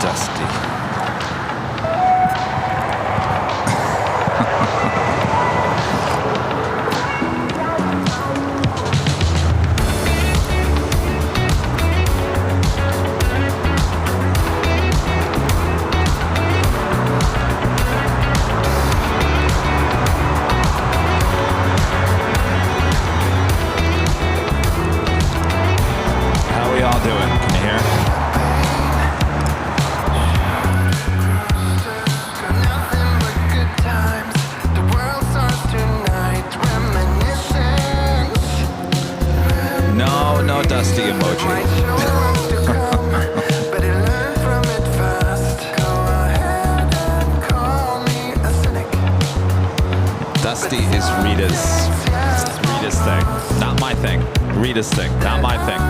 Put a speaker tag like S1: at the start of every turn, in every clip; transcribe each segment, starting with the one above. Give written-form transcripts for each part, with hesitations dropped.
S1: Dusty. How are we all doing? Can you hear? No Dusty emoji. Dusty is Rita's thing, not my thing. Rita's thing, not my thing.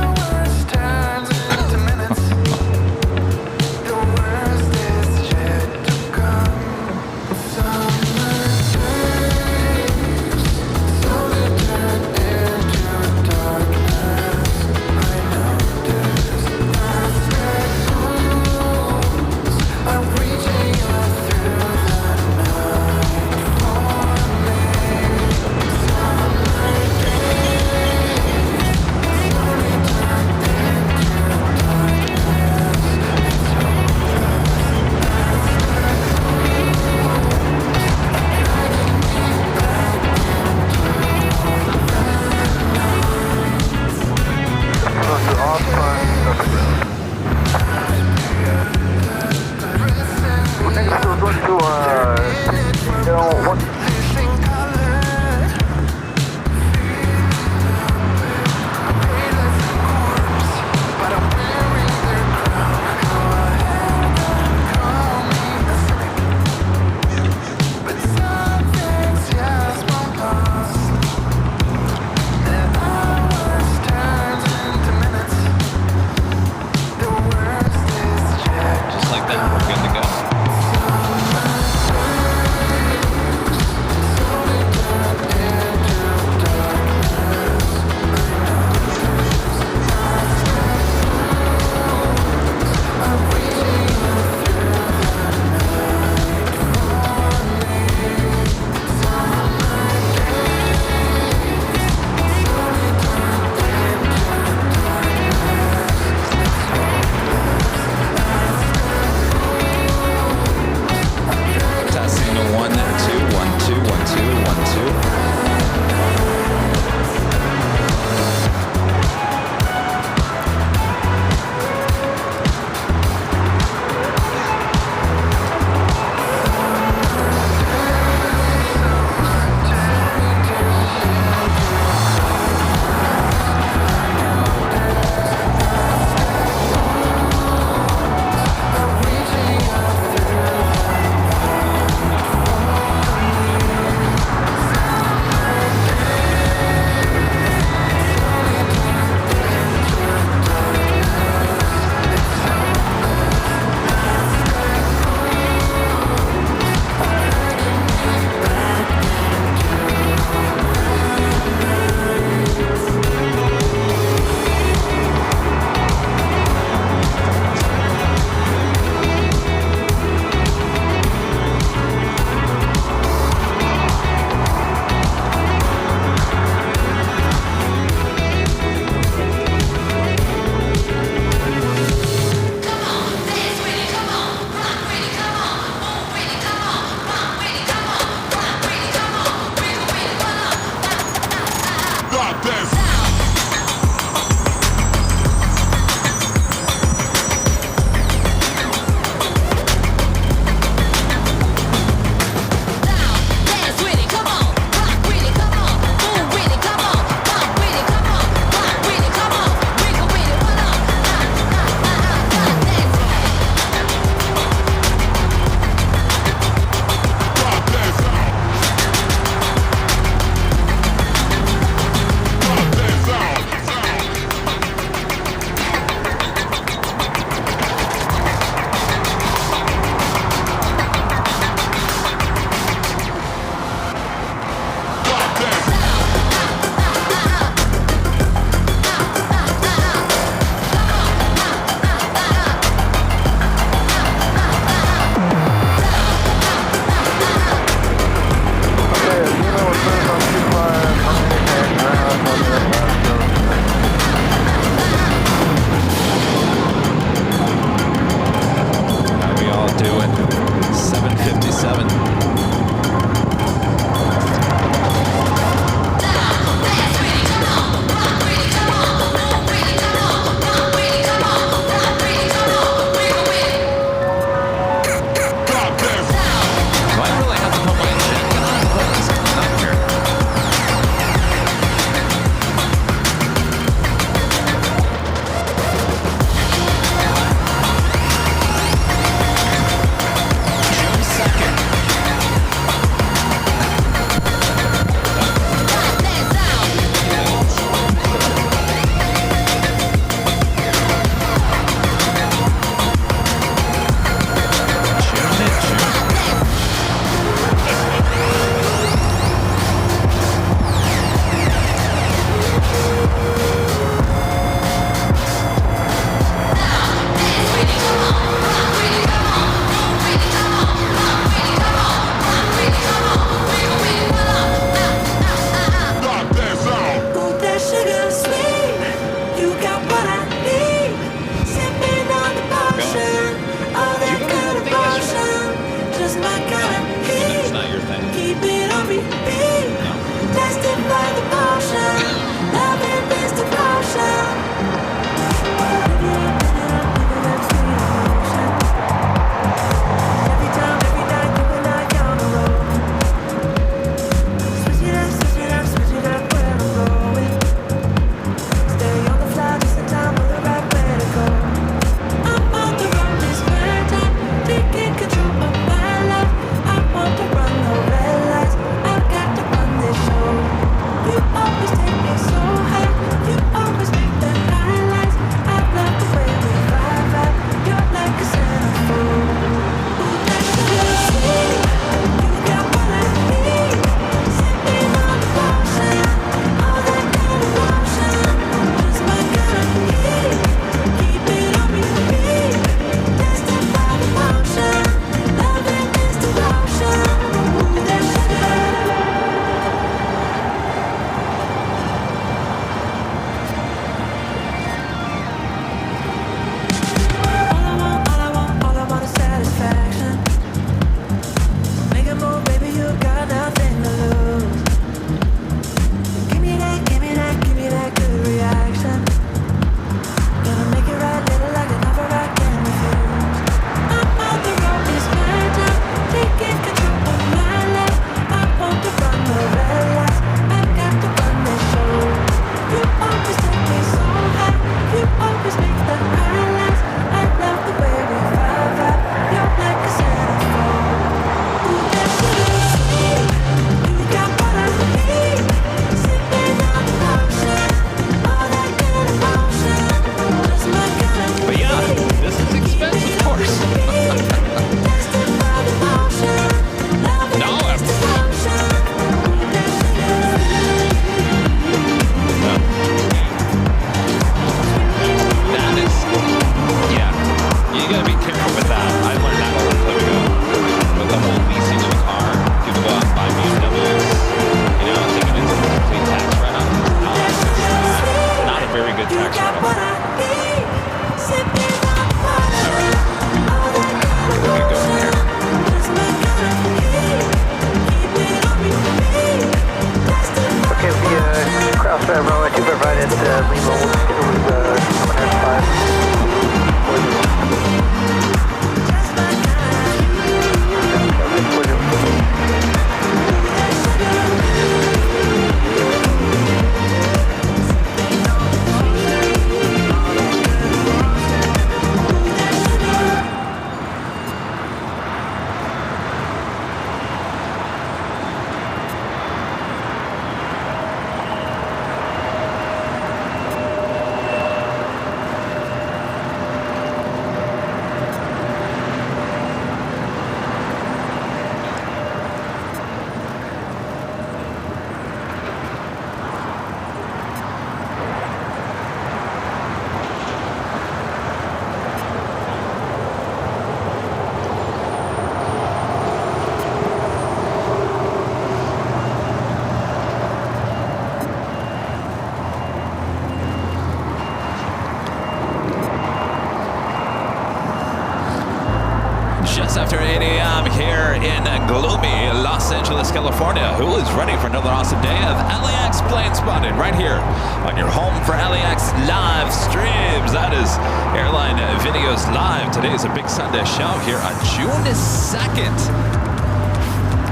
S1: Just after 8 a.m. here in gloomy Los Angeles, California. Who is ready for another awesome day of LAX plane spotting right here on your home for LAX live streams? That is Airline Videos Live. Today is a big Sunday show here on June 2nd.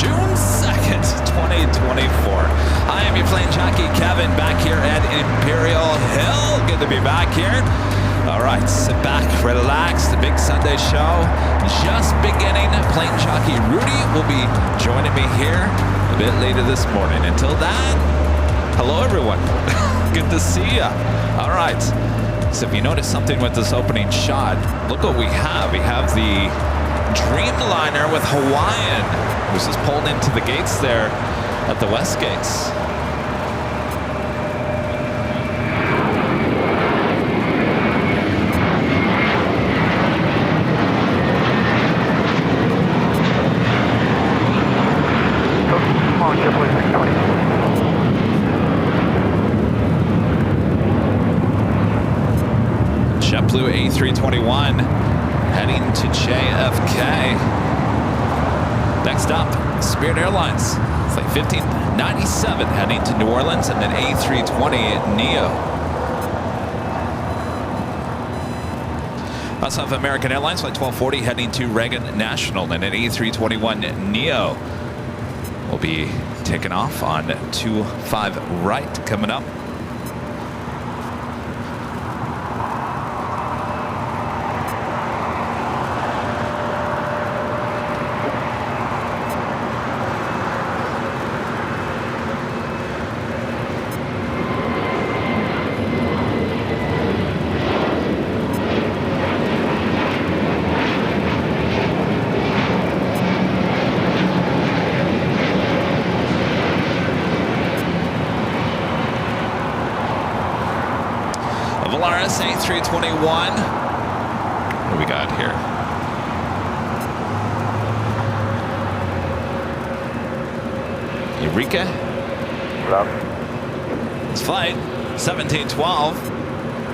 S1: June 2nd, 2024. I am your plane jockey, Kevin, back here at Imperial Hill. Good to be back here. All right, sit back, relax. The big Sunday show just beginning. Plane jockey Rudy will be joining me here a bit later this morning. Until then, hello everyone. Good to see you. All right, so if you notice something with this opening shot, look what we have. We have the Dreamliner with Hawaiian, which is pulled into the gates there at the West Gates. JetBlue A321 heading to JFK. Next up, Spirit Airlines, flight 1597 heading to New Orleans, and then A320 Neo. Also have American Airlines, flight 1240 heading to Reagan National, and then A321 Neo will be taking off on 25 right coming up. A321. What do we got here? Eureka. It's flight 1712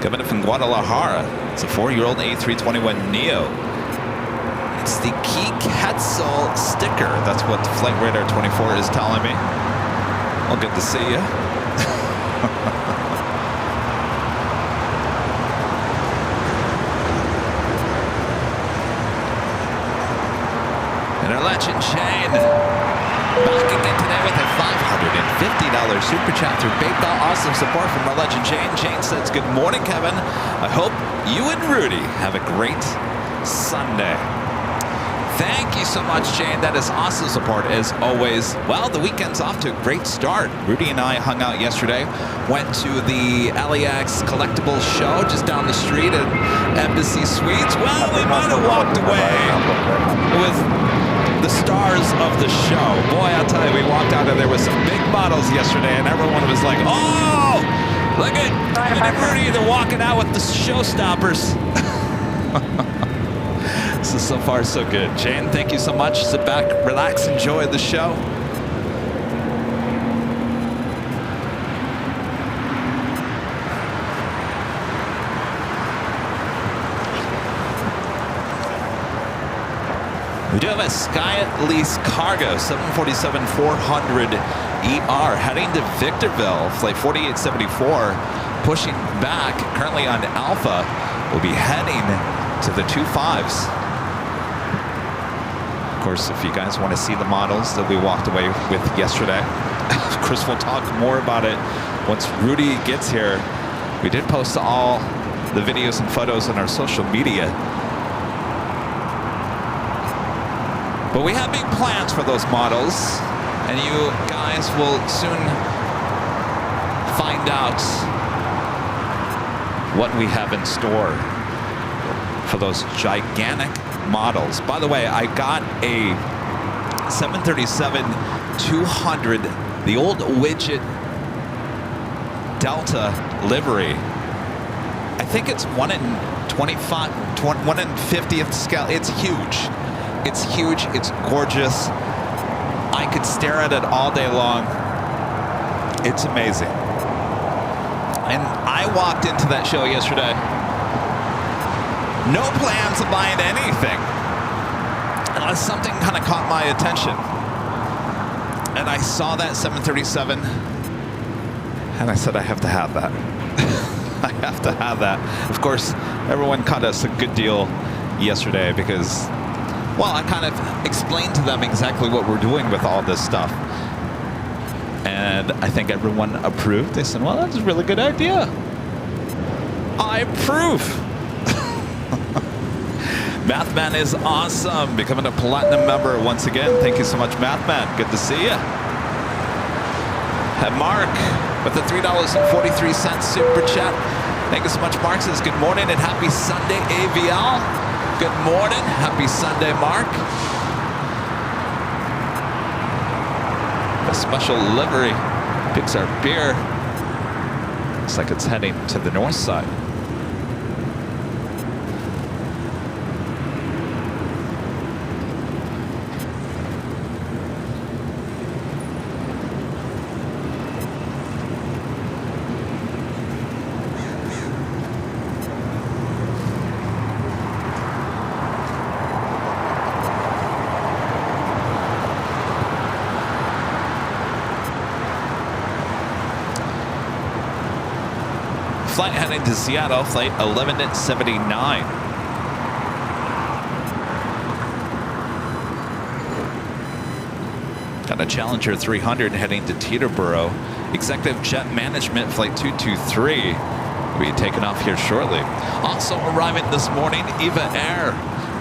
S1: coming in from Guadalajara. It's a 4-year-old A321 Neo. It's the Key Quetzal sticker. That's what Flight Radar 24 is telling me. Well, good to see you. And our legend Shane back again today with a $550 super chat through PayPal. Awesome support from our legend Jane. Jane says, good morning, Kevin. I hope you and Rudy have a great Sunday. Thank you so much, Jane. That is awesome support as always. Well, the weekend's off to a great start. Rudy and I hung out yesterday, went to the LAX collectibles show just down the street at Embassy Suites. Well, we might have walked away with the stars of the show. Boy, I'll tell you, we walked out and there was some big models yesterday and everyone was like, oh, look at Kevin and Rudy, they're walking out with the showstoppers. So far, so good. Jane, thank you so much. Sit back, relax, enjoy the show. We do have a Sky Lease Cargo 747-400ER heading to Victorville, flight 4874, pushing back, currently on Alpha. We'll be heading to the 25s. Of course, if you guys want to see the models that we walked away with yesterday, of course, we'll talk more about it once Rudy gets here. We did post all the videos and photos on our social media. But we have big plans for those models, and you guys will soon find out what we have in store for those gigantic models. By the way, I got a 737-200, the old widget Delta livery. I think it's 1 in 25, 1 in 50th scale. It's huge. It's huge. It's gorgeous. I could stare at it all day long. It's amazing. And I walked into that show yesterday. No plans of buying anything. And something kind of caught my attention. And I saw that 737, and I said, I have to have that. I have to have that. Of course, everyone cut us a good deal yesterday because, well, I kind of explained to them exactly what we're doing with all this stuff. And I think everyone approved. They said, well, that's a really good idea. I approve. Mathman is awesome. Becoming a platinum member once again. Thank you so much, Mathman. Good to see you. And Mark with the $3.43 super chat. Thank you so much, Mark. Says good morning and happy Sunday, AVL. Good morning. Happy Sunday, Mark. A special livery picks our beer. Looks like it's heading to the north side. Flight heading to Seattle, flight 1179. Got a Challenger 300 heading to Teterboro. Executive Jet Management, flight 223. Will be taking off here shortly. Also arriving this morning, Eva Air.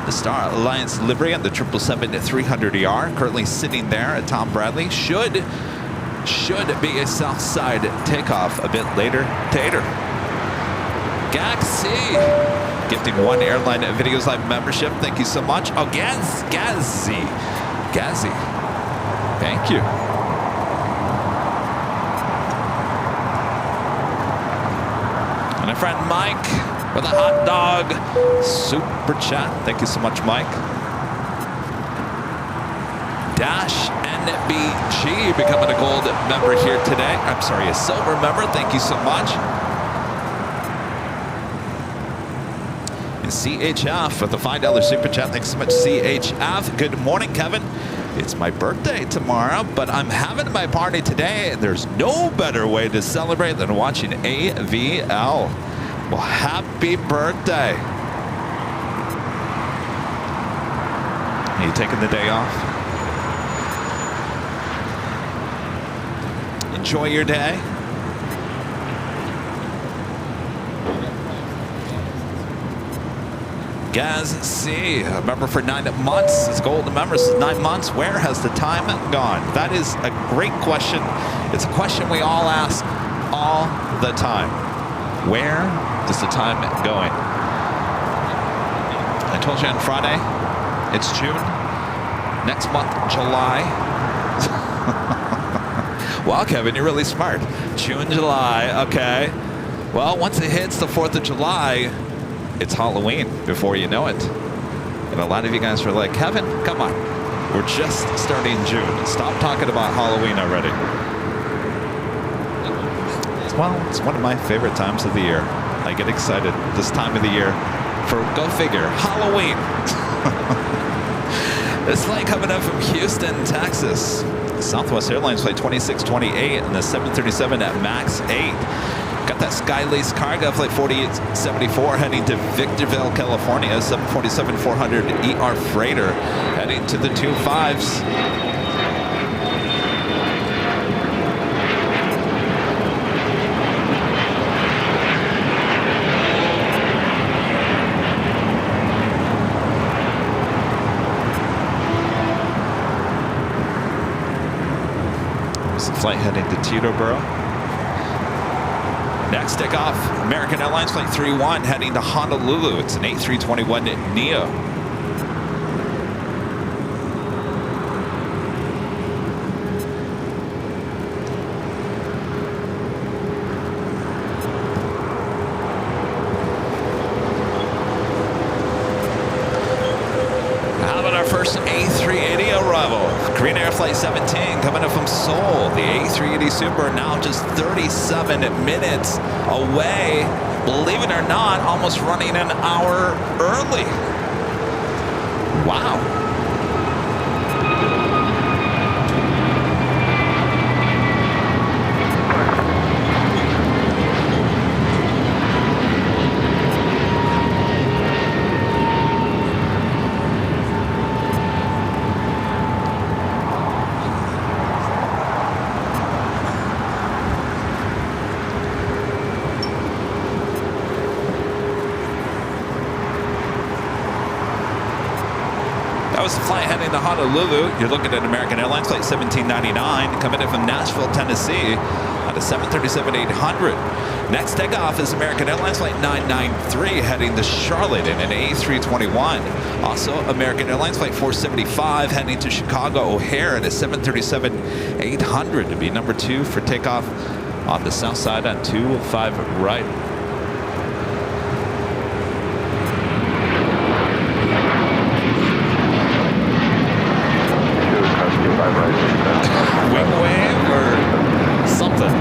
S1: The Star Alliance livery on the 777-300ER. Currently sitting there at Tom Bradley. Should be a south side takeoff a bit later. Tater. Gaxi, gifting 1 Airline Videos Live membership. Thank you so much. Oh, Gazzy. Thank you. And a friend Mike with a hot dog super chat. Thank you so much, Mike. Dash NBG becoming a gold member here today. I'm sorry, a silver member. Thank you so much. CHF with the $5 super chat. Thanks so much, CHF. Good morning, Kevin. It's my birthday tomorrow, but I'm having my party today, and there's no better way to celebrate than watching AVL. Well, happy birthday. Are you taking the day off? Enjoy your day. Gaz C, a member for 9 months. It's gold member, 9 months. Where has the time gone? That is a great question. It's a question we all ask all the time. Where is the time going? I told you on Friday, it's June. Next month, July. Wow, Kevin, you're really smart. June, July, okay. Well, once it hits the 4th of July, it's Halloween before you know it. And a lot of you guys were like, Kevin, come on. We're just starting June. Stop talking about Halloween already. Well, it's one of my favorite times of the year. I get excited this time of the year for, go figure, Halloween. This flight coming up from Houston, Texas. Southwest Airlines flight 2628 and the 737 at MAX 8. Got that Skylace cargo flight 4874 heading to Victorville, California. 747-400 ER freighter heading to the 25s. There's a flight heading to Teterboro. Next takeoff, American Airlines Flight 31 heading to Honolulu. It's an A321neo. How about our first A380 arrival? Korean Air Flight 17 coming up from Seoul. The A380 Super now just 37 minutes away. Believe it or not, almost running an hour early. Wow. That was the flight heading to Honolulu. You're looking at American Airlines flight 1799 coming in from Nashville, Tennessee on a 737-800. Next takeoff is American Airlines flight 993 heading to Charlotte in an A321. Also, American Airlines flight 475 heading to Chicago O'Hare in a 737-800 to be number 2 for takeoff on the south side on 205 right. Wing wave or something.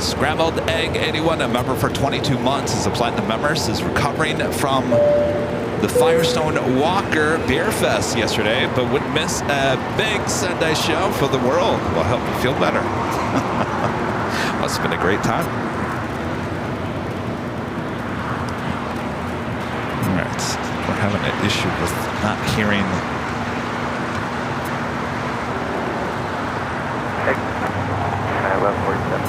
S1: Scrambled Egg 81, a member for 22 months, is a platinum member, is recovering from the Firestone Walker Beer Fest yesterday, but would miss a big Sunday show for the world. Will help you feel better. Must have been a great time. All right, we're having an issue with not hearing.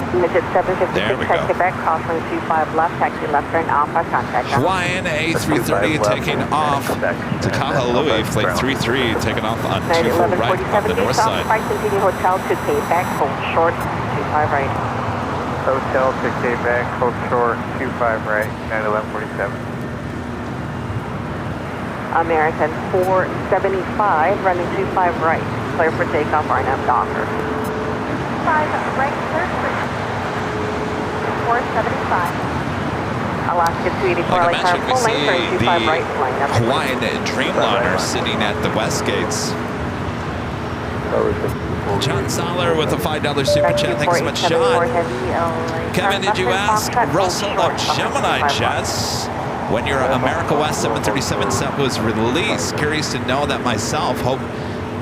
S2: Midget 756,
S1: there we go.
S2: Quebec, crossing 25 left, taxi left turn Alpha, contact.
S1: Hawaiian A330 taking off to Kahului, flight 33 taking off on 24 right on the north side.
S2: Hotel to Quebec, hold short, 25 right.
S3: Hotel to Quebec, hold short, 25 right, 91147.
S2: American 475, running 25 right, clear for takeoff, RNF Docker. 5 right, clear for 475. Alaska 284,
S1: Like I mentioned, we see the Hawaiian Dreamliner sitting at the West Gates. John Soller with a $5 super chat. Thanks so much, Sean. Kevin, did you ask Russell of Gemini Jets when your America West 737 set was released? Curious to know that myself. Hope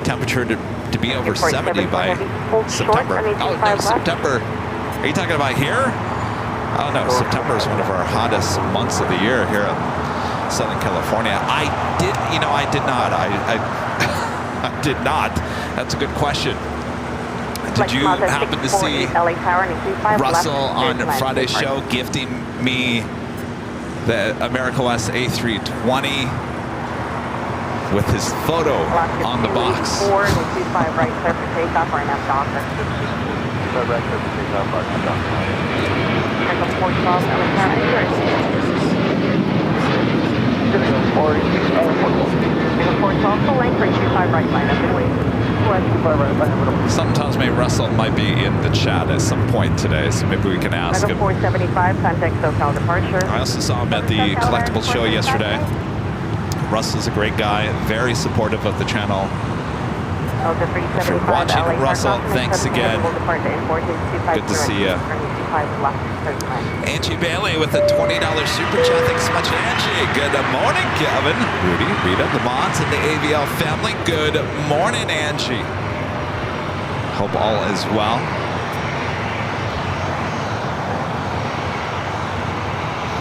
S1: temperature to be over 70 by September. Oh, no, September. Are you talking about here? Oh no, September is one of our hottest months of the year here in Southern California. I did not. I did not. That's a good question. Did you happen to see Russell on Friday's show gifting me the America West A320 with his photo on the box? Sometimes maybe Russell might be in the chat at some point today, so maybe we can ask him.
S2: 475, contact SoCal departure.
S1: I also saw him at the collectible show yesterday. Russell's a great guy, very supportive of the channel. If you're watching, Russell, thanks again. Good to see you. Angie Bailey with a $20 super chat. Thanks so much, Angie. Good morning, Kevin, Rudy, Rita, the Mods, and the AVL family. Good morning, Angie. Hope all is well.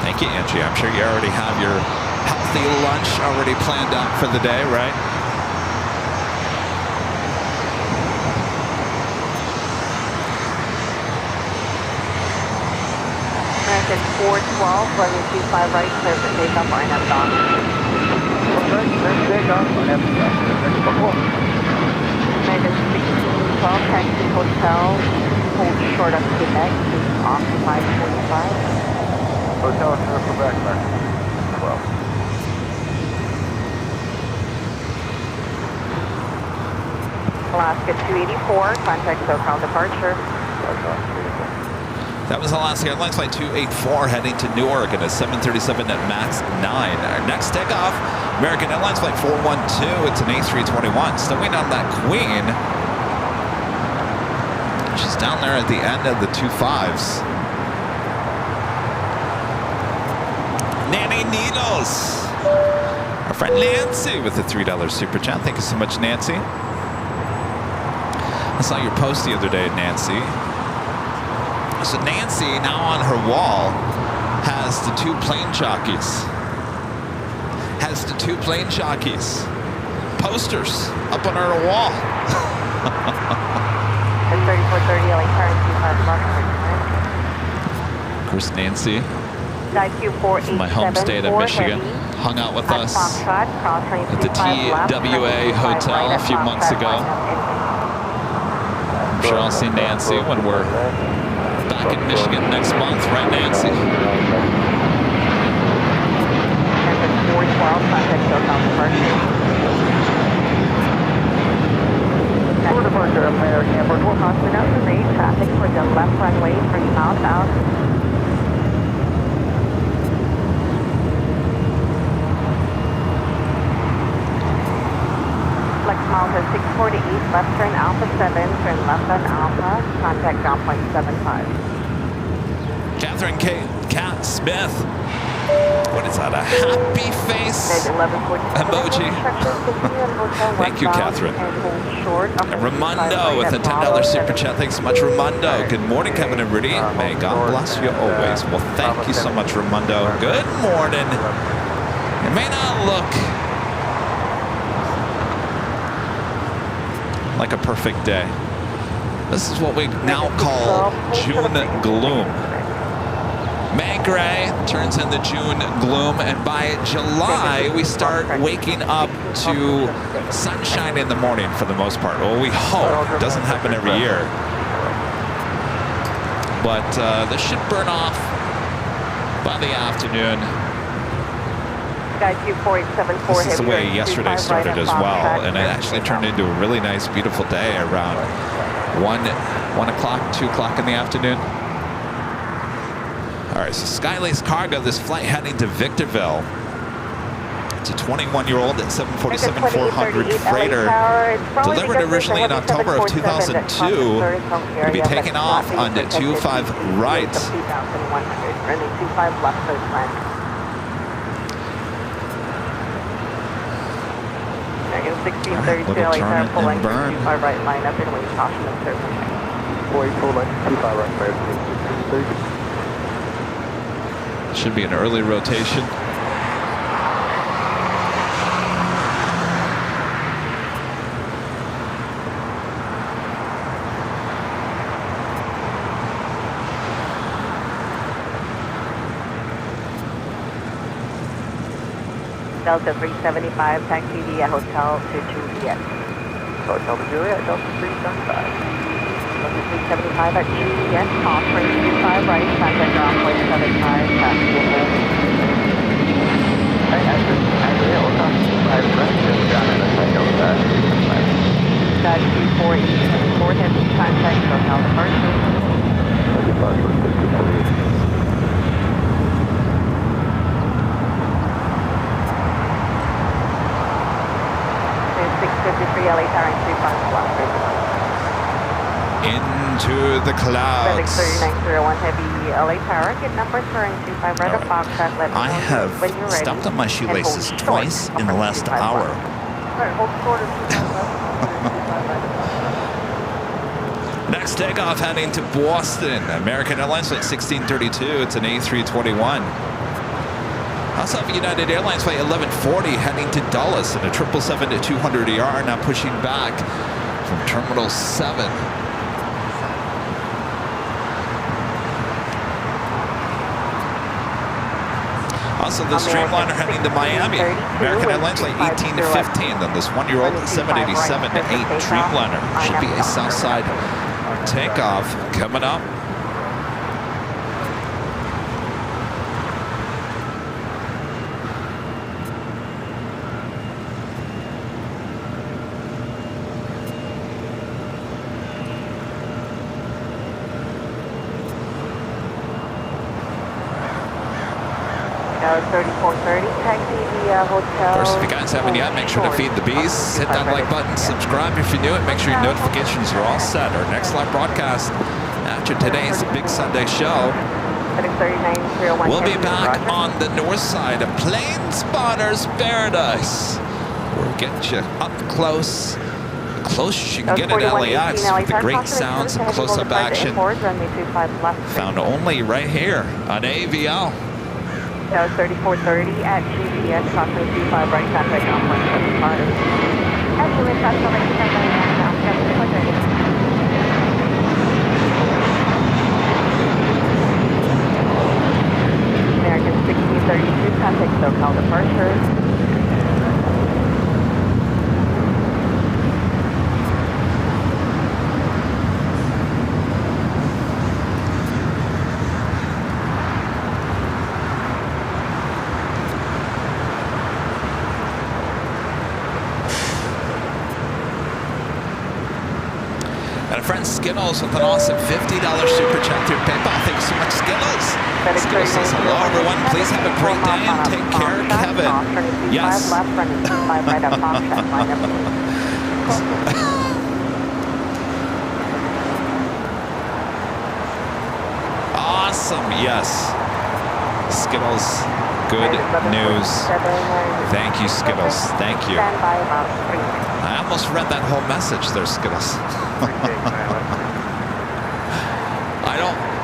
S1: Thank you, Angie. I'm sure you already have your healthy lunch already planned out for the day, right?
S2: American 412, running 25 right, clear for takeoff, RNF Dock. American 1612, taxi hotel, hold short of Quebec, off 545.
S3: Hotel is for Quebec, 12.
S2: Alaska 284, contact SoCal departure.
S1: That was Alaska Airlines flight 284 heading to Newark in a 737 at MAX 9. Our next takeoff, American Airlines flight 412. It's an A321. Still waiting on that Queen. She's down there at the end of the 25s. Nanny Needles. Our friend Nancy with a $3 super chat. Thank you so much, Nancy. I saw your post the other day, Nancy. So Nancy, now on her wall, has the two plane jockeys. Has the two plane jockeys. Posters up on our wall.
S2: 3430 LA current 25 left.
S1: Of course, Nancy from my home state of Michigan hung out with us at the TWA Hotel a few months ago. I'm sure I'll see Nancy when we're back in Michigan next month, right, Nancy?
S2: 412, contact SoCal departure. For departure of American Airport, we'll cross the Nelson traffic for the left runway, 3 miles out. Flex miles at 640 east, left turn Alpha 7, turn left on Alpha, contact ground point 75.
S1: Catherine Cat Smith. What is that? A happy face emoji. Thank you, Catherine. And Ramundo with a $10 super chat. Thanks so much, Ramundo. Good morning, Kevin and Rudy. May God bless you always. Well, thank you so much, Ramundo. Good morning. It may not look like a perfect day. This is what we now call June gloom. May gray turns into June gloom, and by July we start waking up to sunshine in the morning for the most part. Well, we hope. It doesn't happen every year. But this should burn off by the afternoon. This is the way yesterday started as well, and it actually turned into a really nice, beautiful day around 1 o'clock, 2 o'clock in the afternoon. All right, so Skylace Cargo, this flight heading to Victorville. It's a 21-year-old 747-400 freighter, delivered originally in October of 2002. Going to be taking off on the 25 right.
S2: 25 left coast line. 1632 LA Tower, full length, 25 right line up and wait, caution and service.
S3: Boy, full length, 25 right, clear, 1630.
S1: Should be an early rotation.
S2: Delta 375, taxi via hotel to Juliet. Hotel to Juliet, Delta 375. Delta 375 at Juliet, conference 25 right, contact ground point 75, taxi will hold. Taxi 4874, heavy contact hotel departure. Departure 653 LA Tower, 35 left.
S1: Into the clouds.
S2: 3901 heavy LA Tower. Get numbers for 25 right of Foxtrot. Let me know
S1: I have
S2: when you're ready.
S1: stepped on my shoelaces twice in the last hour.
S2: Alright, hold short of 25 left.
S1: Next takeoff heading to Boston. American Airlines flight 1632. It's an A321. Also have United Airlines flight 1140 heading to Dulles in a 777-200ER, now pushing back from Terminal 7. Also, the Streamliner heading to Miami. American Airlines flight 1815. Then this 1-year-old 787-8 Dreamliner should be a Southside takeoff coming up.
S2: Now 3430, taxi via hotel.
S1: Of course, if you guys haven't yet, make sure to feed the bees. Hit that like button, subscribe if you're new, and make sure your notifications are all set. Our next live broadcast after today's Big Sunday show. We'll be back on the north side of Plane Spotter's Paradise. We'll get you up close. Close as you can get at LAX with the great sounds and close-up action. Found only right here on AVL.
S2: Tower 3430 at GPS, crossing 25 right, contact ground point 75. As you wish, that's the lake, ground 7430. American 1632, contact SoCal departure.
S1: And a friend Skittles with an awesome $50 super chat through PayPal. Thanks so much, Skittles. Skittles says, hello, everyone. Please have a great day and take care, Kevin. Yes. Awesome. Yes. Skittles, good news. Thank you, Skittles. Thank you. I almost read that whole message there, Skittles.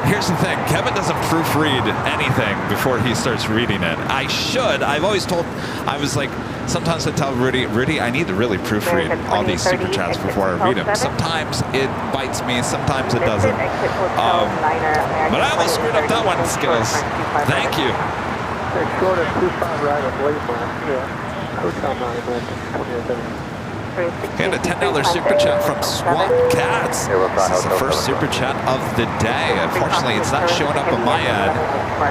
S1: Here's the thing, Kevin doesn't proofread anything before he starts reading it. I should. I've always told, I was like, sometimes I tell Rudy, I need to really proofread all these super chats before I read them. Sometimes it bites me, sometimes it doesn't. But I almost screwed up that one, Skittles. Thank you.
S3: They're short of 25 right of Blakeland. Yeah. Hotel 9, American 28.
S1: And a $10 super chat from Swamp Cats. This is the first super chat of the day. Unfortunately, it's not showing up on my ad.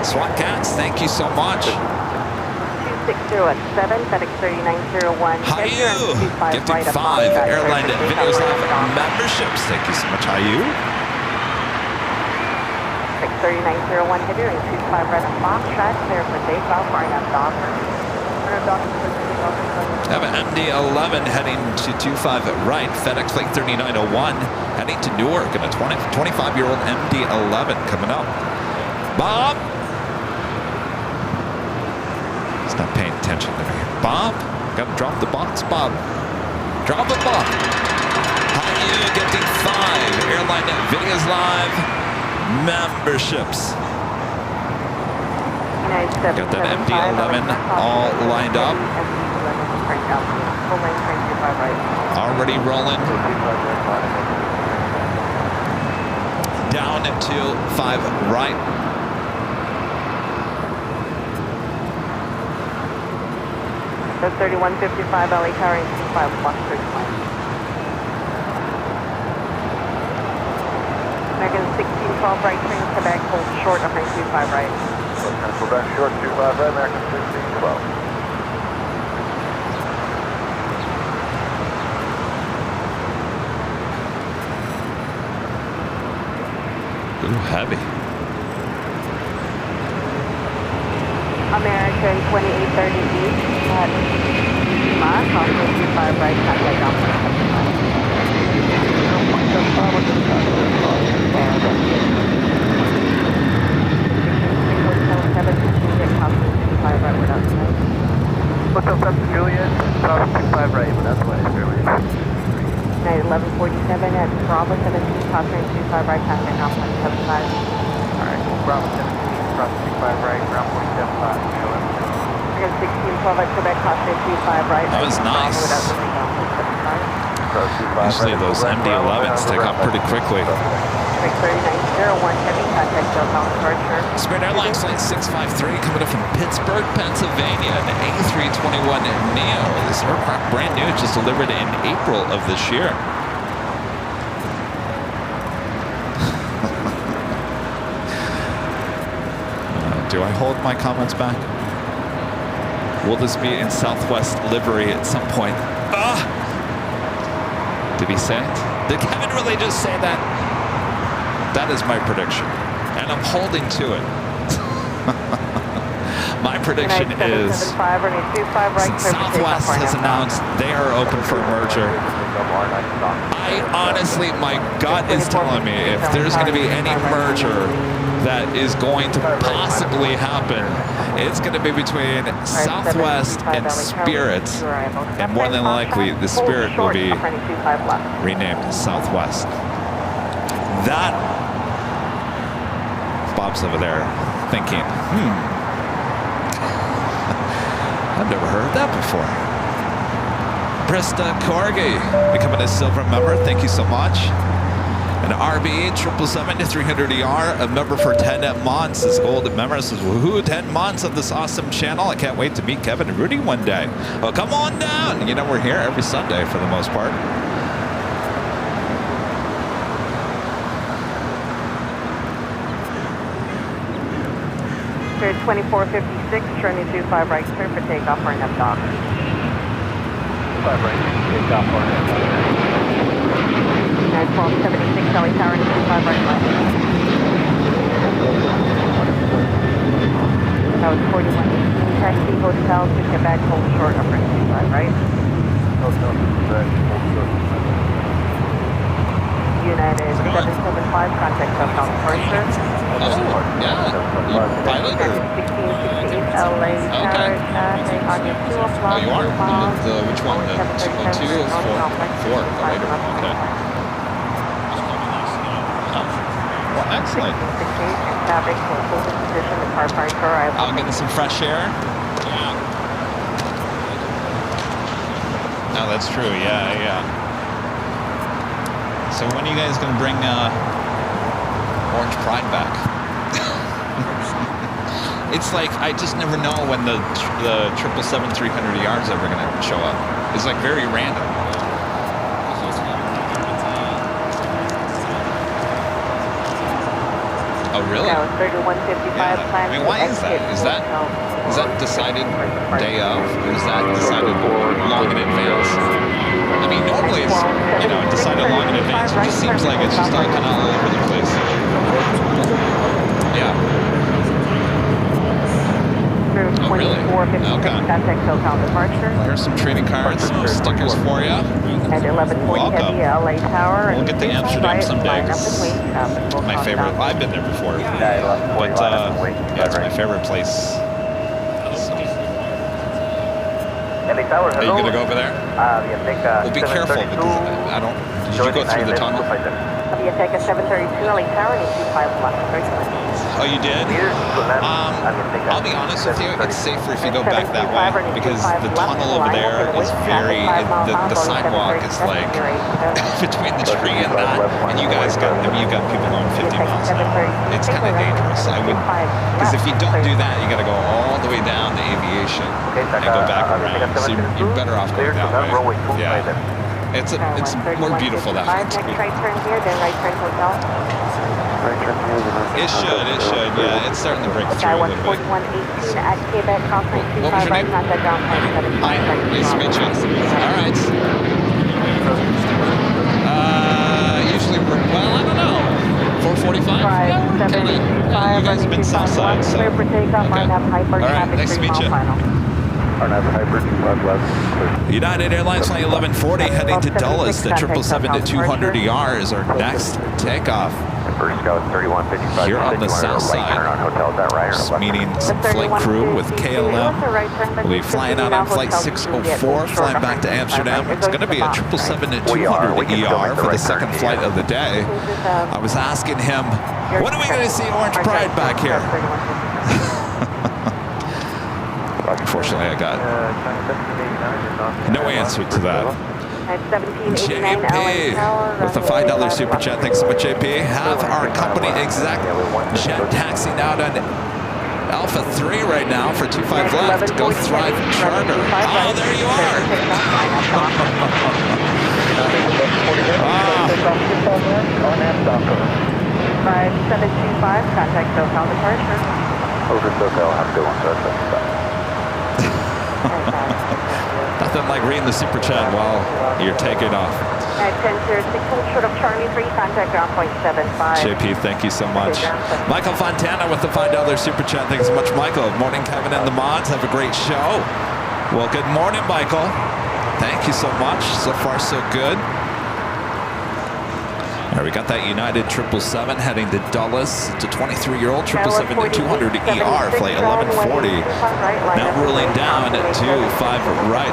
S1: Swamp Cats, thank you so much.
S2: 2607, FedEx 3901.
S1: Hayu, gifted 5 Airline Videos Live memberships. Thank you so much, Hayu.
S2: FedEx 3901, heading 25 right of Foxtrot, clear for takeoff, right up Docker.
S1: I have an MD-11 heading to 25 right, FedEx Flight 3901, heading to Newark, and a 25-year-old MD-11 coming up. Bob! He's not paying attention to me. Bob? Gotta drop the box, Bob. Drop it, Bob. How are you getting 5 Airline Videos Live memberships? Got that MD-11 all lined up. Already rolling. Down to 5 right.
S2: The 3155 LA carrying 25 plus 39. Megan 1612 right, train Quebec, hold short of 925 right.
S3: Quebec short 25 right, American 1612.
S1: Ooh, heavy.
S2: American 2830 east at Lima, crossing 25 right, contact down 25 right without sight.
S3: Hotel 7 Juliet, 25 right, but that's why it's really.
S2: Night 1147 at Bravo 17, crossing 25 right, contact down 75.
S3: Alright, Bravo 17, cross 25 right, ground point 75.
S2: Again, 1612 at Quebec, crossing 25 right.
S1: That was nice. Usually those MD-11s take off pretty quickly.
S2: 3901, heavy contact SoCal departure.
S1: Spirit Airlines Flight 653 coming up from Pittsburgh, Pennsylvania, an A321 Neo. This aircraft brand new, just delivered in April of this year. Do I hold my comments back? Will this be in Southwest livery at some point? Did he say it? Did Kevin really just say that? That is my prediction, and I'm holding to it. My prediction is, since Southwest has announced they are open for a merger, I honestly, my gut is telling me if there's going to be any merger that is going to possibly happen, it's going to be between Southwest and Spirit, and more than likely the Spirit will be renamed Southwest. That, Bob's over there thinking, I've never heard that before. Brista Corgi becoming a silver member. Thank you so much. An RB 777-300ER, a member for 10 months. Is gold member. Says, woohoo, 10 months of this awesome channel. I can't wait to meet Kevin and Rudy one day. Well, come on down. You know, we're here every Sunday for the most part.
S2: Spirit 2456, turning 25 right, turn for takeoff for an dock.
S3: 25 right, takeoff for an
S2: United 1276, LA Tower, 25 right left. That was 4118, taxi hotel to Quebec, hold short, upper 25 right.
S3: Hotel to Quebec, hold short.
S2: United 775, contact southbound departure.
S1: Yeah. Pilot or?
S2: 1668 LA Tower, traffic on your 2 o'clock.
S1: Oh, you are? Which one? The 202 or 4? The later one. Okay. Well, excellent.
S2: 1668, traffic, hold position, the car park arrival.
S1: I'll get some fresh air. Yeah. No, that's true. Yeah, yeah. So when are you guys going to bring Orange Pride back? It's like, I just never know when the 777-300ER is ever going to show up. It's like very random. Oh, really?
S2: That was 3155
S1: Yeah. I mean, why is that? Is that decided day of? Or is that decided long in advance? I mean, normally it's, you know, decided long in advance. It just seems like it's just all kind of all over the place. Yeah. Oh, really? Okay. Well, here's some trading cards, some stickers for you.
S2: At 1140
S1: Welcome.
S2: Heavy, LA Tower.
S1: We'll get to Amsterdam someday. My favorite. I've been there before. But yeah, it's my favorite place. Are you gonna go over there? Well, be careful because I don't. Did you go through the tunnel?
S2: You take a 732 LA Tower and you 25 left.
S1: Oh, you did? I'll be honest with you, it's safer if you go back that way because the tunnel over there is very, the sidewalk is like between the tree and that, and you guys got, I mean, you got people going 50 miles an hour. It's kind of dangerous. I would, because if you don't do that, you got to go all the way down to Aviation and go back around. So you're better off going that way. Yeah. It's more beautiful that way.
S2: Next right turn here, then right turn hotel.
S1: It should, yeah. It's starting to break through a little bit.
S2: At Quebec, conference
S1: What was your name? Hi, nice to meet you. All right. Usually we're, well, I don't know. 4:45? Yeah, we're kind of, you guys have been south side, so. Okay. All right, nice to meet you. United Airlines flight 1140 heading to Dulles. The 777-200ER is our next takeoff. Here on the south side, just meeting some flight crew with KLM. We'll be flying out on flight 604, flying back to Amsterdam. It's going to be a 777-200ER for the second flight of the day. I was asking him, when are we going to see Orange Pride back here? Unfortunately, I got no answer to that. JP with a $5 super chat. Thanks so much, JP. Have our company exec jet taxiing out on Alpha 3 right now for 25 left. Go Thrive Charter. Oh, there you are.
S2: 5725, contact SoCal departure.
S3: Over SoCal, have a good one, sir.
S1: Nothing like reading the super chat while you're taking off.
S2: At 1006, short of Charlie 3, contact ground point 75.
S1: JP, thank you so much. Michael Fontana with the $5 super chat. Thanks so much, Michael. Morning, Kevin and the mods. Have a great show. Well, good morning, Michael. Thank you so much. So far, so good. All right, we got that United 777 heading to Dulles. It's a 23-year-old 777-200ER flight 1140. Now rolling down to 5 right.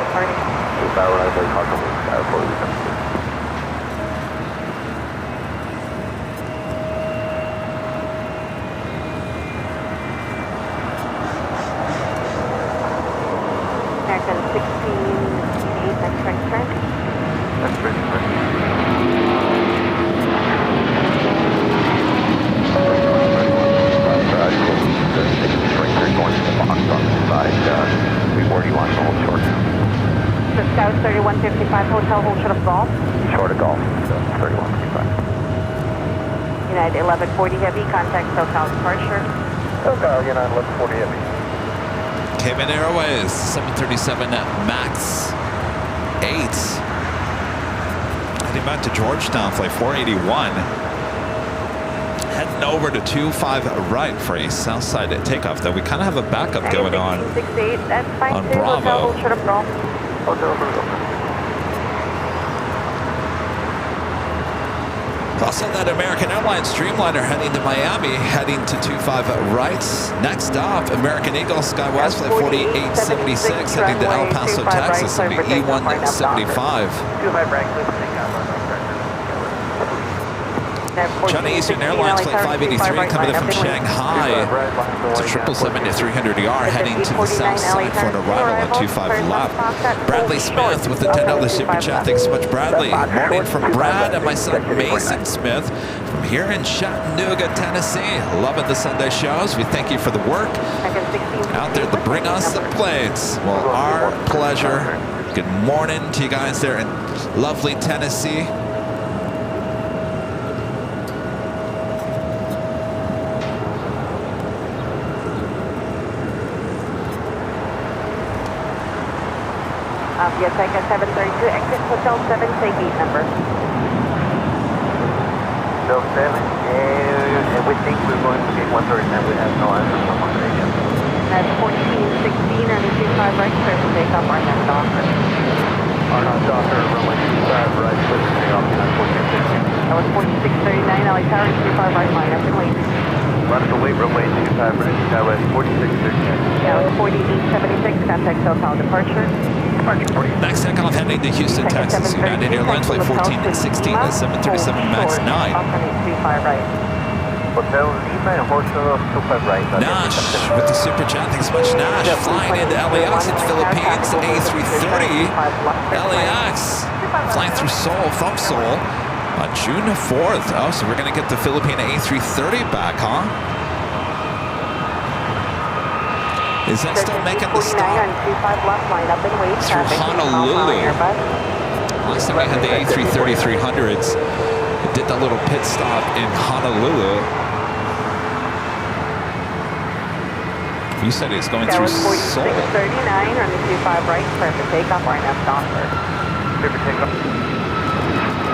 S2: Hotel, hold short of Golf.
S3: Short of Golf, 3135.
S2: United 1140 Heavy, contact SoCal departure.
S3: SoCal, United 1140 Heavy.
S1: Cayman Airways, 737 MAX 8. Heading back to Georgetown, flight 481. Heading over to 25 right for a south side takeoff, though we kind of have a backup going on
S2: 68, that's fine.
S1: on
S2: Hotel,
S1: Bravo.
S2: hold short of Golf.
S1: Also, that American Airlines Streamliner heading to Miami, heading to 25 right. Next stop, American Eagle SkyWest flight 4876, heading to El Paso, Texas, on the E175.
S3: 25 right, please take off on the
S1: China Eastern Airlines flight 583 coming in from Shanghai to 777-300ER, heading to the south side for an arrival on 25 left. Bradley Smith with the $10 super chat. Thanks so much, Bradley. Morning from Brad and my son Mason Smith from here in Chattanooga, Tennessee. Loving the Sunday shows. We thank you for the work out there to bring us the planes. Well, our pleasure. Good morning to you guys there in lovely Tennessee.
S2: Yes, I got 732, exit Hotel 7, say gate number.
S3: So 7, and we think we're going to gate 139. We have no answer from 138 yet.
S2: That's 1416 and 25 right, clear for takeoff, Arnhem Docker.
S3: Arnhem Docker, runway 25 right, clear for takeoff, United 1416.
S2: That was 4639, LA Tower, 25 right, line up and wait.
S3: Line up and wait, runway 25 right, SkyWest 4639.
S2: That was 4876, contact SoCal departure.
S1: Next takeoff heading to Houston, Texas. United Airlines flight 1416, the 737 MAX 9.
S3: Hotel Lima and Hotel 25 right.
S1: Nash with the super chat. Thanks so much, Nash. Flying into LAX in the Philippines, A330. LAX flying through Seoul, from Seoul on June 4th. Oh, so we're going to get the Philippine A330 back, huh? Is that still making the stop through Honolulu? Last time we had the A330-300s, it did that little pit stop in Honolulu. You said it's going through Seoul.
S2: 4639 on the 25 right, clear for takeoff, Arnhem Docker.
S3: Clear for takeoff.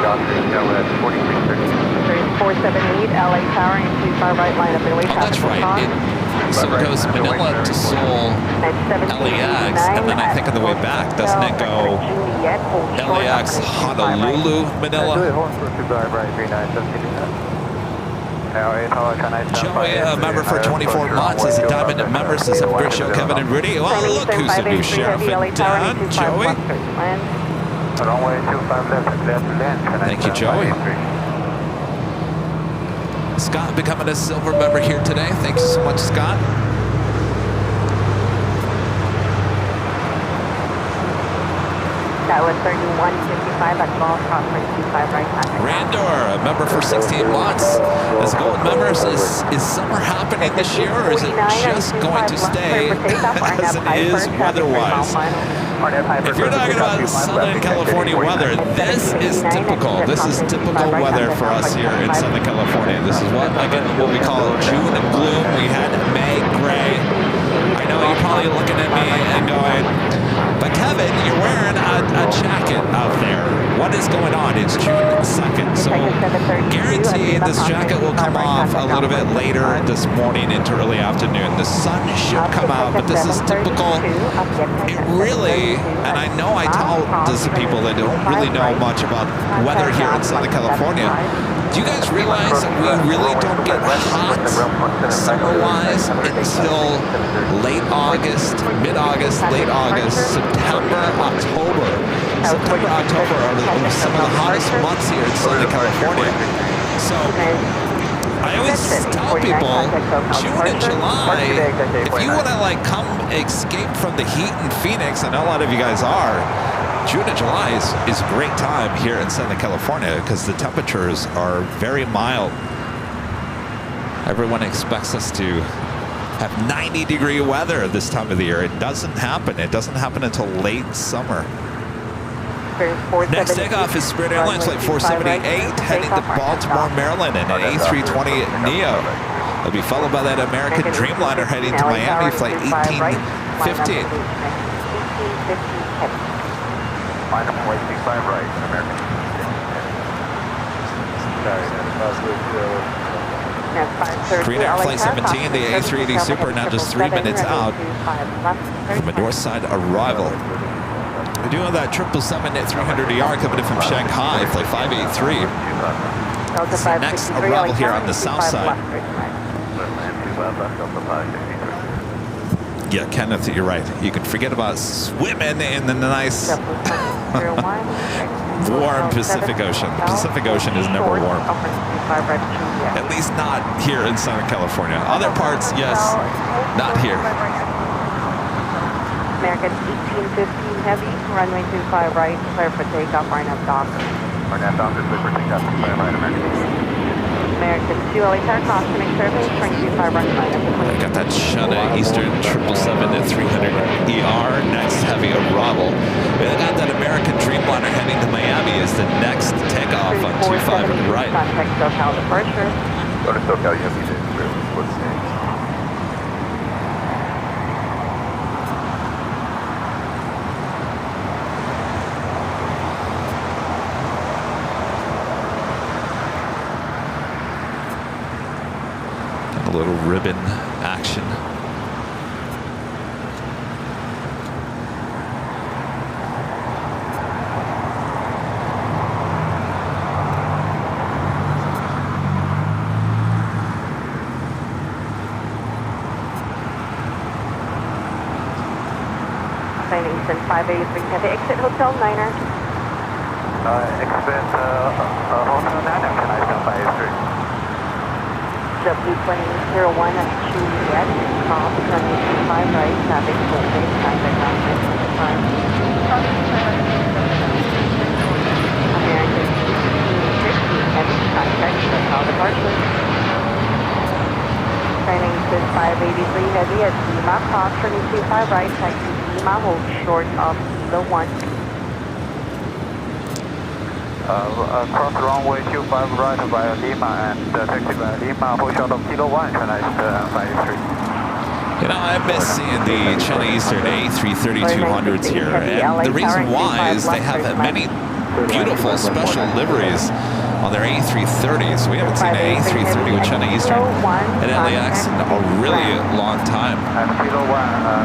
S3: Docker, SkyWest 4639.
S2: 478, LA Tower, and 25 right, line up and wait.
S1: Oh, that's right. So it goes Manila to Seoul, LAX, and then I think on the way back, doesn't it go LAX, Honolulu, Manila? Joey, a member for 24 months, is a diamond member, says have a great show, Kevin and Rudy. Well, look who's the new sheriff in town, Joey. Thank you, Joey. Scott becoming a silver member here today. Thanks so much, Scott.
S2: That was 3155 at Golf Conference 25 right.
S1: Randor, a member for 16 months. As gold members, is summer happening this year, or is it just going to stay as it is weather-wise? If you're talking about Southern California weather, this is typical. This is typical weather for us here in Southern California. This is what we call June gloom. We had May gray. I know you're probably looking at me and going, but Kevin, you're wearing a jacket out there. What is going on? It's June 2nd, so guaranteed this jacket will come off a little bit later this morning into early afternoon. The sun should come out, but this is typical. It really, and I know I tell this to people that don't really know much about weather here in Southern California. Do you guys realize that we really don't get hot summer-wise until late August, mid-August, late August, September, October? September, October are some of the hottest months here in Southern California. So I always tell people, June and July, if you want to come escape from the heat in Phoenix, I know a lot of you guys are, June and July is a great time here in Southern California because the temperatures are very mild. Everyone expects us to have 90-degree weather this time of the year. It doesn't happen. It doesn't happen until late summer. Next takeoff is Spirit Airlines Flight 478 heading to Baltimore, Maryland in an A320 NEO. It'll be followed by that American Dreamliner heading to Miami, Flight 1815.
S2: 1815 heavy.
S3: Line up way 25 right, American.
S1: Green Air Flight 17, the A380 Super, now just 3 minutes out from a north side arrival. We're doing that 777 at 300ER coming in from Shanghai, Flight 583. It's the next arrival here on the south side. Yeah, Kenneth, you're right. You can forget about swimming in the nice warm Pacific Ocean. The Pacific Ocean is never warm. At least not here in Southern California. Other parts, yes, not here.
S2: American 1815 heavy, runway 25 right, clear for takeoff, RNAV dock.
S3: RNAV dock is clear for takeoff, 25 right, American.
S2: American 2 LA Tower, cautioning survey, 25 right,
S1: I got that China Eastern 777 at 300ER, next heavy arrival. We got that American Dreamliner heading to Miami is the next takeoff on 25 right.
S2: Contact SoCal departure.
S3: Go to SoCal, you have to what's next?
S1: A little ribbon action.
S2: Eastern 583 heavy, exit Hotel Niner.
S3: Exit Hotel Niner, can I stand by 83?
S2: W2001 at Juliet, cross runway 25 right, traffic full base, contact ground 925. American 1815 heavy, contact SoCal departure. Training Eastern 583 heavy at Lima, cross runway 25 right, taxi Lima, hold short of Kilo 1.
S3: Cross runway 25 right via Lima and taxi via Lima, hold short of Kilo 1, can I stand by 83?
S1: You know, I miss seeing the China Eastern A330-200s here, and the reason why is they have many beautiful special liveries on their A330s. We haven't seen an A330 with China Eastern at LAX in a really long time.
S3: And Kilo 1,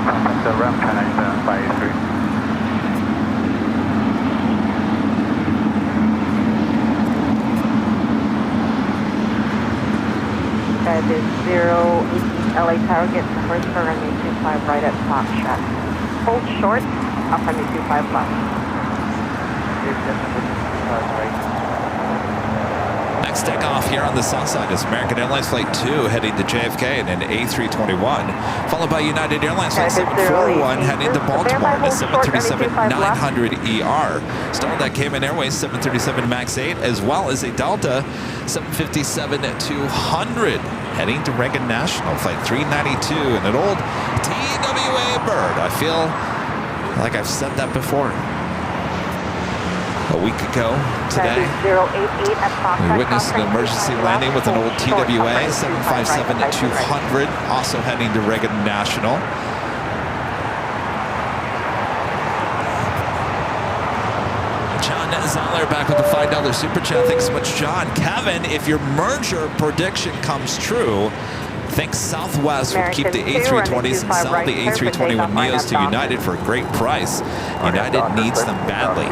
S3: contact the ramp, can I stand by 83?
S2: That is 080 LA Tower, get to first for runway 25 right at Fox Shack. Hold short, up runway 25 left.
S1: Next takeoff here on the south side is American Airlines Flight 2 heading to JFK in an A321, followed by United Airlines Flight 741 heading to Baltimore in a 737-900ER. Star that Cayman Airways 737 MAX 8, as well as a Delta 757-200 heading to Reagan National Flight 392 in an old TWA bird. I feel like I've said that before. A week ago today, we witnessed an emergency landing with an old TWA 757-200, also heading to Reagan National. John Zoller back with the $5 super chat. Thanks so much, John. Kevin, if your merger prediction comes true, think Southwest would keep the A320s and sell the A321 NEOs to United for a great price. United needs them badly.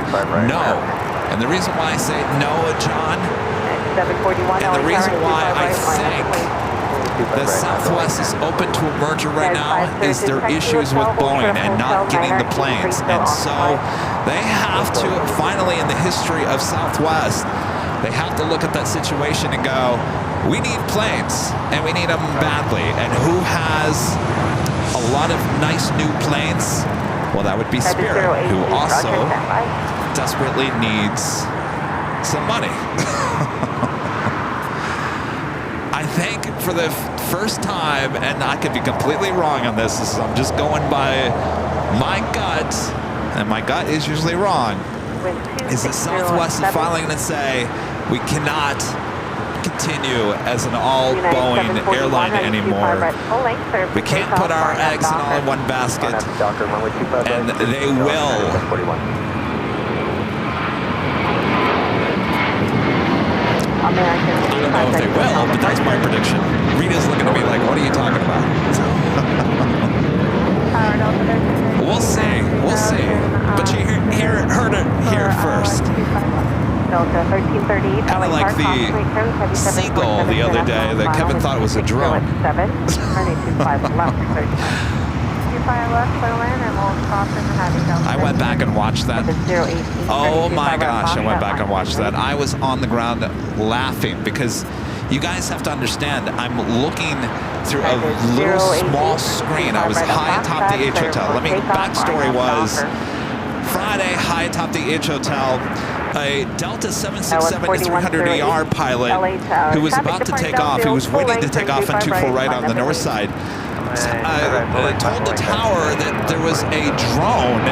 S1: No. And the reason why I say no, John, and the reason why I think that Southwest is open to a merger right now is their issues with Boeing and not getting the planes. And so they have to, finally in the history of Southwest, they have to look at that situation and go, we need planes, and we need them badly. And who has a lot of nice new planes? Well, that would be Spirit, who also desperately needs some money. I think for the first time, and I could be completely wrong on this, I'm just going by my gut, and my gut is usually wrong. is the Southwest is finally going to say we cannot continue as an all-Boeing airline anymore. We can't put our eggs in all in one basket, and they will. I don't know if they will, but that's my prediction. Rita's looking at me like, what are you talking about? We'll see. We'll see. But you heard it here first. Kind of like the seagull the other day that Kevin thought was a drone. I went back and watched that. Oh my gosh, I went back and watched that. I was on the ground laughing because you guys have to understand, I'm looking through a little small screen. I was high atop the H Hotel. Let me, backstory was Friday, high atop the H Hotel, a Delta 767-300ER pilot who was about to take off, who was waiting to take off on 24 right on the north side, told the tower that there was a drone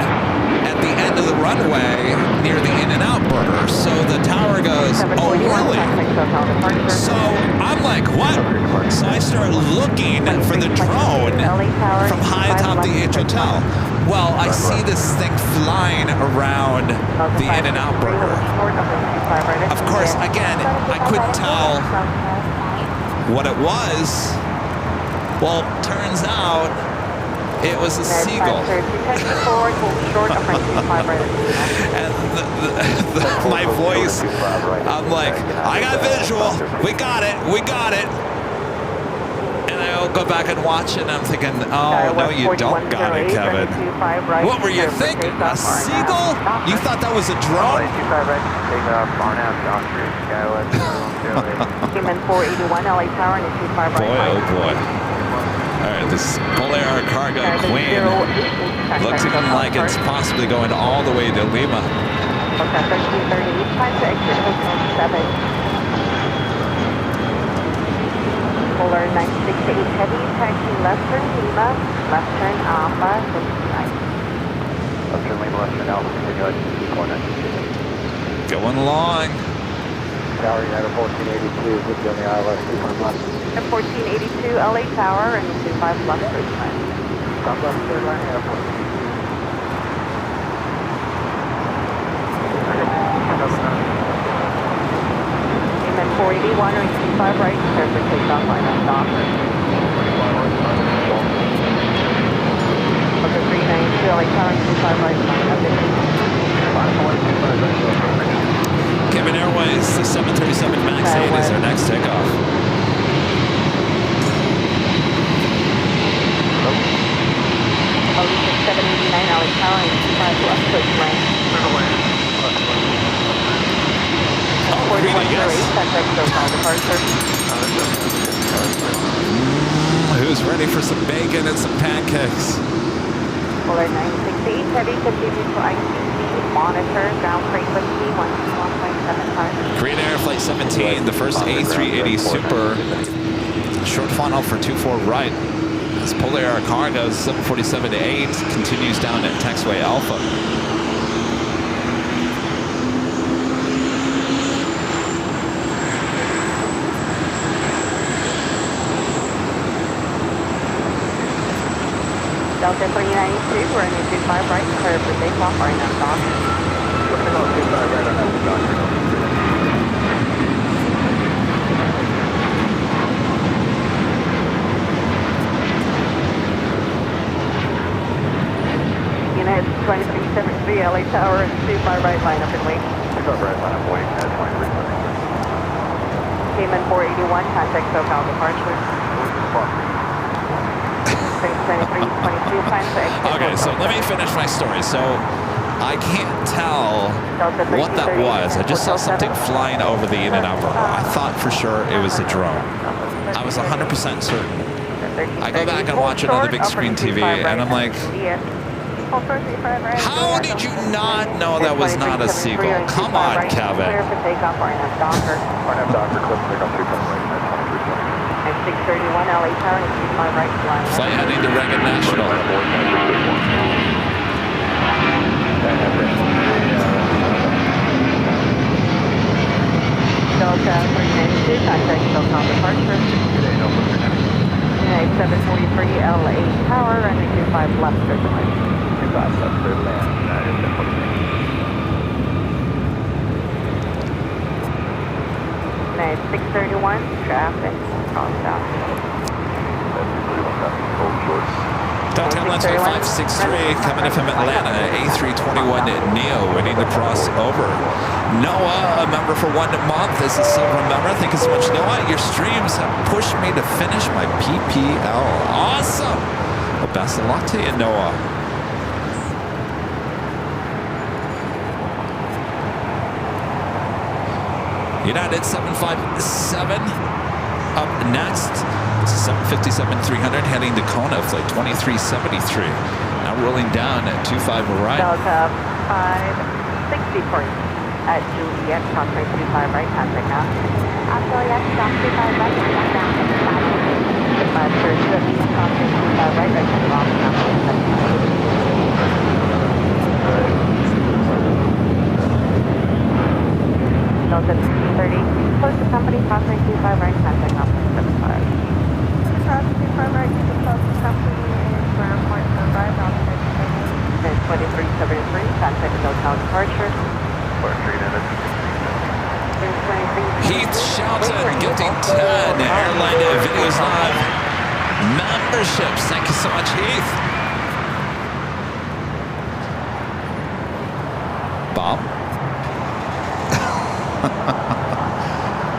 S1: at the end of the runway near the in-and-out burger. So the tower goes, oh really? So I'm like, what? So I start looking for the drone from high atop the H Hotel. Well, I see this thing flying around the in-and-out burger. Of course, again, I couldn't tell what it was. Well, turns out it was a seagull. And my voice, I'm like, I got visual. We got it. We got it. And I'll go back and watch it, and I'm thinking, oh, no, you don't got it, Kevin. What were you thinking? A seagull? You thought that was a drone? Boy, oh boy. All right, this Polar Cargo Queen looks even like it's possibly going all the way to Lima.
S2: Okay, 13:30, time to exit Hotel 7. Polar 968 Heavy, taxi left turn Lima, left turn Alpha, 59.
S3: Left turn Lima, left turn Alpha, continue corner.
S1: Going along.
S3: Tower United 1482, with you on the ILS 25 left.
S2: 1482 LA Tower and 25 left, 35.
S3: Stop left, third line, airport.
S2: Amen 481 or 25 right, prepare for takeoff line on Docker. Okay, 392 LA Tower and 25 right, line up.
S1: Kevin Airways, the 737 MAX 8 is our next takeoff.
S2: Oh, 789 LA Tower and 25 left, push right.
S1: Oh, Rudy, yes. Who's ready for some bacon and some pancakes?
S2: Polar 968 Heavy, continue to ICC, monitor, ground frequency 121.75.
S1: Korean Air Flight 17, the first A380 Super, short funnel for 24 right. This Polar Air Cargo 747-8 continues down at taxiway Alpha.
S2: Delta 392, we're in 25 right, clear for takeoff, right now, dock. United 2373 LA Tower and 25 right, line up and wait.
S3: 25 right, line up, wait, at 2373.
S2: Cayman 481, contact SoCal departure.
S1: Okay, so let me finish my story. So I can't tell what that was. I just saw something flying over the in-and-out burger. I thought for sure it was a drone. I was 100% certain. I go back and watch it on the big screen TV, and I'm like, how did you not know that was not a seagull? Come on, Kevin.
S2: And 631 LA Tower and 25 right line.
S1: Flight heading to Reagan National.
S2: Delta 392, contact SoCal departure. United 743 LA Tower, runway 25 left, clear to land.
S3: 25 left, clear to land, United 743.
S2: United 631, traffic, cross out.
S1: Delta Airlines 563 coming in from Atlanta, A321 Neo waiting to cross over. Noah, a member for 1 month, is a silver member. Thank you so much, Noah. Your streams have pushed me to finish my PPL. Awesome. Well, best of luck to you, Noah. United 757 up next. It's a 757-300 heading to Kona, flight 2373. Now rolling down at 25 right.
S2: Delta 564 at Juliet, contact 25 right, contact now. Juliet, 25 right, contact down. 530, contact 25 right, right, contact Delta 330, close to company, contact 25 right, contact now. 75. Right, ground point survive, 2373, contact hotel departure.
S1: Heath Shelton gifting 10 AirLineVideos Live memberships. Thank you so much, Heath. Bob?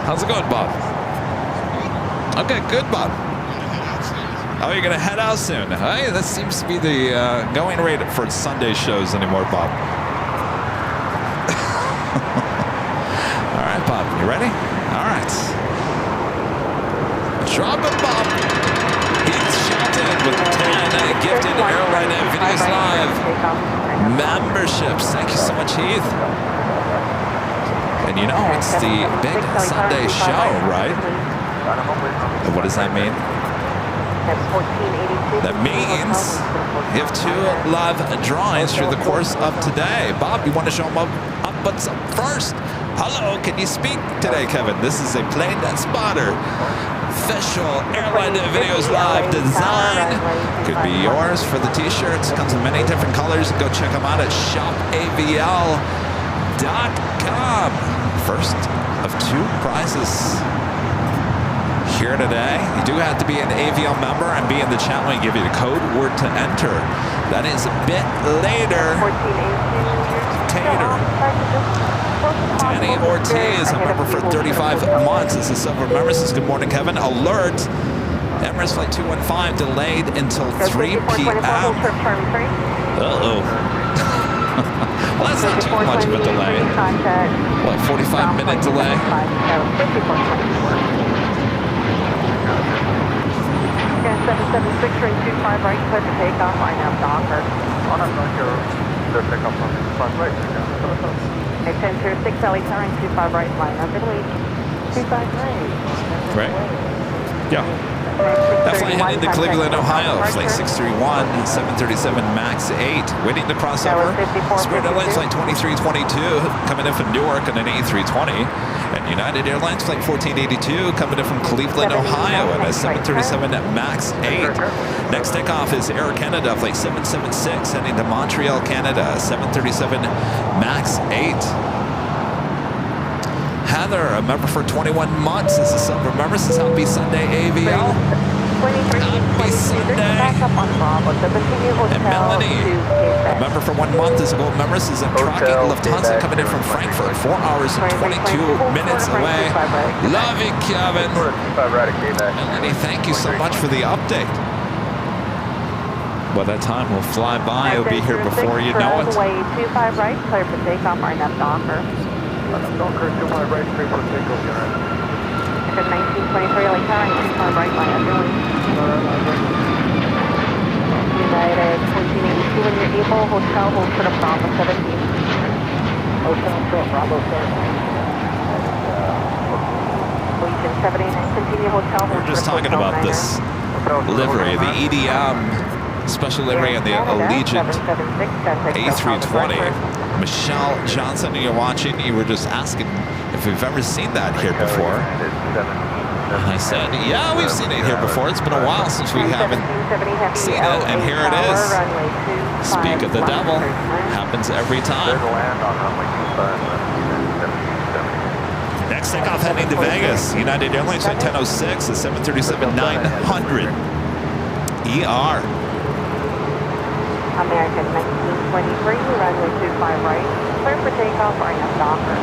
S1: How's it going, Bob? Okay, good, Bob. Oh, you're gonna head out soon. Hey, that seems to be the going rate for Sunday shows anymore, Bob. All right, Bob, you ready? All right. Drop it, Bob. Heath Shelton with 10 gifted AirLineVideos Live memberships. Thank you so much, Heath. And you know, it's the big Sunday show, right? And what does that mean? That means you have 2 live drawings through the course of today. Bob, you want to show them up what's up first? Hello, can you speak today, Kevin? This is a plane that spotter. Official AirLineVideos Live design. Could be yours for the t-shirts. Comes in many different colors. Go check them out at shopavl.com. First of 2 prizes here today. You do have to be an AVL member and be in the chat when we give you the code word to enter. That is a bit later. Tater. Danny Ortiz, a member for 35 months. This is silver member. Says, good morning, Kevin. Alert. Emirates flight 215 delayed until 3 p.m. Uh-oh. Well, that's not too much of a delay. What, 45-minute delay?
S2: 776 ring 25 right, clear to take off, line up Docker.
S3: On up, clear to take off from 25 right.
S2: 1006 LA Tower, 25 right, line up Italy. 25 right.
S1: Right. Yeah. That flight heading to Cleveland, Ohio. Flight 631, 737 MAX 8, waiting to cross over. Spirit Airlines flight 2322, coming in from Newark on an A320. And United Airlines flight 1482, coming in from Cleveland, Ohio on a 737 MAX 8. Next takeoff is Air Canada, flight 776, heading to Montreal, Canada, 737 MAX 8. Heather, a member for 21 months. This is silver member. This is Happy Sunday AVL. Happy Sunday. And Melanie, a member for 1 month, is a gold member. This is a Tracking Lufthansa coming in from Frankfurt, 4 hours and 22 minutes away. Love you, Kevin. Melanie, thank you so much for the update. Well, that time will fly by. It'll be here before you know it.
S2: 25 right, clear for takeoff, line up Docker.
S3: Docker, 25 right, clear for takeoff, unit.
S2: 1923 LA Tower, 25 right, line up Italy. United 1482 when you're able, hotel, hold for the Bravo 17. Hotel, Bravo 17. Legion 789, continue hotel, hold
S1: We're just talking about this livery, the EDM special livery on the Allegiant A320. Michelle Johnson, you're watching, you were just asking if we've ever seen that here before. And I said, yeah, we've seen it here before. It's been a while since we haven't seen it, and here it is. Speak of the devil. Happens every time. Next takeoff heading to Vegas. United Airlines flight 1006, the 737-900 ER.
S2: American 1923, runway 25 right. Clear for takeoff, right now, Docker.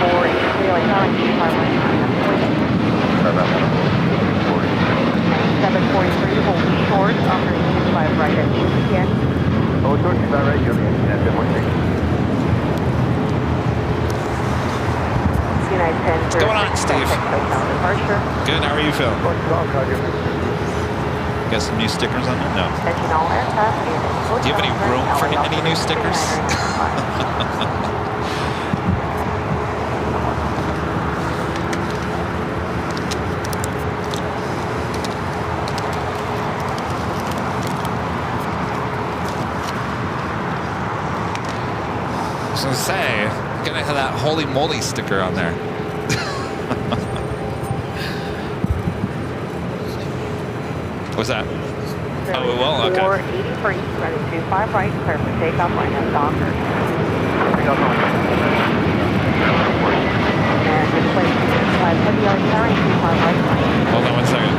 S2: 483, like now, 25 right. 743, hold short, offering 25 right at Juliet.
S3: Hold short, 25 right, Juliet, and 716.
S2: United 10.
S1: What's going on, Steve? Good, how are you feeling? Got some new stickers on them? No. Do you have any room for any new stickers? I was gonna say, I'm gonna have that holy moly sticker on there. What's that? Oh, it will? Okay.
S2: 483, running 25 right, clear for takeoff, right now, Docker. American plate 25 heavy on carrying 25 right.
S1: Hold on one second.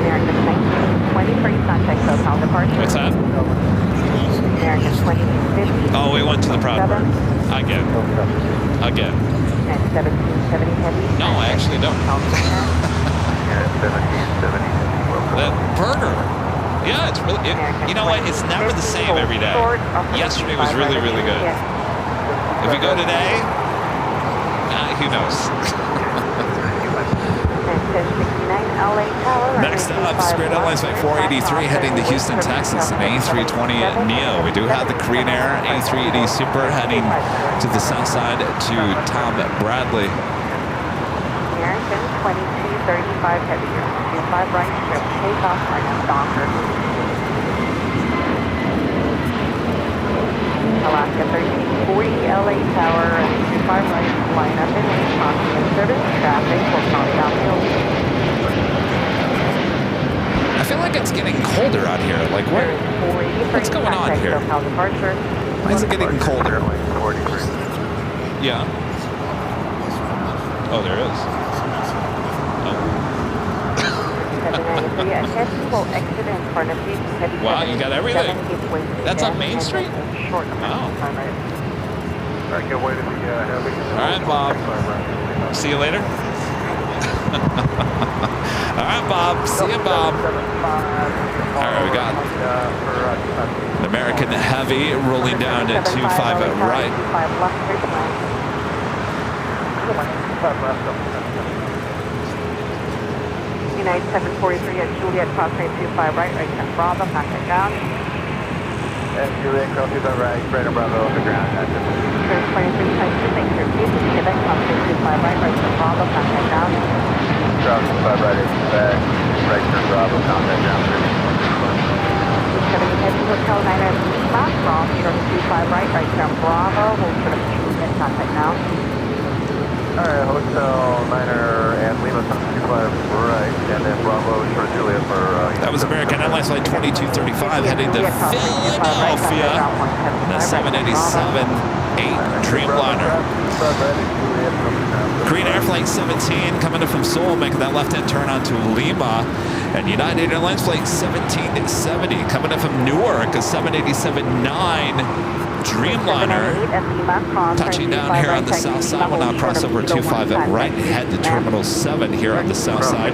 S2: American 1923, contact SoCal departure.
S1: What's that?
S2: American 2050.
S1: Oh, we went to the proud bird. Again. Again.
S2: And 1770 heavy.
S1: No, I actually don't.
S3: 1770.
S1: That burger. Yeah, it's really, you know what? It's never the same every day. Yesterday was really, really good. If we go today, who knows? Next up, Spirit Airlines flight 483 heading to Houston, Texas, an A320neo. We do have the Korean Air A380 Super heading to the south side to Tom Bradley.
S2: American 2235 heavy, 25 right, strip takeoff, right now, Docker. Alaska 1340, LA Tower, 25 right, line up in lane, constant service, traffic, will come downhill.
S1: I feel like it's getting colder out here. Like, what's going on here? Why is it getting colder? Yeah. Oh, there is. Wow, you got everything. That's on Main Street? Wow. All right, Bob. See you later. All right, Bob. See you, Bob. All right, we got an American Heavy rolling down to 25 right.
S2: United 743 at Juliet, cross train 25 right, right to Bravo, contact down.
S3: And Juliet, cross 25 right, right on Bravo, on the ground.
S2: Turn 23, type 2, thanks for Houston, Quebec, cross train 25 right, right to Bravo, contact down.
S3: Cross 25 right, right turn Bravo, contact down.
S2: 70 heavy, Hotel 9 at Lima, cross turn 25 right, right turn Bravo, hold for the Juliet, contact down.
S3: Alright, Hotel 9er and Lima 25 right, and then Bravo for Juliet for...
S1: that was American Airlines flight 2235 heading to Philadelphia in a 787-8 Dreamliner. Korean Air Flight 17 coming in from Seoul, making that left-hand turn onto Lima. And United Airlines flight 1770 coming in from Newark, a 787-9 Dreamliner, touching down here on the south side. We'll now cross over 25 at right, head to Terminal 7 here on the south side.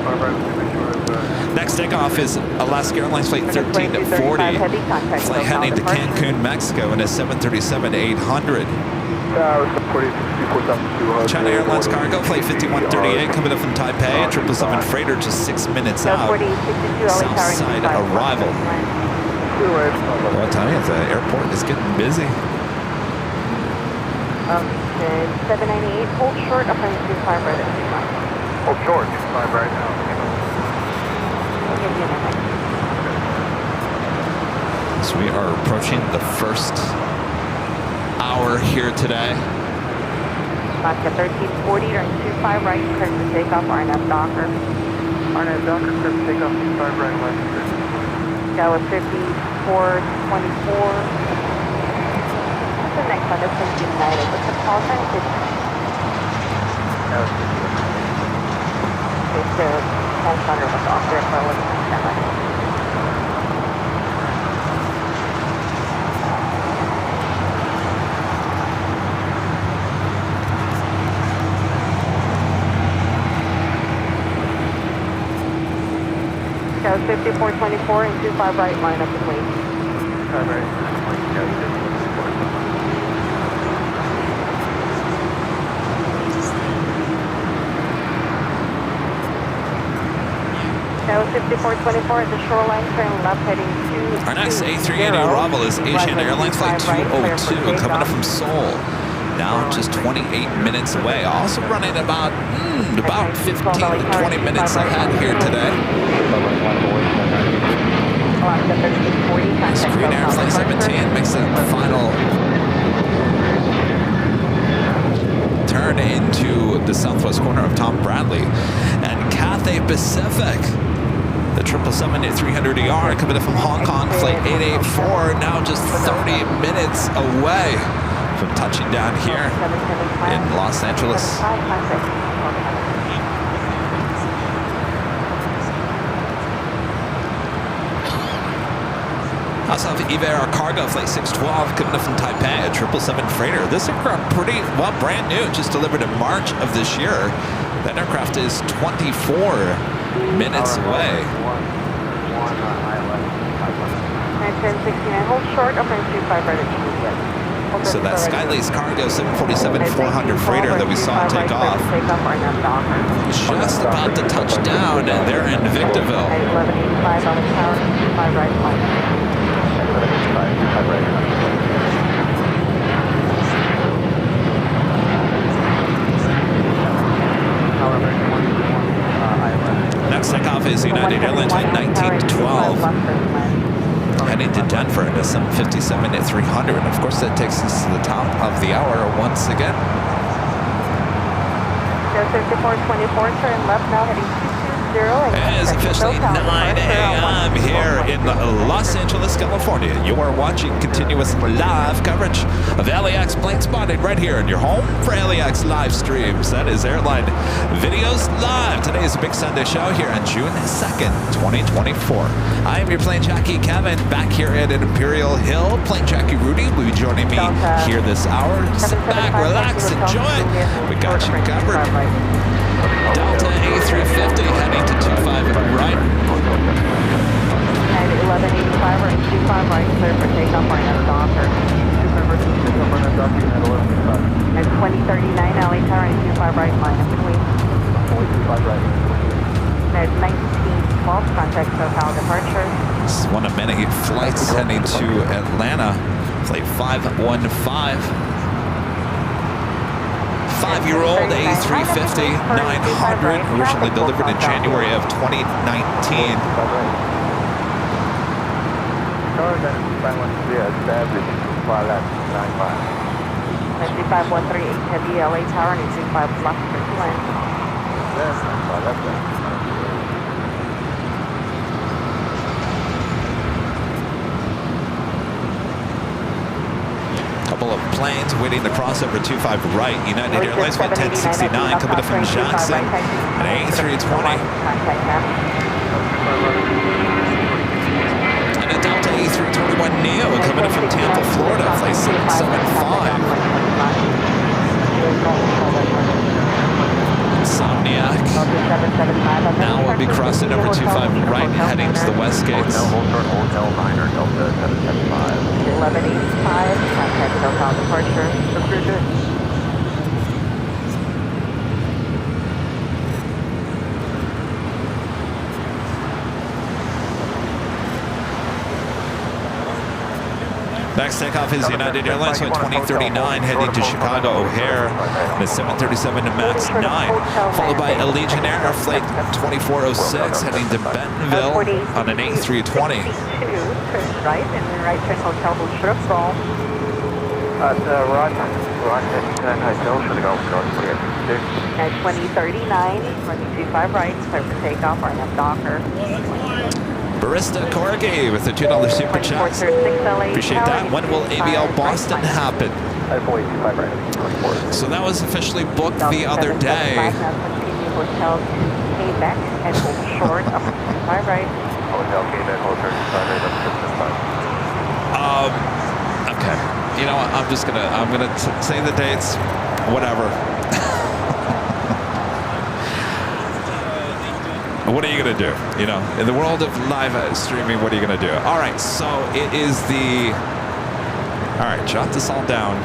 S1: Next takeoff is Alaska Airlines flight 1340, flight heading to Cancun, Mexico in a 737-800. China Airlines cargo flight 5138 coming up from Taipei, a 777 freighter just 6 minutes out. South side arrival. Well, I'll tell you, the airport is getting busy.
S2: 798, hold short, up on 25 right at
S3: Hold short, 25 right now.
S1: So we are approaching the first hour here today.
S2: Alaska 1340, turn 25 right, clear to takeoff, RNF Docker.
S3: RNF Docker, clear to takeoff, 5 right, left.
S2: Tower 5424. The next one is United. What's the call sign? It's the transponder was off there for a little bit. That was 5424 and 25 right, line up and wait.
S3: 5 right,
S2: That was 5424 at the shoreline, turn left heading to.
S1: Our next A380 arrival is Asian Airlines Flight 202 coming up from Seoul. Now just 28 minutes away. Also running about 15 to 20 minutes ahead here today. Screen Air Flight 17 makes the final turn into the southwest corner of Tom Bradley. And Cathay Pacific, the 777-300ER coming in from Hong Kong, Flight 884, now just 30 minutes away from touching down here in Los Angeles. Also have Eva Air Cargo Flight 612 coming in from Taipei, a 777 freighter. This aircraft pretty, well, brand new, just delivered in March of this year. That aircraft is 24 minutes away.
S2: 1069, hold short, up and 25 right at Juliet.
S1: So that Skylace Cargo 747-400 freighter that we saw take off, just about to touch down there in Victorville.
S2: 1185 on the tower, 25 right, line. 1185, 25 right.
S1: Next takeoff is United Airlines Flight 1912. Heading to Denver at a 757-300, and of course that takes us to the top of the hour once again.
S2: 5424, turn left now heading 220.
S1: It is officially 9 a.m. here in Los Angeles, California. You are watching continuous live coverage of LAX plane spotting right here in your home for LAX live streams. That is Airline Videos Live. Today is a big Sunday show here on June 2nd, 2024. I am your plane jockey, Kevin, back here at Imperial Hill. Plane jockey Rudy will be joining me here this hour. Sit back, relax, enjoy. We got you covered. Delta A350 heading to 25 right.
S2: And 1185 right, 25 right, clear for takeoff, RNF Docker. And 2039 LA Tower and 25 right, line up between.
S3: 25 right.
S2: There's 1912, contact SoCal departure.
S1: This is one of many flights heading to Atlanta. Flight 515. 5-year-old A350 900, originally delivered in January of 2019.
S2: 9513, heavy LA Tower and 25 left for land.
S1: Couple of planes waiting to cross over 25 right. United Airlines Flight 1069 coming up from Jackson, an A320. And a Delta A321neo coming up from Tampa, Florida, Flight 775. Insomniac. Now we'll be crossing over 25 right, heading to the west gates.
S3: Hotel Niner, Delta 775.
S2: 1185, contact SoCal departure.
S1: Next takeoff is United Airlines Flight 2039 heading to Chicago O'Hare at 737 to MAX 9, followed by Allegiant Air Flight 2406 heading to Bentonville on an A320.
S2: Right, and then right turn Hotel Bushrook, roll.
S3: Ron Hotel should go north 48.
S2: At 2039, running 25 right, clear for takeoff, RNF Docker.
S1: Barista Corgi with the $2 super chat. Appreciate that. When will ABL Boston happen? So that was officially booked the other day.
S2: Hotel to Quebec and hold short up to 25 right.
S3: Hotel Quebec, hold short to 25 right, up to 25.
S1: Okay. You know what? I'm gonna say the dates. Whatever. What are you gonna do? You know, in the world of live streaming, what are you gonna do? All right, so it is the. All right, jot this all down,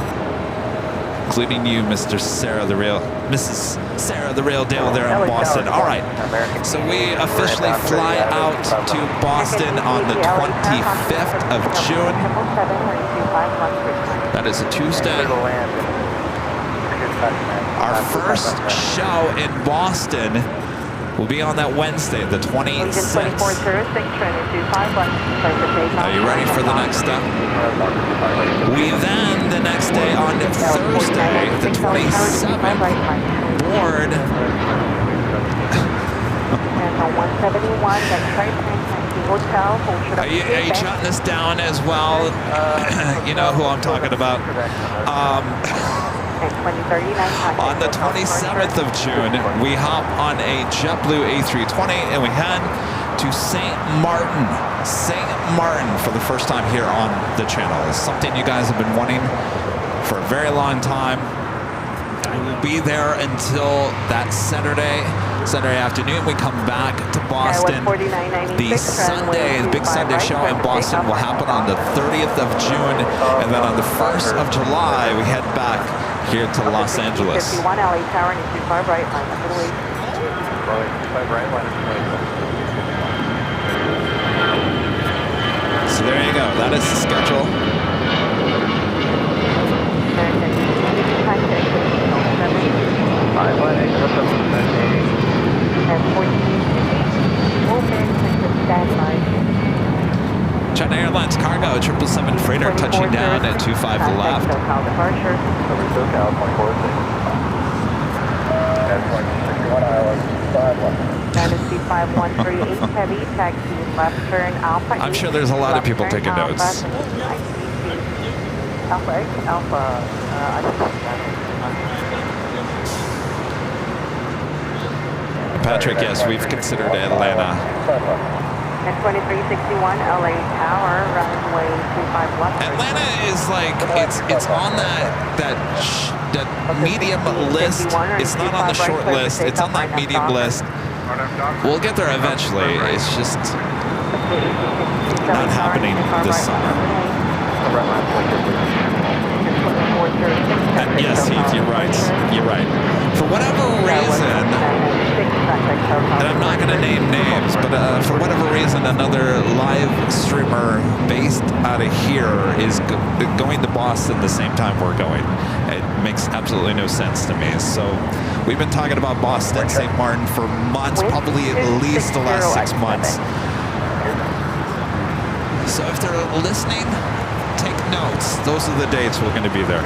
S1: including you, Mrs. Sarah the Real Dale there in Boston. All right, so we officially fly out to Boston on the 25th of June. That is a Tuesday. Our first show in Boston will be on that Wednesday, the 26th. Are you ready for the next step? We then, the next day on Thursday, the 27th, board. Are you jotting this down as well? You know who I'm talking about. On the 27th of June, we hop on a JetBlue A320 and we head to St. Martin for the first time here on the channel. It's something you guys have been wanting for a very long time. We will be there until that Saturday afternoon. We come back to Boston. The big Sunday show in Boston will happen on the 30th of June, and then on the 1st of July, we head back here to Los Angeles.
S2: 51 LA Tower and 25 right line.
S1: So there you go. That is the schedule. China Airlines cargo 777 freighter touching down at 25 left. I'm sure there's a lot of people taking notes. Patrick, yes, we've considered Atlanta.
S2: And 2361 LA Tower, runway 25 left.
S1: Atlanta is like, it's on that medium list. It's not on the short list. It's on that medium list. We'll get there eventually. It's just not happening this summer. And yes, Heath, you're right. You're right. For whatever reason, and I'm not going to name names, but for whatever reason, another live streamer based out of here is going to Boston the same time we're going. It makes absolutely no sense to me. So we've been talking about Boston, St. Martin for months, probably at least the last 6 months. So if they're listening, take notes. Those are the dates we're going to be there.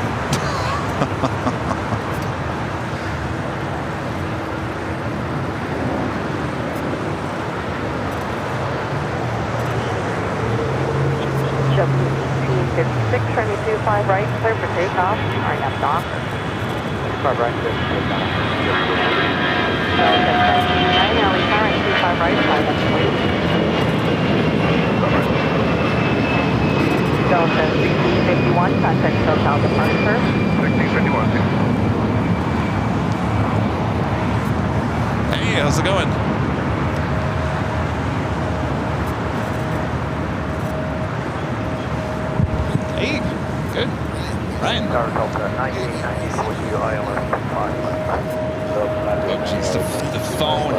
S2: Six, turn 25 right, clear for takeoff. RNF dock. 25 right, clear for takeoff. 9 LA Tower, 25 right, flight up to Delta 1651, contact SoCal departure.
S3: 1651.
S1: Hey, how's it going? Hey, good. Ryan. Oh, jeez, the phone.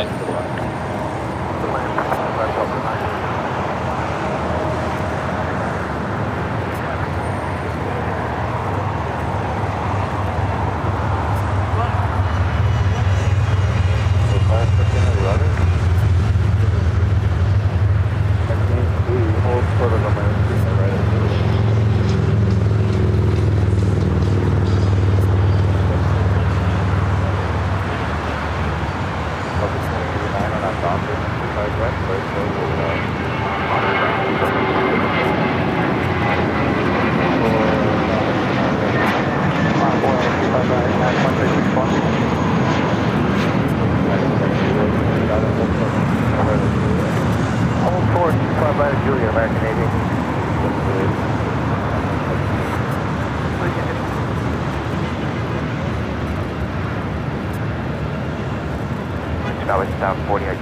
S3: Almost forward, 25 right, Julia, American Aviation. Now it's down 48.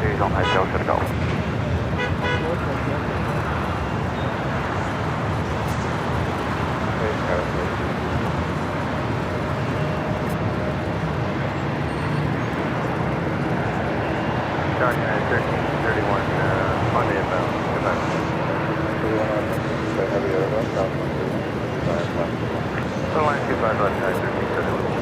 S3: Series on hotel should go. Charge United 1331, Monday inbound. Airline 25 left side, 1331.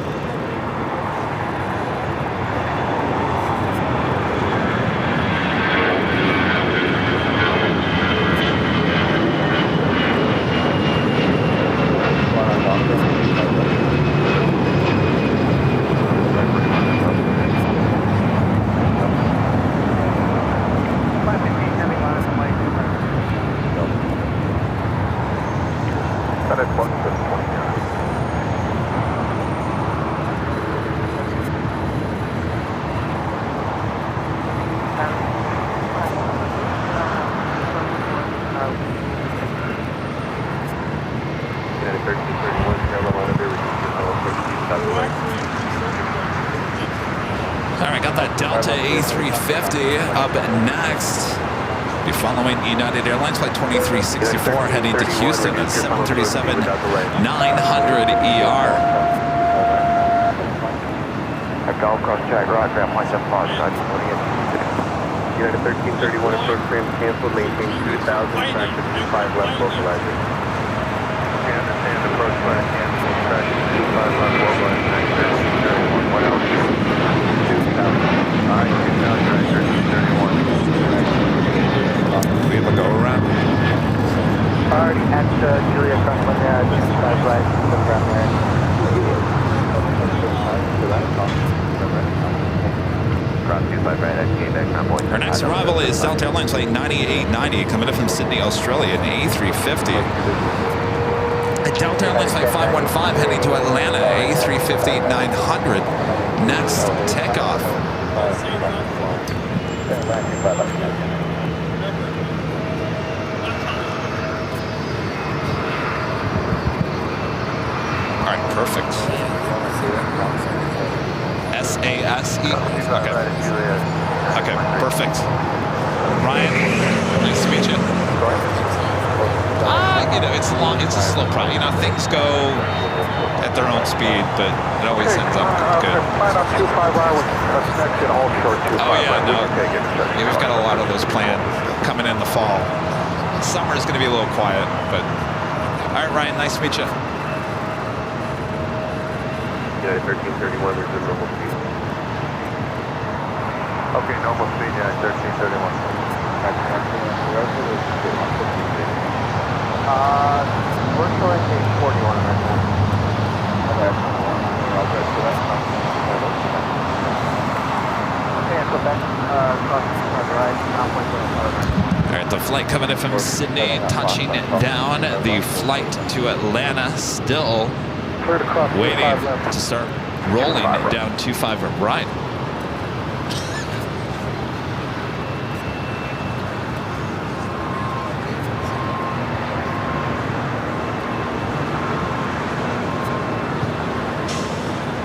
S1: Alright, got that Delta A350 up next. Be following United Airlines flight 2364 heading to Houston at 737-900 ER.
S3: Golf cross track, roger, I'm myself, United 1331 approach frame canceled, maintain 2000, traffic 25 left localizer. We understand approach flag canceled, traffic 25 left localizer, 1331, 1 else? 2000. Alright, 2000, 1331.
S1: We have a go around.
S3: Already at Julia Crossland, 25 right, ground there.
S1: Our next arrival is Delta Airlines flight 9890 coming in from Sydney, Australia, an A350. Delta Airlines flight 515 heading to Atlanta, A350-900. Next takeoff. All right, perfect. S-A-S-E? Okay. Okay, perfect. Ryan, nice to meet you. You know, it's long, it's a slow process. You know, things go at their own speed, but it always ends up good. Oh yeah, no. Yeah, we've got a lot of those planned coming in the fall. Summer is going to be a little quiet, but all right, Ryan, nice to meet you.
S3: Yeah, 1331, there's a normal speed. Okay, normal speed, yeah, 1331. We're showing page 41 right now. Okay, so back across the right,
S1: All right, the flight coming in from Sydney, touching down. The flight to Atlanta still waiting to start rolling down 25 right.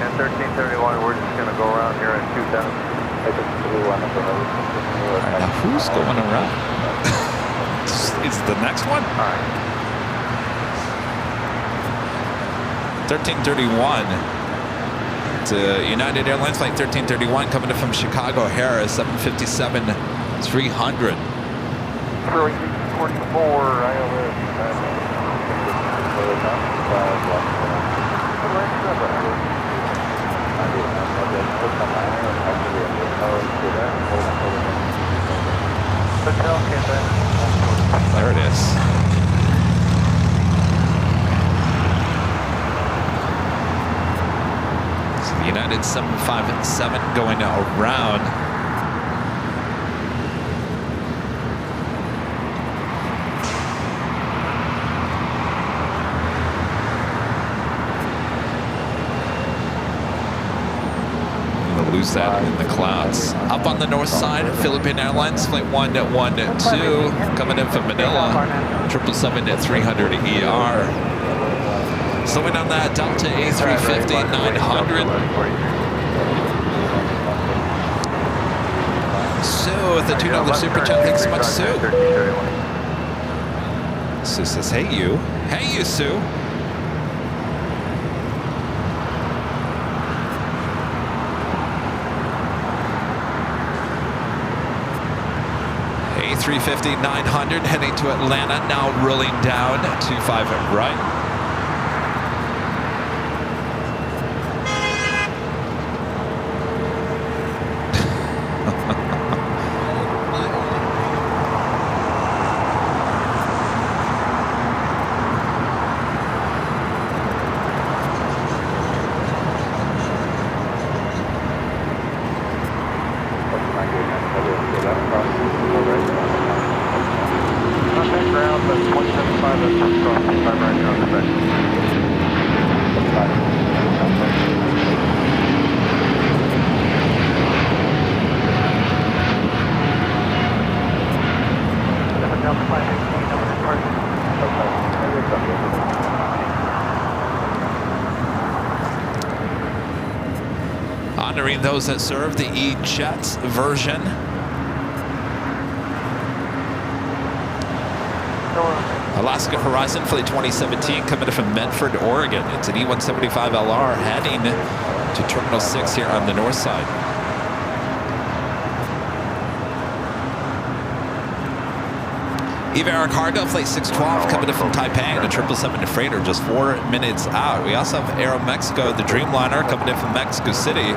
S3: And 1331, we're just going to go around here at 2000.
S1: Now who's going around? Is the next one?
S3: All right.
S1: 1331 to United Airlines flight 1331 coming in from Chicago O'Hare 757-300.
S3: 44
S1: There it is. So the United 757 going around. lose that in the clouds. Up on the north side, Philippine Airlines Flight 112 coming in from Manila, 777-300 ER. Slowing on that Delta A350-900. Sue with the $2 super chat. Thanks so much, Sue. Sue says, hey you. Hey you, Sue. A350-900 heading to Atlanta, now rolling down 25 right. Honoring those that serve the E-Jets version. Alaska Horizon Flight 2017 coming in from Medford, Oregon. It's an E175LR heading to Terminal 6 here on the north side. Eva Air Cargo Flight 612 coming in from Taipei and a 777 freighter just 4 minutes out. We also have Aeromexico, the Dreamliner, coming in from Mexico City.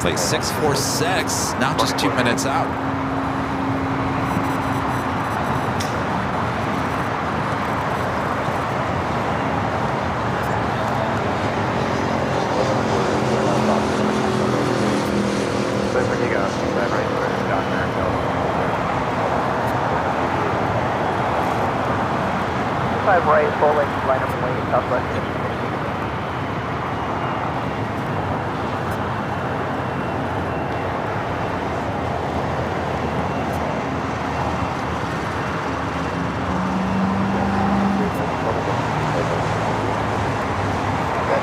S1: Flight 646, now just 2 minutes out.
S2: Right, full length, line up and wait, southwest.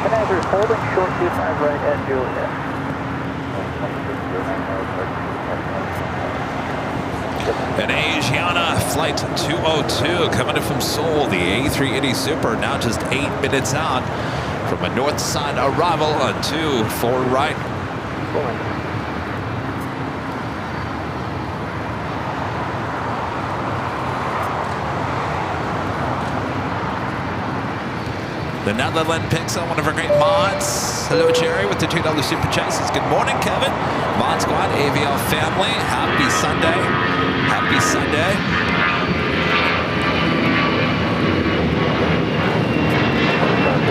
S2: Connector, holding short 25 right at Juliet.
S1: An Asiana Flight 202 coming in from Seoul, the A380 Super, now just 8 minutes out from a north side arrival on 24 right. The Netherlands picks on one of our great mods. Hello, Jerry, with the $2 super chat. Says, good morning, Kevin. Mod Squad, AVL family. Happy Sunday. Happy Sunday.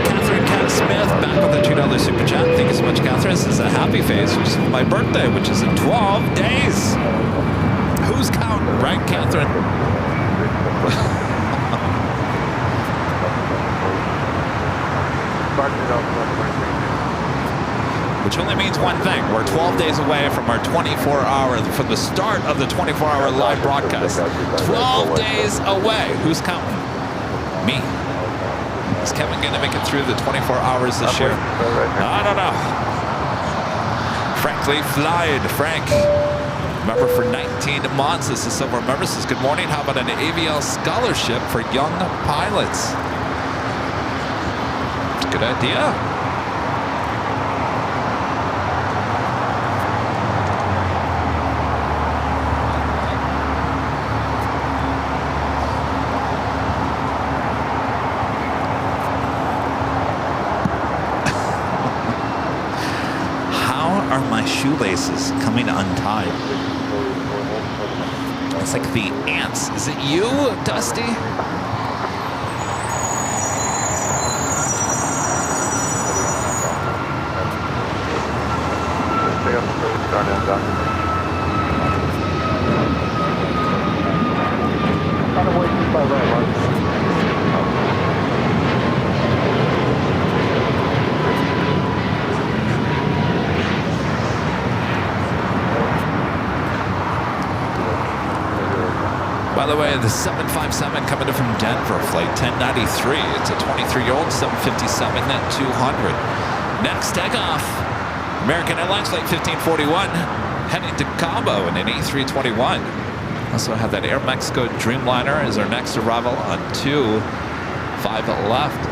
S1: Catherine Cat Smith back with the $2 super chat. Thank you so much, Catherine. This is a happy face, which is my birthday, which is in 12 days. Who's counting, right, Catherine? Which only means one thing. We're 12 days away from our 24-hour, from the start of the 24-hour live broadcast. 12 days away. Who's counting? Me. Is Kevin going to make it through the 24 hours this year? I don't know. Frankly, flied. Frank. Member for 19 months. This is someone remember. Says, good morning. How about an AVL scholarship for young pilots? Good idea. How are my shoelaces coming untied? It's like the ants. Is it you, Dusty? By the way, the 757 coming in from Denver, flight 1093. It's a 23-year-old 757-200. Next takeoff, American Airlines flight 1541, heading to Cabo in an A321. Also have that Air Mexico Dreamliner as our next arrival on 25 left.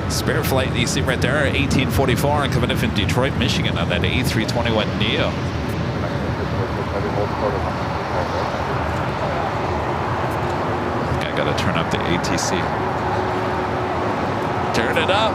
S1: Spare flight that you see right there, 1844, and coming in from Detroit, Michigan on that A321neo. I gotta turn up the ATC. Turn it up.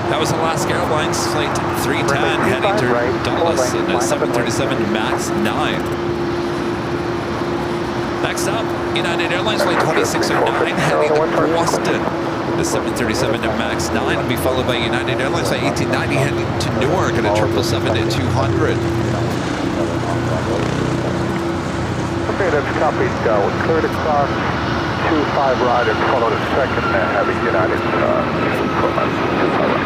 S1: That was Alaska Airlines flight 310 heading to Dallas in a 737 MAX 9. Next up, United Airlines flight 2609 heading to Boston. The 737 MAX 9 will be followed by United Airlines flight 1890 heading to Newark at a 777-200.
S3: Okay, that's copied. We're cleared across 25 right and follow the second heavy United 25 right.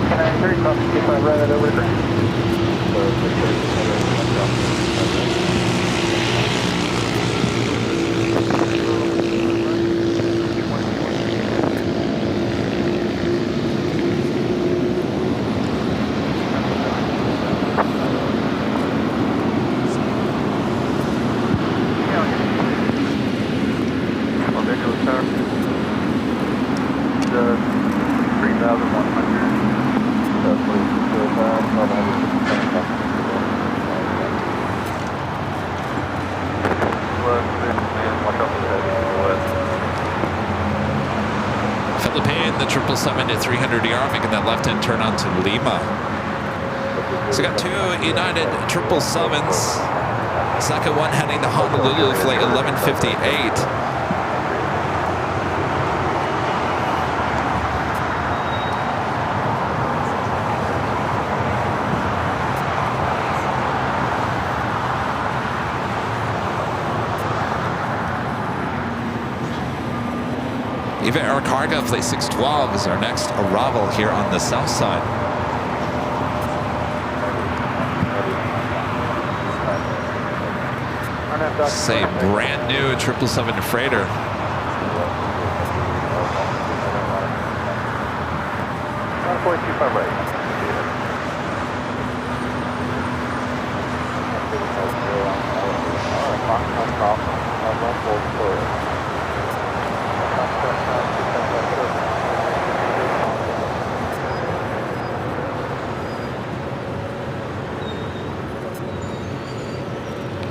S3: Can I hear you cross 25 right over there?
S1: Philippine, the 777-300ER making that left-hand turn onto Lima. So got two United 777s. Second one heading to Honolulu, flight 1158. Eva Air Cargo, flight 612 is our next arrival here on the south side. It's a brand new 777 freighter.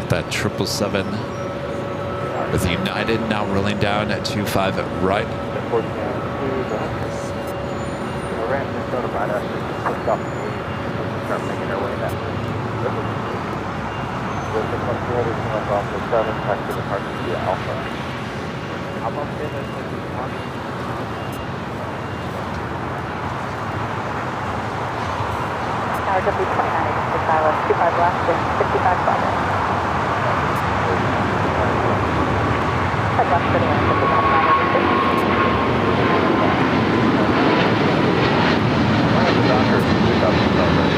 S1: That 777 with United now rolling down at 25 right.
S2: RW29. left, 25 left, and 55 Bravo. Head left for the end of the 986.
S3: Doctor, 2005, right?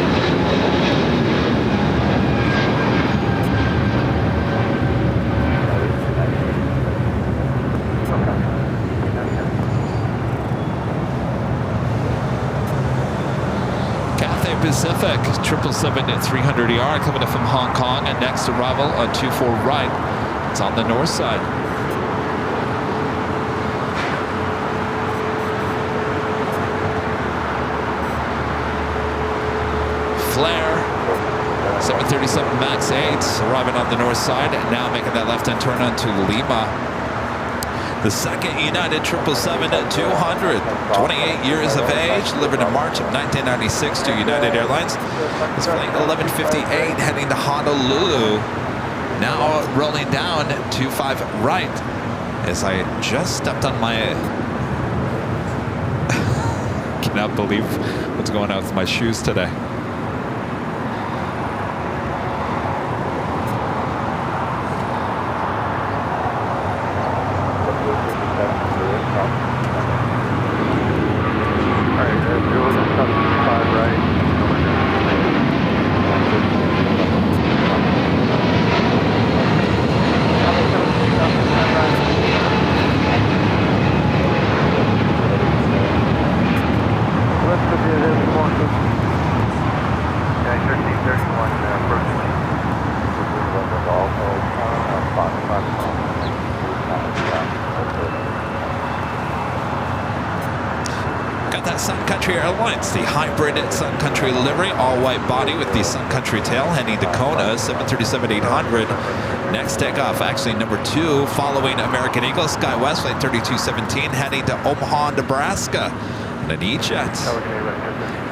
S1: Pacific 777-300ER coming in from Hong Kong, and next arrival on 24 right. It's on the north side. Flare 737 MAX 8 arriving on the north side, and now making that left-hand turn onto Lima. The second United 777-200, 28 years of age, delivered in March of 1996 to United Airlines. It's flight 1158 heading to Honolulu. Now rolling down 25 right as I just stepped on my... cannot believe what's going on with my shoes today. Airlines, the hybrid Sun Country livery, all white body with the Sun Country tail, heading to Kona, 737-800. Next takeoff, actually number 2, following American Eagle, SkyWest flight 3217, heading to Omaha, Nebraska, and an E-Jet.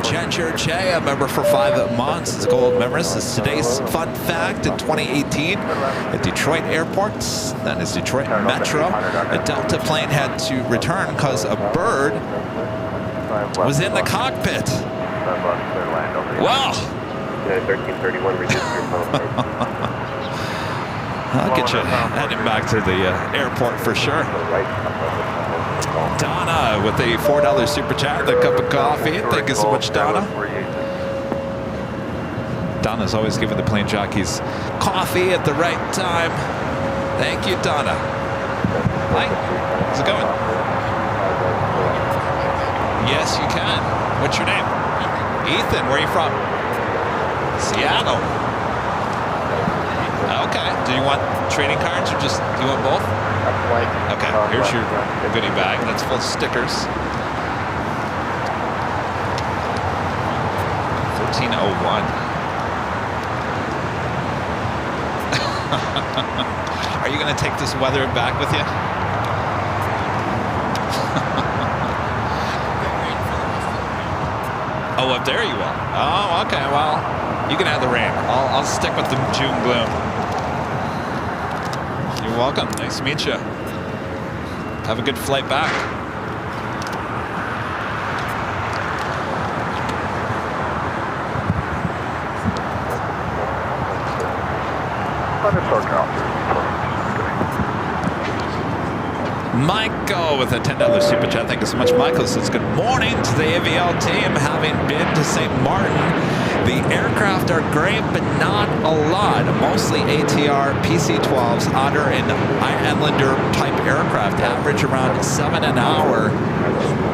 S1: Ginger J, a member for 5 months, is a gold member. This is today's fun fact. In 2018, at Detroit Airport, that is Detroit Metro, a Delta plane had to return because a bird was in the cockpit. Wow.
S3: 1331, reduce your phone.
S1: I'll get you heading back to the airport for sure. Donna with a $4 super chat, the cup of coffee. Thank you so much, Donna. Donna's always giving the plane jockeys coffee at the right time. Thank you, Donna. Hi. How's it going? Yes, you can. What's your name? Ethan. Where are you from? Seattle. Okay. Do you want trading cards or just do you want both? Okay. Here's your goodie bag. That's full of stickers. 1301. Are you going to take this weather back with you? Oh, up there you will. Oh, okay. Well, you can have the rain. I'll stick with the June gloom. You're welcome. Nice to meet you. Have a good flight back. Michael with a $10 super chat. Thank you so much, Michael. Says good morning to the AVL team. Having been to St. Martin, the aircraft are great, but not a lot. Mostly ATR, PC-12s, Otter, and Islander type aircraft. Average around 7 an hour.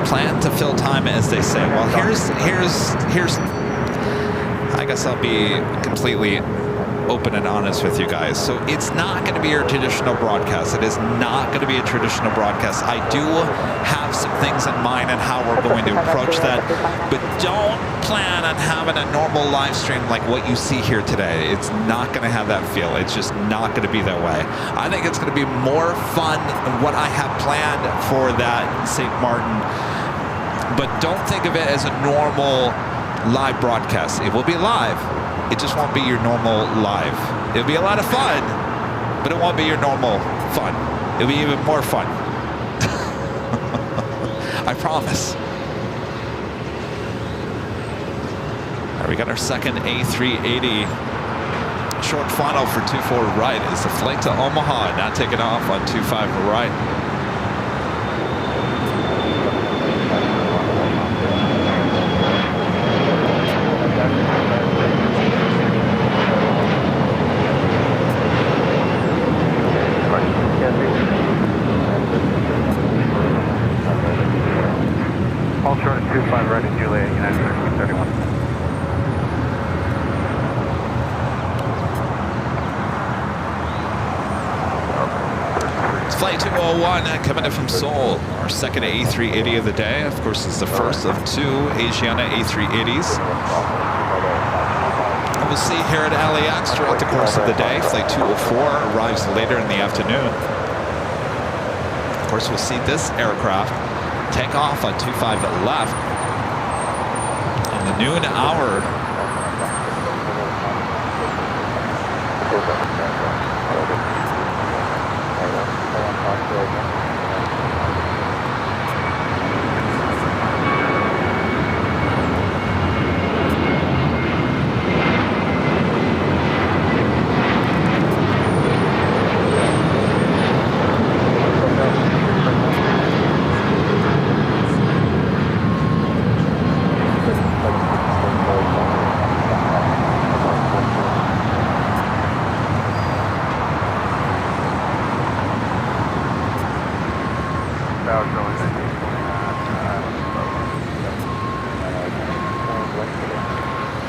S1: Plan to fill time, as they say. Well, here's. I guess I'll be completely open and honest with you guys. So it's not going to be your traditional broadcast. It is not going to be a traditional broadcast. I do have some things in mind on how we're going to approach that, but don't plan on having a normal live stream like what you see here today. It's not going to have that feel. It's just not going to be that way. I think it's going to be more fun than what I have planned for that St. Martin, but don't think of it as a normal live broadcast. It will be live. It just won't be your normal live. It'll be a lot of fun, but it won't be your normal fun. It'll be even more fun. I promise. There we We got our second A380. Short final for 24 right is the flight to Omaha, now taking off on 25 right.
S3: Hold short at 25 right at Juliet, United 1331.
S1: It's flight 201 coming in from Seoul. Our second A380 of the day. Of course, it's the first of two Asiana A380s. And we'll see here at LAX throughout the course of the day. Flight 204 arrives later in the afternoon. Of course, we'll see this aircraft take off on 25 left in the noon hour.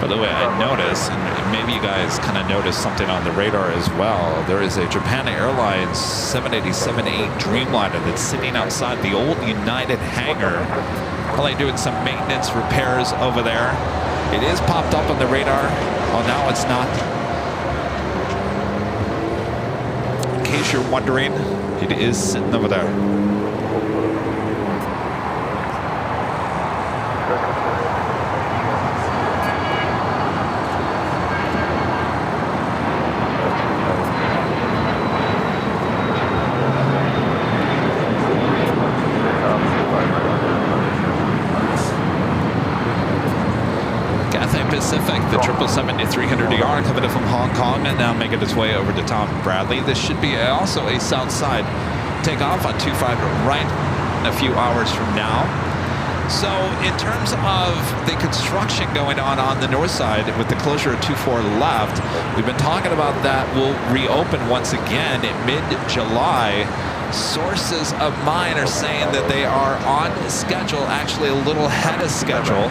S1: By the way, I noticed, and maybe you guys kind of noticed something on the radar as well. There is a Japan Airlines 787-8 Dreamliner that's sitting outside the old United hangar, probably doing some maintenance repairs over there. It is popped up on the radar. Oh, now it's not. In case you're wondering, it is sitting over there. Pacific, the 777-300ER coming in from Hong Kong and now making its way over to Tom Bradley. This should be also a south side takeoff on 25 right in a few hours from now. So in terms of the construction going on the north side with the closure of 24 left, we've been talking about that will reopen once again in mid-July. Sources of mine are saying that they are on schedule, actually a little ahead of schedule.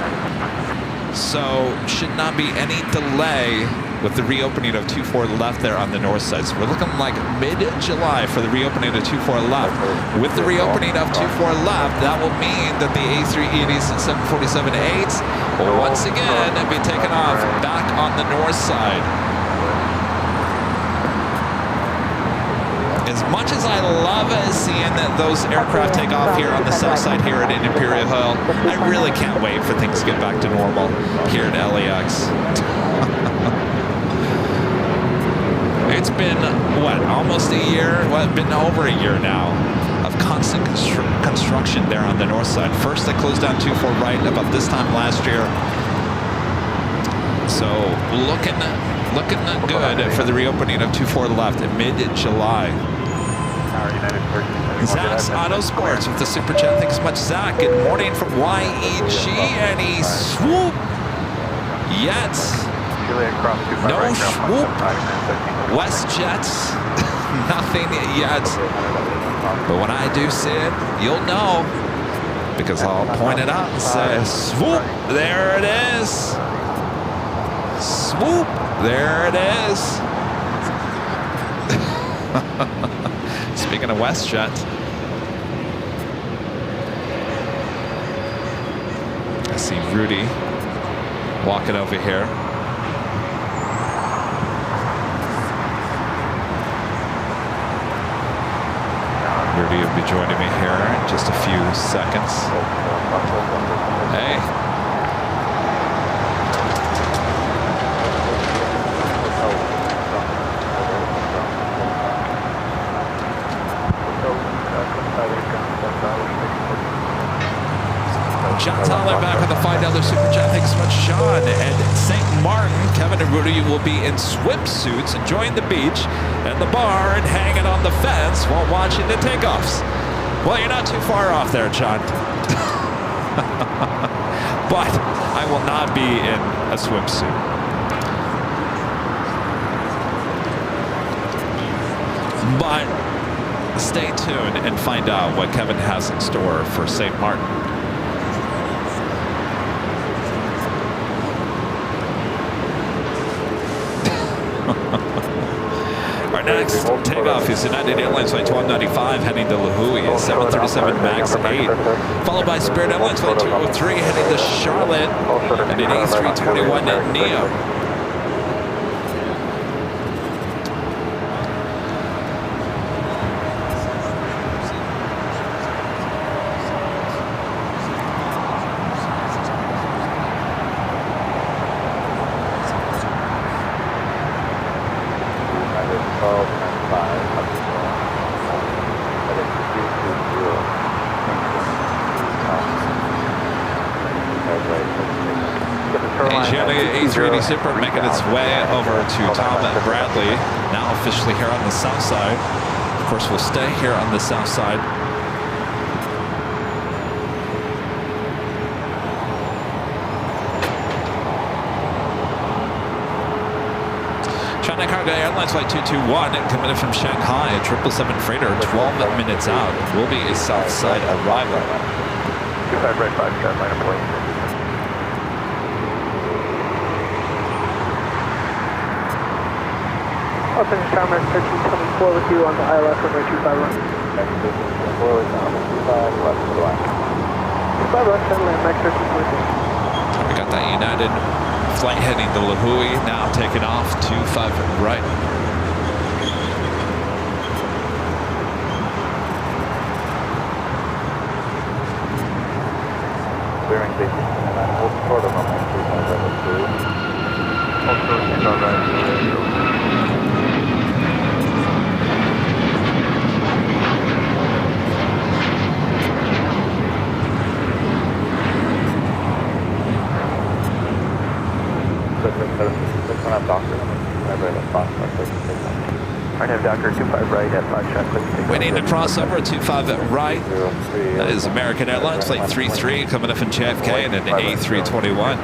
S1: So should not be any delay with the reopening of 24 left there on the north side. So we're looking like mid-July for the reopening of 24 left. With the reopening of 24 left, that will mean that the A380s and 747-8s will once again be taken off back on the north side. As much as I love seeing those aircraft take off here on the south side here at Imperial Hill, I really can't wait for things to get back to normal here at LAX. It's been, what, almost a year? Well, it's been over a year now of constant construction there on the north side. First, they closed down 24 right about this time last year. So looking good for the reopening of 24 left in mid-July. Zach's Auto Sports with the super chat. Thanks so much, Zach. Good morning from YEG, and he swoop yet. No swoop. WestJet, nothing yet. But when I do see it, you'll know, because I'll point it out and say, swoop, there it is. Swoop, there it is. Speaking of WestJet, I see Rudy walking over here. Rudy will be joining me here in just a few seconds. Hey. John Tyler back on the $5 super chat. Thanks so much, Sean. And St. Martin, Kevin and Rudy will be in swimsuits, enjoying the beach and the bar and hanging on the fence while watching the takeoffs. Well, you're not too far off there, John. But I will not be in a swimsuit. But stay tuned and find out what Kevin has in store for St. Martin. Our next takeoff is United Airlines Flight 1295 heading to Lihue at 737 MAX 8, followed by Spirit Airlines Flight 203 heading to Charlotte and an A321 Neo. A380 Super making its way over to Tom Bradley, now officially here on the south side. Of course, we'll stay here on the south side. China Cargo Airlines Flight 221 coming in from Shanghai, a 777 freighter, 12 minutes out. Will be a south side arrival.
S3: 25 right 5 shot, line of plane.
S4: I'll finish Charmer 1324 with you on the ILS runway 25 run.
S3: Next position, 4 is on 25, left to the line.
S4: 25 run, settle in, max 1324.
S1: We got that United flight heading to Lihue, now taking off 25 right.
S3: Clearing station, and then hold short of runway 25 level 2. Hold short of runway 2. Doctor 25 right at 5 shot, please.
S1: Waiting to cross over 25 right. That is American Airlines Flight 33 coming up from JFK and an A321.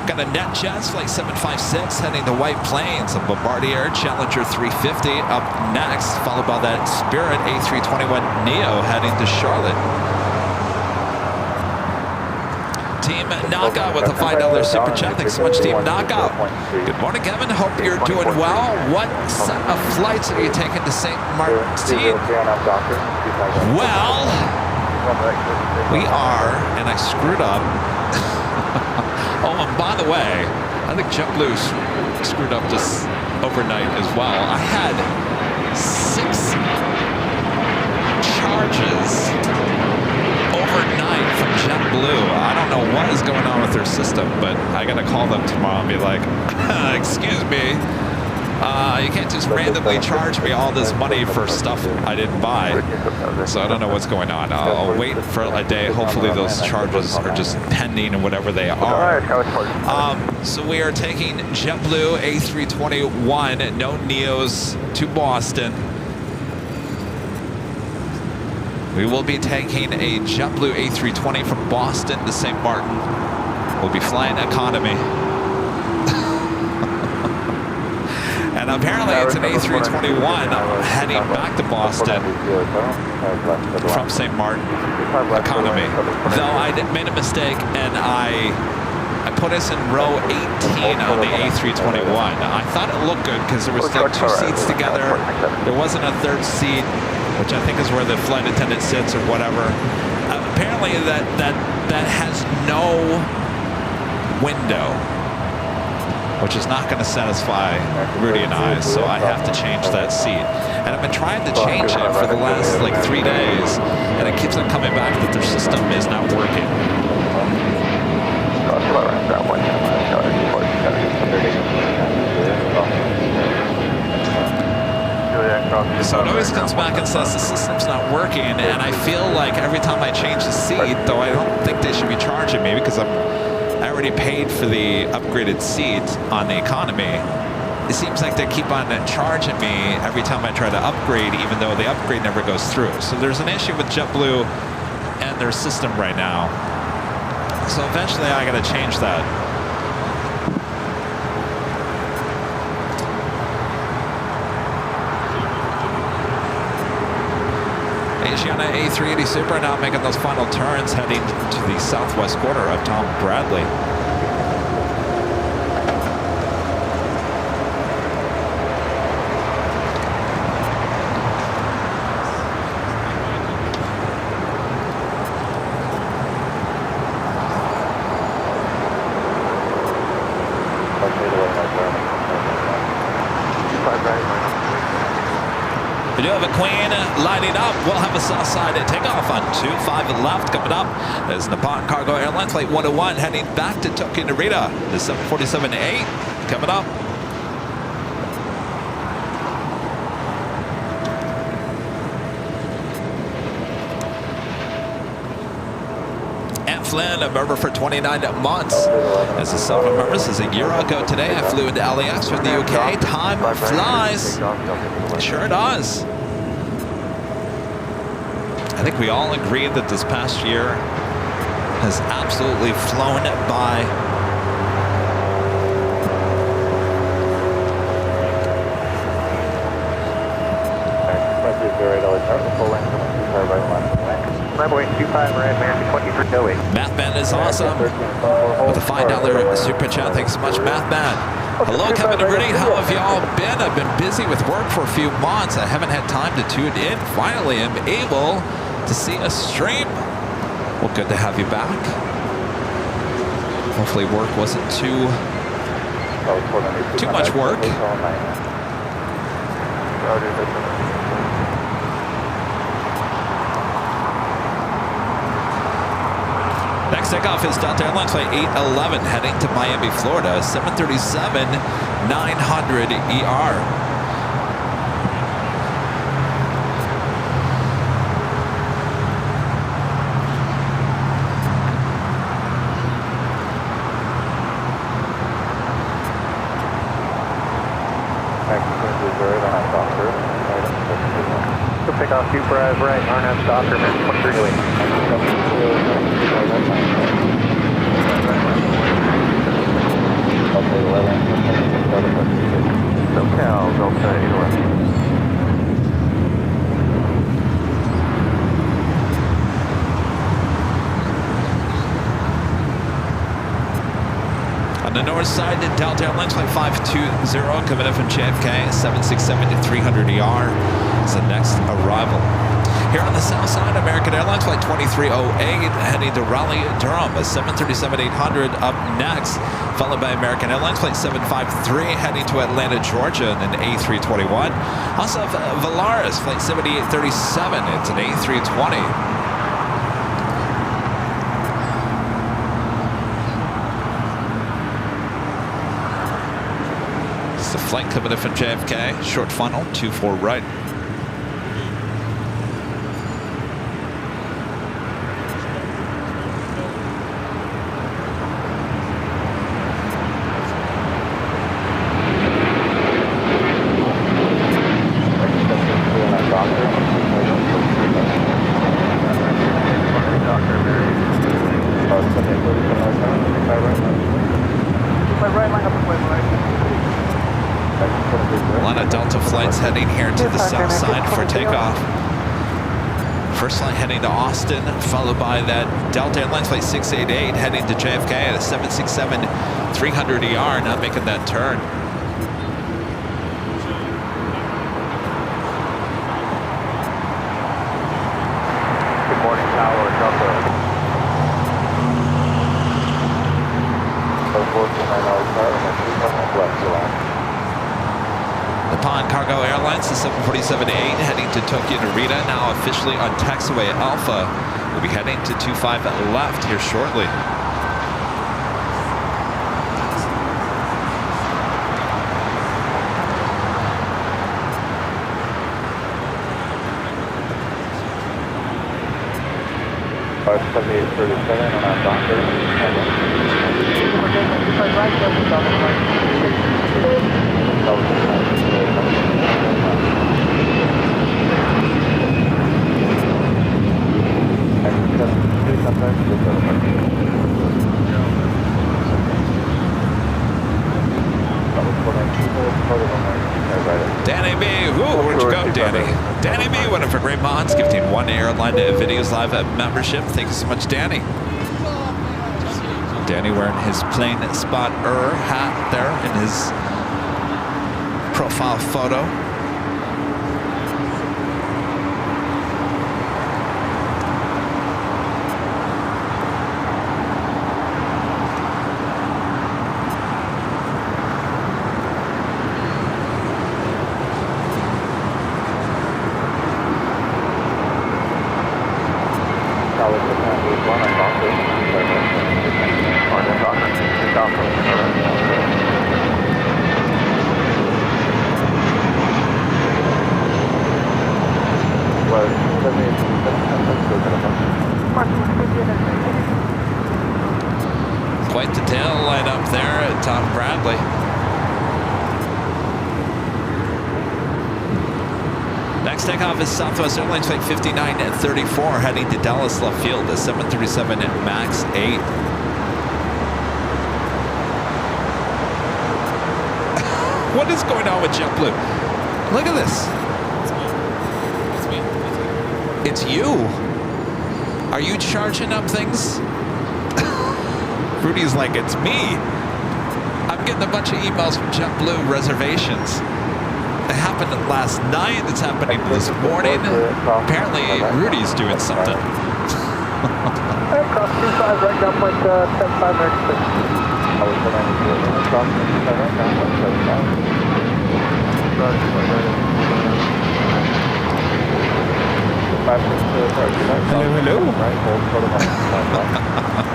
S1: Got a NetJets Flight 756 heading to White Plains, a Bombardier Challenger 350 up next, followed by that Spirit A321 Neo heading to Charlotte. Team Knockout with a $5 super chat. Thanks so much, Team Knockout. Good morning, Kevin. Hope you're doing well. What set of flights are you taking to St. Martin? Well, we are, and I screwed up. Oh, and by the way, I think JetBlue screwed up just overnight as well. I had 6 charges overnight from JetBlue. I don't know what is going on with their system, but I gotta call them tomorrow and be like, excuse me, you can't just randomly charge me all this money for stuff I didn't buy. So I don't know what's going on. I'll wait for a day. Hopefully those charges are just pending and whatever they are. So we are taking JetBlue A321, no Neos, to Boston. We will be taking a JetBlue A320 from Boston to St. Martin. We'll be flying economy. And apparently it's an A321 heading back to Boston from St. Martin economy. Though I made a mistake and I put us in row 18 on the A321. I thought it looked good because there was like 2 seats together. There wasn't a 3rd seat, which I think is where the flight attendant sits or whatever. Apparently that has no window, which is not going to satisfy Rudy and I, so I have to change that seat. And I've been trying to change it for the last like 3 days, and it keeps on coming back that their system is not working. So it always comes back and says the system's not working, and I feel like every time I change the seat, though I don't think they should be charging me because I already paid for the upgraded seat on the economy. It seems like they keep on charging me every time I try to upgrade, even though the upgrade never goes through. So there's an issue with JetBlue and their system right now. So eventually I gotta change that. Asiana A380 Super now making those final turns, heading to the southwest quarter of Tom Bradley. We do have a Queen lining up. We'll have a south side takeoff on 25 left coming up. There's Nippon Cargo Airlines Flight 101 heading back to Tokyo Narita. The 747-8 coming up. And Flynn, a member for 29 months. As a self-member, this is a year ago today. I flew into LAX from the UK. Time flies. It sure does. I think we all agree that this past year has absolutely flown by.
S3: Runway 25 right, American 2308.
S1: Mathman is awesome. With a $5 super chat. Thanks so much, Mathman. Hello, Kevin and Rudy. How have y'all been? I've been busy with work for a few months. I haven't had time to tune in. Finally, I'm able to see a stream. Well, good to have you back. Hopefully work wasn't too much work. Next takeoff is Delta Airlines Flight 811 heading to Miami, Florida, 737-900ER.
S3: Pick off Super Eyes right, RNS Docker, man, 2308. SoCal, Delta 811.
S1: On the north side, Delta Airlines Flight 520 coming in from JFK, 767-300ER is the next arrival. Here on the south side, American Airlines Flight 2308 heading to Raleigh-Durham, a 737-800 up next, followed by American Airlines Flight 753 heading to Atlanta, Georgia, and an A321. Also Volaris Flight 7837, it's an A320. The flight coming in from JFK, short funnel, 24 right. A lot of Delta flights heading here to the south side for takeoff. First flight heading to Austin, followed by that Delta Airlines Flight 688 heading to JFK at a 767-300ER, now making that turn.
S3: Good morning, Tower, Delta.
S1: Nippon Cargo Airlines, the 747-8 heading to Tokyo Narita, now officially on taxiway Alpha. We'll be heading to 25 left here shortly.
S3: 7837 on our doctor.
S1: Danny B, where'd you go, Danny? Danny B, one of our great mods, gifting 1 AirLineVideos Live membership. Thank you so much, Danny. Danny wearing his plain spotter hat there in his profile photo. Quite the tail light up there at Tom Bradley. Next takeoff is Southwest Airlines Flight 5934 heading to Dallas Love Field, the 737 MAX 8. What is going on with JetBlue? Look at this. It's you. Are you charging up things? Rudy's like, it's me. I'm getting a bunch of emails from JetBlue reservations. It happened last night. It's happening this morning. Apparently, Rudy's doing something.
S4: Cross 25 right down point 75
S5: Hello.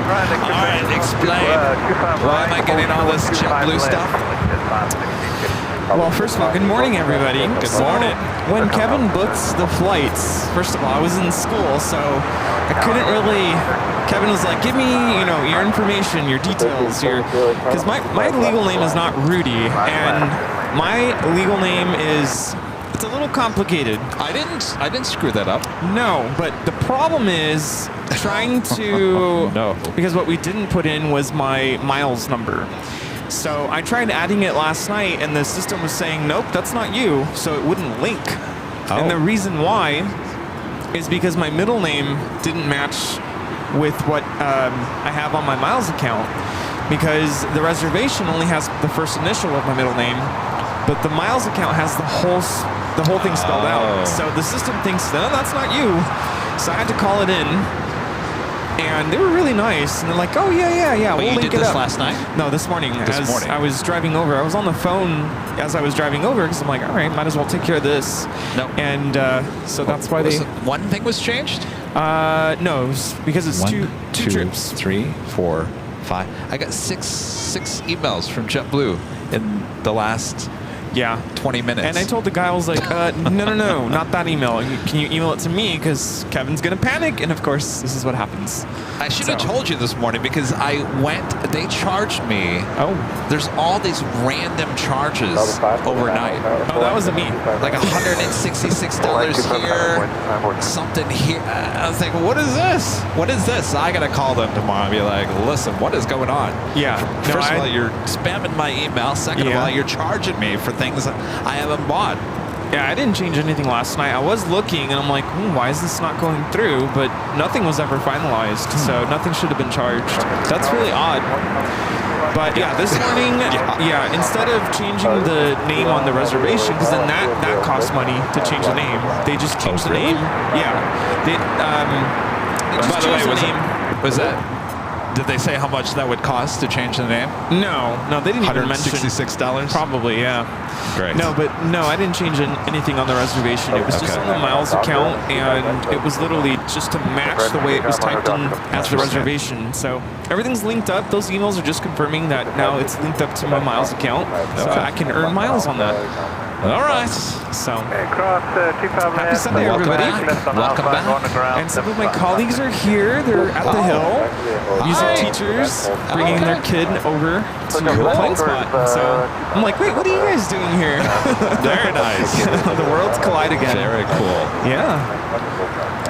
S1: All right, explain. Why am I getting all this JetBlue stuff?
S5: Well, first of all, good morning, everybody.
S1: Good morning.
S5: When Kevin books the flights, first of all, I was in school, so I couldn't really. Kevin was like, "Give me, your information, your details, because my legal name is not Rudy, and my legal name is." It's a little complicated.
S1: I didn't screw that up.
S5: No, but the problem is trying to
S1: No.
S5: because what we didn't put in was my miles number. So I tried adding it last night and the system was saying, nope, that's not you, so it wouldn't link.
S1: Oh.
S5: And the reason why is because my middle name didn't match with what I have on my miles account, because the reservation only has the first initial of my middle name, but the miles account has the whole thing spelled out. So the system thinks, no, that's not you. So I had to call it in, and they were really nice. And they're like, oh, yeah,
S1: Wait,
S5: we'll
S1: you
S5: link
S1: did
S5: it
S1: this
S5: up.
S1: last night?
S5: No, this morning.
S1: Morning.
S5: I was driving over. I was on the phone as I was driving over because I'm like, all right, might as well take care of this.
S1: No.
S5: And so that's why
S1: One thing was changed?
S5: No, it was because it's two
S1: 2,
S5: trips.
S1: 3, 4, 5. I got six emails from JetBlue in the last 20 minutes.
S5: And I told the guy, I was like, no, not that email. Can you email it to me? Because Kevin's going to panic. And of course, this is what happens.
S1: I should have told you this morning because they charged me.
S5: Oh.
S1: There's all these random charges overnight.
S5: Oh, that wasn't me.
S1: Like $166 here, something here. I was like, what is this? What is this? I got to call them tomorrow and be like, listen, what is going on?
S5: Yeah.
S1: First of all, you're spamming my email. Second of all, you're charging me for things I haven't bought.
S5: Yeah, I didn't change anything last night. I was looking and I'm like, why is this not going through? But nothing was ever finalized, so nothing should have been charged. That's really odd. But yeah, this morning, instead of changing the name on the reservation, because then that costs money to change the name, they just changed the name. Yeah. They
S1: By the way,
S5: was
S1: that? Did they say how much that would cost to change the name?
S5: No, they didn't even mention.
S1: $166?
S5: Probably, yeah.
S1: Great.
S5: No, I didn't change anything on the reservation. It was just on the miles account, and it was literally just to match the way it was typed in as the reservation. So everything's linked up. Those emails are just confirming that now it's linked up to my miles account, so I can earn miles on that.
S1: All right.
S5: So,
S3: Okay, cross 25
S5: happy Sunday, everybody.
S1: Welcome back.
S5: And some of my colleagues are here. They're at the hill. These are teachers bringing their kid over to Plane Spot. And so I'm like, wait, what are you guys doing here?
S1: Very nice.
S5: The worlds collide again.
S1: Very cool.
S5: Yeah.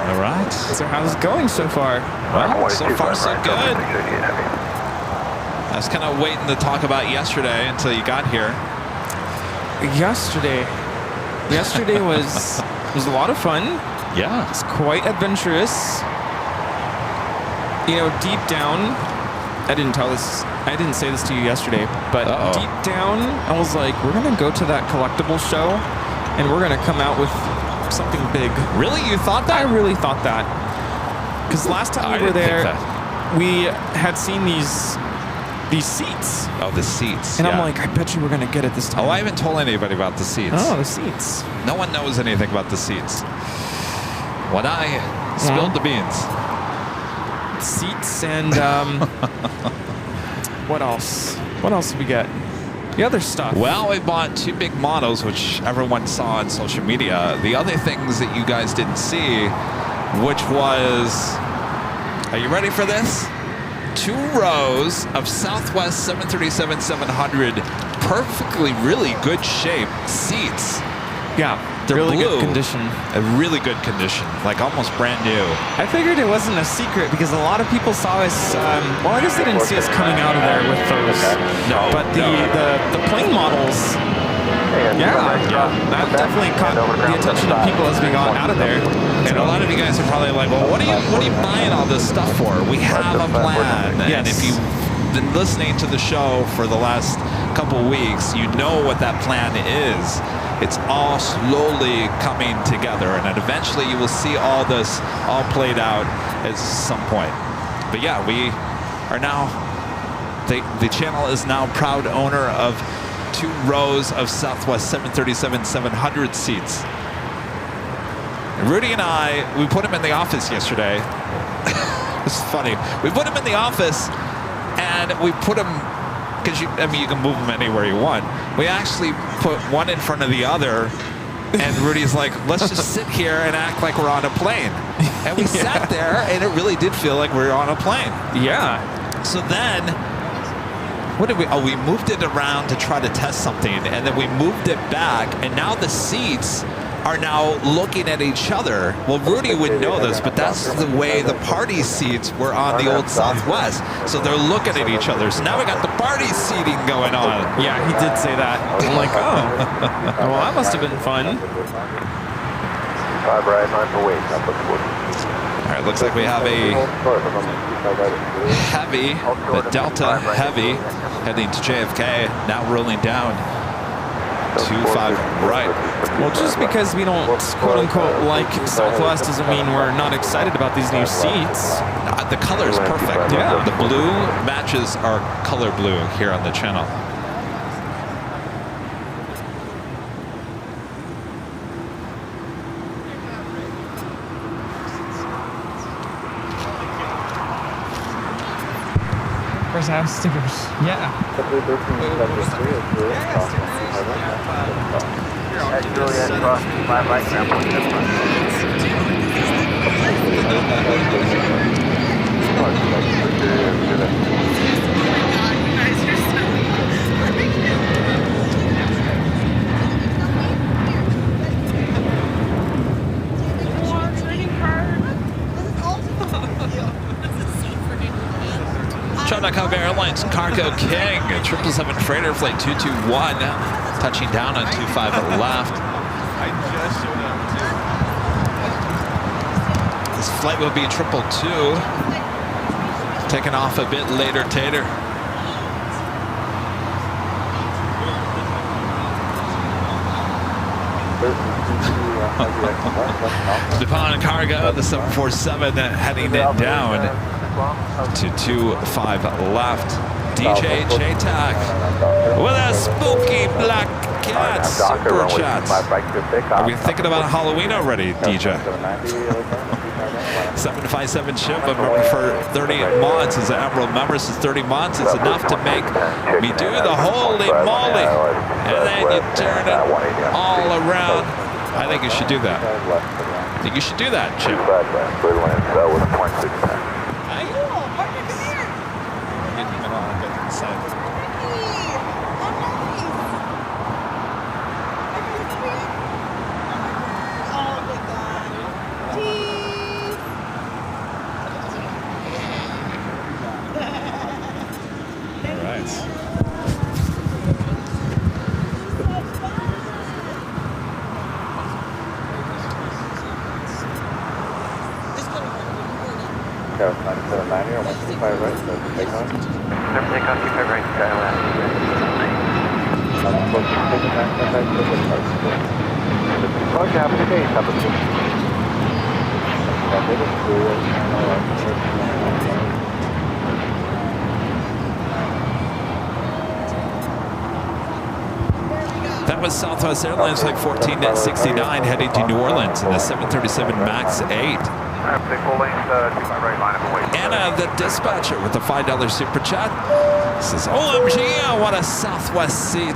S1: All right.
S5: So how's it going so far?
S1: Well, so far so good. I was kind of waiting to talk about yesterday until you got here. Yesterday was a lot of fun. Yeah.
S5: It's quite adventurous. You know, deep down, I didn't say this to you yesterday, but deep down, I was like, we're gonna go to that collectible show, and we're gonna come out with something big.
S1: Really? You thought that?
S5: I really thought that. Because last time we were there, we had seen these seats.
S1: Oh, the seats.
S5: And I'm like, I bet you we're gonna get it this time.
S1: Oh, I haven't told anybody about the seats.
S5: Oh, the seats.
S1: No one knows anything about the seats. When I spilled the beans.
S5: Seats and what else? What else did we get? The other stuff.
S1: Well, we bought 2 big models, which everyone saw on social media. The other things that you guys didn't see, which was, are you ready for this? 2 rows of Southwest 737-700, perfectly, really good shape seats.
S5: Yeah,
S1: They're
S5: really
S1: blue.
S5: good condition.
S1: A really good condition, like almost brand new.
S5: I figured it wasn't a secret because a lot of people saw us. Well, I guess they didn't see us coming out of there with those.
S1: No,
S5: but the plane models. That definitely caught the attention of people as we got out of there.
S1: And a lot of you guys are probably like, well, what are you buying all this stuff for? We have a plan.
S5: Yes.
S1: And if you've been listening to the show for the last couple weeks, you know what that plan is. It's all slowly coming together, and then eventually you will see all this all played out at some point. But yeah, we are now, the channel is now proud owner of 2 rows of Southwest 737-700 seats. And Rudy and I, we put him in the office yesterday. It's funny. We put him in the office, and we put him, because you can move them anywhere you want. We actually put one in front of the other, and Rudy's like, let's just sit here and act like we're on a plane. And we sat there, and it really did feel like we were on a plane.
S5: Yeah.
S1: So then, what did we, we moved it around to try to test something, and then we moved it back, and now the seats are now looking at each other. Well, Rudy would know this, but that's the way the party seats were on the old Southwest. So they're looking at each other. So now we got the party seating going on.
S5: Yeah, he did say that. I'm like, oh. Well, that must have been fun.
S3: 5 right, 9 for weight.
S1: All right, looks like we have a heavy, the Delta Heavy, heading to JFK, now rolling down 25 right.
S5: Well, just because we don't quote-unquote like Southwest doesn't mean we're not excited about these new seats.
S1: The color is perfect.
S5: Yeah.
S1: The blue matches our color blue here on the channel.
S5: Where's our stickers? Yeah.
S3: Juliet, cross 5 right, sample
S1: Chop.com Airlines Cargo King, 777 Freighter Flight 221, touching down on 25 left. This flight will be 222, taking off a bit later, Tater. Nippon Cargo, the 747, heading it down to 25 left. DJ J-Tac with a spooky Black Cat Super Chat. Are we thinking about Halloween already, DJ? 757 ship, a member for 30 months. As an Emerald member, says 30 months is enough to make me do the holy moly. And then you turn it all around. I think you should do that. I think you should do that, Chip. That was Southwest Airlines Flight 1469 heading to New Orleans in the 737 MAX 8. Anna, the dispatcher, with the $5 super chat, says, OMG, I want a Southwest seat.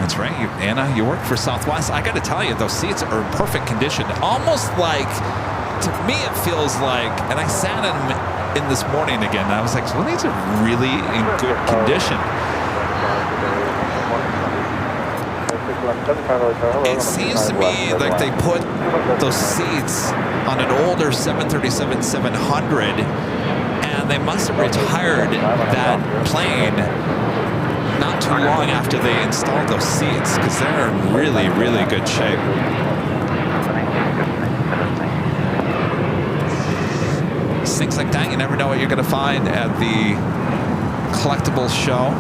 S1: That's right, Anna, you work for Southwest. I got to tell you, those seats are in perfect condition. Almost like, to me, it feels like, and I sat in this morning again, and I was like, well, these are really in good condition. It seems to me like they put those seats on an older 737-700, and they must have retired that plane not too long after they installed those seats, because they're in really, really good shape. Things like that, you never know what you're going to find at the collectibles show.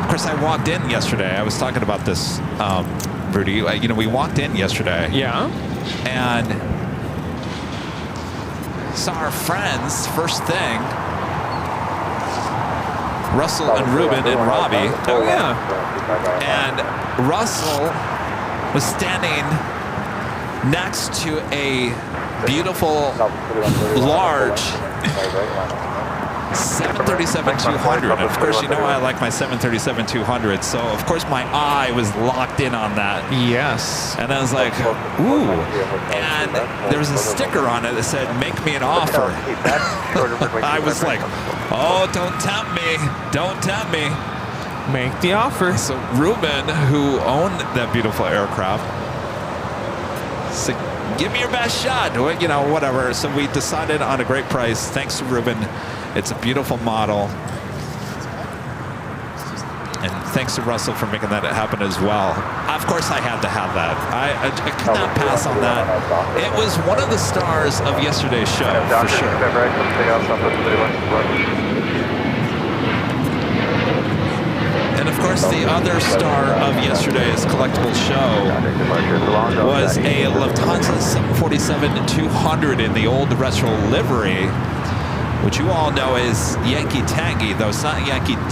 S1: Of course, I walked in yesterday. I was talking about this, Rudy. You know, we walked in yesterday.
S5: Yeah.
S1: And saw our friends first thing. Russell and Ruben and Robbie.
S5: Oh, yeah.
S1: And Russell was standing next to a beautiful, large 737-200. And of course, you know I like my 737-200. So, of course, my eye was locked in on that.
S5: Yes.
S1: And I was like, ooh. And there was a sticker on it that said, make me an offer. I was like, oh, don't tempt me. Don't tempt me.
S5: Make the offer.
S1: So Ruben, who owned that beautiful aircraft, said, give me your best shot. You know, whatever. So we decided on a great price. Thanks to Ruben. It's a beautiful model. And thanks to Russell for making that happen as well. Of course, I had to have that. I could not pass on that. It was one of the stars of yesterday's show, for sure. And of course, the other star of yesterday's collectible show was a Lufthansa 747-200 in the old retro livery, which you all know is Yankee Tangy, though it's not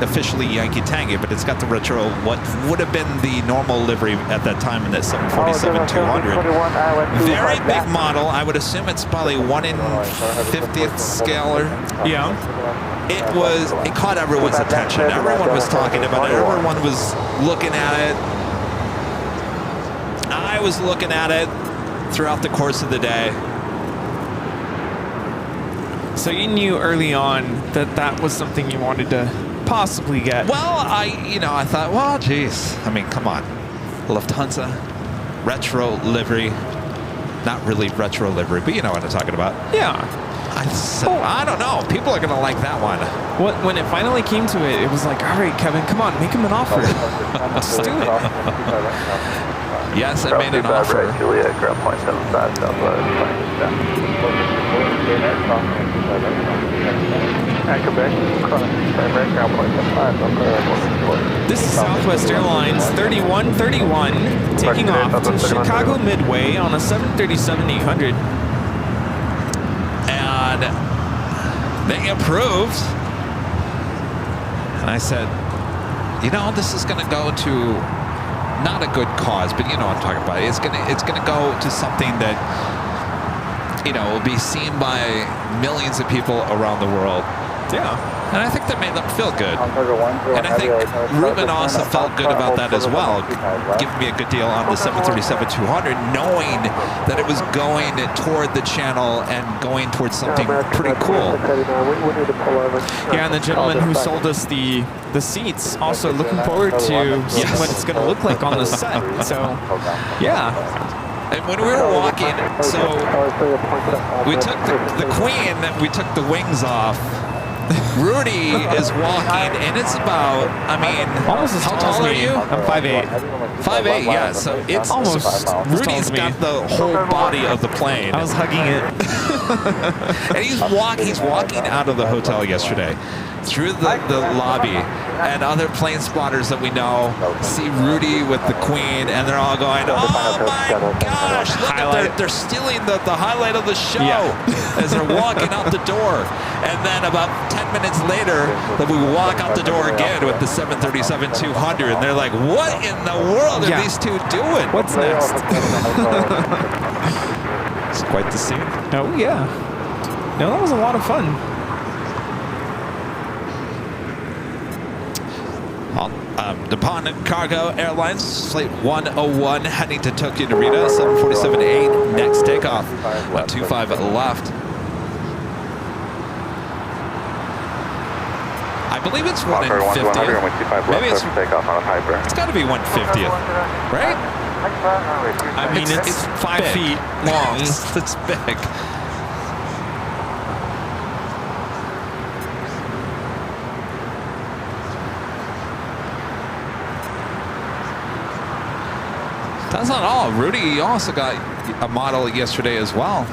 S1: officially Yankee Tangy, but it's got the retro, what would have been the normal livery at that time in that 747-200. Very big model. I would assume it's probably 1 in 50th scaler.
S5: Yeah.
S1: It caught everyone's attention. Everyone was talking about it. Everyone was looking at it. I was looking at it throughout the course of the day.
S5: So you knew early on that that was something you wanted to possibly get.
S1: Well, I thought, well, geez. I mean, come on. Lufthansa, retro livery. Not really retro livery, but you know what I'm talking about.
S5: Yeah.
S1: I don't know. People are going to like that one.
S5: When it finally came to it, it was like, all right, Kevin, come on, make him an offer. Let's do it.
S1: Yes, I made an offer.
S5: This is Southwest Airlines 3131 taking off to Chicago Midway on a 737-800.
S1: And they approved. And I said, you know, this is going to go to not a good cause, but you know what I'm talking about. It's gonna go to something that, you know, will be seen by millions of people around the world.
S5: Yeah.
S1: And I think that made them feel good. And I think Ruben also felt good about that as well, giving me a good deal on the 737-200, knowing that it was going toward the channel and going towards something pretty cool.
S5: Yeah, and the gentleman who sold us the seats also looking forward to seeing what it's going to look like on the set. So, yeah.
S1: And when we were walking, so we took the Queen, we took the wings off. Rudy is walking, and it's about, I mean,
S5: almost as
S1: how
S5: tall
S1: tall
S5: as
S1: are
S5: me.
S1: you?
S5: I'm 5'8".
S1: 5'8", yeah. So it's
S5: almost.
S1: Rudy's got the whole body of the plane.
S5: I was hugging it.
S1: And he's walking out of the hotel yesterday through the lobby, and other plane spotters that we know see Rudy with the Queen, and they're all going, "Oh my gosh, look at they're stealing the highlight of the show," as they're walking out the door. And then about 10 minutes later, we walk out the door again with the 737-200, and they're like, "What in the world are these two doing?
S5: What's next?"
S1: It's quite the scene.
S5: Oh yeah. No, that was a lot of fun.
S1: Nippon Cargo Airlines Flight 101 heading to Tokyo Narita, 747-8, next takeoff on 25 left. I believe it's 1 in 50th. Maybe it's got to be 150th, right?
S5: I mean, it's 5 feet long.
S1: It's big. That's not all. Rudy also got a model yesterday as well.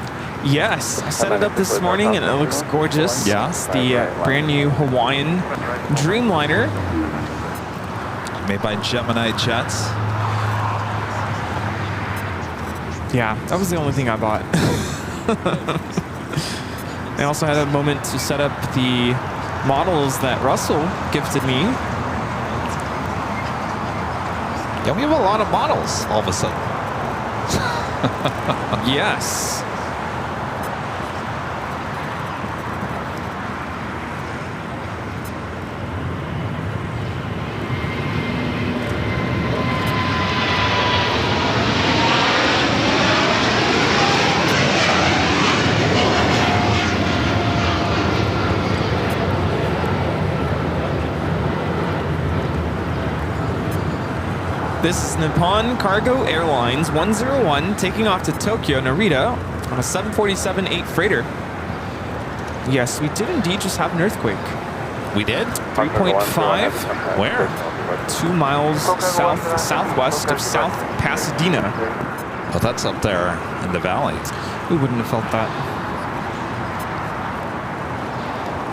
S5: Yes, I set it up this morning and it looks gorgeous.
S1: Yeah.
S5: It's the brand new Hawaiian Dreamliner.
S1: Made by Gemini Jets.
S5: Yeah, that was the only thing I bought. I also had a moment to set up the models that Russell gifted me.
S1: Yeah, we have a lot of models all of a sudden.
S5: Yes. This is Nippon Cargo Airlines 101 taking off to Tokyo Narita on a 747-8 freighter. Yes, we did indeed just have an earthquake.
S1: We did?
S5: 3.5.
S1: Where?
S5: 2 miles southwest of South Pasadena.
S1: Well, that's up there in the valley.
S5: We wouldn't have felt that.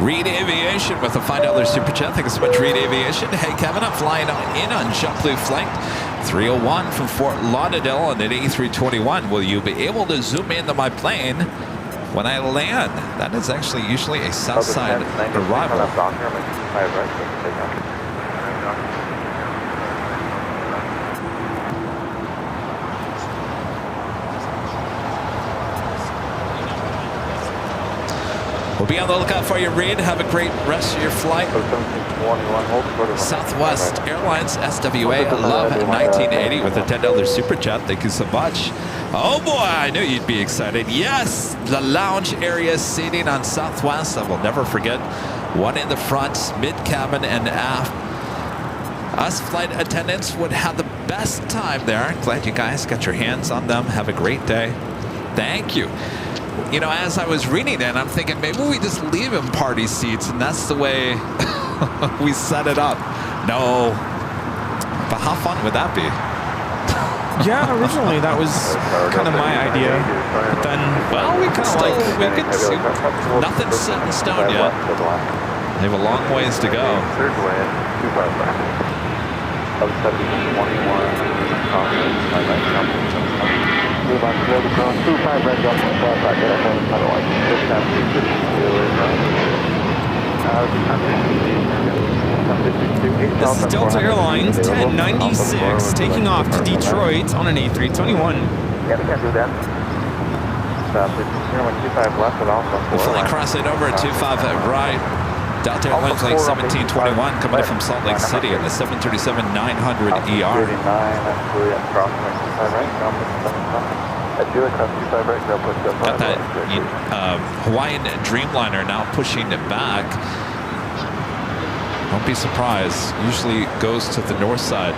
S1: Reed Aviation with a $5 super chat. Thank you so much, Reed Aviation. Hey, Kevin, I'm flying in on JetBlue Flight 301 from Fort Lauderdale on an A321. Will you be able to zoom into my plane when I land? That is actually usually a south side arrival. We'll be on the lookout for you, Reed. Have a great rest of your flight. Southwest Airlines SWA Love 1980 with a $10 super chat. Thank you so much. Oh boy, I knew you'd be excited. Yes, the lounge area seating on Southwest. I will never forget. One in the front, mid-cabin and aft. Us flight attendants would have the best time there. Glad you guys got your hands on them. Have a great day. Thank you. You know, as I was reading it, I'm thinking maybe we just leave them party seats, and that's the way we set it up. No, but how fun would that be?
S5: Yeah, originally that was kind of my idea, but then,
S1: well, we could still, nothing's set in stone yet. They have a long ways to go.
S5: This is Delta Airlines 1096 taking off to Detroit on an A321.
S3: Yeah, we can do that. Runway 25 left and also
S1: We're fully crossing over at 25 right. Delta Airlines Lake 1721 coming in from Salt Lake City in the 737-900 ER.
S3: 39, absolutely, I'm crossing 25 right, now at 2 across 25 right, now push up.
S1: Got that Hawaiian Dreamliner now pushing it back. Don't be surprised. Usually goes to the north side.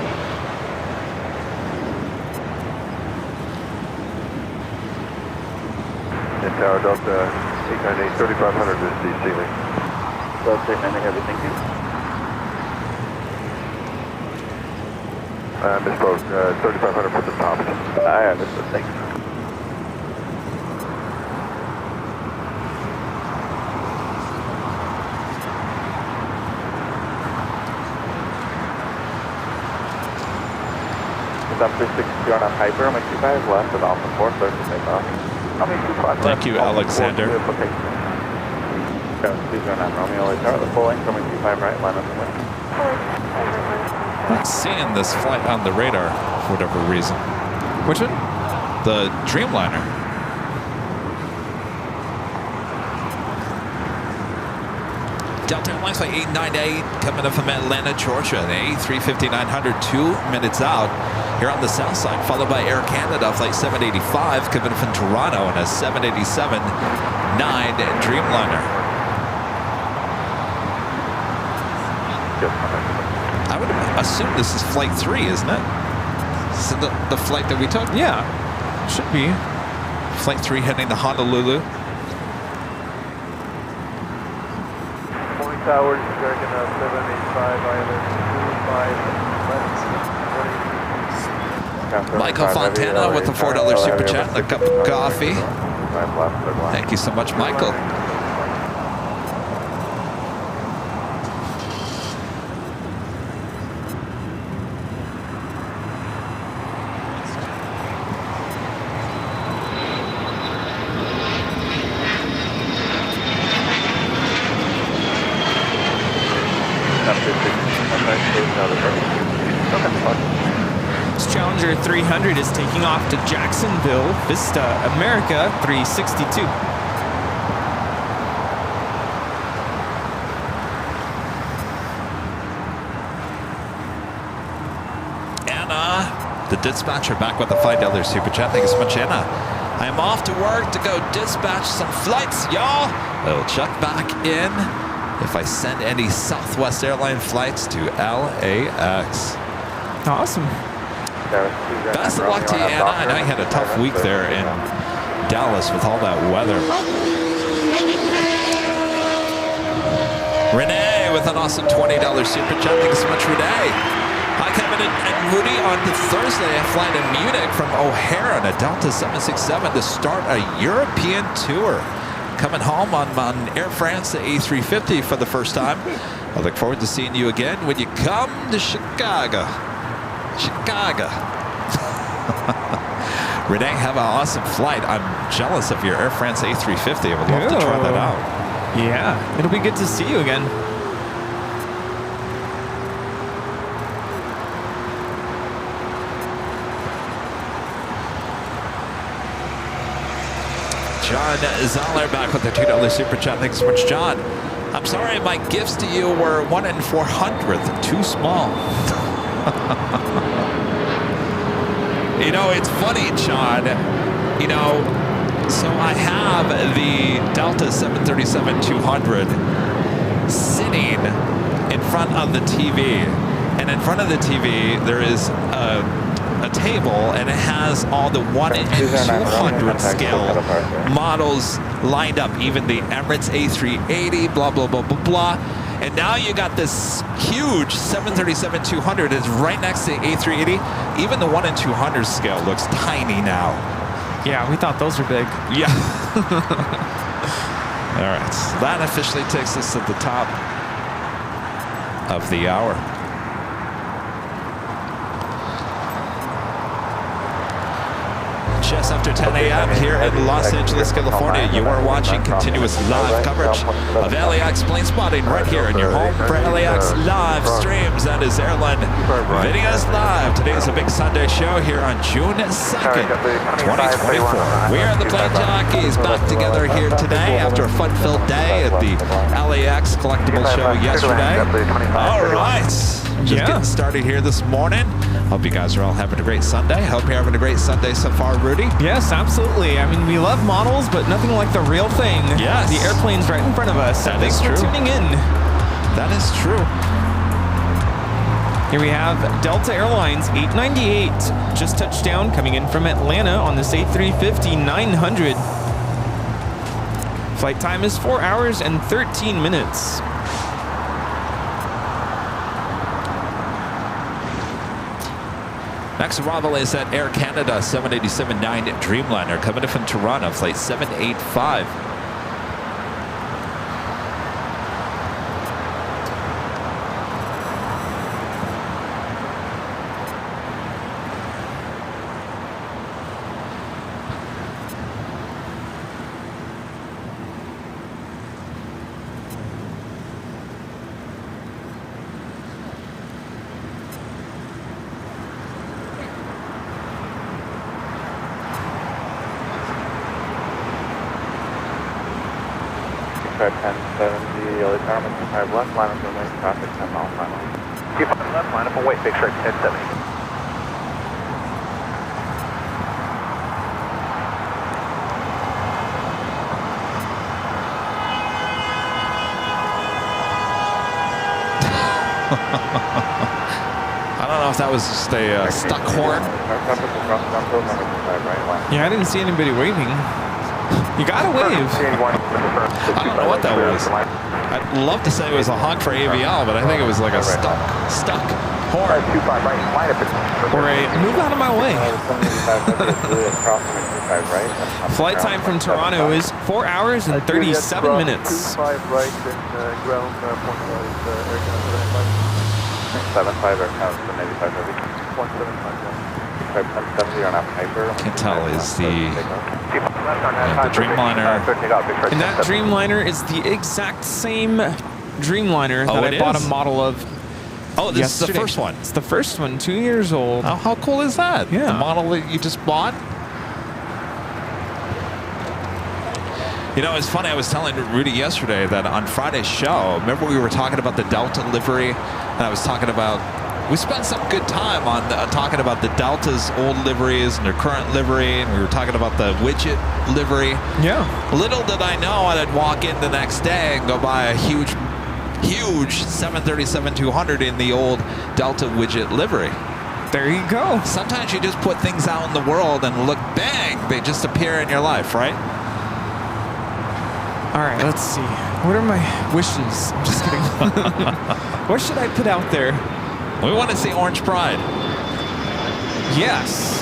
S3: And Tower Delta 898, 3500 is the ceiling. Delta 898, everything you. Misspoke, 3500 for the top. I understood, thanks. Up 362 on Hyper, I'm 25 left and off the 4 clear for takeoff.
S1: Thank you, Alexander.
S3: Romeo, start the full length, coming 25 right, line up the way.
S1: Not seeing this flight on the radar for whatever reason.
S5: Which one?
S1: The Dreamliner. Delta Airlines Flight 898 coming up from Atlanta, Georgia. The A350-900, 2 minutes out here on the south side, followed by Air Canada Flight 785 coming from Toronto and a 787-9 Dreamliner. I would assume this is Flight 3, isn't it? This is the flight that we took?
S5: Yeah, should be.
S1: Flight 3 heading to Honolulu.
S3: Towers, Dragon 785, Island 25 left.
S1: Michael Fontana with the $4 super chat and a cup of coffee. Thank you so much, Michael.
S5: This Challenger 300 is taking off to Jacksonville, Vista, America 362.
S1: Anna, the dispatcher, back with the $5 super chat. Thank you so much, Anna. I am off to work to go dispatch some flights, y'all. I'll check back in if I send any Southwest Airline flights to LAX.
S5: Awesome.
S1: Best of luck to you, Anna. I know you had a tough week there in Dallas with all that weather. Renee with an awesome $20 super chat. Thank you so much, Renee. Hi, Kevin and Rudy. On Thursday, I fly to Munich from O'Hare on a Delta 767 to start a European tour. Coming home on Air France, the A350 for the first time. I look forward to seeing you again when you come to Chicago. Renee, have an awesome flight. I'm jealous of your Air France A350. I would love to try that out.
S5: Yeah, it'll be good to see you again.
S1: John Zoller back with the $2 super chat. Thanks so much, John. I'm sorry my gifts to you were 1 in 400th, too small. You know, it's funny, John. You know, so I have the Delta 737-200 sitting in front of the TV. And in front of the TV, there is a table, and it has all the 1 in 200 scale models lined up, even the Emirates A380, blah, blah, blah, blah, blah. And now you got this huge 737-200 is right next to the A380. Even the 1 in 200 scale looks tiny now.
S5: Yeah, we thought those were big.
S1: Yeah. All right, so that officially takes us to the top of the hour. Just after 10 a.m. here in Los Angeles, California. You are watching continuous live coverage of LAX plane spotting right here in your home for LAX live streams. That is Airline Videos Live. Today is a big Sunday show here on June 2nd, 2024. We are the Plane Jockeys back together here today after a fun-filled day at the LAX Collectible Show yesterday. All right. Just getting started here this morning. Hope you guys are all having a great Sunday. Hope you're having a great Sunday so far, Rudy.
S5: Yes, absolutely. I mean, we love models, but nothing like the real thing.
S1: Yes.
S5: The airplane's right in front of us.
S1: That is true.
S5: Thanks for tuning in.
S1: That is true.
S5: Here we have Delta Airlines 898 just touched down, coming in from Atlanta on this A350-900. Flight time is 4 hours and 13 minutes.
S1: Next arrival is at Air Canada 787-9 Dreamliner coming in from Toronto, flight 785.
S3: Try 1070, LA Tower, 25 left, line up runway, traffic 10 miles final. 25 left, line up and wait, big shark 1070.
S1: I don't know if that was just a stuck horn.
S5: Yeah, I didn't see anybody waving. You gotta wave.
S1: I don't know what that was. I'd love to say it was a honk for AVL, but I think it was like a stuck horn.
S5: Or a move out of my way. Flight time from Toronto is 4 hours and 37 minutes.
S3: 75 aircraft, 85 heavy. 175 on Hyper.
S1: Can't tell is the Dreamliner.
S5: And that Dreamliner is the exact same Dreamliner that I bought a model of.
S1: Oh, this
S5: yesterday.
S1: is the first one.
S5: It's the first one, 2 years old.
S1: Oh, how cool is that?
S5: Yeah.
S1: The model that you just bought? You know, it's funny, I was telling Rudy yesterday that on Friday's show, remember we were talking about the Delta livery, and I was talking about, we spent some good time on talking about the Delta's old liveries and their current livery, and we were talking about the widget livery.
S5: Yeah.
S1: Little did I know I'd walk in the next day and go buy a huge 737-200 in the old Delta widget livery.
S5: There you go.
S1: Sometimes you just put things out in the world and look, bang, they just appear in your life, right?
S5: All right, let's see. What are my wishes? I'm just kidding. What should I put out there?
S1: We want to see Orange Pride.
S5: Yes.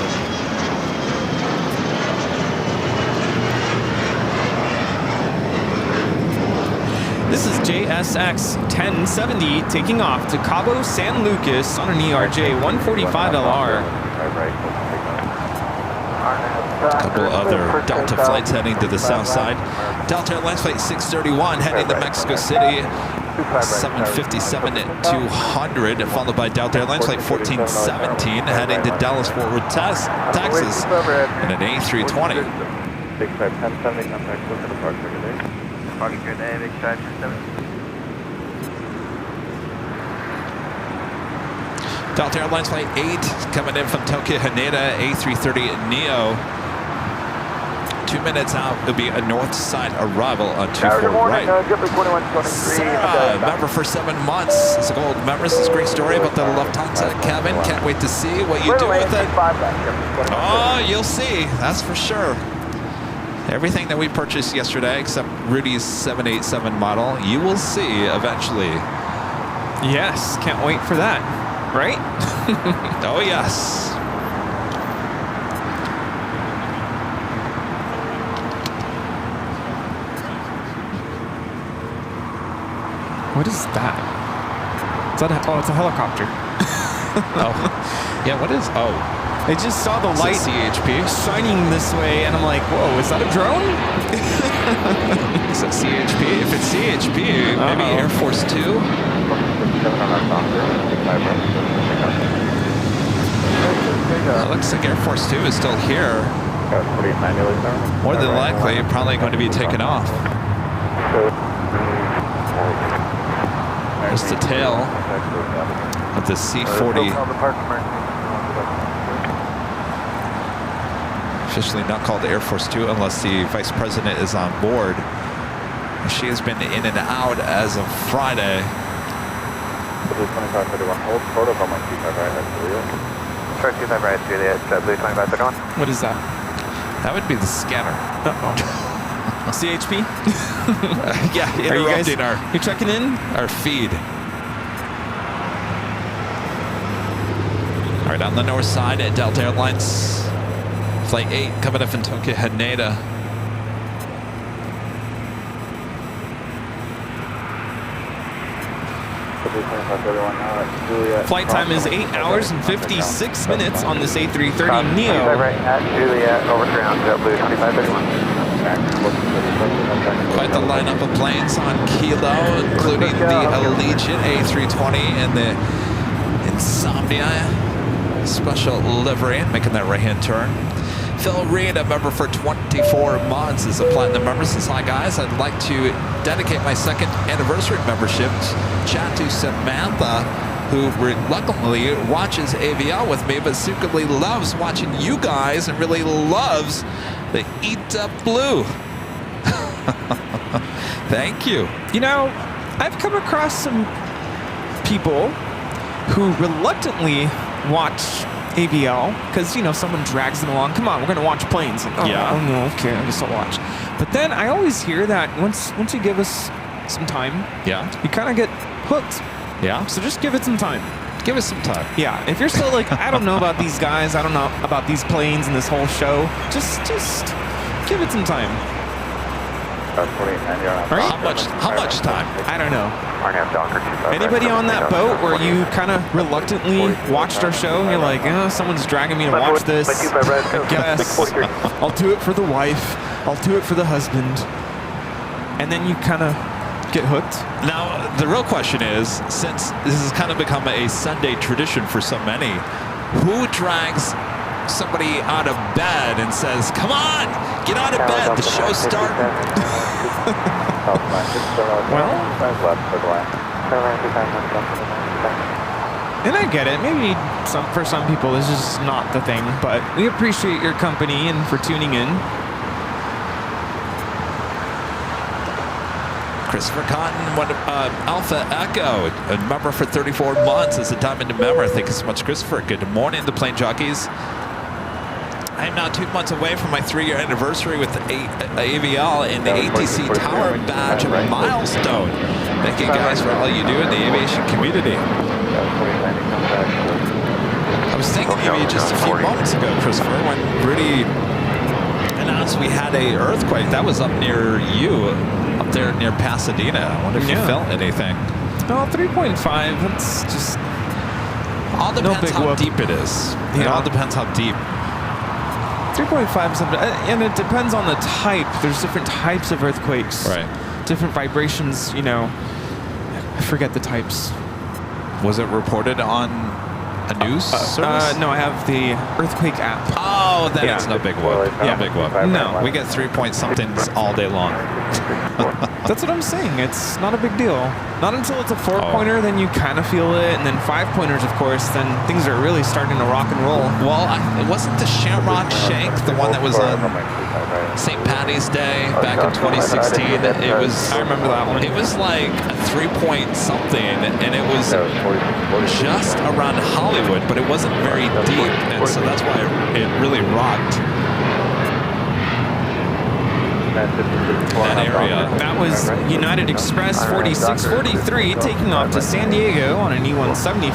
S5: This is JSX 1070 taking off to Cabo San Lucas on an ERJ 145LR.
S1: A couple of other Delta flights heading to the south side. Delta Airlines flight 631 heading to Mexico City. 757-200, followed by Delta Airlines flight 1417 heading to Dallas-Fort Worth, Texas, in an A320.
S3: Big Stripe 1070, contact with the departure today. Departure today, Big Stripe 1070.
S1: Delta Airlines flight 8 coming in from Tokyo Haneda, A330 Neo. 2 minutes out, it'll be a north side arrival on 24 right. Sarah, member for 7 months. It's a gold member. This is a great story about the Lufthansa cabin. Can't wait to see what you do with it. Oh, you'll see. That's for sure. Everything that we purchased yesterday, except Rudy's 787 model, you will see eventually.
S5: Yes, can't wait for that. Right?
S1: Oh, yes.
S5: What is that? Is that oh, it's a helicopter.
S1: Oh, yeah, what is, oh.
S5: I just saw the
S1: Is it
S5: light
S1: CHP?
S5: shining this way, and I'm like, whoa, is that a drone?
S1: Is it CHP? If it's CHP, maybe Air Force 2? It looks like Air Force 2 is still here. More than likely, probably going to be taken off. There's the tail of the C-40. Officially not called Air Force 2 unless the Vice President is on board. She has been in and out as of Friday.
S3: Start 25 right, Juliet, Blue 2531.
S5: What is that?
S1: That would be the scanner.
S5: CHP?
S1: Yeah,
S5: Are you guys,
S1: interrupting
S5: you checking in?
S1: our feed. All right, on the north side at Delta Airlines, Flight 8 coming up from Tokyo Haneda.
S5: Flight time is 8 hours and 56 minutes on this A330 Neo.
S3: Right at Juliet, over ground, Blue 2531.
S1: Quite the lineup of planes on Kilo, including the Allegiant A320 and the Insomnia special livery, making that right-hand turn. Phil Reed, a member for 24 months, is a platinum member. Says, hi guys, I'd like to dedicate my second anniversary membership chat to Samantha, who reluctantly watches AVL with me, but secretly loves watching you guys and really loves the Eat Up Blue. Thank you.
S5: You know, I've come across some people who reluctantly watch AVL because, you know, someone drags them along. Come on, we're going to watch planes. Like, oh,
S1: Yeah.
S5: oh, no, okay, I guess I'll watch. But then I always hear that once you give us some time,
S1: Yeah.
S5: you kind of get hooked.
S1: Yeah.
S5: So just give it some time.
S1: Give us some time.
S5: Yeah, if you're still like, I don't know about these guys, I don't know about these planes and this whole show, just give it some time. Right?
S1: How much time?
S5: I don't know. Anybody on that boat where you kind of reluctantly watched our show and you're like, oh, someone's dragging me to watch this. I guess I'll do it for the wife. I'll do it for the husband. And then you kind of get hooked.
S1: Now, the real question is, since this has kind of become a Sunday tradition for so many, who drags somebody out of bed and says, come on, get out of bed, the show's starting?
S5: And I get it. Maybe for some people this is just not the thing, but we appreciate your company and for tuning in.
S1: Christopher Cotton, Alpha Echo, a member for 34 months, is a diamond member. Thank you so much, Christopher. Good morning, the plane jockeys. I'm now 2 months away from my 3-year anniversary with AVL and the ATC Tower Badge milestone. Thank you guys for all you do in the aviation community. I was thinking of you just a few moments ago, Christopher, when Rudy announced we had a earthquake. That was up near you, up there near Pasadena. I wonder if you felt anything.
S5: No, 3.5. That's just
S1: all depends how
S5: whoop.
S1: deep it is.
S5: Yeah.
S1: It all depends how deep.
S5: 3.5, and it depends on the type. There's different types of earthquakes.
S1: Right.
S5: Different vibrations, you know. I forget the types.
S1: Was it reported on a news service?
S5: No, I have the earthquake app.
S1: Oh, then it's no big whoop.
S5: Yeah.
S1: No big whoop.
S5: No.
S1: We get 3-point-somethings all day long.
S5: That's what I'm saying. It's not a big deal. Not until it's a 4-pointer, then you kind of feel it. And then 5-pointers, of course, then things are really starting to rock and roll.
S1: Well, it wasn't the Shamrock Shank, the one that was on St. Patty's Day back in 2016. It was.
S5: I remember that one.
S1: It was like a 3-point-something, and it was just around Hollywood, but it wasn't very deep, and so that's why it really rocked. That area.
S5: That was United Express 4643 taking off to San Diego on an E175.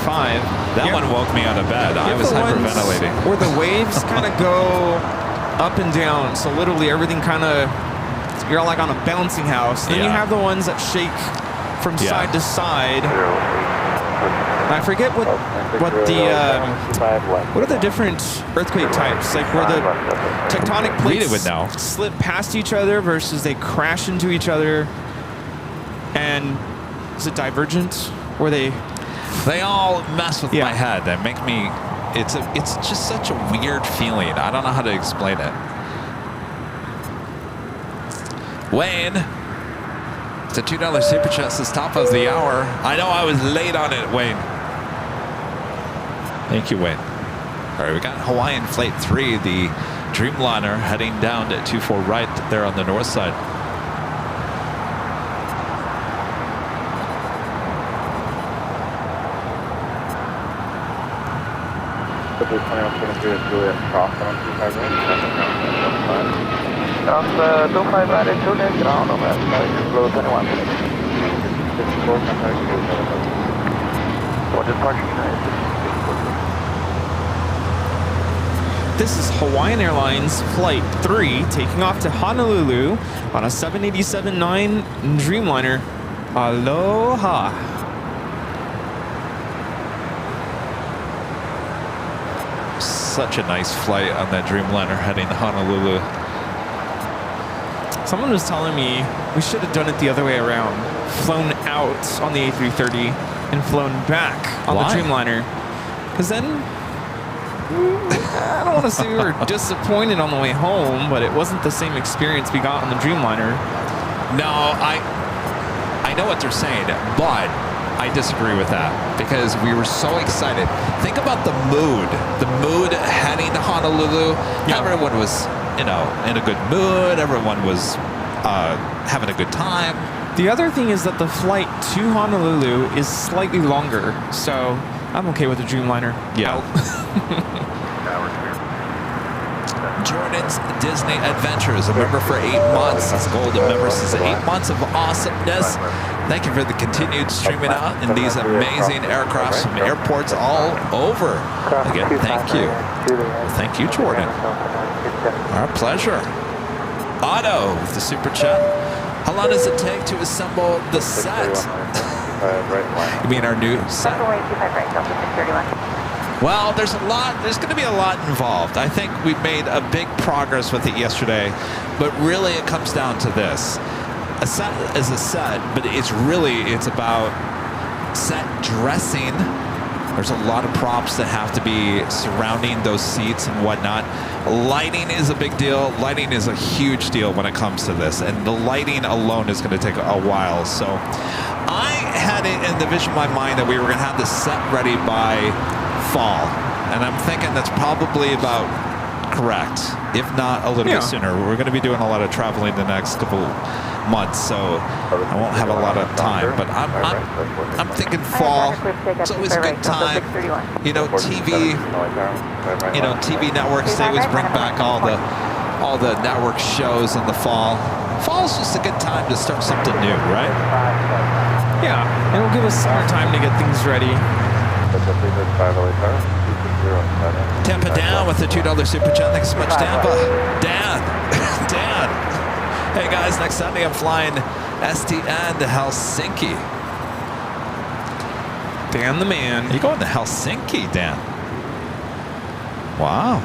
S1: That one woke me out of bed. I was hyperventilating.
S5: Where the waves kind of go up and down, so literally everything kind of, you're like on a bouncing house. Then you have the ones that shake from side to side. I forget what are the different earthquake types? Like where the tectonic plates
S1: would know.
S5: slip past each other versus they crash into each other. And is it divergent? Where they
S1: all mess with my head. They make me. It's just such a weird feeling. I don't know how to explain it. Wayne, it's a $2 super chat. Says top of the hour. I know I was late on it, Wayne. Thank you, Wayne. All right, we got Hawaiian Flight 3, the Dreamliner, heading down to 24 right there on the north side.
S3: Delta 25 right at 2 next ground on that side, below 21.
S5: This is Hawaiian Airlines Flight 3 taking off to Honolulu on a 787-9 Dreamliner. Aloha.
S1: Such a nice flight on that Dreamliner heading to Honolulu.
S5: Someone was telling me we should have done it the other way around. Flown out on the A330 and flown back on
S1: Why?
S5: the Dreamliner. Because then, I don't want to say we were disappointed on the way home, but it wasn't the same experience we got on the Dreamliner.
S1: No, I know what they're saying, but I disagree with that because we were so excited. Think about the mood heading to Honolulu.
S5: Yeah.
S1: Everyone was, in a good mood. Everyone was having a good time.
S5: The other thing is that the flight to Honolulu is slightly longer, so I'm okay with the Dreamliner.
S1: Yeah. Jordan's Disney Adventures, a member for 8 months. His golden member says 8 months of awesomeness. Thank you for the continued streaming out in these amazing aircrafts from airports all over. Again, thank you. Thank you, Jordan. Our pleasure. Otto with the super chat. How long does it take to assemble the set? You mean our new set? Well, there's going to be a lot involved. I think we made a big progress with it yesterday, but really it comes down to this. A set is a set, but it's about set dressing. There's a lot of props that have to be surrounding those seats and whatnot. Lighting is a big deal. Lighting is a huge deal when it comes to this, and the lighting alone is going to take a while. So I had it in the vision of my mind that we were going to have this set ready by fall, and I'm thinking that's probably about correct, if not a little bit sooner. We're going to be doing a lot of traveling the next couple months, so I won't have a lot of time, but I'm thinking fall. It's always a good time. TV networks, they always bring back all the network shows in the fall. Fall's just a good time to start something new, right?
S5: Yeah, it'll give us more time to get things ready.
S1: Tampa down with the $2 super chat. Thanks so much, Tampa. Dan. Hey guys, next Sunday I'm flying STN to Helsinki.
S5: Dan the man.
S1: You going to Helsinki, Dan? Wow.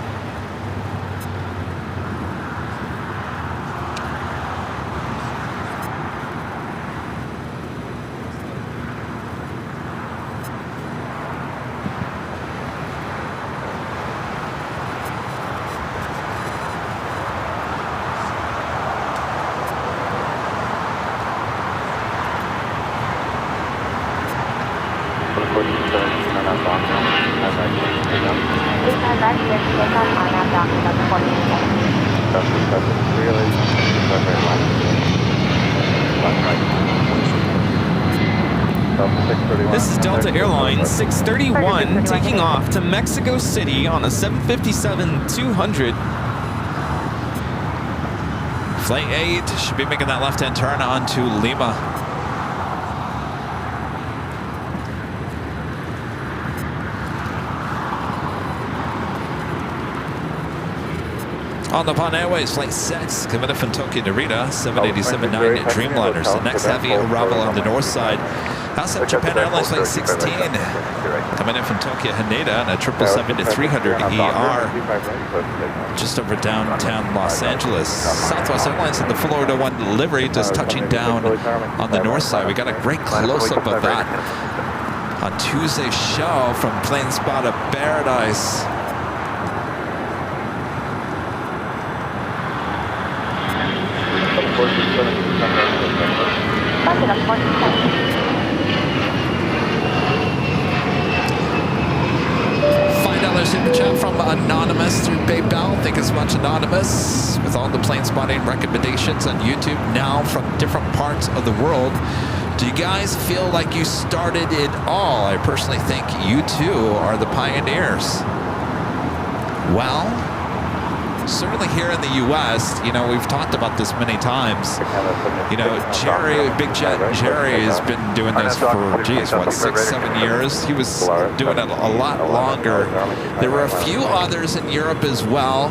S5: This is Delta Airlines 631 taking off to Mexico City on a 757-200.
S1: Flight 8 should be making that left-hand turn onto Lima. On the Pan Airways, Flight 6, coming in from Tokyo Narita, 787-9 Dreamliners. The next heavy arrival on the north side How's up Japan Airlines Flight 16? Coming in from Tokyo Haneda on a 777-300 ER. Just over downtown Los Angeles. Southwest Airlines in the Florida 1 delivery, just touching down on the north side. We got a great close-up of that on Tuesday's show from Planespotting Paradise. $5 super chat from Anonymous through PayPal. Thank you so much, Anonymous. With all the plane spotting recommendations on YouTube now from different parts of the world, do you guys feel like you started it all? I personally think you too are the pioneers. Well, certainly here in the U.S., you know, we've talked about this many times. You know, Big Jet Jerry has been doing this for, geez, what, 6-7 years? He was doing it a lot longer. There were a few others in Europe as well.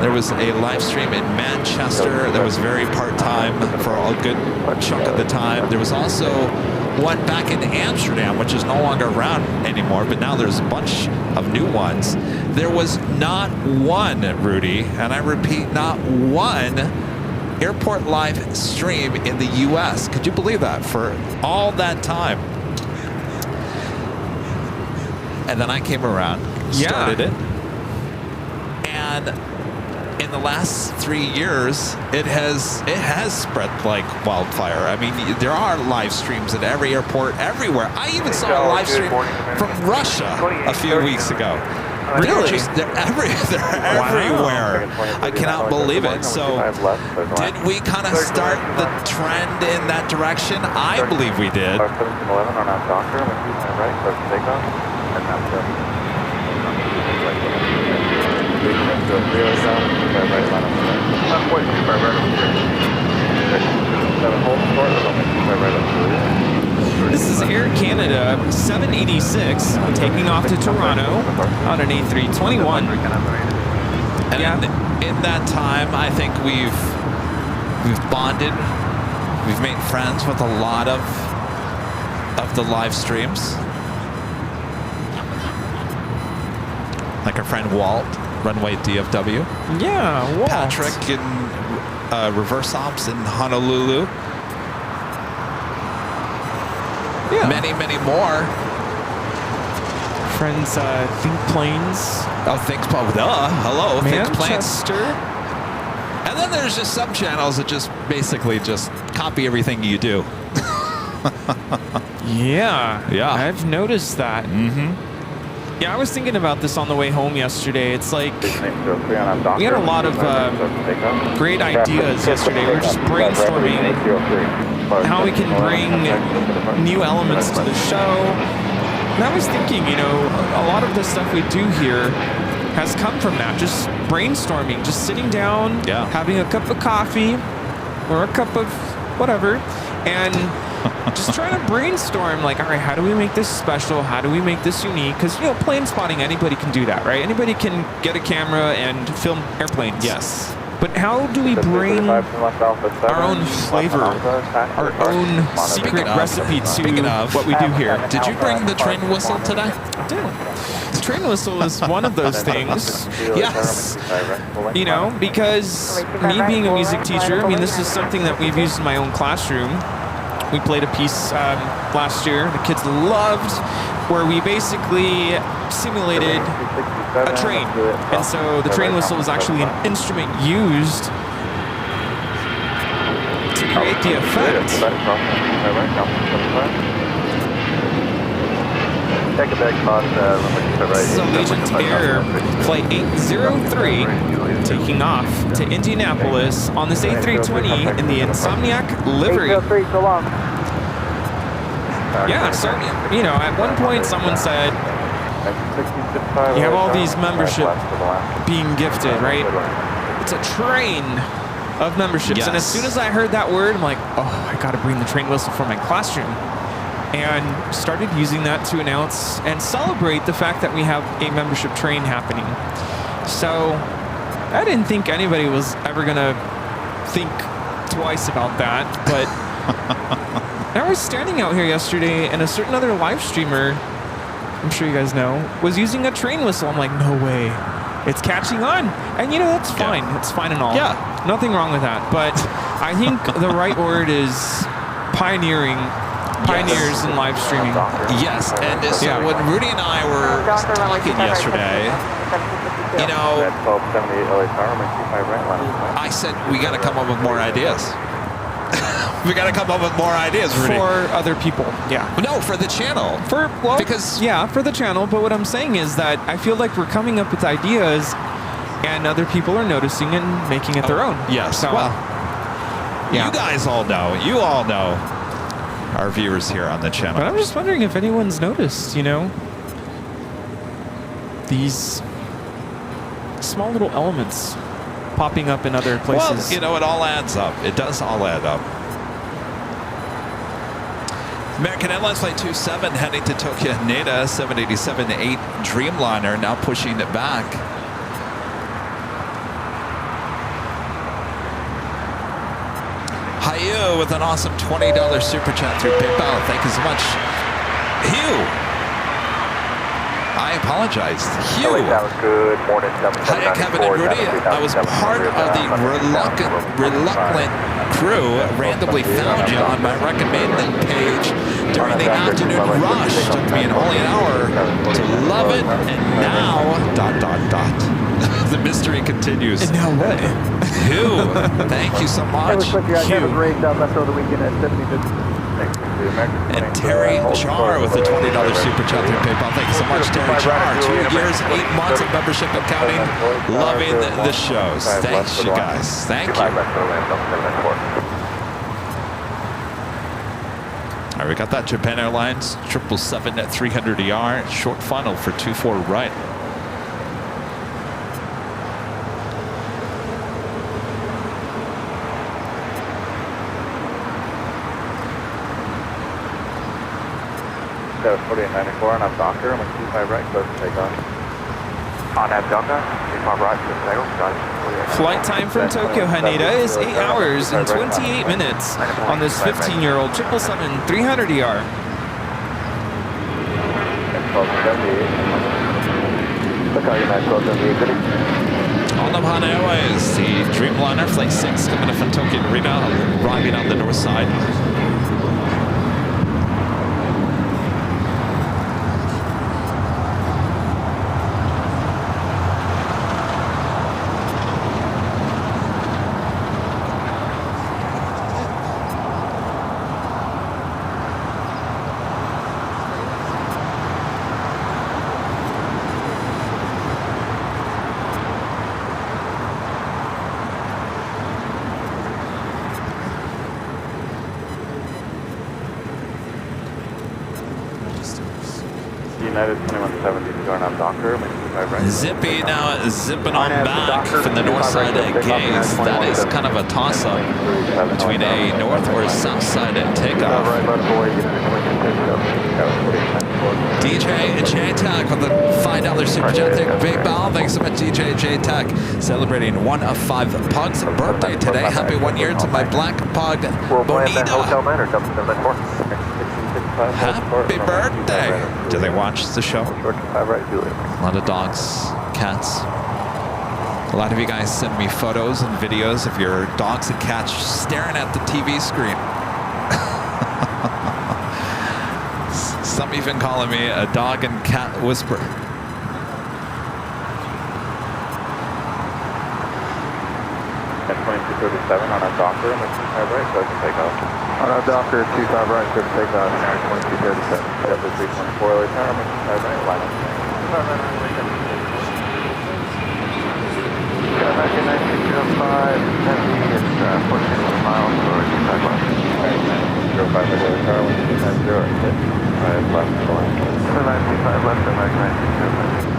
S1: There was a live stream in Manchester that was very part-time for a good chunk of the time. There was also one back in Amsterdam, which is no longer around anymore, but now there's a bunch of new ones. There was not one, Rudy, and I repeat, not one airport live stream in the U.S. Could you believe that? For all that time. And then I came around, started it, and in the last 3 years, it has spread like wildfire. I mean, there are live streams at every airport, everywhere. I even saw a live stream from Russia a few weeks ago.
S5: Really?
S1: They're everywhere. I cannot believe it. So, did we kind of start the trend in that direction? I believe we did.
S5: This is Air Canada 786 taking off to Toronto on an A321.
S1: And in that time, I think we've bonded. We've made friends with a lot of the live streams. Like our friend Walt, Runway DFW.
S5: Yeah, Walt.
S1: Patrick in Reverse Ops in Honolulu.
S5: Yeah.
S1: Many, many more.
S5: Friends, Think Planes.
S1: Oh, Think Planes. Hello, Think Planes.
S5: Manchester.
S1: And then there's just some channels that just basically just copy everything you do.
S5: Yeah.
S1: Yeah.
S5: I've noticed that.
S1: Mm-hmm.
S5: Yeah, I was thinking about this on the way home yesterday. It's like we had a lot of great ideas yesterday. We were just brainstorming how we can bring new elements to the show. And I was thinking, you know, a lot of the stuff we do here has come from that. Just brainstorming, just sitting down, having a cup of coffee or a cup of whatever, and just trying to brainstorm, like, all right, how do we make this special? How do we make this unique? Because, you know, plane spotting, anybody can do that, right? Anybody can get a camera and film airplanes.
S1: Yes.
S5: But how do we bring our own flavor, our own secret recipe to what we do here?
S1: Did you bring the train whistle today?
S5: I did. The train whistle is one of those things.
S1: Yes.
S5: You know, because me being a music teacher, I mean, this is something that we've used in my own classroom. We played a piece last year. The kids loved, where we basically simulated a train. And so the train whistle is actually an instrument used to create the effect. So Agent Air Flight 803 taking off to Indianapolis on this A320 in the Insomniac livery. Yeah, so, you know, at one point someone said, you have all these membership being gifted, right? It's a train of memberships.
S1: Yes.
S5: And as soon as I heard that word, I'm like, oh, I got to bring the train whistle for my classroom. And started using that to announce and celebrate the fact that we have a membership train happening. So I didn't think anybody was ever going to think twice about that, but And I was standing out here yesterday, and a certain other live streamer, I'm sure you guys know, was using a train whistle. I'm like, no way. It's catching on. And you know, that's fine. It's fine and all.
S1: Yeah.
S5: Nothing wrong with that. But I think the right word is pioneers in live streaming.
S1: Yes, and so when Rudy and I were talking yesterday, you know,
S3: Red 1278 LA Tower, my 25 right line.
S1: I said we got to come up with more ideas. We got to come up with more ideas, Rudy.
S5: For other people. Yeah.
S1: No, for the channel. Because
S5: yeah, for the channel. But what I'm saying is that I feel like we're coming up with ideas, and other people are noticing and making it their own.
S1: Yes.
S5: So,
S1: well,
S5: yeah.
S1: you guys all know. You all know our viewers here on the channel.
S5: But I'm just wondering if anyone's noticed, you know, these small little elements popping up in other places.
S1: Well, you know, it all adds up. It does all add up. American Airlines Flight 27 heading to Tokyo Haneda, 787-8 Dreamliner now pushing it back. Hugh with an awesome $20 super chat through PayPal. Thank you so much. Hugh. I apologize. Hugh.
S3: Good morning.
S1: Hi, Kevin and Rudy. I was part of the reluctant crew. Randomly found you on my recommended page during the afternoon rush. Took me only an hour to love it, and now ... The mystery continues.
S5: And now what?
S1: Hugh, thank you so much.
S4: Have a great left over the weekend at 70.
S1: And Terry Char with the $20 super chat through PayPal. Thank you so much, Terry Char. 2 years, 8 months of membership and counting. Loving the shows. Thanks, you guys. Thank you. All right, we got that Japan Airlines 777 at 300 ER. Short final for 24 right.
S3: That was 4894 on Docker. I'm a 25 right, close to takeoff. On Docker, 25 right, close to takeoff. Got it.
S5: Flight time from Tokyo Haneda is 8 hours and 28 minutes on this 15-year-old 777 300 ER.
S3: Look how you're not 1278.
S1: On the Japan Airways, the Dreamliner Flight 6 coming in from Tokyo Arena, arriving on the north side.
S3: United 2170 going on Docker.
S1: Zippy now zipping on back from the north side of Gaze. That is kind of a toss-up between a north or south side takeoff. DJ J-Tech with the $5 super chat thing. PayPal. Thanks so much, DJ J-Tech. Celebrating one of 5 pugs' birthday today. Happy 1 year to my black pug, Bonita. Happy birthday! Do they watch the show? A lot of dogs, cats. A lot of you guys send me photos and videos of your dogs and cats staring at the TV screen. Some even calling me a dog and cat whisperer.
S3: At 2237 on a Docker, I'm at 25 right, so I can take off. On a Docker, 25 right, so I can take off. Now 2237, Delta 324 LA Tower, I'm at 25 right, line up. Yeah, back in 1905, Tempe, it's 14 miles for 25 right. Alright, 05 LA Tower, 1290, hit. 5 left, going. 925 left, American 1905.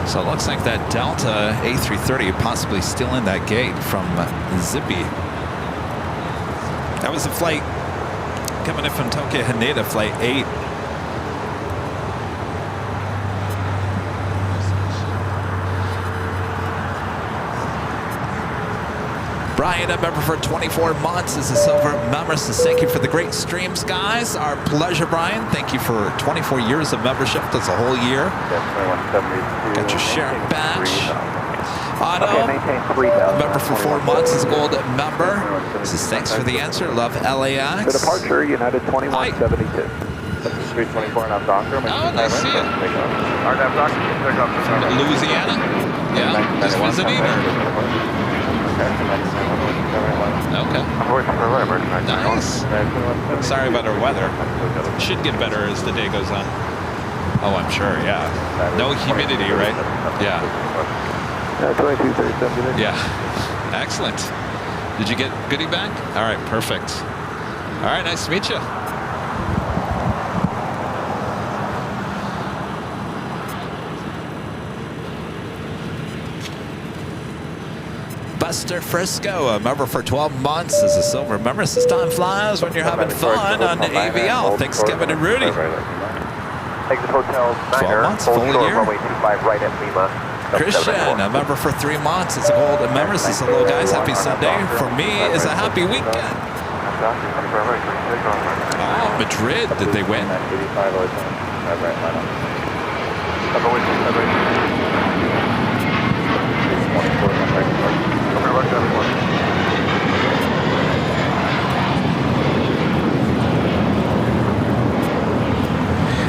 S1: So it looks like that Delta A330 possibly still in that gate from Zippy. That was a flight coming in from Tokyo Haneda, flight 8. Brian, a member for 24 months, is a silver member. Says thank you for the great streams, guys. Our pleasure, Brian. Thank you for 24 years of membership. That's a whole year. Got your share badge. Otto, member for 4 months, is a gold member. Says thanks for the answer. Love LAX.
S3: For departure, United 2172. 324 and I'm Doctor.
S1: Oh, nice to see you.
S3: RNAV Doctor, you can pick up
S1: From Louisiana? Yeah, just visiting? Okay. Nice. Sorry about our weather. Should get better as the day goes on. Oh, I'm sure, yeah. No humidity, right? Yeah.
S3: 2237.
S1: Yeah. Excellent. Did you get goodie bag? All right, perfect. All right, nice to meet you. Buster Frisco, a member for 12 months, is a silver member. Says time flies when you're having fun on AVL. Thanks, Kevin and Rudy.
S3: Exit Hotel
S1: 12 months, full year.
S3: Runway 25 right at Lima.
S1: Christian, a member for 3 months, is a gold member. Says hello, guys. Happy Sunday. For me, is a happy weekend. Oh, Madrid, did they win?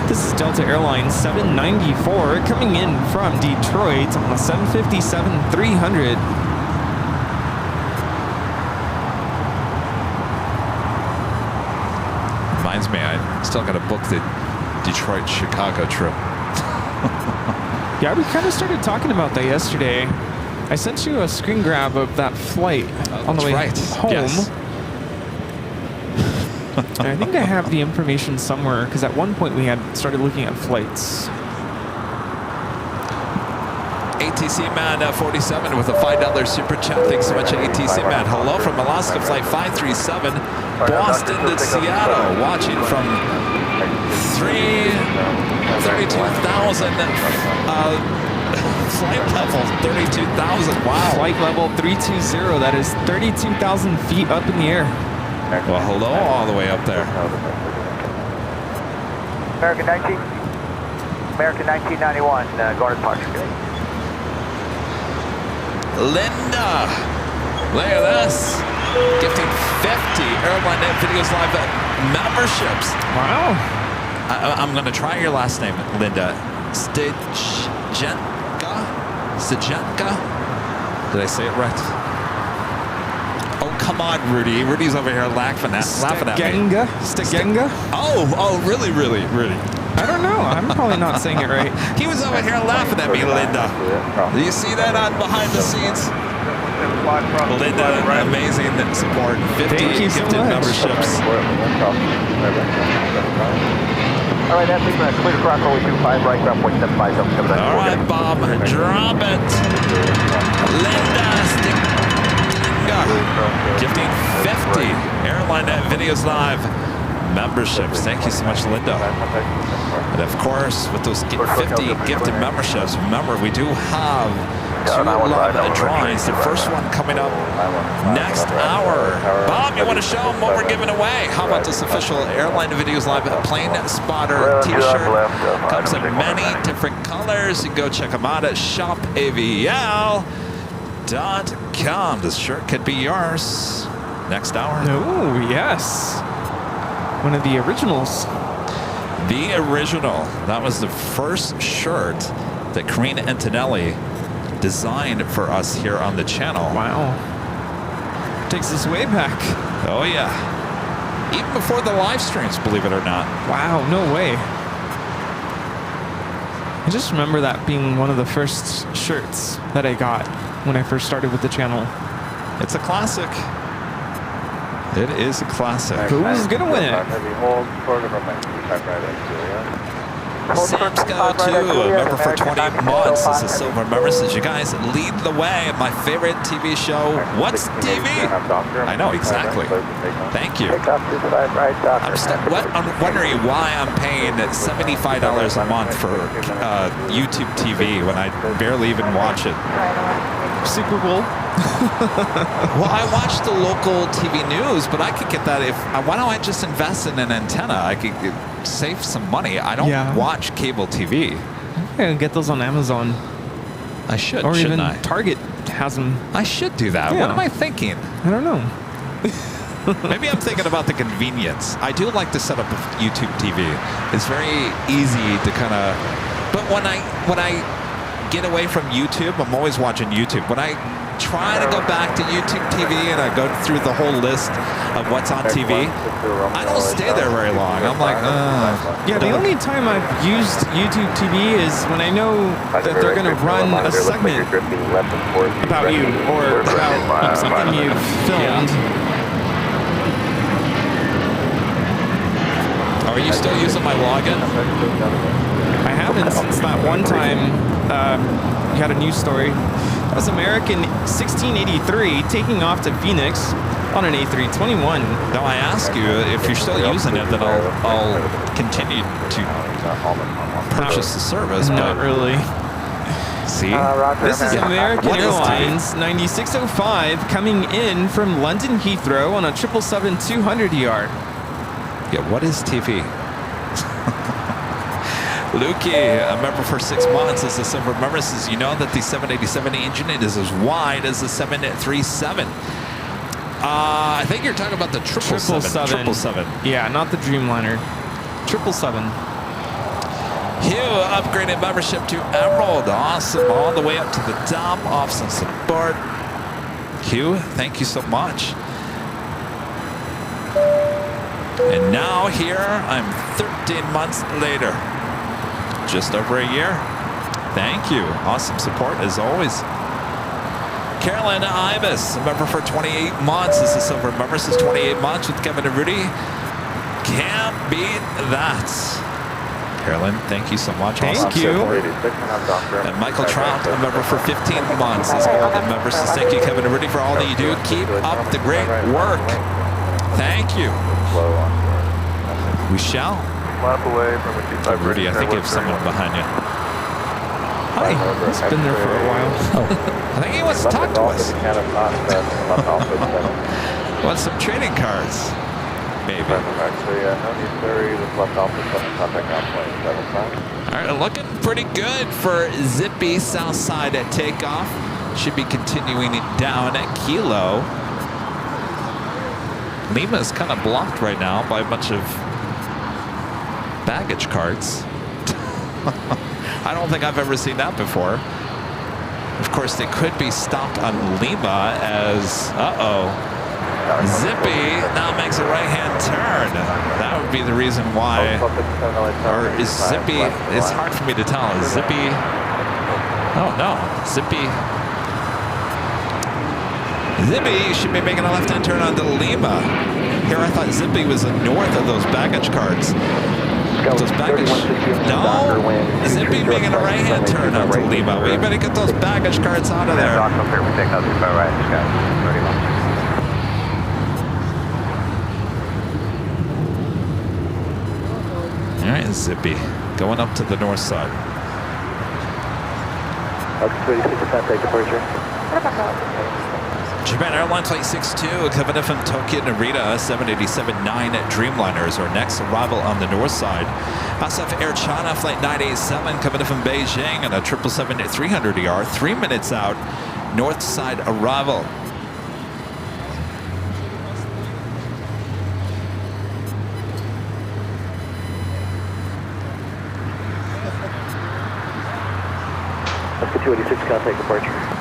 S5: This is Delta Airlines 794 coming in from Detroit on the 757-300.
S1: Reminds me, I still got to book the Detroit-Chicago trip.
S5: Yeah, we kind of started talking about that yesterday. I sent you a screen grab of that flight on the way home.
S1: Yes.
S5: And I think I have the information somewhere because at one point we had started looking at flights.
S1: ATC Man 47 with a $5 super chat. Thanks so much, ATC Man. Hello from Alaska Flight 537, Boston to Seattle. Watching from 32,000 flight level 32,000. Wow.
S5: Flight level 320. That is 32,000 feet up in the air.
S1: Well, hello all the way up there.
S2: American 1991, going to departure.
S1: Linda, look at this. Gifting 50 AirLineVideos Live memberships.
S5: Wow.
S1: I'm going to try your last name, Linda. Stajenka? Did I say it right? Oh, come on, Rudy. Rudy's over here laughing at me.
S5: Stajenka?
S1: Oh, really, Rudy?
S5: I don't know. I'm probably not saying it right.
S1: He was over here laughing at me, Linda. Do you see that on behind the scenes? Linda, amazing support. 50 gifted memberships.
S2: All right, that's Lima, clear to cross runway 25, right, ground point 75,
S1: All right, Bob, drop it. Linda Stinga, gifting 50 AirLineVideos Live memberships. Thank you so much, Linda. And of course, with those 50 gifted memberships, remember, we do have 2 live drawings. The first one coming up next hour. Bob, you want to show them what we're giving away? How about this official AirLineVideos Live Plane Spotter t-shirt? Comes in many different colors. You can go check them out at shopavl.com. This shirt could be yours next hour.
S5: Oh, yes. One of the originals.
S1: The original. That was the first shirt that Karina Antonelli designed for us here on the channel.
S5: Wow. Takes us way back.
S1: Oh, yeah. Even before the live streams, believe it or not.
S5: Wow, no way. I just remember that being one of the first shirts that I got when I first started with the channel.
S1: It's a classic. It is a classic.
S5: Who's gonna win it?
S1: Samsco 2, a member for 20 months, is a silver member. Says, you guys lead the way. My favorite TV show. What's TV? I know, exactly. Thank you. I'm wondering why I'm paying $75 a month for YouTube TV when I barely even watch it.
S5: Super Bowl.
S1: Well, I watch the local TV news, but I could get that if. Why don't I just invest in an antenna? I could save some money. I don't
S5: Yeah.
S1: watch cable TV.
S5: I can get those on Amazon.
S1: I should,
S5: Or
S1: shouldn't
S5: even
S1: I?
S5: Target has them.
S1: I should do that.
S5: Yeah.
S1: What am I thinking?
S5: I don't know.
S1: Maybe I'm thinking about the convenience. I do like to set up a YouTube TV. It's very easy to kind of. But when I get away from YouTube, I'm always watching YouTube. When I try to go back to YouTube TV and I go through the whole list of what's on TV, I don't stay there very long. I'm like,
S5: Yeah, the only time I've used YouTube TV is when I know that they're going to run a segment about you or about something you've filmed.
S1: Are you still using my login?
S5: I haven't since that one time you had a news story. That was American 1683 taking off to Phoenix on an A321.
S1: Now I ask you, if you're still using it, then I'll continue to purchase the service.
S5: Not
S1: But
S5: really.
S1: see,
S5: This is American
S1: What is
S5: Airlines 9605 coming in from London Heathrow on a 777-200ER.
S1: Yeah, what is TV? Lukey, a member for 6 months, as the silver member says, you know that the 787 engine is as wide as the 737. I think you're talking about the 777.
S5: Yeah, not the Dreamliner. 777.
S1: Hugh upgraded membership to Emerald. Awesome. All the way up to the top. Awesome support. Hugh, thank you so much. And now here, I'm 13 months later. Just over a year. Thank you. Awesome support as always. Carolyn Ibis, a member for 28 months. This is silver member, says 28 months with Kevin and Rudy. Can't beat that. Carolyn, thank you so much.
S5: Thank you.
S1: And Michael Trout, a member for 15 months. This golden member says, thank you, Kevin and Rudy, for all that you do. Keep up the great work. Thank you. We shall. Rudy, I think you have someone behind you.
S5: Hi. He's been there for a while.
S1: I think he wants to talk to us. Wants some trading cards. Maybe. All right, looking pretty good for Zippy Southside at takeoff. Should be continuing down at Kilo. Lima is kind of blocked right now by a bunch of baggage carts. I don't think I've ever seen that before. Of course, they could be stopped on Lima as, Zippy now makes a right-hand turn. That would be the reason why. Or is Zippy, it's hard for me to tell. Is Zippy, oh no, Zippy should be making a left-hand turn onto Lima. Here I thought Zippy was north of those baggage carts. Those baggage, no, Zippy making a right-hand turn onto Lima. We better get those baggage carts out of there. All right, Zippy, going up to the north side. Japan Airlines Flight 62 coming in from Tokyo Narita 787-9 Dreamliners are next arrival on the north side. SF Air China Flight 987 coming in from Beijing and a 777-300ER 3 minutes out, north side arrival.
S3: Let's get 286, contact departure.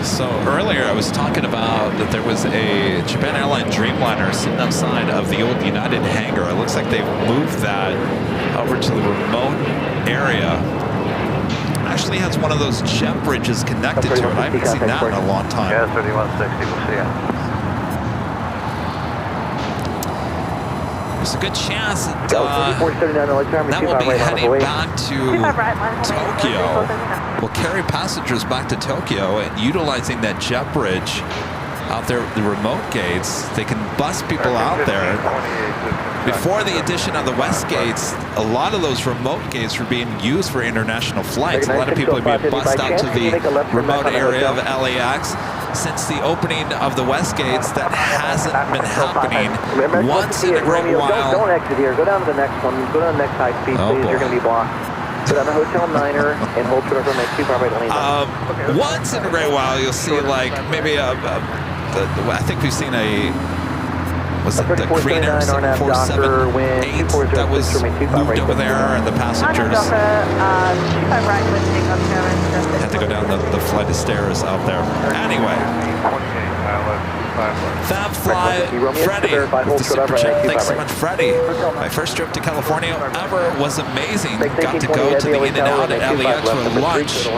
S1: So earlier I was talking about that there was a Japan Airline Dreamliner sitting outside of the old United hangar. It looks like they've moved that over to the remote area. It actually has one of those jet bridges connected to it. I haven't seen that in a long time.
S3: Yeah, 3160, we'll see you.
S1: There's a good chance that,
S3: that
S1: will be heading back to Tokyo. We'll carry passengers back to Tokyo and utilizing that jet bridge out there, the remote gates. They can bus people out there. Before the addition of the west gates, a lot of those remote gates were being used for international flights. A lot of people are being bussed out to the remote area of LAX. Since the opening of the west gates, that hasn't been happening. Once in a great while.
S3: Don't exit here. Go down to the next one. Go down to the next high speed, please. You're going to be blocked. Go down to Hotel Niner and hold short from my 25 right lane.
S1: Once in a great while, you'll see like maybe I think we've seen a, was it the Creener 7478 that was moved over there, and the passengers had to go down the flight of stairs out there. Anyway, Fab Fly Freddy with the super chat. Thanks so much, Freddy. My first trip to California ever was amazing. Got to go to the In-N-Out at LAX for lunch.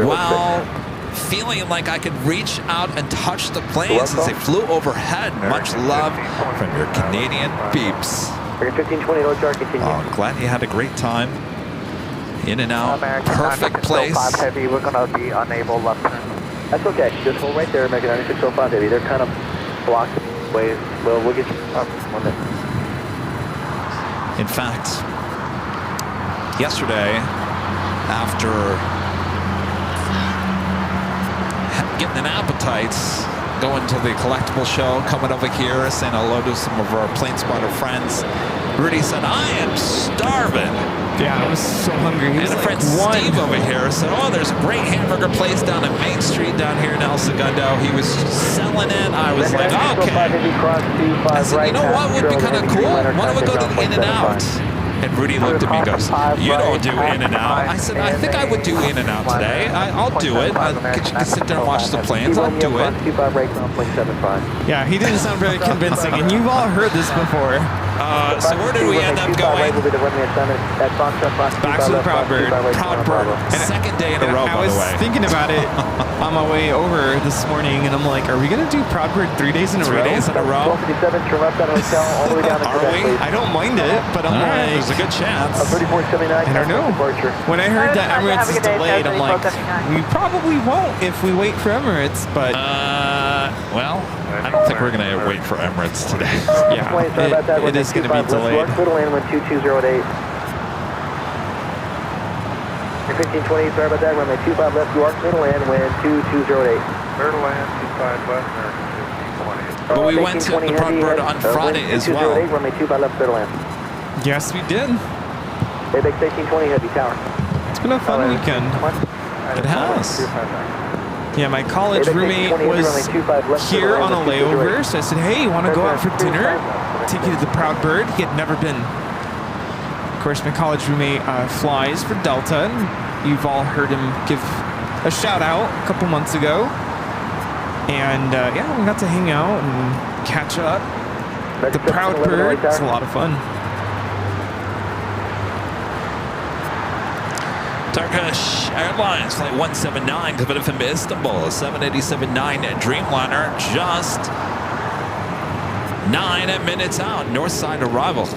S1: Wow. Feeling like I could reach out and touch the planes as they flew overhead. Much love from your Canadian peeps. Oh, glad you had a great time. In-N-Out, perfect place.
S3: Heavy, we're going to be unable left turn. That's okay. Just hold right there, American 9605 Heavy. They're kind of blocked ways. Well, we'll get you up on this.
S1: In fact, yesterday, after getting an appetite, going to the collectible show, coming over here, saying hello to some of our plane spotter friends. Rudy said, I am starving.
S5: Yeah, I was so hungry.
S1: And a friend Steve over here said, oh, there's a great hamburger place down at Main Street down here in El Segundo. He was selling it. I was like, okay. I said, you know what would be kind of cool? Why don't we go to the In-N-Out? And Rudy looked at me and goes, you don't do In-N-Out. I said, I think I would do In-N-Out today. I'll do it. You can sit there and watch the planes. I'll do it.
S5: Yeah, he didn't sound very convincing, and you've all heard this before.
S1: So where did we end up going?
S5: Back to the Proud Bird.
S1: Proud Bird. Second day in a row, by the way.
S5: I was thinking about it on my way over this morning, and I'm like, are we going to do Proud Bird 3 days in a row?
S1: 3 days in a row?
S5: Are we? I don't mind it, but I'm like...
S1: There's a good chance.
S5: I don't know. When I heard that Emirates is delayed, I'm like, we probably won't if we wait for Emirates, but...
S1: well, I don't think we're going to wait for Emirates today.
S5: Yeah, it is going to be delayed.
S3: 2208. 1520, sorry about that. Runway 25 left, York, middle land, wind 2208. Middle land, 25 left, 1520.
S1: But we went to the Proud Bird on Friday as well.
S3: Runway 25 left, middle land.
S5: Yes, we did.
S3: Bayback 1620, heavy tower.
S5: It's been a fun weekend.
S1: It has.
S5: Yeah, my college roommate was here on a layover, so I said, hey, you want to go out for dinner? Take you to the Proud Bird. He had never been. Of course, my college roommate flies for Delta, and you've all heard him give a shout out a couple months ago. And yeah, we got to hang out and catch up. The Proud Bird, it's a lot of fun.
S1: Turkish Airlines Flight 179 coming from Istanbul, 787-9 Dreamliner, just 9 minutes out, north side arrival.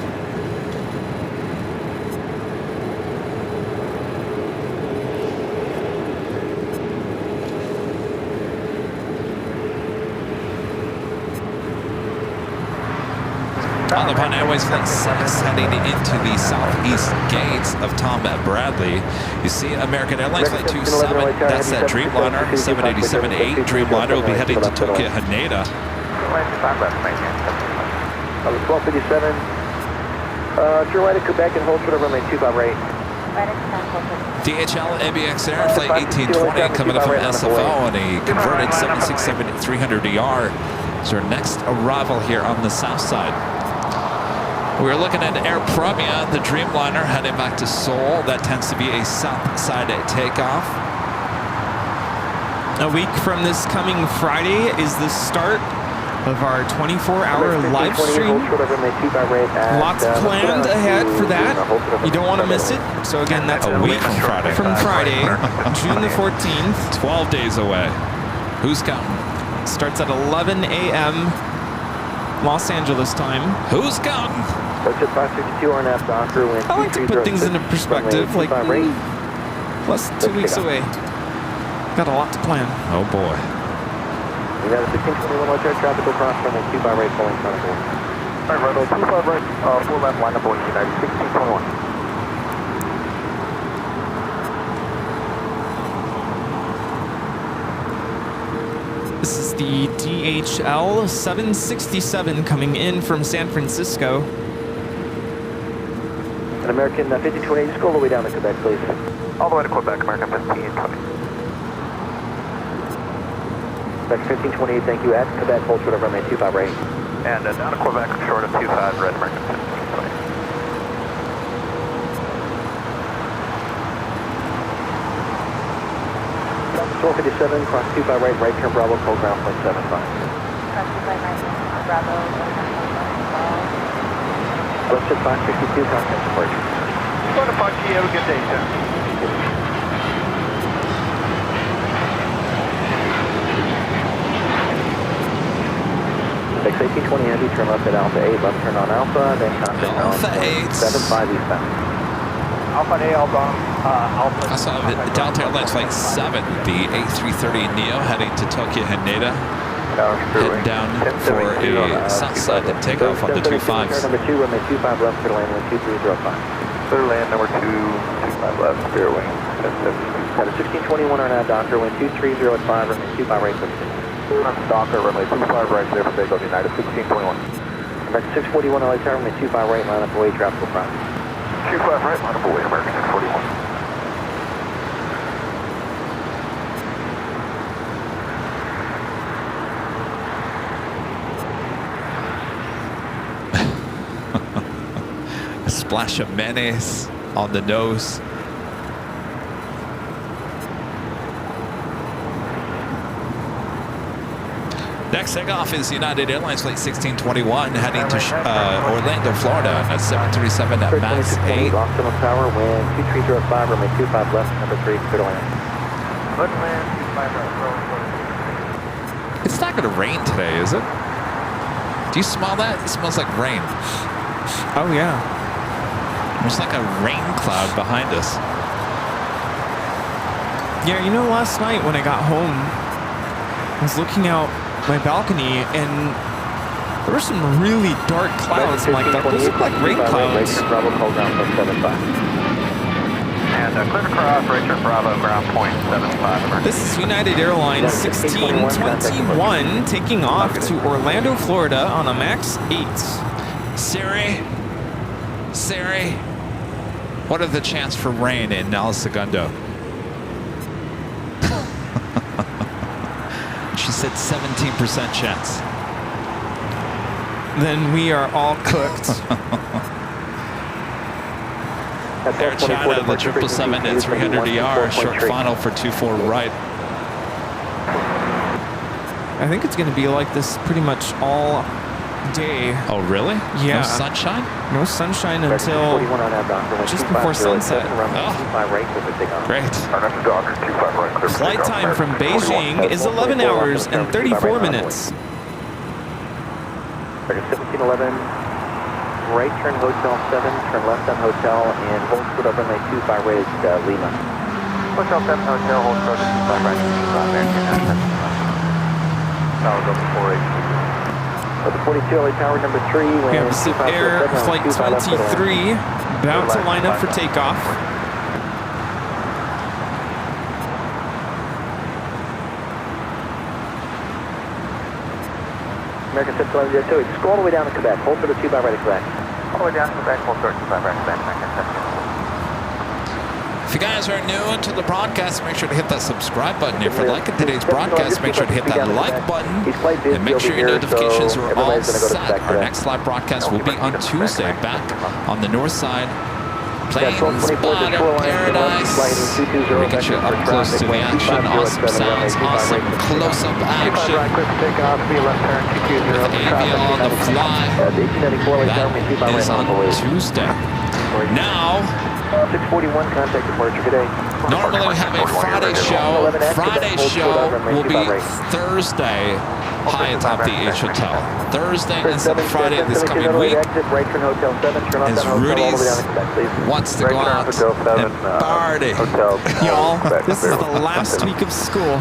S1: Alpine Airways Flight 6 heading into the southeast gates of Tom Bradley. You see American Airlines Flight 27, that's that Dreamliner, 787-8 Dreamliner will be heading to Tokyo Haneda.
S3: 1257, turn right at Quebec and hold short of runway 25 right.
S1: DHL ABX Air Flight 1820 coming up from SFO on a converted 767-300ER. It's our next arrival here on the south side. We're looking at Air Premia, the Dreamliner, heading back to Seoul. That tends to be a south side takeoff.
S5: A week from this coming Friday is the start of our 24-hour live stream. Lots planned ahead for that. You don't want to miss it. So again, that's
S1: a week from Friday.
S5: From Friday, June the 14th.
S1: 12 days away. Who's counting?
S5: Starts at 11 a.m. Los Angeles time.
S1: Who's counting?
S3: Let's hit 562 RNAV Docker, wind
S5: I like to put things into perspective, like less than 2 weeks away. Got a lot to plan.
S1: Oh boy.
S3: We got a 1621 left air traffic across runway 25 right, pulling front of board. All right, runway 25 right, full left, line up Boeing United 1621.
S5: This is the DHL 767 coming in from San Francisco.
S3: An American 1528, just go all the way down to Quebec, please. All the way to Quebec, American 1520. Quebec 1528, thank you. At Quebec, hold short of runway 25 right. And down to Quebec, short of 25, red American 1520. 1257, cross 25 right, right turn Bravo, cold ground, 0.75.
S2: Cross 25 right, Bravo,
S3: Let's hit 562, contact departure. Go to Punch, have a good day, sir. Six 1820 Heavy, turn left at Alpha 8, left turn on Alpha, then contact
S1: Alpha 8.
S3: 75 eastbound.
S4: Alpha A, outbound, Alpha.
S1: I saw Delta Airlines Flight 7, the A330 Neo heading to Tokyo Haneda. Head down for a south side takeoff on the 25s.
S3: Number 2, runway 25 left, clear land, wind 2305. Clear land, number 225 left, clear wing, 1070. Got a 1621 on that Docker, wind 2305, runway 25 right, 15. Docker, runway 25 right, clear for takeoff, United 1621. American 641 LA Tower, runway 25 right, line up away, traffic will front. 25 right, line up away, American 641.
S1: A splash of mayonnaise on the nose. Next takeoff is United Airlines Flight 1621 heading to Orlando, Florida on a 737 at max 8.
S3: Lost on the tower, wind 2305, runway 25 left, number 3, clear to land. Good land, 25 right,
S1: It's not going to rain today, is it? Do you smell that? It smells like rain.
S5: Oh yeah.
S1: There's like a rain cloud behind us.
S5: Yeah, you know, last night when I got home, I was looking out my balcony and there were some really dark clouds. I'm like, those look like rain clouds.
S3: Bravo, cold ground, 0.75. And clear across, right turn Bravo, ground, 0.75.
S5: This is United Airlines 1621 taking off to Orlando, Florida on a max 8.
S1: Siri, what are the chances for rain in El Segundo? She said 17% chance.
S5: Then we are all cooked.
S1: Air China, the 777 at 300ER, short final for 24 right.
S5: I think it's going to be like this pretty much all day.
S1: Oh, really?
S5: Yeah.
S1: No sunshine?
S5: No sunshine until just before sunset.
S1: Oh, great.
S5: Flight time from Beijing is 11 hours and 34 minutes.
S3: 1711, right turn Hotel 7, turn left on Hotel, and hold short of runway 25 rated Lima. Hotel 7, Hotel, hold short of 25 right, American. Tower go before 8. The 42 LA Tower number 3.
S5: We have Zip Air Flight 23 about to line up for takeoff.
S3: American 611, just go all the way down to Quebec. Hold for the 2 by right at Quebec. All the way down to Quebec, hold for 2 by right at Quebec. American 611.
S1: If you guys are new to the broadcast, make sure to hit that subscribe button. If you're liking today's broadcast, make sure to hit that like button and make sure your notifications are all set. Our next live broadcast will be on Tuesday, back on the north side. Planespotter Paradise. We get you up close to the action. Awesome sounds, awesome close-up action. With Aviation on the fly. That is on Tuesday. Now,
S3: 641, contact departure, good day.
S1: Normally we have a Friday show. Friday show will be Thursday high atop the H Hotel. Thursday and Friday this coming week
S3: Right turn Hotel 7, turn left
S1: is
S3: on Hotel all the way down
S1: Rudy's
S3: to Quebec, please.
S1: wants to go out and party.
S5: Y'all, this is the last week of school.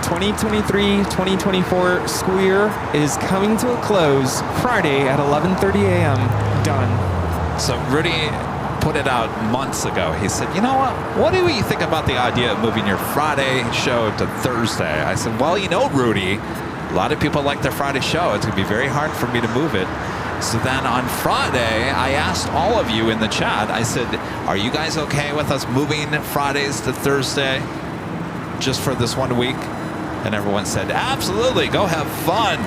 S5: 2023-2024 school year is coming to a close Friday at 11:30 a.m. Done.
S1: So Rudy put it out months ago. He said, you know what do you think about the idea of moving your Friday show to Thursday? I said, well, you know, Rudy, a lot of people like their Friday show. It's going to be very hard for me to move it. So then on Friday, I asked all of you in the chat, I said, are you guys okay with us moving Fridays to Thursday just for this 1 week? And everyone said, absolutely, go have fun.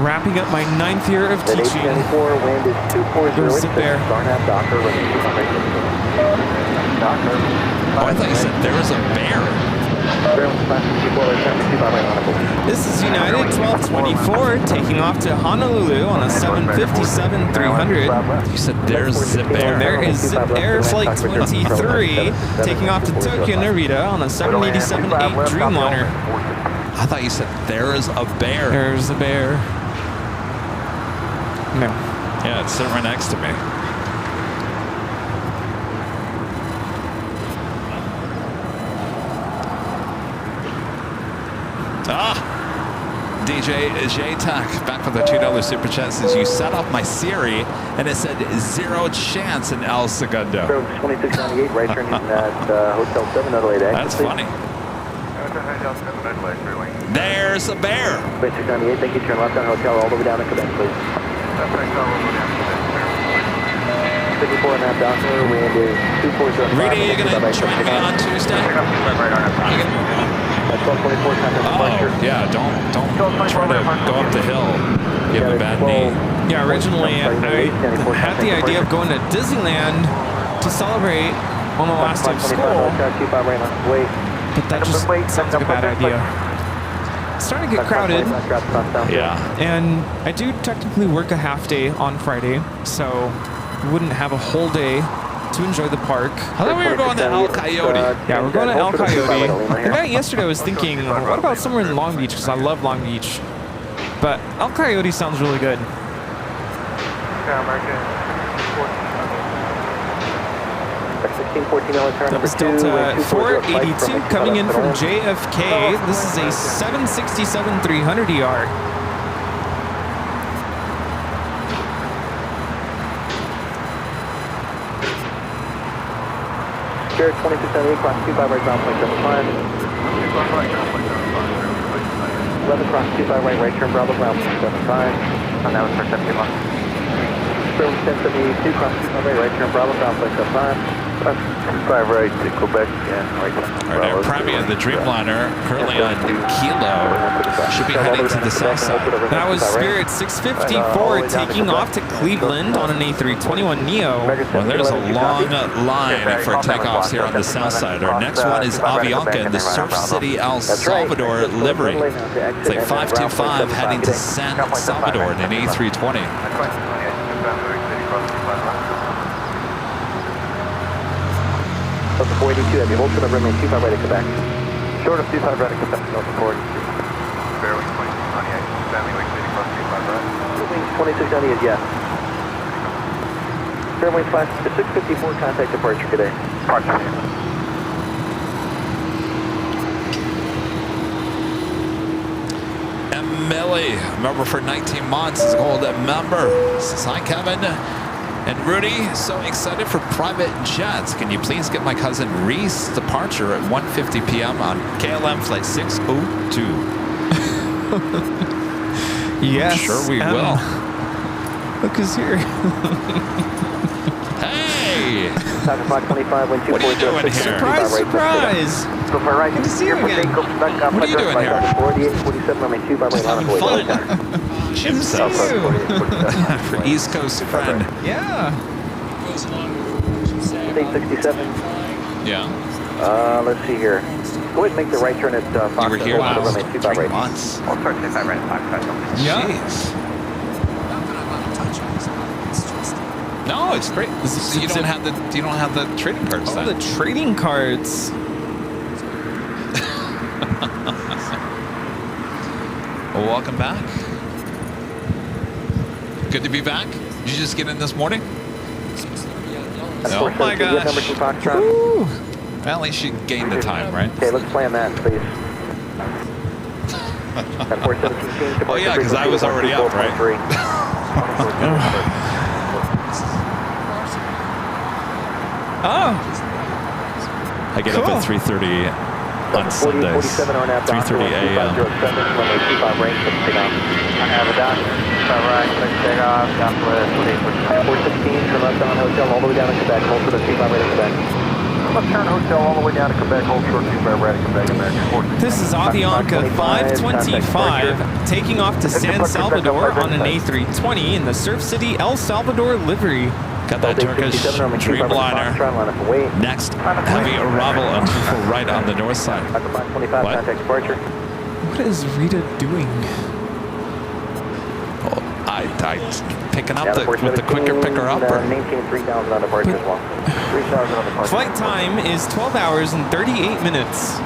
S5: Wrapping up my 9th year of teaching.
S3: wind is 240.
S5: Go sit there.
S3: Docker,
S1: Oh, I thought you said there was a bear.
S5: This is United 1224 taking off to Honolulu on a 757-300.
S1: You said there's Zip Air.
S5: There is Zip Air Flight 23 taking off to Tokyo Narita on a 787-8 Dreamliner.
S1: I thought you said there is a bear.
S5: There's a bear. No.
S1: Yeah, it's sitting right next to me. DJ J-Tac back with a $2 super chat says, you set off my Siri and it said 0 chance in El Segundo.
S3: 2698, right turn at Hotel 7 Adelaide.
S1: That's funny. There's a bear.
S3: 2698, thank you. Turn left on Hotel all the way down to Quebec, please. 54 and a half Docker, wind is 240.
S1: Rudy, you're going to join me on Tuesday? Yeah, don't try to go up the hill. You have a bad knee.
S5: Yeah, originally I had the idea of going to Disneyland to celebrate on the last day of school, but that just sounds like a bad idea. It's starting to get crowded,
S1: Yeah.
S5: and I do technically work a half day on Friday, so we wouldn't have a whole day to enjoy the park.
S1: I thought we were going to El Coyote.
S5: Yeah, we're going to El Coyote. The night yesterday I was thinking, what about somewhere in Long Beach? Because I love Long Beach. But El Coyote sounds really good. That was Delta 482 coming in from JFK. This is a 767-300ER.
S3: Spirit 2678, cross 25 right ground point 75. 11 cross 25 right turn Bravo ground point 75. And that was for 71. Spirit 1072, cross 25 right turn Bravo ground point 75. 5 right to Quebec and right turn.
S1: Our Air Premier, the Dreamliner, currently on Kilo, should be heading to the south side.
S5: That was Spirit 654 taking off to Cleveland on an A321neo.
S1: Well, there's a long line for takeoffs here on the south side. Our next one is Aviation in the Surf City, El Salvador livery. It's like 525 heading to San Salvador in an A320.
S3: Delta 482, have you hold to the runway 25 right to Quebec. Short of 25 right to Quebec, Delta 482. Fairway 2698, Stanley Lake City, cross 25 right. Wings 2690 is yes. Fairway 654, contact departure today. Departure.
S1: Millie, member for 19 months, is called a member. Says, hi, Kevin. And Rudy, so excited for private jets. Can you please get my cousin Reese departure at 1:50 p.m. on KLM flight 602?
S5: Yes.
S1: Sure we will.
S5: Look who's here.
S1: Hey! What are you doing here?
S5: Surprise, surprise.
S3: Good
S5: to see you again.
S1: What are you doing here?
S3: 4847 runway 25 right
S1: Having fun. Jim says. For East Coast friend.
S5: Yeah.
S3: 867.
S1: Yeah.
S3: Let's see here. Go ahead and make the right turn at Fox.
S1: You were here
S3: Runway
S1: last
S3: 25
S1: 3
S3: right.
S1: months.
S3: I'll start 25 right.
S5: Yeah.
S1: Jeez. No, it's great. You don't have the trading cards
S5: Oh,
S1: then.
S5: the trading cards.
S1: welcome back. Good to be back. Did you just get in this morning? Oh my gosh. Woo. Well, at least you gained the time, right?
S3: Okay, let's plan that, please.
S1: Oh yeah, because I was already up, right?
S5: Oh,
S1: I get up at 3:30 on Sundays. 3:30 a.m.
S3: I have a doctor. Right, let's take off. Southwest 416, turn left on hotel all the way down to Quebec. Hold for the 25 right to Quebec. Let's turn hotel all the way down to Quebec. Hold short 25 right to Quebec.
S5: this is Avianca 525 taking off to San Salvador on an A320 in the Surf City, El Salvador livery.
S1: Got that Turkish Dreamliner. Next, heavy arrival on 24 right on the north side. What?
S5: What is Rita doing?
S1: Oh, I picking up with the quicker picker upper.
S3: Maintain 3,000 on departure as well. 3,000 on departure.
S5: Flight time is 12 hours and 38 minutes.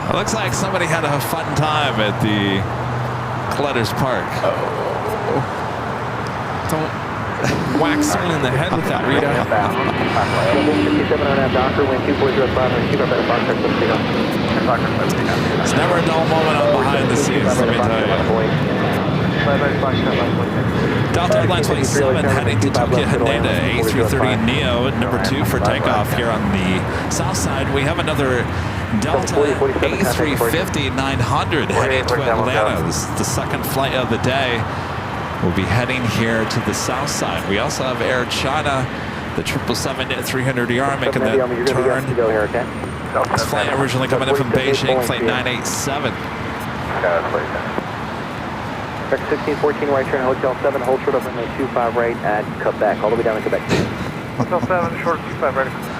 S1: It looks like somebody had a fun time at the Clutters Park.
S5: Don't whack someone in the head with that, Rita.
S3: 57 on that doctor, wind 2405, and keep up at a box.
S1: It's never a dull moment on behind the scenes, let me tell you. Delta Airlines Flight 7 heading to Tokyo Haneda, A330neo, number 2 for takeoff here on the south side. We have another Delta A350-900 heading to Atlanta. This is the second flight of the day. We'll be heading here to the south side. We also have Air China, the 777-300ER making that turn. This flight originally coming in from Beijing, flight 987.
S3: 1614 right turn, Hotel 7, hold short of runway 25 right at Quebec, all the way down to Quebec. Hotel 7, short 25 right at Quebec.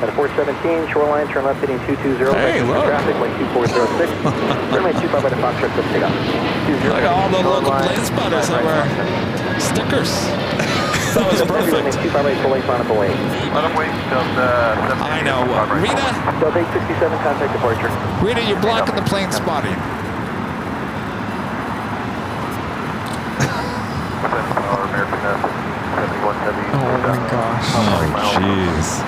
S3: At 417, shoreline, turn left heading 220.
S1: Hey, look.
S3: Traffic, wind 2406. Runway 25 by the Foxtrot, let's take off.
S1: Look at all the local plane spotters that were stickers. That was perfect.
S3: 25 right, full length, final away.
S1: I know. Rita,
S3: Delta 867, contact departure.
S1: Rita, you're blocking the plane spotting.
S5: Oh my gosh.
S1: Oh, jeez.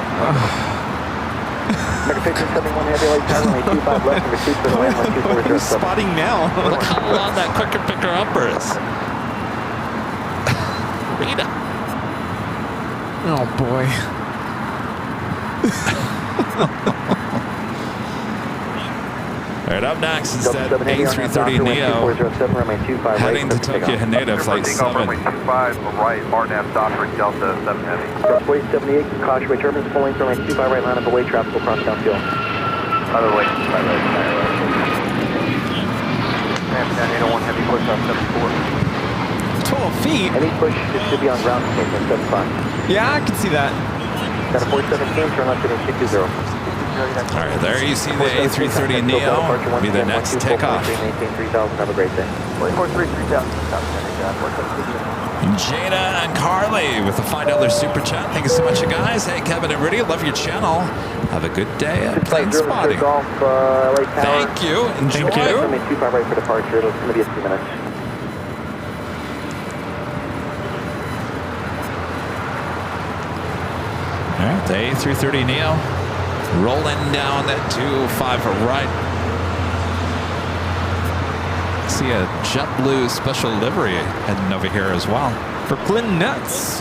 S3: Megafiction 71 heavy light tower, runway 25 left, number 2 for the land, 12407.
S5: Spotting now.
S1: Look how long that quicker picker upper is. Rita.
S5: Oh boy.
S1: All right, up next is that A330neo heading to Tokyo Haneda, flight 7.
S3: Runway 25 right, RNAV Docker, Delta 7 heavy. Wait 78, caution rate turbulence, full length, runway 25 right, line up away, traffic will cross down fuel. Other way, 25 right, down 801 heavy push off 74.
S5: 12 feet?
S3: Any push, it should be on ground station, 75.
S5: Yeah, I can see that.
S3: Got a 417, turn left heading 620.
S1: All right, there you see the A330neo will be the next takeoff.
S3: Maintain 3000, have a great day. 433,000.
S1: Jada and Carly with the $5 super chat. Thank you so much, you guys. Hey, Kevin and Rudy, love your channel. Have a good day at plane spotting. Thank you. Enjoy.
S5: Thank you.
S3: 25 right for departure. It's going to be a few minutes.
S1: All right, the A330neo rolling down that 25 right. See a JetBlue special livery heading over here as well.
S5: Brooklyn Nets.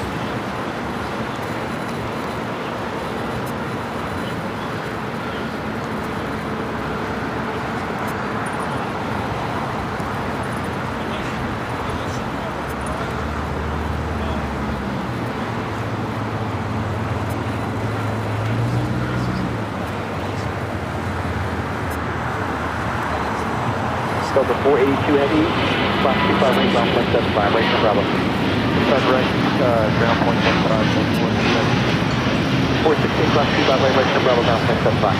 S3: Delta 482 heavy, Fox 25 right, ground point 75, right from Bravo. 25 right, ground point 75, 416 Fox 25 right, right from Bravo, ground point 75.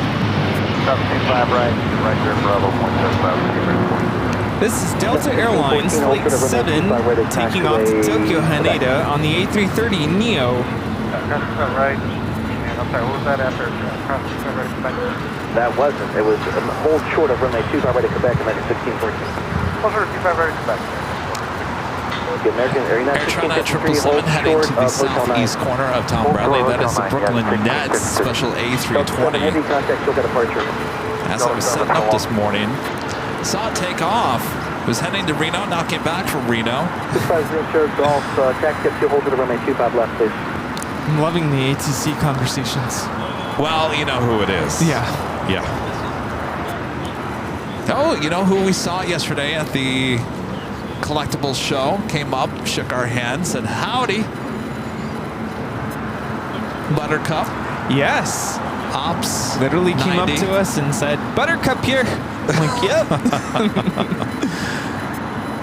S3: Fox 25 right, right there, Bravo, point 75,
S5: This is Delta Airlines Flight 7 taking off to Tokyo Haneda on the A330 NEO.
S3: Right. And I'm sorry, what was that after crossing 25 right Quebec?
S4: That wasn't. It was a hold short of runway 25 right to Quebec and then 1614.
S3: Closer to 25 right Quebec.
S4: The American
S1: Air China 777 heading to the southeast corner of Tom Bradley. That is the Brooklyn Nets Special A320.
S4: Heavy contact, still got departure.
S1: As I was setting up this morning, saw it take off. Was heading to Reno, now came back from Reno.
S4: 650 Golf, taxi up to hold to the runway 25 left, please.
S5: I'm loving the ATC conversations.
S1: Well, you know who it is.
S5: Yeah.
S1: Yeah. Oh, you know who we saw yesterday at the collectibles show? Came up, shook our hands, said howdy. Buttercup.
S5: Yes.
S1: Ops.
S5: Literally came
S1: 90.
S5: up to us and said, Buttercup here. I'm like, yep.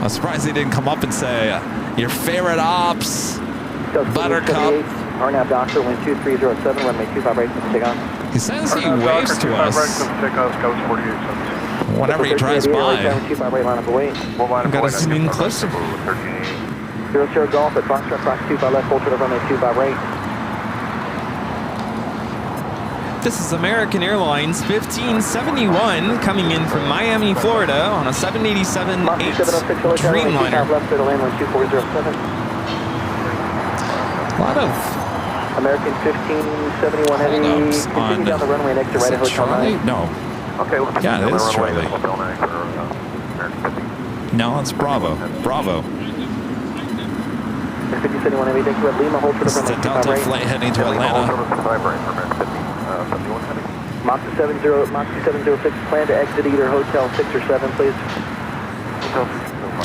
S1: I'm surprised he didn't come up and say, your favorite ops, Buttercup.
S4: RNAV Doctor, wind 2307, runway 25 right, take off.
S1: He says he waves to us whenever he drives by.
S4: 25 right, line up away.
S5: I've got to zoom in closer.
S4: 00 Golf at Foxtrot, Fox 25 left, hold to the runway 25 right.
S5: This is American Airlines 1571 coming in from Miami, Florida on a 787-8 Dreamliner.
S4: Left to the land, wind 2407.
S1: A lot of
S4: American 1571 heavy,
S1: hold-ups
S4: continue down the runway next to
S1: is
S4: right
S1: it
S4: at Hotel
S1: Charlie?
S4: 9.
S1: No.
S3: Okay, well,
S1: Yeah, it is
S3: runway,
S1: Charlie. No, it's Bravo. Bravo.
S4: 5071 heavy, thank you at Lima, hold for the
S1: This is
S4: runway
S1: a
S4: 25
S1: Delta
S4: right.
S1: flight heading to Atlanta.
S4: Mach 706, plan to exit either Hotel 6 or 7, please.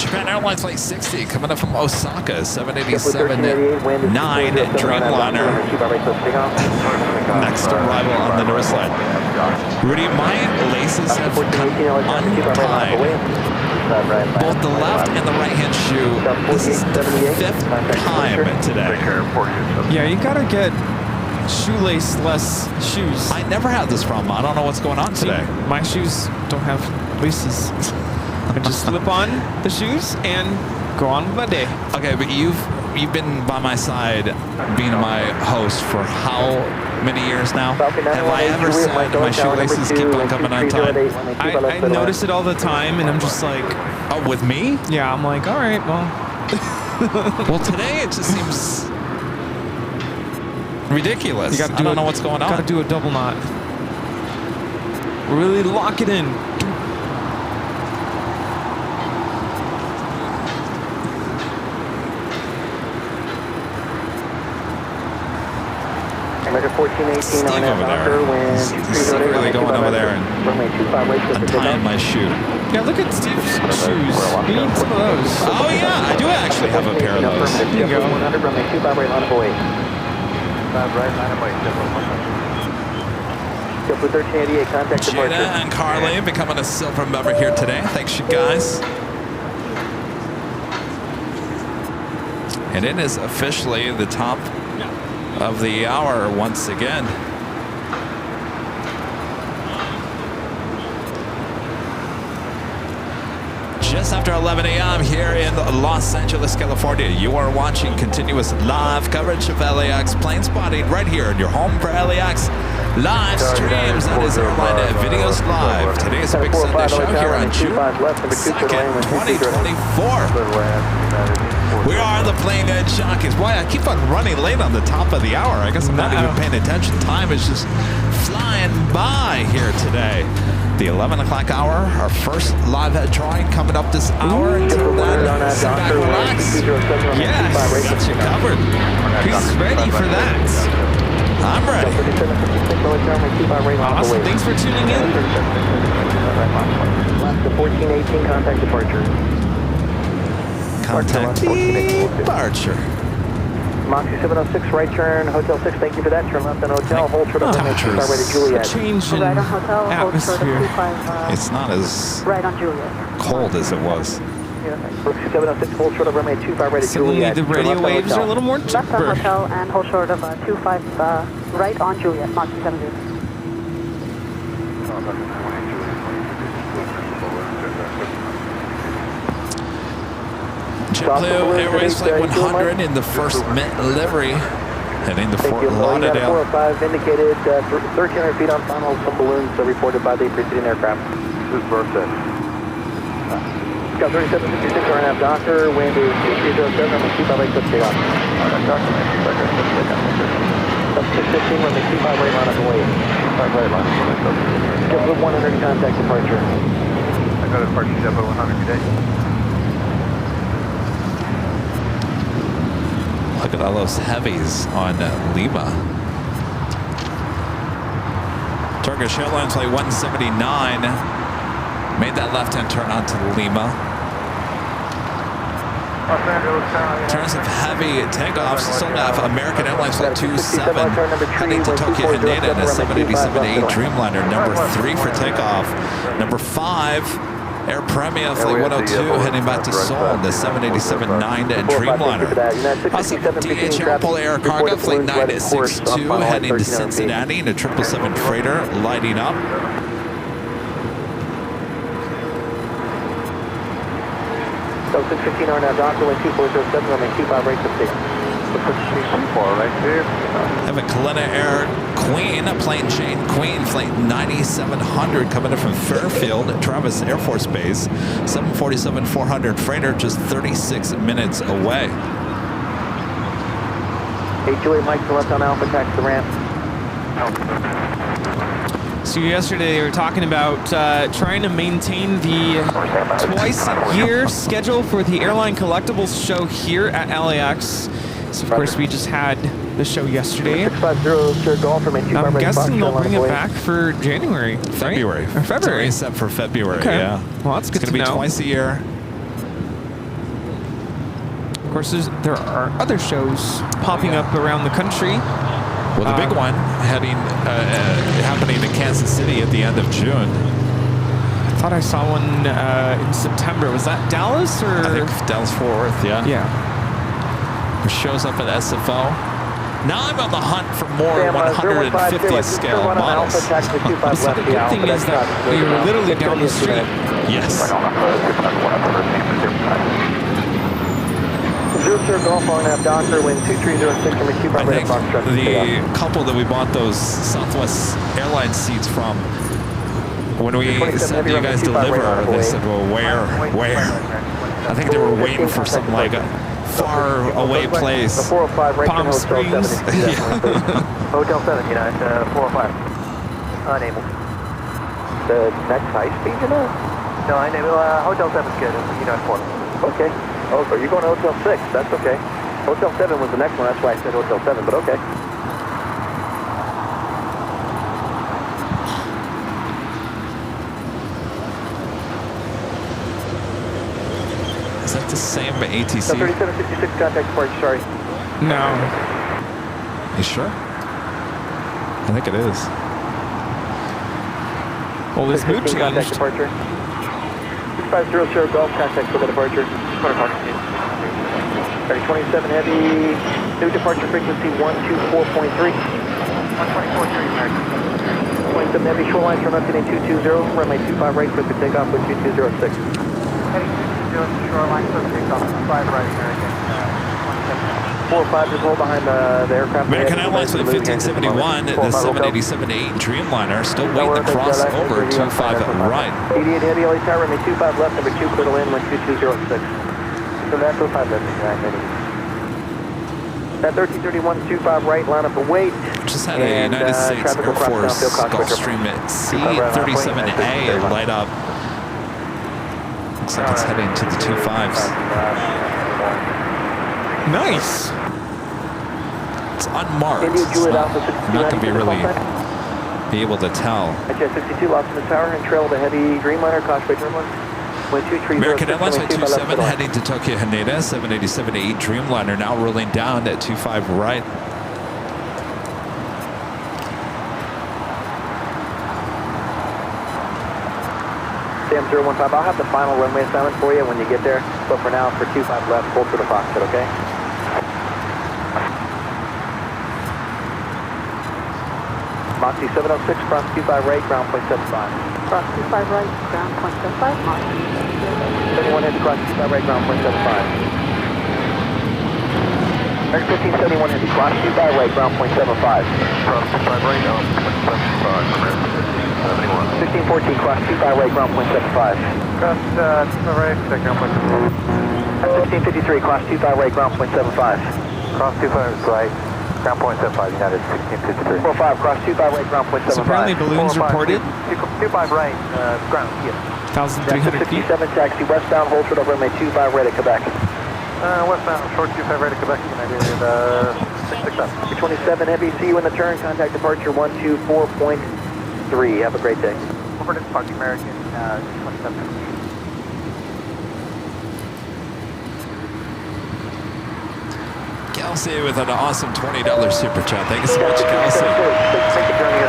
S1: Japan Airlines Flight 60 coming up from Osaka, 787-9 Dreamliner. Next arrival on the north side. Rudy, my laces have come untied. Both the left and the right hand shoe. This is the 5th time today.
S5: Yeah, you gotta get shoelace-less shoes.
S1: I never had this problem. I don't know what's going on today.
S5: My shoes don't have laces. I just slip on the shoes and go on with my day.
S1: Okay, but you've been by my side, being my host for how many years now? Have I ever said my shoelaces keep on coming untied?
S5: I notice it all the time, and I'm just like,
S1: Oh, with me?
S5: yeah, I'm like, all right, well.
S1: Well, today it just seems ridiculous.
S5: You gotta
S1: I don't know what's going on.
S5: Gotta do a double knot. Really lock it in.
S4: American 1418
S1: Steve
S4: on
S1: over
S4: that
S1: there.
S4: Doctor, wind
S1: He's secretly going over there and
S4: runway 25 right,
S1: untying my shoe.
S5: Yeah, look at Steve's shoes. You need some of those.
S1: Oh yeah, I do actually have a pair of those.
S5: There you go.
S4: 100, runway 25 right, line up away.
S3: 5 right, line up away.
S4: Silver 1388, contact
S1: Jada
S4: departure.
S1: and Carly becoming a silver member here today. Thanks, you guys. And it is officially the top of the hour once again. Just after 11 a.m. here in Los Angeles, California, you are watching continuous live coverage of LAX plane spotting right here in your home for LAX live streams. That is Airline Videos Live. Today is a big Sunday show here on June 2nd, 2024. We are the plane Jockeys. Boy, I keep on running late on the top of the hour. I guess I'm not even paying attention. Time is just flying by here today. The 11 o'clock hour, our first live drawing coming up this hour. Until then, sit back, relax.
S5: Yes, got you covered. He's ready for that.
S1: I'm ready.
S5: Awesome. Thanks for tuning in.
S4: Last 1418, contact departure.
S1: Contact departure.
S4: Moxie 706, right turn, Hotel 6, thank you for that. Turn left on Hotel, hold short of runway 25 right at
S5: A
S4: Juliet.
S5: change in
S2: Right on Hotel, hold short of
S5: atmosphere.
S2: 25,
S1: It's not as
S2: right on Juliet.
S1: cold as it was.
S4: Moxie 706, hold short of runway 25 right at
S5: Suddenly
S4: Juliet.
S5: the
S4: Turn
S5: radio
S4: left on
S5: waves are a
S4: Hotel.
S5: little more
S2: Left on
S5: chipper.
S2: Hotel and hold short of 25 right on Juliet, Moxie 70.
S1: JetBlue Airways Flight 100 in the first mint livery, heading to Fort Lauderdale.
S4: 405 indicated 1,300 feet on final. Some balloons reported by the preceding aircraft.
S3: Who's Bertha?
S4: Scout 3756 RNAV Docker, wind is 2307, runway 25 right, let's take off. Sub 615, runway 25 right, line up and wait.
S3: 25 right, line up and wait.
S4: JetBlue 100, contact departure.
S3: I got a departure JetBlue 100 today.
S1: Look at all those heavies on Lima. Turkish Airlines Flight 179 made that left-hand turn onto Lima. In terms of heavy takeoffs, still have American Airlines Flight 27 heading to Tokyo Haneda in a 787-8 Dreamliner. Number 3 for takeoff. Number 5, Air Premia Flight 102 heading back to Seoul in the 787-9 Dreamliner. Also, DHL Polar Air Cargo Flight 962 heading to Cincinnati in a 777 freighter lighting up.
S4: So 615 RNAV Docker, wind 2407, runway 25 right to sea.
S3: Right there.
S1: Have a Kalena Air Queen, plane chain Queen Flight 9700 coming in from Fairfield at Travis Air Force Base. 747-400 freighter just 36 minutes away.
S4: 828 Mike to left on Alpha, taxi the ramp.
S5: So yesterday they were talking about trying to maintain the twice-a-year schedule for the Airline Collectibles show here at LAX. So of course we just had the show yesterday.
S4: 650 Golf for
S5: I'm guessing they'll bring it back for January,
S1: February.
S5: Right? Or February.
S1: It's set for February,
S5: okay.
S1: Yeah.
S5: Well, that's good
S1: It's going to be twice a year.
S5: Of course, there are other shows popping up around the country.
S1: Well, the big one happening in Kansas City at the end of June.
S5: I thought I saw one in September. Was that Dallas or?
S1: I think Dallas Fort Worth, yeah.
S5: Yeah.
S1: It shows up at SFO. Now I'm on the hunt for more 150 scale models.
S5: So the good thing is that we were literally down the street.
S1: Yes.
S4: 00 Golf RNAV Docker, wind 2306, runway 25
S1: I
S4: right
S1: think
S4: Fox truck.
S1: the couple that we bought those Southwest Airlines seats from, when we said, do you guys deliver? They said, well, where? I think they were waiting for some like a far away place.
S4: The 405 right
S5: Palm
S4: turn, Hotel
S5: Springs.
S4: 7. Hotel 7, United 405. Unable. The next high speed, you know? No, I know. Hotel 7's good. United 4. Okay. Oh, so you're going to Hotel 6. That's okay. Hotel 7 was the next one. That's why I said Hotel 7, but okay.
S1: Is that the same ATC?
S4: 3766 contact departure, sorry.
S5: No.
S1: You sure? I think it is.
S5: Well, this mood
S4: 615 contact
S5: changed.
S4: departure. 6500 Golf contact for the departure. 27 heavy, new departure frequency 124.3. 124.3, American. 27 heavy, shoreline turn up to 220, runway 25 right for the takeoff with 2206. Heading 220, shoreline for the takeoff, 5 right, American. 405, just hold behind the aircraft.
S1: American Airlines Flight 1571, the 787-8 Dreamliner, still waiting to cross over 25 right.
S4: 88 heavy, LA tower, runway 25 left, number 2, clear to land, 2206. So that's 05 left, that 1331, 25 right, line up and wait.
S1: Just had a United States Air Force Gulfstream C-37A light up. Looks like it's heading to the 25s.
S5: Nice.
S1: It's unmarked. So not going to be really be able to tell.
S4: HS62 lost in the tower and trail the heavy Dreamliner, Kosh Bay Terminal.
S1: American Airlines Flight 27 heading to Tokyo Haneda, 787-8 Dreamliner now rolling down at 25 right.
S4: Sam 015, I'll have the final runway assignment for you when you get there. But for now, for 25 left, hold for the Foxtrot, okay? Moxie 706, cross 25 right, ground point 75.
S2: Cross 25 right, ground point 75, Moxie.
S4: 71 head to cross 25 right, ground point 75. American 1571 Heavy, cross 2 by right, ground point 75.
S3: Cross 2 by right, 75, American 1571.
S4: 1614, cross 2 by right, ground point 75.
S3: Cross 2 by right, ground point 75.
S4: 1653, cross 2 by right, ground point 75.
S3: Cross 2 by right, ground point 75, United 1653.
S4: 45, cross 2 by right, ground point 75.
S5: So apparently balloons
S3: 405,
S5: reported
S3: 2 by right, ground, yes.
S5: 1,300 feet.
S4: 67, taxi westbound, hold short of runway 2 by right at Quebec.
S3: Westbound, short 25 right at Quebec, United 667.
S4: 327 Heavy, see you in the turn, contact departure 124.3. Have a great day.
S3: Over to Park American 27.
S1: Kelsey with an awesome $20 super chat. Thank you so much, Kelsey.
S4: Thank you, Junior.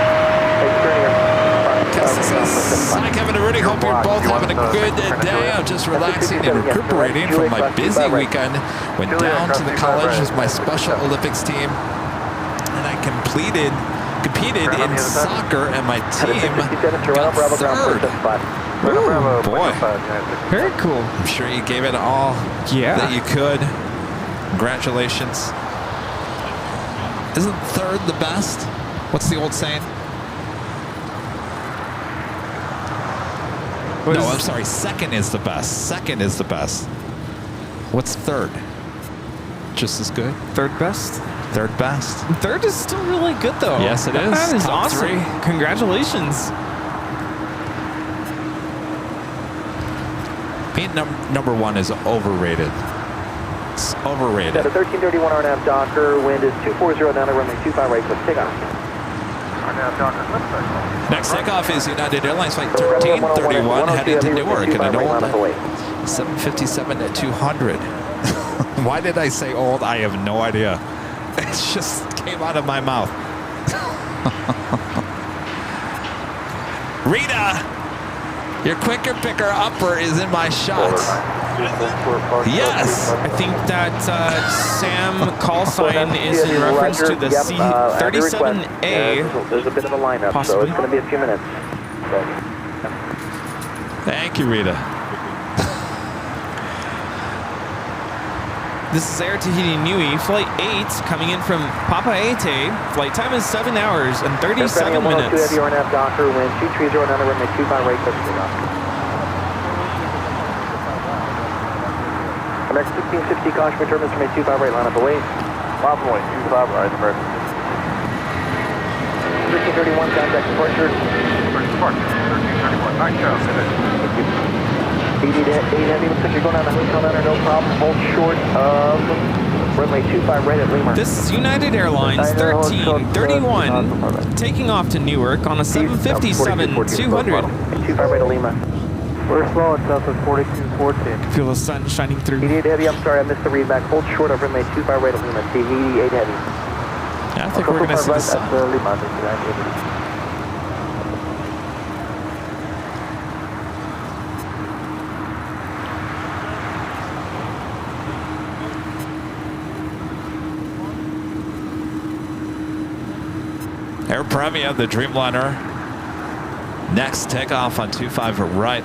S1: Kelsey says, hi Kevin and Rudy, hope you're both having a good day. I'm just relaxing and recuperating from my busy weekend. Went down to the college with my Special Olympics team, and I competed in soccer, and my team got third. Ooh, boy.
S5: Very cool.
S1: I'm sure you gave it all that you could. Congratulations. Isn't third the best? What's the old saying? No, I'm sorry. Second is the best. Second is the best. What's third? Just as good?
S5: Third best?
S1: Third best.
S5: Third is still really good, though.
S1: Yes, it is.
S5: That is
S1: Top
S5: awesome.
S1: 3.
S5: Congratulations.
S1: Being number 1 is overrated. It's overrated.
S4: At a 1331 RNAV Docker, wind is 240 now to runway 25 right, click takeoff.
S3: RNAV Docker,
S1: Next takeoff is United Airlines Flight 1331 headed to Newark in an old 757-200. Why did I say old? I have no idea. It just came out of my mouth. Rita, your quicker picker upper is in my shots. Yes.
S5: I think that Sam call sign is in reference to the C37A.
S4: There's a bit of a lineup, so it's going to be a few minutes.
S1: Thank you, Rita.
S5: This is Air Tahiti Nui, Flight 8, coming in from Papa Ete. Flight time is 7 hours and 37 minutes.
S4: 102 heavy RNAV Docker, wind 230 now to runway 25 right, click takeoff. American 1660, caution return, Mr. May 25 right, line up away.
S3: Bob Boy, 25 right, American.
S4: 1331, contact departure.
S3: First departure, 1331. Nice show,
S4: Thank you. 8 heavy, looks like you're going down the hotel center, no problem. Hold short of runway 25 right at Lima.
S5: This is United Airlines 1331, taking off to Newark on a 757-200.
S4: 25 right at Lima.
S3: We're slow at Southwest 4214.
S5: Feel the sun shining through.
S4: 88 heavy, I'm sorry, I missed the readback. Hold short of runway 25 right at Lima. T88 heavy.
S1: Yeah, I think we're going to see the sun. Air Premia, the Dreamliner. Next takeoff on 25 right.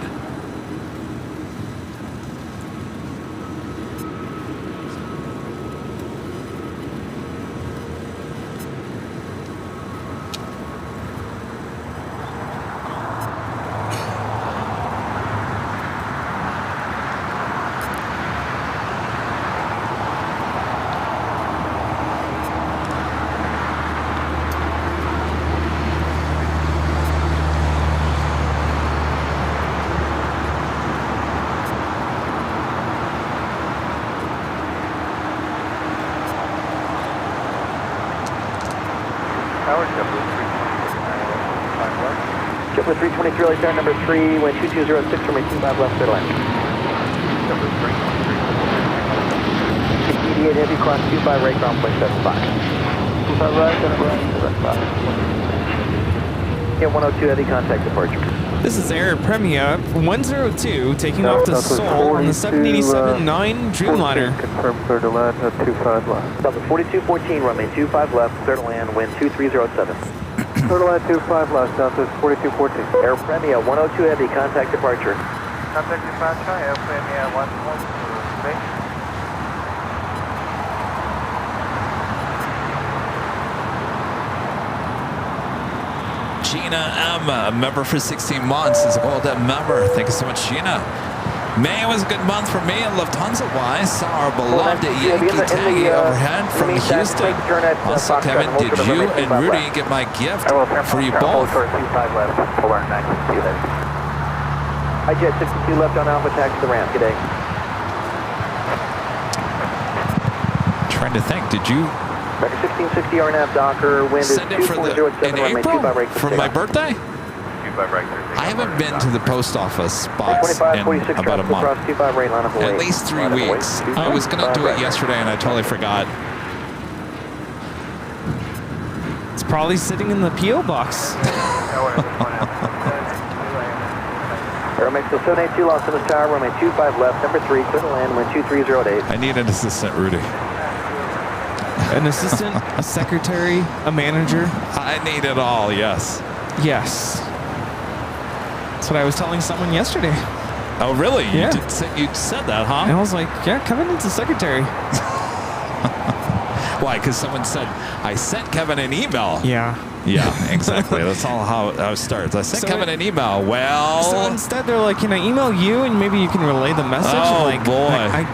S4: JetBlue 323, light down number 3, wind 2206 from 25 left, Airline.
S3: JetBlue 323.
S4: 88 heavy, cross 25 right, ground point 75. 25 right, 75. Yeah, 102 heavy, contact departure.
S5: This is Air Premia 102, taking off to Seoul on the 787-9 Dreamliner.
S3: Confirm clear to land at 25 left.
S4: Southwest 4214, runway 25 left, clear to land, wind 2307.
S3: Clear to land 25 left, Southwest 4214.
S4: Air Premia 102 heavy, contact departure.
S3: Contact departure, Air Premia 102.
S1: Sheena M, a member for 16 months, is a golden member. Thank you so much, Sheena. May was a good month for me and Lufthansa-wise. Saw our beloved Yankee Taggy overhead from Houston. Also, Kevin, did you and Rudy get my gift for you both?
S4: Hi, Jet 62 left on Alpha, taxi the ramp. Good day.
S1: Trying to think, did you
S4: Record 1660 RNAV Docker, wind is
S1: send it for in April for my birthday? I haven't been to the post office box in about a month. At least 3 weeks. I was going to do it yesterday and I totally forgot.
S5: It's probably sitting in the P.O. box.
S4: Runway 782, Los Angeles Tower, runway 25 left, number 3, clear to land, wind 2308.
S1: I need an assistant, Rudy.
S5: An assistant, a secretary, a manager.
S1: I need it all, yes.
S5: Yes. That's what I was telling someone yesterday.
S1: Oh, really?
S5: Yeah.
S1: You said that, huh?
S5: And I was like, yeah, Kevin needs a secretary.
S1: Why? Because someone said, I sent Kevin an email.
S5: Yeah.
S1: Yeah, exactly. That's all how it starts. I sent Kevin an email. Well.
S5: So instead, they're like, can I email you and maybe you can relay the message?
S1: Oh,
S5: like,
S1: boy.
S5: I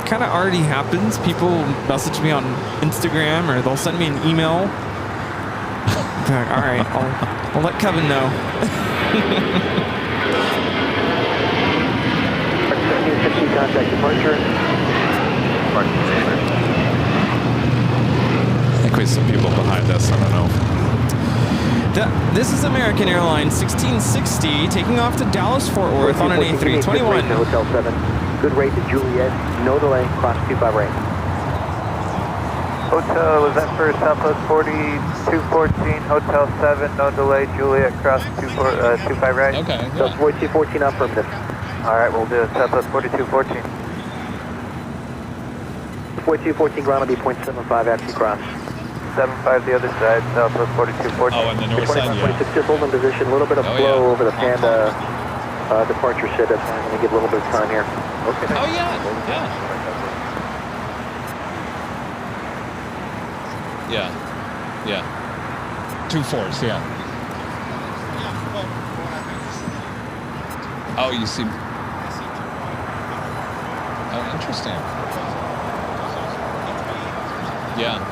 S5: kind of already happens. People message me on Instagram or they'll send me an email. Like, all right, I'll let Kevin know.
S4: 1750 contact departure.
S1: I think we have some people behind us. I don't know.
S5: This is American Airlines 1660 taking off to Dallas Fort Worth on an A321.
S4: Hotel 7. Good rate to Juliet. No delay. Cross 25 right.
S3: Hotel, was that for Southwest 4214, Hotel 7, no delay, Juliet, cross 25 right?
S1: Okay.
S4: Southwest 4214 affirmative.
S3: Alright, we'll do Southwest 4214.
S4: 4214 ground will be 0.75 after you cross.
S3: 75 the other side, Southwest 4214.
S1: Oh, on the north side, yeah.
S4: 26, just hold in position. A little bit of flow over the Panda departure shit. That's going to give a little bit of time here. Okay.
S1: Oh, yeah. Yeah. Yeah. Yeah. 2-4s, yeah. Oh, you see. Oh, interesting. Yeah.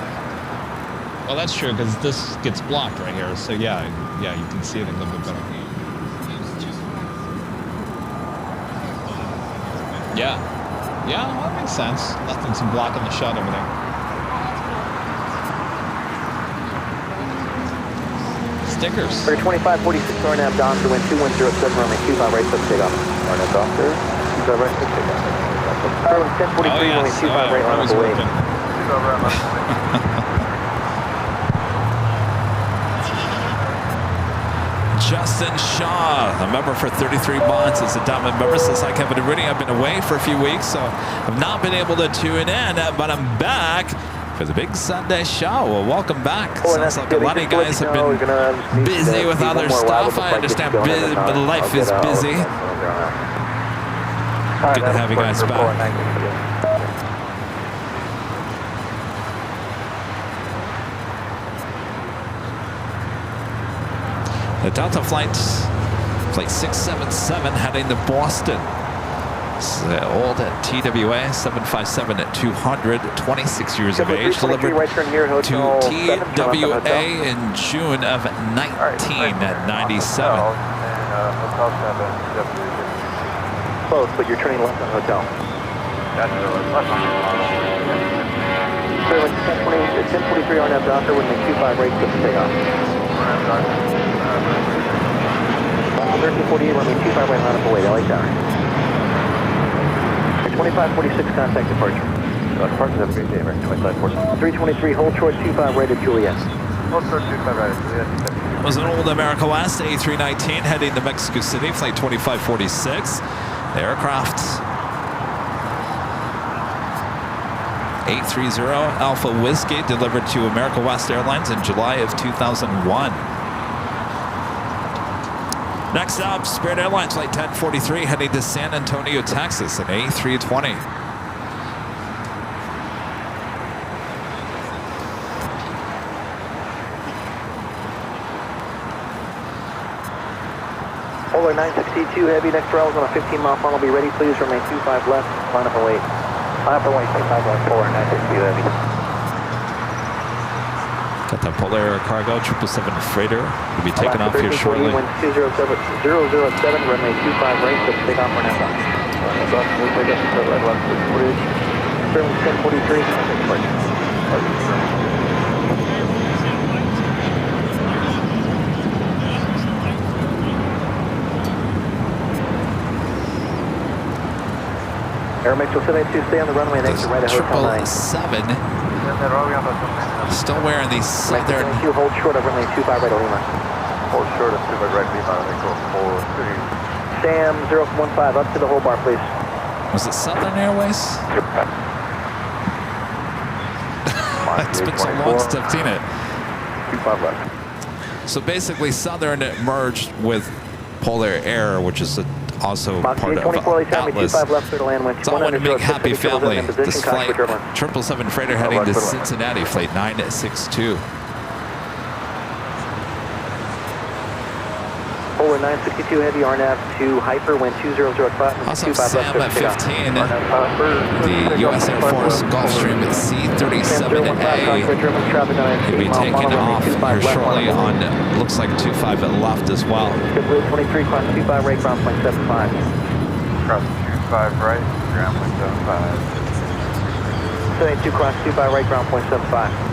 S1: Well, that's true, because this gets blocked right here. So, yeah, you can see it a little bit better. Yeah. Yeah, well, that makes sense. Nothing's blocking the shot over there. Stickers.
S4: For 2546 RNAV Doctor, wind 2107, runway 25 right, let's take off. RNAV Doctor, 25 right, let's take off. Airline 1043, runway 25 right, line up away.
S1: Justin Shaw, a member for 33 months, is a diamond member. Says, hi, Kevin and Rudy. I've been away for a few weeks, so I've not been able to tune in, but I'm back for the big Sunday show. Well, welcome back. Sounds like a lot of you guys have been busy with other stuff. I understand but life is busy. Good to have you guys back. The Delta flight 677 heading to Boston. It's the old TWA 757 at 200, 26 years of age, delivered to TWA in June of 1997.
S4: Close, but you're turning left on hotel. Clear, 1043 RNAV Doctor, with the 25 right, clip to take off. 1348, runway 25 right, line up away, LA Tower. 2546, contact departure. Departure, have a great day, American 2546. 323, hold short 25 right at Juliet.
S3: Hold short 25 right at Juliet.
S1: It was an old America West A319 heading to Mexico City, flight 2546. The aircraft 830 Alpha Whiskey, delivered to America West Airlines in July of 2001. Next up, Spirit Airlines flight 1043 heading to San Antonio, Texas, an A320.
S4: Polar 962 Heavy, next route on a 15-mile funnel. Be ready, please. Remain 25 left. Line up and wait. Line up and wait. 25 left. Polar 962 Heavy.
S1: Got the Polar Air Cargo 777 freighter. We'll be taking off here shortly.
S4: Wind 007, runway 25 right, so take off for now. We'll take up to red left, bridge. Turning 1043. Air Metro 782, stay on the runway and exit right at Hotel 9.
S1: 777. Still wearing these southern.
S4: Metro 782, hold short of runway 25 right at Lima.
S3: Hold short of 25 right Lima, and then go 43.
S4: Sam 015, up to the whole bar, please.
S1: Was it Southern Airways? It's been so long since I've seen it.
S3: 25 left.
S1: So basically, Southern merged with Polar Air, which is also part of Atlas. It's all one big happy family. This flight, 777 freighter heading to Cincinnati, flight 962.
S4: Polar 962 Heavy, RNAV to Hyper, wind 2005.
S1: Also Sam at 15, the U.S. Air Force Gulfstream at C-37A. He'll be taking off here shortly on, looks like 25 at left as well.
S4: 23, cross 25 right, ground point 75.
S3: Cross 25 right, ground point 75.
S4: 782, cross 25 right, ground point 75.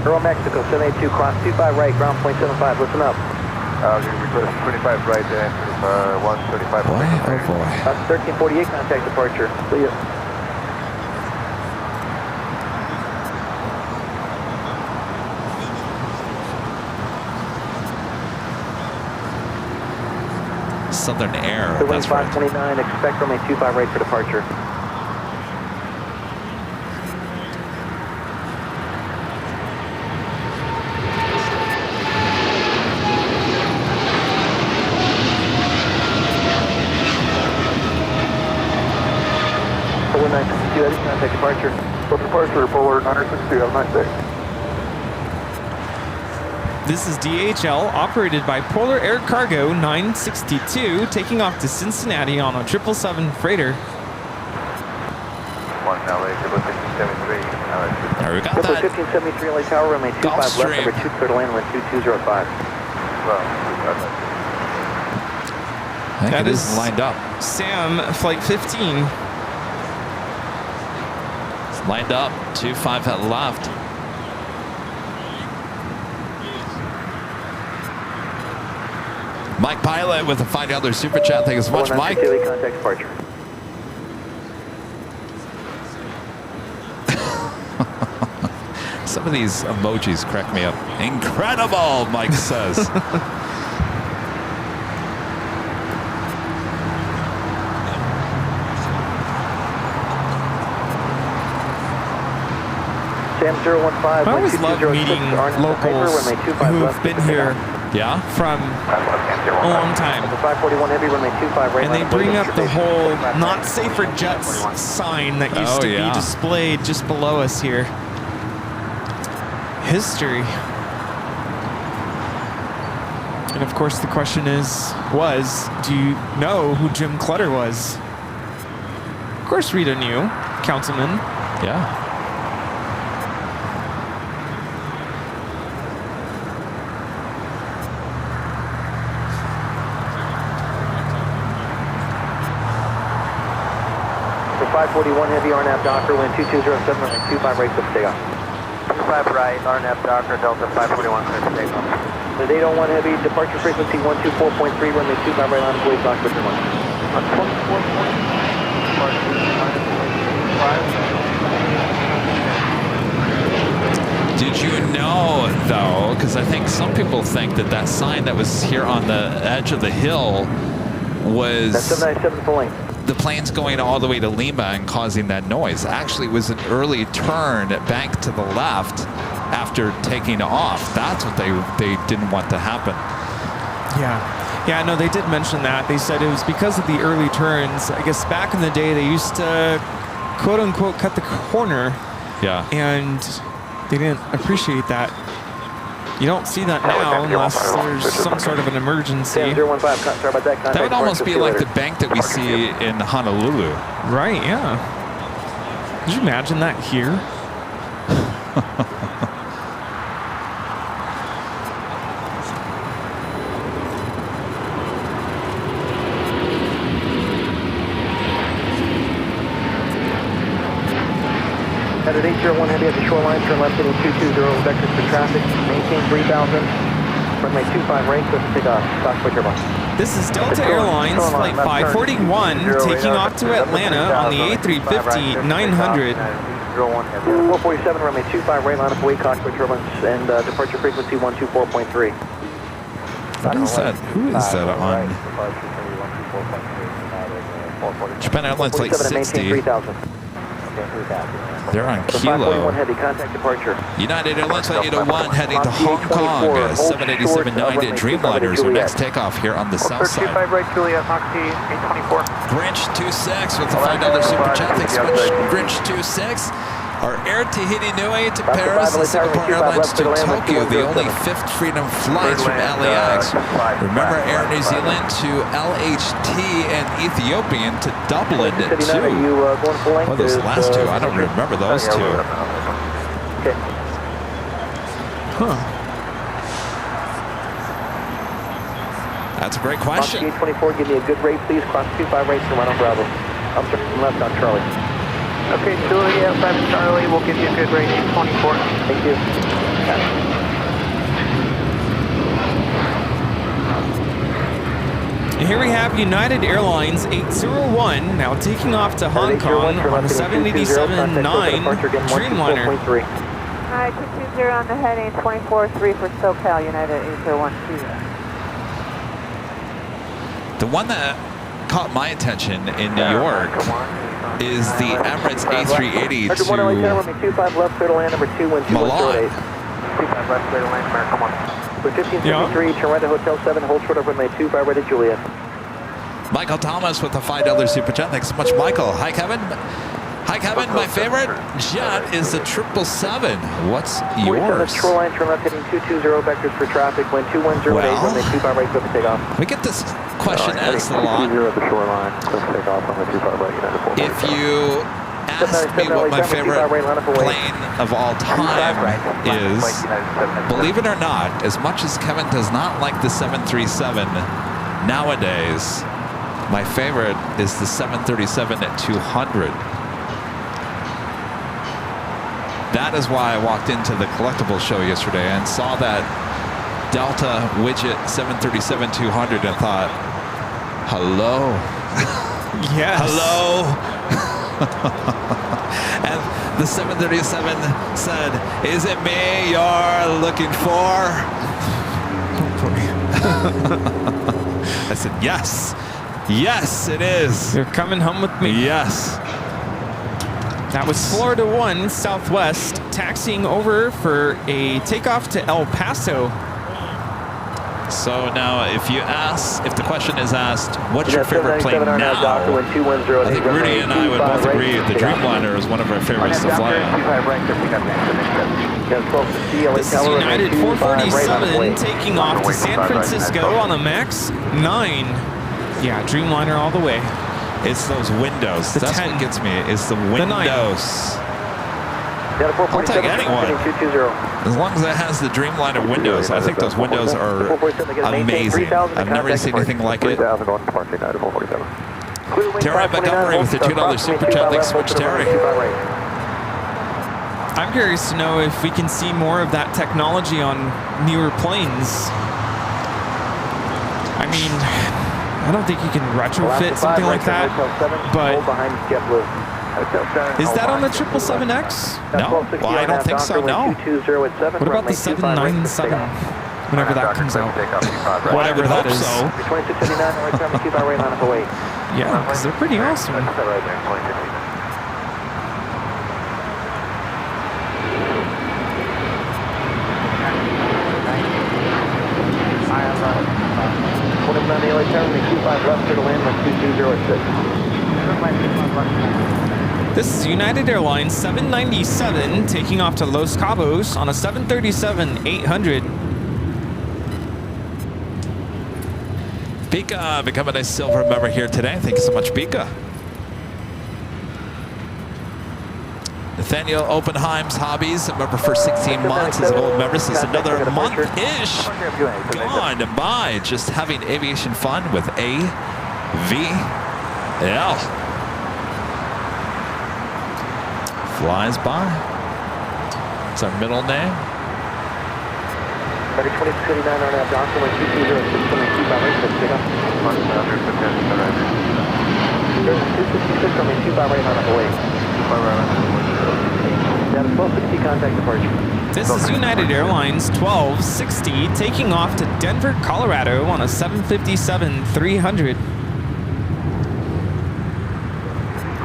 S4: Aero Mexico, 782, cross 25 right, ground point 75. Listen up.
S3: We put 25 right there, 135.
S1: Boy, oh boy.
S4: 1348, contact departure. See ya.
S1: Southern Air,
S4: The wind
S1: that's right.
S4: 529, expect runway 25 right for departure. Polar 962, ready, contact departure.
S3: For departure, Polar 962, have a nice day.
S5: This is DHL, operated by Polar Air Cargo 962, taking off to Cincinnati on a 777 freighter.
S3: 1 LA, 1573,
S1: There we got
S4: Triple
S1: that.
S4: 1573 LA Tower, runway 25 left,
S1: Gulfstream.
S4: number 2, clear to land, wind 2205.
S3: Well,
S1: I think
S5: That
S1: it is
S5: is-
S1: lined up.
S5: Sam, flight 15.
S1: It's lined up, 25 at left. Mike Pilot with a $5 super chat. Thank you so much, Mike.
S4: Contact departure.
S1: Some of these emojis crack me up. Incredible, Mike says.
S4: Sam 015.
S5: I always love meeting locals who've been here
S1: Yeah?
S5: from a long time.
S4: The 541 Heavy, runway 25 right.
S5: And they bring up the whole "Not Safe for Jets" sign that used to be displayed just below us here. History. And of course the question was, do you know who Jim Clutter was? Of course Rita knew, councilman.
S1: Yeah.
S4: The 541 Heavy, RNAV Docker, wind 2207, runway 25 right, clip takeoff. 25 right, RNAV Docker, Delta 541, clear for takeoff. The 801 Heavy, departure frequency 124.3, runway 25 right, line of wave, Docker, Victor 1.
S3: on 24.5.
S1: Did you know, though, because I think some people think that that sign that was here on the edge of the hill was
S4: That's 797 full length.
S1: the plane's going all the way to Lima and causing that noise. Actually, it was an early turn back to the left after taking off. That's what they didn't want to happen.
S5: Yeah, no, they did mention that. They said it was because of the early turns. I guess back in the day, they used to, quote unquote, cut the corner,
S1: Yeah.
S5: and they didn't appreciate that. You don't see that now unless there's some sort of an emergency.
S4: 015, sorry about that.
S1: That would almost be like the bank that we see in Honolulu.
S5: Right, yeah. Could you imagine that here?
S4: At 801 heavy at the shoreline, turn left heading 220, vectors for traffic, maintain 3000, runway 25 right, clear for takeoff, Foxtrot turbine.
S5: This is Delta Airlines, flight 541, taking off to Atlanta on the A350 900.
S4: 447, runway 25 right, line up away, cockpit turbines, and departure frequency 124.3.
S1: What is that? Who is that on? Japan Airlines Flight 60. They're on Kilo.
S4: Heavy, contact departure.
S1: United Airlines Flight 801 heading to Hong Kong. 787-9 at Dreamliner is your next takeoff here on the south side.
S4: 25 right, Juliet, Moxie, 824.
S1: Grinch 26 with the $5 super chat. Thanks so much, Grinch 26. Our Air Tahiti Nui to Paris and Singapore Airlines to Tokyo, the only fifth freedom flights from LAX. Remember Air New Zealand to LHT and Ethiopian to Dublin too. Well, those last two, I don't remember those two.
S4: Okay.
S5: Huh.
S1: That's a great question.
S4: 824, give me a good rate, please. Cross 25 right to run on Bravo. I'm turning left on Charlie. Okay, Juliet, 5 Charlie, we'll give you a good rate, 824. Thank you.
S5: And here we have United Airlines 801 now taking off to Hong Kong on the 787-9 Dreamliner.
S2: Hi, 220 on the heading, 24-3 for SoCal, United 801.
S1: The one that caught my attention in New York is the Emirates A380 to Milan.
S4: 25 left, clear to land, America 1. With 1553, turn right to Hotel 7, hold short of runway 25 right at Juliet.
S1: Michael Thomas with the $5 super chat. Thanks so much, Michael. Hi, Kevin. Hi, Kevin. My favorite jet is the 777. What's yours?
S4: Shoreline, turn left heading 220, vectors for traffic, wind 210 at 8, runway 25 right, clear for takeoff.
S1: We get this question asked a lot. If you asked me what my favorite plane of all time is, believe it or not, as much as Kevin does not like the 737 nowadays, my favorite is the 737-200. That is why I walked into the collectible show yesterday and saw that Delta widget 737-200 and thought, hello.
S5: Yes.
S1: Hello. And the 737 said, is it me you're looking for? I said, yes. Yes, it is.
S5: You're coming home with me.
S1: Yes.
S5: That was Florida 1 Southwest taxiing over for a takeoff to El Paso.
S1: So now if the question is asked, what's your favorite plane now? I think Rudy and I would both agree the Dreamliner is one of our favorites to fly on.
S5: This is United 447 taking off to San Francisco on a MAX 9. Yeah, Dreamliner all the way.
S1: It's those windows. That's what gets me. It's the windows. I'll take anyone. As long as it has the Dreamliner windows. I think those windows are amazing. I've never seen anything like it. Terry Montgomery with the $2 super chat. Thanks so much, Terry.
S5: I'm curious to know if we can see more of that technology on newer planes. I mean, I don't think you can retrofit something like that, but is that on the 777X?
S1: No, well, I don't think so, no.
S5: What about the 797, whenever that comes out? Whatever that is. Yeah, because they're pretty awesome.
S4: On the LA turn, 25 left to the land, 2206.
S5: This is United Airlines 797 taking off to Los Cabos on a 737-800.
S1: Pika becoming a silver member here today. Thank you so much, Pika. Nathaniel Oppenheim's Hobbies, a member for 16 months as a gold member since another month-ish gone by. Just having aviation fun with AVL. Flies by. It's our middle name.
S4: 2689 on that Johnson, 2206, 256 on 25 right on the way. Down to 1260, contact departure.
S5: This is United Airlines 1260 taking off to Denver, Colorado on a 757-300.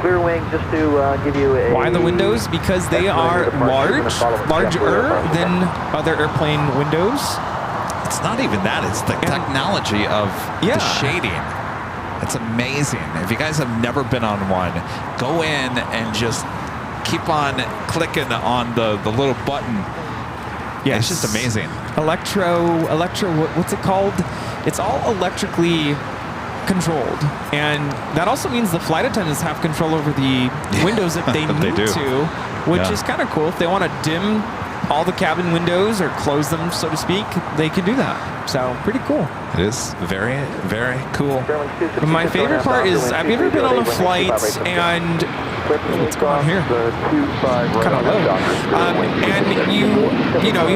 S4: Clear wing, just to give you a...
S5: Why the windows? Because they are larger than other airplane windows.
S1: It's not even that. It's the technology of the shading. It's amazing. If you guys have never been on one, go in and just keep on clicking on the little button. Yeah, it's just amazing.
S5: What's it called? It's all electrically controlled, and that also means the flight attendants have control over the windows if they need to, which is kind of cool. If they want to dim all the cabin windows or close them, so to speak, they can do that. So pretty cool.
S1: It is very, very cool.
S5: But my favorite part is, have you ever been on a flight and what's going on here? Kind of low. And you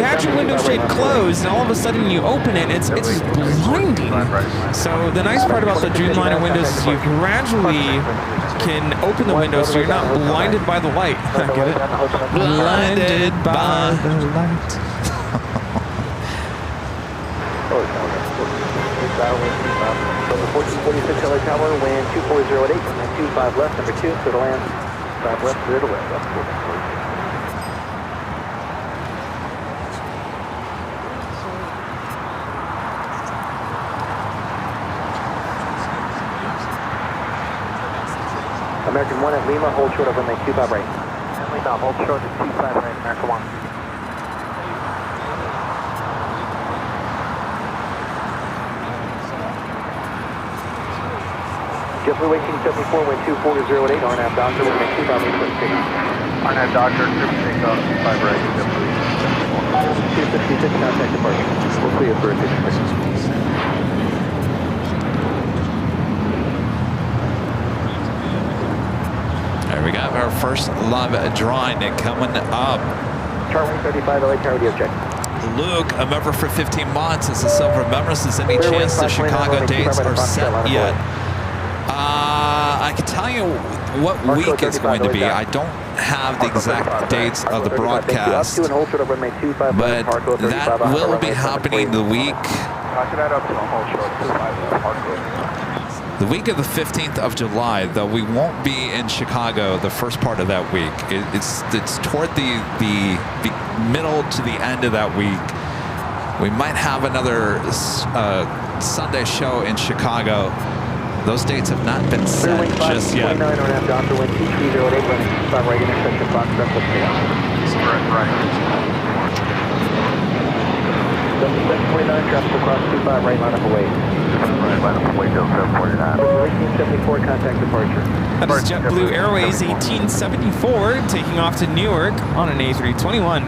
S5: had your window shade closed, and all of a sudden you open it. It's just blinding. So the nice part about the Dreamliner windows is you gradually can open the window so you're not blinded by the light. Get it? Blinded by the light.
S4: 1446 LA Tower, wind 2408, 25 left, number 2, clear to land, 5 left, clear to west. American 1 at Lima, hold short of runway 25 right. And Lima, hold short at 25 right, American 1. JetBlue 1874, wind 2408, RNAV Doctor, wind 25 right, clear to take off.
S3: RNAV Doctor, clear to take off, 5 right, JetBlue.
S4: 266, contact departure. We'll clear for a 56.
S1: There we go. Our first live drawing coming up.
S4: Charlie 35 LA Tower, radio check.
S1: Luke, a member for 15 months, is a silver member. Is any chance the Chicago dates are set yet? I can tell you what week it's going to be. I don't have the exact dates of the broadcast, but that will be happening the week of the 15th of July, though we won't be in Chicago the first part of that week. It's toward the middle to the end of that week. We might have another Sunday show in Chicago. Those dates have not been set just yet.
S4: 29 RNAV Doctor, wind 2308, running 5 right, intersection, Fox, Central, right. 729, traffic across 25 right, line up away.
S3: Right, line up away, till 749.
S4: 1874, contact departure.
S5: That is JetBlue Airways 1874 taking off to Newark on an A321.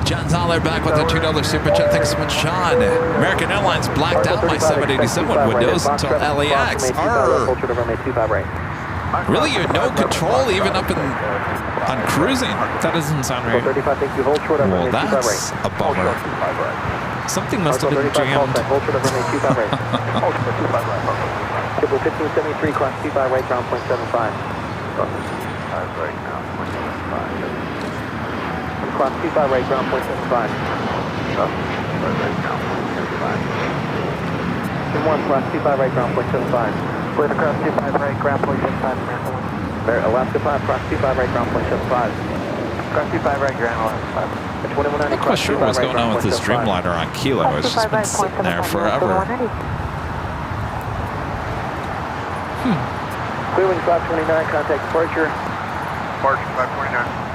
S1: John Zoller back with a $2 super chat. Thanks so much, John. American Airlines blacked out my 787 windows until LAX. Really, you have no control even up on cruising.
S5: That doesn't sound right.
S1: Well, that's a bummer.
S5: Something must have been jammed.
S4: 1573, cross 25 right, ground point 75. Cross 25 right, ground point 75. 1, cross 25 right, ground point 75. Clear to cross 25 right, ground point 75, America 1. Alaska 5, cross 25 right, ground point 75. Cross 25 right, ground Alaska 5. 2190,
S1: I'm not quite sure what's going on with this Dreamliner on Kilo. It's just been sitting there forever.
S4: Clear wing 529, contact departure.
S3: Departure 529.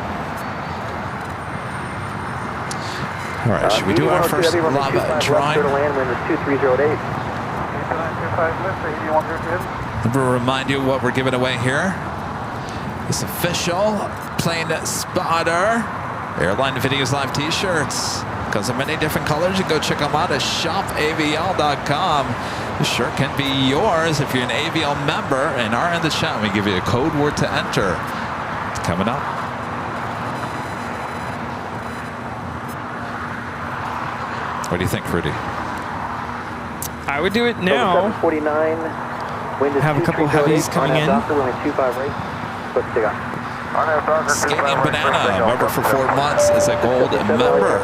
S1: All right, should we do our first lava try?
S4: Wind is 2308.
S1: Let me remind you what we're giving away here. This official plane spotter Airline Videos Live t-shirts. Comes in many different colors. You can go check them out at shopavl.com. The shirt can be yours if you're an AVL member and are in the chat. We give you a code word to enter. It's coming up. What do you think, Rudy?
S5: I would do it now.
S4: 749. Wind is
S5: Have a couple heavies coming in.
S1: Skating Banana, member for 4 months, is a gold member.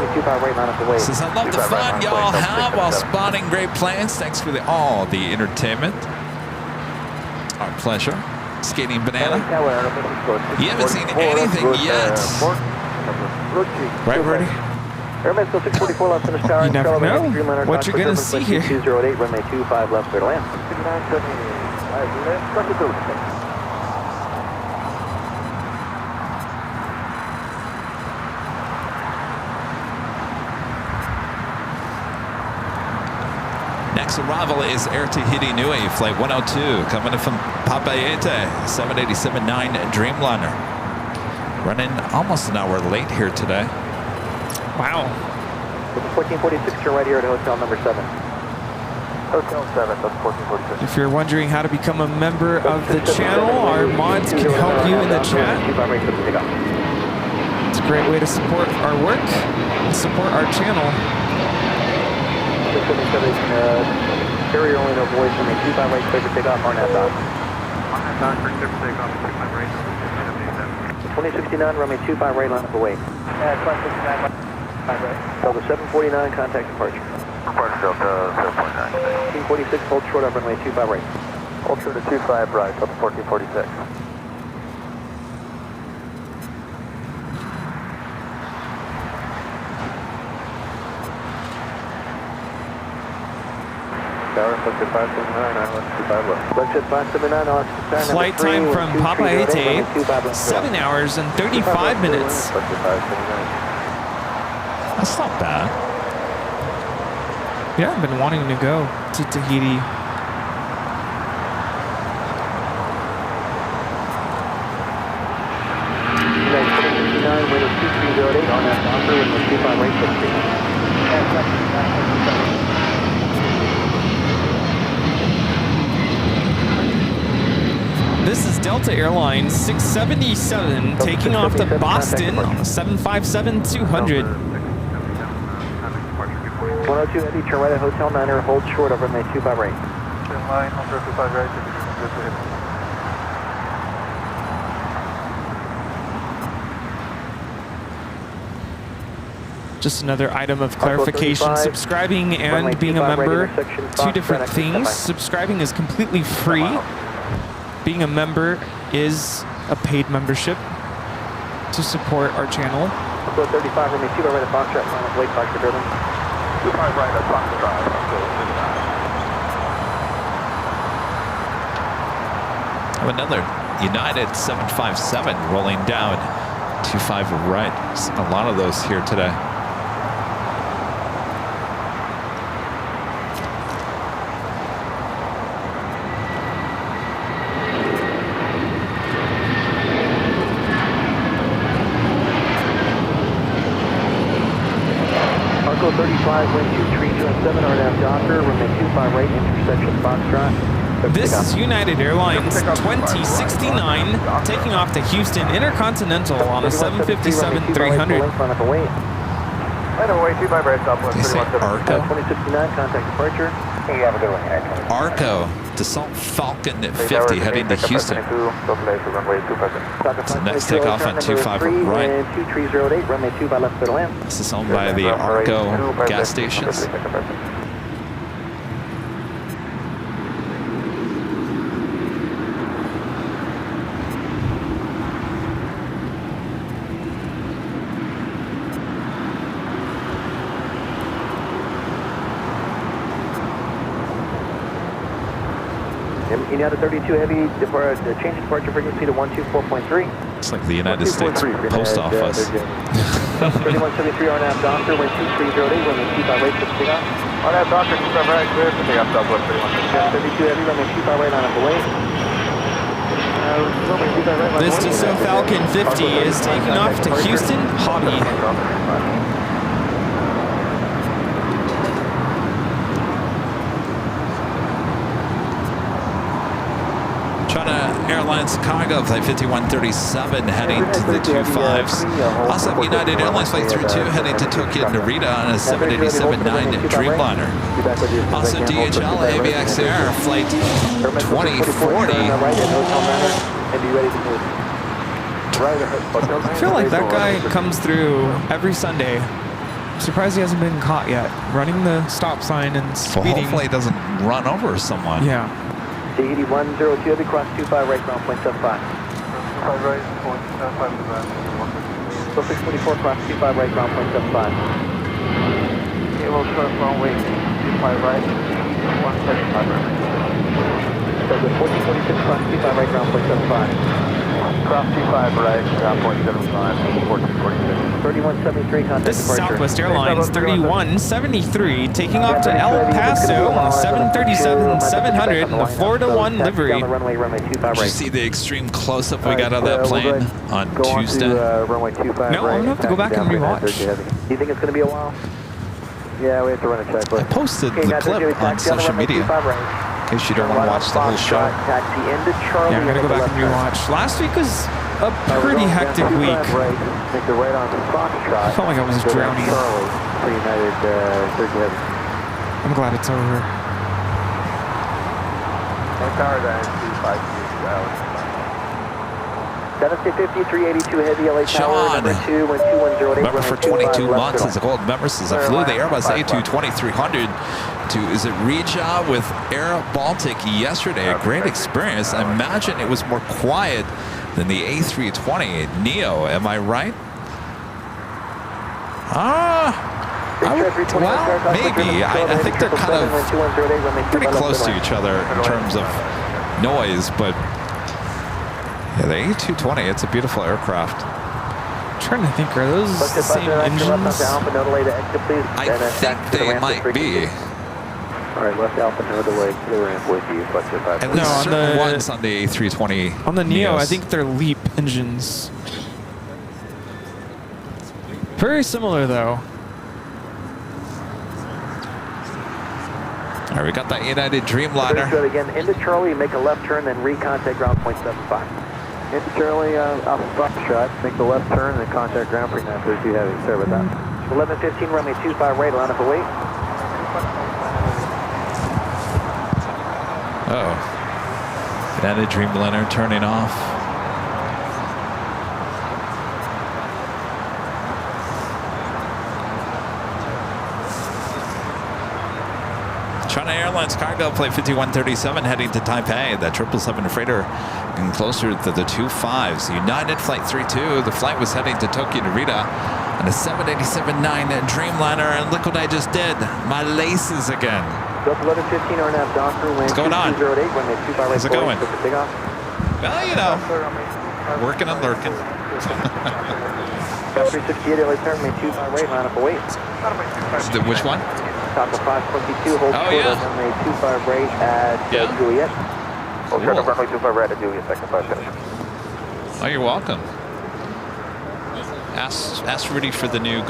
S1: Says, I love the fun y'all have while spotting great planes. Thanks for all the entertainment. Our pleasure. Skating Banana. You haven't seen anything yet. Right, Rudy?
S4: Airman still 644 left finish tower.
S5: You never know what you're going to see here.
S4: 208, runway 25 left, clear to land.
S1: Next arrival is Air Tahiti Nui, flight 102, coming in from Papayete, 787-9 Dreamliner. Running almost an hour late here today.
S5: Wow.
S4: 1446, turn right here at hotel number 7. Hotel 7, that's 1446.
S5: If you're wondering how to become a member of the channel, our mods can help you in the chat. It's a great way to support our work and support our channel.
S4: 677, carrier only, no voice, runway 25 right, clear for takeoff, RNAV dot. RNAV for clear for takeoff, 25 right, 2069, runway 25 right, line up away. 2069, Delta 749, contact departure.
S3: Departure Delta 749.
S4: 1846, hold short up runway 25 right.
S3: Hold short to 25 right, Delta 1446. Tower, flight 579, island 25 left.
S4: Flight 579, island 579.
S5: Flight time from Papayete, 7 hours and 35 minutes.
S3: Flight 579.
S1: That's not bad.
S5: Yeah, I've been wanting to go to Tahiti.
S4: Wind is 2308 on that offer with the 25 right, 60.
S5: This is Delta Airlines 677 taking off to Boston on 757-200.
S4: 102 heavy, turn right at Hotel Niner, hold short over runway 25 right.
S3: Line, 25 right,
S5: Just another item of clarification. Subscribing and being a member, two different things. Subscribing is completely free. Being a member is a paid membership to support our channel.
S4: 35, runway 25 right at Foxtrot, line up Lake Foxtrot building.
S3: 25 right, that's Fox Drive.
S1: Have another United 757 rolling down 25 right. A lot of those here today.
S4: Arco 35, wind 2307, RNAV Docker, runway 25 right, intersection Foxtrot.
S5: This is United Airlines 2069 taking off to Houston Intercontinental on a 757-300.
S3: Right away, 25 right, Southwest.
S1: They say Arco?
S4: 2069, contact departure.
S3: Hey, you have a good one.
S1: Arco, Dassault Falcon at 50 heading to Houston.
S3: It's
S1: the next takeoff on 25 right.
S4: 2308, runway 25 left to land.
S1: This is owned by the Arco gas stations.
S4: United 32 heavy, change departure frequency to 124.3.
S1: It's like the United States Post Office.
S4: 3173 RNAV Doctor, wind 2308, runway 25 right for takeoff.
S3: RNAV Doctor, 25 right, clear for takeoff, Southwest 31.
S4: 72 heavy, runway 25 right on up away.
S5: This Dassault Falcon 50 is taking off to Houston Hobby.
S1: China Airlines Chicago, flight 5137, heading to the 25s. Also, United Airlines flight 32, heading to Tokyo Narita on a 787-9 Dreamliner. Also, DHL AVX Air, flight 2040.
S5: I feel like that guy comes through every Sunday. I'm surprised he hasn't been caught yet, running the stop sign and
S1: Well,
S5: speeding.
S1: hopefully he doesn't run over someone.
S5: Yeah.
S4: D8102 heavy, cross 25 right, ground point 75.
S3: 25 right, point 75 to that.
S4: So 624, cross 25 right, ground point 75.
S3: Okay, we'll start runway 25 right, 175 right.
S4: So the 1446, cross 25 right, ground point 75.
S3: Cross 25 right, ground point 75, 1446.
S4: 3173, contact
S5: This is
S4: departure.
S5: Southwest Airlines 3173 taking off to El Paso on a 737-700 in the Florida 1 livery.
S4: Down the runway, runway 25
S1: Did you
S4: right.
S1: see the extreme close-up we got of that plane on Tuesday?
S4: Runway 25
S5: No,
S4: right.
S5: I'm gonna have to go back and rewatch.
S4: Do you think it's going to be a while? Yeah, we have to run a checklist.
S1: I posted the clip on social media in case you don't want to watch the whole show.
S4: Taxi into Charlie.
S5: Yeah, I'm gonna go back and rewatch. Last week was a pretty hectic week.
S4: Right, make the right on the Foxtrot.
S5: I felt like I was drowning.
S4: Charlie for United Turkey Heavy.
S5: I'm glad it's over.
S3: Tower that is 25
S4: Tennessee 50, 382 Heavy, LA Tower,
S1: Sean,
S4: number 2, wind 2108.
S1: member for 22 months as a gold member since I flew the Airbus A220-300 to, is it Rija with Air Baltic yesterday. A great experience. I imagine it was more quiet than the A320 Neo. Am I right? Well, maybe. I think they're kind of pretty close to each other in terms of noise, but yeah, the A220, it's a beautiful aircraft.
S5: I'm trying to think, are those the same engines?
S1: I think they might be.
S4: All right, left Alpha, no delay, clear ramp with you, flex it 5.
S1: At least
S5: on
S1: certain
S5: the-
S1: ones on the A320
S5: On the Neo,
S1: Neos.
S5: I think they're LEAP engines. Very similar, though.
S1: All right, we got that United Dreamliner.
S4: Good again, into Charlie, make a left turn, then recontact ground point 75. Into Charlie, off Foxtrot, make the left turn, then contact ground point 932 Heavy. Sorry about that. 1115, runway 25 right, line up away.
S1: Oh, United Dreamliner turning off. China Airlines cargo flight 5137 heading to Taipei. That 777 freighter getting closer to the 25s. United flight 32. The flight was heading to Tokyo Narita on a 787-9 Dreamliner. And look what I just did. My laces again.
S4: Delta 1115 RNAV Doctor, wind
S1: What's going on?
S4: 2208, runway 25 right.
S1: How's it going?
S4: For takeoff.
S1: Well, you know, working and lurking.
S4: 368 LA turn, runway 25 right, line up away.
S1: Which one?
S4: Top of 522, hold
S1: Oh,
S4: short
S1: yeah.
S4: of runway 25 right at
S1: Yeah.
S4: Juliet.
S3: Hold short of runway 25 right at Juliet, second 5 finish.
S1: Oh, you're welcome. Ask Rudy for the new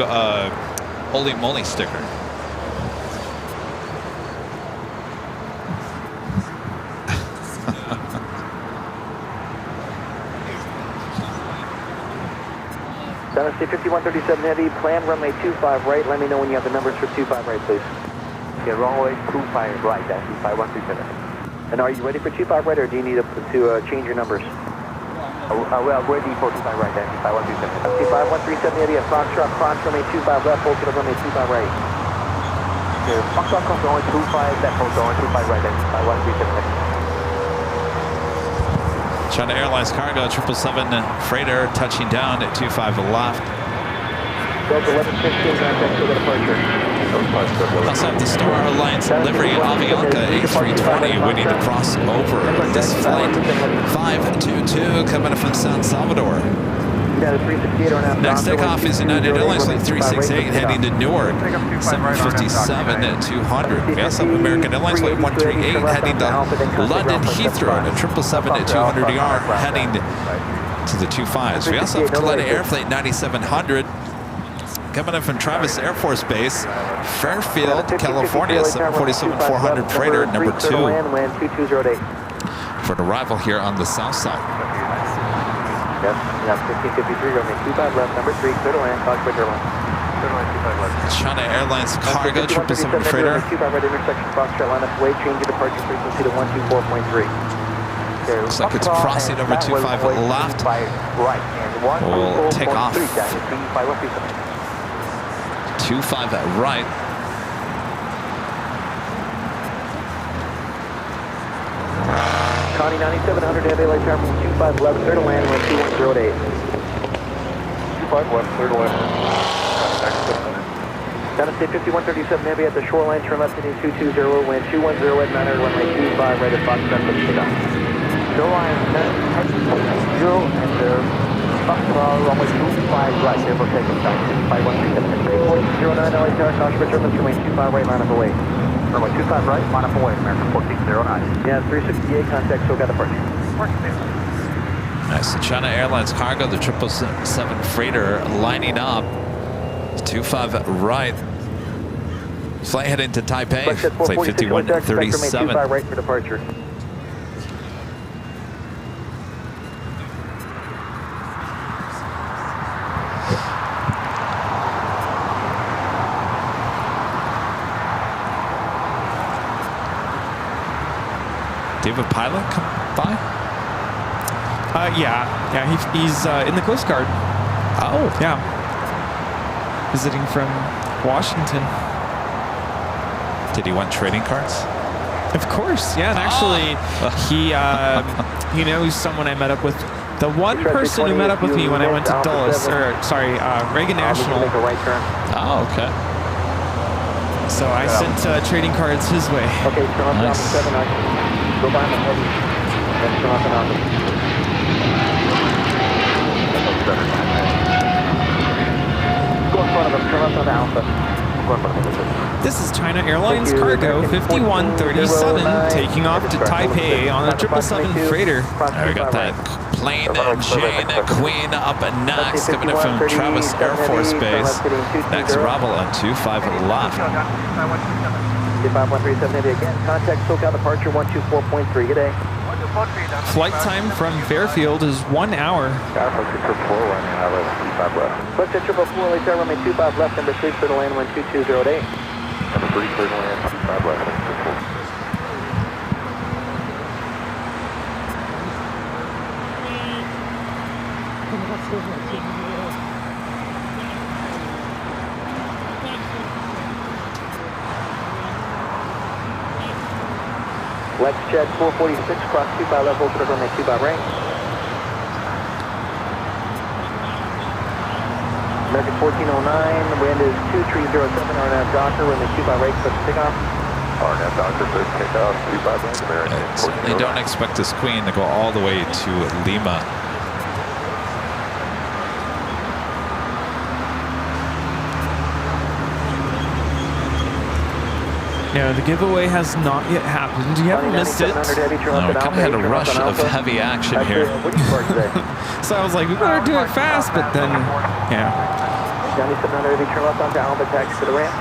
S1: Holy Moly sticker.
S4: Tennessee 5137 Heavy, plan runway 25 right. Let me know when you have the numbers for 25 right, please.
S3: Yeah, runway 25 right, that's 5137.
S4: And are you ready for 25 right, or do you need to change your numbers?
S3: We are ready for 25 right, that's 5137.
S4: 5137 Heavy at Foxtrot, cross runway 25 left, hold to the runway 25 right.
S3: Okay, Foxtrot comes on 25 left, hold on 25 right, that's 5137.
S1: China Airlines cargo 777 freighter touching down at 25 left.
S4: Delta 1115, contact to the departure.
S1: Also have the Star Alliance livery Avianca A320 waiting to cross over. This flight 522 coming from San Salvador.
S4: Got a 368 or now.
S1: Next takeoff is United Airlines Flight 368 heading to Newark, 757 at 200. We also have American Airlines Flight 138 heading to London Heathrow at 777 at 200ER heading to the 25s. We also have Kaleta Air Flight 9700 coming in from Travis Air Force Base, Fairfield, California, 747-400 freighter, number 2 for an arrival here on the south side.
S4: Yes, 1553, runway 25 left, number 3, clear to land, cockpit Airline.
S1: China Airlines Cargo, 777 freighter.
S4: 25 right intersection, Foxtrot line up way, change your departure frequency to 124.3.
S1: Looks like it's crossing over 25 left. We'll take off. 25 at right.
S4: Connie 9700, Heavy Light Terminal 25 left, clear to land, wind 2108.
S3: 25 left, clear to land.
S4: Down to state 5137 Heavy at the shoreline, turn left heading 220, wind 210 at 900, runway 25 right at Foxtrot, let's get on. Shoreline, 0 and Foxtrot, runway 25 right, therefore take us back to 5137. 09 LA Tower, Foxtrot, runway 25 right, line up away. Runway 25 right, line up away, American 1409. Yeah, 368, contact SoCal departure.
S1: Nice. So China Airlines Cargo, the 777 freighter lining up. 25 right. Flight heading to Taipei, flight 5137.
S4: 25 right for departure.
S1: Do you have a pilot come by?
S5: Yeah, he's in the Coast Guard.
S1: Oh.
S5: Yeah. Visiting from Washington.
S1: Did he want trading cards?
S5: Of course, yeah. And actually, he knows someone I met up with. The one person who met up with me when I went to Dulles, Reagan National.
S1: Oh, okay.
S5: So I sent trading cards his way.
S4: Okay, turn off
S1: Nice.
S4: the 7. Go by my head. Then turn off the Alpha. Go in front of him. Turn off on the Alpha. Go in front of him.
S5: This is China Airlines Cargo 5137 taking off to Taipei on a 777 freighter.
S1: We got that plane Jane Queen up next, coming in from Travis Air Force Base. Next arrival on 25 left.
S4: 5137 Navy again. Contact SoCal departure 124.3. Good day.
S5: Flight time from Fairfield is 1 hour.
S3: Alpha 4 running out of 25 left.
S4: Flight 444 LA Tower, runway 25 left, number 3, clear to land, wind 2208.
S3: Number 3, clear to land, 25 left.
S4: LAX jet 446, cross 25 left, open runway 25 right. American 1409, wind is 2307, RNAV Docker, runway 25 right, click takeoff.
S3: RNAV Docker, clear to take off, 25 left, American.
S1: Certainly don't expect this Queen to go all the way to Lima.
S5: No, the giveaway has not yet happened. You haven't missed it.
S1: No, we kind of had a rush of heavy action here.
S5: So I was like, we better do it fast, but then, yeah.
S4: 9700 heavy, turn left onto Alpha, taxi to the ramp.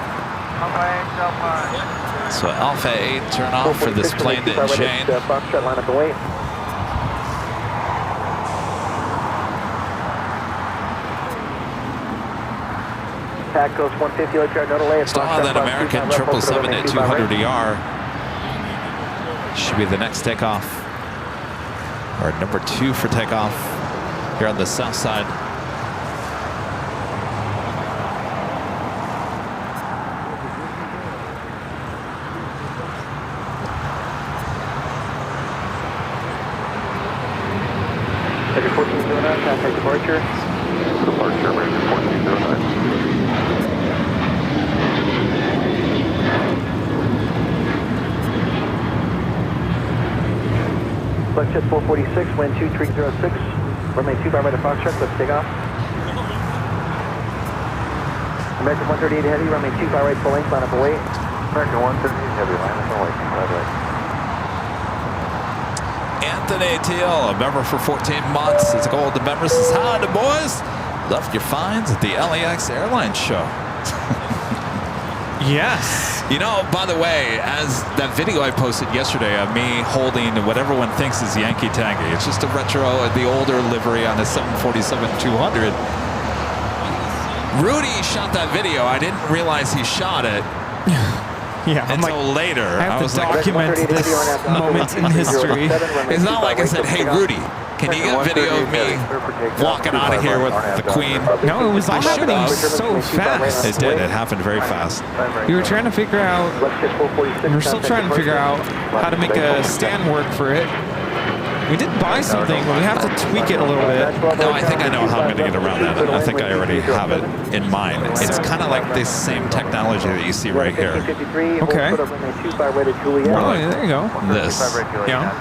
S1: So Alpha 8, turn off for this plane in Jane.
S4: Foxtrot, line up and wait. Pack coast 150, let's no delay.
S1: Still on that American 777 at 200ER. Should be the next takeoff. Or number 2 for takeoff here on the south side.
S4: Second 1409, contact departure.
S3: Departure, American 1409.
S4: Flight jet 446, wind 2306, runway 25 right at Foxtrot, let's take off. American 138 Heavy, runway 25 right, full length, line up away.
S3: American 138 Heavy, line up away, 25 right.
S1: Anthony Teal, a member for 14 months. It's a gold member. Says, hi, the boys. Loved your finds at the LAX Airline show.
S5: Yes.
S1: You know, by the way, as that video I posted yesterday of me holding what everyone thinks is Yankee Tangy, it's just a retro, the older livery on a 747-200. Rudy shot that video. I didn't realize he shot it.
S5: Yeah,
S1: until later.
S5: I have to
S1: like,
S5: document this moment in history.
S1: It's not like I said, hey, Rudy, can you get video of me walking out of here with the Queen?
S5: No, it was all happening so fast.
S1: It did. It happened very fast.
S5: We were trying to figure out, we're still trying to figure out how to make a stand work for it. We did buy something, but we have to tweak it a little bit.
S1: No, I think I know how I'm going to get around that. I think I already have it in mind. It's kind of like this same technology that you see right here.
S5: Okay. Oh, there you go.
S1: This.
S5: Yeah.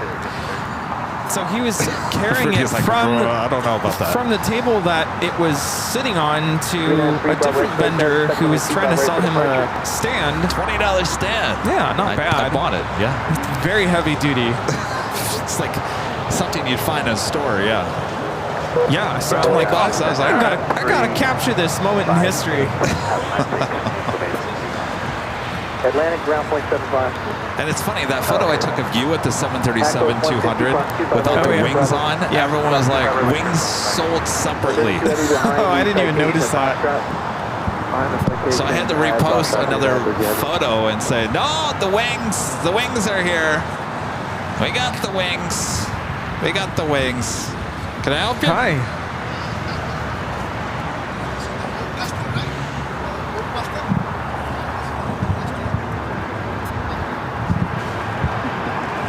S5: So he was carrying it
S1: like,
S5: from
S1: I don't know about that.
S5: from the table that it was sitting on to a different vendor who was trying to sell him a stand.
S1: $20 stand.
S5: Yeah, not bad.
S1: I bought it. Yeah.
S5: It's very heavy duty.
S1: It's like something you'd find in a store. Yeah.
S5: Yeah. So I'm like,
S1: I was like,
S5: I gotta capture this moment in history.
S4: Atlantic ground point 75.
S1: And it's funny, that photo I took of you at the 737-200 without the wings on, everyone was like, wings sold separately.
S5: Oh, I didn't even notice that.
S1: So I had to repost another photo and say, no, the wings are here. We got the wings. We got the wings. Can I help you?
S5: Hi.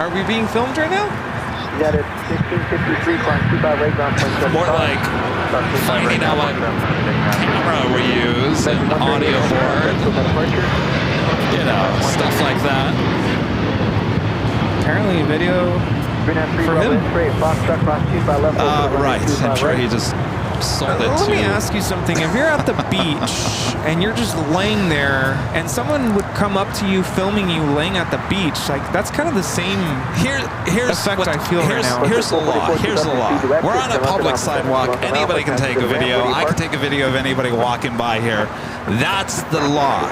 S5: Are we being filmed right now?
S4: You got it, 1653, climb 25 right ground point 75.
S1: More like finding out what camera we use and audio board. You know, stuff like that.
S5: Apparently video for him.
S1: Right. I'm sure he just sold it
S5: Let me
S1: to...
S5: ask you something. If you're at the beach and you're just laying there and someone would come up to you filming you laying at the beach, like that's kind of the same
S1: here's
S5: effect
S1: what
S5: I feel right now.
S1: Here's the law. Here's the law. We're on a public sidewalk. Anybody can take a video. I can take a video of anybody walking by here. That's the law.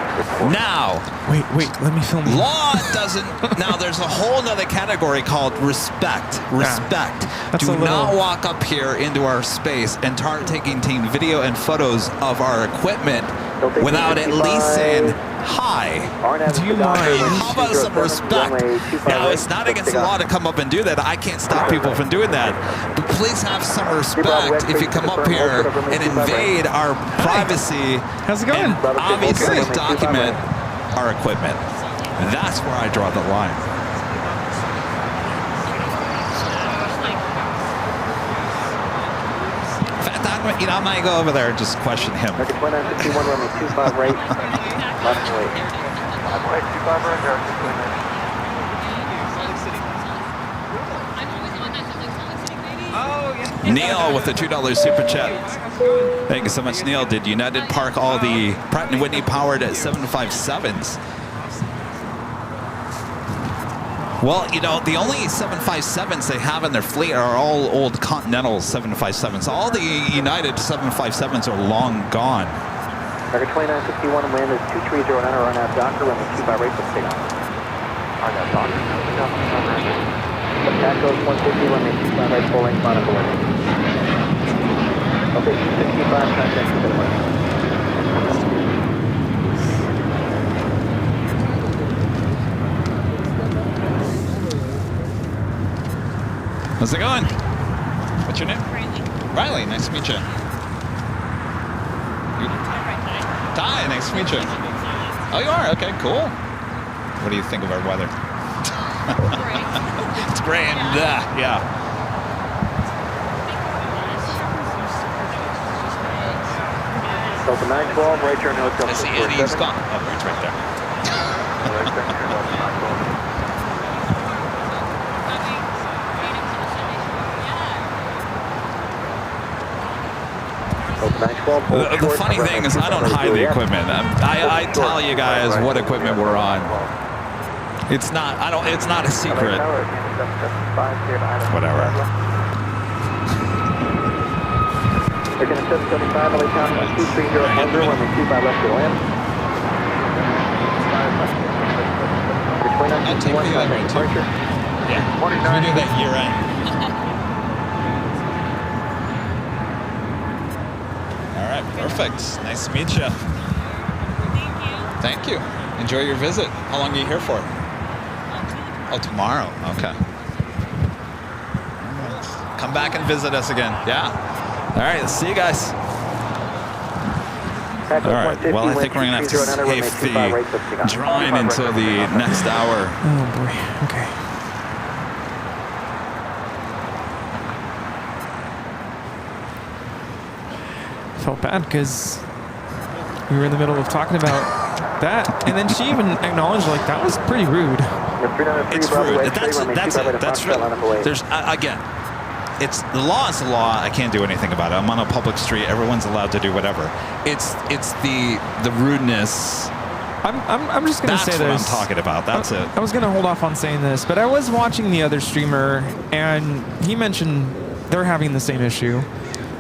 S1: Now,
S5: Wait, let me film you.
S1: law doesn't... Now, there's a whole nother category called respect. Respect.
S5: That's
S1: Do
S5: a little-
S1: not walk up here into our space and start taking video and photos of our equipment without at least saying hi.
S5: Do you mind?
S1: How about some respect? Now, it's not against the law to come up and do that. I can't stop people from doing that. But please have some respect if you come up here and invade our privacy.
S5: How's it going?
S1: And obviously document our equipment. That's where I draw the line. In fact, I might go over there and just question him.
S4: American 2951, runway 25 right, left and wait.
S3: Runway 25 right, American 29.
S1: Neil with the $2 super chat. Thank you so much, Neil. Did United park all the Pratt & Whitney powered 757s? Well, you know, the only 757s they have in their fleet are all old Continental 757s. All the United 757s are long gone.
S4: American 2961, wind is 2309, run out Docker, runway 25 right for takeoff.
S3: I got Docker.
S4: Attack goes 150, runway 25 right, full length, line up away. Okay, 265, contact to the left.
S1: How's it going? What's your name? Riley. Riley, nice to meet you. Ty, nice to meet you. Oh, you are? Okay, cool. What do you think of our weather? It's gray and yeah.
S4: Delta 912, right turn hotel.
S1: I see Eddie's gone. Oh, it's right there. The funny thing is I don't hide the equipment. I tell you guys what equipment we're on. It's not a secret. Whatever.
S4: They're going to 775, LA Town, 230, runway 25 left to land.
S1: I'll take the other way too. Yeah, we do that year end. All right, perfect. Nice to meet you. Thank you. Enjoy your visit. How long are you here for? Oh, tomorrow. Okay. All right. Come back and visit us again. Yeah. All right. See you guys. All right. Well, I think we're going to have to save the drawing until the next hour.
S5: Oh, boy. Okay. Felt bad because we were in the middle of talking about that, and then she even acknowledged, like, that was pretty rude.
S1: It's rude. That's it. That's rude. There's, again, it's the law is the law. I can't do anything about it. I'm on a public street. Everyone's allowed to do whatever. It's the rudeness.
S5: I'm just gonna say this.
S1: That's what I'm talking about. That's it.
S5: I was gonna hold off on saying this, but I was watching the other streamer, and he mentioned they're having the same issue.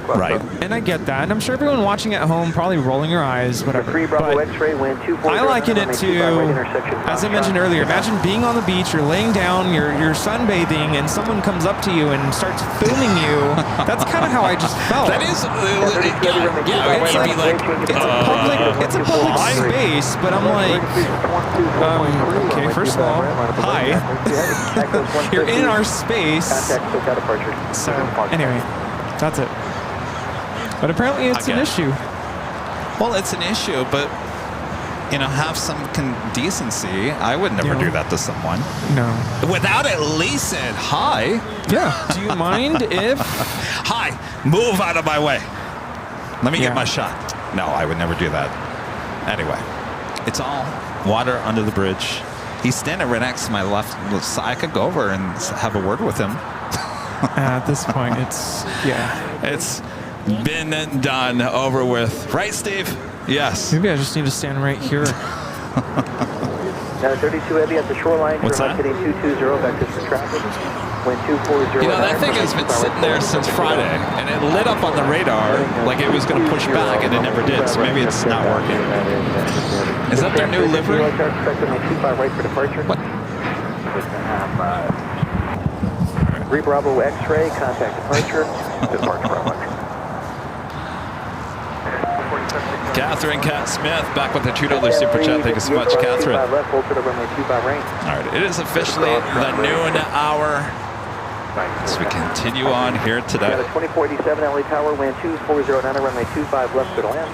S1: Right.
S5: And I get that, and I'm sure everyone watching at home probably rolling your eyes, whatever. But I liken it to, as I mentioned earlier, imagine being on the beach, you're laying down, you're sunbathing, and someone comes up to you and starts filming you. That's kind of how I just felt.
S1: That is, yeah,
S5: it's a public space, but I'm like, okay, first of all, hi. You're in our space. So, anyway, that's it. But apparently it's an issue.
S1: Well, it's an issue, but, you know, have some decency. I would never do that to someone.
S5: No.
S1: Without at least saying hi.
S5: Yeah. Do you mind if...
S1: Hi, move out of my way. Let me get my shot. No, I would never do that. Anyway, it's all water under the bridge. He's standing right next to my left side. I could go over and have a word with him.
S5: At this point, it's... Yeah.
S1: It's... been and done, over with. Right, Steve? Yes.
S5: Maybe I just need to stand right here.
S4: Now 32 heavy at the shoreline.
S1: What's that?
S4: Getting 220 back to the traffic. Wind 240.
S1: You know, that thing has been sitting there since Friday, and it lit up on the radar like it was going to push back, and it never did, so maybe it's not working. Is that their new livery? What?
S4: 3 Bravo X-ray, contact departure.
S1: Catherine Cat Smith back with the $2 super chat. Thank you so much, Catherine. All right, it is officially the noon hour as we continue on here today.
S4: 2487 LA Tower, wind 2409, runway 25 left to land.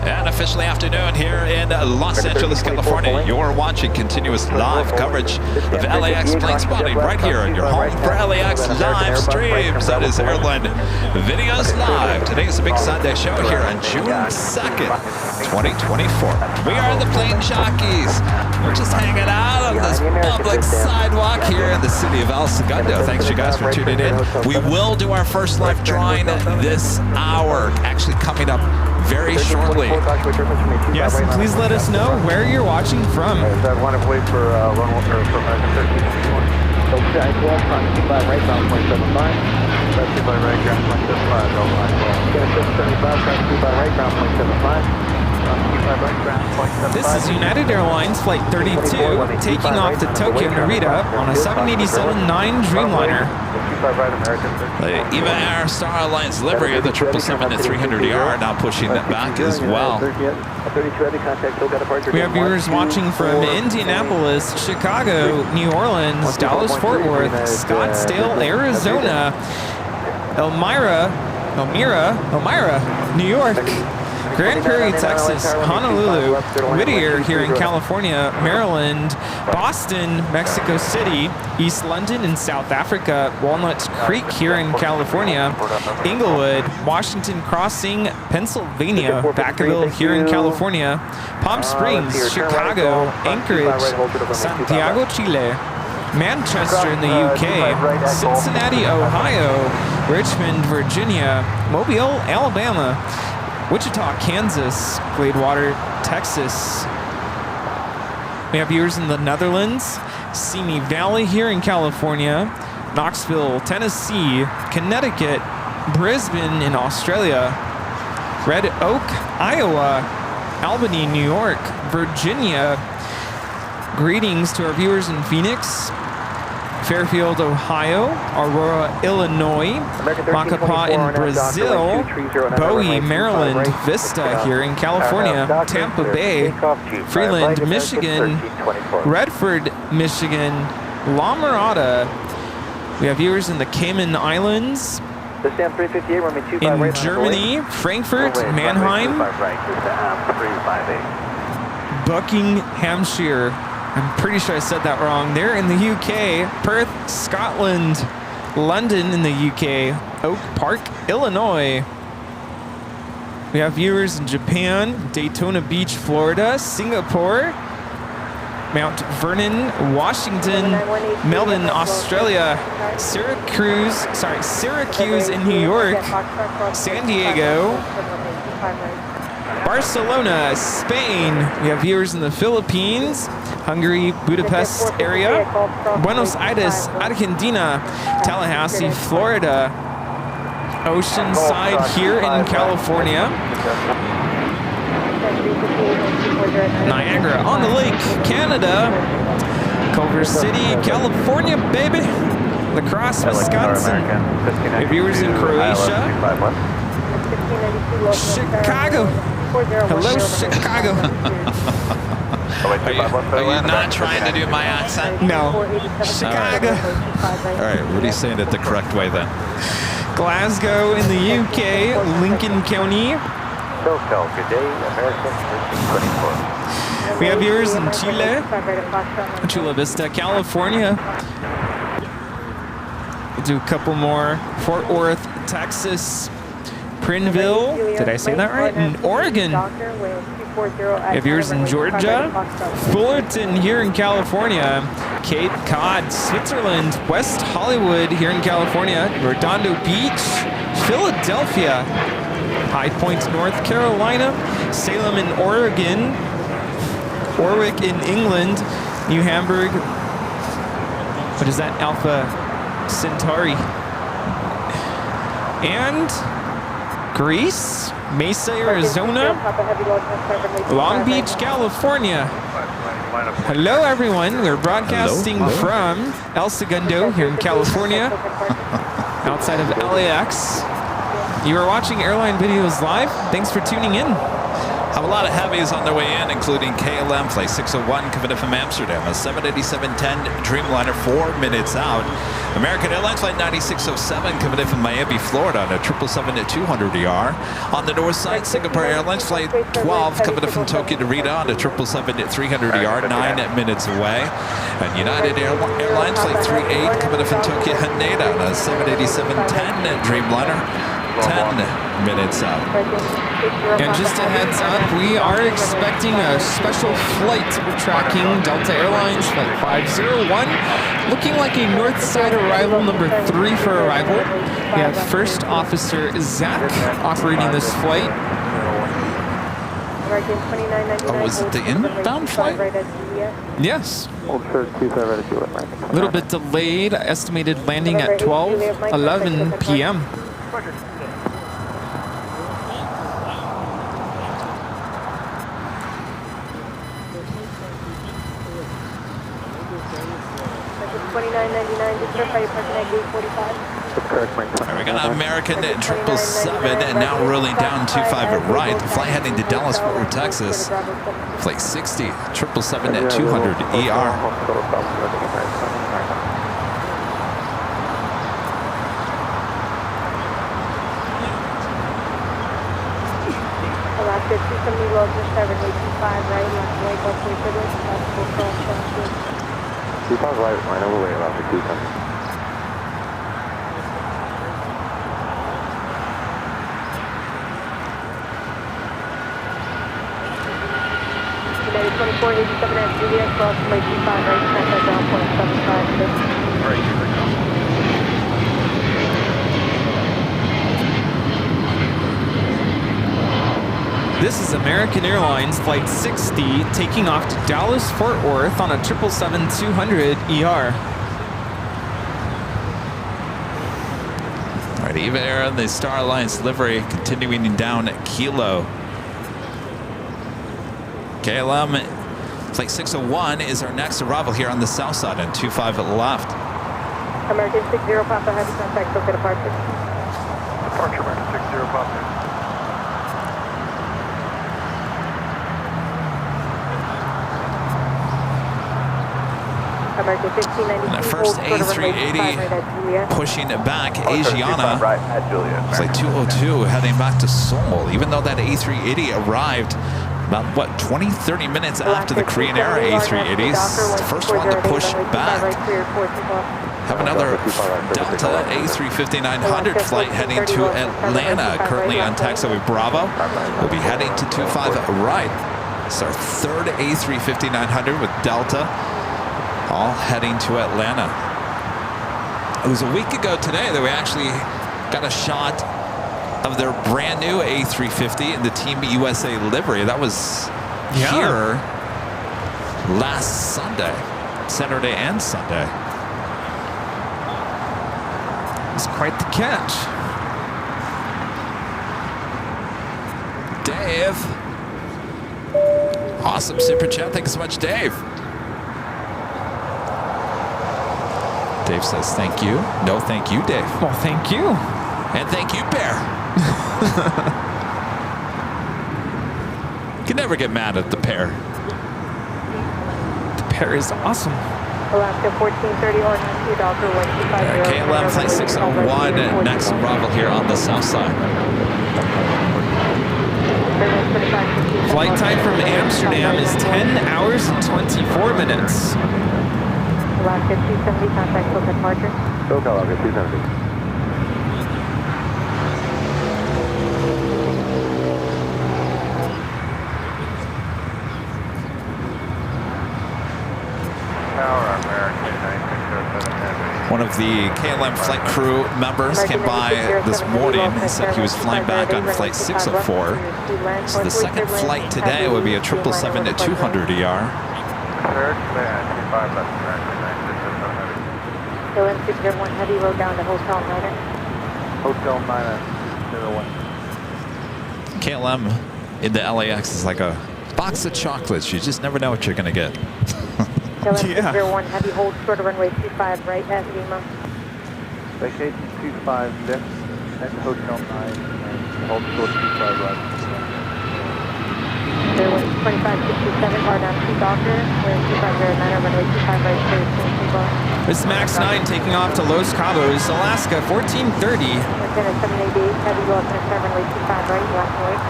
S1: And officially afternoon here in Los Angeles, California. You're watching continuous live coverage of LAX plane spotting right here on your home for LAX live streams. That is Airline Videos Live. Today is a big Sunday show here on June 2nd, 2024. We are the plane jockeys. We're just hanging out on this public sidewalk here in the city of El Segundo. Thanks you guys for tuning in. We will do our first live drawing this hour, actually coming up very shortly.
S5: Yes, and please let us know where you're watching from.
S3: I want to wait for runway for American 13.
S4: So, I 12, keep by right, ground 0.75.
S3: Let's keep by right, ground 0.75.
S4: Get a 775, keep by right, ground 0.75.
S5: This is United Airlines Flight 32 taking off to Tokyo Narita on a 787-9 Dreamliner.
S1: The EVA Air Star Alliance livery of the 777-300ER now pushing that back as well.
S5: We have viewers watching from Indianapolis, Chicago, New Orleans, Dallas, Fort Worth, Scottsdale, Arizona, Elmira, New York, Grand Prairie, Texas, Honolulu, Whittier here in California, Maryland, Boston, Mexico City, East London in South Africa, Walnut Creek here in California, Inglewood, Washington Crossing, Pennsylvania, Vacaville here in California, Palm Springs, Chicago, Anchorage, Santiago, Chile, Manchester in the UK, Cincinnati, Ohio, Richmond, Virginia, Mobile, Alabama, Wichita, Kansas, Gladewater, Texas. We have viewers in the Netherlands, Simi Valley here in California, Knoxville, Tennessee, Connecticut, Brisbane in Australia, Red Oak, Iowa, Albany, New York, Virginia. Greetings to our viewers in Phoenix, Fairfield, Ohio, Aurora, Illinois, Macapá in Brazil, Bowie, Maryland, Vista here in California, Tampa Bay, Freeland, Michigan, Redford, Michigan, La Mirada. We have viewers in the Cayman Islands, in Germany, Frankfurt, Mannheim, Buckinghamshire. I'm pretty sure I said that wrong. They're in the UK, Perth, Scotland, London in the UK, Oak Park, Illinois. We have viewers in Japan, Daytona Beach, Florida, Singapore, Mount Vernon, Washington, Melbourne, Australia, Syracuse in New York, San Diego, Barcelona, Spain. We have viewers in the Philippines, Hungary, Budapest area, Buenos Aires, Argentina, Tallahassee, Florida, Oceanside here in California, Niagara on the Lake, Canada, Culver City, California, baby, La Crosse, Wisconsin. We have viewers in Croatia, Chicago. Hello, Chicago.
S1: Are you not trying to do my accent?
S5: No. Chicago.
S1: All right, Rudy's saying it the correct way then.
S5: Glasgow in the UK, Lincoln County.
S3: Good day, American 1324.
S5: We have viewers in Chile, Chula Vista, California. We'll do a couple more. Fort Worth, Texas, Prineville. Did I say that right? In Oregon. We have viewers in Georgia, Fullerton here in California, Cape Cod, Switzerland, West Hollywood here in California, Redondo Beach, Philadelphia, High Point, North Carolina, Salem in Oregon, Warwick in England, New Hamburg. What is that? Alpha Centauri. And Greece, Mesa, Arizona, Long Beach, California. Hello, everyone. We're broadcasting from El Segundo here in California, outside of LAX. You are watching Airline Videos Live. Thanks for tuning in.
S1: Have a lot of heavies on their way in, including KLM Flight 601 coming in from Amsterdam, a 787-10 Dreamliner 4 minutes out. American Airlines Flight 9607 coming in from Miami, Florida on a 777-200ER. On the north side, Singapore Airlines Flight 12 coming in from Tokyo to Rita on a 777-300ER, 9 minutes away. And United Airlines Flight 38 coming in from Tokyo Haneda on a 787-10 Dreamliner, 10 minutes out.
S5: And just a heads up, we are expecting a special flight. We're tracking Delta Airlines Flight 501, looking like a north side arrival, number 3 for arrival. We have First Officer Zach operating this flight.
S1: Oh, was it the inbound flight?
S5: Yes. A little bit delayed, estimated landing at 12:11 p.m.
S1: We got American 777 and now rolling down 25 at right. The flight heading to Dallas, Fort Worth, Texas. Flight 60, 777-200ER.
S3: Right, line overway about the 2 coming.
S2: 12487 at Juliet, cross runway 25 right, contact down 0.75 today.
S3: Alright, here we go.
S5: This is American Airlines Flight 60 taking off to Dallas Fort Worth on a 777-200 ER.
S1: All right, Eva Air in the Star Alliance livery continuing down at Kilo. KLM Flight 601 is our next arrival here on the south side on 25 left.
S2: American 60 Papa Heavy, contact SoCal departure.
S3: Departure, American 60 Papa.
S2: American 1592.
S1: And the first A380 pushing it back, Asiana.
S3: Right at Juliet.
S1: Flight 202 heading back to Seoul, even though that A380 arrived about, what, 20, 30 minutes after the Korean Air A380s. The first one to push back. Have another Delta A350-900 flight heading to Atlanta, currently on taxiway Bravo. We'll be heading to 25 right. It's our third A350-900 with Delta, all heading to Atlanta. It was a week ago today that we actually got a shot of their brand new A350 in the Team USA livery. That was here last Sunday, Saturday and Sunday.
S5: It's quite the catch.
S1: Dave. Awesome super chat. Thanks so much, Dave. Dave says thank you. No, thank you, Dave.
S5: Well, thank you.
S1: And thank you, Bear. You can never get mad at the pair.
S5: The pair is awesome.
S2: Alaska 1430 or 2 Delta 1250.
S1: KLM Flight 601, next arrival here on the south side.
S5: Flight time from Amsterdam is 10 hours and 24 minutes.
S2: Alaska 270, contact SoCal departure.
S3: SoCal, Alaska 270.
S1: One of the KLM flight crew members came by this morning and said he was flying back on Flight 604. So the second flight today would be a 777-200 ER.
S2: KLM 601 Heavy, road down to Hotel 9.
S3: Hotel 901.
S1: KLM in the LAX is like a box of chocolates. You just never know what you're going to get.
S2: KLM 601 Heavy, hold short of runway 25 right at Lima.
S3: Vacate 25 left at Hotel 9 and hold short 25 right.
S2: Airway 2567 R down 2 Doctor, wind 250 runway 25 right, clear to bar.
S5: This is Max 9 taking off to Los Cabos, Alaska, 1430.
S2: Lieutenant 788 Heavy, go up to runway 25 right, left right.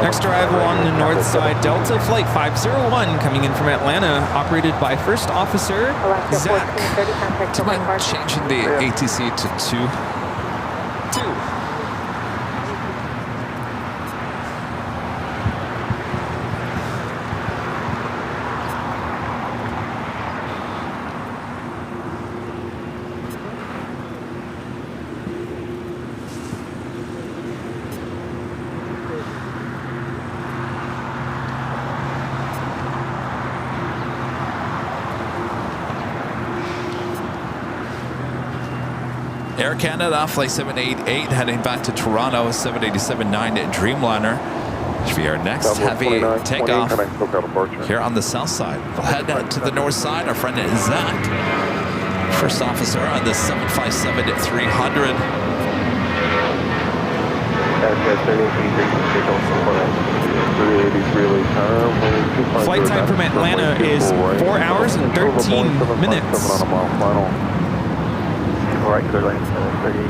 S5: Next arrival on the north side, Delta Flight 501 coming in from Atlanta, operated by First Officer
S2: Alaska
S5: Zach.
S2: 1430, contact
S1: Do you
S2: SoCal
S1: mind
S2: departure.
S1: changing the ATC to 2? 2. Air Canada, Flight 788, heading back to Toronto, 787-9 Dreamliner. Should be our next heavy takeoff here on the south side. We'll head to the north side. Our friend Zach, First Officer on the 757-300.
S5: Flight time from Atlanta is 4 hours and 13 minutes.
S3: Right, clear lane 38.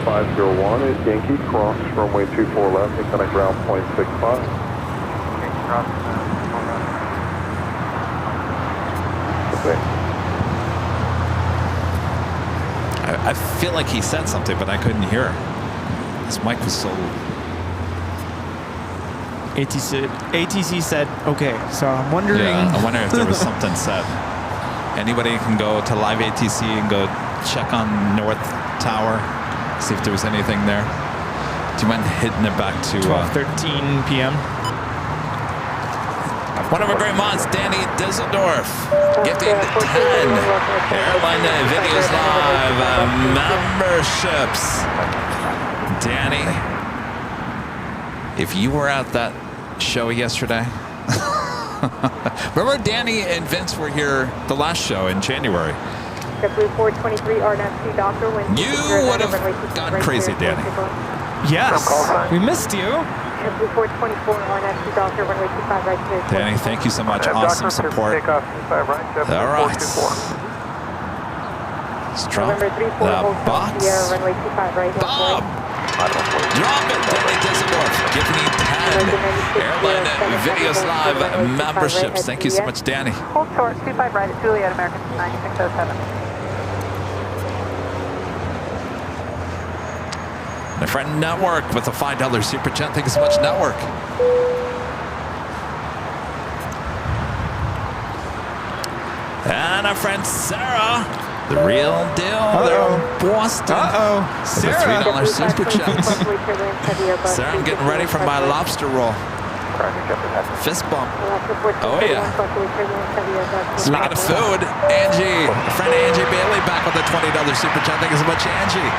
S3: 501 is Yankee, cross runway 24 left, and connect ground point 65. Okay.
S1: I feel like he said something, but I couldn't hear. His mic was so...
S5: ATC said, okay, so I'm wondering...
S1: Yeah, I wonder if there was something said. Anybody can go to live ATC and go check on North Tower, see if there was anything there. Do you mind hitting it back to...
S5: 12:13 p.m.
S1: One of our great mods, Danny Düsseldorf, gifting 10 Airline Videos Live memberships. Danny, if you were at that show yesterday, remember Danny and Vince were here the last show in January. You would have gone crazy, Danny.
S5: Yes, we missed you.
S1: Danny, thank you so much. Awesome support. All right. Let's drop the box. Bob! Drop it, Danny Düsseldorf. Give me 10 Airline Videos Live memberships. Thank you so much, Danny.
S2: Hold short, 25 right at Juliet, American 9607.
S1: My friend Network with a $5 super chat. Thank you so much, Network. And our friend Sarah, the real deal. They're in Boston.
S5: Sarah.
S1: With a $3 super chat. Sarah, I'm getting ready for my lobster roll. Fist bump. Oh yeah. Speaking of food, Angie, friend Angie Bailey back with a $20 super chat. Thank you so much, Angie.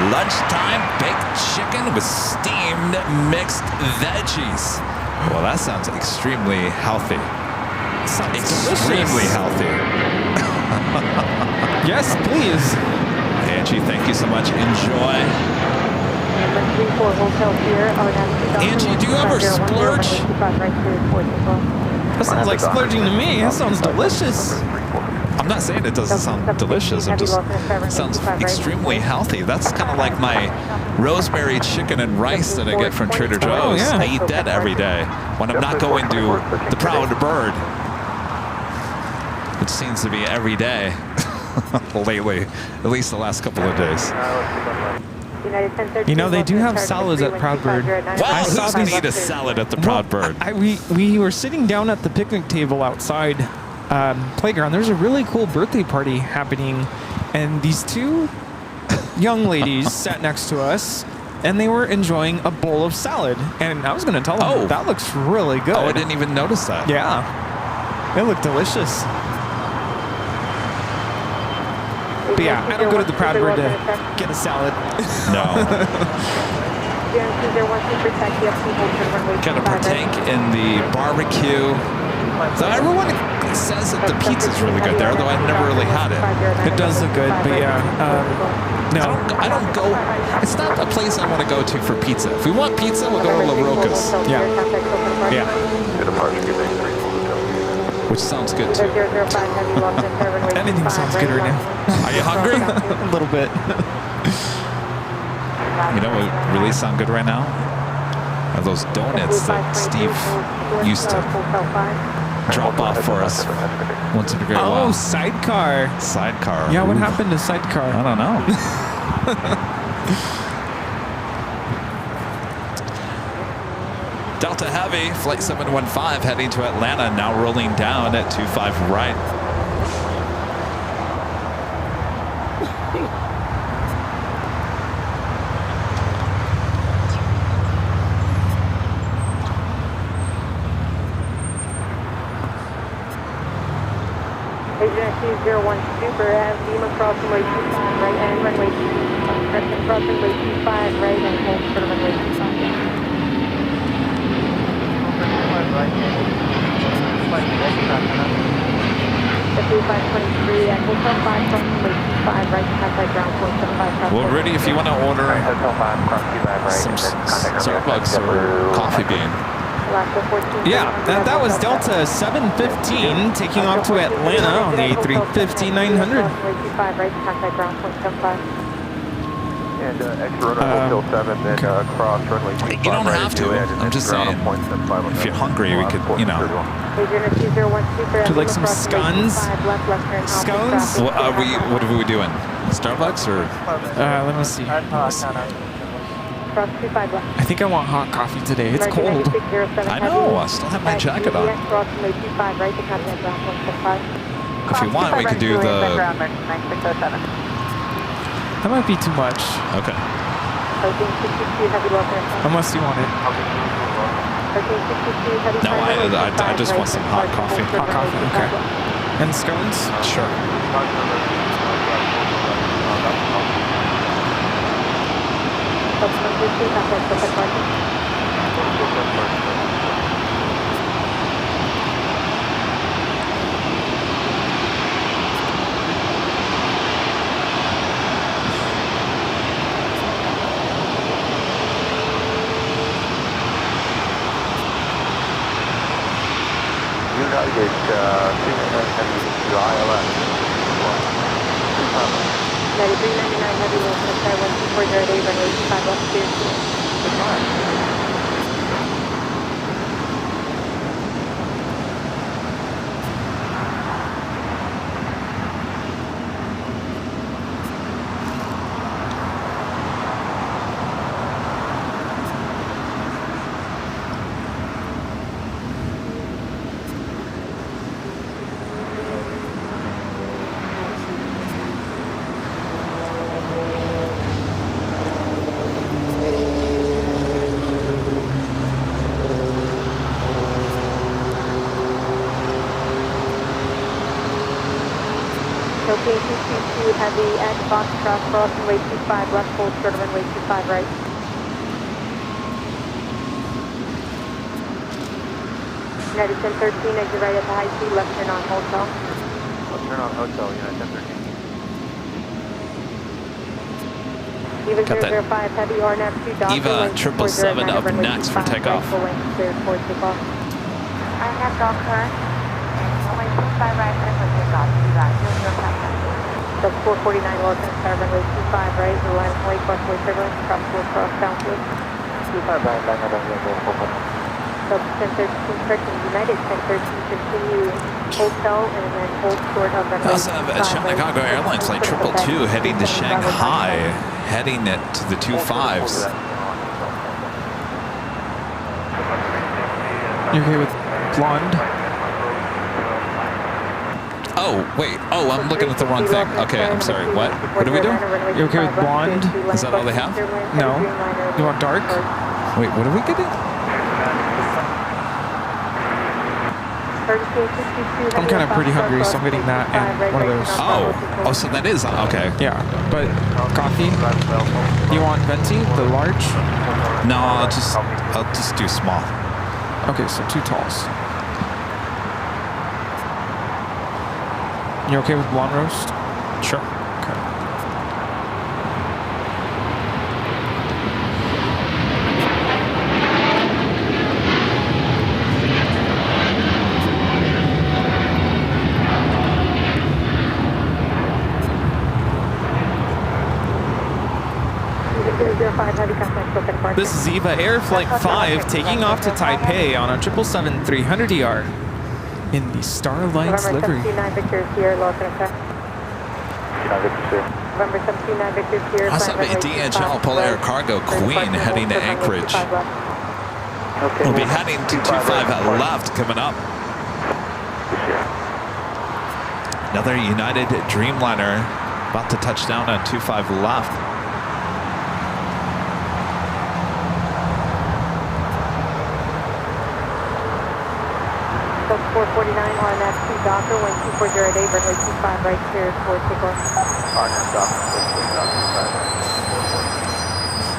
S1: Lunchtime baked chicken with steamed mixed veggies. Well, that sounds extremely healthy.
S5: Sounds
S1: extremely healthy.
S5: Yes, please.
S1: Angie, thank you so much. Enjoy. Angie, do you ever splurge?
S5: That sounds like splurging to me. That sounds delicious.
S1: I'm not saying it doesn't sound delicious. It just sounds extremely healthy. That's kind of like my rosemary chicken and rice that I get from Trader Joe's.
S5: Oh, yeah.
S1: I eat that every day when I'm not going to the Proud Bird, which seems to be every day lately, at least the last couple of days.
S5: You know, they do have salads at Proud Bird.
S1: Wow, who's going to eat a salad at the Proud Bird?
S5: We were sitting down at the picnic table outside playground. There's a really cool birthday party happening, and these two young ladies sat next to us, and they were enjoying a bowl of salad. And I was going to tell them, that looks really good.
S1: Oh, I didn't even notice that.
S5: Yeah, it looked delicious. But yeah, I don't go to the Proud Bird to get a salad.
S1: No. Kind of partake in the barbecue. So everyone says that the pizza's really good there, though I've never really had it.
S5: It does look good, but yeah, no.
S1: I don't go. It's not a place I want to go to for pizza. If we want pizza, we'll go to La Roca's.
S5: Yeah. Yeah.
S1: Which sounds good too.
S5: Anything sounds good right now.
S1: Are you hungry?
S5: A little bit.
S1: You know what would really sound good right now? Are those donuts that Steve used to drop off for us once in a great while.
S5: Oh, Sidecar.
S1: Sidecar.
S5: Yeah, what happened to Sidecar?
S1: I don't know. Delta Heavy, Flight 715 heading to Atlanta, now rolling down at 25 right.
S2: Agent 201 Super, Lima crossing way 25 right and runway 25. Crossing way 25 right and hold for runway 25.
S1: Well, Rudy, if you want to order some Starbucks or coffee bean.
S5: Yeah, that was Delta 715 taking off to Atlanta on the A350-900.
S3: And extra runway Hotel 7, then cross runway 25.
S1: You don't have to. I'm just saying. If you're hungry, we could, you know.
S5: Do you like some scones? Scones?
S1: What are we doing? Starbucks or?
S5: Let me see. I think I want hot coffee today. It's cold.
S1: I know. I still have my jacket on. If you want, we could do the.
S5: That might be too much.
S1: Okay.
S5: Unless you want it.
S1: No, I just want some hot coffee.
S5: Hot coffee, okay. And scones?
S1: Sure.
S3: United, to ILS.
S2: 9399 heavy, Wilson, Star 12408, runway 25 left, clear to. Okay, 222 heavy at Foxtrot, cross runway 25 left, hold short of runway 25 right. United 1013, exit right at the high speed, left turn on hotel.
S3: Left turn on hotel, United 1013.
S2: Eva
S1: Got that.
S2: 005 heavy, RNAV 2 Docker.
S1: Eva 777 up next for takeoff.
S2: Cleared for takeoff. RNAV Docker. Runway 25 right, clear for takeoff. Sub 449, Los Angeles, runway 25 right, the line way, crossway turbulence, cross downfield.
S3: 25 right, line up,
S2: Sub 1013, correction, United 1013, continue hotel and then hold short of runway 25
S1: Chicago Airlines flight 222 heading to Shanghai, heading it to the 25s.
S5: You okay with blonde?
S1: Oh, wait. Oh, I'm looking at the wrong thing. Okay, I'm sorry. What? What are we doing?
S5: You okay with blonde?
S1: Is that all they have?
S5: No. You want dark?
S1: Wait, what are we getting?
S5: I'm kind of pretty hungry, so I'm getting that and one of those.
S1: Oh, so that is okay.
S5: Yeah, but coffee? You want venti, the large?
S1: No, I'll just do small.
S5: Okay, so 2 talls. You okay with blonde roast?
S1: Sure.
S5: Okay. This is Eva Air Flight 5 taking off to Taipei on a 777-300ER in the Starlights livery.
S1: Also, DHL Polair Cargo Queen heading to Anchorage. We'll be heading to 25 at left coming up. Another United Dreamliner about to touch down on 25 left.
S2: 449 on that 2 Docker, 12408, runway 25 right, clear for takeoff.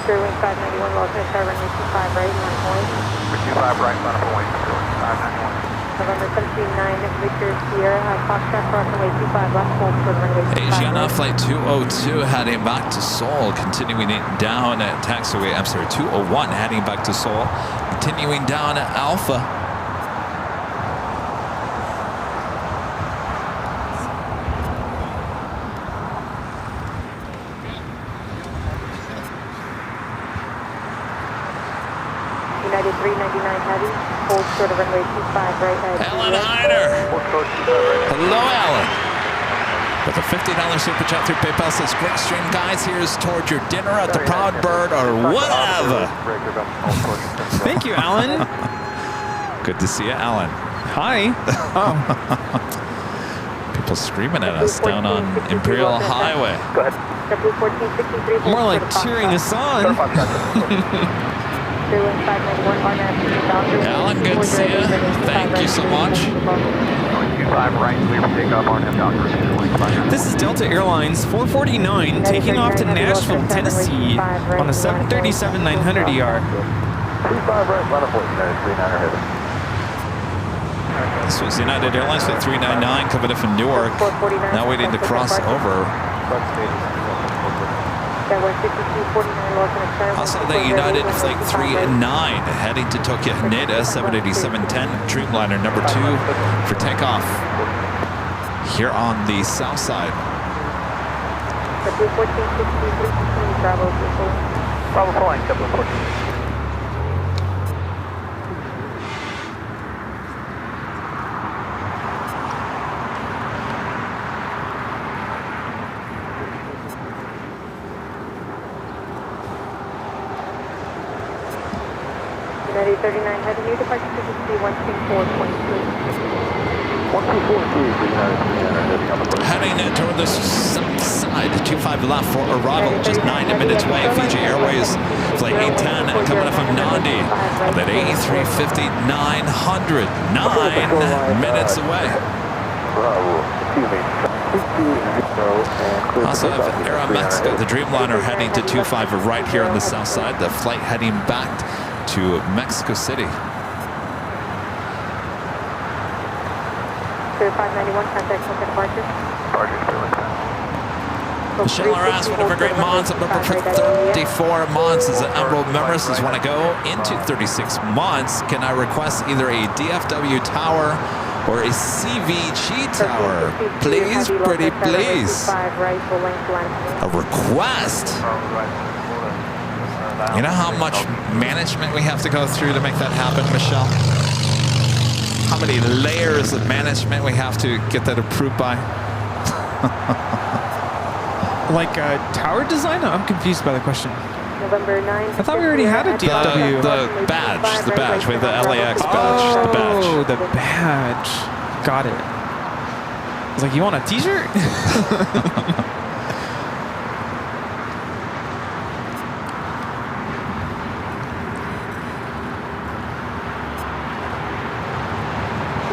S2: Sterling 591, Los Angeles, runway 25 right, line point.
S3: 25 right, line point, Sterling 591.
S2: November 179, Victor Sierra, Foxtrot, cross runway 25 left, hold for runway 25
S1: Asiana
S2: right.
S1: flight 202 heading back to Seoul, continuing it down at taxiway, I'm sorry, 201 heading back to Seoul, continuing down at Alpha.
S2: United 399 Heavy, hold short of runway 25 right at
S1: Alan
S2: Juliet.
S1: Heiner.
S3: Hold short 25 right.
S1: Hello, Alan. With a $50 super chat through PayPal says, great stream, guys. Here's towards your dinner at the Proud Bird or whatever.
S5: Thank you, Alan.
S1: Good to see you, Alan.
S5: Hi. Oh,
S1: People screaming at us down on Imperial Highway.
S4: Go ahead.
S2: W1463.
S5: more like cheering us on.
S1: Alan, good to see you. Thank you so much.
S3: 25 right, clear for takeoff on Docker.
S5: This is Delta Airlines 449 taking off to Nashville, Tennessee on a 737-900ER.
S3: 25 right, line of flight, United 39er heading.
S1: This was United Airlines Flight 399 coming in from Newark. Now waiting to cross over. Also the United Flight 39 heading to Tokyo Haneda 787-10 Dreamliner number 2 for takeoff here on the south side.
S4: Bravo flying, 714.
S2: United 39 heading, new departure frequency 124.3.
S3: 1243 for United 39er heading on the first.
S1: Heading in toward the south side, 25 left for arrival, just 9 minutes away. Fiji Airways Flight 810 coming up from Nandi on that A350 900, 9 minutes away.
S3: Bravo, excuse me.
S1: Also have Aeromexico, the Dreamliner heading to 25 right here on the south side. The flight heading back to Mexico City.
S2: 591, contact Tokyo departure.
S1: Michelle Arras, one of our great mods, I'm number for 34 months as an Emerald Memories want to go into 36 months. Can I request either a DFW tower or a CVG tower? Please, pretty please. A request. You know how much management we have to go through to make that happen, Michelle? How many layers of management we have to get that approved by?
S5: Like tower design? I'm confused by the question.
S2: November 9.
S5: I thought we already had a DFW.
S1: The badge. We have the LAX badge.
S5: Oh, the badge. Got it. I was like, you want a t-shirt?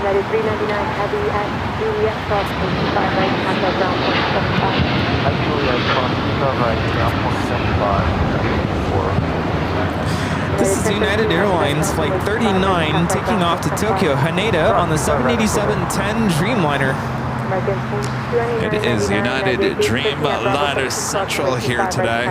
S2: United 399 heavy at Juliet cross 85 right, contact ground point 75.
S3: At Juliet, cross 25 right, ground point 75.
S5: This is United Airlines Flight 39 taking off to Tokyo Haneda on the 787-10 Dreamliner.
S1: It is United Dreamliner Central here today.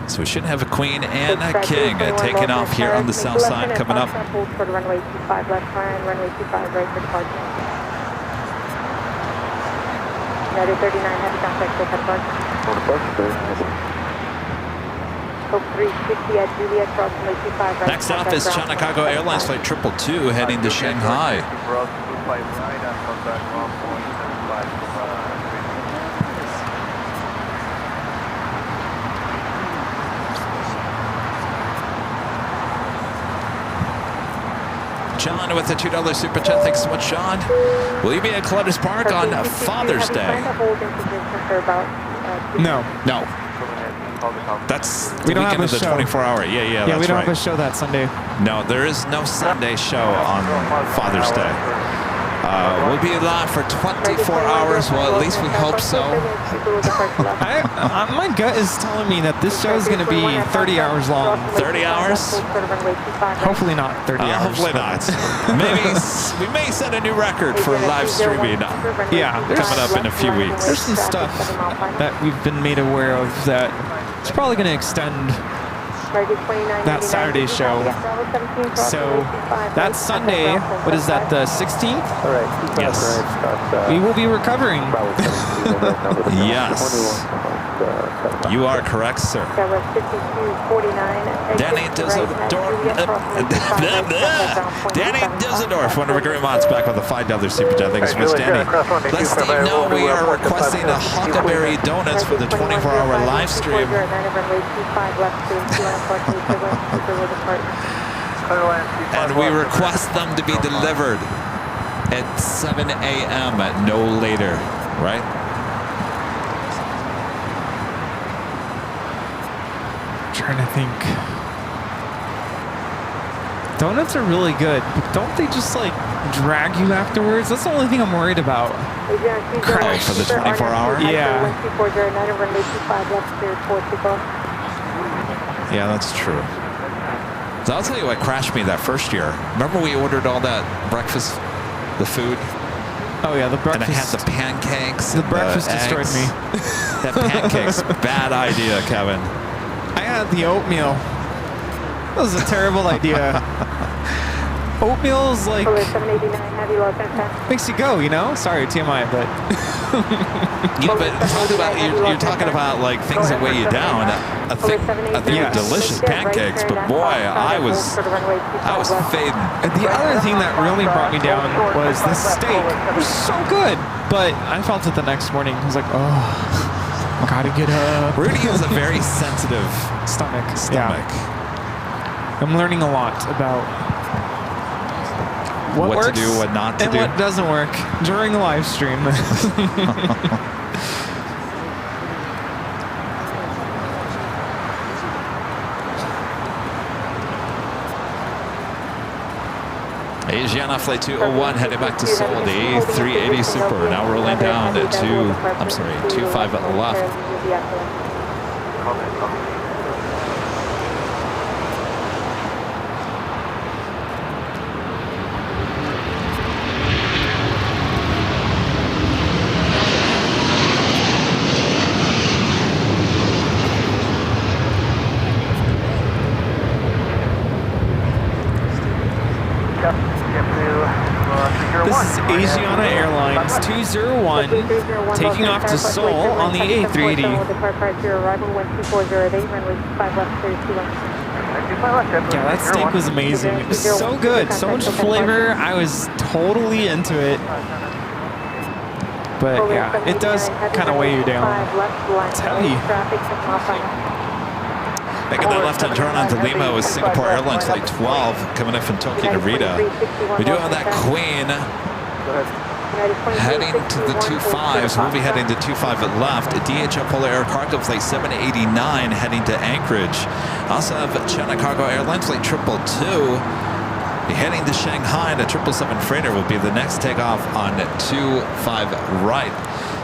S1: So we should have a queen and a king taking off here on the south side coming up.
S2: Hold for runway 25 left turn, runway 25 right for departure. United 39 heavy contact for departure. Hope 360 at Juliet cross runway 25 right.
S1: Next up is Chicago Airlines Flight 222 heading to Shanghai. John with the $2 super chat. Thanks so much, John. Will you be at Columbus Park on Father's Day?
S5: No.
S1: No. That's the
S5: We don't have
S1: weekend
S5: a
S1: of the
S5: show.
S1: 24-hour. Yeah,
S5: Yeah,
S1: that's
S5: we don't
S1: right.
S5: have a show that Sunday.
S1: No, there is no Sunday show on Father's Day. We'll be live for 24 hours. Well, at least we hope so.
S5: My gut is telling me that this show is going to be 30 hours long.
S1: 30 hours?
S5: Hopefully not 30 hours.
S1: Hopefully not. Maybe we may set a new record for live streaming
S5: Yeah,
S1: coming up in a few weeks.
S5: There's some stuff that we've been made aware of that it's probably going to extend that Saturday show. So that Sunday, what is that, the 16th?
S3: All right.
S1: Yes.
S5: We will be recovering.
S1: Yes. You are correct, sir. Danny Dusseldorf, one of our great mods, back with the $5 super chat. Thanks so much, Danny. Let Steve know we are requesting the Huckleberry Donuts for the 24-hour live stream. And we request them to be delivered at 7 a.m. no later, right?
S5: I'm trying to think. Donuts are really good, but don't they just like drag you afterwards? That's the only thing I'm worried about.
S1: Oh, for the 24-hour?
S5: Yeah.
S1: Yeah, that's true. So I'll tell you what crashed me that first year. Remember we ordered all that breakfast, the food?
S5: Oh yeah, the breakfast.
S1: And I had the pancakes.
S5: The breakfast
S1: eggs.
S5: destroyed me.
S1: That pancakes, bad idea, Kevin.
S5: I had the oatmeal. That was a terrible idea. Oatmeal is like makes you go, you know. Sorry, TMI, but
S1: you know, but you're talking about like things that weigh you down. I think they're delicious pancakes, but boy, I was fading.
S5: The other thing that really brought me down was the steak. It was so good, but I felt it the next morning. I was like, oh, gotta get up.
S1: Rudy has a very sensitive
S5: stomach.
S1: Yeah.
S5: I'm learning a lot about what works
S1: to do, what not to
S5: and
S1: do,
S5: what doesn't work during a live stream.
S1: Asiana Flight 201 heading back to Seoul, the A380 Super, now rolling down at 25 at the left.
S5: This is Asiana Airlines 201 taking off to Seoul on the A380. Yeah, that steak was amazing. It was so good, so much flavor. I was totally into it. But yeah, it does kind of weigh you down. It's heavy.
S1: Making that left-hand turn onto Lima with Singapore Airlines Flight 12 coming in from Tokyo to Rita. We do have that Queen heading to the 25s. We'll be heading to 25 at left. DHL Polar Air Cargo Flight 789 heading to Anchorage. Also have China Cargo Airlines Flight 222 heading to Shanghai. The 777 freighter will be the next takeoff on 25 right.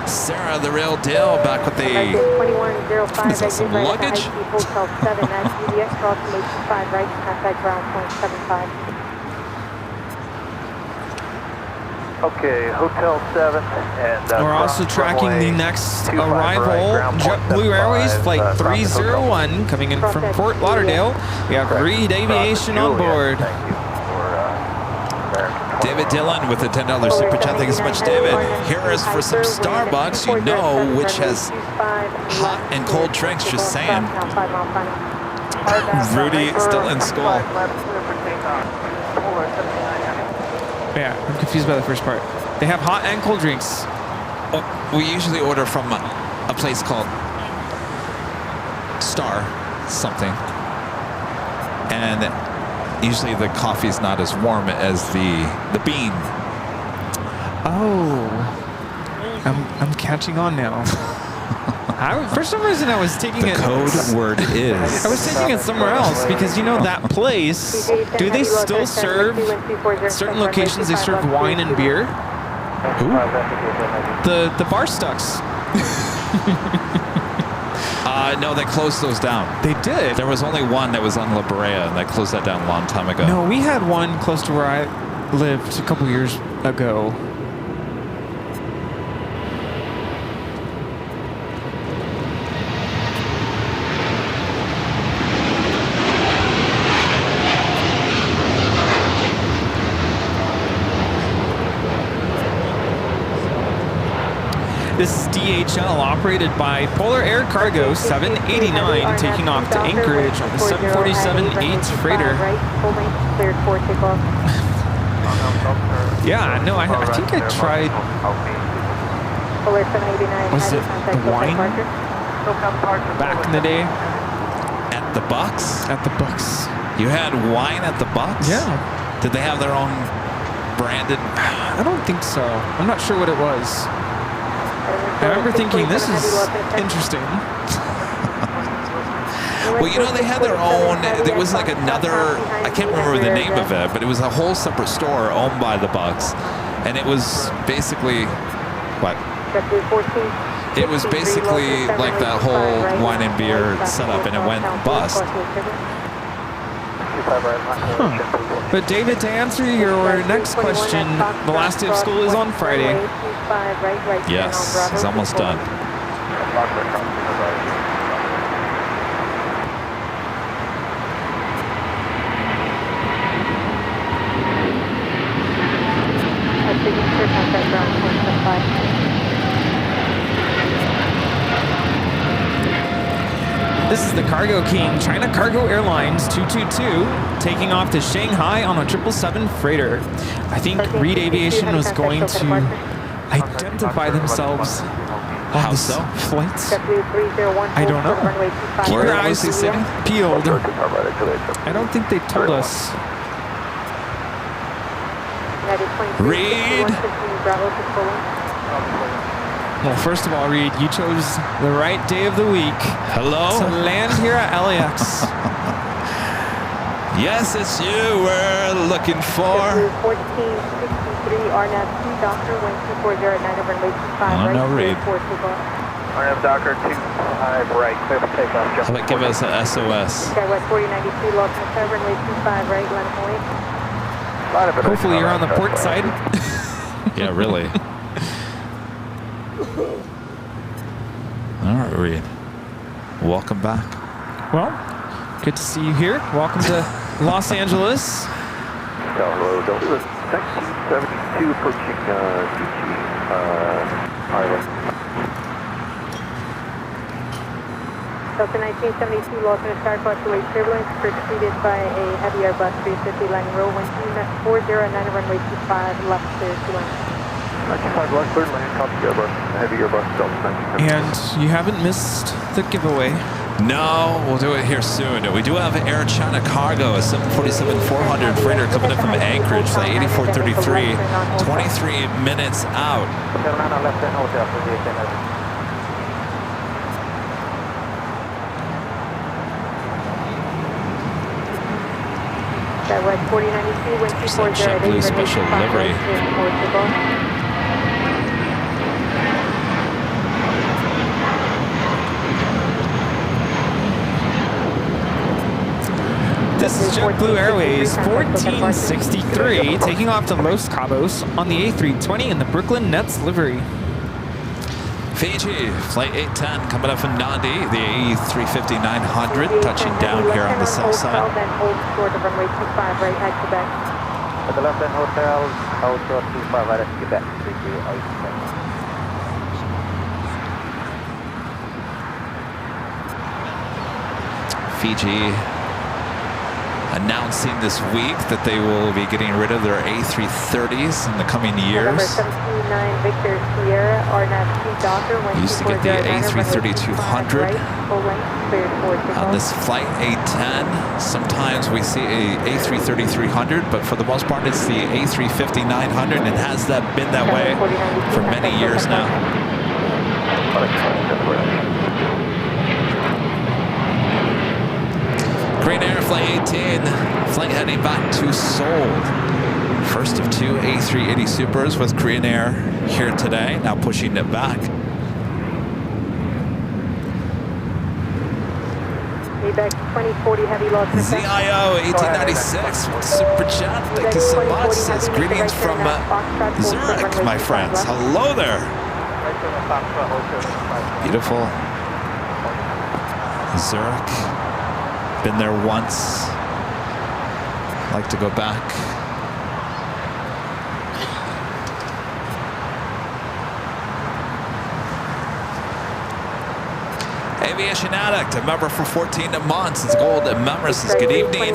S1: Sarah, the real deal, back with the... Is that some luggage?
S3: Okay, Hotel 7 and...
S5: We're also tracking the next arrival. JetBlue Airways Flight 301 coming in from Fort Lauderdale. We have Reed Aviation on board.
S3: Thank you for
S1: David Dillon with a $10 super chat. Thank you so much, David. Here is for some Starbucks, you know, which has hot and cold drinks, just saying. Rudy still in school.
S5: Yeah, I'm confused by the first part. They have hot and cold drinks.
S1: Oh, we usually order from a place called Star something. And usually the coffee's not as warm as the bean.
S5: Oh, I'm catching on now. For some reason, I was taking it.
S1: The code word is.
S5: I was taking it somewhere else because you know that place. Do they still serve certain locations? They serve wine and beer.
S1: Who?
S5: The bar stucks.
S1: No, they closed those down.
S5: They did.
S1: There was only one that was on La Brea, and they closed that down a long time ago.
S5: No, we had one close to where I lived a couple years ago. This is DHL operated by Polar Air Cargo 789 taking off to Anchorage on the 747-8 freighter.
S2: Cleared for takeoff.
S5: Yeah, no, I think I tried.
S2: Polar 789.
S5: Was it the wine back in the day?
S1: At the Bucks?
S5: At the Bucks.
S1: You had wine at the Bucks?
S5: Yeah.
S1: Did they have their own branded?
S5: I don't think so. I'm not sure what it was. I remember thinking, this is interesting.
S1: Well, you know, they had their own, there was like another, I can't remember the name of it, but it was a whole separate store owned by the Bucks. And it was basically, what? It was basically like that whole wine and beer setup, and it went bust.
S5: But David, to answer your next question, the last day of school is on Friday.
S1: Yes, it's almost done.
S5: This is the Cargo King, China Cargo Airlines 222, taking off to Shanghai on a 777 freighter. I think Reed Aviation was going to identify themselves on this flight. I don't know. Keep your eyes peeled. I don't think they told us.
S1: Reed!
S5: Well, first of all, Reed, you chose the right day of the week
S1: Hello?
S5: to land here at LAX.
S1: Yes, it's you we're looking for.
S2: 1463 RNAV 2 Doctor, wind 240 at 9 over runway 25 right.
S1: no Reed.
S3: RNAV Docker 25 right, clear for takeoff.
S1: How about give us an SOS?
S2: Skywest 4092, Los Angeles, runway 25 right, landing away.
S5: Hopefully you're on the port side.
S1: Yeah, really. All right, Reed. Welcome back.
S5: Well, good to see you here. Welcome to Los Angeles.
S3: Hello, Delta 1972 approaching Gucci, Island.
S2: Delta 1972, Los Angeles, Star Fox away turbulence, preceded by a heavy Airbus 350 landing roll, wind 240 at 9 runway 25, left clear to land.
S3: 95 left clear, landing copy Airbus, heavy Airbus, Delta 1972.
S5: And you haven't missed the giveaway.
S1: No, we'll do it here soon. We do have Air China Cargo, a 747-400 freighter coming in from Anchorage, flight 8433, 23 minutes out.
S2: Skywest 4092, wind 240 at 8
S1: special livery.
S5: This is JetBlue Airways 1463 taking off to Los Cabos on the A320 in the Brooklyn Nets livery.
S1: Fiji, flight 810 coming up from Nandi, the A350-900, touching down here on the south side.
S2: Then hold short of runway 25 right at Quebec.
S3: At the left end hotel, hold short 25 right at Quebec.
S1: Fiji announcing this week that they will be getting rid of their A330s in the coming
S2: November
S1: years.
S2: 79 Victor Sierra, RNAV 2 Doctor, wind
S1: We used to get the
S2: 240
S1: A330-200
S2: right, full length, cleared for
S1: on this flight A10. Sometimes we see a A330-300, but for the most part it's the A350-900, and it has been that way for many years now. Korean Air Flight 18, flight heading back to Seoul. First of two A380 Supers with Korean Air here today, now pushing it back.
S2: Quebec 2040 heavy loss.
S1: ZIO 1896 Super Chat, thank you so much. Says greetings from Zurich, my friends. Hello there. Beautiful. Zurich. Been there once. Like to go back. Aviation Addict, a member for 14 months. It's Gold Member says, good evening.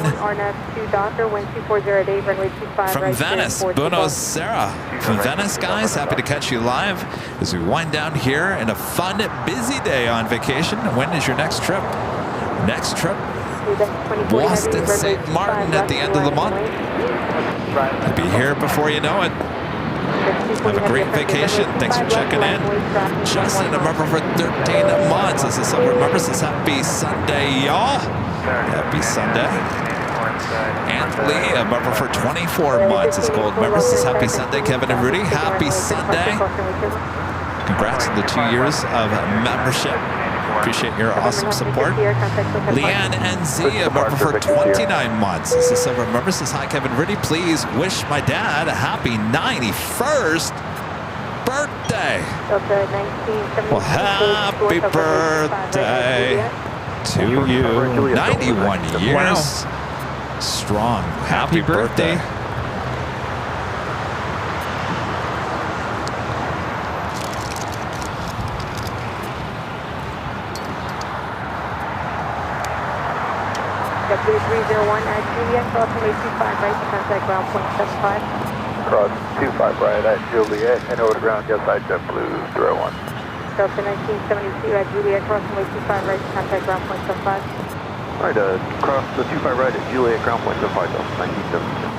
S1: From Venice, Buenos Aires. From Venice, guys, happy to catch you live as we wind down here in a fun, busy day on vacation. When is your next trip? Next trip, Boston St. Martin at the end of the month. I'll be here before you know it. Have a great vacation. Thanks for checking in. Justin, a member for 13 months. As a silver member says, happy Sunday, y'all. Happy Sunday. Anthony, a member for 24 months. As a gold member says, happy Sunday. Kevin and Rudy, happy Sunday. Congrats on the 2 years of membership. Appreciate your awesome support. Leanne NZ, a member for 29 months. This is silver member says, hi Kevin Rudy, please wish my dad a happy 91st birthday. Well, happy birthday to you. 91 years.
S5: Wow.
S1: Strong. Happy birthday.
S2: W301 at Juliet, crossing 825 right to contact ground point 75.
S3: Cross 25 right at Juliet and over to ground just side JetBlue 01.
S2: Delta 1972 at Juliet, crossing 825 right to contact ground point 75.
S3: Alright, cross the 25 right at Juliet, ground point 75, Delta 1972.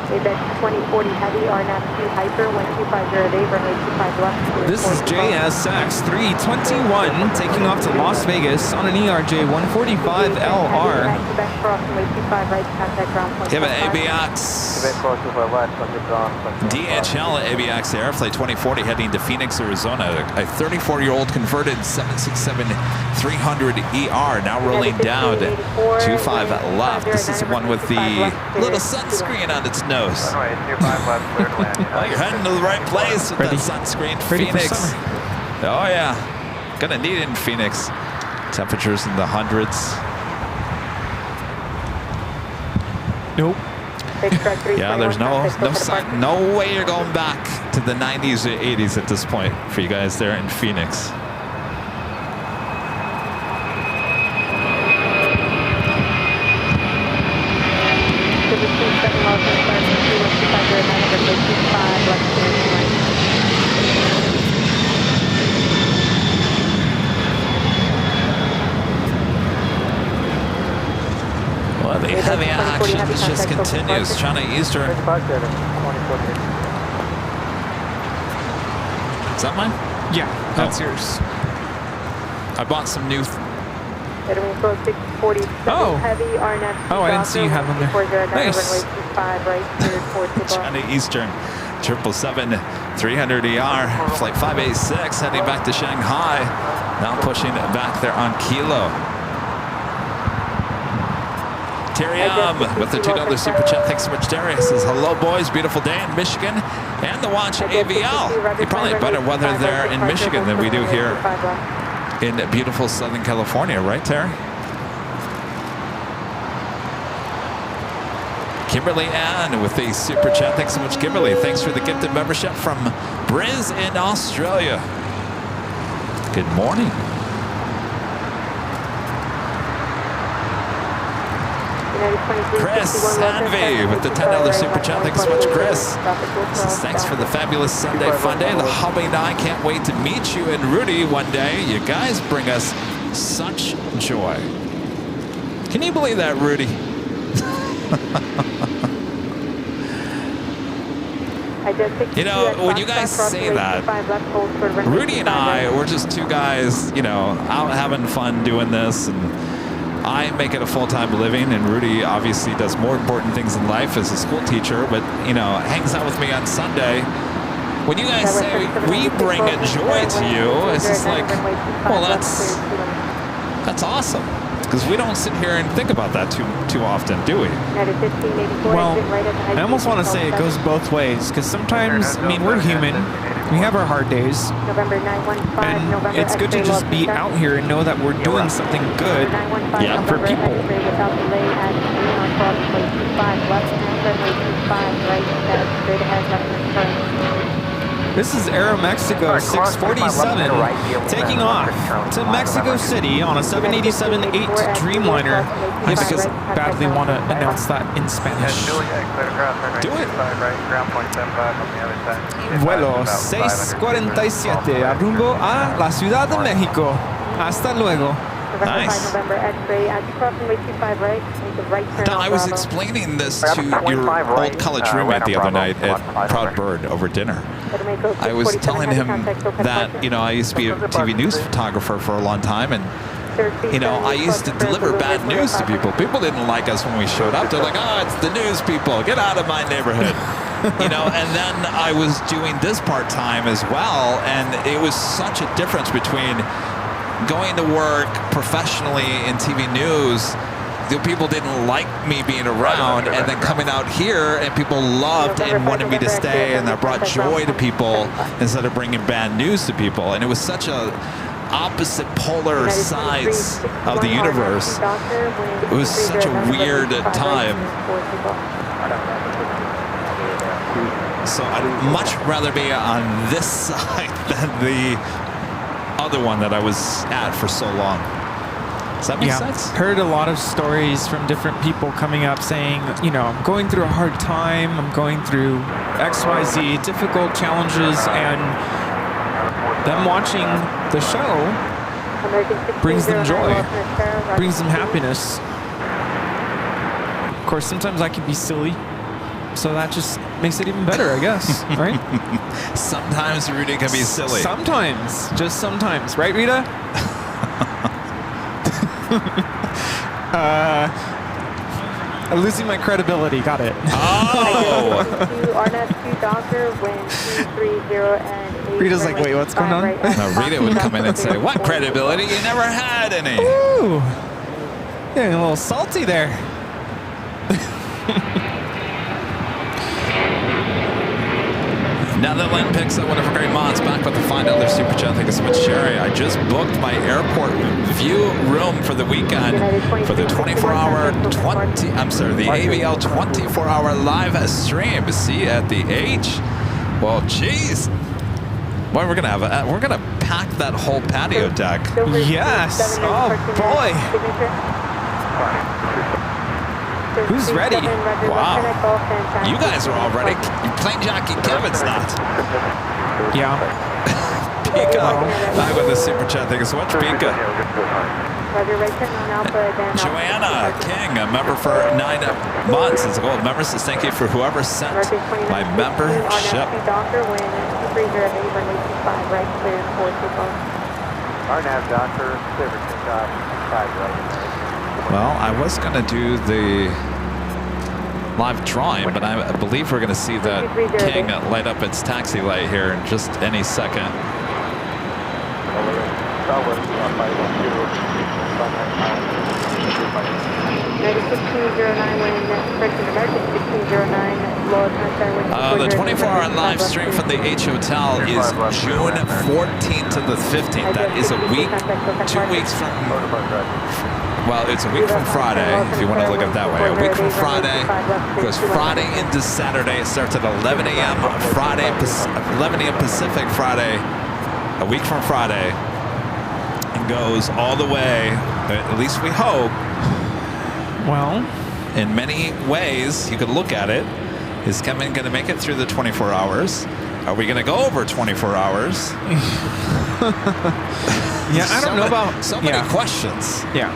S2: ABEX 2040 Heavy, RNAV 2 Hyper, 12508, runway 25 left.
S5: This is JSX 321 taking off to Las Vegas on an ERJ 145LR.
S1: Give it ABX. DHL ABX Air, Flight 2040 heading to Phoenix, Arizona. A 34-year-old converted 767-300ER now rolling down to 25 left. This is the one with the little sunscreen on its nose. Well, you're heading to the right place with that sunscreen. Phoenix. Oh yeah, gonna need it in Phoenix. Temperatures in the hundreds.
S5: Nope.
S1: Yeah, there's no way you're going back to the 90s or 80s at this point for you guys there in Phoenix. Well, the heavy action just continues. China Eastern. Is that mine?
S5: Yeah, that's yours.
S1: I bought some new.
S5: Oh, I didn't see you have them there. Nice.
S1: China Eastern 777-300ER, flight 586, heading back to Shanghai. Now pushing back there on Kilo. Terry with the $2 super chat. Thanks so much, Terry. Says, hello, boys. Beautiful day in Michigan and the watch AVL. You probably have better weather there in Michigan than we do here in beautiful Southern California, right, Terry? Kimberly Ann with the super chat. Thanks so much, Kimberly. Thanks for the gifted membership from Briz in Australia. Good morning. Chris Hanvey with the $10 super chat. Thanks so much, Chris. Says, thanks for the fabulous Sunday fun day. The hubby and I can't wait to meet you and Rudy one day. You guys bring us such joy. Can you believe that, Rudy? You know, when you guys say that, Rudy and I, we're just two guys, you know, out having fun doing this, and I make it a full-time living, and Rudy obviously does more important things in life as a school teacher, but, you know, hangs out with me on Sunday. When you guys say we bring a joy to you, it's just like, well, that's awesome. Because we don't sit here and think about that too often, do we?
S5: Well, I almost want to say it goes both ways. Because sometimes, I mean, we're human. We have our hard days. And it's good to just be out here and know that we're doing something good for people. This is Aeromexico 647 taking off to Mexico City on a 787-8 Dreamliner. I just badly want to announce that in Spanish.
S1: Do it.
S5: Vuelo 647 a rumbo a la Ciudad de México. Hasta luego.
S1: Nice. Now, I was explaining this to your old college roommate the other night at Proud Bird over dinner. I was telling him that, you know, I used to be a TV news photographer for a long time, and, you know, I used to deliver bad news to people. People didn't like us when we showed up. They're like, oh, it's the news people. Get out of my neighborhood. You know, and then I was doing this part-time as well, and it was such a difference between going to work professionally in TV news. The people didn't like me being around, and then coming out here and people loved and wanted me to stay, and that brought joy to people instead of bringing bad news to people. And it was such a opposite polar sides of the universe. It was such a weird time. So I'd much rather be on this side than the other one that I was at for so long. Does that make sense?
S5: Heard a lot of stories from different people coming up saying, you know, I'm going through a hard time, I'm going through XYZ, difficult challenges, and them watching the show brings them joy, brings them happiness. Of course, sometimes I can be silly, so that just makes it even better, I guess, right?
S1: Sometimes Rudy can be silly.
S5: Sometimes, just sometimes, right, Rita? I'm losing my credibility. Got it.
S1: Oh!
S5: Rita's like, wait, what's going on?
S1: Now Rita would come in and say, what credibility? You never had any.
S5: Ooh, getting a little salty there.
S1: Netherland picks up one of her great mods back with the find out their super chat. Thank you so much, Sherry. I just booked my airport view room for the weekend for the 24-hour the AVL 24-hour live stream. See you at the H. Well, geez. Boy, we're gonna pack that whole patio deck.
S5: Yes. Oh boy. Who's ready?
S1: Wow. You guys are all ready. Plane jockey Kevin's not.
S5: Yeah.
S1: Pika. Back with the super chat. Thank you so much, Pika. Joanna King, a member for 9 months. As a gold member says thank you for whoever sent my membership. Well, I was going to do the live drawing, but I believe we're going to see that King light up its taxi light here in just any second. The 24-hour live stream from the H Hotel is June 14th to the 15th. That is a week, 2 weeks from... Well, it's a week from Friday, if you want to look at it that way. A week from Friday, goes Friday into Saturday. It starts at 11 a.m. Friday, 11 a.m. Pacific Friday, a week from Friday, and goes all the way, at least we hope.
S5: Well,
S1: in many ways, you could look at it. Is Kevin going to make it through the 24 hours? Are we going to go over 24 hours?
S5: Yeah, I don't know about...
S1: So many questions.
S5: Yeah.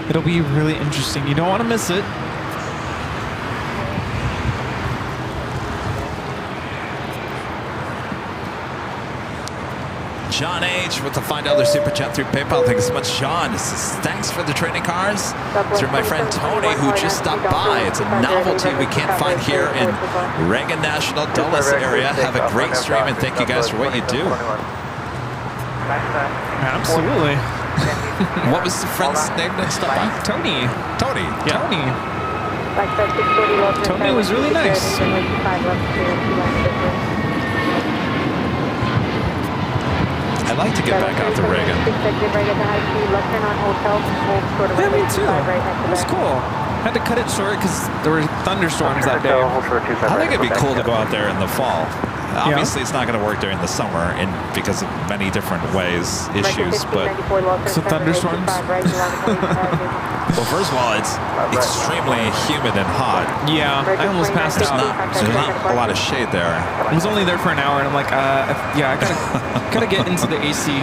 S5: It'll be really interesting. You don't want to miss it.
S1: John H. with the $5 super chat through PayPal. Thank you so much, John. This is thanks for the training cars. Through my friend Tony, who just stopped by. It's a novelty we can't find here in Reagan National Dulles area. Have a great stream, and thank you guys for what you do.
S5: Absolutely.
S1: What was the friend's name that stopped by?
S5: Tony.
S1: Tony.
S5: Yeah. Tony was really nice.
S1: I'd like to get back out to Reagan.
S5: Yeah, me too. It was cool. Had to cut it short because there were thunderstorms that day.
S1: I think it'd be cool to go out there in the fall. Obviously, it's not going to work during the summer and because of many different ways, issues. But
S5: So thunderstorms?
S1: well, first of all, it's extremely humid and hot.
S5: Yeah, I almost passed
S1: There's
S5: out.
S1: not a lot of shade there.
S5: I was only there for an hour, and I'm like, yeah, I gotta get into the AC.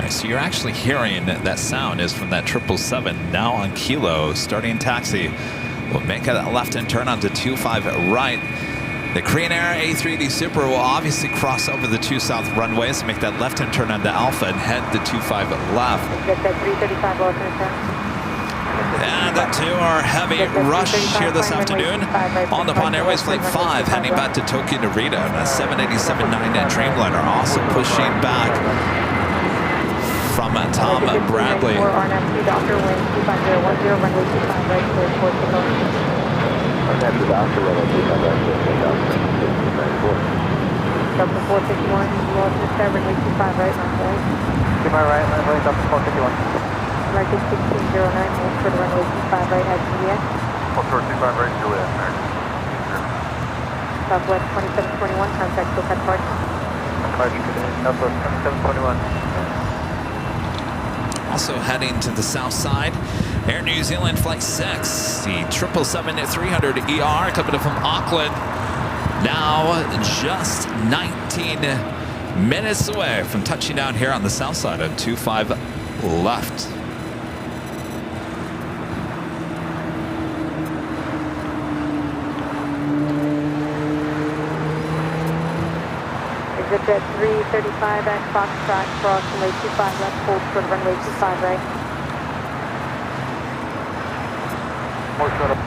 S1: So you're actually hearing that sound is from that 777 now on Kilo, starting taxi. We'll make a left-hand turn onto 25 right. The Korean Air A380 Super will obviously cross over the 2 south runways, make that left-hand turn onto Alpha and head to 25 left. And to our heavy rush here this afternoon on the Nippon Airways Flight 5, heading back to Tokyo Narita. And a 787-9 Dreamliner also pushing back from Tom Bradley.
S2: Delta 451, lost the 7, runway 25 right, runway.
S4: To my right, runway Delta 451.
S2: American 1609, hold for the runway 25 right at Juliet.
S3: Hold short 25 right, Juliet, American.
S2: Southwest 2721, contact SoCal Park.
S4: Southwest 2721.
S1: Also heading to the south side, Air New Zealand Flight 6, the 777-300ER coming up from Auckland. Now just 19 minutes away from touching down here on the south side of 25 left.
S2: Exit at 335 at Foxtrot, cross runway 25 left, hold for the runway 25 right.
S4: More short up.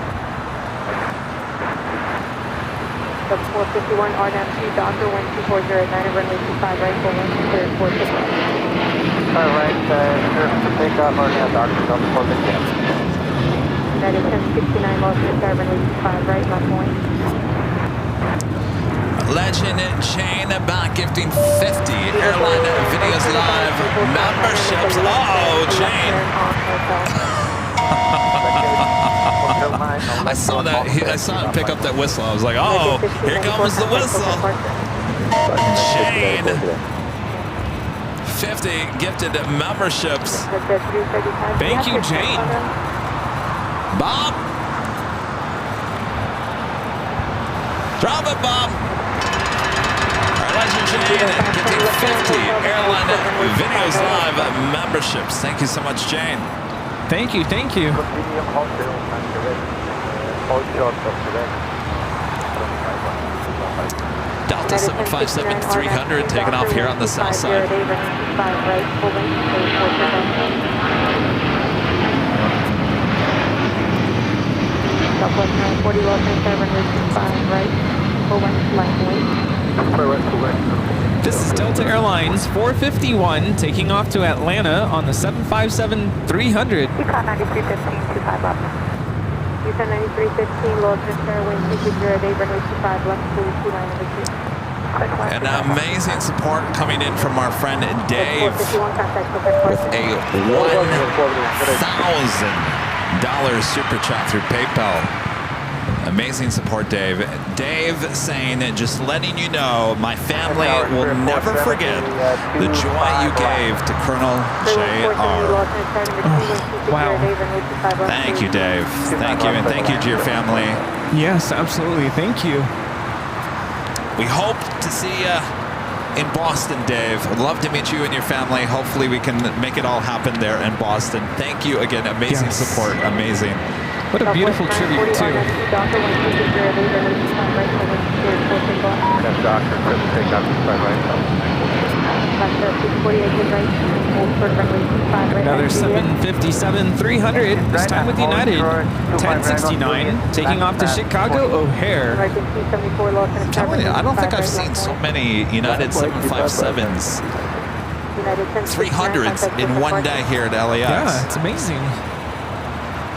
S2: Sub 451, RNAV2, Doctor 12409, runway 25 right, full length, clear 450.
S4: All right, clear for takeoff, RNAV Doctor, Delta 451.
S2: United 1069, lost the sky, runway 25 right, left point.
S1: Legend Jane back gifting 50 Airline Videos Live memberships. Oh, Jane. I saw that. I saw him pick up that whistle. I was like, oh, here comes the whistle. Jane. 50 gifted memberships.
S5: Thank you, Jane.
S1: Bob. Drop it, Bob. Legend Jane getting 50 Airline Videos Live memberships. Thank you so much, Jane.
S5: Thank you, thank you.
S1: Delta 757-300 taking off here on the south side.
S2: Southwest 940, Los Angeles, runway 25 right, full length, line weight.
S5: This is Delta Airlines 451 taking off to Atlanta on the 757-300.
S2: Yukon 9315, 25 left. Yukon 9315, Los Angeles, wind 220, runway 25 left, blue 2 line number 2.
S1: An amazing support coming in from our friend Dave with a $1,000 super chat through PayPal. Amazing support, Dave. Dave saying, just letting you know, my family will never forget the joy you gave to Colonel J.R.
S5: Wow.
S1: Thank you, Dave. Thank you, and thank you to your family.
S5: Yes, absolutely. Thank you.
S1: We hope to see you in Boston, Dave. I'd love to meet you and your family. Hopefully we can make it all happen there in Boston. Thank you again. Amazing support. Amazing.
S5: What a beautiful tribute, too. Another 757-300, this time with United. 1069, taking off to Chicago O'Hare.
S1: I'm telling you, I don't think I've seen so many United 757s 300s in one day here at LAX.
S5: Yeah, it's amazing.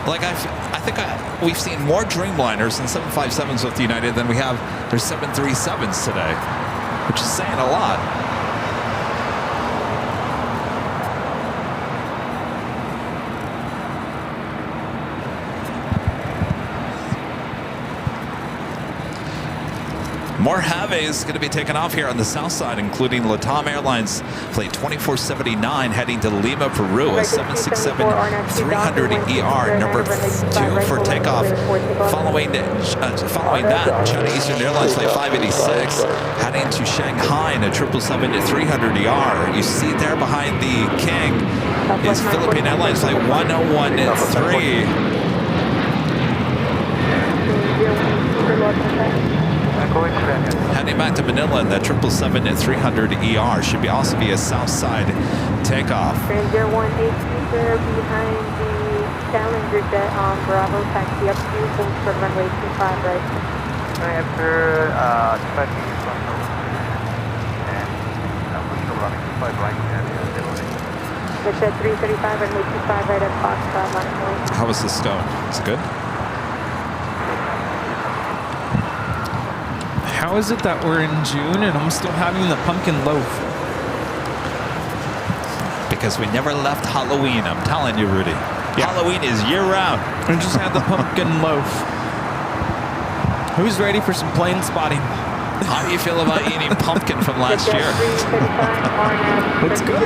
S1: Like I think we've seen more Dreamliners and 757s with United than we have their 737s today, which is saying a lot. More Haves going to be taken off here on the south side, including Latam Airlines flight 2479 heading to Lima, Peru, a 767-300ER, number 2 for takeoff. Following that, China Eastern Airlines flight 586 heading to Shanghai in a 777-300ER. You see there behind the King is Philippine Airlines flight 1013. Heading back to Manila in that 777-300ER should also be a south side takeoff.
S2: Transit 180 behind the Challenger jet on Bravo, taxi up to hold for runway 25 right.
S3: After taxi from and push over running 25 right and
S2: It's at 335 runway 25 right at Foxtrot line.
S1: How was the stone? Is it good?
S5: How is it that we're in June and I'm still having the pumpkin loaf?
S1: Because we never left Halloween, I'm telling you, Rudy.
S5: Yeah.
S1: Halloween is year-round.
S5: I just had the pumpkin loaf. Who's ready for some plane spotting?
S1: How do you feel about eating pumpkin from last year?
S5: It's good.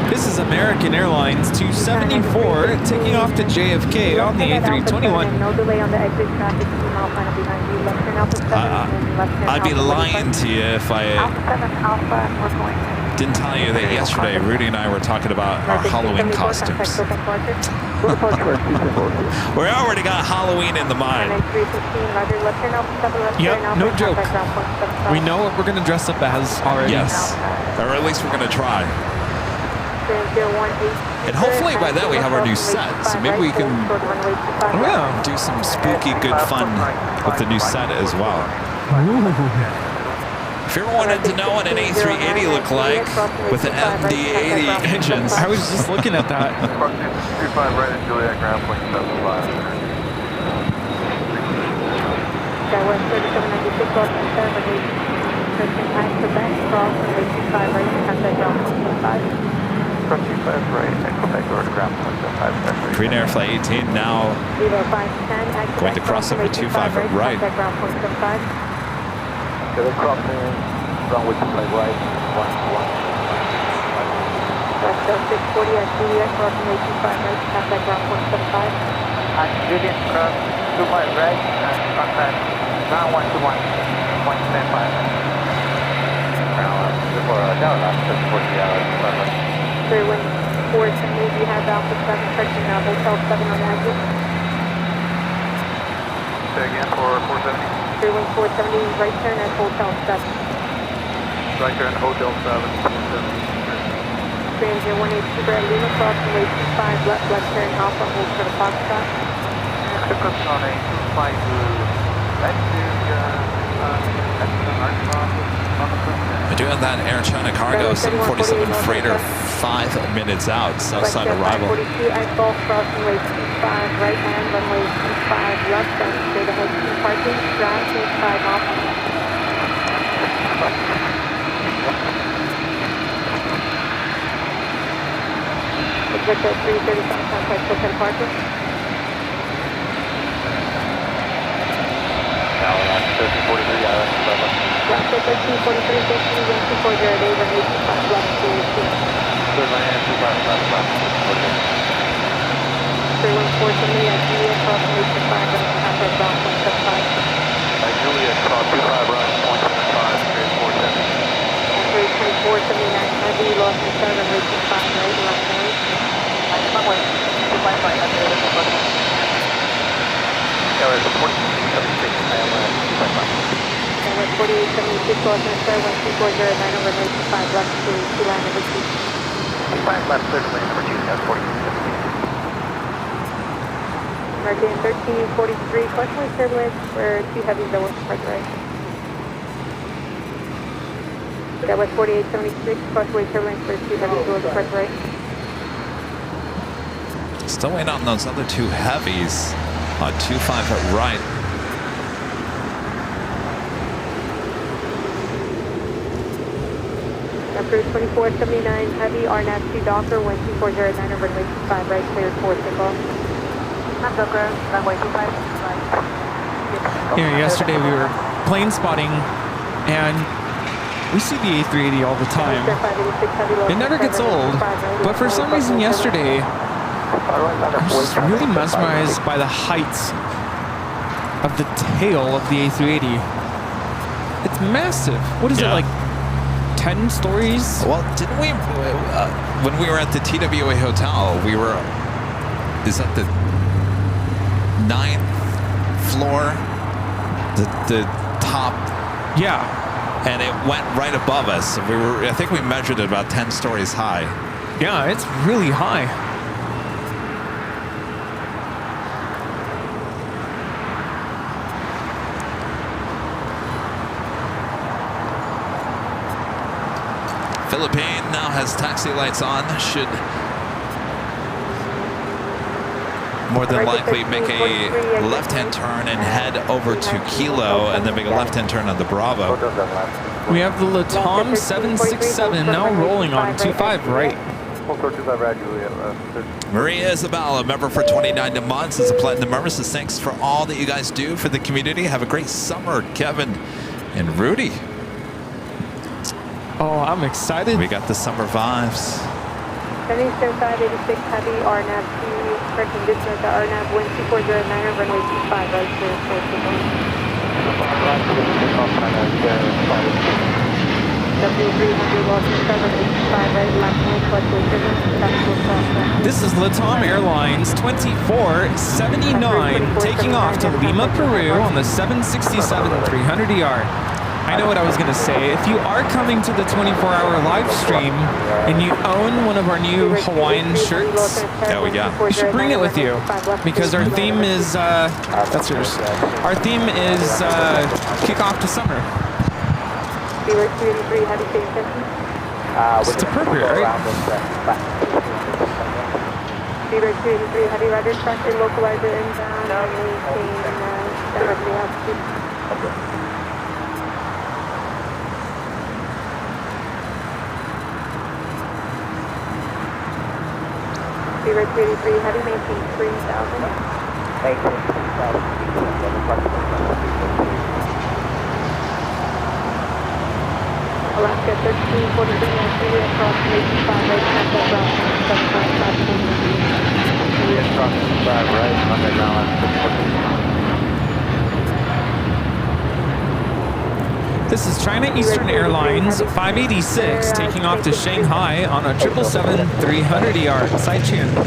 S5: This is American Airlines 274 taking off to JFK on the A321.
S2: No delay on the exit traffic. Behind you. Left turn Alpha 7 and left turn
S1: I'd be
S2: Alpha
S1: lying to you if I
S2: Alpha 7 Alpha, we're going.
S1: didn't tell you that yesterday Rudy and I were talking about our Halloween costumes. We already got Halloween in the mind.
S5: Yep, no joke. We know what we're going to dress up as already.
S1: Yes, or at least we're going to try. And hopefully by then we have our new set, so maybe we can do some spooky good fun with the new set as well. If you ever wanted to know what an A380 looked like with the MD-80 engines,
S5: I was just looking at that.
S3: 25 right at Juliet ground point 75.
S2: Skywest 3796 off and 7, Christian High Quebec, cross runway 25 right, contact ground point 75.
S3: From 25 right at Quebec over to ground point 75.
S1: Green Air Flight 18 now going to cross over 25 at right.
S3: Okay, they're crossing runway 25 right,
S2: 640 at Juliet, crossing way 25 right, contact ground point 75.
S3: At Juliet, cross 25 right, and contact ground 121, point 75. Before Dallas, 40 hours.
S2: 470, you have Alpha 7, touching Hotel 7 on the exit.
S3: Say again for 470.
S2: 470, right turn at Hotel 7.
S3: Right turn at Hotel 7.
S2: Transit 182 Brad Lima, cross runway 25, left turn Alpha, hold for the Foxtrot.
S3: Click on a 25
S1: We're doing that Air China Cargo 747 freighter 5 minutes out, south side arrival.
S2: 42 at Gulf, cross runway 25, right hand, runway 25, left turn, straight ahead, parking, ground 25 off. Exit at 335, contact Hotel Parking.
S3: Now, 1343,
S2: Left at 1343, 50, 1240, runway 25, left to
S3: 3 land, 25 left.
S2: 31470 at Juliet, cross runway 25, right, contact ground point 75.
S3: Juliet, cross 25 right, point 75, straight 470.
S2: 2479 heavy, lost in 7, runway 25, right, left turn.
S3: Runway 25 right, at the other one. Yeah, there's a 4676, AIRLINE 25.
S2: With 4876, lost in 7, 1240, over 95, left to line number 2.
S3: 25 left, clear to lane number 2, that's 4676.
S2: American 1343, cautionary turbulence for 2 heavies that will approach right. That was 4876, cautionary turbulence for 2 heavies that will approach right.
S1: Still waiting on those other 2 heavies on 25 at right.
S2: Cruise 2479 heavy, RNAV 2 Docker, 12409 over runway 25 right, cleared for takeoff. I'm Docker, runway 25 right.
S5: Yesterday we were plane spotting, and we see the A380 all the time. It never gets old, but for some reason yesterday, I was just really mesmerized by the heights of the tail of the A380. It's massive. What is it, like 10 stories?
S1: Well, didn't we, when we were at the TWA hotel, we were, is that the 9th floor? The top?
S5: Yeah.
S1: And it went right above us. We were, I think we measured it about 10 stories high.
S5: Yeah, it's really high.
S1: Philippine now has taxi lights on. Should more than likely make a left-hand turn and head over to Kilo, and then make a left-hand turn on the Bravo.
S5: We have the LATAM 767 now rolling on 25 right.
S1: Maria Isabella, member for 29 months, is a platinum member, so thanks for all that you guys do for the community. Have a great summer, Kevin and Rudy.
S5: Oh, I'm excited.
S1: We got the summer vibes.
S2: Sending 586 heavy, RNAV 2, correcting distance at RNAV 12409, runway 25 right, cleared for takeoff.
S5: This is LATAM Airlines 2479 taking off to Lima, Peru on the 767-300ER. I know what I was going to say. If you are coming to the 24-hour live stream and you own one of our new Hawaiian shirts, you should bring it with you, because our theme is, that's yours. Our theme is kick off to summer. It's appropriate, right?
S2: Beaver 283 heavy, roger, traffic localizer inbound, maintain standard altitude. Beaver 283 heavy, maintain 3,000. Alaska 1343, across 85 right, cancel ground 75 right, underground.
S5: This is China Eastern Airlines 586 taking off to Shanghai on a 777-300ER side channel.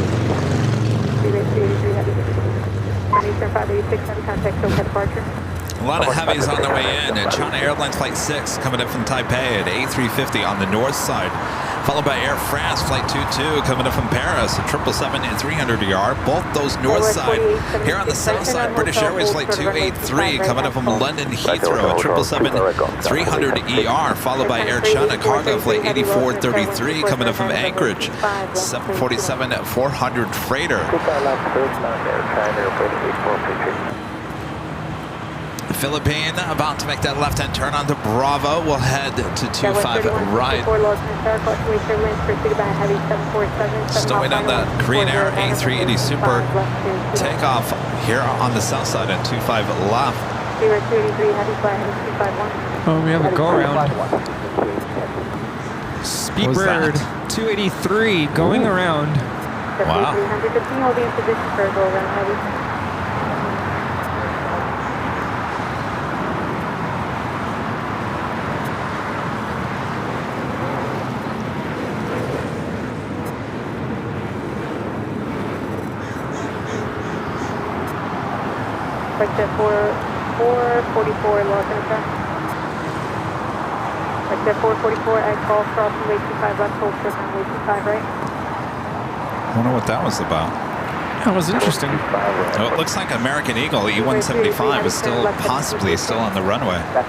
S2: Eastern 586 heavy contact, SoCal departure.
S1: A lot of heavies on their way in. China Airlines Flight 6 coming in from Taipei at A350 on the north side. Followed by Air France Flight 22 coming in from Paris at 777 and 300ER. Both those north side. Here on the south side, British Airways Flight 283 coming in from London Heathrow at 777 300ER. Followed by Air China Cargo Flight 8433 coming in from Anchorage. 747 at 400 freighter. Philippine about to make that left-hand turn onto Bravo. We'll head to 25 right. Still waiting on that Korean Air A380 Super takeoff here on the south side at 25 left.
S5: Oh, we have a go-around. Speedbird 283 going around.
S1: Wow.
S2: Vector 444 Los Angeles. Vector 444 at call cross runway 25 left, hold short runway 25 right.
S1: I wonder what that was about.
S5: That was interesting.
S1: Oh, it looks like American Eagle E-175 is possibly still on the runway.
S2: That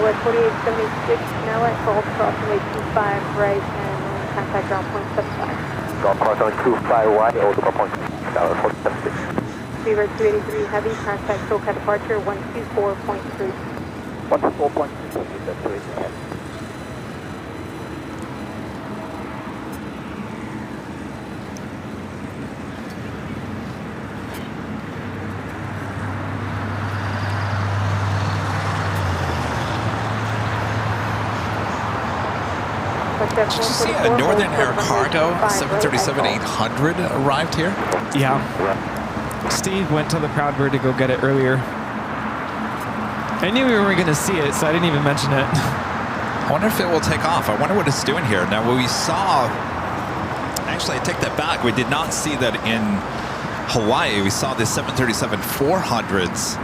S2: was 4876, now at Gold Crossway 25 right and contact ground point 75.
S3: Golf Crossway 25 wide, over 4.76.
S2: Beaver 283 heavy, contact SoCal departure 124.3.
S3: 124.3, that's 283 heavy.
S1: Did you see a Northern Air Cargo 737-800 arrived here?
S5: Yeah. Steve went to the Proudbird to go get it earlier. I knew we weren't going to see it, so I didn't even mention it.
S1: I wonder if it will take off. I wonder what it's doing here. Now, we saw... Actually, I take that back. We did not see that in Hawaii. We saw the 737-400s.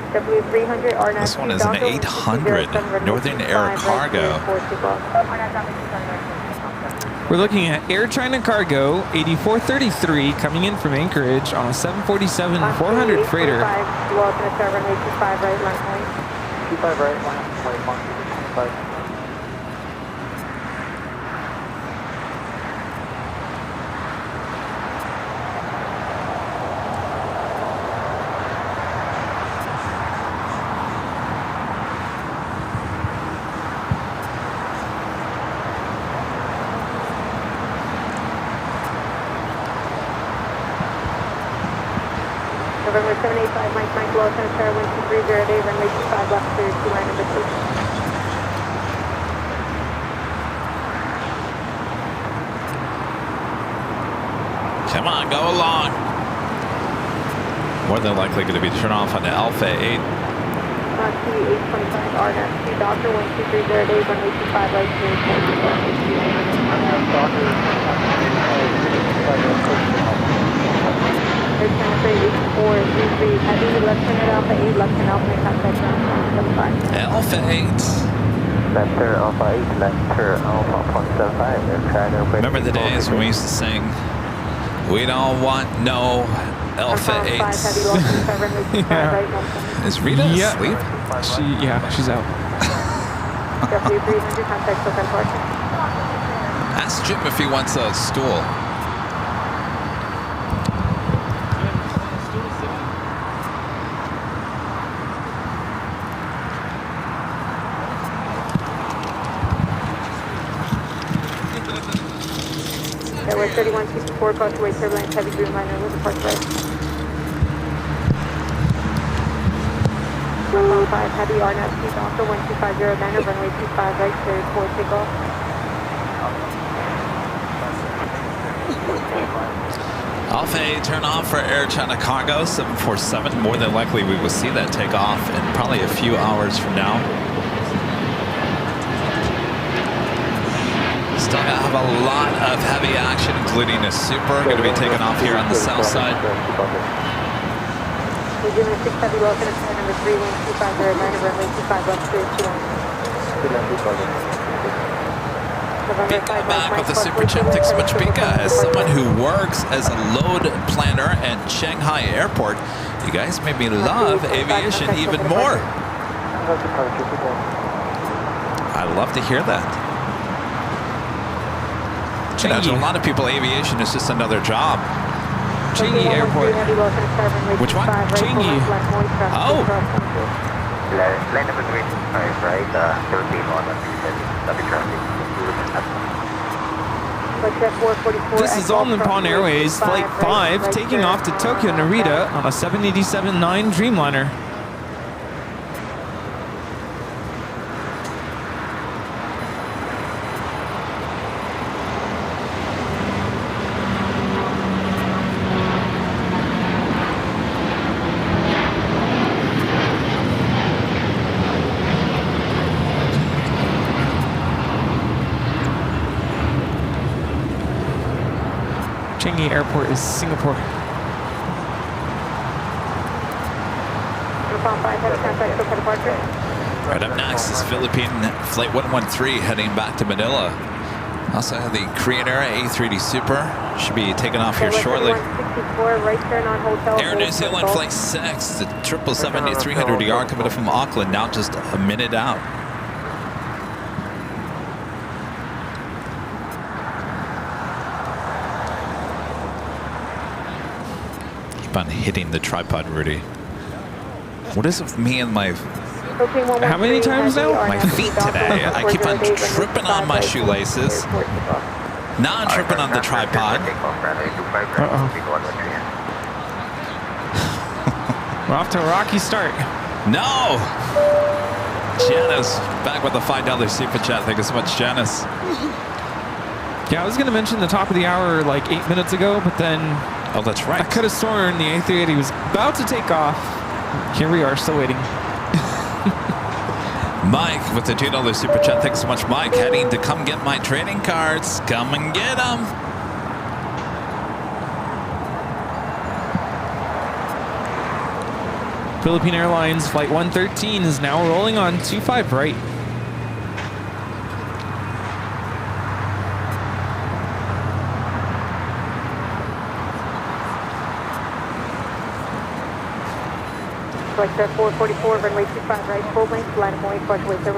S2: W300 R9.
S1: This one is an 800 Northern Air Cargo.
S5: We're looking at Air China Cargo 8433 coming in from Anchorage on a 747-400 freighter.
S2: 25 right, line
S4: 25 right, line 25.
S2: November 785, Mike Los Angeles, 1230, runway 25 left clear to line number 2.
S1: Come on, go along. More than likely going to be turned off on the Alpha 8.
S2: TV 825, RNAV 2 Doctor 1230, runway 25 right clear Air China Freight 8433 heavy, left turn Alpha 8, left turn Alpha 8, contact ground 75.
S1: Alpha 8.
S3: Left turn Alpha 8, left turn Alpha 0.75. Air China.
S1: Remember the days when we used to sing, "We don't want no Alpha 8s."
S5: Yeah.
S1: Is Rita asleep?
S5: She's out.
S2: W300, contact SoCal departure.
S1: Ask Jim if he wants a stool.
S2: Airway 3164, crossway turbulence, heavy Dreamliner with approach right. 115 heavy RNAV 2 Doctor 1250 Niner, runway 25 right, clear for takeoff.
S1: Alpha 8 turn off for Air China Cargo 747. More than likely we will see that take off in probably a few hours from now. Still gonna have a lot of heavy action, including a Super going to be taken off here on the south side.
S2: We're doing a 6 heavy low, finish flight number 3, wind 250 Niner, runway 25 left, clear 21.
S1: Bika back with the super chat. Thanks so much, Bika. As someone who works as a load planner at Shanghai Airport, you guys made me love aviation even more. I love to hear that. You know, to a lot of people, aviation is just another job.
S5: Changi Airport.
S1: Which one?
S5: Changi.
S1: Oh.
S3: Line number 365, right? 13 on the traffic.
S5: This is All Nippon Airways Flight 5 taking off to Tokyo Narita on a 787-9 Dreamliner. Changi Airport is Singapore.
S1: Right up next is Philippine Flight 113 heading back to Manila. Also have the Korean Air A380 Super. Should be taking off here shortly. Air New Zealand Flight 6, the 777-300ER coming up from Auckland, now just a minute out. Keep on hitting the tripod, Rudy. What is it with me and my...
S5: How many times now?
S1: My feet today. I keep on tripping on my shoelaces. Now I'm tripping on the tripod.
S5: We're off to a rocky start.
S1: No! Janice, back with the $5 super chat. Thank you so much, Janice.
S5: Yeah, I was going to mention the top of the hour like 8 minutes ago, but then...
S1: Oh, that's right.
S5: I could have sworn the A380 was about to take off. Here we are, still waiting.
S1: Mike with the $2 super chat. Thanks so much, Mike. Heading to come get my trading cards. Come and get them.
S5: Philippine Airlines Flight 113 is now rolling on 25 right.
S2: Flight 444, runway 25 right, full length, line of way, partial way 7.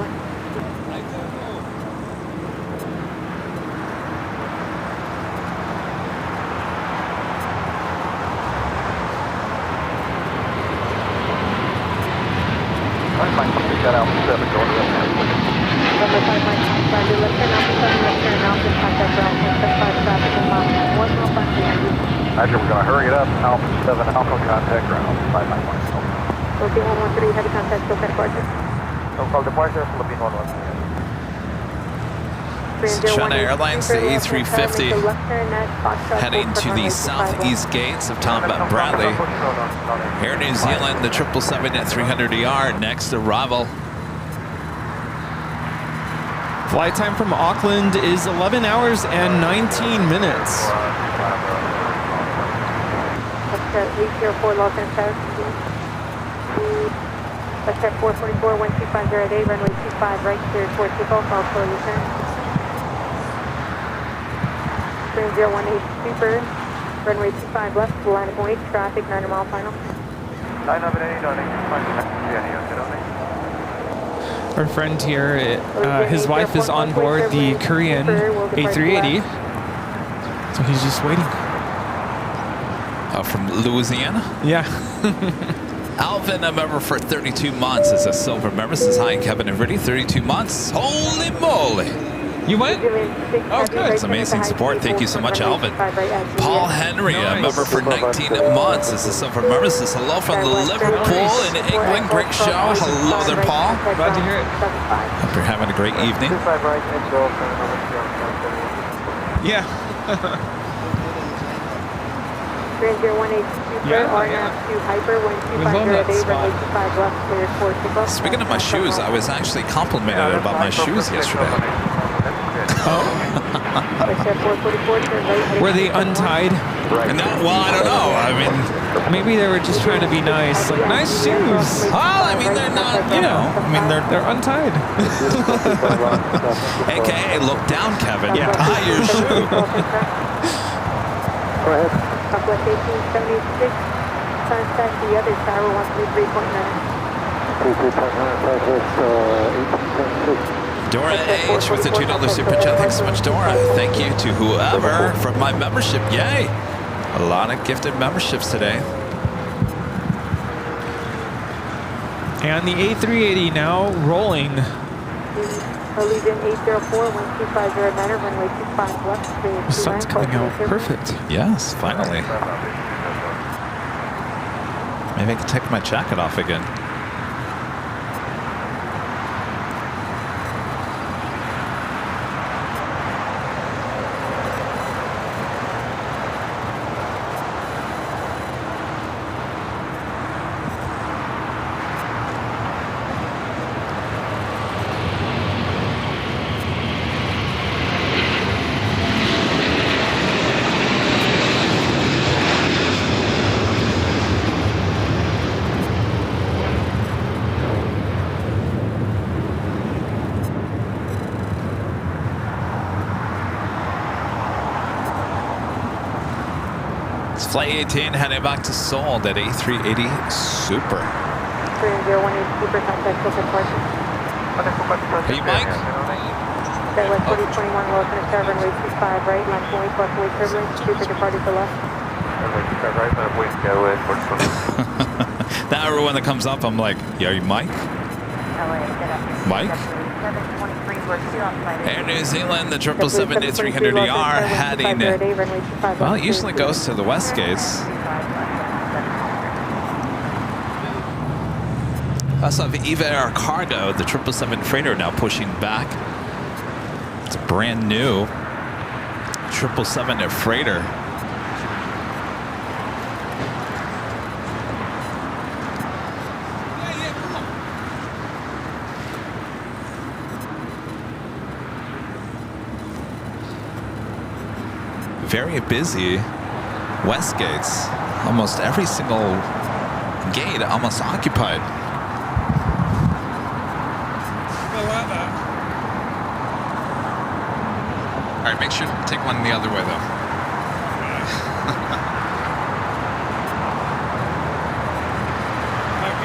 S3: Got Alpha 7, going to the left.
S2: Number 5, Mike, 5, do left turn, Alpha 7, left turn, Alpha, contact ground, 75 traffic, and mile 1 mile back behind you.
S3: Roger, we're going to hurry it up. Alpha 7, Alpha, contact ground, 591.
S2: Okay, 113, heavy contact, SoCal departure.
S3: SoCal departure, Philippine 113.
S1: China Airlines, the A350, heading to the southeast gates of Tom Bradley. Air New Zealand, the 777-300ER, next arrival.
S5: Flight time from Auckland is 11 hours and 19 minutes.
S2: That's 804 Los Angeles. That's 444, 1250 runway 25 right, cleared for takeoff, all for return. 3018 Super, runway 25 left, line of way, traffic 9 mile final.
S3: 978,
S5: Our friend here, his wife is on board the Korean A380, so he's just waiting.
S1: From Louisiana?
S5: Yeah.
S1: Alvin, a member for 32 months, is a silver member. Says hi, Kevin and Rudy. 32 months. Holy moly!
S5: You went?
S2: Oh,
S5: good.
S1: It's amazing support. Thank you so much, Alvin. Paul Henry, a member for 19 months, is a silver member. Says hello from Liverpool in England. Great show. Hello there, Paul.
S5: Glad to hear it.
S1: Hope you're having a great evening.
S5: Yeah.
S2: 3018 Super, RNAV 2 Hyper, 1250 runway 25 left, cleared for takeoff.
S1: Speaking of my shoes, I was actually complimented about my shoes yesterday.
S5: Were they untied?
S1: No, well, I don't know. I mean,
S5: maybe they were just trying to be nice. Like, nice shoes.
S1: Well, I mean, they're not, you know, I mean,
S5: they're untied.
S1: AKA, look down, Kevin. Yeah. Tie your shoe.
S3: Go ahead.
S2: Southwest 1876, contact the other tower, 133.9.
S1: Dora H with the $2 super chat. Thanks so much, Dora. Thank you to whoever from my membership. Yay! A lot of gifted memberships today.
S5: And the A380 now rolling.
S2: Allegiant 804, 12509, runway 25 left.
S5: The sun's coming out. Perfect.
S1: Yes, finally. Maybe I can take my jacket off again. Flight 18 heading back to Seoul at A380 Super.
S2: 3018 Super, contact Silver Park.
S1: Hey, Mike.
S2: Southwest 4021, Wilson and Tower, runway 25 right, line 20 plus way turbulence, Super departed to left.
S3: Runway 25 right, line 20 Skyway, 4021.
S1: Now everyone that comes up, I'm like, yeah, are you Mike? Mike? Air New Zealand, the 777-300ER heading, well, it usually goes to the West Gates. Also have Eva Air Cargo, the 777 freighter, now pushing back. It's a brand new 777 freighter. Very busy West Gates. Almost every single gate almost occupied. All right, make sure to take one the other way though.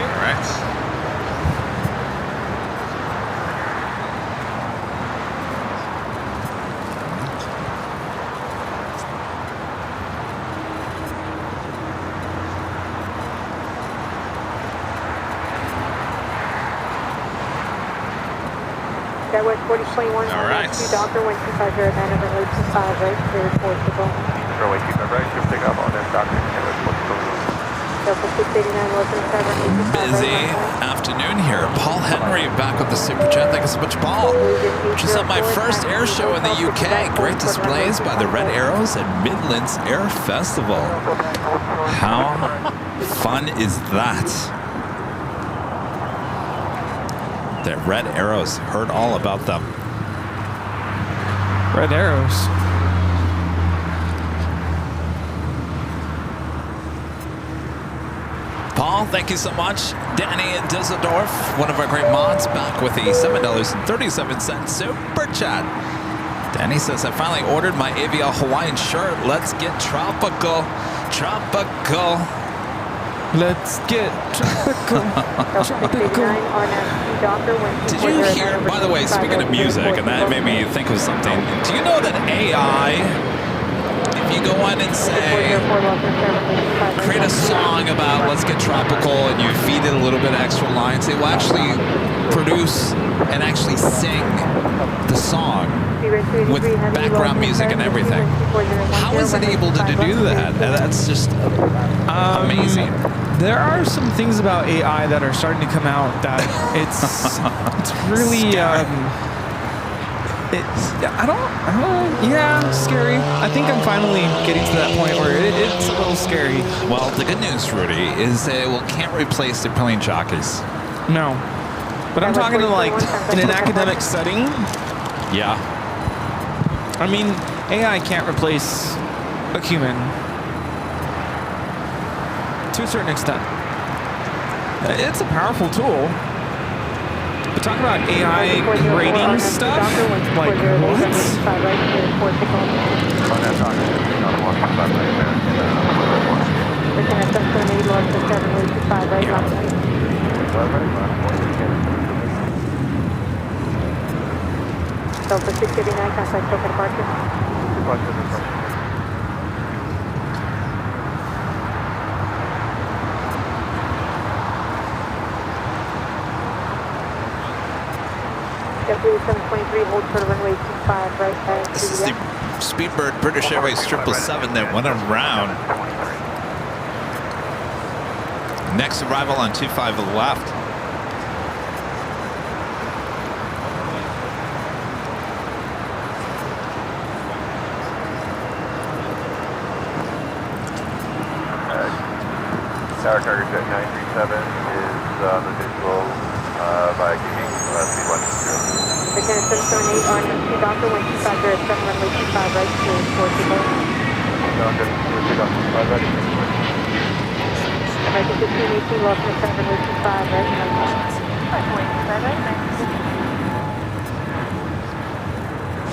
S1: All right.
S2: Southwest 4021,
S1: All right.
S2: 2 Docker, 1250, runway 25 right, clear for Seoul.
S3: Runway 25 right, should pick up on that Docker, Southwest 4021.
S2: Delta 689, Wilson and Tower, runway 25
S1: Busy
S2: right,
S1: afternoon here. Paul Henry back with the Super Chat. Thank you so much, Paul. Just at my first air show in the UK. Great displays by the Red Arrows at Midlands Air Festival. How fun is that? The Red Arrows, heard all about them.
S5: Red Arrows.
S1: Paul, thank you so much. Danny in Düsseldorf, one of our great mods, back with the $7.37 Super Chat. Danny says, I finally ordered my Aviation Hawaiian shirt. Let's get tropical. Tropical.
S5: Let's get tropical.
S1: Did you hear, by the way, speaking of music, and that made me think of something. Do you know that AI, if you go on and say, create a song about let's get tropical and you feed it a little bit of extra lines, it will actually produce and actually sing the song with background music and everything. How is it able to do that? That's just amazing.
S5: There are some things about AI that are starting to come out that it's really scary. I think I'm finally getting to that point where it's a little scary.
S1: Well, the good news, Rudy, is that it can't replace the brilliant jockeys.
S5: No, but I'm talking to like in an academic setting.
S1: Yeah.
S5: I mean, AI can't replace a human. To a certain extent. It's a powerful tool. But talk about AI grading stuff, like what?
S2: Delta 689, contact Tokyo departure. W723, hold for the runway 25 right.
S1: This is the Speedbird British Airways 777 that went around. Next arrival on 25 to the left.
S3: Tower cargo jet 937 is on the visual by giving speed 120.
S2: Lieutenant 778 on 2 Docker, 1250 at 7 runway 25 right, clear for Seoul.
S3: Sound good. Take off 5 ready.
S2: American 1518, lost in 7 runway 25 right,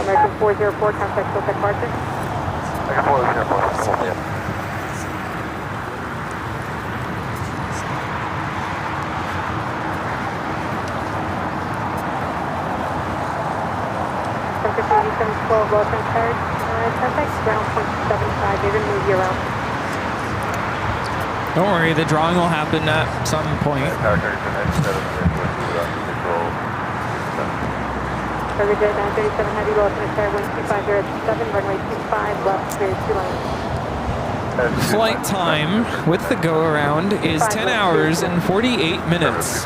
S2: American 404, contact Tokyo departure.
S3: American 404, come on, yeah.
S2: Center 3712, Los Angeles. Contact ground point 75. They're going to move you around.
S5: Don't worry, the drawing will happen at some point.
S2: Target jet 937 Heavy, Los Angeles, wind 250 runway 25, left, clear 2 lanes.
S5: Flight time with the go-around is 10 hours and 48 minutes.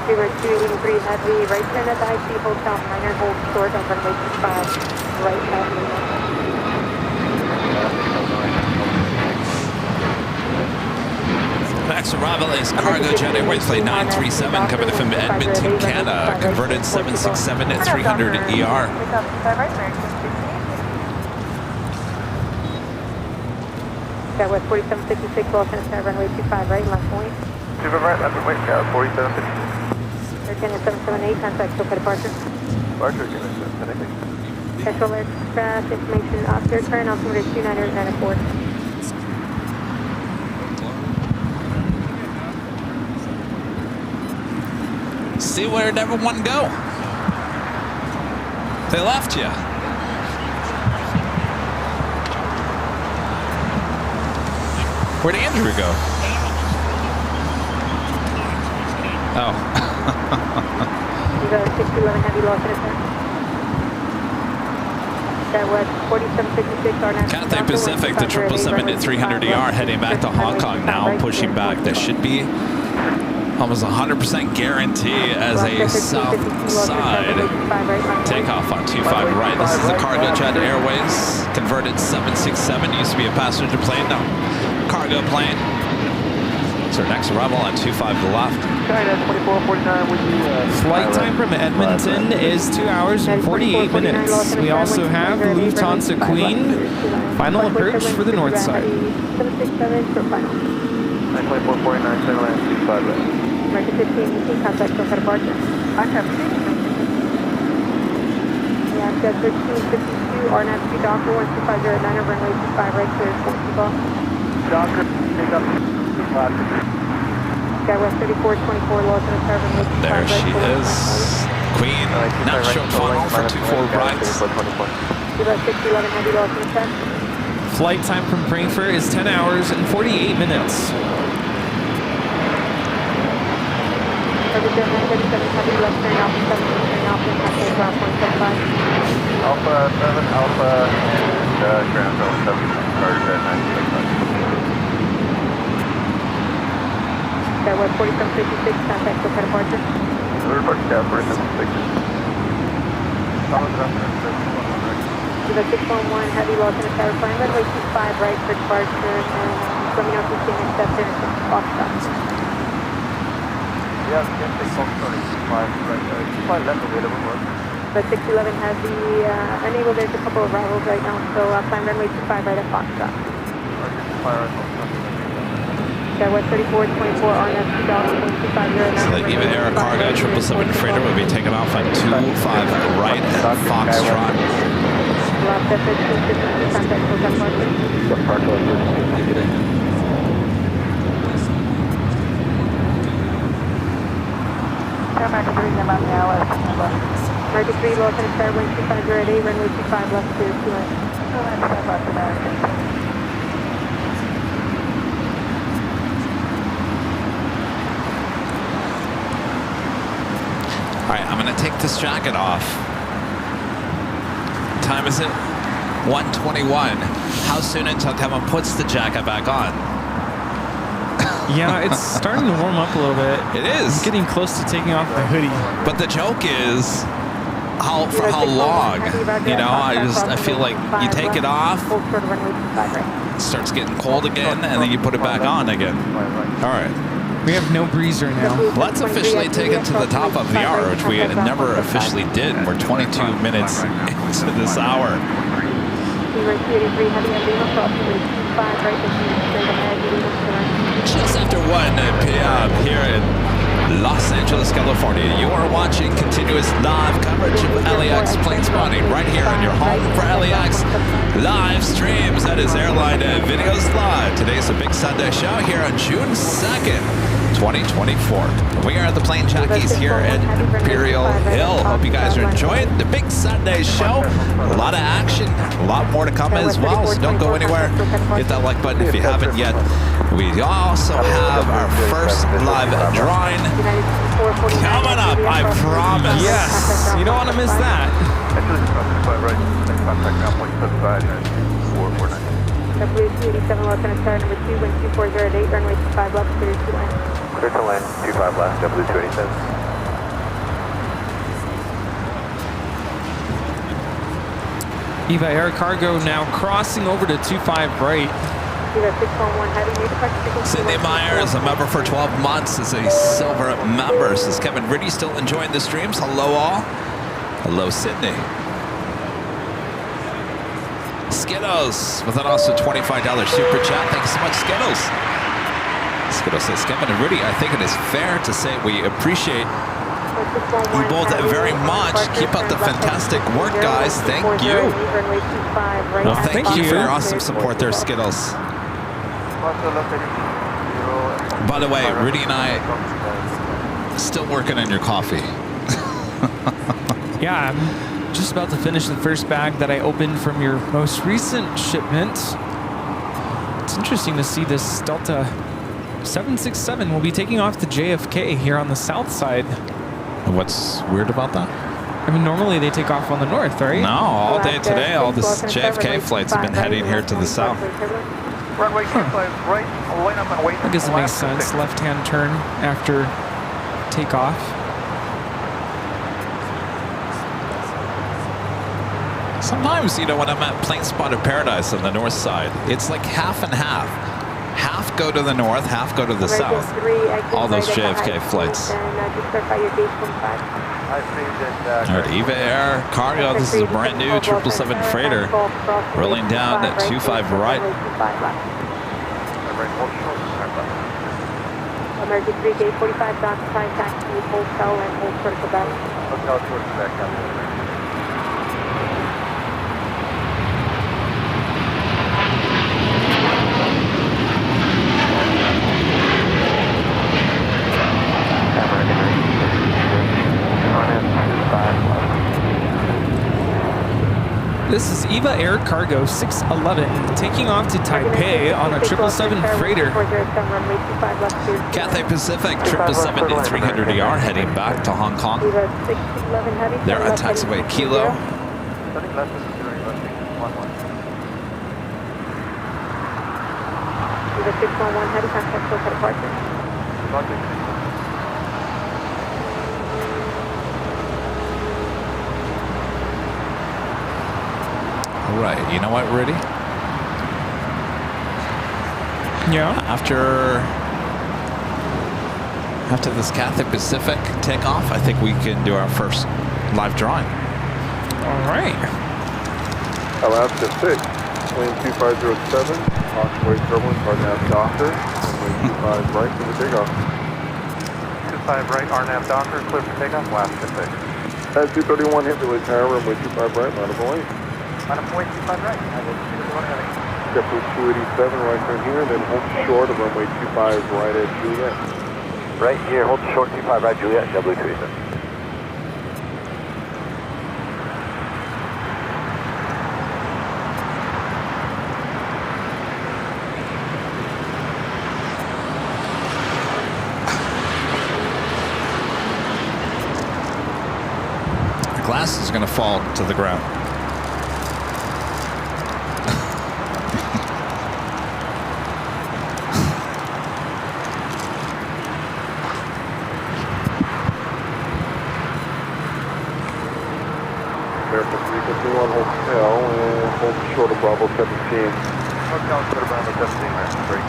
S2: River 283 Heavy, right turn at the IC Hotel, minor hold short on runway 25, right at
S1: Next arrival is cargo jet Airways flight 937 coming in from Edmonton, Canada. Converted 767 at 300 ER.
S2: West 4756, Los Angeles, runway 25, right, left point.
S3: Super right, left and wait, 4756.
S2: Air 778, contact SOPA departure.
S3: Departure, 778.
S2: Central aircraft information, Oscar, current altimeter 29894.
S1: See, where'd everyone go? They left you. Where'd Andrew go? Oh.
S2: You got 611 Heavy, Los Angeles. That was 4756, our national.
S1: Cathay Pacific, the 777 at 300 ER heading back to Hong Kong now, pushing back. That should be almost 100% guarantee as a south side takeoff on 25 right. This is the cargo jet Airways, converted 767, used to be a passenger plane, now cargo plane. It's our next arrival on 25 to the left.
S5: Flight time from Edmonton is 2 hours and 48 minutes. We also have Lufthansa Queen, final approach for the north side.
S2: 767 for final.
S3: 92449, center line 25 right.
S2: American 15, contact SOPA departure. I have Yeah, I've got 1352, RNAV 2 Docker 12509, runway 25 right, clear 4
S3: Docker, take up 25.
S2: Skywest 3424, Los Angeles, runway 25
S1: There
S2: right,
S1: she
S2: clear
S1: is. Queen, now show funnel for 24 right.
S2: You got 611 Heavy, Los Angeles.
S5: Flight time from Frankfurt is 10 hours and 48 minutes.
S2: Target jet 937 Heavy, left turn off, 17 turn off, and contact ground point 75.
S3: Alpha 7, Alpha, and ground zone 7, target jet 935.
S2: That was 4756, contact SOPA departure.
S3: Report to 4756.
S2: You got 611 Heavy, Los Angeles, flying runway 25 right for departure, and let me know if you can accept it and Foxtrot.
S3: Yeah, we can take Fox 25 right, 25 left available.
S2: But 611 has the unable. There's a couple of arrivals right now, so climb runway 25 right at Foxtrot. Skywest 3424, RNF 2,250.
S1: So the Eva Air Cargo 777 freighter will be taken off on 25 right at Foxtrot.
S2: Last FS 250, contact SOPA departure. American 3, about now, American 3, Los Angeles, wind 250 runway 25 left, clear 2 lanes.
S1: All right, I'm gonna take this jacket off. What time is it? 1:21. How soon until Kevin puts the jacket back on?
S5: Yeah, it's starting to warm up a little bit.
S1: It is.
S5: It's getting close to taking off the hoodie.
S1: But the joke is, for how long? You know, I feel like you take it off, it starts getting cold again, and then you put it back on again. All right.
S5: We have no breeze right now.
S1: Let's officially take it to the top of the hour, which we never officially did. We're 22 minutes into this hour. Just after 1 p.m. here in Los Angeles, California, you are watching continuous live coverage of LAX plane spotting right here on your home for LAX live streams. That is Airline Videos Live. Today's a big Sunday show here on June 2nd, 2024. We are at the plane jockeys here at Imperial Hill. Hope you guys are enjoying the big Sunday show. A lot of action, a lot more to come as well, so don't go anywhere. Hit that like button if you haven't yet. We also have our first live drawing coming up, I promise.
S5: Yes, you don't want to miss that.
S2: W287 left and star number 2, wind 2408, runway 25 left, clear to land.
S3: Clear to land, 25 left, W287.
S5: Eva Air Cargo now crossing over to 25 right.
S2: Eva 611 heavy, new departure frequency.
S1: Sydney Myers, a member for 12 months, is a silver member. Says Kevin Rudy, still enjoying the streams. Hello all. Hello Sydney. Skittles with an also $25 super chat. Thanks so much, Skittles. Skittles says, Kevin and Rudy, I think it is fair to say we appreciate you both very much. Keep up the fantastic work, guys. Thank you. Well, thank you for your awesome support there, Skittles. By the way, Rudy and I still working on your coffee.
S5: Yeah, I'm just about to finish the first bag that I opened from your most recent shipment. It's interesting to see this Delta 767 will be taking off to JFK here on the south side.
S1: What's weird about that?
S5: I mean, normally they take off on the north, right?
S1: No, all day today, all the JFK flights have been heading here to the south.
S3: Runway 25 right, line up and wait.
S5: I guess it makes sense. Left-hand turn after takeoff.
S1: Sometimes, you know, when I'm at Plane Spotted Paradise on the north side, it's like half and half. Half go to the north, half go to the south. All those JFK flights. All right, Eva Air Cargo, this is a brand new 777 freighter. Rolling down at 25 right.
S2: American 3 gate 45 knots, prime taxi, hotel and hold critical battle.
S3: Hotel towards the back down.
S5: This is Eva Air Cargo 611 taking off to Taipei on a 777 freighter.
S1: Cathay Pacific 777-300ER heading back to Hong Kong. They're on taxiway Kilo.
S2: Eva 611 heavy contact close at departure.
S1: All right, you know what, Rudy?
S5: Yeah.
S1: After this Cathay Pacific takeoff, I think we can do our first live drawing.
S5: All right.
S3: Alaska 6, plane 2507, Hawkaway turbulence, RNAV Docker, runway 25 right for the takeoff. 25 right, RNAV Docker, clear for takeoff, Alaska 6. At 231, hit relay tower, runway 25 right, line of point. Line of point, 25 right, JetBlue 287, right turn here, then hold short of runway 25 right at Juliet. Right here, hold short 25 right, Juliet, JetBlue 287.
S1: The glass is going to fall to the ground.
S3: Hotel and hold short of Bravo 17. Hotel short of Bravo 17, that's great.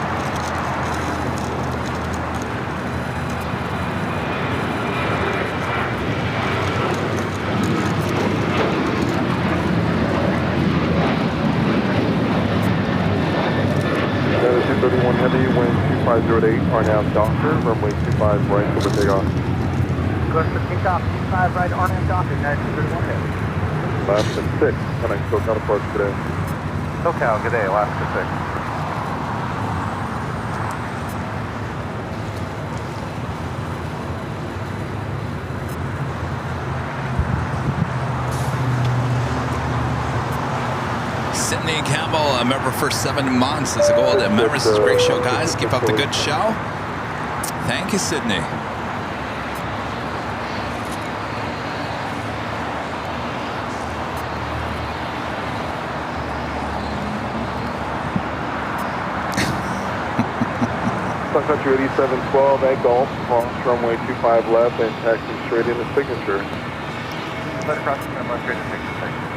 S3: Delta 231 Heavy, wind 2508, RNAV Docker, runway 25 right for the takeoff.
S4: Good for takeoff, 25 right, RNAV Docker, United 231 Heavy.
S3: Alaska 6, connect SoCal approach today. SoCal, good day, Alaska 6.
S1: Sydney Campbell, a member for 7 months. It's a gold. Members, it's a great show, guys. Keep up the good show. Thank you, Sydney.
S3: Sun Country 8712 at Golf, cross runway 25 left and taxi straight into signature. Let across the runway straight into signature.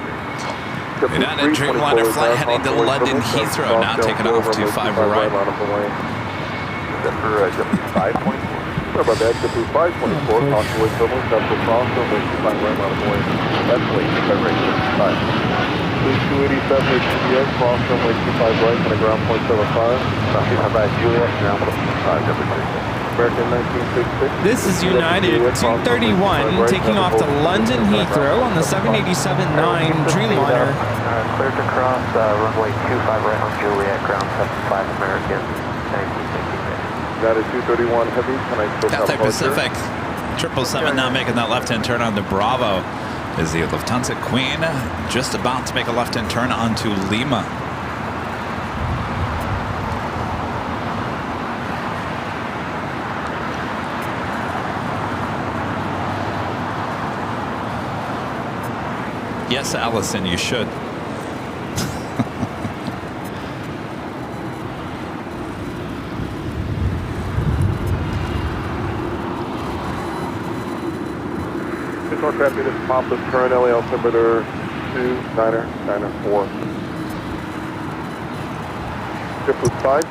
S1: United Dreamliner flight heading to London Heathrow, now taking off to 5 right.
S3: For W524. Sorry about that, W524, constantly equivalent, double cross, runway 25 right out of the way. That's late, that's right, 5. 287 HTS, cross runway 25 right, and a ground point 75. About Juliet, ground point 5, American 1966.
S5: This is United 231 taking off to London Heathrow on the 787-9 Dreamliner.
S4: Clear to cross runway 25 right on Juliet, ground 75 American 1966.
S3: That is 231 Heavy, can I still
S1: Cathay Pacific 777 now making that left-hand turn on the Bravo. Is the Lufthansa Queen just about to make a left-hand turn onto Lima. Yes, Allison, you should.
S3: Aircraft unit pop this current LA altimeter 2994.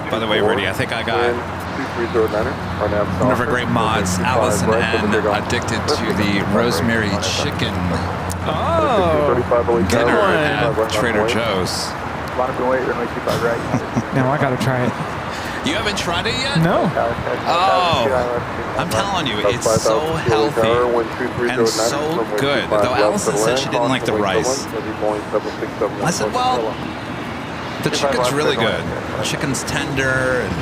S1: By the way, Rudy, I think I got
S3: 2309.
S1: one of our great mods, Allison N, addicted to the rosemary chicken
S5: Oh,
S1: dinner at Trader Joe's.
S5: now I gotta try it.
S1: You haven't tried it yet?
S5: No.
S1: Oh, I'm telling you, it's so healthy and so good. Though Allison said she didn't like the rice. I said, well, the chicken's really good. The chicken's tender and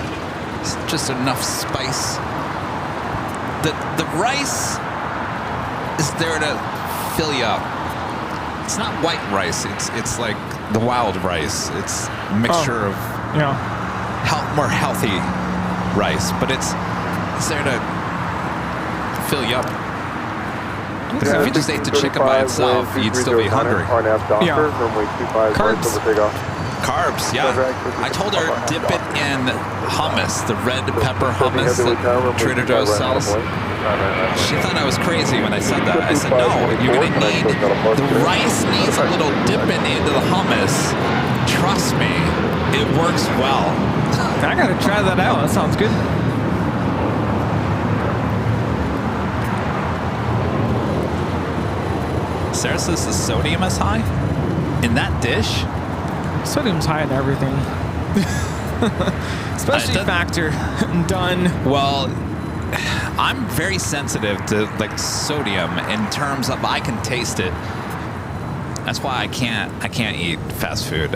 S1: it's just enough spice. The rice is there to fill you up. It's not white rice. It's like the wild rice. It's a mixture of more healthy rice, but it's there to fill you up. Because if you just ate the chicken by itself, you'd still be hungry.
S5: Yeah.
S1: Carbs, yeah. I told her dip it in hummus, the red pepper hummus that Trader Joe's sells. She thought I was crazy when I said that. I said, no, you're going to need, the rice needs a little dipping into the hummus. Trust me, it works well.
S5: I gotta try that out. That sounds good.
S1: Sarah says the sodium is high in that dish.
S5: Sodium's high in everything. Especially factor. Done.
S1: Well, I'm very sensitive to like sodium in terms of I can taste it. That's why I can't eat fast food.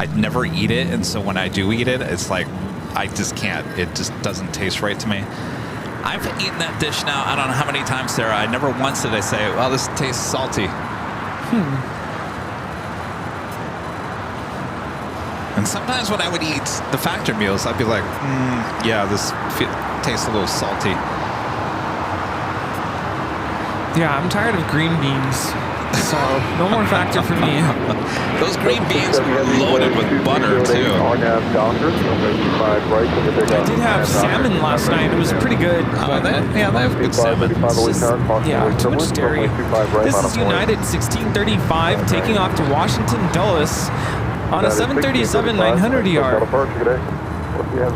S1: I'd never eat it, and so when I do eat it, it's like I just can't. It just doesn't taste right to me. I've eaten that dish now I don't know how many times, Sarah. I never once did I say, well, this tastes salty. And sometimes when I would eat the factor meals, I'd be like, yeah, this tastes a little salty.
S5: Yeah, I'm tired of green beans. So, no more factor for me.
S1: Those green beans were loaded with butter, too.
S5: I did have salmon last night. It was pretty good.
S1: But they have good salmon.
S5: Too much dairy. This is United 1635 taking off to Washington Dulles on a 737-900ER.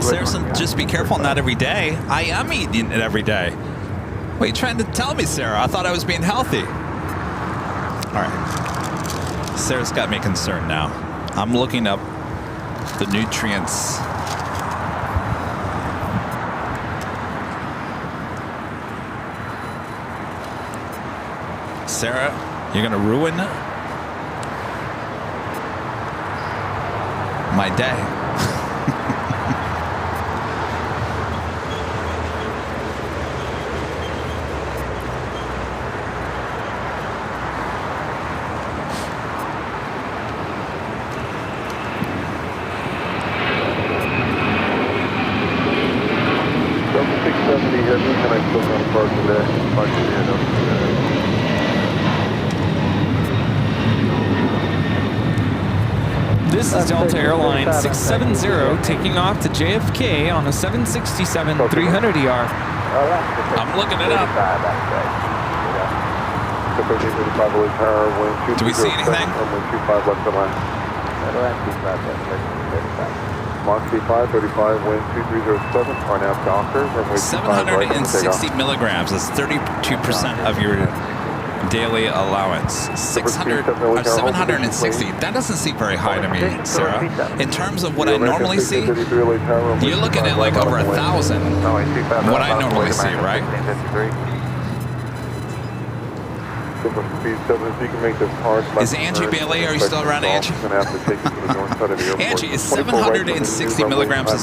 S1: Sarah, just be careful, not every day. I am eating it every day. What are you trying to tell me, Sarah? I thought I was being healthy. All right. Sarah's got me concerned now. I'm looking up the nutrients. Sarah, you're going to ruin my day.
S3: Delta 670, heavy, can I still come apart today? Park today, Delta 670.
S5: This is Delta Airline 670 taking off to JFK on a 767 300ER.
S1: I'm looking it up. Do we see anything?
S3: Mach 535, wind 2307, RNAV Docker, runway
S1: 760 milligrams. That's 32% of your daily allowance. 760. That doesn't seem very high to me, Sarah. In terms of what I normally see, you're looking at like over 1,000. What I normally see, right? Is Angie Bailey? Are you still around, Angie? Angie, is 760 milligrams of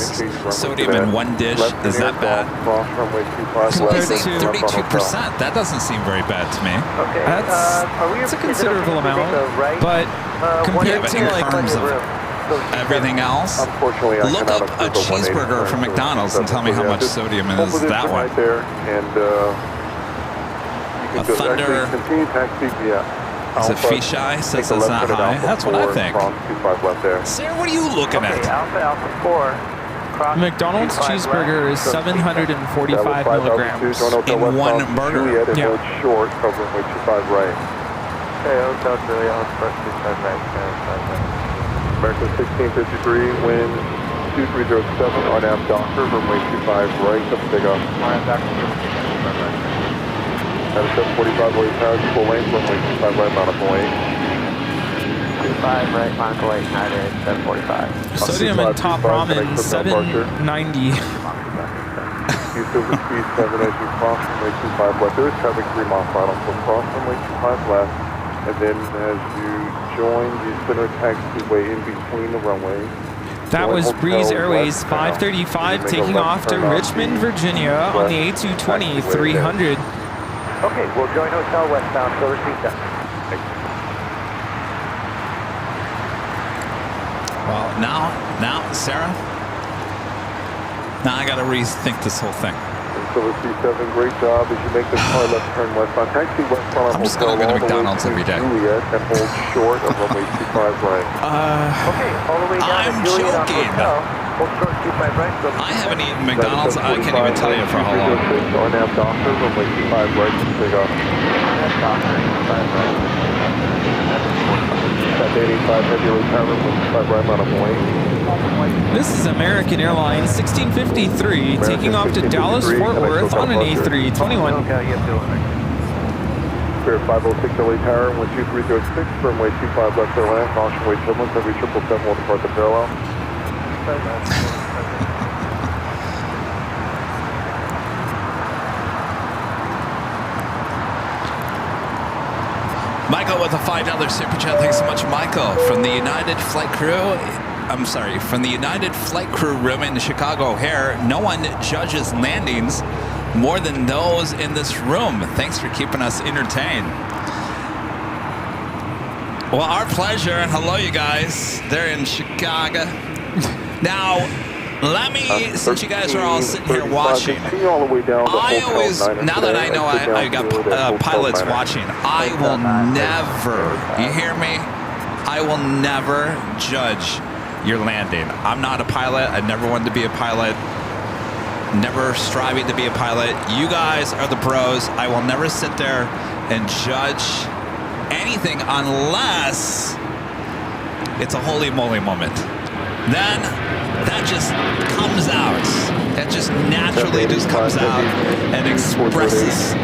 S1: sodium in one dish? Is that bad?
S5: Compared
S1: They say
S5: to
S1: 32%. That doesn't seem very bad to me.
S4: Okay.
S5: That's a considerable amount, but compared to
S1: in
S5: like
S1: terms of everything else, look up a cheeseburger from McDonald's and tell me how much sodium is that one. A Thunder, is it fisheye? Says it's not high. That's what I think. Sarah, what are you looking at?
S4: Alpha 4.
S5: McDonald's cheeseburger is 745 milligrams.
S1: In one burger.
S5: Yeah.
S3: Short, covering way 25 right.
S4: Okay, Hotel Julia, Express 25 right.
S3: American 1653, wind 2307, RNAV Docker, runway 25 right, up big up.
S4: RNAV Docker, 25 right.
S3: At a 745 way power, full length, runway 25 right, Monaco 8.
S4: 25 right, Monaco 8, United 745.
S5: Sodium and top ramen 790.
S3: Houston, speed 7 as you cross runway 25 left. There is traffic 3 miles final, so cross runway 25 left. And then as you join the center taxiway in between the runways.
S5: That was Breeze Airways 535 taking off to Richmond, Virginia on the A220 300.
S4: Okay, we'll join Hotel westbound, Silver Street down.
S1: Well, now, Sarah, now I got to rethink this whole thing.
S3: Silver C7, great job as you make this car left turn westbound. Taxi westbound.
S1: I'm just going to go to McDonald's every day.
S3: Juliet and hold short of runway 25 right.
S4: Okay, all the way down
S1: I'm
S4: to Juliet on
S1: joking.
S4: Hotel. Hold short 25 right.
S1: I haven't eaten McDonald's. I can't even tell you for how long.
S3: RNAV Docker, runway 25 right, take off.
S4: RNAV Docker, 25 right.
S3: That 85 heavy power, runway 25 right, Monaco 8.
S5: This is American Airlines 1653 taking off to Dallas Fort Worth on an A321.
S4: Okay, you have to
S3: Spirit 506 LA Tower, 12306, runway 25 left airline, caution weight turbulence, every 777 will depart the parallel.
S1: Michael with a $5 super chat. Thanks so much, Michael, from the United Flight Crew. I'm sorry, from the United Flight Crew room in Chicago O'Hare. No one judges landings more than those in this room. Thanks for keeping us entertained. Well, our pleasure, and hello, you guys. They're in Chicago. Now, let me, since you guys are all sitting here watching, I always, now that I know I got pilots watching, I will never, you hear me? I will never judge your landing. I'm not a pilot. I never wanted to be a pilot. Never striving to be a pilot. You guys are the pros. I will never sit there and judge anything unless it's a holy moly moment. Then that just comes out. That just naturally just comes out and expresses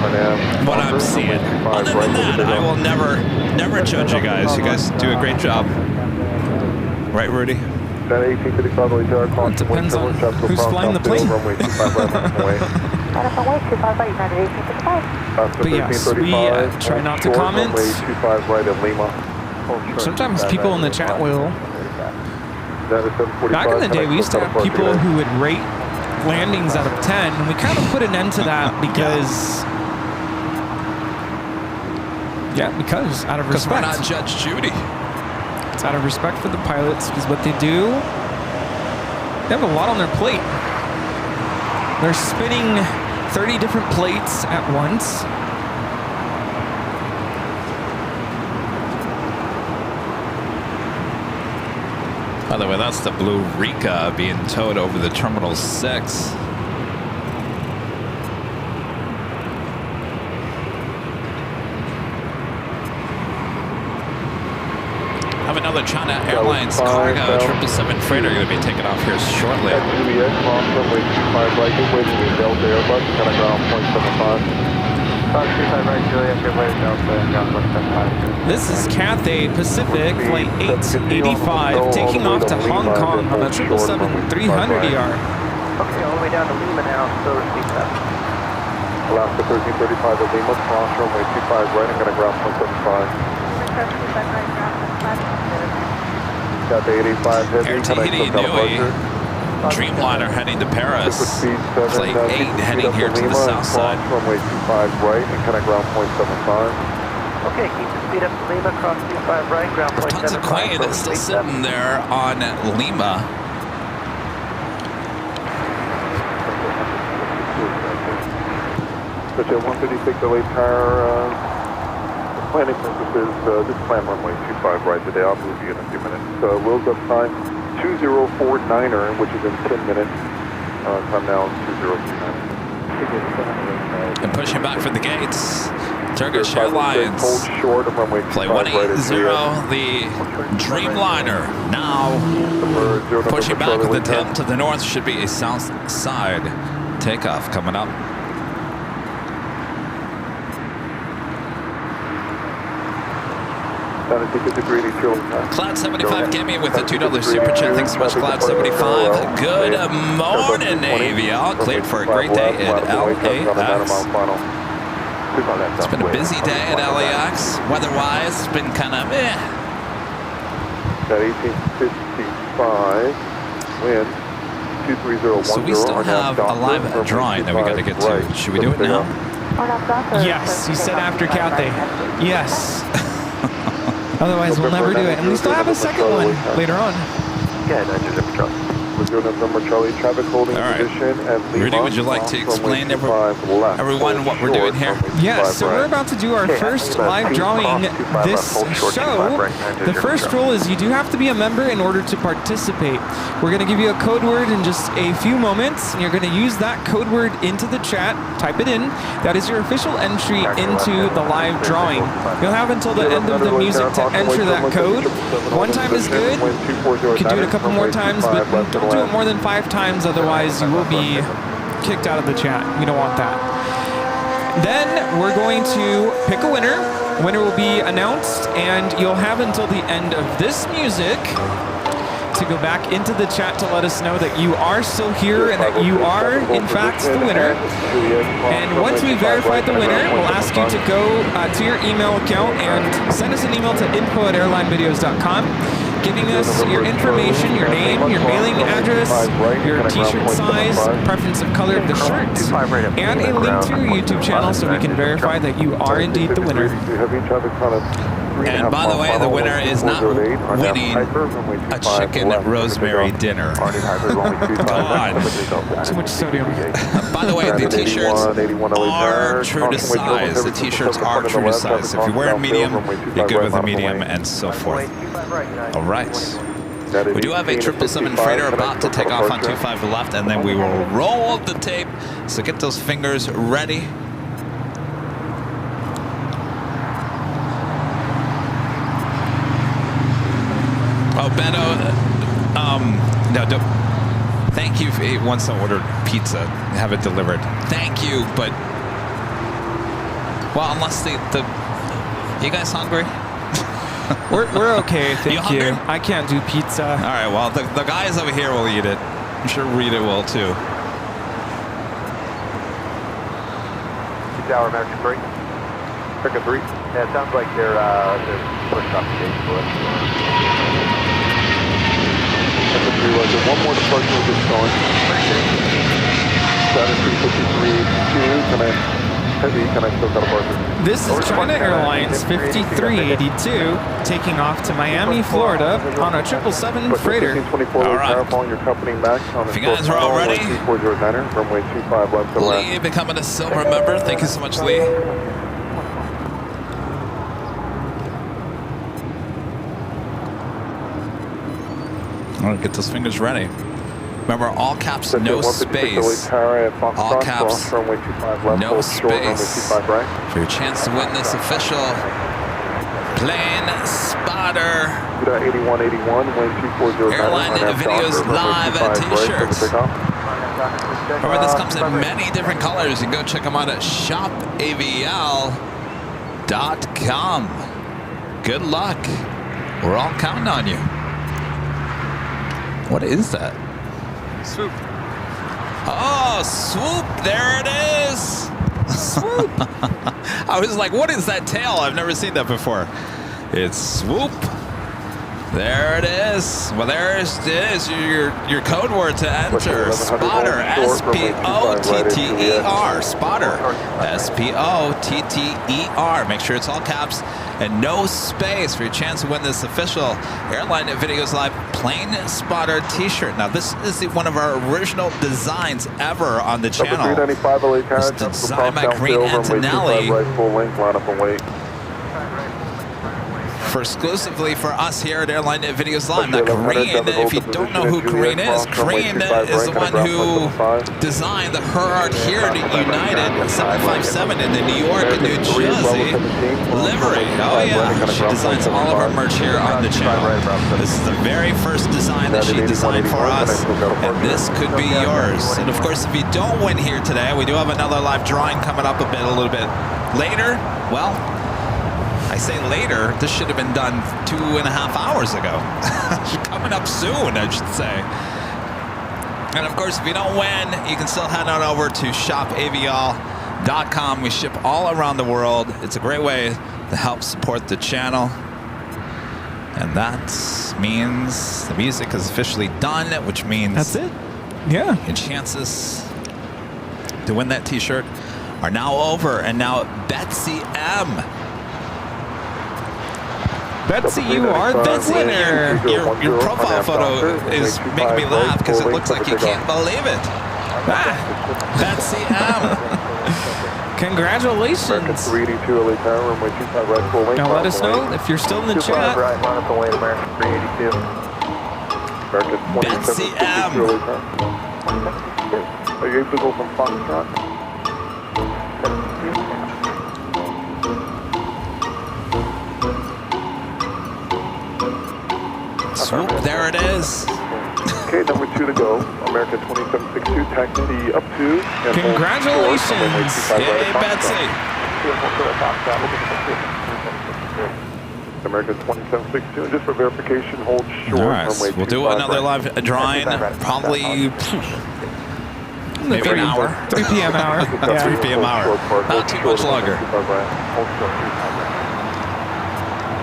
S1: what I'm seeing. Other than that, I will never judge you guys. You guys do a great job. Right, Rudy?
S5: Well, it depends on who's flying the plane. But yes, we try not to comment. Sometimes people in the chat will. Back in the day, we used to have people who would rate landings out of 10, and we kind of put an end to that because out of respect.
S1: Because we're not Judge Judy.
S5: It's out of respect for the pilots, because what they do, they have a lot on their plate. They're spinning 30 different plates at once.
S1: By the way, that's the blue Rika being towed over the Terminal 6. Have another China Airlines cargo 777 freighter going to be taken off here shortly.
S3: Juliet, cross runway 25 right, get waiting in Delta Airbus, kind of ground 0.75. 25 right, Juliet, get waiting Delta, ground 0.75.
S5: This is Cathay Pacific, flight 885, taking off to Hong Kong on the 777-300ER.
S4: Okay, all the way down to Lima now, so speed up.
S3: Alaska 1335 at Lima, cross runway 25 right, I'm going to ground 0.75. Cathay 885 heavy,
S1: Air Tahiti Nui, Dreamliner heading to Paris. Flight 8 heading here to the south side.
S3: Runway 25 right and kind of ground 0.75.
S4: Okay, keep the speed up to Lima, cross 25 right, ground 0.75.
S1: Tons of Queen is still sitting there on Lima.
S3: But at 156 LA tire, planning purposes, just plan runway 25 right today. I'll move you in a few minutes. Wheels up time 2049er, which is in 10 minutes. Time now 2039.
S1: And pushing back from the gates, Turkish Airlines.
S3: Hold short of runway 25
S1: Flight 180, the Dreamliner. Now pushing back with the tail to the north, should be a south side takeoff coming up. Cloud 75 came in with a $2 super chat. Thanks so much, Cloud 75. Good morning, Navy. All cleared for a great day at LAX. It's been a busy day at LAX. Weather-wise, it's been kind of eh.
S3: At 1855, wind 23010.
S1: So we still have a live drawing that we got to get to. Should we do it now?
S5: Yes, you said after Cathay. Yes. Otherwise, we'll never do it. And we still have a second one later on.
S3: Yeah, we're doing November Charlie traffic holding position and
S1: Rudy, would you like to explain everyone what we're doing here?
S5: Yes, so we're about to do our first live drawing this show. The first rule is you do have to be a member in order to participate. We're going to give you a code word in just a few moments, and you're going to use that code word into the chat. Type it in. That is your official entry into the live drawing. You'll have until the end of the music to enter that code. One time is good. You can do it a couple more times, but don't do it more than 5 times, otherwise you will be kicked out of the chat. We don't want that. Then we're going to pick a winner. Winner will be announced, and you'll have until the end of this music to go back into the chat to let us know that you are still here and that you are, in fact, the winner. And once we verified the winner, we'll ask you to go to your email account and send us an email to info@airlinevideos.com, giving us your information, your name, your mailing address, your t-shirt size, preference of color of the shirt, and a link to your YouTube channel so we can verify that you are indeed the winner.
S1: And by the way, the winner is not winning a chicken rosemary dinner. God.
S5: Too much sodium.
S1: By the way, the t-shirts are true to size. The t-shirts are true to size. If you wear a medium, you're good with a medium, and so forth. All right. We do have a 777 freighter about to take off on 25 left, and then we will roll the tape. So get those fingers ready. Oh, Beto, no, don't. Thank you. Once I ordered pizza, have it delivered. Thank you, but well, unless the you guys hungry?
S5: We're okay, thank you.
S1: hungry?
S5: I can't do pizza.
S1: All right, well, the guys over here will eat it. I'm sure Rita will too.
S3: 6-hour American 3. American 3. Yeah, it sounds like they're pushed off the gate for us. One more departure will get going. Status 353-2, can I Heavy, can I still cut departure?
S5: This is China Airlines 5382 taking off to Miami, Florida on a 777 freighter.
S3: 1624,
S1: All right.
S3: following your company max on the
S1: If you guys are all ready,
S3: 2409er, runway 25 left to left.
S1: Lee becoming a silver member. Thank you so much, Lee. All right, get those fingers ready. Remember, all caps, no space. All caps, no space. For your chance to win this official plane spotter Airline Videos Live t-shirts. Remember, this comes in many different colors. You can go check them out at shopavial.com. Good luck. We're all counting on you. What is that?
S5: Swoop.
S1: Oh, swoop. There it is.
S5: Swoop.
S1: I was like, what is that tail? I've never seen that before. It's swoop. There it is. Well, there it is. Your code word to enter. Spotter. S-P-O-T-T-E-R. Spotter. S-P-O-T-T-E-R. Make sure it's all caps and no space for your chance to win this official Airline Videos Live Plane Spotter t-shirt. Now, this is one of our original designs ever on the channel. It's designed by Green Antonelli. For exclusively for us here at Airline Videos Live. Now, Green, if you don't know who Green is the one who designed the Herard here to United 757 in the New York and New Jersey livery. Oh yeah, she designs all of our merch here on the channel. This is the very first design that she designed for us, and this could be yours. And of course, if you don't win here today, we do have another live drawing coming up a little bit later. Well, I say later, this should have been done 2.5 hours ago. Coming up soon, I should say. And of course, if you don't win, you can still head on over to shopavial.com. We ship all around the world. It's a great way to help support the channel. And that means the music is officially done, which means
S5: That's it. Yeah.
S1: your chances to win that t-shirt are now over. And now Betsy M.
S5: Betsy, you are the winner.
S1: Your profile photo is making me laugh because it looks like you can't believe it. Ah, Betsy M.
S5: Congratulations. Now let us know if you're still in the chat.
S1: Betsy M.
S3: Are you able to go from Foxtrot?
S1: Swoop, there it is.
S3: Okay, number 2 to go. America 2762, taxi up to.
S5: Congratulations.
S1: Hey, Betsy.
S3: America 2762, and just for verification, hold short.
S1: All right,
S3: runway
S1: we'll do
S3: 25
S1: another
S3: right.
S1: live drawing, probably maybe an hour.
S5: 3 p.m. hour.
S1: About 3 p.m. hour. Not too much longer.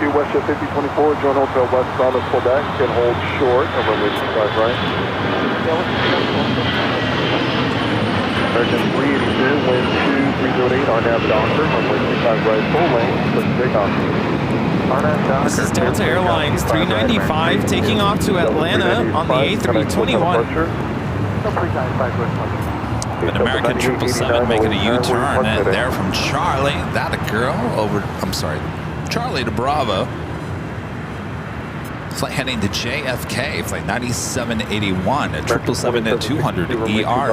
S3: West Jet 5024, join Hotel Westbound of Quebec, and hold short of runway 25 right. American 382, wind 2308, RNAV Doctor, runway 25 right, full lane, click takeoff.
S5: This is Delta Airlines 395 taking off to Atlanta on the A321.
S1: An American 777 making a U-turn there from Charlie. That a girl over, I'm sorry, Charlie to Bravo. Flight heading to JFK, flight 9781 at 777 at 200 ER.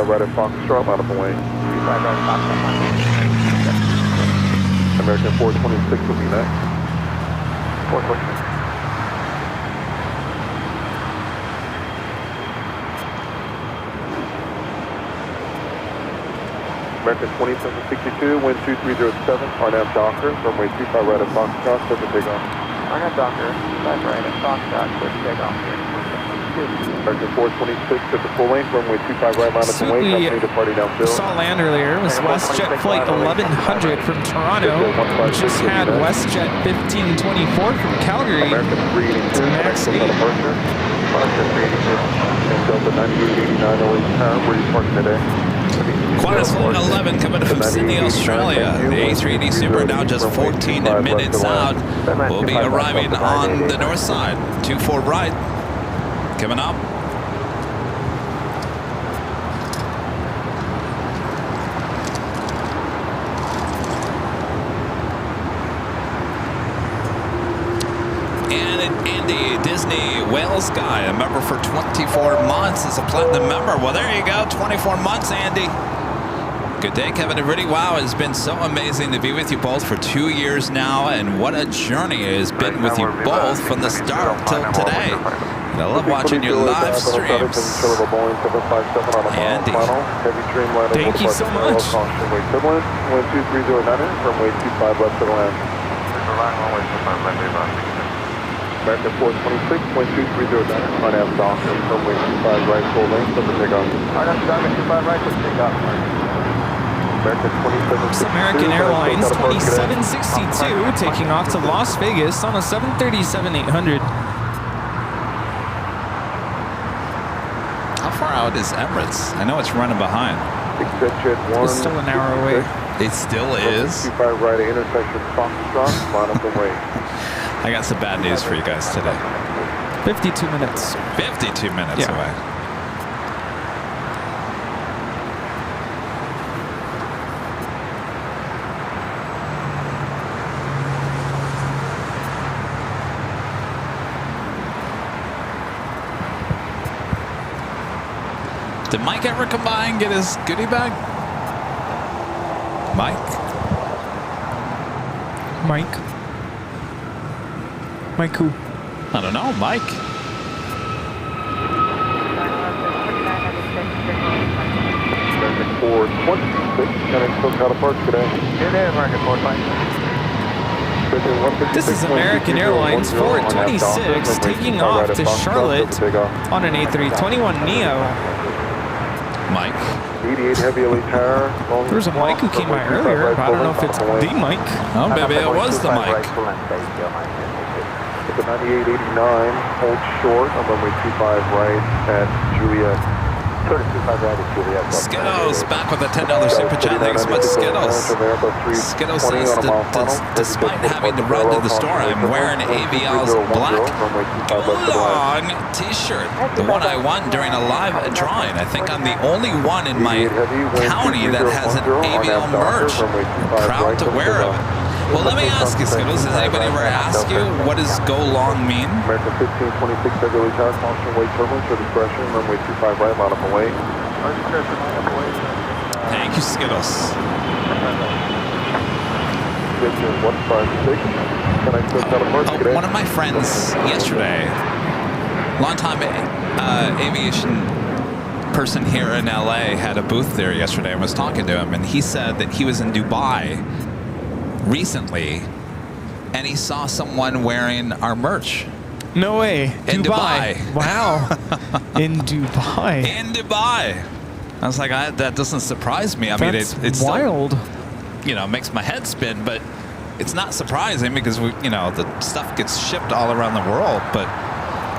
S3: Right at Foxtrot, out of the way. American 426 will be next. 426. American 2762, wind 2307, RNAV Docker, runway 25 right at Foxtrot, clear for takeoff. RNAV Docker, 25 right at Foxtrot, clear for takeoff. American 426 at the full length, runway 25 right line at the way, company departing downfield.
S5: Saw land earlier. It was WestJet flight 1100 from Toronto. We just had WestJet 1524 from Calgary.
S3: American 382,
S5: Max 8.
S3: departure. Delta 9889 always where are you parking today?
S1: Quite Paris Flight 11 coming from Sydney, Australia. The A380 Super now just 14 minutes out. Will be arriving on the north side. 24 right. Coming up. Andy, Disney Wales guy, a member for 24 months, is a platinum member. Well, there you go, 24 months, Andy. Good day, Kevin and Rudy. Wow, it's been so amazing to be with you both for 2 years now, and what a journey it has been with you both from the start till today. And I love watching your live streams. Andy,
S5: thank you so much.
S3: Wind 2309, runway 25 left to the land. American 426, 2309, on F dock, runway 25 right, full length, over takeoff. On F dock, 25 right, for takeoff. American 2762.
S5: American Airlines 2762 taking off to Las Vegas on a 737-800.
S1: how far out is Emirates? I know it's running behind.
S5: It's still an hour away.
S1: It still is.
S3: 25 right, intersection Foxtrot, line up and wait.
S1: I got some bad news for you guys today.
S5: 52 minutes.
S1: 52 minutes away. Did Mike ever come by and get his goodie bag? Mike?
S5: Mike who?
S1: I don't know, Mike.
S3: American 426, Connect SoCal Park today. Good day, American 426.
S5: This is American Airlines 426 taking off to Charlotte on an A321neo.
S1: Mike.
S3: 88 heavy elite tower.
S5: There was a Mike who came by earlier, but I don't know if it's the Mike.
S1: Oh, maybe it was the Mike.
S3: The 9889 holds short on runway 25 right at Juliet. 25 right at Juliet.
S1: Skittles back with a $10 super chat. Thanks so much, Skittles. Skittles says despite having to run to the store, I'm wearing Avial's black long t-shirt. The one I won during a live drawing. I think I'm the only one in my county that has an Avial merch. I'm proud to wear it. Well, let me ask you, Skittles, has anybody ever asked you what does go long mean?
S3: American 1526 heavy elite tower, caution weight turbulence or discretion, runway 25 right, line up and wait.
S1: Thank you, Skittles.
S3: 156.
S1: One of my friends yesterday, longtime aviation person here in LA, had a booth there yesterday and was talking to him, and he said that he was in Dubai recently and he saw someone wearing our merch.
S5: No way.
S1: In Dubai.
S5: Wow. In Dubai.
S1: In Dubai. I was like, that doesn't surprise me. I mean, it's
S5: wild.
S1: Still, you know, makes my head spin, but it's not surprising because the stuff gets shipped all around the world. But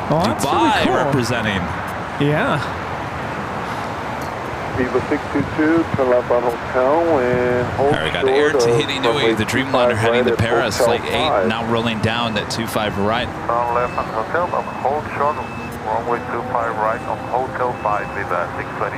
S1: Dubai really cool. Representing.
S5: Yeah.
S3: Viva 622, turn left on hotel and hold
S1: short. We got Air Tahiti Nui, the Dreamliner heading to Paris, flight 8, now rolling down at 25 right.
S3: Turn left on hotel, hold short, runway 25 right on hotel 5, Viva 622.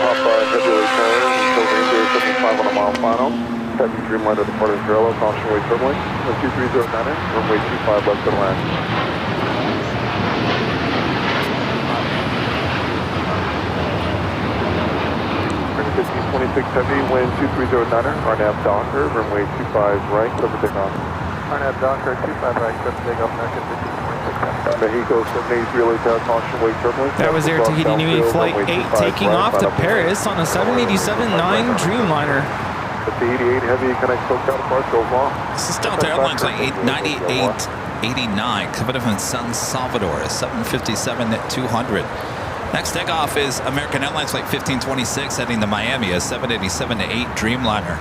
S3: Papa heavily turn until Ranger 75 on a mile final. Heavy Dreamliner departing parallel, caution weight turbulence. 2309, runway 25 left to land. American 1526 heavy, wind 2309, RNAV Docker, runway 25 right, clear for takeoff. RNAV Docker, 25 right, clear for takeoff, American 1526 heavy. Mexico 783 elite tower, caution weight turbulence.
S5: That was Air Tahiti Nui Flight 8 taking off to Paris on a 787-9 Dreamliner.
S3: The 88 heavy connect SoCal Park, go long.
S1: This is Delta Airlines flight 9889 coming from San Salvador, 757 at 200. Next takeoff is American Airlines flight 1526 heading to Miami, a 787-8 Dreamliner.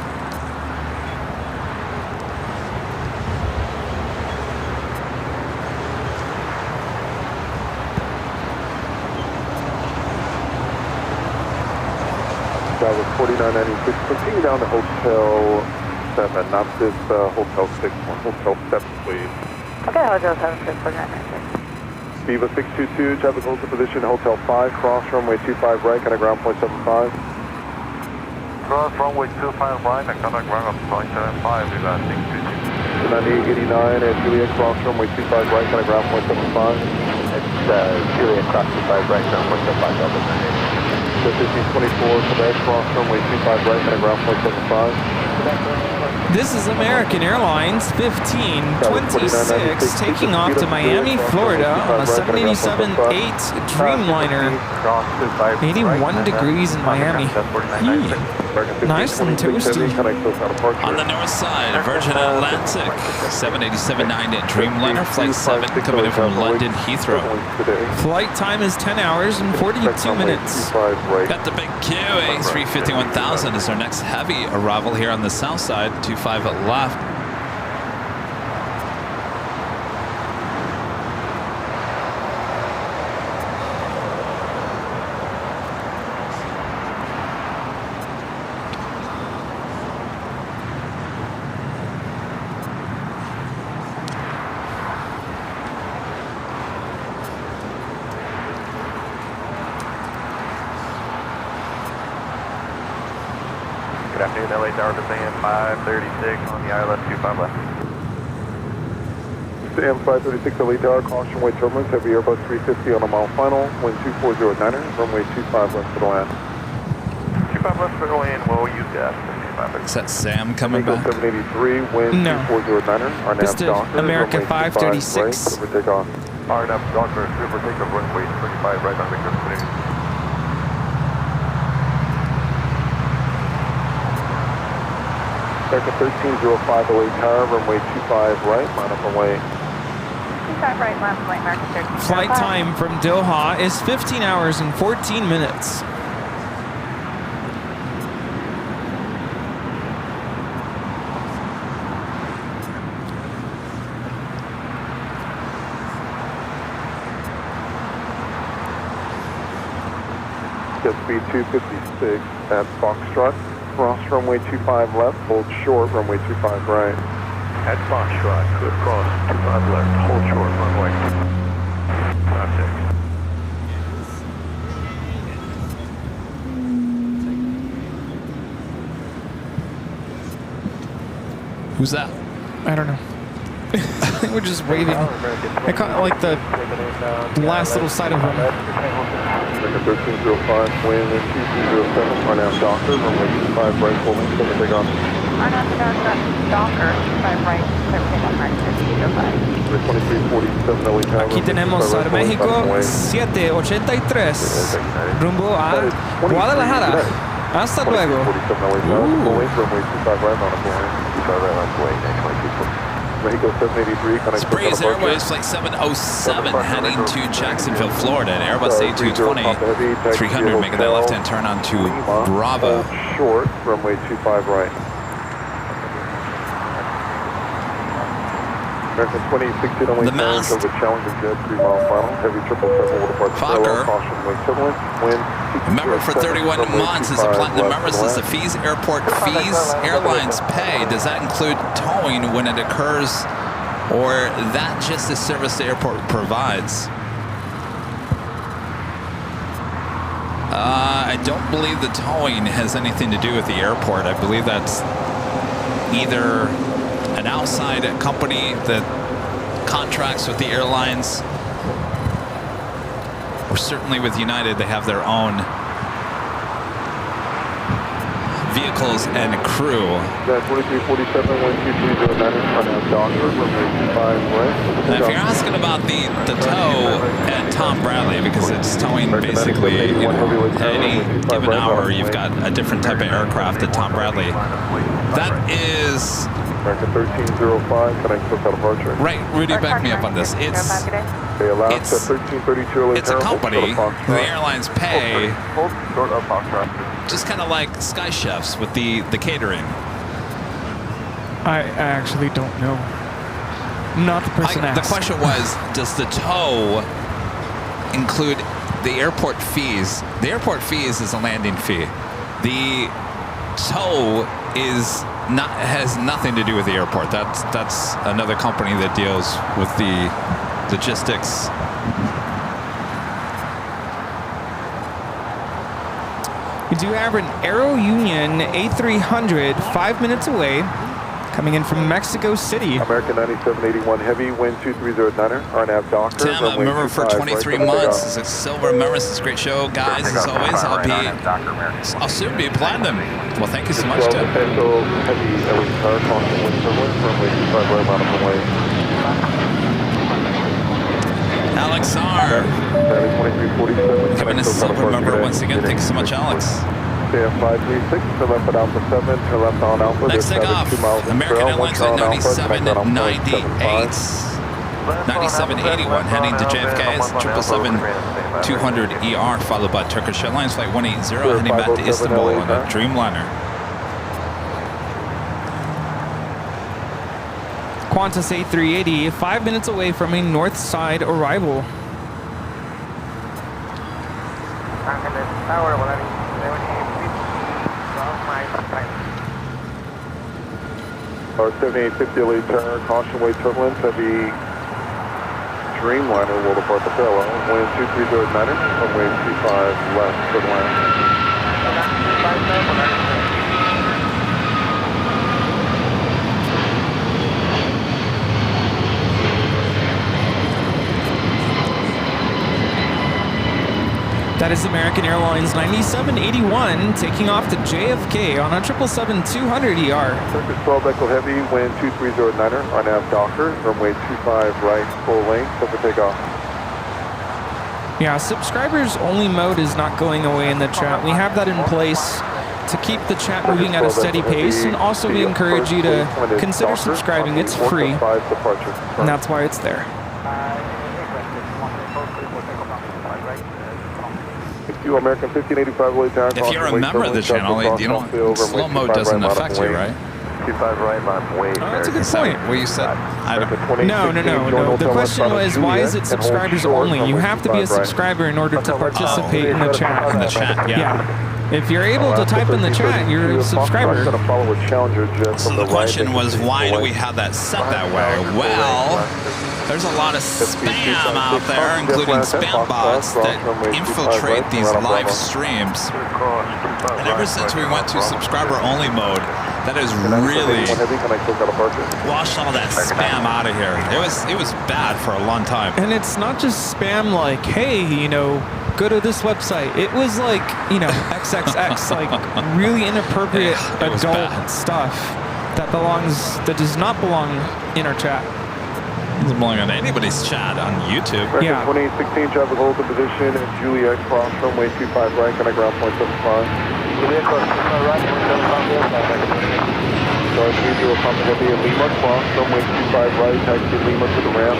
S3: That was 4996. Continue down to Hotel 7, not this Hotel 6 one. Hotel 7, please.
S2: Okay, Hotel 7, 4996.
S3: Viva 622, traffic hold to position Hotel 5, cross runway 25 right, kind of ground point 75.
S6: Cross runway 25 right, and contact ground point 75, Viva 622.
S3: 9889 at Juliet, cross runway 25 right, kind of ground point 75.
S6: It's Juliet, cross 25 right, ground point 75, Delta 98.
S3: 1524, Quebec, cross runway 25 right, kind of ground point 75.
S5: This is American Airlines 1526 taking off to Miami, Florida on a 787-8 Dreamliner. 81 degrees in Miami. Nice and toasty.
S1: On the north side, Virgin Atlantic 787-9 Dreamliner, Flight 7 coming in from London Heathrow.
S5: Flight time is 10 hours and 42 minutes.
S1: Got the big Q, A350-1000 is our next heavy arrival here on the south side, 25 left.
S6: Good afternoon, LA Tower to Sam 536 on the ILS 25 left.
S3: Sam 536 LA Tower, caution way turbulence, heavy Airbus 350 on a mile final, wind 2409er, runway 25 left for the land.
S6: 25 left for the land, we'll use gas.
S1: Is that Sam coming
S3: Eagle
S1: back?
S3: 783, wind
S5: No.
S3: 2409er, our nav
S5: Just a
S3: Docker,
S5: American
S3: runway
S5: 536.
S3: 25 right, over takeoff.
S6: Our nav Docker, super takeoff runway 25 right on Victor Spinning.
S3: Second 1305 LA Tower, runway 25 right, line up away.
S2: 25 right, left, flight American 13.
S5: Flight time from Doha is 15 hours and 14 minutes.
S3: Jet speed 256 at Foxtrot. Cross runway 25 left, hold short, runway 25 right.
S6: At Foxtrot, good cross, 25 left, hold short, runway 56.
S1: Who's that?
S5: I don't know. We're just waving. I caught like the last little side of them.
S3: Second 1305, wind 2207, our nav Docker, runway 25 right, holding, clear takeoff.
S2: Our nav Docker, 25 right, clear takeoff, American 1305.
S3: 2347 LA Tower.
S5: Aquí tenemos a México 783 rumbo a Guadalajara. Hasta luego.
S3: 47 LA Tower, runway 25 right, on a point. 25 right, on a point, 22. Mexico 783, connect
S1: Breeze Airways Flight 707 heading to Jacksonville, Florida. An Airbus A220 300 making that left-hand turn onto Bravo.
S3: Short, runway 25 right. American 2016 only
S1: The mast.
S3: over Challenger Jet 3 mile final. Heavy 777 will depart
S1: Fokker.
S3: caution way turbulence. Wind.
S1: Member for 31 months is a platinum member. Says the fees, airport fees, airlines pay. Does that include towing when it occurs, or that just the service the airport provides? I don't believe the towing has anything to do with the airport. I believe that's either an outside company that contracts with the airlines, or certainly with United, they have their own vehicles and crew.
S3: Jet 2347, 12309, our nav Docker, runway 25 right.
S1: Now, if you're asking about the tow at Tom Bradley, because it's towing basically, you know, any given hour, you've got a different type of aircraft at Tom Bradley. That is
S3: American 1305, connect to departure.
S1: right. Rudy, back me up on this. It's
S3: They allow
S1: It's-
S3: 1332 LA
S1: it's a
S3: Tower,
S1: company
S3: hold
S1: who the airlines pay,
S6: Hold short of Foxtrot.
S1: just kind of like Sky Chefs with the catering.
S5: I actually don't know. Not the person
S1: The
S5: asked.
S1: question was, does the tow include the airport fees? The airport fees is a landing fee. The tow has nothing to do with the airport. That's another company that deals with the logistics.
S5: We do have an Aero Union A300 5 minutes away, coming in from Mexico City.
S3: American 9781 Heavy, wind 2309er, RNAV Docker.
S1: Tim, a member for 23 months. It's a silver member. It's a great show, guys. As always, I'll soon be platinum. Well, thank you so much, Tim.
S3: Heavy, LA car, caution, wind turbulence, runway 25 right, mile up away.
S1: Alex R.
S3: 2347.
S1: Coming a silver member once again. Thank you so much, Alex.
S3: CF 536, turn left at Alpha 7, turn left on Alpha.
S1: Next takeoff, American Airlines at 9798, 9781, heading to JFK. It's 777-200ER, followed by Turkish Airlines Flight 180, heading back to Istanbul on a Dreamliner.
S5: Qantas A380, 5 minutes away from a north side arrival.
S3: Our 7850 LA turn, caution, wave turbulence, heavy Dreamliner will depart the fairway. Wind 2309er, runway 25 left for the land.
S5: That is American Airlines 9781 taking off to JFK on a 777-200ER.
S3: Turkish 12 Echo Heavy, wind 2309er, RNAV Docker, runway 25 right, full length, set for takeoff.
S5: Yeah, subscribers only mode is not going away in the chat. We have that in place to keep the chat moving at a steady pace, and also we encourage you to consider subscribing. It's free, and that's why it's there.
S3: You American 1585 LA tower.
S1: If you're a member of the channel, you don't, slow mode doesn't affect you, right?
S3: 25 right, line way.
S5: Oh, that's a good point.
S1: Well, you said, I don't.
S5: No. The question was, why is it subscribers only? You have to be a subscriber in order to participate in the chat.
S1: In the chat, yeah.
S5: If you're able to type in the chat, you're a subscriber.
S1: So the question was, why do we have that set that way? Well, there's a lot of spam out there, including spam bots that infiltrate these live streams. And ever since we went to subscriber-only mode, that has really washed all that spam out of here. It was bad for a long time.
S5: And it's not just spam like, hey, go to this website. It was like, XXX, like really inappropriate adult stuff that does not belong in our chat.
S1: Doesn't belong on anybody's chat on YouTube.
S5: Yeah.
S3: 2816, traffic hold the position at Juliet cross runway 25 right, connect ground point 75. Juliet cross 25 right, 175 Sorry, 30 Papa Heavy at Lima, cross runway 25 right, taxi Lima to the ramp.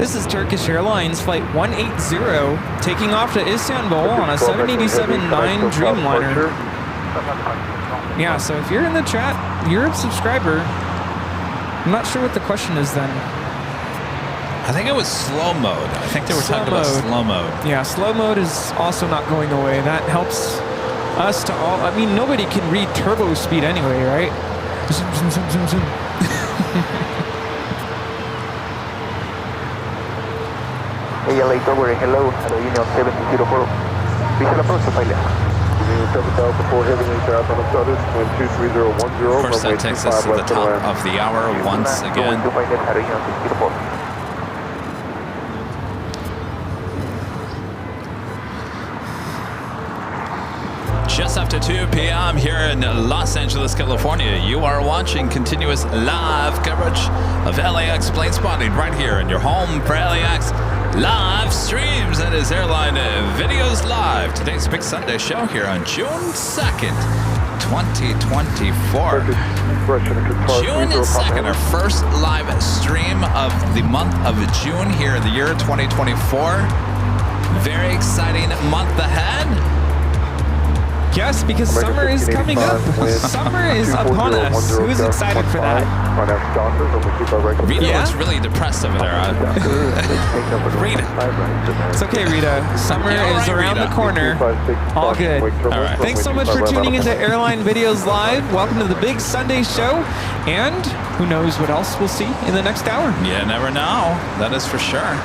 S5: This is Turkish Airlines Flight 180 taking off to Istanbul on a 787-9 Dreamliner. Yeah, so if you're in the chat, you're a subscriber. I'm not sure what the question is then.
S1: I think it was slow mode. I think they were talking about slow mode.
S5: Yeah, slow mode is also not going away. That helps us to all. I mean, nobody can read turbo speed anyway, right? Zoom, zoom, zoom, zoom, zoom.
S4: LA Tower, hello, Union 7004. Visual approach to pilot.
S1: First, that takes us to the top of the hour once again. Just after 2 p.m. here in Los Angeles, California, you are watching continuous live coverage of LAX plane spotting right here in your home for LAX live streams. That is Airline Videos Live. Today's a big Sunday show here on June 2nd, 2024. June 2nd, our first live stream of the month of June here in the year 2024. Very exciting month ahead.
S5: Yes, because summer is coming up. Summer is upon us. Who's excited for that?
S1: Rita
S5: Yeah?
S1: looks really depressed over there. Rita.
S5: It's okay, Rita. Summer
S1: Yeah, all
S5: is
S1: right,
S5: around
S1: Rita.
S5: the corner. All good.
S1: All right.
S5: Thanks so much for tuning into Airline Videos Live. Welcome to the big Sunday show. And who knows what else we'll see in the next hour.
S1: You never know. That is for sure.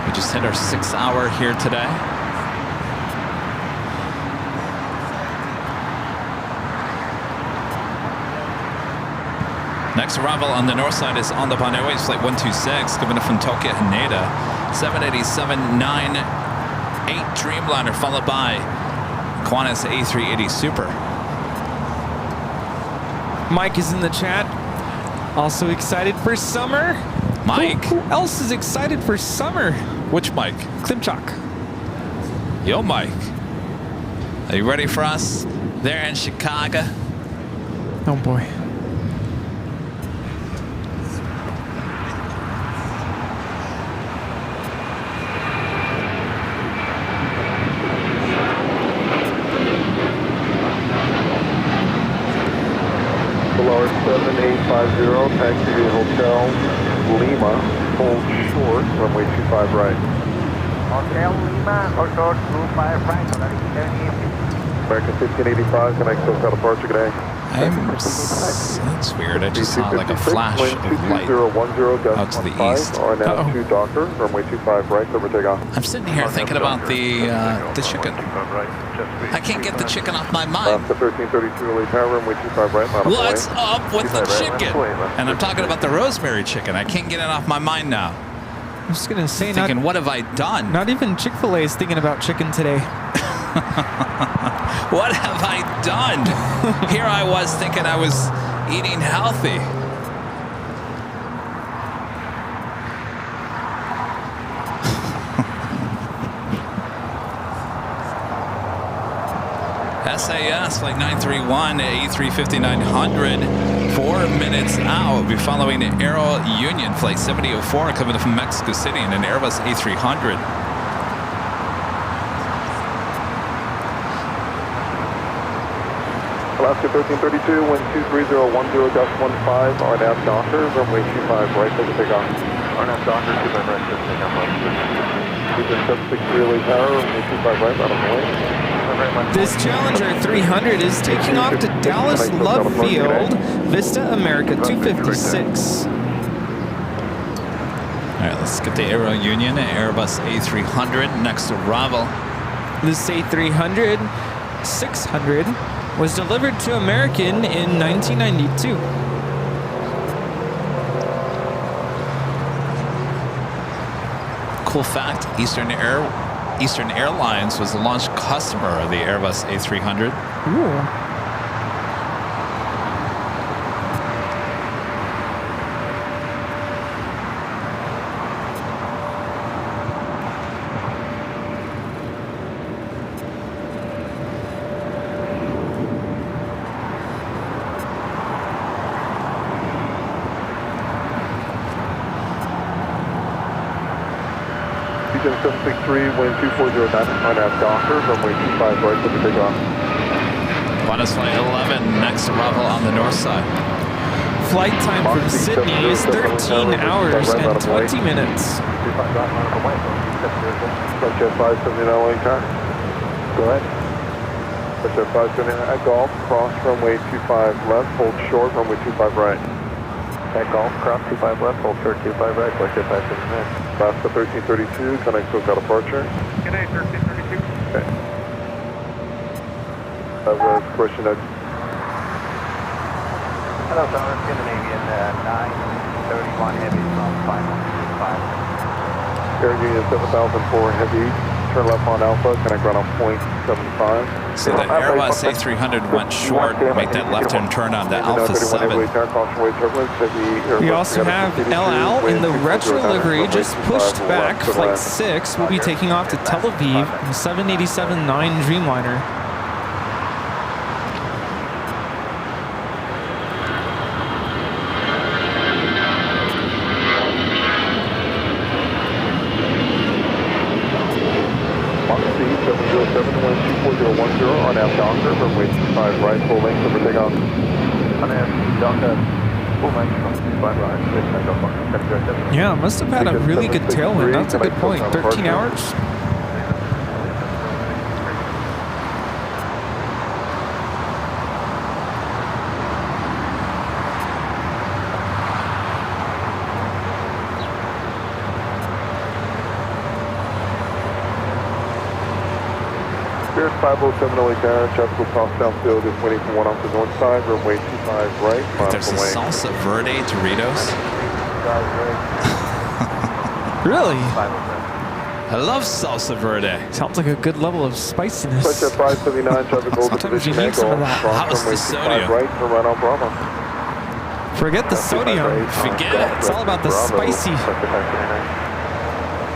S1: We just hit our 6th hour here today. Next arrival on the north side is on the Pan Airways flight 126, coming in from Tokyo Haneda, 787-9-8 Dreamliner, followed by Qantas A380 Super.
S5: Mike is in the chat. Also excited for summer.
S1: Mike?
S5: Who else is excited for summer?
S1: Which Mike?
S5: Klimchak.
S1: Yo, Mike. Are you ready for us there in Chicago?
S5: Oh boy.
S3: Lower 7850, taxi to Hotel Lima, hold short, runway 25 right.
S4: Hotel Lima, hold short, 25 right,
S3: American 1585, connect SoCal departure, good day.
S1: That's weird. I just saw like a flash of light out to the east.
S3: Are now to Docker, runway 25 right, over takeoff.
S1: I'm sitting here thinking about the chicken. I can't get the chicken off my mind.
S3: The 1332 early tower, runway 25 right, line
S1: What's up with the chicken? And I'm talking about the rosemary chicken. I can't get it off my mind now.
S5: I'm just gonna say,
S1: Thinking, what have I done?
S5: not even Chick-fil-A is thinking about chicken today.
S1: What have I done? Here I was thinking I was eating healthy. SAS flight 931 A350-900, 4 minutes out. We'll be following Aero Union flight 7004 coming from Mexico City in an Airbus A300.
S3: Alaska 1332, wind 23010.15, RNAV Docker, runway 25 right, over takeoff. RNAV Docker, 25 right, over takeoff. Houston 763 early tower, runway 25 right, out of the way.
S5: This Challenger 300 is taking off to Dallas Love Field, Vista America 256.
S1: All right, let's get the Aero Union Airbus A300 next arrival.
S5: This A300 600 was delivered to American in 1992.
S1: Cool fact, Eastern Airlines was the launch customer of the Airbus A300.
S5: Ooh.
S3: Houston 763, wind 2409, RNAV Docker, runway 25 right, over takeoff.
S1: Qantas flight 11 next arrival on the north side.
S5: Flight time from Sydney is 13 hours and 20 minutes.
S3: Flight 579 lane car. Go ahead. Flight 579 at Golf, cross runway 25 left, hold short, runway 25 right. At Golf, cross 25 left, hold short 25 right, flight 579. Alaska 1332, connect SoCal departure.
S6: Good day, 1332.
S3: Okay. That was question X.
S4: Hello, sir. Scandinavian 931 heavy from 505.
S3: Air Union 7004 heavy, turn left on Alpha, connect ground on .75.
S1: So the Airbus A300 went short, make that left-hand turn on the Alpha 7.
S5: We also have El Al in the retro livery, just pushed back. Flight 6 will be taking off to Tel Aviv in 787-9 Dreamliner.
S3: 25 right, full length over takeoff. Delta, full length, 25 right,
S5: Yeah, must have had a really good tailwind. That's a good point. 13 hours.
S3: Spirit 507 LA Tower, traffic will cross downfield is waiting for one off the north side, runway 25 right,
S1: There's a salsa verde Doritos.
S5: Really?
S1: I love salsa verde.
S5: Sounds like a good level of spiciness.
S3: Flight at 579, traffic over
S5: Sometimes you
S3: position
S5: need some of
S3: Echo,
S5: that.
S3: cross
S1: How's the
S3: runway
S1: sodium?
S3: 25 right for run on Bravo.
S5: Forget the sodium.
S1: Forget it.
S5: It's all about the spicy.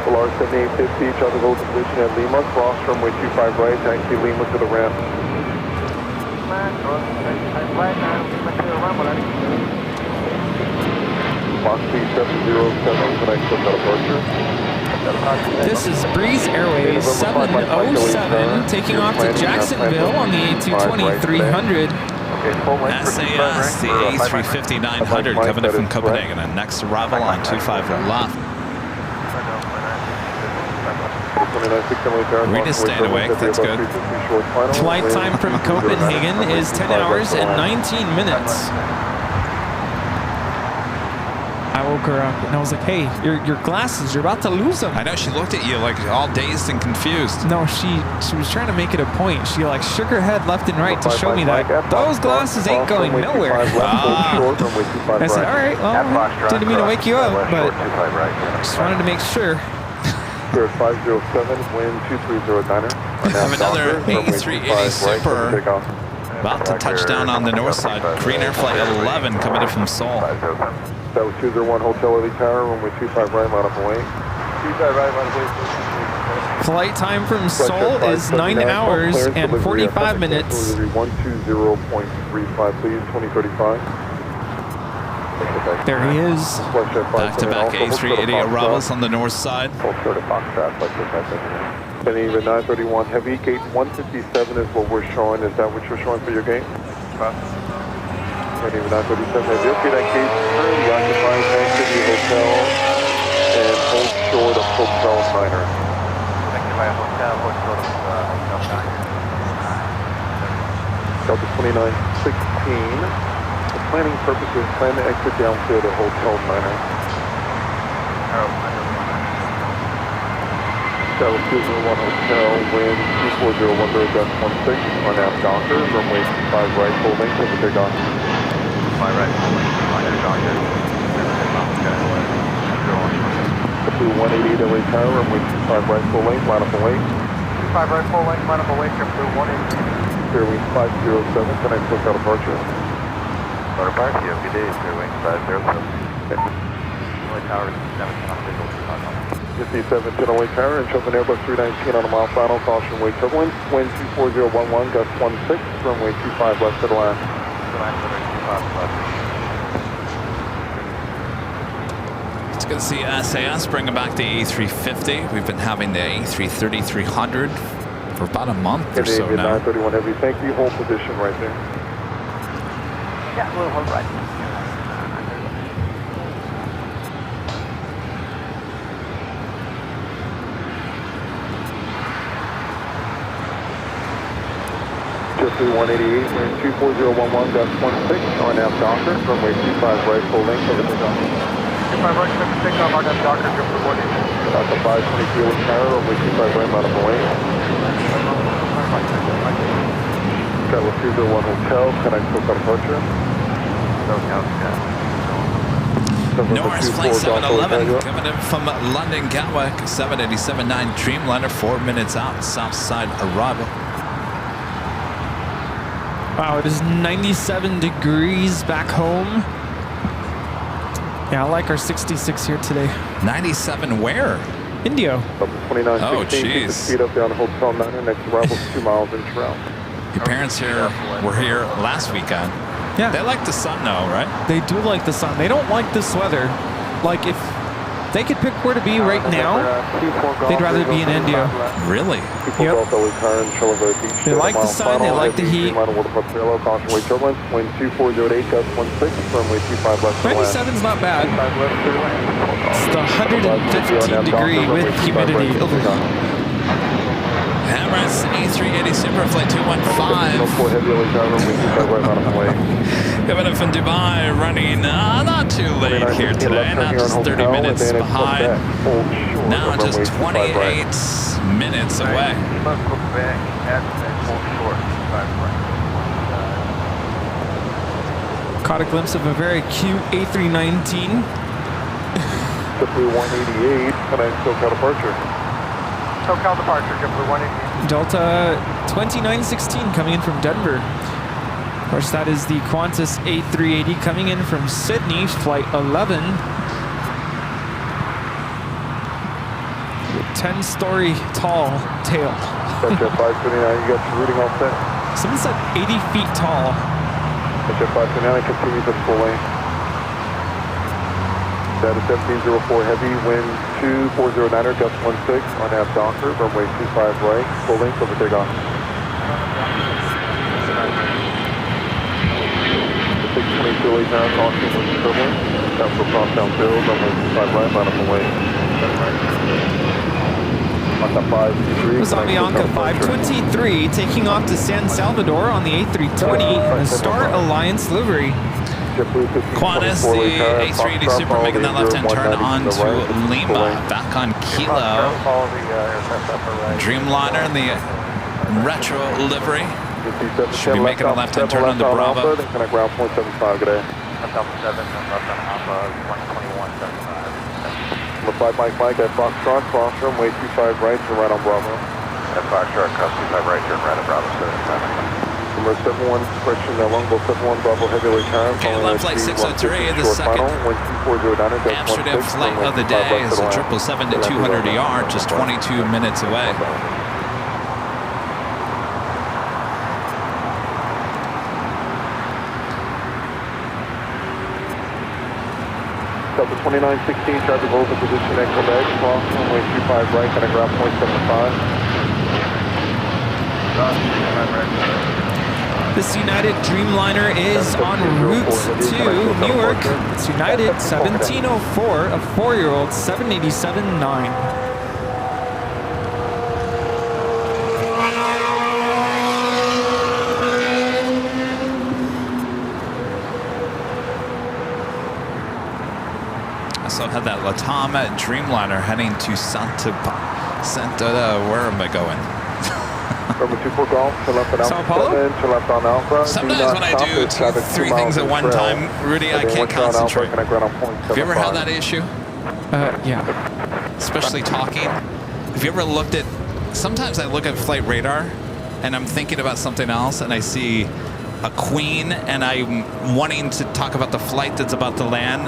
S3: Polar 7850, traffic over position at Lima, cross runway 25 right, taxi Lima to the ramp. Box B707, connect to departure.
S5: This is Breeze Airways 707 taking off to Jacksonville on the A220-300.
S1: SAS, the A350-900 coming in from Copenhagen. And next arrival on 25 left. Rita's staying awake, that's good.
S5: Flight time from Copenhagen is 10 hours and 19 minutes. I woke her up and I was like, hey, your glasses, you're about to lose them.
S1: I know, she looked at you like all dazed and confused.
S5: No, she was trying to make it a point. She like shook her head left and right to show me that those glasses ain't going nowhere. I said, all right, well, didn't mean to wake you up, but just wanted to make sure.
S3: Spirit 507, wind 2309er.
S1: We have another A380 Super about to touch down on the north side. Korean Air Flight 11 coming in from Seoul.
S3: That was 201 Hotel Elite Tower, runway 25 right, line up away. 25 right, line up away.
S5: Flight time from Seoul is 9 hours and 45 minutes.
S3: 120.35, please, 2035.
S5: There he is.
S1: Back-to-back A380 arrivals on the north side.
S3: Then even 931 heavy, gate 157 is what we're showing. Is that what you're showing for your gate? Then even 937 heavy. Okay, that gate currently occupied Tank City Hotel and hold short of Hotel Niner. Delta 2916. For planning purposes, plan to exit downfield at Hotel Niner. That was 201 Hotel, wind 2401 on aft Docker, runway 5 right, full length over takeoff. 5 right, full length, on air Docker. Blue 188 LA Tower, runway 25 right, full length, line up away. 25 right, full length, line up away, Blue 188. Fairwing 507, connect to hotel departure. Our party of BLVD, Fairwing 507. LA Tower, 57 LA Tower, and Chopin Airbus 319 on a mile final, caution wake turbulence, wind 24011, gust 16, runway 25 left to the line.
S1: It's good to see SAS bringing back the A350. We've been having the A330-300 for about a month or so now.
S3: 931 heavy, thank you, hold position right there.
S2: Yeah, we'll hold right.
S3: Jeffrey 188, wind 24011, gust 16, on aft Docker, runway 25 right, full length over the Docker. 25 right, clear for takeoff, on aft Docker, Jeffrey 188. Delta 523 LA Tower, runway 25 right, line up away. That was 201 Hotel, connect to departure.
S1: Norris Flight 711 coming in from London Gatwick, 787-9 Dreamliner, 4 minutes out, south side arrival.
S5: Wow, it is 97 degrees back home. Yeah, I like our 66 here today.
S1: 97 where?
S5: Indio.
S1: Oh, jeez.
S3: Speed up down Hotel Niner, next arrival 2 miles in Trout.
S1: Your parents here were here last weekend.
S5: Yeah.
S1: They like the sun though, right?
S5: They do like the sun. They don't like this weather. Like if they could pick where to be right now, they'd rather be in India.
S1: Really?
S5: Yep. They like the sun, they like the heat. 97's not bad. It's the 115 degree with humidity.
S1: Hammer's A380 Superflight 215. Coming up from Dubai, running not too late here today, not just 30 minutes behind. Now just 28 minutes away.
S5: Caught a glimpse of a very cute A319.
S3: JetBlue 188, and I SoCal departure. SoCal departure, JetBlue 188.
S5: Delta 2916 coming in from Denver. Of course, that is the Qantas A380 coming in from Sydney, flight 11. 10-story tall tail.
S3: Jet 529, you got your routing all set.
S5: Someone said 80 feet tall.
S3: Jet 529, continue to full lane. Status 1704 heavy, wind 2409er, gust 16, on nav Docker, runway 25 right, full length over takeoff. 622 late now, caution with turbulence, capital cross down 0, runway 25 right, bottom away.
S5: It was Avianca 523 taking off to San Salvador on the A320 in a Star Alliance livery.
S1: Qantas, the A380 Super making that left-hand turn onto Lima, back on Kilo. Dreamliner in the retro livery. Should be making a left-hand turn onto Bravo.
S3: Ground point 75 today. Five Mike at Foxtrot, cross runway 25 right, turn right on Bravo. At Foxtrot, cross 25 right, turn right on Bravo, 77. Number 71, correction, Longbow 71, Bravo, heavy return.
S1: Okay, left flight 603, the second Amsterdam flight of the day is a 777 to 200 ER, just 22 minutes away.
S3: Delta 2916, traffic hold the position at Quebec, cross runway 25 right, kind of ground point 75.
S5: This United Dreamliner is en route to Newark. It's United 1704, a 4-year-old 787-9.
S1: So had that Latam Dreamliner heading to Santa, where am I going?
S5: Sao Paulo?
S1: Sometimes when I do 2-3 things at one time, Rudy, I can't concentrate. Have you ever had that issue?
S5: Yeah.
S1: Especially talking. Have you ever looked at, sometimes I look at flight radar and I'm thinking about something else and I see a queen and I'm wanting to talk about the flight that's about to land.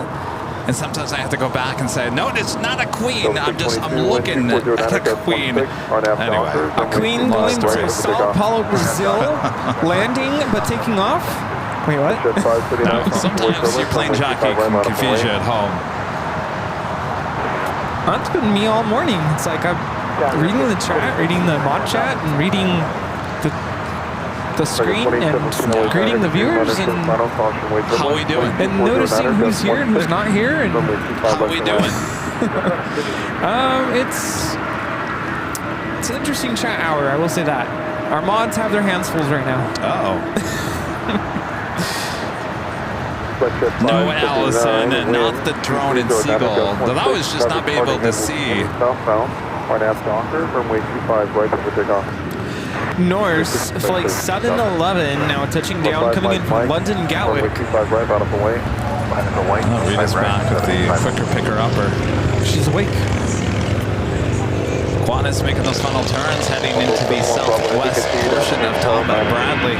S1: And sometimes I have to go back and say, no, it's not a queen. I'm looking at a queen. Anyway,
S5: a queen going to Sao Paulo, Brazil, landing but taking off? Wait, what?
S1: No, sometimes your plane jockey can confuse you at home.
S5: That's been me all morning. It's like I'm reading the chat, reading the mod chat, and reading the screen and greeting the viewers and
S1: how we doing?
S5: And noticing who's here and who's not here and
S1: how we doing?
S5: It's an interesting chat hour, I will say that. Our mods have their hands full right now.
S1: No Allison, not the drone and Seagull. Though that was just not being able to see.
S5: Norse, flight 711, now touching down, coming in from London Gatwick.
S1: Oh, Rita's back with the quicker picker-upper.
S5: She's awake.
S1: Qantas making those final turns, heading into the southwest portion of Tom Bradley.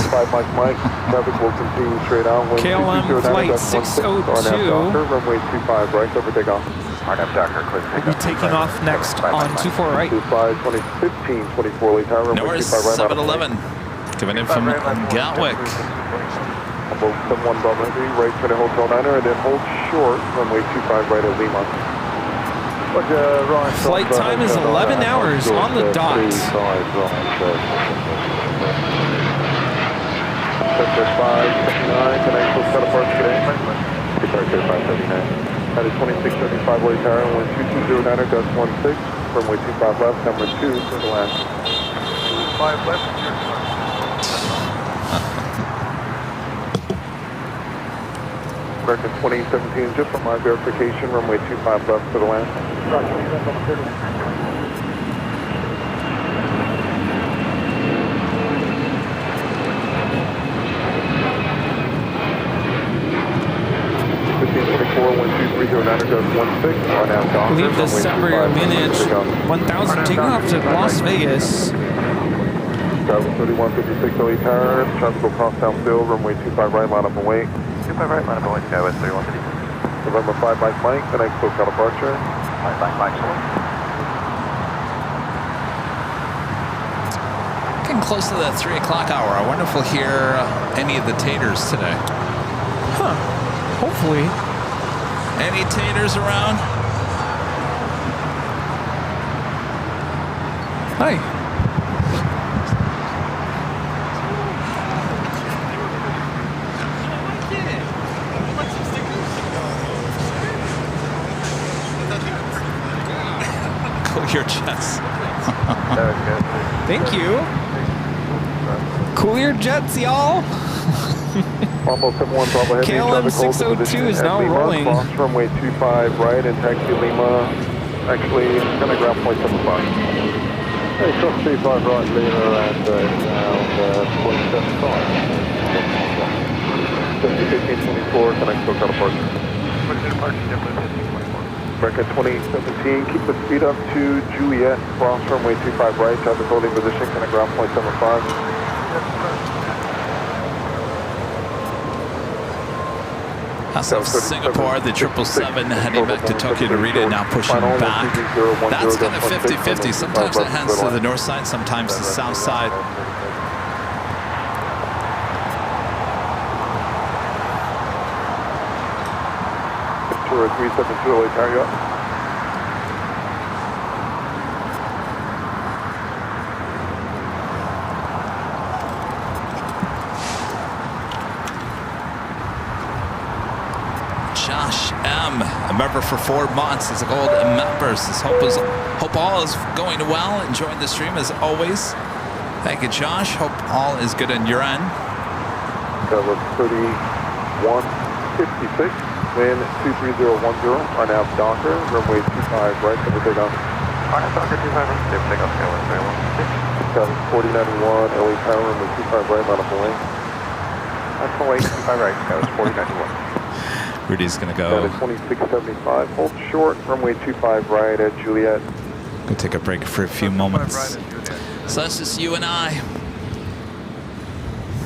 S3: 5 Mike, traffic will continue straight out.
S5: KLM flight 602.
S3: Runway 25 right, over takeoff.
S6: RNAV Docker, clear
S5: We'll be taking off next on 24 right.
S3: 25, 15, 24 late tower, runway
S1: Norris
S3: 25 right.
S1: 711. Coming in from Gatwick.
S3: About 71 Bravo Heavy, right for the Hotel Niner, and then hold short, runway 25 right at Lima.
S5: Flight time is 11 hours on the dot.
S3: Sector 579, connect to set apart today. Departure 579. At a 2675 late tower, wind 2209 gust 16, runway 25 left, number 2 for the last. 5 left, American 2017, just for my verification, runway 25 left for the last.
S5: Leave December lineage 1000, taking off to Las Vegas.
S3: 3156 LA Tower, traffic will cross down field, runway 25 right, line up and wait.
S6: 25 right, line up and wait, Skywest 3156.
S3: November 5 Mike, the next SoCal departure.
S6: 5 Mike,
S1: Getting close to the 3 o'clock hour. I wonder if we'll hear any of the taters today.
S5: Huh. Hopefully.
S1: Any taters around?
S5: Hi.
S1: Cool your jets.
S5: Thank you. Cool your jets, y'all.
S3: Almost 71 Bravo Heavy.
S5: KLM 602 is now rolling.
S3: Cross runway 25 right and taxi Lima. Actually, it's going to ground point 75. Hey, cross 35 right, Lima, and now 0.75. 1524, connect to departure. American 2017, keep the speed up to Juliet, cross runway 25 right, traffic holding position, connect ground point 75.
S1: That's of Singapore, the 777 heading back to Tokyo to Narita, now pushing back. That's kind of 50-50. Sometimes it heads to the north side, sometimes the south side.
S3: Tour 372 LA Tower, up.
S1: Josh M, a member for 4 months, is a gold member. Says hope all is going well. Enjoying the stream as always. Thank you, Josh. Hope all is good on your end.
S3: That was 3156. Wind 23010. RNAV Docker. Runway 25 right for the takeoff.
S6: RNAV Docker 25 right. They take off Skywest 3156. 4091 LA Tower. Runway 25 right, line up and wait. Line up and wait. 25 right. Skywest 4091.
S1: Rudy's going to go.
S3: 2675, hold short, runway 25 right at Juliet.
S1: Go take a break for a few moments. So that's just you and I.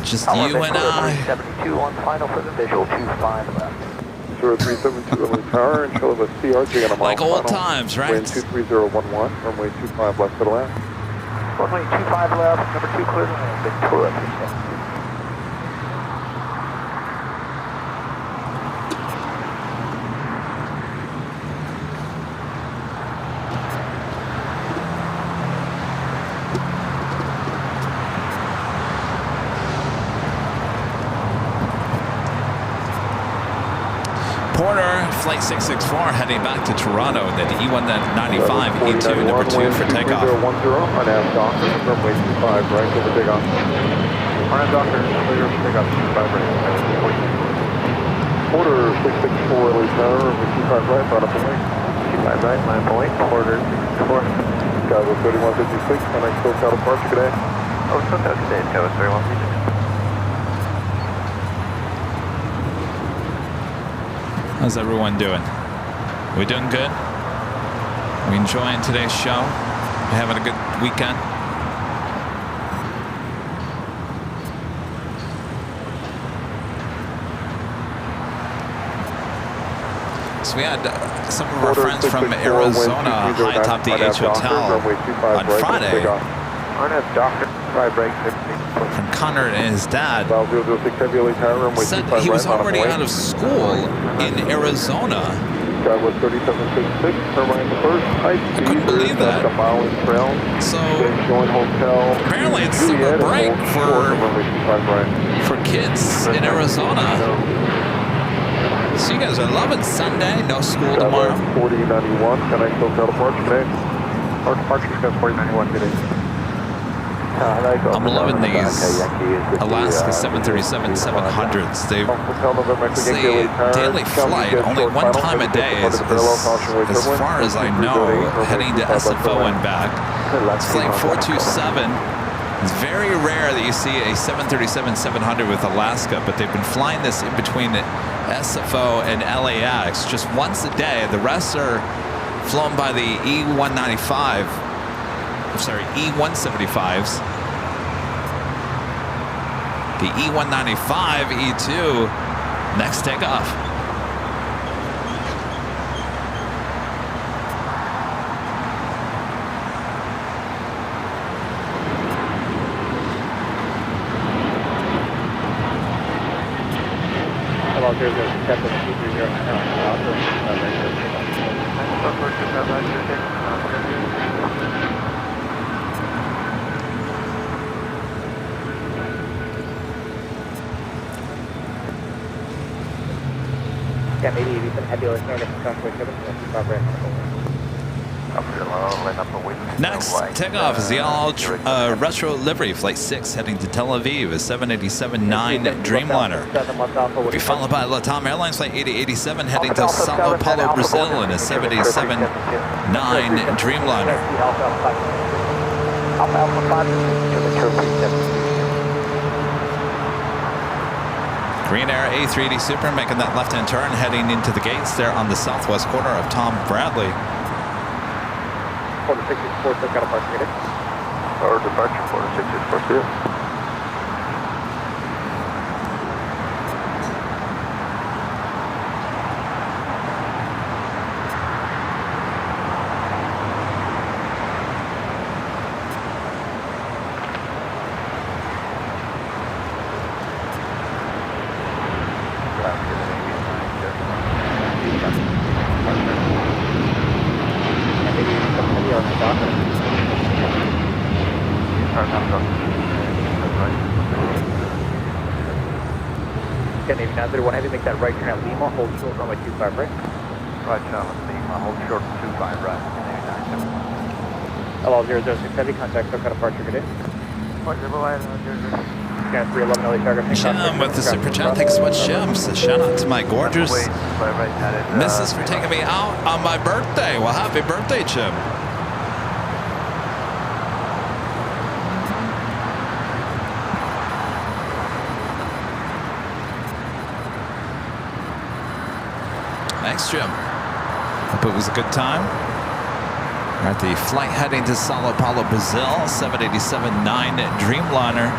S1: Just you and I.
S2: 372 on final for the visual, 25 left.
S3: 0372 LA Tower, and show of a CRJ on a mile.
S1: Like old
S3: final.
S1: times, right?
S3: Wind 23011, runway 25 left to the left.
S2: Runway 25 left, number 2 clear to land, Victoria.
S1: Flight 664 heading back to Toronto, the E195, E2, number 2 for takeoff.
S3: 3010, RNAV Docker, runway 25 right over takeoff. RNAV Docker, clear for takeoff, 25 right. Quarter 664 LA Tower, runway 25 right, brought up away. 25 right, line point, quarter 664. Skywest 3156, my next SoCal departure, good day.
S6: Oh, SoCal today, Skywest 3156.
S1: How's everyone doing? We doing good? We enjoying today's show? We having a good weekend? we had some of our friends from Arizona high atop the H Hotel on Friday. From Connor and his dad. Said he was already out of school in Arizona.
S6: That was 3766, turbine the first. I
S1: couldn't believe that. So apparently it's summer break for kids in Arizona. So you guys are loving Sunday, no school tomorrow.
S6: 4091, can I still tell departure today? Our departure's got 4091 today.
S1: I'm loving these Alaska 737-700s. They say daily flight, only one time a day, as far as I know, heading to SFO and back. It's flight 427. It's very rare that you see a 737-700 with Alaska, but they've been flying this in between SFO and LAX just once a day. The rest are flown by the E175s. The E195, E2, next takeoff.
S4: Hello, there's a Captain 230. Yeah, maybe you can head the other side of the Runway 7.
S1: Next takeoff is the all retro livery, flight 6 heading to Tel Aviv, a 787-9 Dreamliner. Will be followed by LATAM Airlines flight 8087 heading to Sao Paulo, Brazil, in a 787-9 Dreamliner. Green Air A380 Super making that left-hand turn, heading into the gates there on the southwest corner of Tom Bradley.
S4: 4646, got a park ticket.
S6: Our departure 4646.
S4: Whenever you make that right turn at Lima, hold short runway 25 right.
S3: Right turn at Lima, hold short 25 right.
S4: Hello, 006 heavy contact, so cut apart your good day. Scan 311 LA Target.
S1: Jim with the super chat, thanks so much, Jim. So shout out to my gorgeous missus for taking me out on my birthday. Well, happy birthday, Jim. Thanks, Jim. Hope it was a good time. We're at the flight heading to Sao Paulo, Brazil, 787-9 Dreamliner.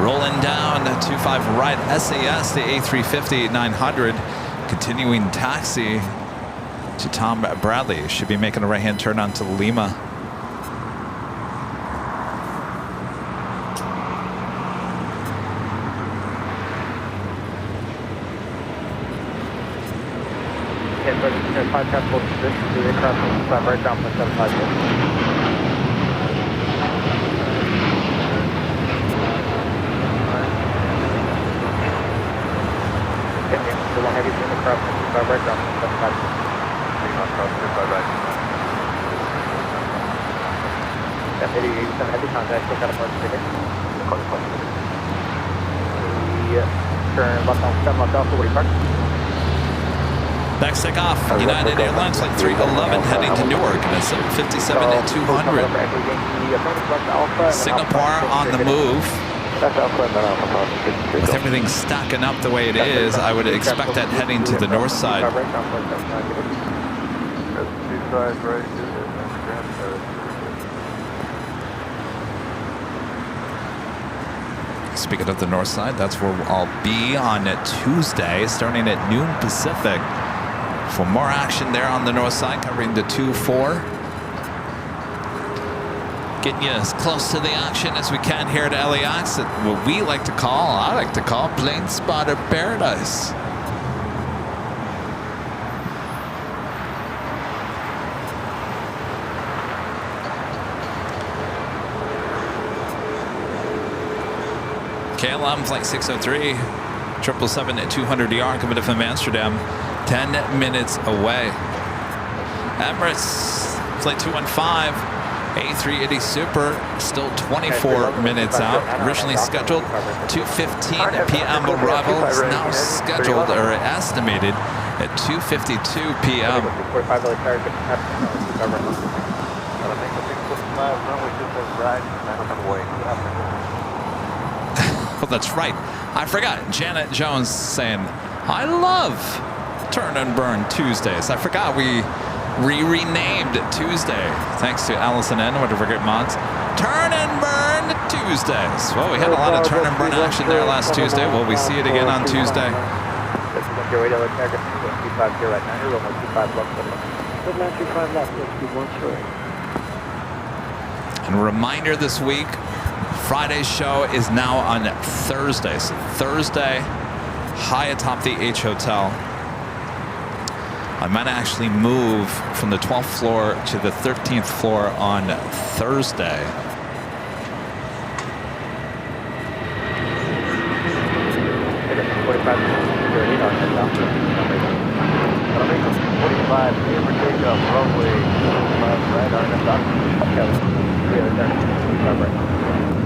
S1: Rolling down 25 right SAS, the A350-900. Continuing taxi to Tom Bradley. Should be making a right-hand turn onto Lima.
S4: There's 5 transport positions to the aircraft, right down from 756. The one heavy in the craft, right down from 756. That 8087 heavy contact, still got a park ticket. Turn left on 7 left alpha, what do you park?
S1: Next takeoff, United Airlines flight 311 heading to Newark in a 757-200. Singapore on the move. With everything stacking up the way it is, I would expect that heading to the north side. Speaking of the north side, that's where I'll be on Tuesday, starting at noon Pacific. for more action there on the north side, covering the 2-4. Getting you as close to the action as we can here at LAX at what we like to call, I like to call, plane spotter paradise. KLM flight 603, 777 at 200ER coming from Amsterdam, 10 minutes away. Emirates flight 215, A380 Super, still 24 minutes out. Originally scheduled 2:15 p.m. arrival, is now scheduled or estimated at 2:52 p.m.
S3: 45 military, runway 25 right, 9 away.
S1: Well, that's right. I forgot. Janet Jones saying, I love Turn and Burn Tuesdays. I forgot we renamed Tuesday. Thanks to Allison N, one of our great mods. Turn and Burn Tuesdays. Well, we had a lot of turn and burn action there last Tuesday. Will we see it again on Tuesday? And a reminder this week, Friday's show is now on Thursday. So Thursday, high atop the H Hotel. I might actually move from the 12th floor to the 13th floor on Thursday.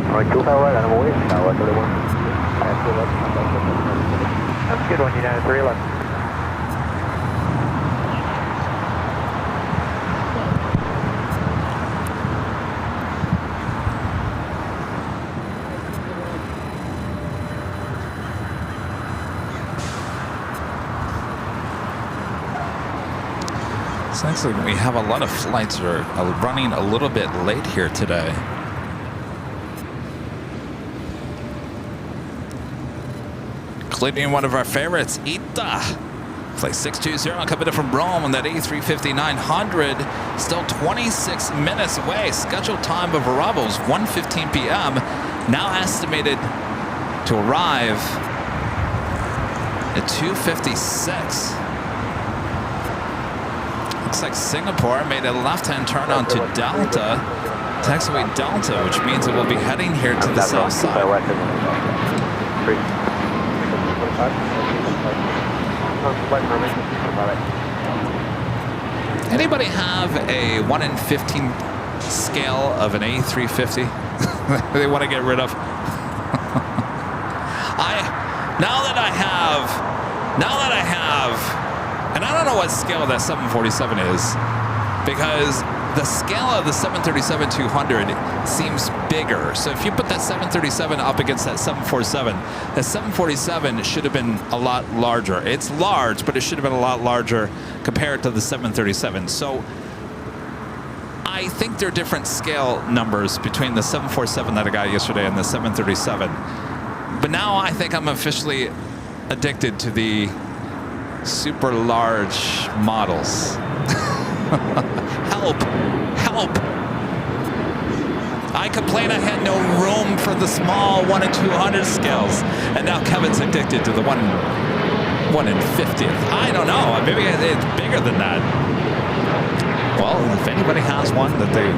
S3: Alright, 2 power right, I'm away. Now, what do they want? That's a good one, United 311.
S1: It's actually, we have a lot of flights that are running a little bit late here today. Including one of our favorites, Ita. Flight 620 coming in from Rome on that A350-900. Still 26 minutes away. Scheduled time of arrival is 1:15 p.m. Now estimated to arrive at 2:56. Looks like Singapore made a left-hand turn onto Delta, taxiway Delta, which means it will be heading here to the south side. Anybody have a 1 in 15 scale of an A350 they want to get rid of? Now that I have, and I don't know what scale that 747 is, because the scale of the 737-200 seems bigger. So if you put that 737 up against that 747, the 747 should have been a lot larger. It's large, but it should have been a lot larger compared to the 737. So I think there are different scale numbers between the 747 that I got yesterday and the 737. But now I think I'm officially addicted to the super large models. Help! Help! I complained I had no room for the small 1 in 200 scales, and now Kevin's addicted to the 1 in 50th. I don't know. Maybe it's bigger than that. Well, if anybody has one that they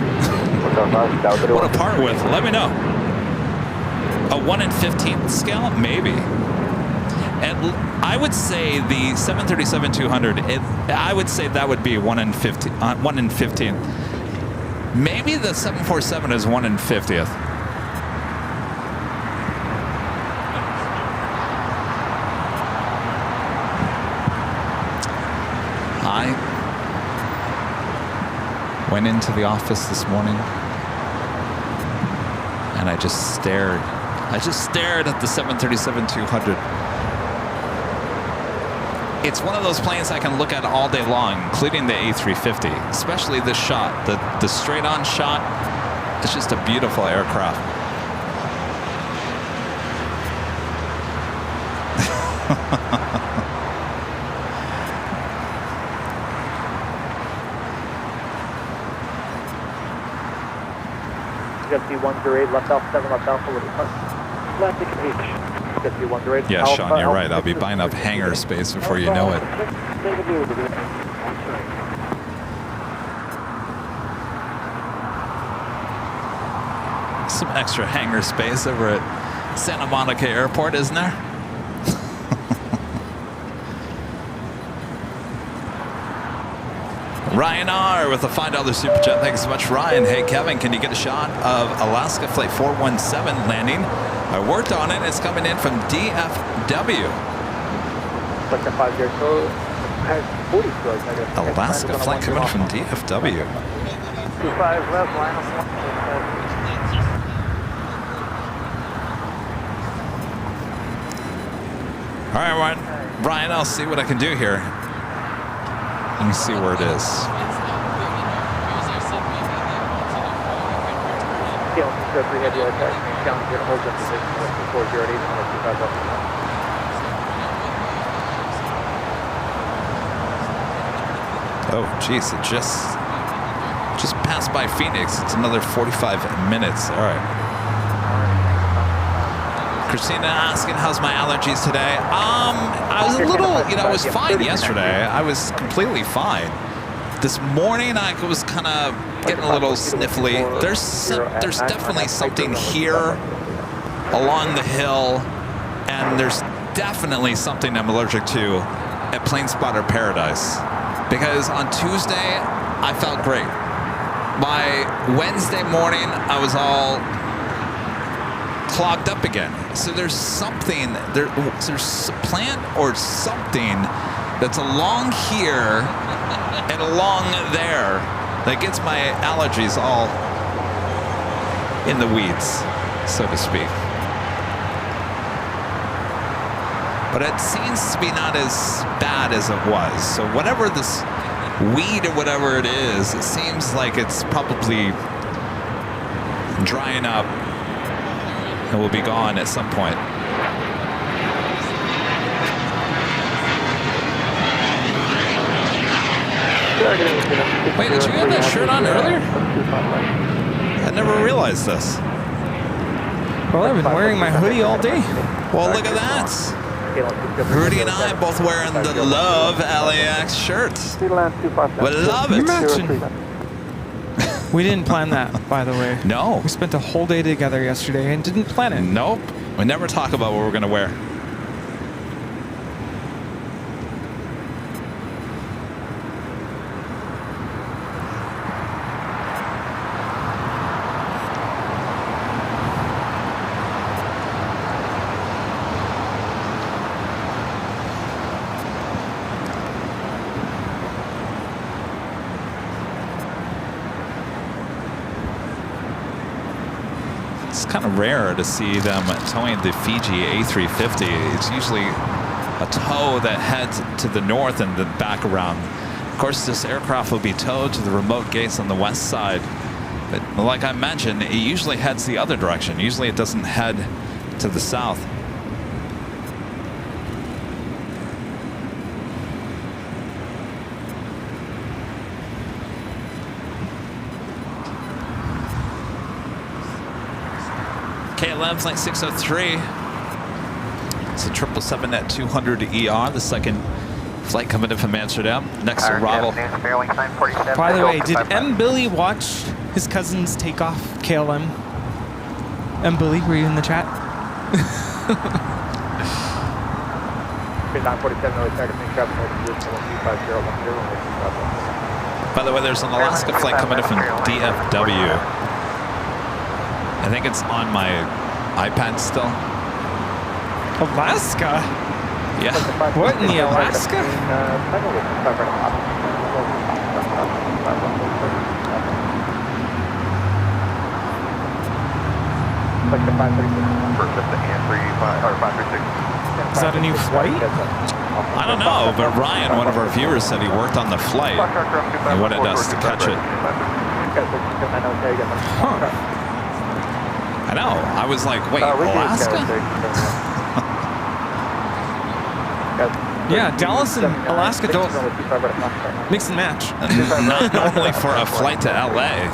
S1: want to part with, let me know. A 1 in 15th scale, maybe. And I would say the 737-200, I would say that would be 1 in 15. Maybe the 747 is 1 in 50th. I went into the office this morning and I just stared. I just stared at the 737-200. It's one of those planes I can look at all day long, including the A350, especially this shot. The straight-on shot, it's just a beautiful aircraft.
S4: frequency 108, left Alpha 7, left Alpha, little touch. Left Aviation. Frequency 108.
S1: Yeah, Sean, you're right. I'll be buying up hangar space before you know it. Some extra hangar space over at Santa Monica Airport, isn't there? Ryan R. with a $5 super chat. Thanks so much, Ryan. Hey, Kevin, can you get a shot of Alaska Flight 417 landing? I worked on it. It's coming in from DFW. Alaska flight coming from DFW.
S4: 25 left, line of
S1: All right, Ryan, I'll see what I can do here. Let me see where it is. Oh, geez, it just passed by Phoenix. It's another 45 minutes. All right. Christina asking, how's my allergies today? I was a little, I was fine yesterday. I was completely fine. This morning, I was kind of getting a little sniffly. There's definitely something here along the hill, and there's definitely something I'm allergic to at Plane Spotter Paradise. Because on Tuesday, I felt great. By Wednesday morning, I was all clogged up again. So there's something, there's a plant or something that's along here and along there that gets my allergies all in the weeds, so to speak. But it seems to be not as bad as it was. So whatever this weed or whatever it is, it seems like it's probably drying up and will be gone at some point. Wait, did you have that shirt on earlier? I never realized this.
S5: Well, I've been wearing my hoodie all day.
S1: Well, look at that. Rudy and I both wearing the Love LAX shirts. We love it.
S5: Imagine. We didn't plan that, by the way.
S1: No.
S5: We spent a whole day together yesterday and didn't plan it.
S1: Nope. We never talk about what we're going to wear. Kind of rare to see them towing the Fiji A350. It's usually a tow that heads to the north and then back around. Of course, this aircraft will be towed to the remote gates on the west side. But like I mentioned, it usually heads the other direction. Usually it doesn't head to the south. KLM flight 603. It's a 777 at 200 ER, the second flight coming in from Amsterdam. Next arrival.
S5: By the way, did M. Billy watch his cousins take off KLM? M. Billy, were you in the chat?
S1: By the way, there's an Alaska flight coming in from DFW. I think it's on my iPad still.
S5: Alaska?
S1: Yeah.
S5: What in the Alaska? Is that a new flight?
S1: I don't know, but Ryan, one of our viewers, said he worked on the flight and wanted us to catch it.
S5: Huh.
S1: I know. I was like, wait, Alaska?
S5: Yeah, Dallas and Alaska don't mix and match.
S1: Not only for a flight to LA.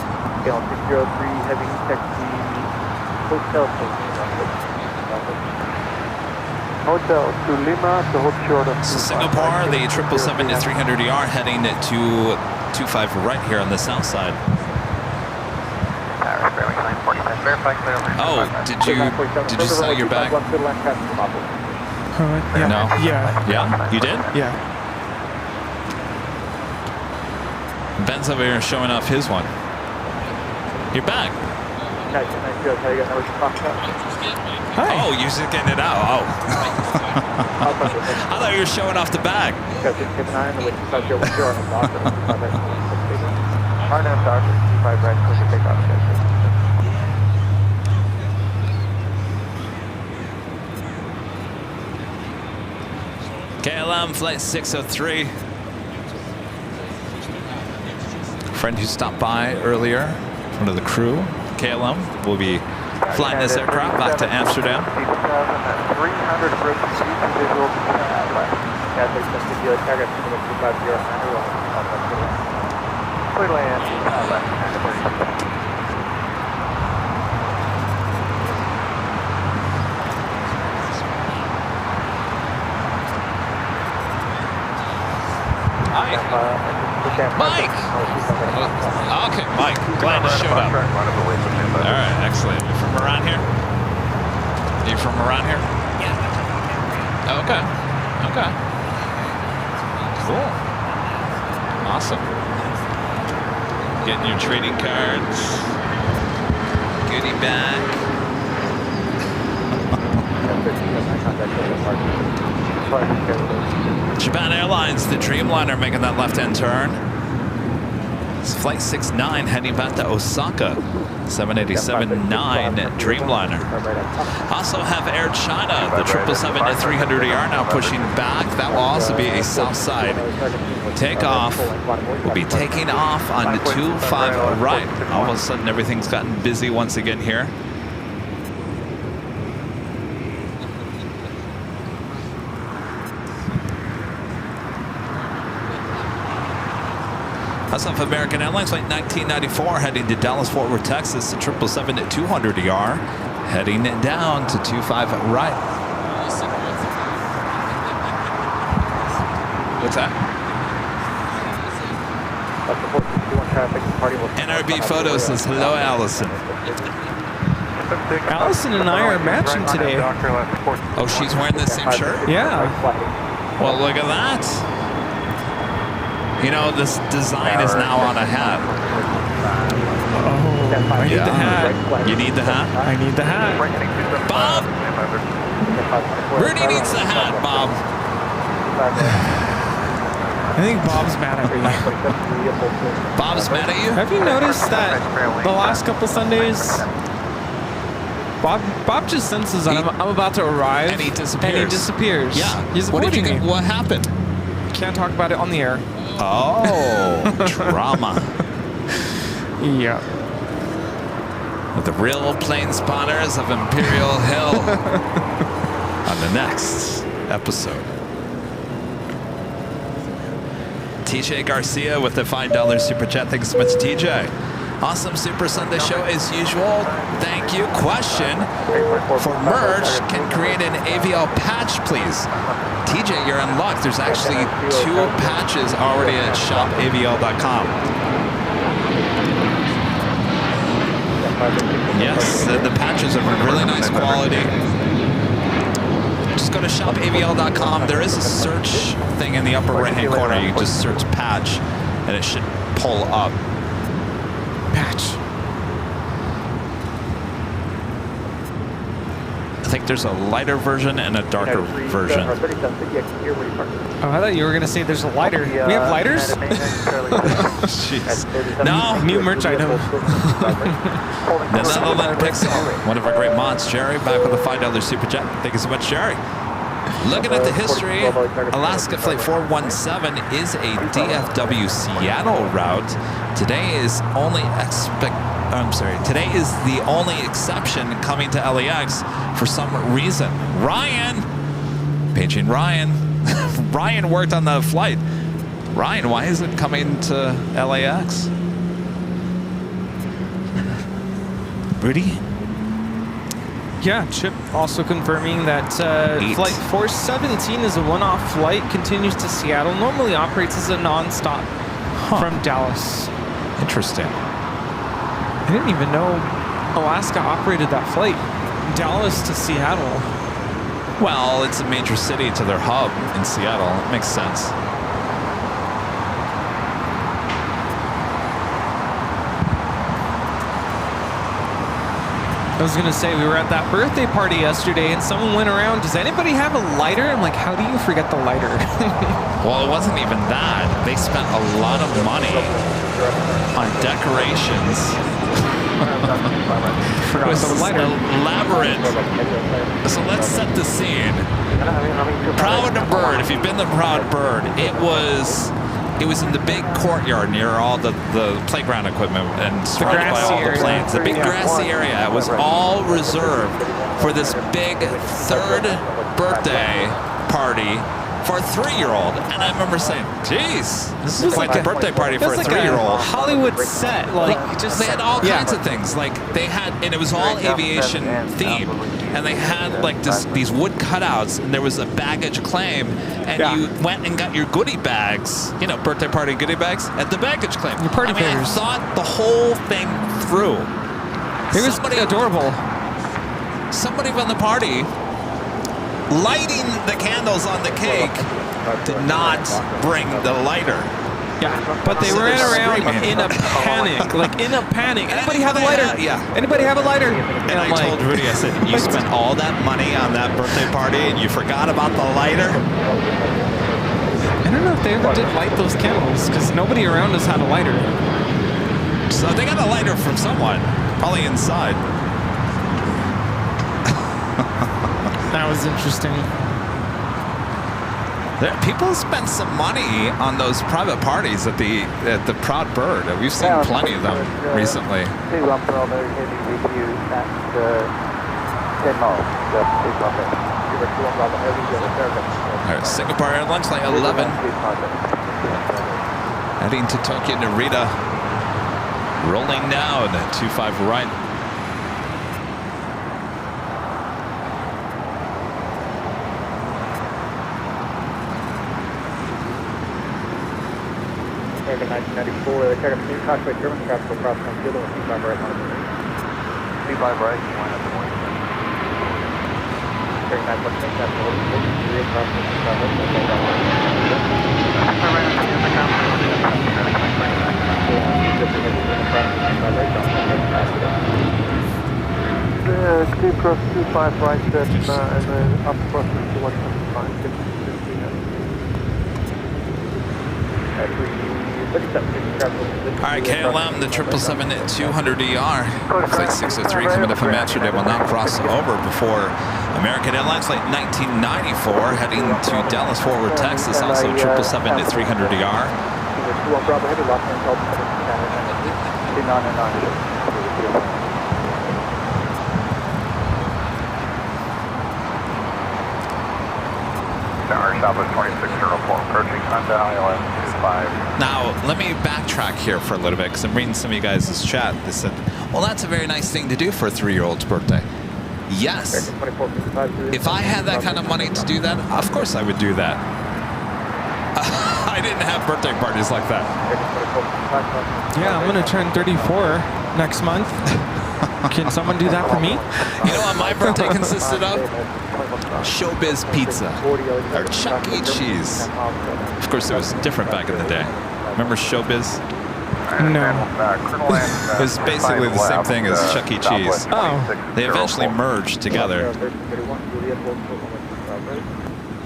S6: Hotel to Lima to hold short of
S1: Singapore, the 777-300ER heading to 25 right here on the south side. Oh, did you sell your bag?
S5: Yeah.
S1: No.
S5: Yeah.
S1: Yeah, you did?
S5: Yeah.
S1: Ben's over here showing off his one. Your bag.
S5: Hi.
S1: Oh, you're just getting it out. Oh. I thought you were showing off the bag. KLM flight 603. Friend who stopped by earlier, one of the crew, KLM, will be flying this aircraft back to Amsterdam.
S6: 300 visual
S1: Mike! Okay, Mike, glad you showed up. All right, excellent. You from around here? You from around here? Yeah. Okay. Okay. Cool. Awesome. Getting your trading cards. Goodie bag. Japan Airlines, the Dreamliner, making that left-hand turn. It's flight 69 heading back to Osaka. 787-9 Dreamliner. Also have Air China, the 777-300ER now pushing back. That will also be a south side takeoff. We'll be taking off on the 25 right. All of a sudden, everything's gotten busy once again here. That's off American Airlines flight 1994 heading to Dallas-Fort Worth, Texas. The 777-200ER heading down to 25 right. What's that? NRB Photo says, hello, Allison.
S5: Allison and I are matching today.
S1: Oh, she's wearing the same shirt?
S5: Yeah.
S1: Well, look at that. You know, this design is now on a hat.
S5: Oh, I need the hat.
S1: You need the hat?
S5: I need the hat.
S1: Bob! Rudy needs the hat, Bob.
S5: I think Bob's mad at me.
S1: Bob's mad at you?
S5: Have you noticed that the last couple Sundays, Bob just senses that I'm about to arrive.
S1: And he disappears.
S5: Yeah. He's
S1: What did you
S5: avoiding
S1: get?
S5: me.
S1: What happened?
S5: Can't talk about it on the air.
S1: Oh, drama.
S5: Yeah.
S1: With the real plane spotters of Imperial Hill on the next episode. TJ Garcia with the $5 super chat. Thanks so much, TJ. Awesome Super Sunday show as usual. Thank you. Question for merch, can create an AVL patch, please? TJ, you're in luck. There's actually 2 patches already at shopavl.com. Yes, the patches are really nice quality. Just go to shopavl.com. There is a search thing in the upper right-hand corner. You can just search patch, and it should pull up. Patch. I think there's a lighter version and a darker version.
S5: Oh, I thought you were going to say there's a lighter. We have lighters?
S1: Jeez. No.
S5: New merch item.
S1: The Netherlands Pixel, one of our great mods, Jerry, back with a $5 super chat. Thank you so much, Jerry. Looking at the history, Alaska Flight 417 is a DFW Seattle route. Today is today is the only exception coming to LAX for some reason. Ryan, paging Ryan. Ryan worked on the flight. Ryan, why is it coming to LAX? Rudy?
S5: Yeah, Chip also confirming that flight 417 is a one-off flight, continues to Seattle, normally operates as a non-stop from Dallas.
S1: Interesting.
S5: I didn't even know Alaska operated that flight, Dallas to Seattle.
S1: Well, it's a major city to their hub in Seattle. It makes sense.
S5: I was going to say, we were at that birthday party yesterday and someone went around, does anybody have a lighter? I'm like, how do you forget the lighter?
S1: Well, it wasn't even that. They spent a lot of money on decorations. It was elaborate. So let's set the scene. Proud Bird, if you've been to Proud Bird, it was in the big courtyard near all the playground equipment and surrounded by all the planes. The big grassy area was all reserved for this big third birthday party for a 3-year-old. And I remember saying, geez, this is quite a birthday party for a 3-year-old.
S5: Hollywood set, like just
S1: they had all kinds of things. Like they had, and it was all aviation themed. And they had like these wood cutouts, and there was a baggage claim, and you went and got your goodie bags, you know, birthday party goodie bags at the baggage claim.
S5: Your party favors.
S1: I thought the whole thing through.
S5: It was adorable.
S1: Somebody from the party lighting the candles on the cake did not bring the lighter.
S5: Yeah, but they ran around in a panic, like in a panic. Anybody have a lighter?
S1: Yeah.
S5: Anybody have a lighter?
S1: And I told Rudy, I said, you spent all that money on that birthday party and you forgot about the lighter?
S5: I don't know if they ever did light those candles because nobody around us had a lighter.
S1: So they got a lighter from someone, probably inside.
S5: That was interesting.
S1: People spent some money on those private parties at the Proud Bird. We've seen plenty of them recently.
S4: All
S1: right, Singapore Airlines flight 11, heading to Tokyo Narita, rolling down 25 right.
S4: American 1994, they check up new cockpit German traffic across from field with 25 right on the 25 right, you line up the morning. Checking 9.6, that's the holding 3 across from 25 right, clear cross 25 right, and then up cross 2125.
S1: All right, KLM, the 777-200ER, flight 603 coming up from Amsterdam will now cross over before American Airlines flight 1994 heading to Dallas Fort Worth, Texas, also 777-300ER.
S3: Our stop is 2604, approaching Honda ILM 25.
S1: Now, let me backtrack here for a little bit because I'm reading some of you guys' chat. They said, well, that's a very nice thing to do for a 3-year-old's birthday. Yes. If I had that kind of money to do that, of course I would do that. I didn't have birthday parties like that.
S5: Yeah, I'm going to turn 34 next month. Can someone do that for me?
S1: You know what my birthday consisted of? Showbiz Pizza, or Chuck E. Cheese. Of course, it was different back in the day. Remember Showbiz?
S5: No.
S1: It was basically the same thing as Chuck E. Cheese.
S5: Oh.
S1: They eventually merged together.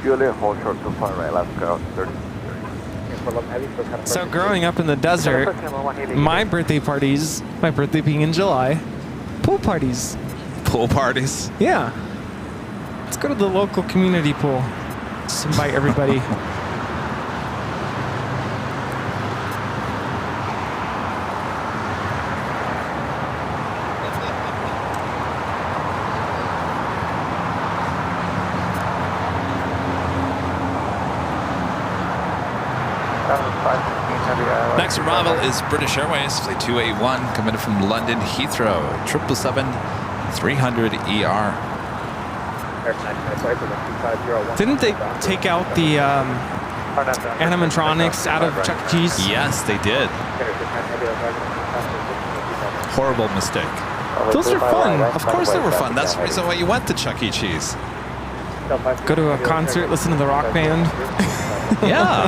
S3: Juliet, hold short to far right, let's go. 30.
S5: So growing up in the desert, my birthday parties, my birthday being in July, pool parties.
S1: Pool parties?
S5: Yeah. Let's go to the local community pool. Just invite everybody.
S1: Next arrival is British Airways, flight 281, coming from London Heathrow, 300 ER.
S5: Didn't they take out the animatronics out of Chuck E. Cheese?
S1: Yes, they did. Horrible mistake.
S5: Those are fun.
S1: Of course they were fun. That's the reason why you went to Chuck E. Cheese.
S5: Go to a concert, listen to the rock band.
S1: Yeah.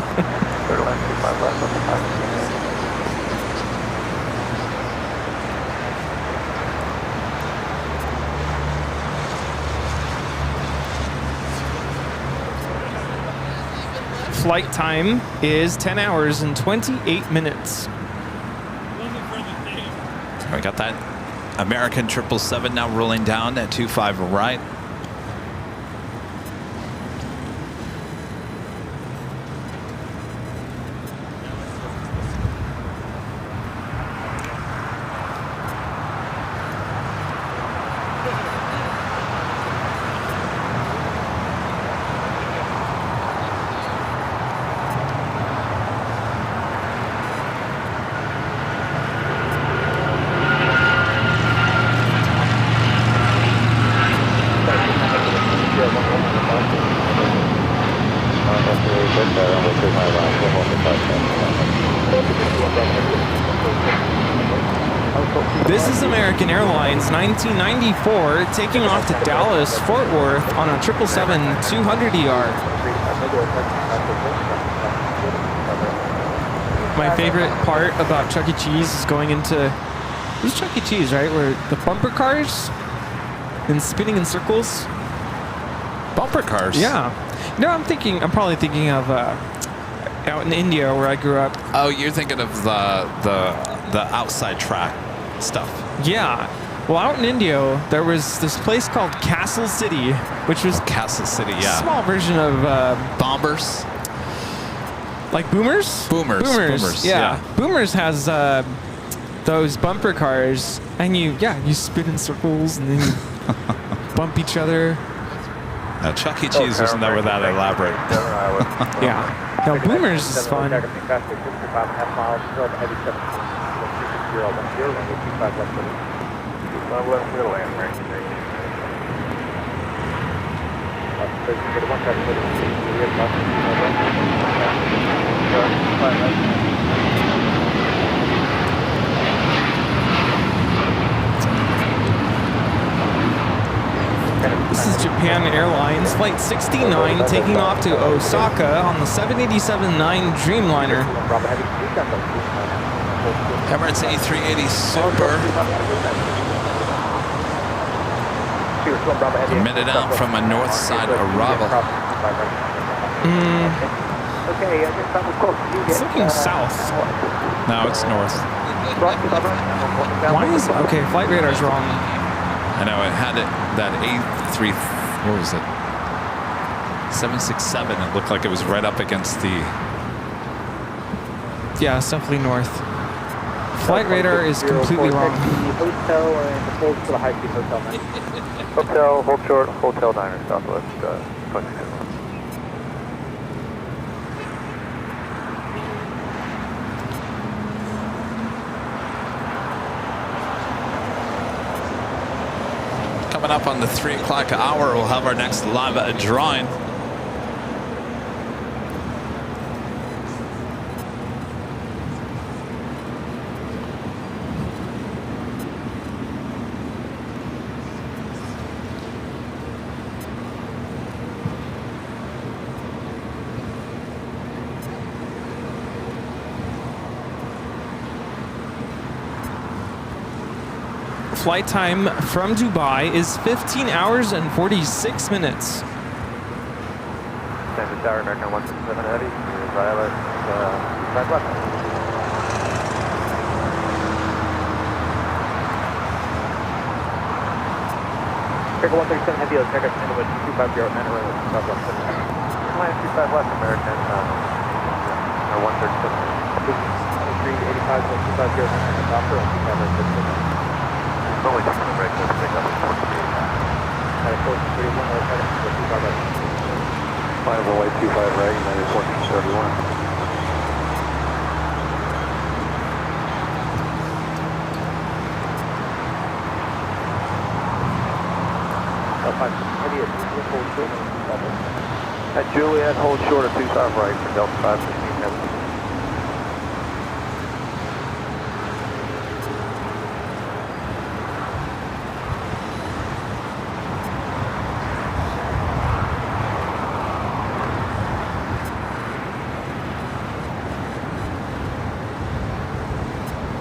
S5: Flight time is 10 hours and 28 minutes.
S1: We got that American 777 now rolling down at 25 right.
S5: This is American Airlines 1994 taking off to Dallas, Fort Worth on a 777-200ER. My favorite part about Chuck E. Cheese is going into, it was Chuck E. Cheese, right? Where the bumper cars and spinning in circles.
S1: Bumper cars?
S5: Yeah. No, I'm probably thinking of out in India where I grew up.
S1: Oh, you're thinking of the outside track stuff.
S5: Yeah. Well, out in India, there was this place called Castle City, which was
S1: Castle City,
S5: a
S1: yeah.
S5: small version of
S1: Bombers?
S5: like Boomers?
S1: Boomers,
S5: yeah. Boomers has those bumper cars, and you spin in circles and then you bump each other.
S1: Now, Chuck E. Cheese was never that elaborate.
S5: Yeah. No, Boomers is fun. This is Japan Airlines Flight 69 taking off to Osaka on the 787-9 Dreamliner.
S1: Emirates A380 Super. A minute out from a north side arrival.
S5: It's looking south.
S1: No, it's north.
S5: Why is okay? Flight radar's wrong.
S1: I know it had that A3. What was it? 767. It looked like it was right up against the.
S5: Yeah, it's definitely north. Flight radar is completely wrong.
S4: Hotel and hold for the high-speed hotel. Hotel, hold short, hotel diner, southwest, 22.
S1: Coming up on the 3 o'clock hour, we'll have our next live drawing.
S5: Flight time from Dubai is 15 hours and 46 minutes.
S3: Standard Tower, American 167 Heavy, Violet, side left.
S4: Check 137 Heavy, check out Canada 250 Manor, southwest.
S3: Line 25 left, American 137.
S4: 385, 250 Manor, southwest,
S3: Only taking the break, let's pick up at 43.
S4: at 431, 25 right.
S6: 50825 right, United 1431.
S3: At Juliet, hold short of 25 right for Delta 515 heavy.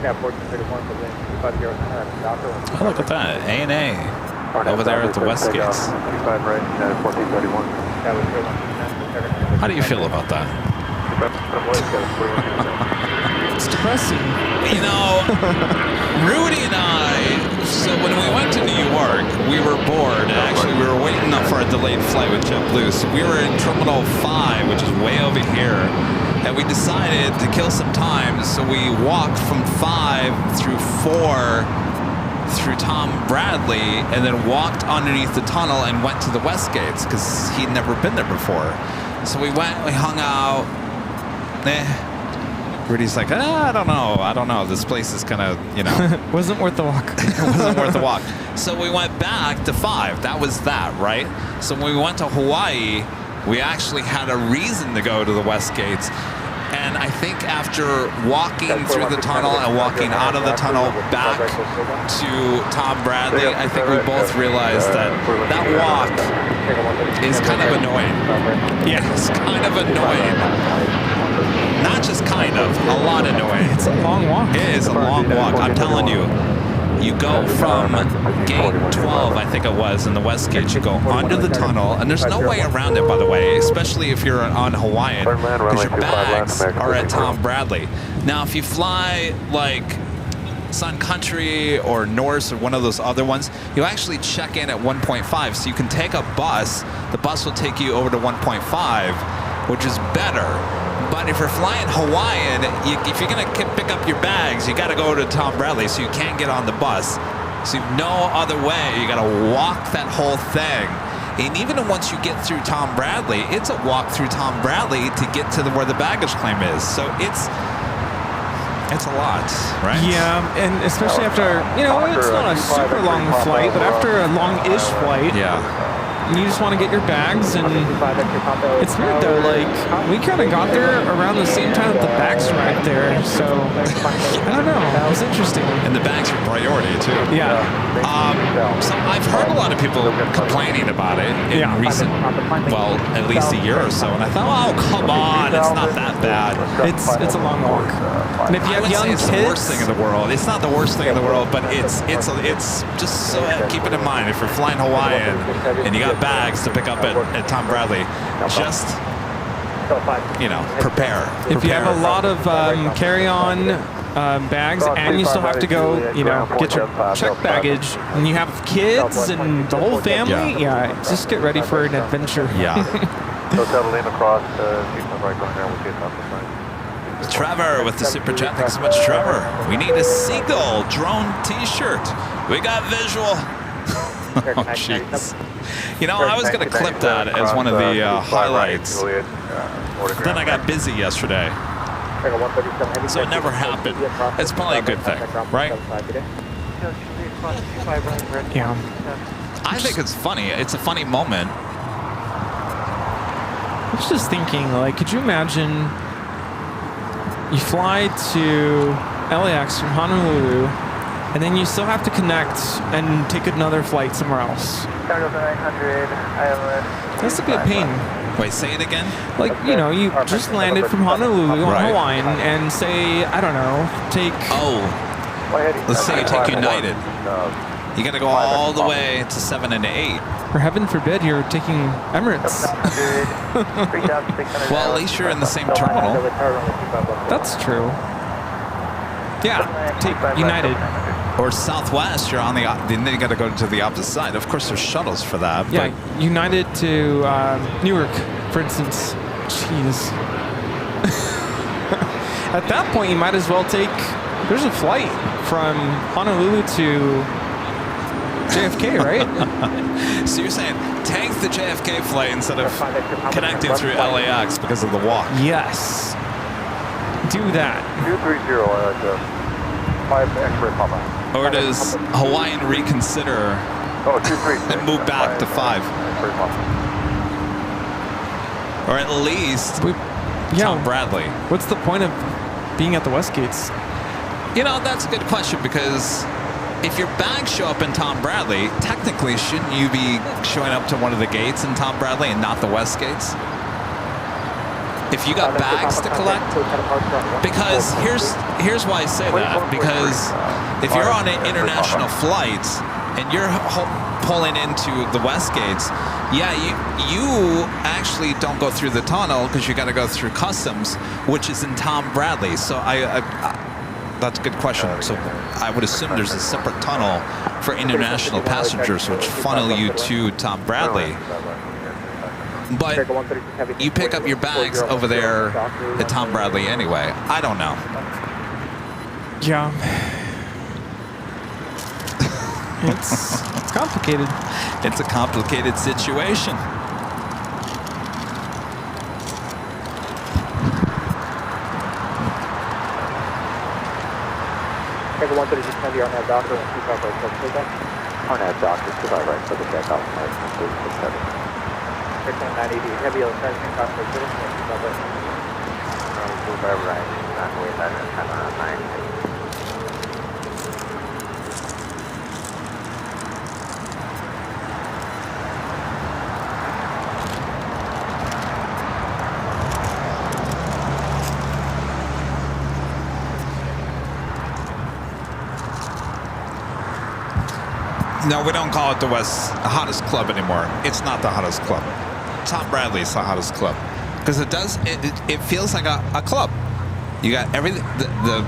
S4: Yeah, 1431 for the 250 Docker.
S1: Oh, look at that. A&A over there at the West Gates.
S3: 25 right, 1431.
S4: That was good one.
S1: How do you feel about that?
S5: It's depressing.
S1: You know, Rudy and I, so when we went to New York, we were bored. Actually, we were waiting up for a delayed flight with JetBlue. So we were in Terminal 5, which is way over here. And we decided to kill some time. So we walked from 5 through 4 through Tom Bradley and then walked underneath the tunnel and went to the West Gates because he'd never been there before. So we went, we hung out. Rudy's like, I don't know. This place is kind of, you know.
S5: Wasn't worth the walk.
S1: It wasn't worth the walk. So we went back to 5. That was that, right? So when we went to Hawaii, we actually had a reason to go to the West Gates. And I think after walking through the tunnel and walking out of the tunnel back to Tom Bradley, I think we both realized that that walk is kind of annoying. Yeah, it's kind of annoying. Not just kind of, a lot annoying.
S5: It's a long walk.
S1: It is a long walk. I'm telling you. You go from gate 12, I think it was, in the West Gate, you go under the tunnel, and there's no way around it, by the way, especially if you're on Hawaiian, because your bags are at Tom Bradley. Now, if you fly like Sun Country or Norse or one of those other ones, you actually check in at 1.5, so you can take a bus. The bus will take you over to 1.5, which is better. But if you're flying Hawaiian, if you're going to pick up your bags, you got to go to Tom Bradley, so you can't get on the bus. So you've no other way. You got to walk that whole thing. And even once you get through Tom Bradley, it's a walk through Tom Bradley to get to where the baggage claim is. So it's a lot, right?
S5: Yeah, and especially after, you know, it's not a super long flight, but after a long-ish flight.
S1: Yeah.
S5: You just want to get your bags, and it's weird though, like, we kind of got there around the same time that the bags arrived there, so, I don't know, it was interesting.
S1: And the bags are priority, too.
S5: Yeah.
S1: So I've heard a lot of people complaining about it in recent, well, at least a year or so, and I thought, oh, come on, it's not that bad.
S5: It's a long walk. And if you have young
S1: it's
S5: kids,
S1: the worst thing in the world. It's not the worst thing in the world, but it's just so keep it in mind. If you're flying Hawaiian and you got bags to pick up at Tom Bradley, just, you know, prepare.
S5: if you have a lot of carry-on bags and you still have to go, you know, get your checked baggage, and you have kids and the whole family, just get ready for an adventure.
S1: Yeah.
S3: So settle in across, keep my right going down with you top of the
S1: Trevor with the super chat. Thanks so much, Trevor. We need a seagull drone t-shirt. We got visual. Oh, jeez. You know, I was going to clip that as one of the highlights. Then I got busy yesterday. So it never happened. It's probably a good thing, right?
S5: Yeah.
S1: I think it's funny. It's a funny moment.
S5: I was just thinking, like, could you imagine you fly to LAX from Honolulu, and then you still have to connect and take another flight somewhere else? That's a good pain.
S1: Wait, say it again?
S5: Like, you know, you just landed from Honolulu on Hawaiian, and say, I don't know, take...
S1: Let's say you take United. You got to go all the way to 7 and 8.
S5: For heaven forbid, you're taking Emirates.
S1: Well, at least you're in the same terminal.
S5: That's true. Yeah, take United.
S1: Or Southwest, you're on the, then you got to go to the opposite side. Of course, there's shuttles for that.
S5: Yeah, United to Newark, for instance. Jeez. At that point, you might as well take, there's a flight from Honolulu to JFK, right?
S1: So you're saying take the JFK flight instead of connecting through LAX because of the walk?
S5: Yes. Do that.
S3: 230, 5 X-ray Papa.
S1: Or does Hawaiian reconsider and move back to 5? or at least Tom Bradley.
S5: What's the point of being at the West Gates?
S1: You know, that's a good question, because if your bags show up in Tom Bradley, technically shouldn't you be showing up to one of the gates in Tom Bradley and not the West Gates? If you got bags to collect, because here's why I say that, because if you're on an international flight and you're pulling into the West Gates, yeah, you actually don't go through the tunnel because you got to go through customs, which is in Tom Bradley. So that's a good question. So I would assume there's a separate tunnel for international passengers which funnel you to Tom Bradley. But you pick up your bags over there at Tom Bradley anyway. I don't know.
S5: Yeah. It's complicated.
S1: It's a complicated situation.
S4: Take 136 heavy on that doctor and 25 right, so take that. On that doctor, 25 right, so the check out. Take 980 heavy on that, 25 right, 25 right. 25 right, runway 9.
S1: No, we don't call it the hottest club anymore. It's not the hottest club. Tom Bradley's the hottest club, because it feels like a club. You got everything. The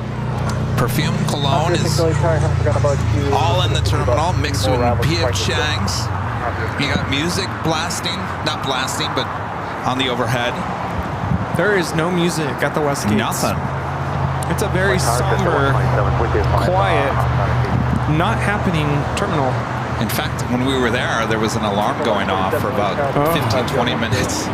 S1: perfume, cologne is all in the terminal, mixed with P.F. Chang's. You got music blasting, not blasting, but on the overhead.
S5: There is no music at the West Gates.
S1: Nothing.
S5: It's a very somber, quiet, not happening terminal.
S1: In fact, when we were there was an alarm going off for about 15-20 minutes.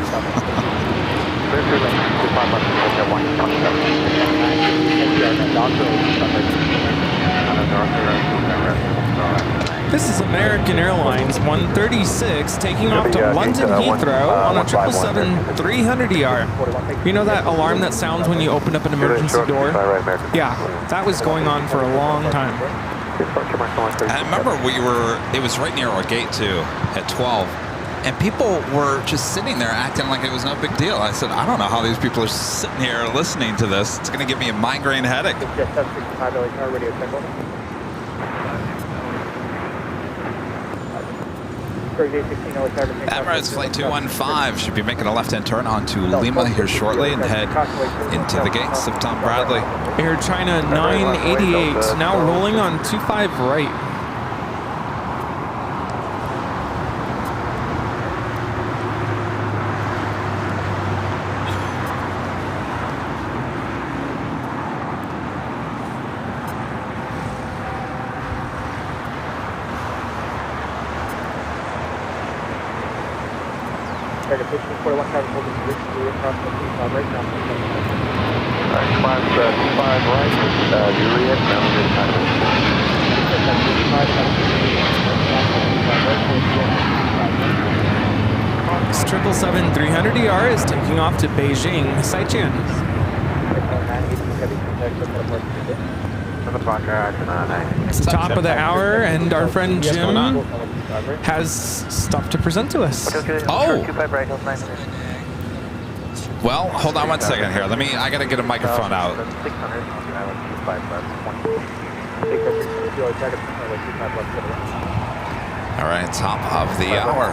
S5: This is American Airlines 136 taking off to London Heathrow on a 777-300ER. You know that alarm that sounds when you open up an emergency door? Yeah, that was going on for a long time.
S1: I remember it was right near our gate too, at 12. And people were just sitting there acting like it was no big deal. I said, I don't know how these people are sitting here listening to this. It's going to give me a migraine headache. Emirates Flight 215 should be making a left-hand turn onto Lima here shortly and head into the gates of Tom Bradley.
S5: Air China 988 now rolling on 25 right. This 777-300ER is taking off to Beijing, Saichen. It's the top of the hour, and our friend Jim has stuff to present to us.
S1: Oh! Well, hold on one second here. I gotta get a microphone out. All right, top of the hour.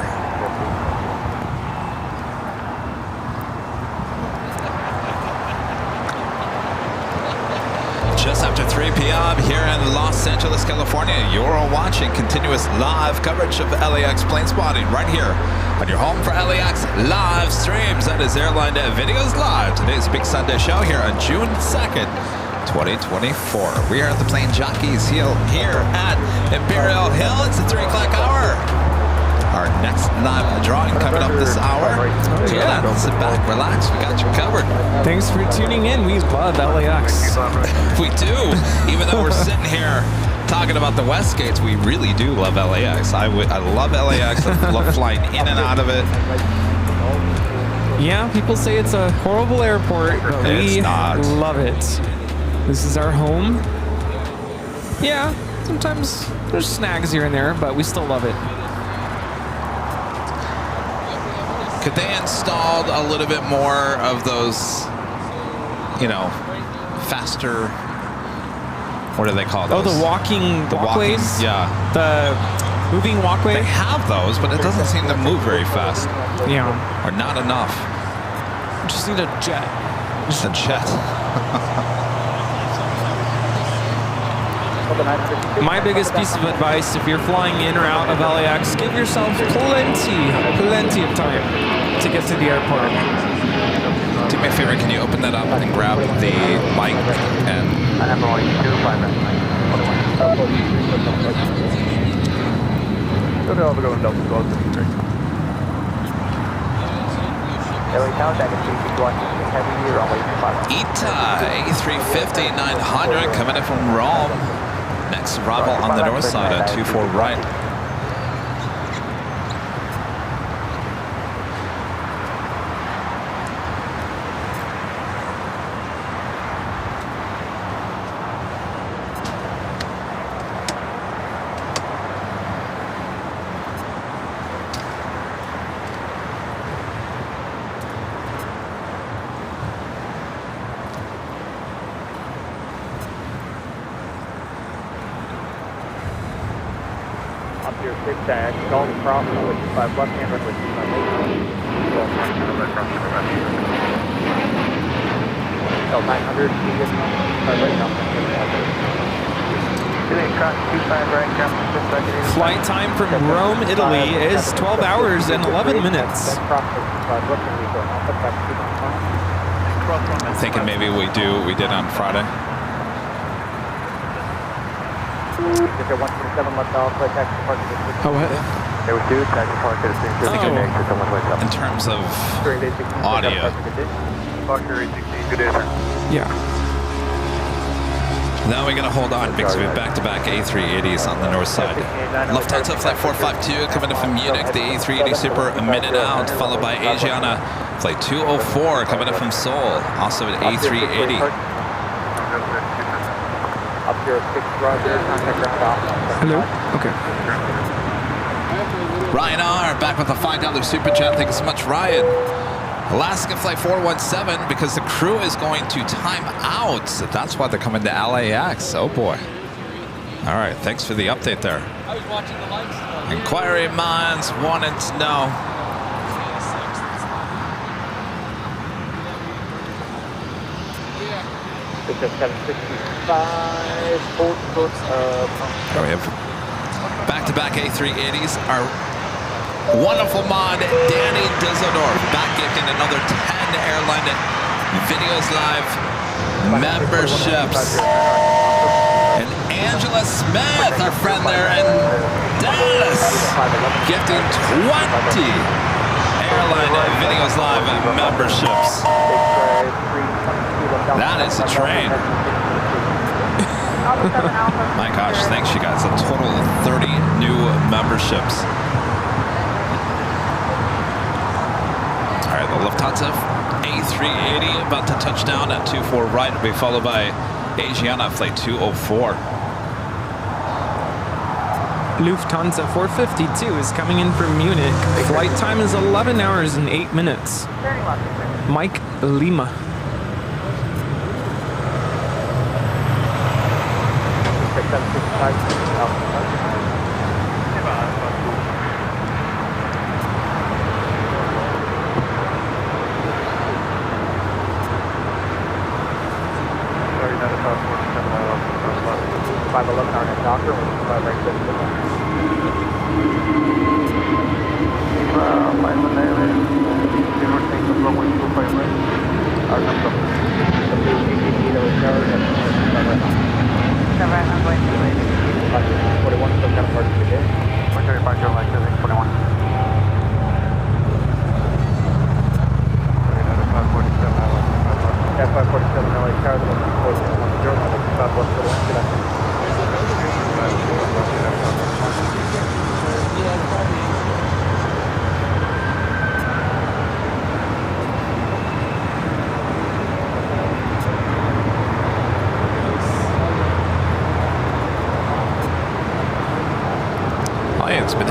S1: Just after 3 p.m. here in Los Angeles, California, you're watching continuous live coverage of LAX plane spotting right here on your home for LAX live streams. That is Airline Videos Live. Today's a big Sunday show here on June 2nd, 2024. We are at the Plane Jockeys here at Imperial Hill. It's the 3 o'clock hour. Our next live drawing coming up this hour. Yeah, sit back, relax. We got you covered.
S5: Thanks for tuning in. We love LAX.
S1: We do. Even though we're sitting here talking about the West Gates, we really do love LAX. I love LAX. I love flying in and out of it.
S5: Yeah, people say it's a horrible airport, but we love it. This is our home. Yeah, sometimes there's snags here and there, but we still love it.
S1: Could they install a little bit more of those, you know, faster, what do they call those?
S5: Oh, the walkways?
S1: Yeah.
S5: The moving walkway?
S1: They have those, but it doesn't seem to move very fast.
S5: Yeah.
S1: Or not enough.
S5: Just need a jet.
S1: Just a jet.
S5: My biggest piece of advice, if you're flying in or out of LAX, give yourself plenty of time to get to the airport.
S1: Do me a favor, can you open that up and grab the mic and... ETA A350-900 coming in from Rome. Next arrival on the north side at 24 right.
S4: Golf cross, which is 5 left hand, runway 25 900, medium, 5 right now.
S5: Flight time from Rome, Italy is 12 hours and 11 minutes.
S1: I'm thinking maybe we did on Friday.
S5: Oh, what?
S1: In terms of audio.
S5: Yeah.
S1: Now we gotta hold on because we have back-to-back A380s on the north side. Lufthansa Flight 452 coming in from Munich, the A380 Super a minute out, followed by Asiana Flight 204 coming in from Seoul, also an A380.
S5: Hello? Okay.
S1: Ryan R. back with a $5 super chat. Thank you so much, Ryan. Alaska Flight 417 because the crew is going to time out. That's why they're coming to LAX. Oh boy. All right, thanks for the update there.
S7: I was watching the lights.
S1: Inquiry minds wanted to know. We have back-to-back A380s. Our wonderful mod, Danny Dusseldorf, back gifting another 10 Airline Videos Live memberships. And Angela Smith, our friend there in Dallas, gifting 20 Airline Videos Live memberships. That is a train. My gosh, thanks you guys. A total of 30 new memberships. All right, the Lufthansa A380 about to touch down at 24 right. It'll be followed by Asiana Flight 204.
S5: Lufthansa 452 is coming in from Munich. Flight time is 11 hours and 8 minutes. Mike Lima.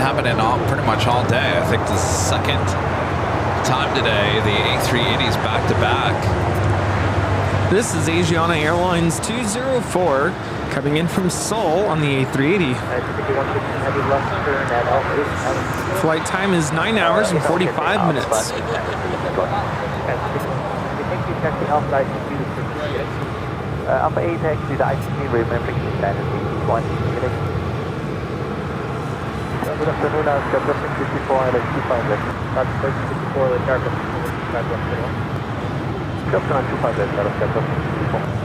S1: happening pretty much all day. I think the second time today, the A380s back to back.
S5: This is Asiana Airlines 204 coming in from Seoul on the A380. Flight time is 9 hours and 45 minutes.
S4: Alpha 8 taxi to ICC, remembering the standard 1 minute. Good afternoon, I'm Captain 54 and 25 left. Captain 54, the Captain 25 left. Captain 25 left, out of Captain 54.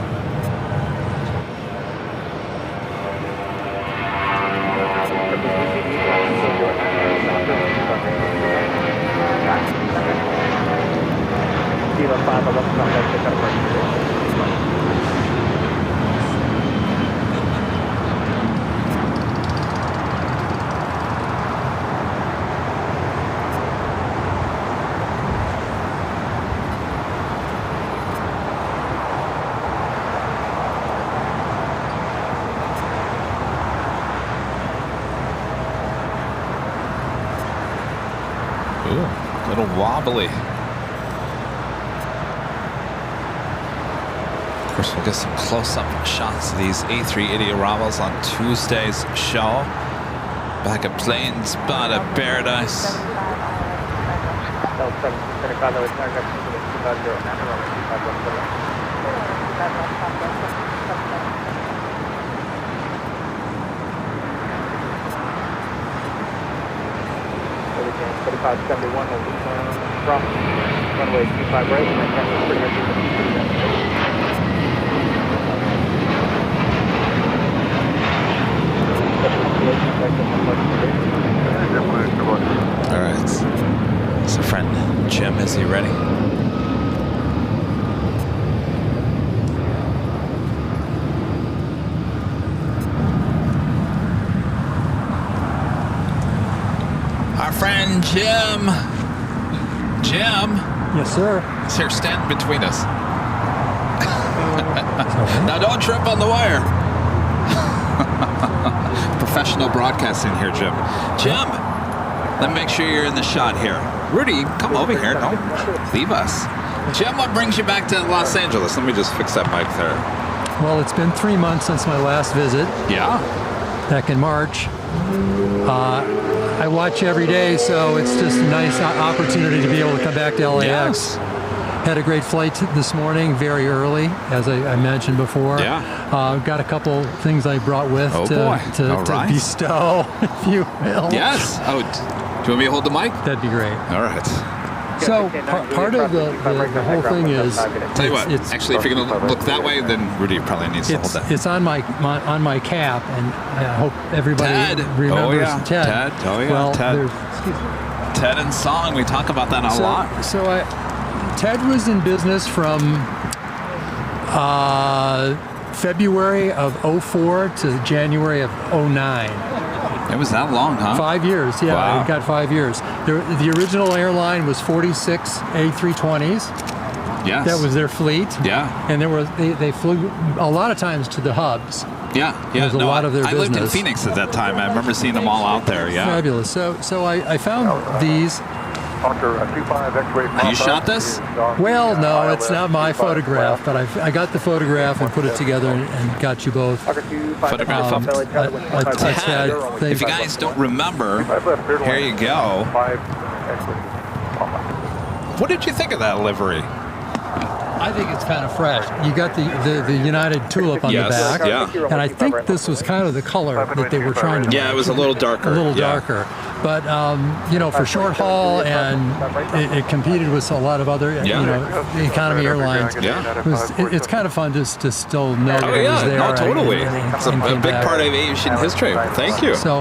S1: Little wobbly. Of course, we'll get some close-up shots of these A380 arrivals on Tuesday's show. Back at Planespotting Paradise.
S4: From runway 25 right, and then pretty much
S1: All right. So, friend Jim, is he ready? Our friend Jim. Jim.
S7: Yes, sir.
S1: He's here standing between us. Now don't trip on the wire. Professional broadcasting here, Jim. Jim, let me make sure you're in the shot here. Rudy, come over here. Don't leave us. Jim, what brings you back to Los Angeles? Let me just fix that mic there.
S7: Well, it's been 3 months since my last visit.
S1: Yeah?
S7: Back in March. I watch every day, so it's just a nice opportunity to be able to come back to LAX.
S1: Yes.
S7: Had a great flight this morning, very early, as I mentioned before.
S1: Yeah.
S7: Got a couple things I brought with to bestow, if you will.
S1: Yes. Oh, do you want me to hold the mic?
S7: That'd be great.
S1: All right.
S7: So part of the whole thing is,
S1: Tell you what, actually, if you're going to look that way, then Rudy probably needs to hold that.
S7: It's on my cap, and I hope everybody remembers Ted.
S1: Ted. Oh, yeah.
S7: Well,
S1: Ted. Ted and song. We talk about that a lot.
S7: So Ted was in business from February of 04 to January of 09.
S1: It was that long, huh?
S7: 5 years, yeah.
S1: Wow.
S7: It got 5 years. The original airline was 46 A320s.
S1: Yes.
S7: That was their fleet.
S1: Yeah.
S7: And they flew a lot of times to the hubs.
S1: Yeah.
S7: There's a lot of their
S1: I lived in
S7: business.
S1: Phoenix at that time. I remember seeing them all out there. Yeah.
S7: Fabulous. So I found these.
S1: You shot this?
S7: Well, no, it's not my photograph, but I got the photograph and put it together and got you both.
S1: Photograph of Ted. If you guys don't remember, here you go. What did you think of that livery?
S7: I think it's kind of fresh. You got the United tulip on the back, and I think this was kind of the color that they were trying to.
S1: Yeah, it was a little darker.
S7: A little darker, but for short haul, and it competed with a lot of other economy airlines.
S1: Yeah,
S7: it's kind of fun just to still know that it was there.
S1: No, totally. It's a big part of aviation history. Thank you.
S7: So,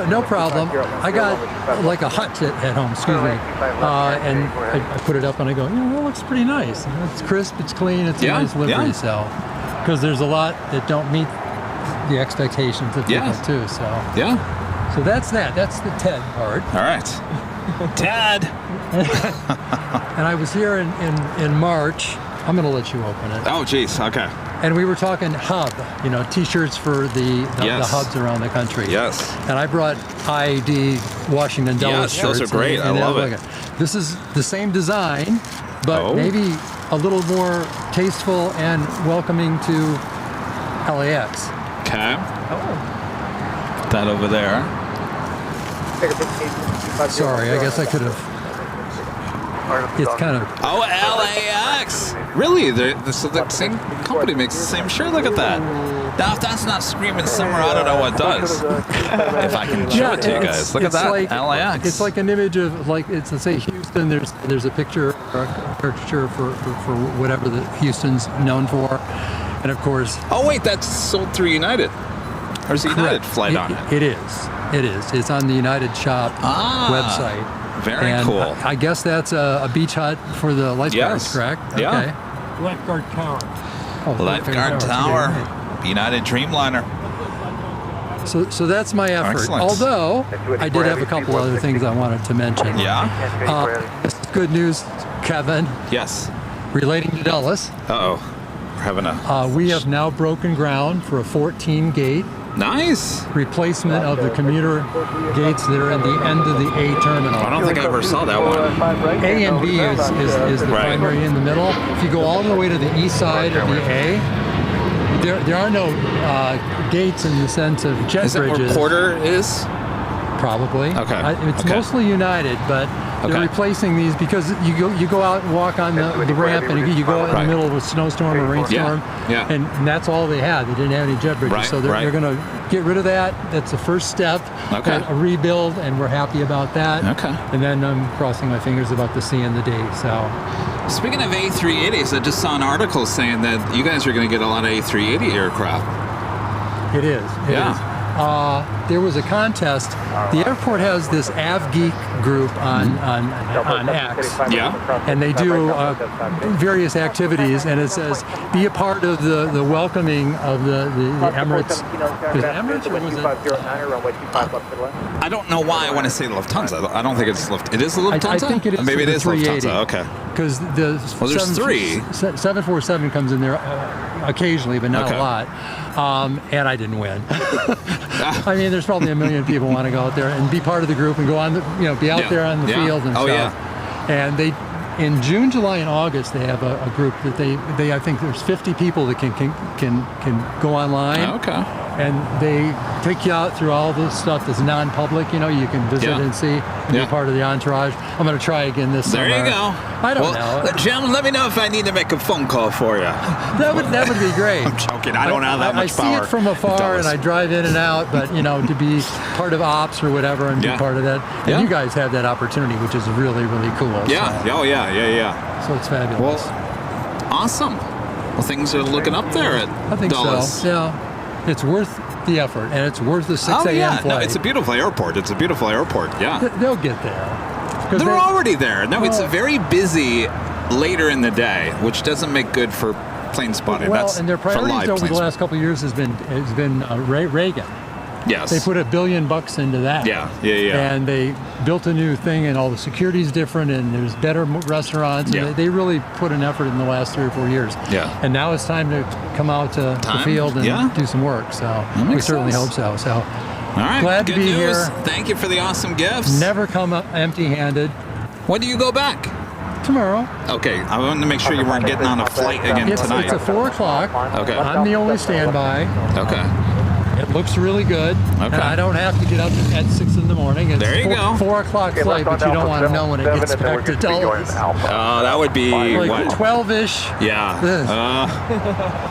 S7: no problem. I got like a hut at home, excuse me, and I put it up and I go, that looks pretty nice. It's crisp, it's clean, it's a nice livery. So, because there's a lot that don't meet the expectations of people too. So, so that's that. That's the Ted part.
S1: All right, Ted.
S7: And I was here in March. I'm going to let you open it.
S1: Oh, geez. Okay.
S7: And we were talking hub, T-shirts for the hubs around the country.
S1: Yes.
S7: And I brought IAD Washington Dulles shirts.
S1: Those are great. I love it.
S7: This is the same design, but maybe a little more tasteful and welcoming to LAX.
S1: Okay. That over there.
S7: Sorry, I guess I could have. It's kind of.
S1: Oh, LAX! Really? The same company makes the same shirt. Look at that. Now, if that's not screaming summer, I don't know what does. If I can show it to you guys. Look at that.
S7: Like,
S1: LAX.
S7: It's like an image of, like, it's, let's say Houston, there's a picture or a caricature for whatever the Houston's known for. And of course.
S1: Oh, wait, that's sold through United. Or is United flight on it?
S7: It is. It is. It's on the United Shop website.
S1: Very cool.
S7: I guess that's a beach hut for the lifeguards, correct?
S1: Yeah.
S7: Okay. Lifeguard Tower. Oh,
S1: Lifeguard Tower. United Dreamliner.
S7: So that's my effort.
S1: Excellent.
S7: Although I did have a couple other things I wanted to mention.
S1: Yeah.
S7: This is good news, Kevin.
S1: Yes.
S7: Relating to Dulles.
S1: Uh-oh. We're having a...
S7: we have now broken ground for a 14-gate
S1: nice
S7: replacement of the commuter gates that are at the end of the A terminal.
S1: I don't think I ever saw that one.
S7: A and B is the primary in the middle. If you go all the way to the east side of the A, there are no gates in the sense of jet bridges.
S1: Is that where Porter is?
S7: Probably.
S1: Okay.
S7: It's mostly United, but they're replacing these because you go out and walk on the ramp and you go out in the middle of a snowstorm or rainstorm, and that's all they had. They didn't have any jet bridges, so they're going to get rid of that. That's the first step, a rebuild, and we're happy about that.
S1: Okay.
S7: And then I'm crossing my fingers about the C and the D. So.
S1: Speaking of A380s, I just saw an article saying that you guys are going to get a lot of A380 aircraft.
S7: It is. It is. There was a contest. The airport has this AvGeek group on X.
S1: Yeah.
S7: And they do various activities, and it says, be a part of the welcoming of the Emirates. Is it Emirates or was it?
S1: I don't know why I want to say Lufthansa. I don't think it's Lufthansa. It is Lufthansa?
S7: I think it is.
S1: Maybe it is Lufthansa. Okay.
S7: Because the
S1: there's three.
S7: 747 comes in there occasionally, but not a lot. And I didn't win. I mean, there's probably a million people want to go out there and be part of the group and go on, be out there on the field and stuff. And they, in June, July, and August, they have a group that they I think there's 50 people that can go online.
S1: Okay.
S7: And they take you out through all this stuff that's non-public. You can visit and see and be part of the entourage. I'm going to try again this summer.
S1: There you go.
S7: I don't know.
S1: Jim, let me know if I need to make a phone call for you.
S7: That would be great.
S1: I'm joking. I don't have that much power.
S7: I see it from afar and I drive in and out, but to be part of ops or whatever and be part of that. And you guys have that opportunity, which is really, really cool.
S1: Yeah.
S7: So.
S1: Oh, yeah.
S7: So it's fabulous.
S1: Well, awesome. Well, things are looking up there at Dulles.
S7: So. Yeah. It's worth the effort, and it's worth the 6 a.m. flight.
S1: No, it's a beautiful airport. Yeah.
S7: They'll get there.
S1: They're already there. No, it's very busy later in the day, which doesn't make good for plane spotting.
S7: Well, and their priorities over the last couple of years has been Reagan.
S1: Yes.
S7: They put $1 billion into that.
S1: Yeah.
S7: And they built a new thing, and all the security's different, and there's better restaurants. And they really put an effort in the last 3 or 4 years.
S1: Yeah.
S7: And now it's time to come out to the field and do some work. So we certainly hope so. So.
S1: All right.
S7: Glad to be here.
S1: Thank you for the awesome gifts.
S7: Never come empty-handed.
S1: When do you go back?
S7: Tomorrow.
S1: Okay, I wanted to make sure you weren't getting on a flight again tonight.
S7: It's a 4 o'clock.
S1: Okay.
S7: I'm the only standby.
S1: Okay.
S7: It looks really good.
S1: Okay.
S7: And I don't have to get up at 6 in the morning. It's
S1: there you go.
S7: 4 o'clock flight, but you don't want to know when it gets back to Dulles.
S1: Oh, that would be
S7: like
S1: what?
S7: 12-ish.
S1: Yeah.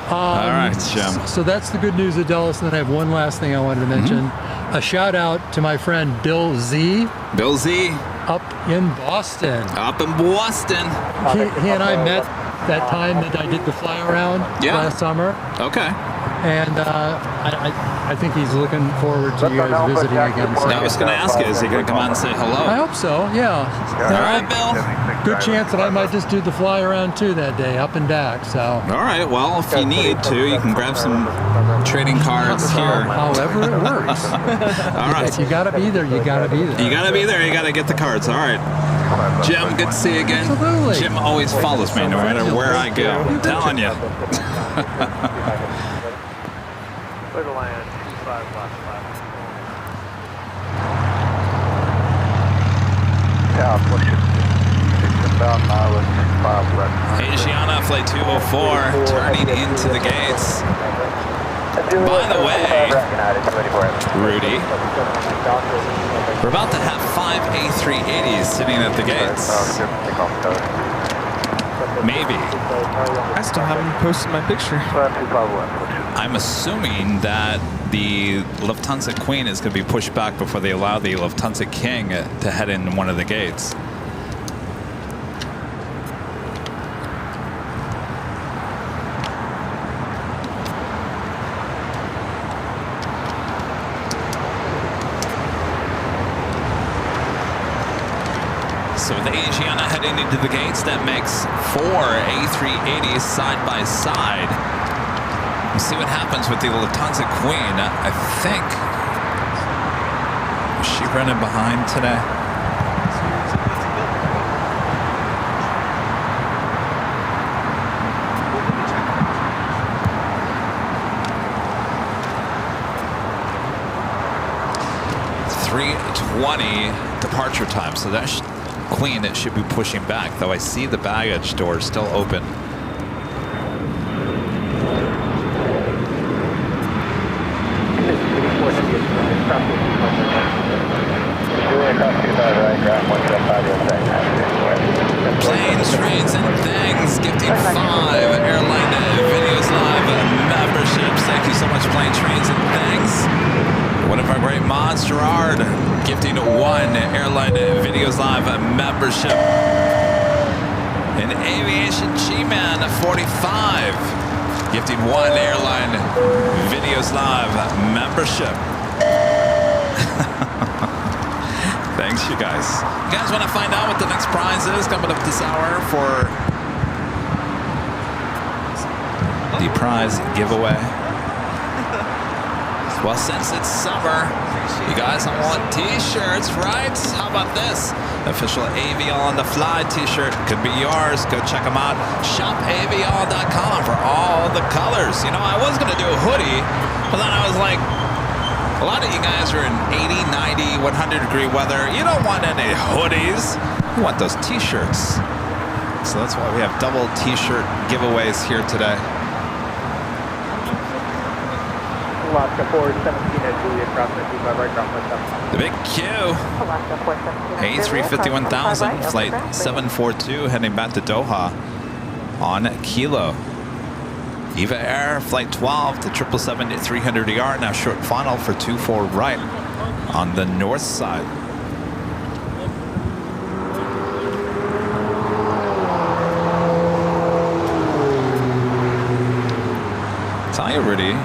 S1: All right, Jim.
S7: So that's the good news of Dulles. And then I have one last thing I wanted to mention. A shout out to my friend Bill Z.
S1: Bill Z.
S7: Up in Boston.
S1: He
S7: and I met that time that I did the fly around last summer.
S1: Okay.
S7: And I think he's looking forward to you guys visiting again. So.
S1: I was going to ask you, is he going to come on and say hello?
S7: I hope so, yeah.
S1: All right, Bill.
S7: Good chance that I might just do the fly around too that day, up and back. So.
S1: All right, well, if you need to, you can grab some trading cards here.
S7: However it works.
S1: All right.
S7: You got to be there. You got to be there.
S1: You got to be there. You got to get the cards. All right. Jim, good to see you again.
S7: Absolutely.
S1: Jim always follows me no matter where I go. I'm telling you.
S3: Clear to land, 25 left, 5. Yeah, push it. 6 inbound, mileage, 5 left.
S1: Asiana Flight 204 turning into the gates. By the way, Rudy, we're about to have 5 A380s sitting at the gates. Maybe.
S5: I still haven't posted my picture.
S1: I'm assuming that the Lufthansa Queen is going to be pushed back before they allow the Lufthansa King to head in one of the gates. So with Asiana heading into the gates, that makes 4 A380s side by side. We'll see what happens with the Lufthansa Queen. I think, is she running behind today? .320 departure time, so that's Queen, it should be pushing back, though I see the baggage door still open. Planes, trains, and things, gifting 5 Airline Videos Live memberships. Thank you so much, Planes, Trains, and Things. One of our great mods, Gerard, gifting 1 Airline Videos Live membership. And Aviation G-Man 45, gifting 1 Airline Videos Live membership. Thanks, you guys. You guys want to find out what the next prize is coming up this hour for the prize giveaway? Well, since it's summer, you guys want t-shirts, right? How about this? Official Avion on the Fly t-shirt could be yours. Go check them out. ShopAvion.com for all the colors. You know, I was going to do a hoodie, but then I was like, a lot of you guys are in 80, 90, 100-degree weather. You don't want any hoodies. You want those t-shirts. So that's why we have double t-shirt giveaways here today.
S4: Alaska 417 at Julia, cross 55 right, ground 17.
S1: The big Q. A351,000, flight 742, heading back to Doha on Kilo. Eva Air, flight 12, the 777-300ER, now short final for 24 right on the north side. Tell you, Rudy,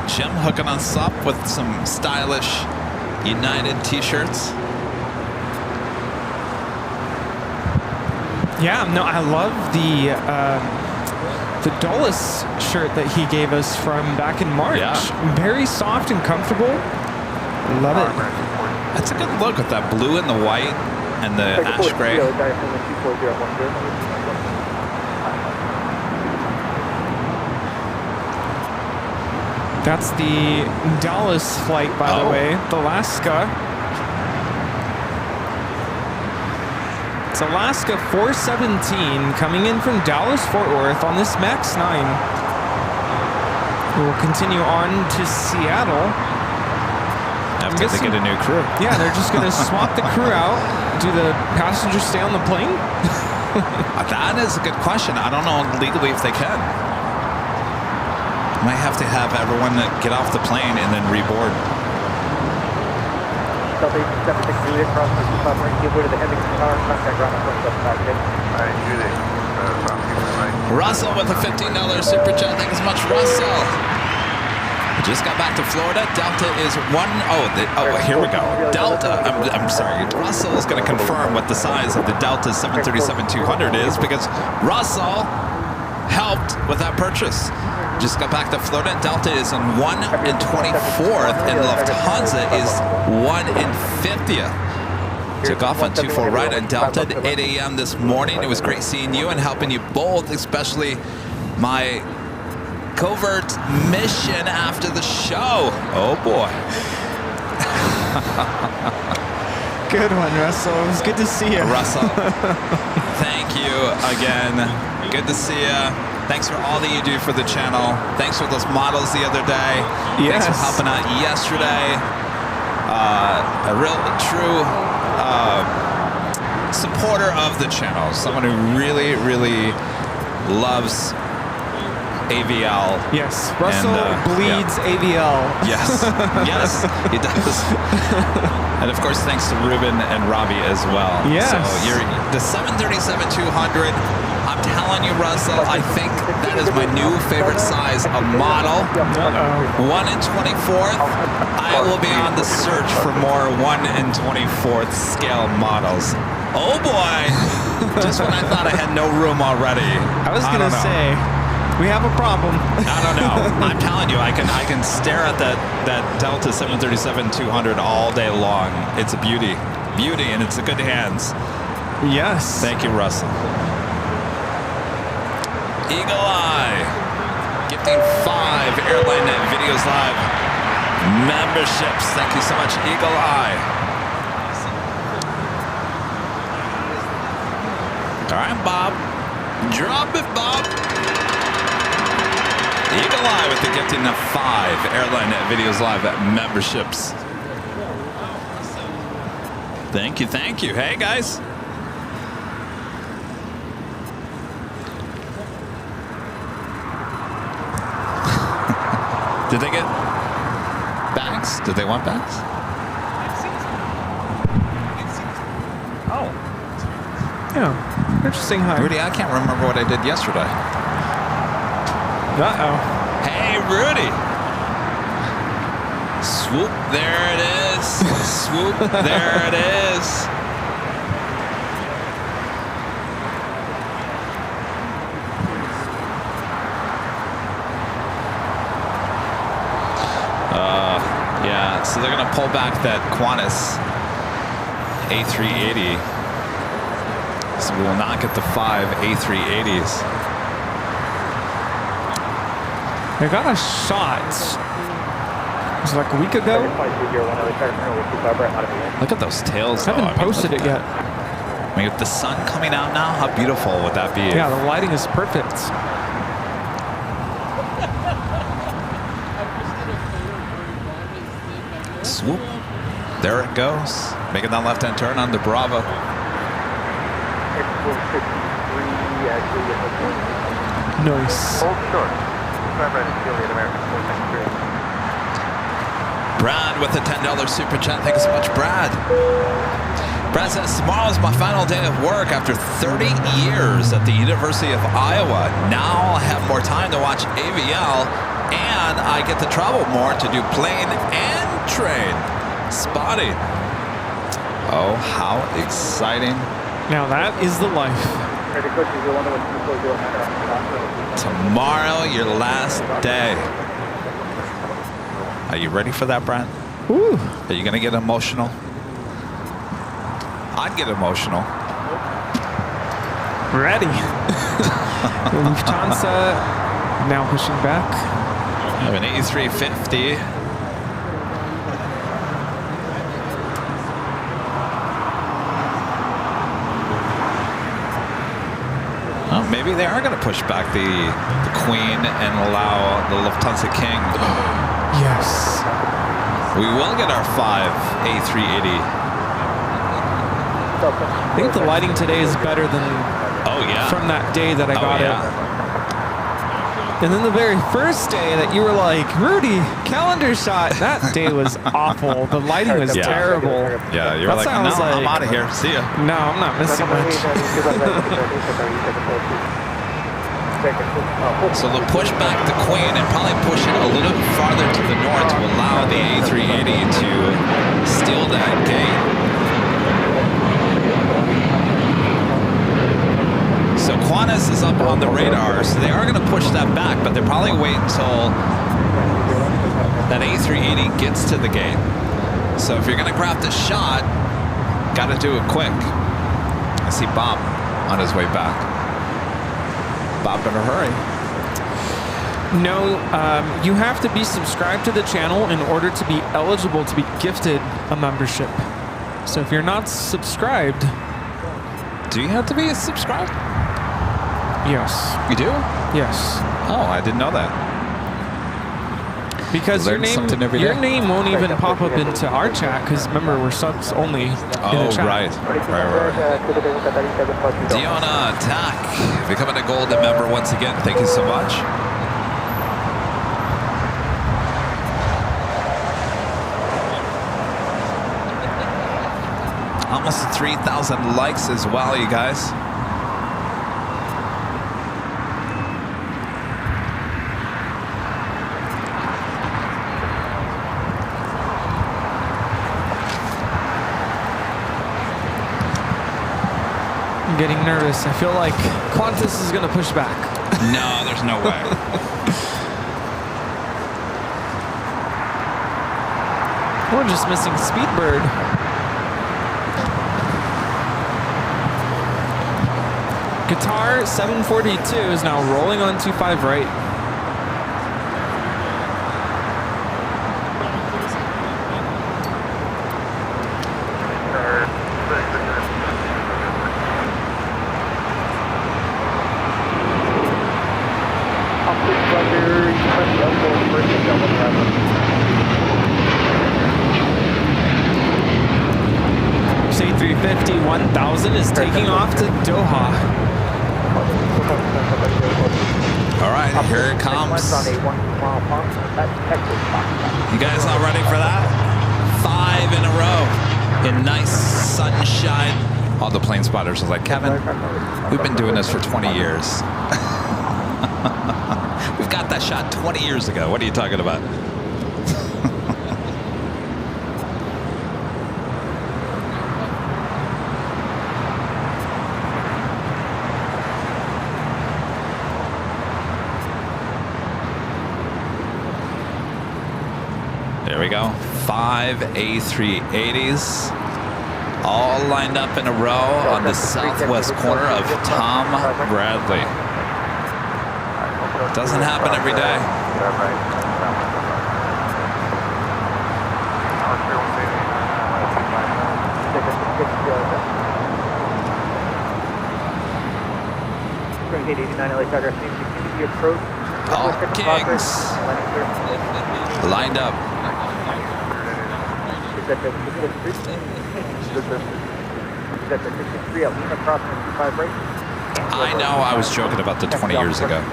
S1: Jim hooking us up with some stylish United t-shirts.
S5: Yeah, no, I love the Dulles shirt that he gave us from back in March.
S1: Yeah.
S5: Very soft and comfortable. Love it.
S1: That's a good look with that blue and the white and the ash gray.
S5: That's the Dallas flight, by the way, the Alaska. It's Alaska 417 coming in from Dallas, Fort Worth on this MAX 9. We'll continue on to Seattle.
S1: After they get a new crew.
S5: Yeah, they're just going to swap the crew out. Do the passengers stay on the plane?
S1: That is a good question. I don't know legally if they can. Might have to have everyone get off the plane and then reboard. Russell with a $15 super chat. Thanks much, Russell. Just got back to Florida. Delta is here we go. Delta, I'm sorry. Russell is going to confirm what the size of the Delta 737-200 is because Russell helped with that purchase. Just got back to Florida. Delta is on 1 and 24th, and Lufthansa is 1 and 50th. Took off on 24 right at Delta at 8 a.m. this morning. It was great seeing you and helping you both, especially my covert mission after the show. Oh boy.
S5: Good one, Russell. It was good to see you.
S1: Russell, thank you again. Good to see you. Thanks for all that you do for the channel. Thanks for those models the other day.
S5: Yes.
S1: Thanks for helping out yesterday. A real, true supporter of the channel. Someone who really, really loves AVL.
S5: Yes, Russell
S1: And,
S5: bleeds AVL.
S1: Yes, yes, he does. And of course, thanks to Ruben and Robbie as well.
S5: Yes.
S1: So you're the 737-200. I'm telling you, Russell, I think that is my new favorite size of model. 1 in 24th. I will be on the search for more 1 in 24th scale models. Oh boy! Just when I thought I had no room already.
S5: I was gonna say, we have a problem.
S1: I don't know. I'm telling you, I can stare at that Delta 737-200 all day long. It's a beauty, and it's in good hands.
S5: Yes.
S1: Thank you, Russell. Eagle Eye, gifting 5 Airline Videos Live memberships. Thank you so much, Eagle Eye. All right, Bob. Drop it, Bob. Eagle Eye with the gifting of 5 Airline Videos Live memberships. Thank you, thank you. Hey, guys. Did they get bags? Did they want bags? Oh.
S5: Yeah. Interesting. Hi.
S1: Rudy, I can't remember what I did yesterday.
S5: Uh-oh.
S1: Hey, Rudy. Swoop, there it is. Swoop, there it is. Yeah, so they're going to pull back that Qantas A380. So we will not get the 5 A380s.
S5: I got a shot. It was like a week ago.
S1: Look at those tails,
S5: I
S1: though.
S5: haven't posted it yet.
S1: I mean, with the sun coming out now, how beautiful would that be?
S5: Yeah, the lighting is perfect.
S1: Swoop. There it goes. Making that left-hand turn on the Bravo.
S5: Nice.
S3: Hold short.
S1: Brad with the $10 super chat. Thank you so much, Brad. Brad says, tomorrow is my final day of work after 30 years at the University of Iowa. Now I'll have more time to watch AVL, and I get to travel more to do plane and train spotting. Oh, how exciting.
S5: Now that is the life.
S1: Tomorrow, your last day. Are you ready for that, Brad?
S5: Woo.
S1: Are you going to get emotional? I'd get emotional.
S5: Ready. Lufthansa now pushing back.
S1: I have an A350. Oh, maybe they are going to push back the Queen and allow the Lufthansa King.
S5: Yes.
S1: We will get our 5 A380.
S5: I think the lighting today is better than from that day that I got it. And then the very first day that you were like, Rudy, calendar shot. That day was awful. The lighting was terrible.
S1: Yeah, you were
S5: That's
S1: like,
S5: why I
S1: no,
S5: was like,
S1: I'm out of here. See ya.
S5: No, I'm not missing much.
S1: So they'll push back the Queen and probably push it a little bit farther to the north to allow the A380 to steal that gate. So Qantas is up on the radar, so they are going to push that back, but they'll probably wait until that A380 gets to the gate. So if you're going to craft a shot, Got to do it quick. I see Bob on his way back. Bob in a hurry.
S5: No, you have to be subscribed to the channel in order to be eligible to be gifted a membership. So if you're not subscribed...
S1: Do you have to be subscribed?
S5: Yes.
S1: You do?
S5: Yes.
S1: Oh, I didn't know that.
S5: Because your
S1: something every
S5: your
S1: day.
S5: name won't even pop up into our chat, because remember, we're subs only in the chat.
S1: Right. Diona Attack, becoming a golden member once again. Thank you so much. Almost 3,000 likes as well, you guys.
S5: I'm getting nervous. I feel like Qantas is going to push back.
S1: No, there's no way.
S5: We're just missing Speedbird. Qatar 742 is now rolling on 25 right. Say 350 1000 is taking off to Doha.
S1: All right, here it comes. You guys all ready for that? 5 in a row in nice sunshine. All the plane spotters are like, Kevin, we've been doing this for 20 years. We've got that shot 20 years ago. What are you talking about? There we go. 5 A380s, all lined up in a row on the southwest corner of Tom Bradley. Doesn't happen every day. All Kings lined up. I know I was joking about the 20 years ago.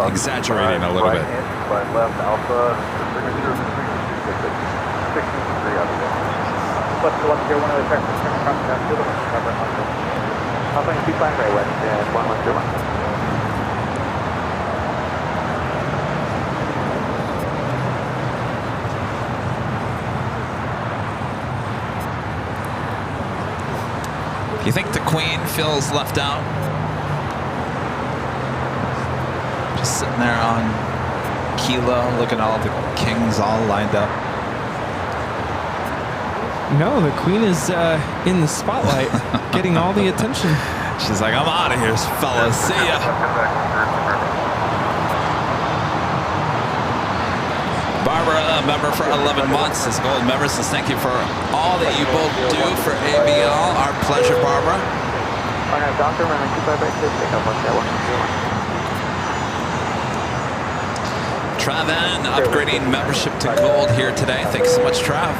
S1: Exaggerating a little bit.
S6: Left Alpha, signature 63 out of there. Alpha 25 right west and 110.
S1: You think the Queen feels left out? Just sitting there on Kilo, looking at all the Kings all lined up.
S5: No, the Queen is in the spotlight, getting all the attention.
S1: She's like, I'm out of here, fellas. See ya. Barbara, a member for 11 months, is a gold member, says thank you for all that you both do for ABL. Our pleasure, Barbara. Travan upgrading membership to gold here today. Thanks so much, Trav.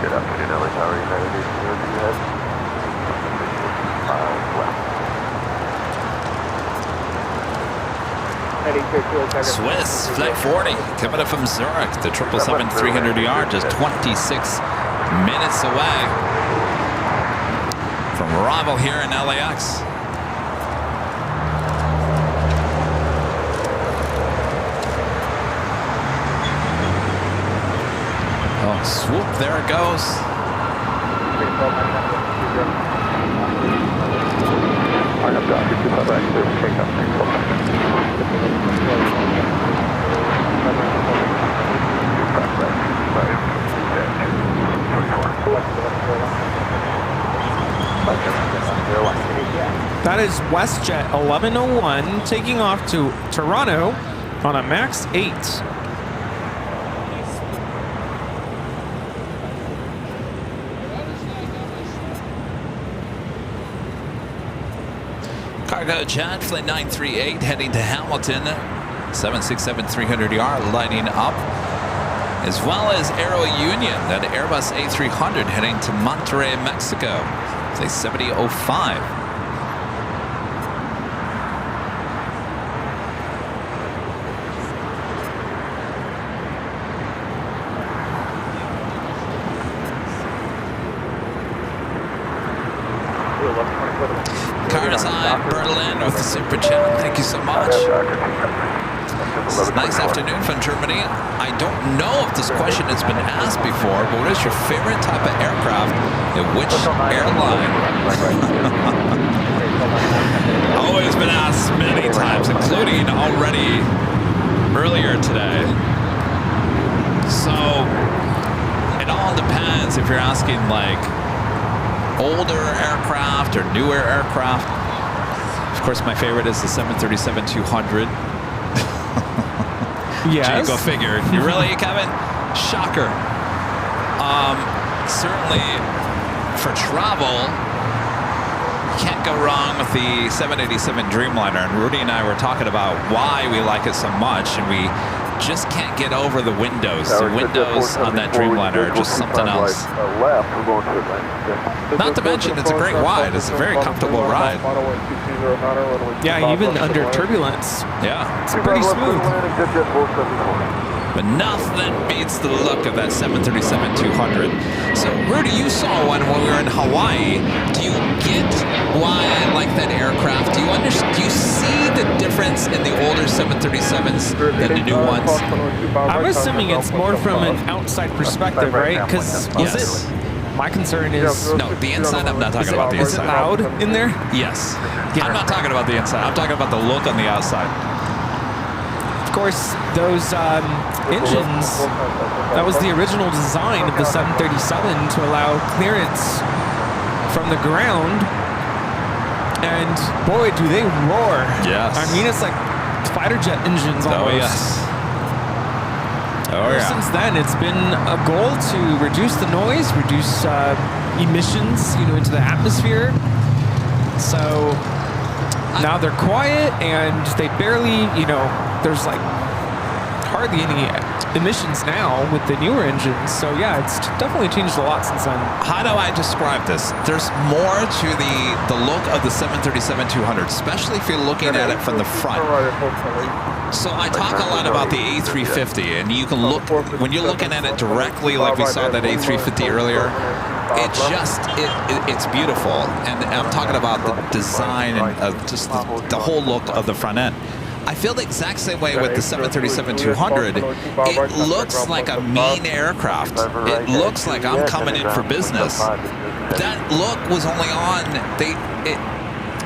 S3: Good afternoon, LA Tower, United Aviation, ahead. Left.
S1: Swiss Flight 40 coming up from Zurich. The 777-300ER just 26 minutes away from arrival here in LAX. Oh, swoop, there it goes.
S3: I have Doctor 25 right, there's takeoff.
S5: That is WestJet 1101 taking off to Toronto on a MAX 8.
S1: Cargo jet, flight 938 heading to Hamilton. 767-300ER lighting up. As well as Aero Union, that Airbus A300 heading to Monterrey, Mexico. Flight 7005. Berlin with the super chat. Thank you so much. It's a nice afternoon from Germany. I don't know if this question has been asked before, but what is your favorite type of aircraft and which airline? Always been asked many times, including already earlier today. So it all depends if you're asking like older aircraft or newer aircraft. Of course, my favorite is the 737-200.
S5: Yes.
S1: Go figure. You really, Kevin? Shocker. Certainly, for travel, you can't go wrong with the 787 Dreamliner. And Rudy and I were talking about why we like it so much, and we just can't get over the windows. The windows on that Dreamliner are just something else. Not to mention, it's a great ride. It's a very comfortable ride.
S5: Yeah, even under turbulence.
S1: Yeah.
S5: It's pretty smooth.
S1: But nothing beats the look of that 737-200. So, Rudy, you saw one when we were in Hawaii. Do you get why I like that aircraft? Do you understand? Do you see the difference in the older 737s than the new ones?
S5: I'm assuming it's more from an outside perspective, right? Because
S1: yes.
S5: My concern is...
S1: No, the inside, I'm not talking about the inside.
S5: Is it loud in there?
S1: Yes. Yeah. I'm not talking about the inside. I'm talking about the look on the outside.
S5: Of course, those engines, that was the original design of the 737 to allow clearance from the ground. And boy, do they roar.
S1: Yes.
S5: I mean, it's like fighter jet engines almost.
S1: Oh, yes.
S5: Ever since then, it's been a goal to reduce the noise, reduce emissions, into the atmosphere. So now they're quiet and they barely, there's like hardly any emissions now with the newer engines. So yeah, it's definitely changed a lot since then.
S1: How do I describe this? There's more to the look of the 737-200, especially if you're looking at it from the front. So I talk a lot about the A350, and you can look, when you're looking at it directly like we saw that A350 earlier, it's beautiful. And I'm talking about the design and just the whole look of the front end. I feel the exact same way with the 737-200. It looks like a mean aircraft. It looks like I'm coming in for business. That look was only on,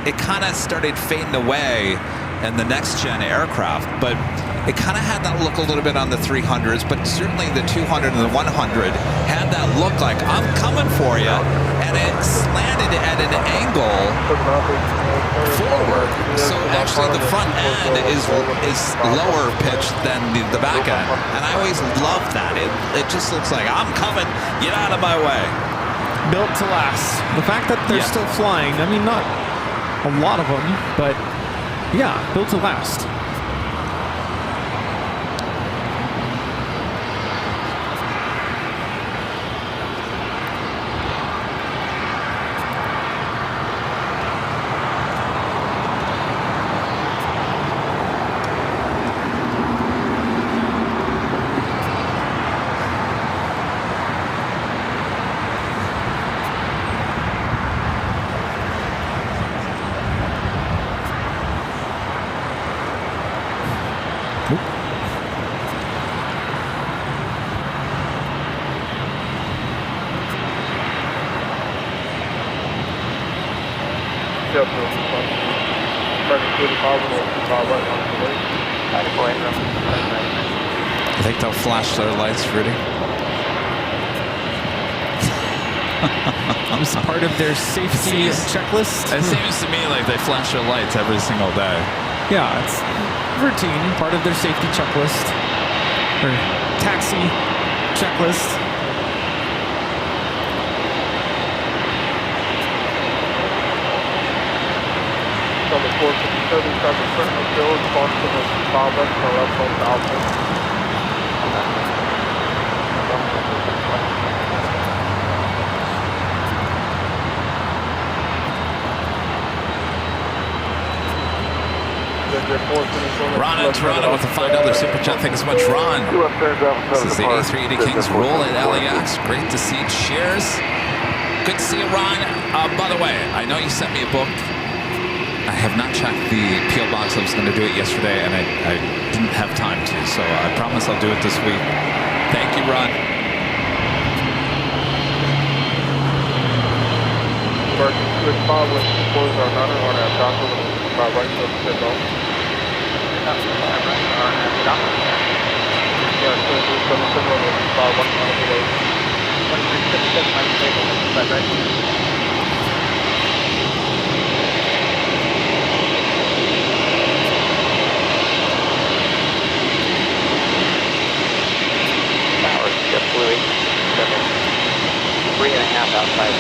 S1: it kind of started fading away in the next gen aircraft, but it kind of had that look a little bit on the 300s, but certainly the 200 and the 100 had that look like I'm coming for you, and it slanted at an angle forward. So actually the front end is lower pitched than the back end, and I always loved that. It just looks like I'm coming, get out of my way.
S5: Built to last. The fact that they're still flying, I mean, not a lot of them, but yeah, built to last.
S1: I think they'll flash their lights, Rudy.
S5: It's part of their safety checklist.
S1: It seems to me like they flash their lights every single day.
S5: Yeah, it's routine, part of their safety checklist. Or taxi checklist.
S3: Number 457, traffic Fresno Village, Boston, Bob, Alpha.
S1: Ron in Toronto with a $5 super chat. Thank you so much, Ron. This is the A380 Kings roll at LAX. Great to see. Cheers. Good to see you, Ron. By the way, I know you sent me a book. I have not checked the P.O. box. I was going to do it yesterday, and I didn't have time to, so I promise I'll do it this week. Thank you, Ron.
S2: Louis, 3.5 outside.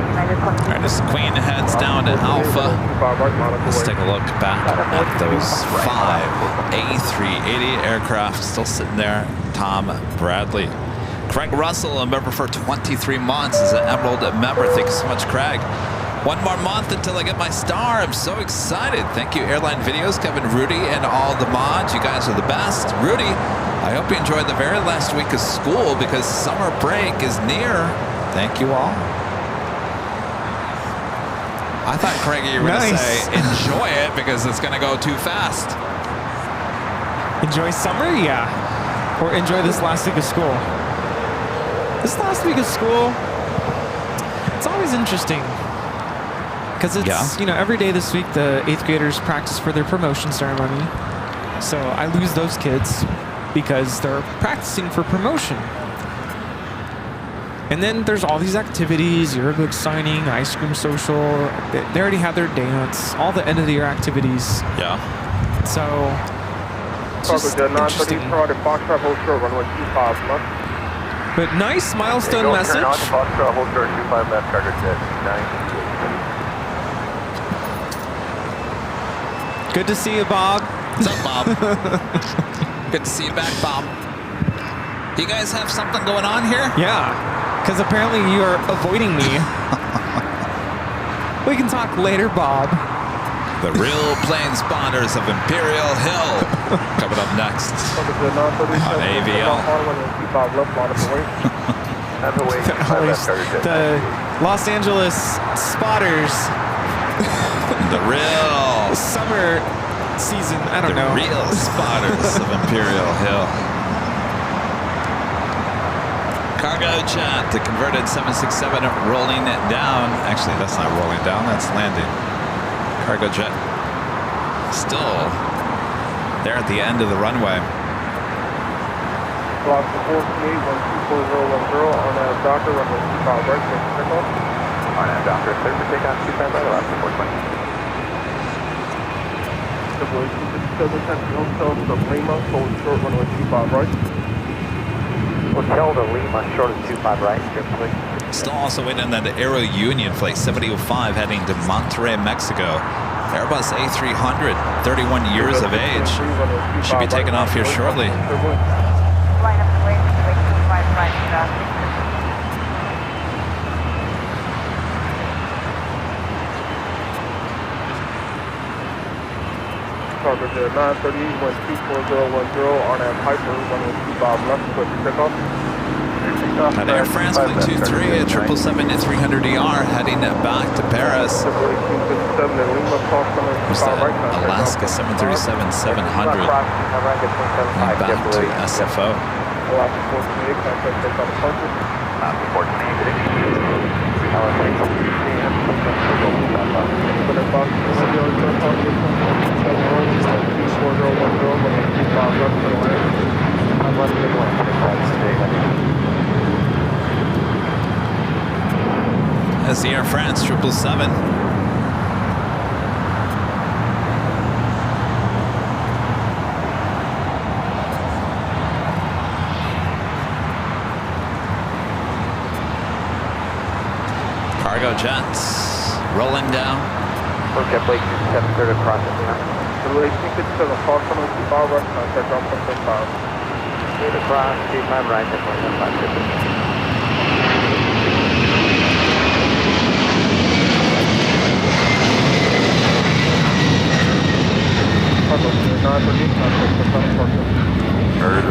S1: Alright, as the Queen heads down to Alpha, let's take a look back at those 5 A380 aircraft still sitting there. Tom Bradley. Craig Russell, a member for 23 months, is an Emerald member. Thank you so much, Craig. One more month until I get my star. I'm so excited. Thank you, Airline Videos, Kevin, Rudy, and all the mods. You guys are the best. Rudy, I hope you enjoyed the very last week of school because summer break is near. Thank you all. I thought, Craig, you were going to say enjoy it because it's going to go too fast.
S5: Enjoy summer? Yeah. Or enjoy this last week of school. This last week of school, it's always interesting. Because it's, you know, every day this week the 8th graders practice for their promotion ceremony. So I lose those kids because they're practicing for promotion. And then there's all these activities, yearbook signing, ice cream social. They already have their dance, all the end of the year activities.
S1: Yeah.
S5: So it's just interesting. But nice milestone message. Good to see you, Bob.
S1: What's up, Bob? Good to see you back, Bob. You guys have something going on here?
S5: Yeah, because apparently you are avoiding me. We can talk later, Bob.
S1: The real plane spotters of Imperial Hill. Coming up next on AVL.
S5: The Los Angeles spotters.
S1: The real
S5: summer season, I don't know.
S1: The real spotters of Imperial Hill. Cargo jet, the converted 767 rolling it down. Actually, that's not rolling down, that's landing. Cargo jet still there at the end of the runway.
S6: Block 428-124-010 on that Docker, runway 25 right, takeoff. On that Docker, clear for takeoff, 25 right, last 420. Hotel to Lima, hold short, runway 25 right. Hotel to Lima, short of 25 right,
S1: Still also waiting on that Aero Union flight 7005 heading to Monterrey, Mexico. Airbus A300, 31 years of age. Should be taking off here shortly.
S2: Line up the way, 25 right,
S6: Cargo jet 938-124-010 on that Piper, runway 25 left, clear for takeoff.
S1: At Air France flight 23 at 777-300ER heading back to Paris. There's that Alaska 737-700 back to SFO. As the Air France 777. Cargo jets rolling down.
S6: Okay, Blake 730 across it now. The Blake 667, call from 25 right, contact off 175. 8 across, 25 right, 175.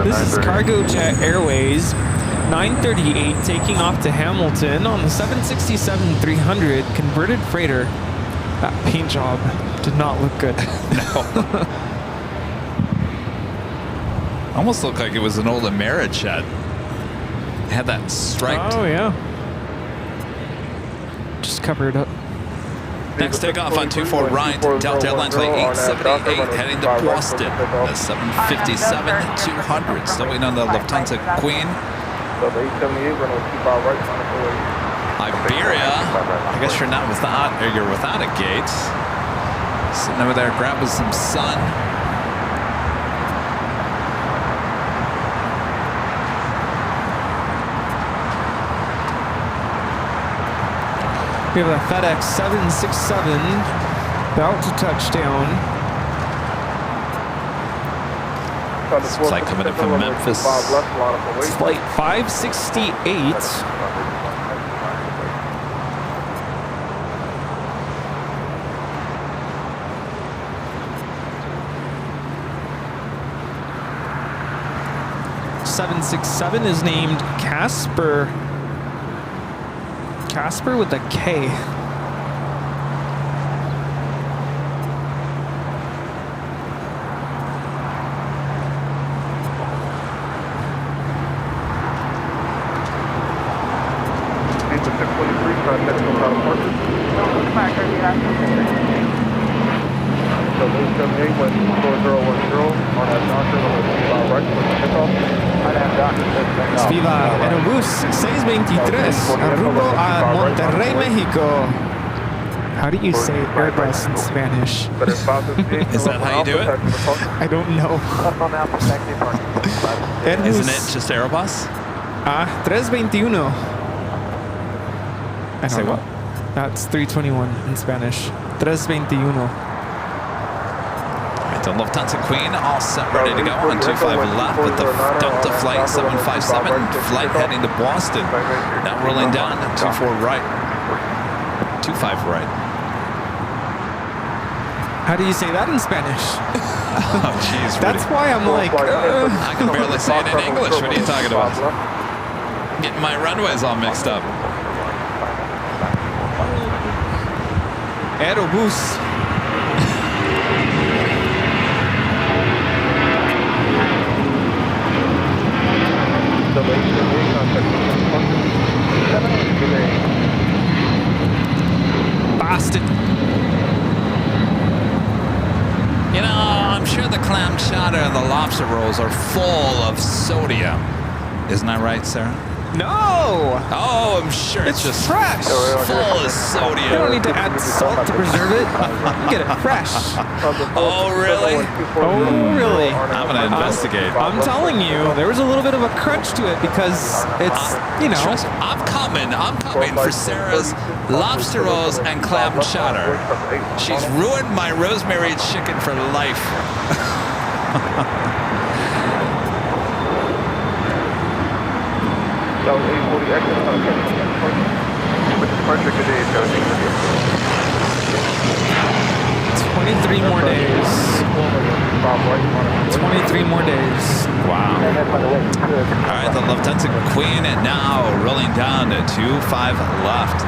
S5: This is Cargo Jet Airways 938 taking off to Hamilton on the 767-300 converted freighter. That paint job did not look good.
S1: No. Almost looked like it was an old Amerijet. It had that striped.
S5: Oh yeah. Just cover it up.
S1: Next takeoff on 24 right, Delta Airlines flight 878 heading to Boston. The 757-200, still waiting on the Lufthansa Queen. Iberia, I guess you're not without, or you're without a gate. Sitting over there grabbing some sun.
S5: We have a FedEx 767 about to touch down.
S1: This flight coming in from Memphis.
S5: It's flight 568. .767 is named Casper. Casper with a K. Viva Aerobus 623 rumbo a Monterrey, Mexico. How do you say Airbus in Spanish?
S1: Is that how you do it?
S5: I don't know.
S1: Isn't it just Airbus?
S5: 321. I don't
S1: Say
S5: know.
S1: what?
S5: That's 321 in Spanish. 321.
S1: The Lufthansa Queen all set, ready to go on 25 left with the Delta flight 757 flight heading to Boston. Now rolling down 24 right, 25 right.
S5: How do you say that in Spanish?
S1: Oh, jeez,
S5: That's
S1: Rudy.
S5: why I'm like,
S1: I can barely say it in English. What are you talking about? Getting my runways all mixed up.
S5: Aerobus. Boston.
S1: You know, I'm sure the clam chowder and the lobster rolls are full of sodium. Isn't that right, Sarah?
S5: No!
S1: Oh, I'm sure it's just
S5: fresh.
S1: full of
S5: You don't
S1: sodium.
S5: need to add salt to preserve it. You get it fresh.
S1: Oh, really?
S5: Oh, really?
S1: I'm gonna investigate.
S5: I'm telling you, there was a little bit of a crunch to it because it's, you know.
S1: Trust me, I'm coming for Sarah's lobster rolls and clam chowder. She's ruined my rosemary chicken for life.
S6: That was 840 exit on with departure today,
S5: 23 more days. 23 more days.
S1: Wow. All right, the Lufthansa Queen now rolling down to 25 left.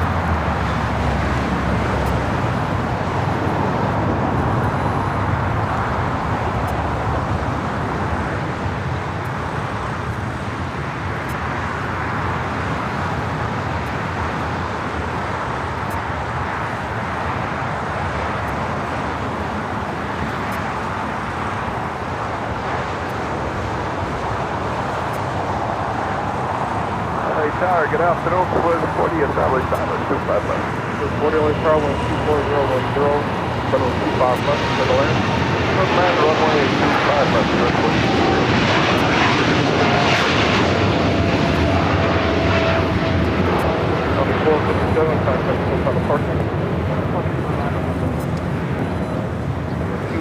S6: Good afternoon, Swiss 40 established Tyler, 25 left. Swiss 40 only Tower 12410, runway 25 left, middle land. Swiss man, runway 25 left, Swiss 40. On the 457, contact Swiss on the parking.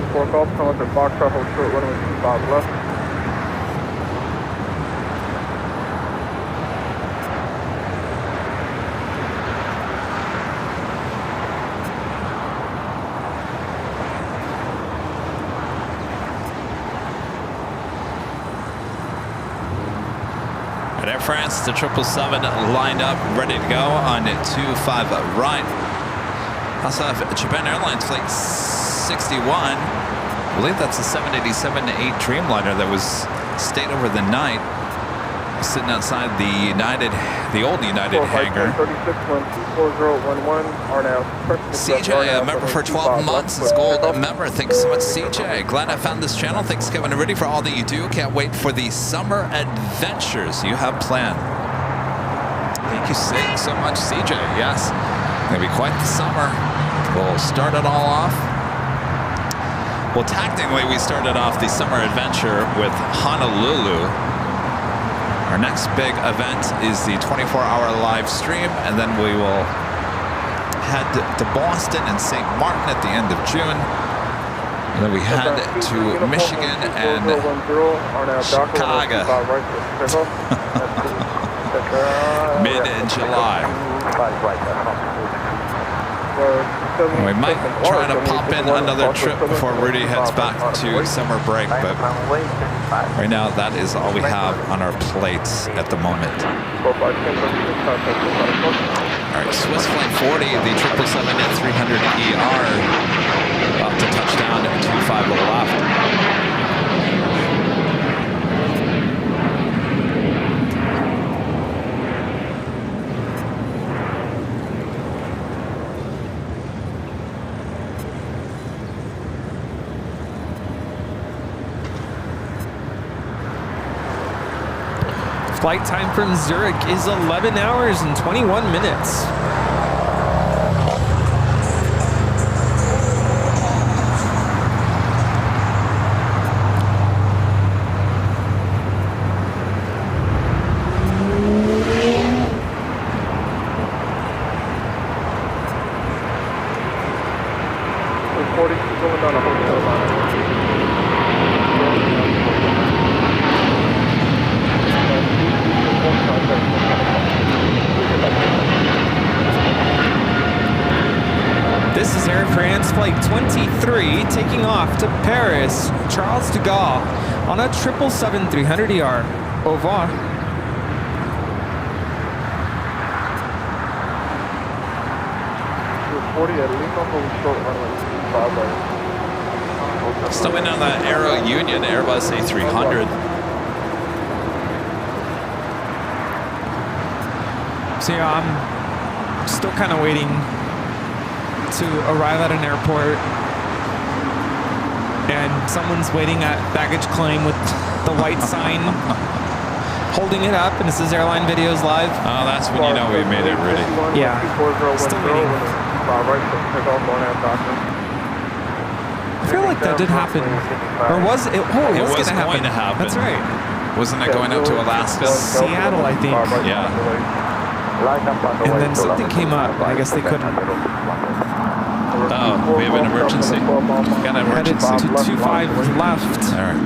S6: 24 Golf, come under box travel short, runway 25 left.
S1: At Air France, the 777 lined up, ready to go on 25 right. Also have Japan Airlines Flight 61. I believe that's a 787-8 Dreamliner that was stayed over the night, sitting outside the old United hangar. CJ, a member for 12 months, is gold member. Thanks so much, CJ. Glad I found this channel. Thanks, Kevin and Rudy, for all that you do. Can't wait for the summer adventures you have planned. Thank you so much, CJ. Yes, gonna be quite the summer. We'll start it all off. Well, technically, we started off the summer adventure with Honolulu. Our next big event is the 24-hour live stream, and then we will head to Boston and St. Martin at the end of June. And then we head to Michigan and Chicago mid-July. We might try to pop in another trip before Rudy heads back to summer break, but right now that is all we have on our plates at the moment. All right, Swiss Flight 40, the 777-300ER, about to touch down at 25 left.
S5: Flight time from Zurich is 11 hours and 21 minutes. Air France Flight 23 taking off to Paris, Charles de Gaulle on a 777-300ER. Au revoir.
S1: Still waiting on that Aero Union Airbus A300.
S5: So yeah, I'm still kind of waiting to arrive at an airport, and someone's waiting at baggage claim with the white sign, holding it up, and it says Airline Videos Live.
S1: Oh, that's when you know we made it, Rudy.
S5: Yeah, still waiting. I feel like that did happen, or was it? Oh, it was going to happen. That's right.
S1: Wasn't it going up to Alaska?
S5: Seattle, I think.
S1: Yeah.
S5: And then something came up. I guess they couldn't.
S1: Oh, we have an emergency. Got an
S5: Headed
S1: emergency.
S5: to 25 left.
S1: All right.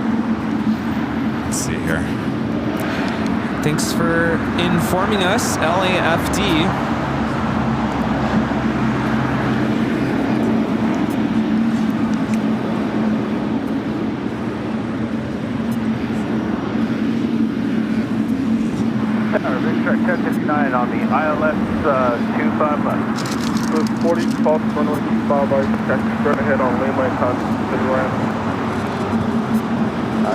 S1: Let's see here.
S5: Thanks for informing us, LAFD.
S3: Track 1059 on the ILS 25 left.
S6: 40, false runway 25 right, taxi straight ahead on Lima and contact City Ramp.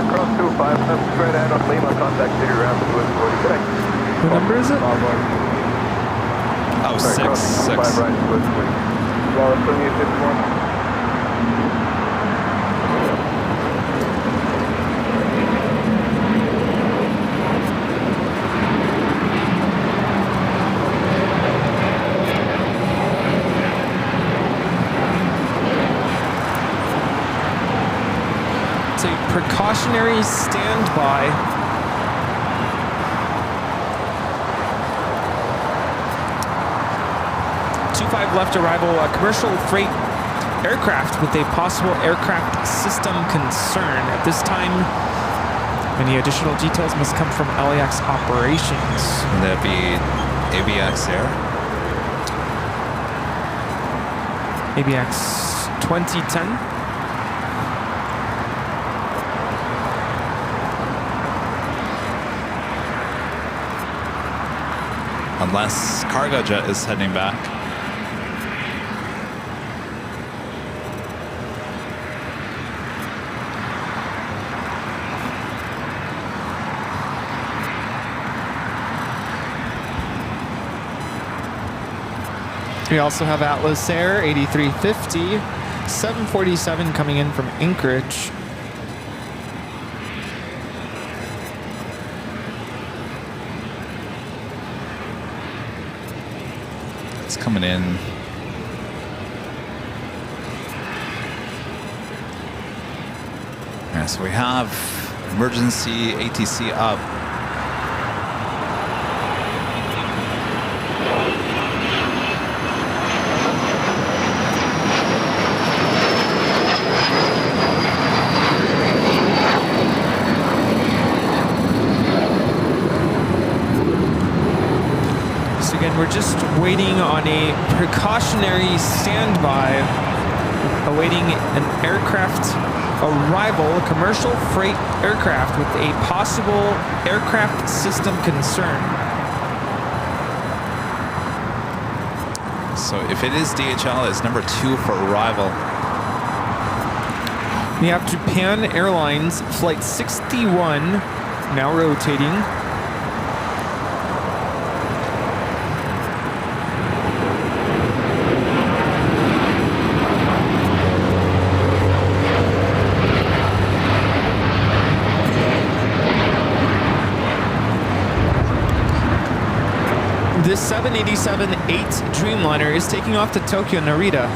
S3: Cross 25 left, straight ahead on Lima, contact City Ramp, with 40. Good day.
S5: What number is it?
S1: Oh,
S3: Sorry, cross
S1: 6.
S3: 25 right, with 40.
S6: Well, 7851.
S5: Precautionary standby. Two-5 left arrival, a commercial freight aircraft with a possible aircraft system concern. At this time, any additional details must come from LAX operations.
S1: Would that be AVX Air?
S5: AVX 2010.
S1: Unless cargo jet is heading back.
S5: We also have Atlas Air 8350, 747 coming in from Anchorage.
S1: Coming in. Yeah, so we have emergency ATC up.
S5: We're just waiting on a precautionary standby, awaiting an aircraft arrival, a commercial freight aircraft with a possible aircraft system concern.
S1: So if it is DHL, it's number 2 for arrival.
S5: We have Japan Airlines Flight 61 now rotating. This 787-8 Dreamliner is taking off to Tokyo Narita.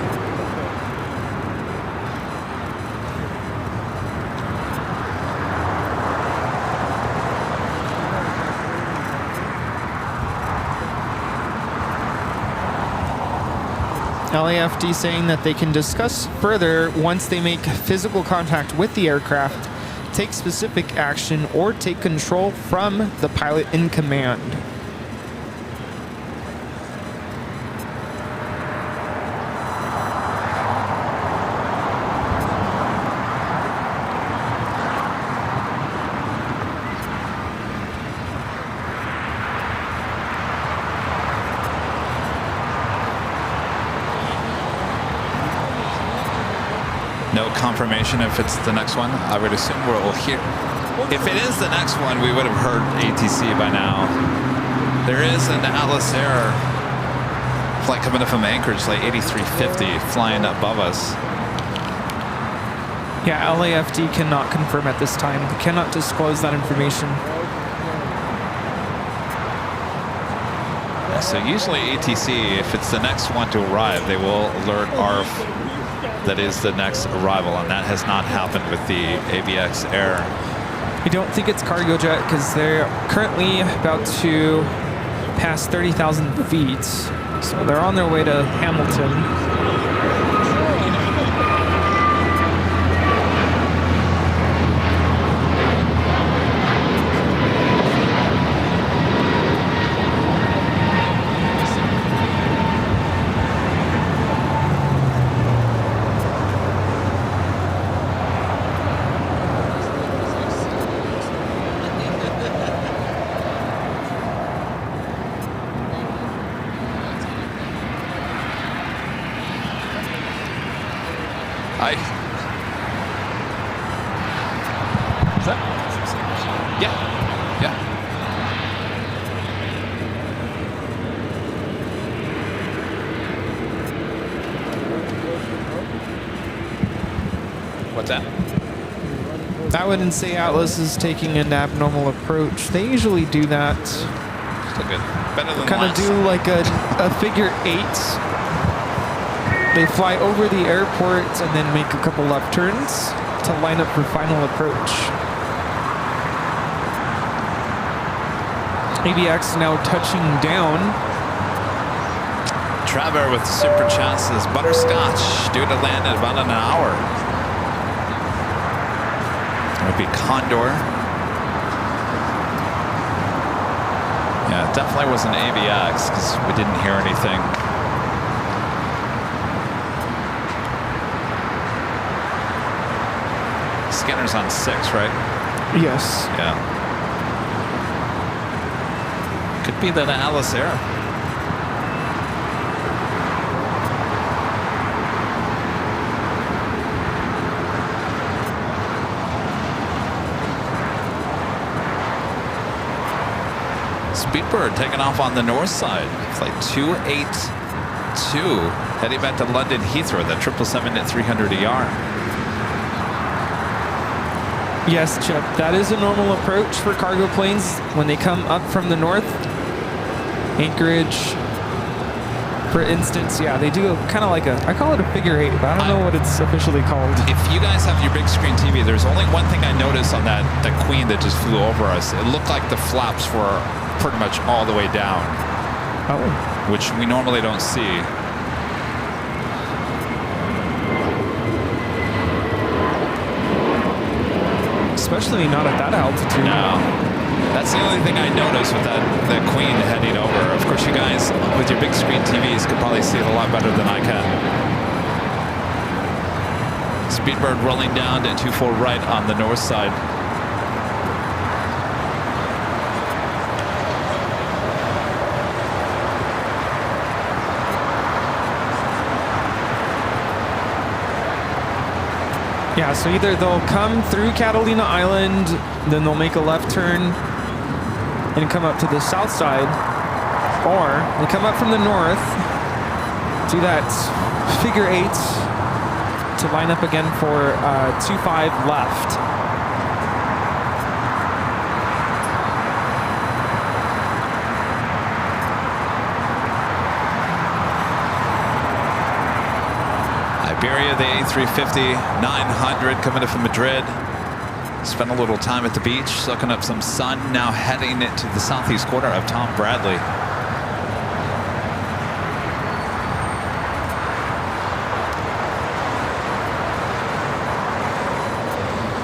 S5: LAFD saying that they can discuss further once they make physical contact with the aircraft, take specific action, or take control from the pilot in command.
S1: no confirmation if it's the next one. I would assume we'll hear. If it is the next one, we would have heard ATC by now. There is an Atlas Air flight coming up from Anchorage, like 8350, flying above us.
S5: Yeah, LAFD cannot confirm at this time. They cannot disclose that information.
S1: Yeah, so usually ATC, if it's the next one to arrive, they will alert ARF that is the next arrival, and that has not happened with the AVX Air.
S5: I don't think it's cargo jet because they're currently about to pass 30,000 feet. So they're on their way to Hamilton. I wouldn't say Atlas is taking an abnormal approach. They usually do that.
S1: Still good. Better than
S5: kind of do like a figure 8. They fly over the airport and then make a couple left turns to line up for final approach. AVX now touching down.
S1: Trevor with super chances. Butterscotch due to land in about an hour. It would be Condor. Yeah, it definitely was an AVX because we didn't hear anything. Scanner's on 6, right?
S5: Yes.
S1: Yeah. Could be that Atlas Air. Speedbird taking off on the north side. Flight 282 heading back to London Heathrow, that 777 at 300 ER.
S5: Yes, Chip, that is a normal approach for cargo planes when they come up from the north. Anchorage, for instance, yeah, they do kind of like I call it a figure 8, but I don't know what it's officially called.
S1: If you guys have your big screen TV, there's only one thing I noticed on that Queen that just flew over us. It looked like the flaps were pretty much all the way down, which we normally don't see.
S5: Especially not at that altitude.
S1: No. That's the only thing I noticed with that Queen heading over. Of course, you guys with your big screen TVs could probably see it a lot better than I can. Speedbird rolling down to 24 right on the north side.
S5: Yeah, so either they'll come through Catalina Island, then they'll make a left turn and come up to the south side, or they come up from the north, do that figure 8 to line up again for 25 left.
S1: Iberia, the A350, 900 coming in from Madrid. Spent a little time at the beach, soaking up some sun, now heading to the southeast corner of Tom Bradley.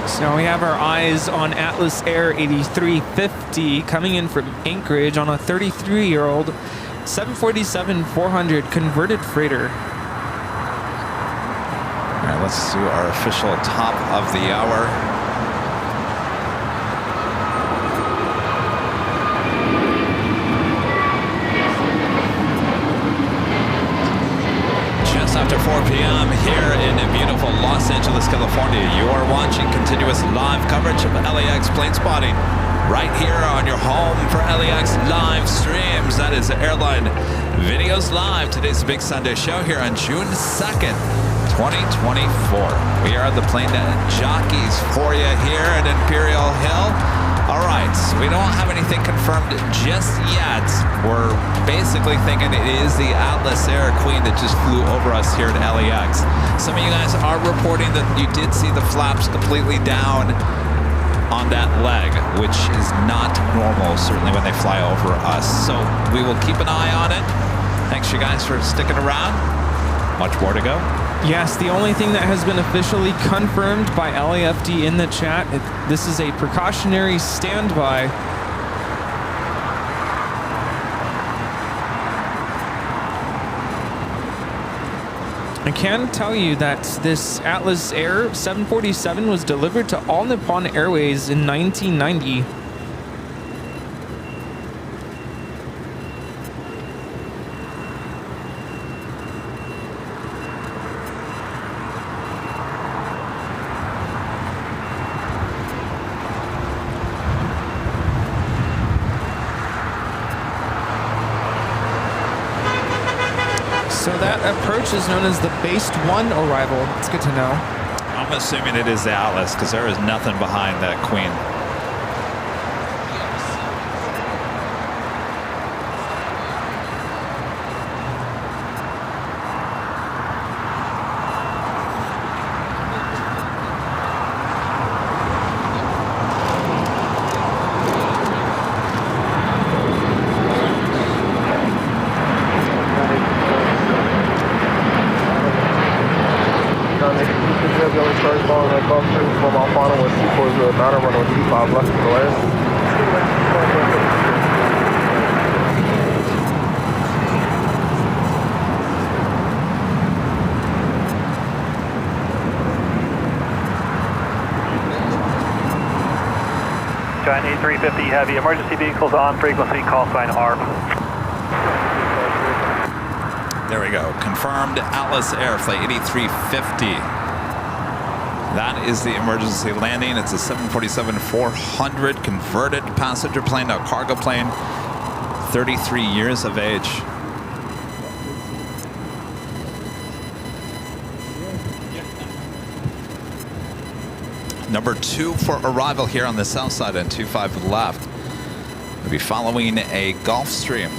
S5: So we have our eyes on Atlas Air 8350 coming in from Anchorage on a 33-year-old 747-400 converted freighter.
S1: All right, let's do our official top of the hour. Just after 4 p.m. here in beautiful Los Angeles, California. You are watching continuous live coverage of LAX plane spotting right here on your home for LAX live streams. That is Airline Videos Live. Today's the big Sunday show here on June 2nd, 2024. We are the plane jockeys for you here at Imperial Hill. All right, we don't have anything confirmed just yet. We're basically thinking it is the Atlas Air Queen that just flew over us here at LAX. Some of you guys are reporting that you did see the flaps completely down on that leg, which is not normal, certainly when they fly over us. So we will keep an eye on it. Thanks you guys for sticking around. Much more to go.
S5: Yes, the only thing that has been officially confirmed by LAFD in the chat, this is a precautionary standby. I can tell you that this Atlas Air 747 was delivered to All Nippon Airways in 1990. So that approach is known as the Based 1 arrival. It's good to know.
S1: I'm assuming it is the Atlas because there is nothing behind that Queen.
S3: Giant 8350 Heavy, emergency vehicles on frequency, call sign ARP.
S1: There we go. Confirmed Atlas Air Flight 8350. That is the emergency landing. It's a 747-400 converted passenger plane, a cargo plane, 33 years of age. Number 2 for arrival here on the south side and 25 left. We'll be following a Gulfstream.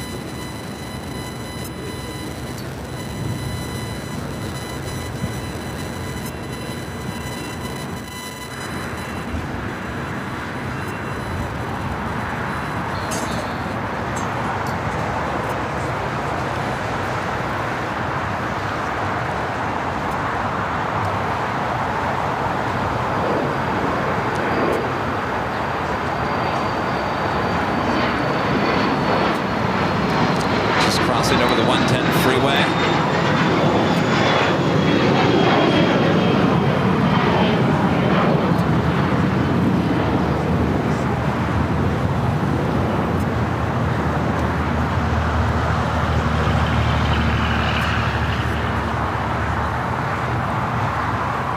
S1: Over the 110 freeway.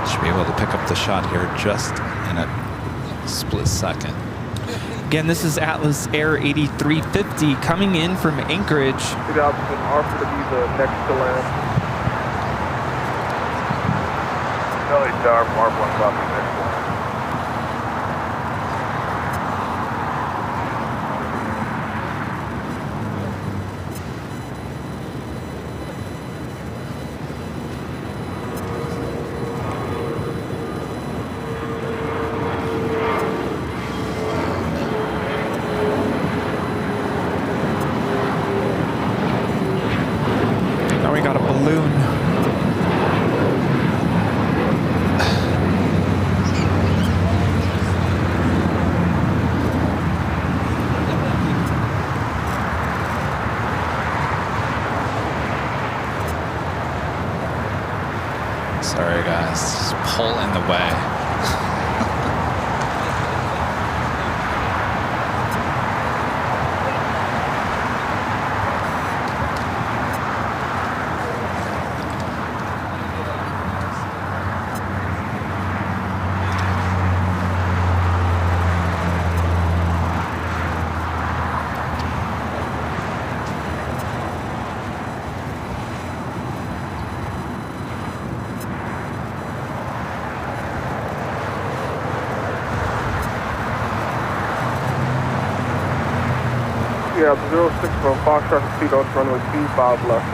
S1: Should be able to pick up the shot here just in a split second.
S5: Again, this is Atlas Air 8350 coming in from Anchorage.
S6: 2000 ARP to be the next to land. Charlie Star, ARP 1 copy, next to land.
S1: Sorry guys, just pull in the way.
S6: Yeah, 06 from Foxtrot to Speed Oaks, runway 25 left.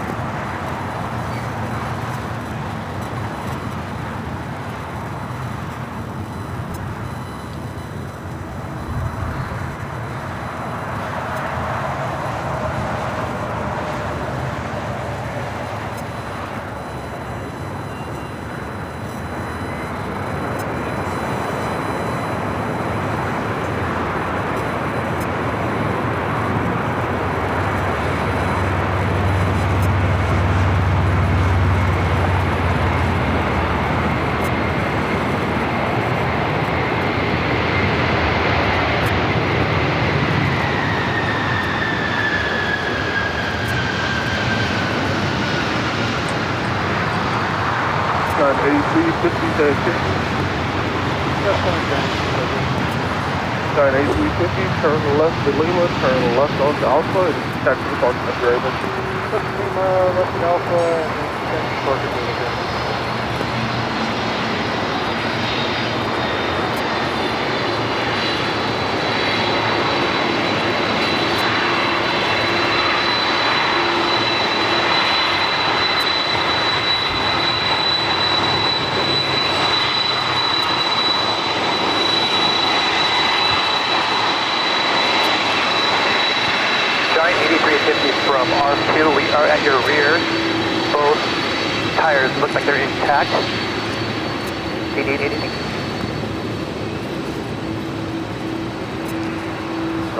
S6: Sorry, 8350, turn left to Lima, turn left onto Alpha, and taxi to Park at Raven. Lima, left to Alpha, and taxi to Park at Raven.
S4: From R2, we are at your rear. Both tires look like they're intact. Do you need anything?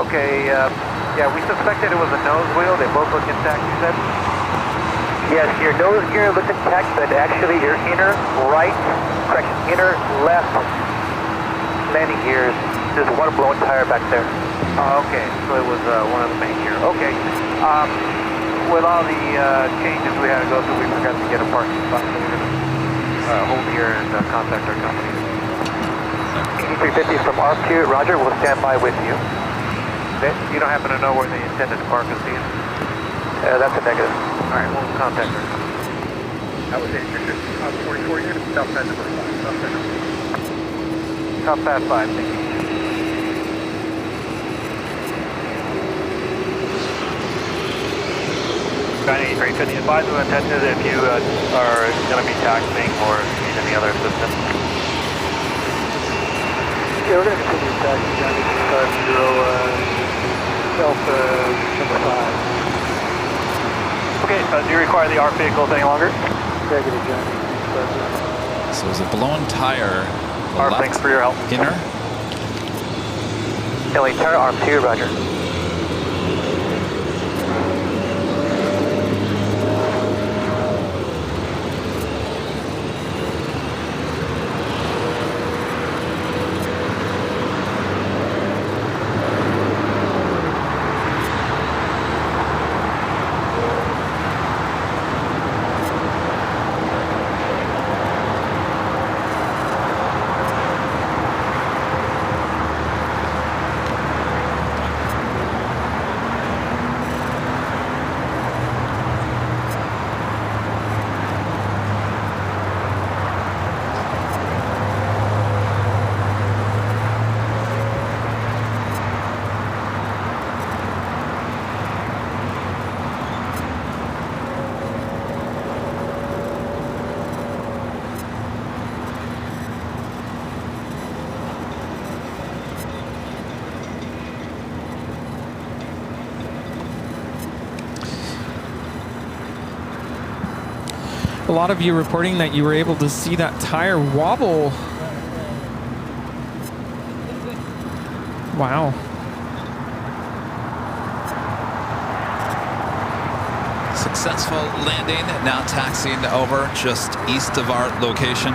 S4: Okay, yeah, we suspected it was a nose wheel. They both look intact, you said? Yes, your nose gear looks intact, but actually your inner inner left landing gears, there's one blown tire back there. Oh, okay, so it was one of the main gear. Okay. With all the changes we had to go through, we forgot to get a parking spot, so we're going to hold here and contact our company. 8350 from R2, Roger, we'll stand by with you. You don't happen to know where they intended to park us, do you? That's a negative. All right, we'll contact her. That was it. 44 units, South Path number 5. South Path 5, thank you. Skyline 8350, advise of intention if you are going to be taxiing or need any other assistance. Yeah, we're going to continue taxiing down to 0, number 5. Okay, do you require the ARP vehicles any longer? Negative, Johnny.
S1: So it's a blown tire.
S4: ARP, thanks for your help.
S1: Inner.
S4: LA tire, ARP 2, Roger.
S5: A lot of you reporting that you were able to see that tire wobble. Wow.
S1: Successful landing, now taxiing over just east of our location.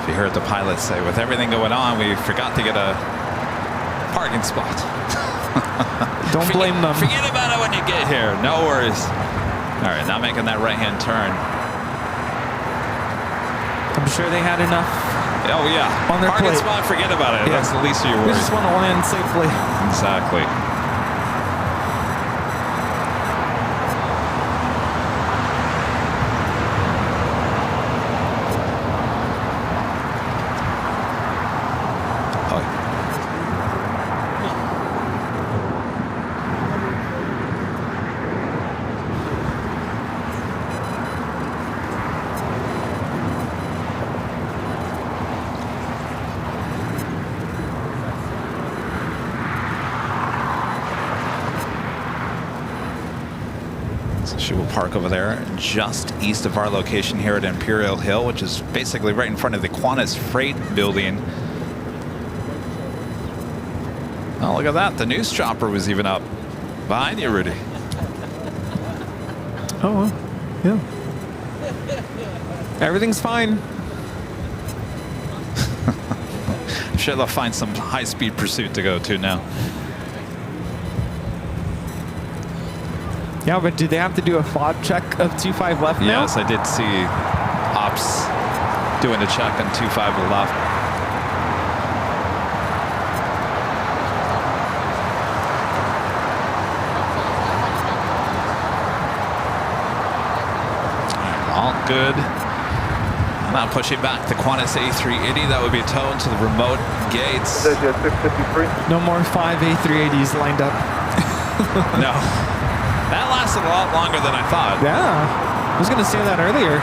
S1: You heard the pilot say, with everything going on, we forgot to get a parking spot.
S5: Don't blame them.
S1: Forget about it when you get here. No worries. All right, now making that right-hand turn.
S5: I'm sure they had enough
S1: Oh, yeah.
S5: On their
S1: Target
S5: plate.
S1: spot, forget about it.
S5: Yeah.
S1: That's the least of your
S5: We
S1: worries.
S5: just want to land safely.
S1: Exactly. She will park over there just east of our location here at Imperial Hill, which is basically right in front of the Qantas Freight building. Oh, look at that. The news chopper was even up behind you, Rudy.
S5: Oh, well. Yeah. Everything's fine.
S1: I'm sure they'll find some high-speed pursuit to go to now.
S5: Yeah, but do they have to do a fob check of 25 left now?
S1: Yes, I did see ops doing a check on 25 left. All good. I'm not pushing back the Qantas A380. That would be towed to the remote gates.
S6: Jet 653.
S5: No more 5 A380s lined up.
S1: No. That lasted a lot longer than I thought.
S5: Yeah, I was going to say that earlier.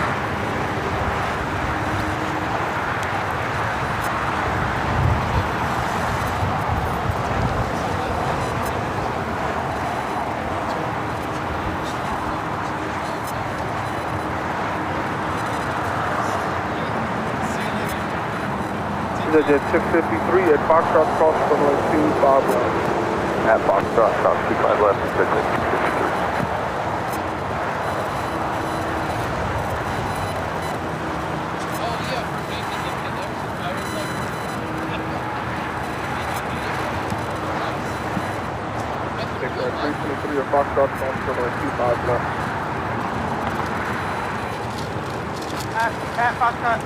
S6: Jet 653 at Foxtrot cross runway 25 left. At Foxtrot cross 25 left. Jet 653. Foxtrot cross runway 25 left.
S2: At Foxtrot,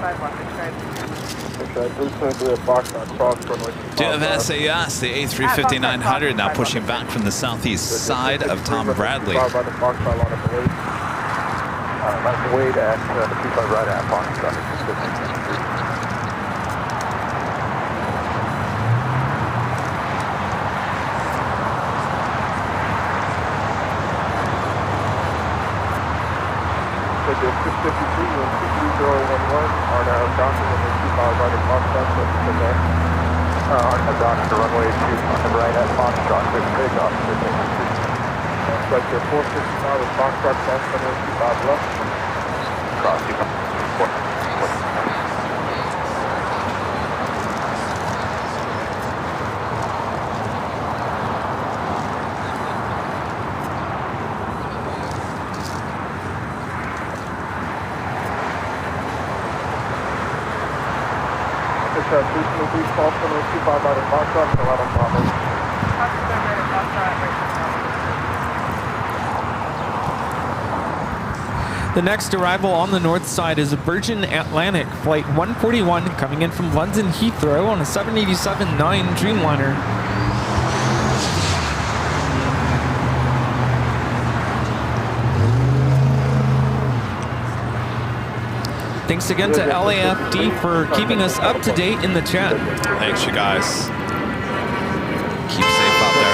S2: 25 left,
S6: Okay, 323 at Foxtrot cross runway 25
S1: Do you have
S6: left.
S1: SAS, the A350-900 now pushing back from the southeast side of Tom Bradley.
S6: By the Foxtrot line at the Wade. Right the Wade at the 25 right at Foxtrot. Jet 653 and 23011 are now down to runway 25 right at Foxtrot. Are now down to runway 2 on the right at Foxtrot. Good takeoff. Sector 465 at Foxtrot cross runway 25 left. Cross 25. Jet 323 cross runway 25 right at Foxtrot, Colorado Bravo.
S5: The next arrival on the north side is a Virgin Atlantic Flight 141 coming in from London Heathrow on a 787-9 Dreamliner. Thanks again to LAFD for keeping us up to date in the chat.
S1: Thanks, you guys. Keep safe out there.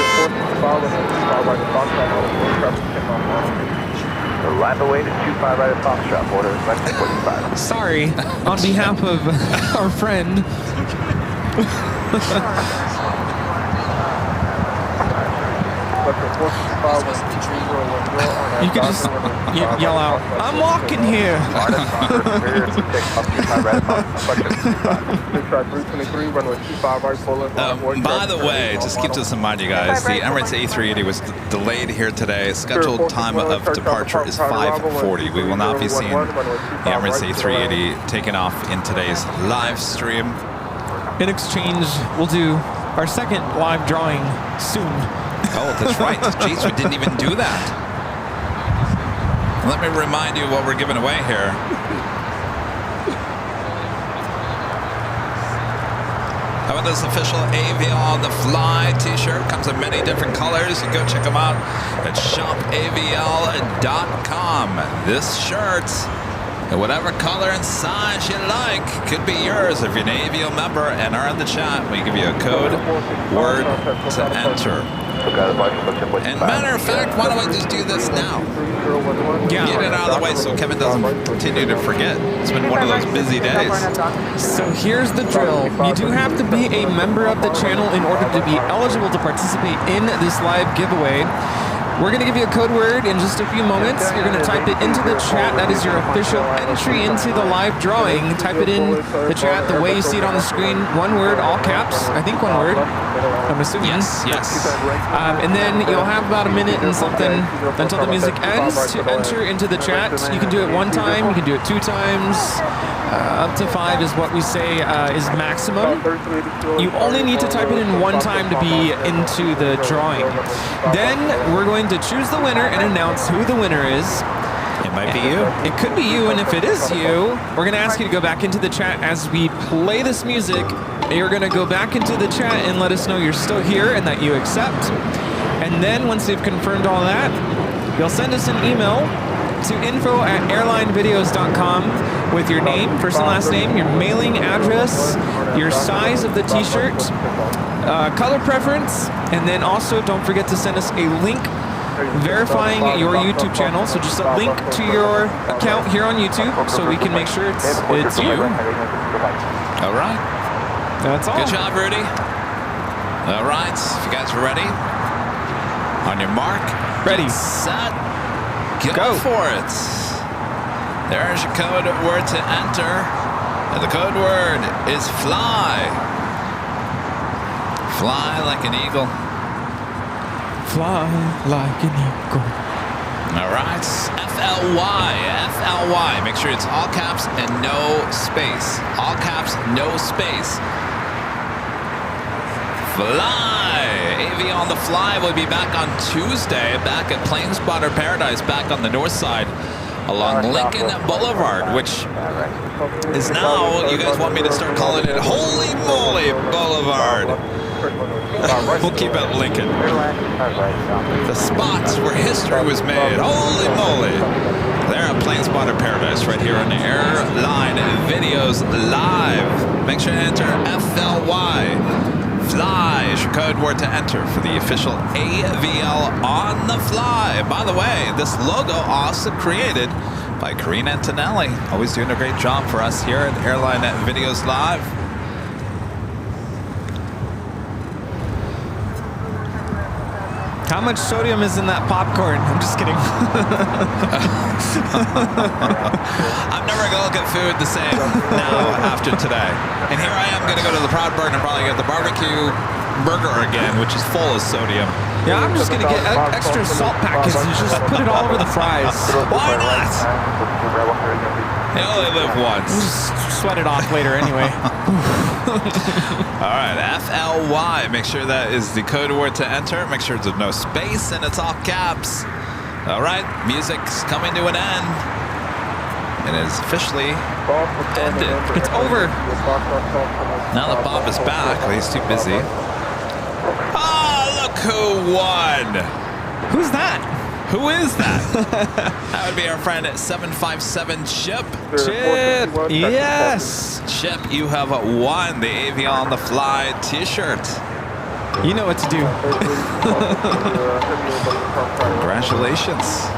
S3: Land away to 25 right at Foxtrot, order left 45.
S5: Sorry, on behalf of our friend. You could just yell out, "I'm walking here."
S1: By the way, just keep this in mind, you guys. The Emirates A380 was delayed here today. Scheduled time of departure is 5:40. We will not be seeing the Emirates A380 taking off in today's live stream.
S5: In exchange, we'll do our second live drawing soon.
S1: Oh, that's right. Jeez, we didn't even do that. Let me remind you what we're giving away here. How about this official Aviation on the Fly t-shirt? Comes in many different colors. You can go check them out at shopavial.com. This shirt, in whatever color and size you like, could be yours if you're an Aviation member and are in the chat. We give you a code word to enter. And matter of fact, why don't we just do this now?
S5: Yeah.
S1: Get it out of the way so Kevin doesn't continue to forget. It's been one of those busy days.
S5: So here's the drill. You do have to be a member of the channel in order to be eligible to participate in this live giveaway. We're going to give you a code word in just a few moments. You're going to type it into the chat. That is your official entry into the live drawing. Type it in the chat the way you see it on the screen. One word, all caps. I think one word. I'm assuming.
S1: Yes.
S5: And then you'll have about a minute and something until the music ends to enter into the chat. You can do it one time. You can do it 2 times. Up to 5 is what we say is maximum. You only need to type it in one time to be into the drawing. Then we're going to choose the winner and announce who the winner is.
S1: It might be you.
S5: It could be you, and if it is you, we're going to ask you to go back into the chat as we play this music. You're going to go back into the chat and let us know you're still here and that you accept. And then once they've confirmed all that, you'll send us an email to info@airlinevideos.com with your name, first and last name, your mailing address, your size of the t-shirt, color preference, and then also don't forget to send us a link verifying your YouTube channel. So just a link to your account here on YouTube so we can make sure it's you.
S1: All right.
S5: That's all.
S1: Good job, Rudy. All right. If you guys are ready, on your mark,
S5: Ready,
S1: set,
S5: go
S1: for it. There's your code word to enter. And the code word is fly. Fly like an eagle.
S5: Fly like an eagle.
S1: All right. FLY. FLY. Make sure it's all caps and no space. All caps, no space. Fly. Aviation on the Fly will be back on Tuesday, back at Planespotter Paradise, back on the north side along Lincoln Boulevard, which is now, you guys want me to start calling it Holy Moly Boulevard. We'll keep it Lincoln. The spots where history was made. Holy moly. They're at Planespotter Paradise right here on Airline Videos Live. Make sure to enter FLY. Fly is your code word to enter for the official AVL on the Fly. By the way, this logo also created by Karina Antonelli. Always doing a great job for us here at Airline Videos Live.
S5: How much sodium is in that popcorn? I'm just kidding.
S1: I'm never going to look at food the same now after today. And here I am going to go to the Proud Bird and probably get the barbecue burger again, which is full of sodium.
S5: Yeah, I'm just going to get extra salt packets and just put it all over the fries.
S1: Why not? You only live once.
S5: Just sweat it off later anyway.
S1: All right, FLY. Make sure that is the code word to enter. Make sure there's no space and it's all caps. All right, music's coming to an end. It is officially ended.
S5: It's over.
S1: Now that Bob is back, well, he's too busy. Ah, look who won.
S5: Who's that?
S1: Who is that? That would be our friend at 757 Chip.
S5: Chip, yes.
S1: Chip, you have won the Aviation on the Fly t-shirt.
S5: You know what to do.
S1: Congratulations.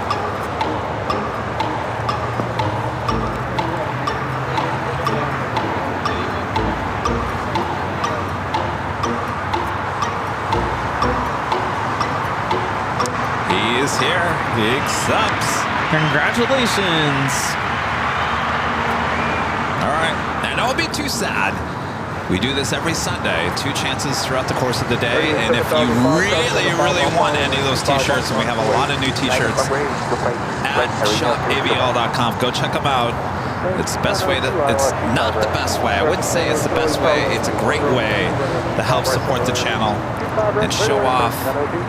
S1: Is here. He accepts.
S5: Congratulations.
S1: All right. And don't be too sad. We do this every Sunday, 2 chances throughout the course of the day. And if you really want any of those t-shirts, and we have a lot of new t-shirts at shopavial.com, go check them out. It's the best way it's not the best way. I wouldn't say it's the best way. It's a great way to help support the channel and show off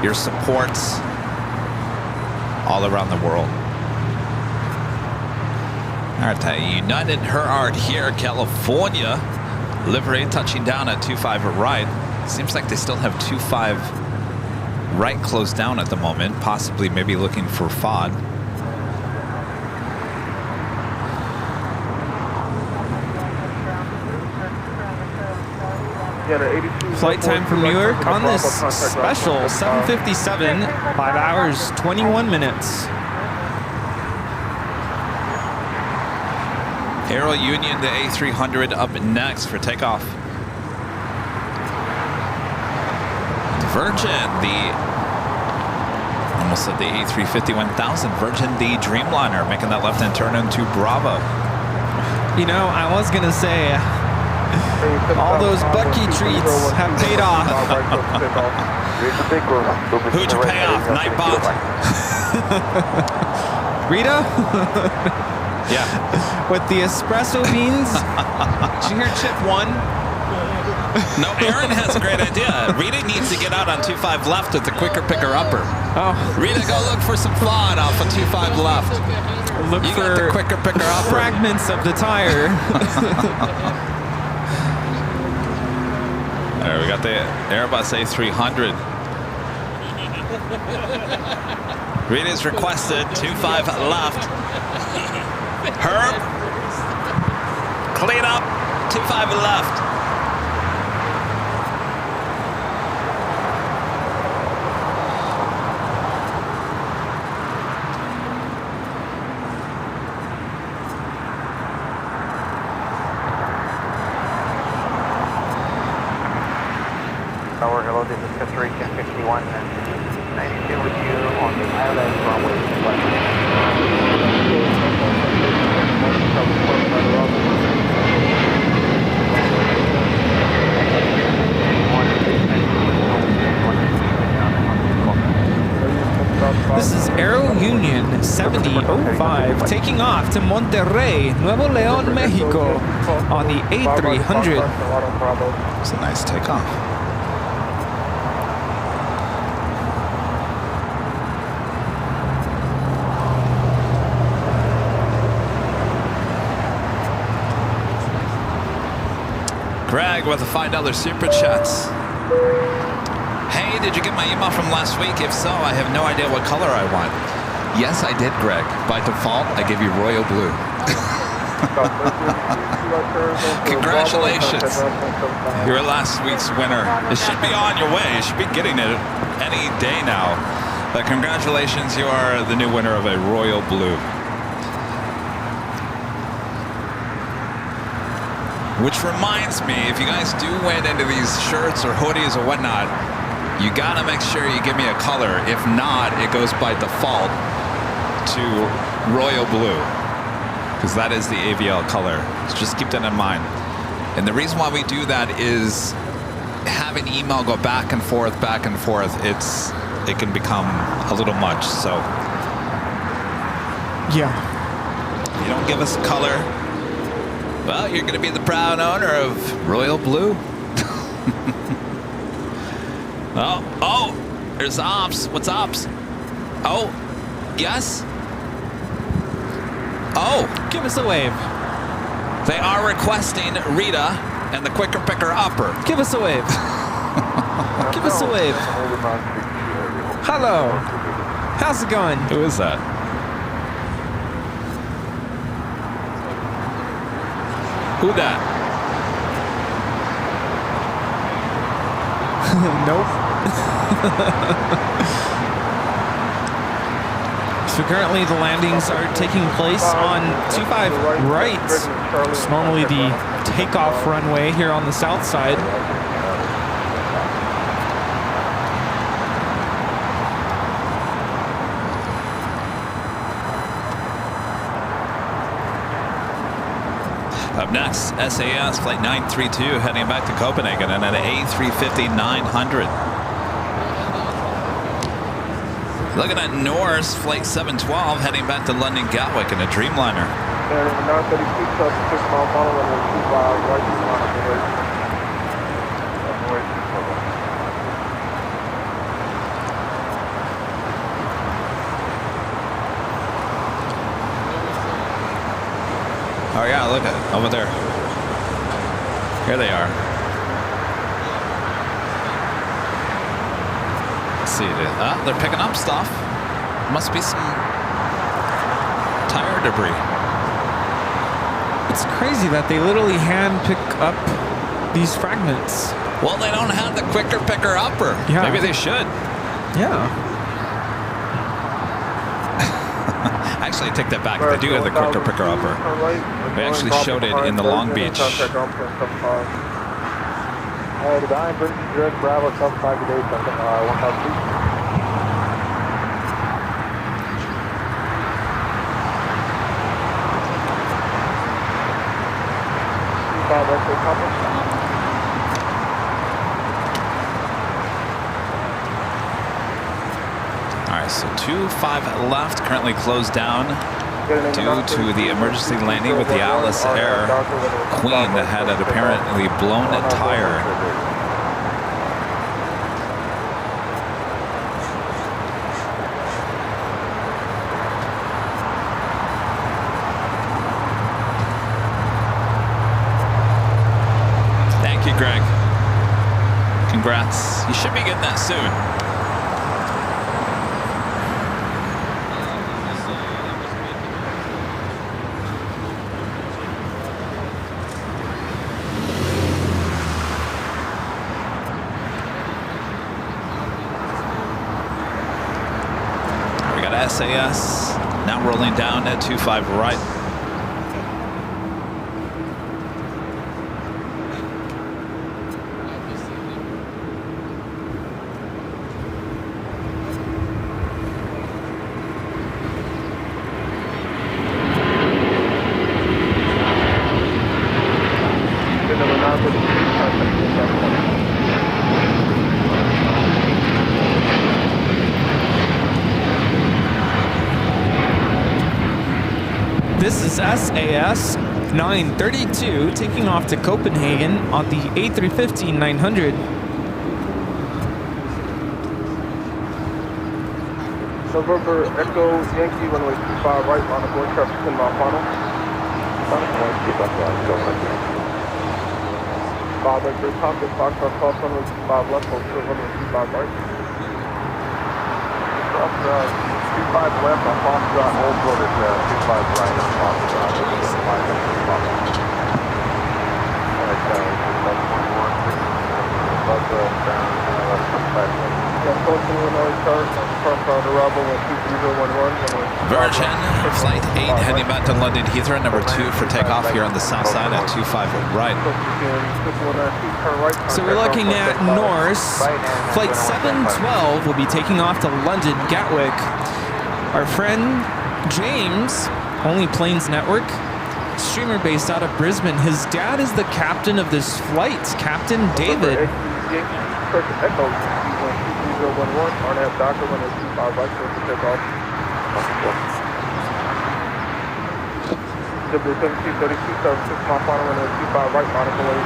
S1: your supports all around the world. All right, United Her Art here, California. livery touching down at 25 right. Seems like they still have 25 right closed down at the moment, possibly maybe looking for FOD.
S5: Flight time from New York on this special 757, 5 hours, 21 minutes.
S1: Aero Union, the A300 up next for takeoff. Virgin, almost said the A350 1000. Virgin, the Dreamliner, making that left-hand turn into Bravo.
S5: You know, I was going to say, all those Bucky treats have paid off.
S1: Who'd you pay off? Nightbot?
S5: Rita?
S1: Yeah.
S5: With the espresso beans? Did you hear Chip 1?
S1: No, Aaron has a great idea. Rita needs to get out on 25 left with the quicker picker upper.
S5: Oh.
S1: Rita, go look for some FOD off of 25 left.
S5: Look
S1: You
S5: for
S1: got the quicker picker upper.
S5: fragments of the tire.
S1: There, we got the Airbus A300. Rita's requested 25 left. Herb, clean up, 25 left.
S4: Tower, hello, this is Qatar 1051 and 92 with you on the Airline runway.
S5: This is Aero Union 7005 taking off to Monterrey, Nuevo León, Mexico on the A300.
S1: It's a nice takeoff. Greg with a $5 super chats. Hey, did you get my email from last week? If so, I have no idea what color I want. Yes, I did, Greg. By default, I gave you royal blue. Congratulations. You're last week's winner. It should be on your way. You should be getting it any day now. But congratulations, you are the new winner of a royal blue. Which reminds me, if you guys do win into these shirts or hoodies or whatnot, you gotta make sure you give me a color. If not, it goes by default to royal blue, because that is the AVL color. So just keep that in mind. And the reason why we do that is having email go back and forth, it can become a little much. So
S5: yeah,
S1: if you don't give us a color, well, you're going to be the proud owner of royal blue. Oh, there's ops. What's ops? Oh, yes. Oh,
S5: give us a wave.
S1: They are requesting Rita and the quicker picker upper.
S5: Give us a wave. Give us a wave. Hello. How's it going?
S1: Who is that? Who that?
S5: Nope. So currently the landings are taking place on 25 right. It's normally the takeoff runway here on the south side.
S1: Up next, SAS flight 932 heading back to Copenhagen and an A350-900. Looking at Norse flight 712 heading back to London Gatwick in a Dreamliner. Oh yeah, look at it over there. Here they are. Let's see. They're picking up stuff. Must be some tire debris.
S5: It's crazy that they literally hand pick up these fragments.
S1: Well, they don't have the quicker picker upper.
S5: Yeah.
S1: Maybe they should.
S5: Yeah.
S1: Actually, I take that back. They do have the quicker picker upper. We actually showed it in the Long Beach.
S6: The dying British Direct Bravo 75 today, 1,000
S1: All right, so 2-5 left, currently closed down due to the emergency landing with the Alice Air Queen that had an apparently blown tire. Thank you, Greg. Congrats. You should be getting that soon. We got SAS now rolling down at 2-5 right.
S5: This is SAS 932 taking off to Copenhagen on the A350-900.
S6: November Echo Yankee, runway 25 right, on the board traffic in Mount Funnel. Bob Victor, Thompson, Foxtrot, cross runway 25 left, hold short runway 25 right. Cross 25 left on Foxtrot, hold short at 25 right on Foxtrot, 25 left on Foxtrot. Above the down, left 25 left.
S1: Virgin, flight 8 heading back to London Heathrow, number 2 for takeoff here on the south side at 25 right.
S5: So we're looking at Norse. Flight 712 will be taking off to London Gatwick. Our friend James, Only Planes Network, streamer based out of Brisbane. His dad is the captain of this flight, Captain David.
S6: Echo 011, RNAV Doctor, runway 25 right, clear for takeoff. W1732, 76 mile final, runway 25 right, monitor way.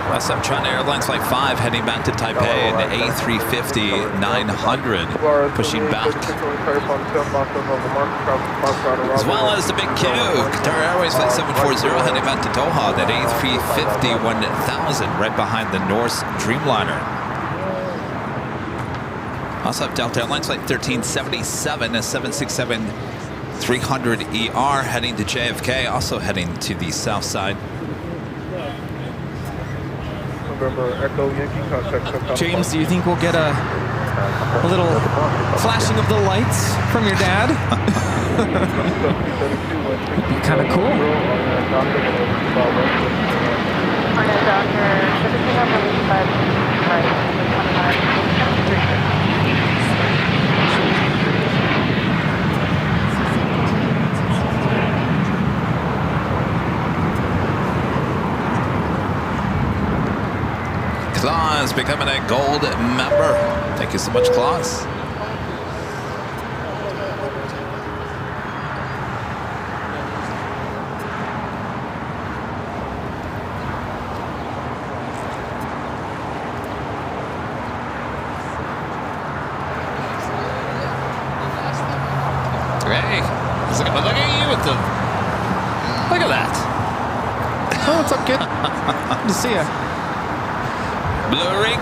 S1: West up China Airlines Flight 5 heading back to Taipei in the A350-900, pushing back. As well as the big Q, Qatar Airways Flight 740 heading back to Doha, that A350-1000 right behind the Norse Dreamliner. Also have Delta Airlines Flight 1377, a 767-300ER heading to JFK, also heading to the south side.
S5: James, do you think we'll get a little flashing of the lights from your dad? Would be kind of cool.
S1: Claus becoming a gold member. Thank you so much, Claus. Hey, look at you with the. Look at that.
S5: Oh, what's up, kid? Good to see ya.
S1: Blue Ring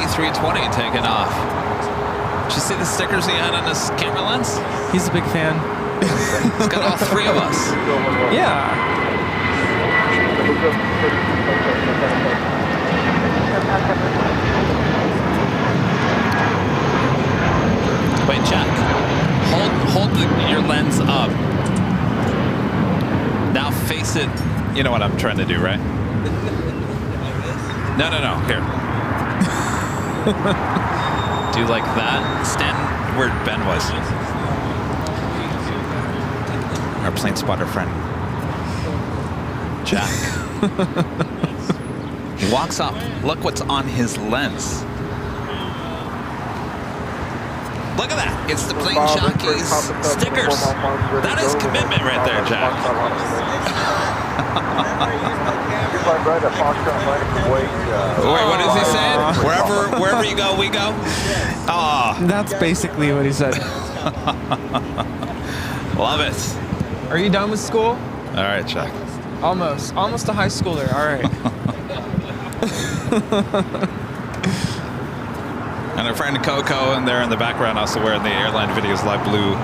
S1: A320 taking off. Did you see the stickers he had on his camera lens?
S5: He's a big fan.
S1: He's got all three of us.
S5: Yeah.
S1: Wait, Jack. Hold your lens up. Now face it. You know what I'm trying to do, right? No. Here. Do like that. Stand where Ben was. Our plane spotter friend, Jack. He walks up. Look what's on his lens. Look at that. It's the Plane Jockeys stickers. That is commitment right there, Jack. Wait, what is he saying? Wherever you go, we go? Oh.
S5: That's basically what he said.
S1: Love it.
S5: Are you done with school?
S1: All right, Jack.
S5: Almost a high schooler. All right.
S1: And our friend Coco, and there in the background, also wearing the Airline Videos light blue,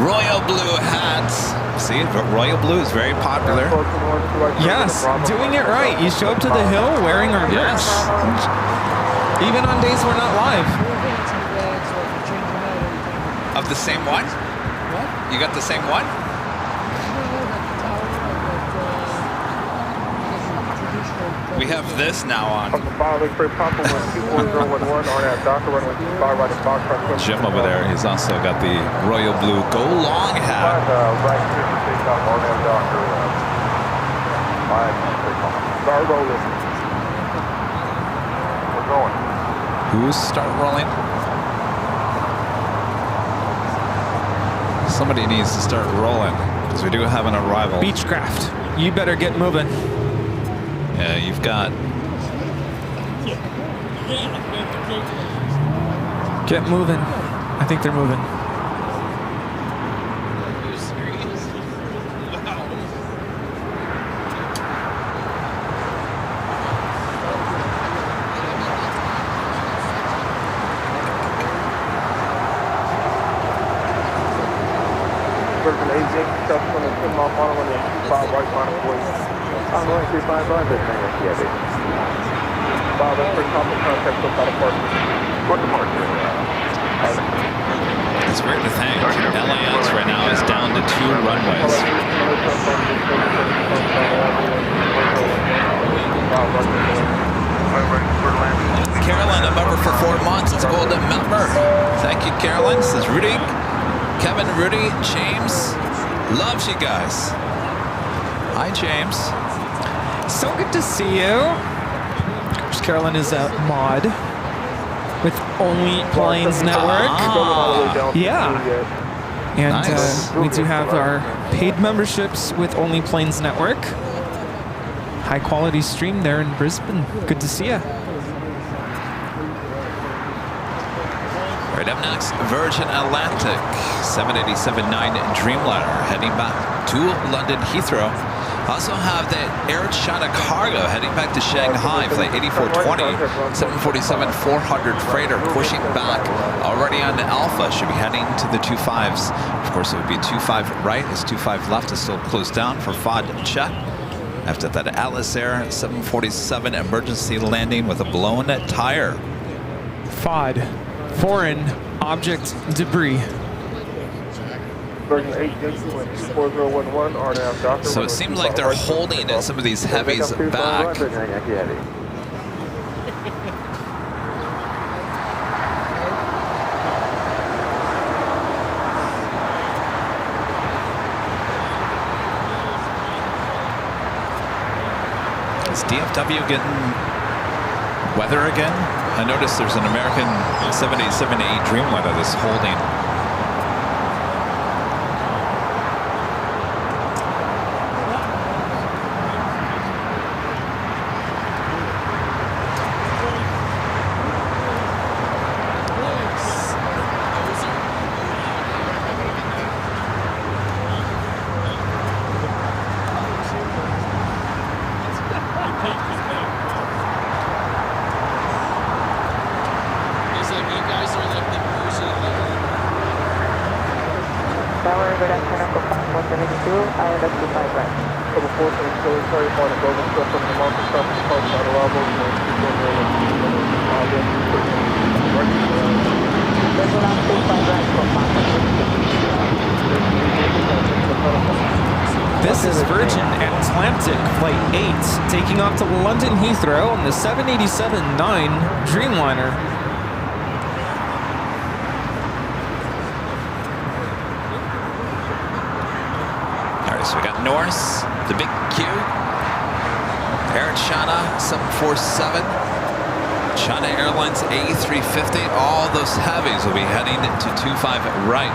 S1: royal blue hats. See, royal blue is very popular.
S5: Yes, doing it right. You show up to the hill wearing our merch. Even on days we're not live.
S1: Of the same one?
S8: What?
S1: You got the same one? We have this now on. Jim over there, he's also got the royal blue go long hat.
S6: We're going.
S1: Who's start rolling? Somebody needs to start rolling because we do have an arrival.
S5: Beechcraft, you better get moving.
S1: Yeah, you've got.
S5: Get moving. I think they're moving.
S6: Virgin Aviation, Chuck's going to come off on 25 right final voice. I'm going 35 by this thing, yeah, baby. Bob, that's for topic contact, so got a partner. What departure?
S1: It's weird to think LAX right now is down to 2 runways. Caroline, a member for 4 months. It's a golden member. Thank you, Caroline. This is Rudy. Kevin, Rudy, James. Loves you guys. Hi, James.
S5: So good to see you. Of course, Carolyn is a mod with Only Planes Network. Yeah. And
S1: Nice.
S5: we do have our paid memberships with Only Planes Network. High quality stream there in Brisbane. Good to see you.
S1: Right up next, Virgin Atlantic 787-9 Dreamliner heading back to London Heathrow. Also have the Air China Cargo heading back to Shanghai, flight 8420, 747-400 freighter pushing back. Already on Alpha, should be heading to the 25s. Of course, it would be 25 right, as 25 left is still closed down for FOD check. After that, Atlas Air 747 emergency landing with a blown tire.
S5: FOD, foreign object debris.
S1: So it seems like they're holding some of these heavies back. Is DFW getting weather again? I noticed there's an American 787-8 Dreamliner that's holding.
S2: good afternoon, Copan 172, ILS 25 right.
S6: Double 472, sorry for the global stuff from the mountain stuff, called out of level,
S2: Regular 25 right, Copan 172.
S5: This is Virgin Atlantic Flight 8 taking off to London Heathrow on the 787-9 Dreamliner.
S1: So we got Norse, the big Q, Air China 747, China Airlines A350. All those heavies will be heading to 25 right.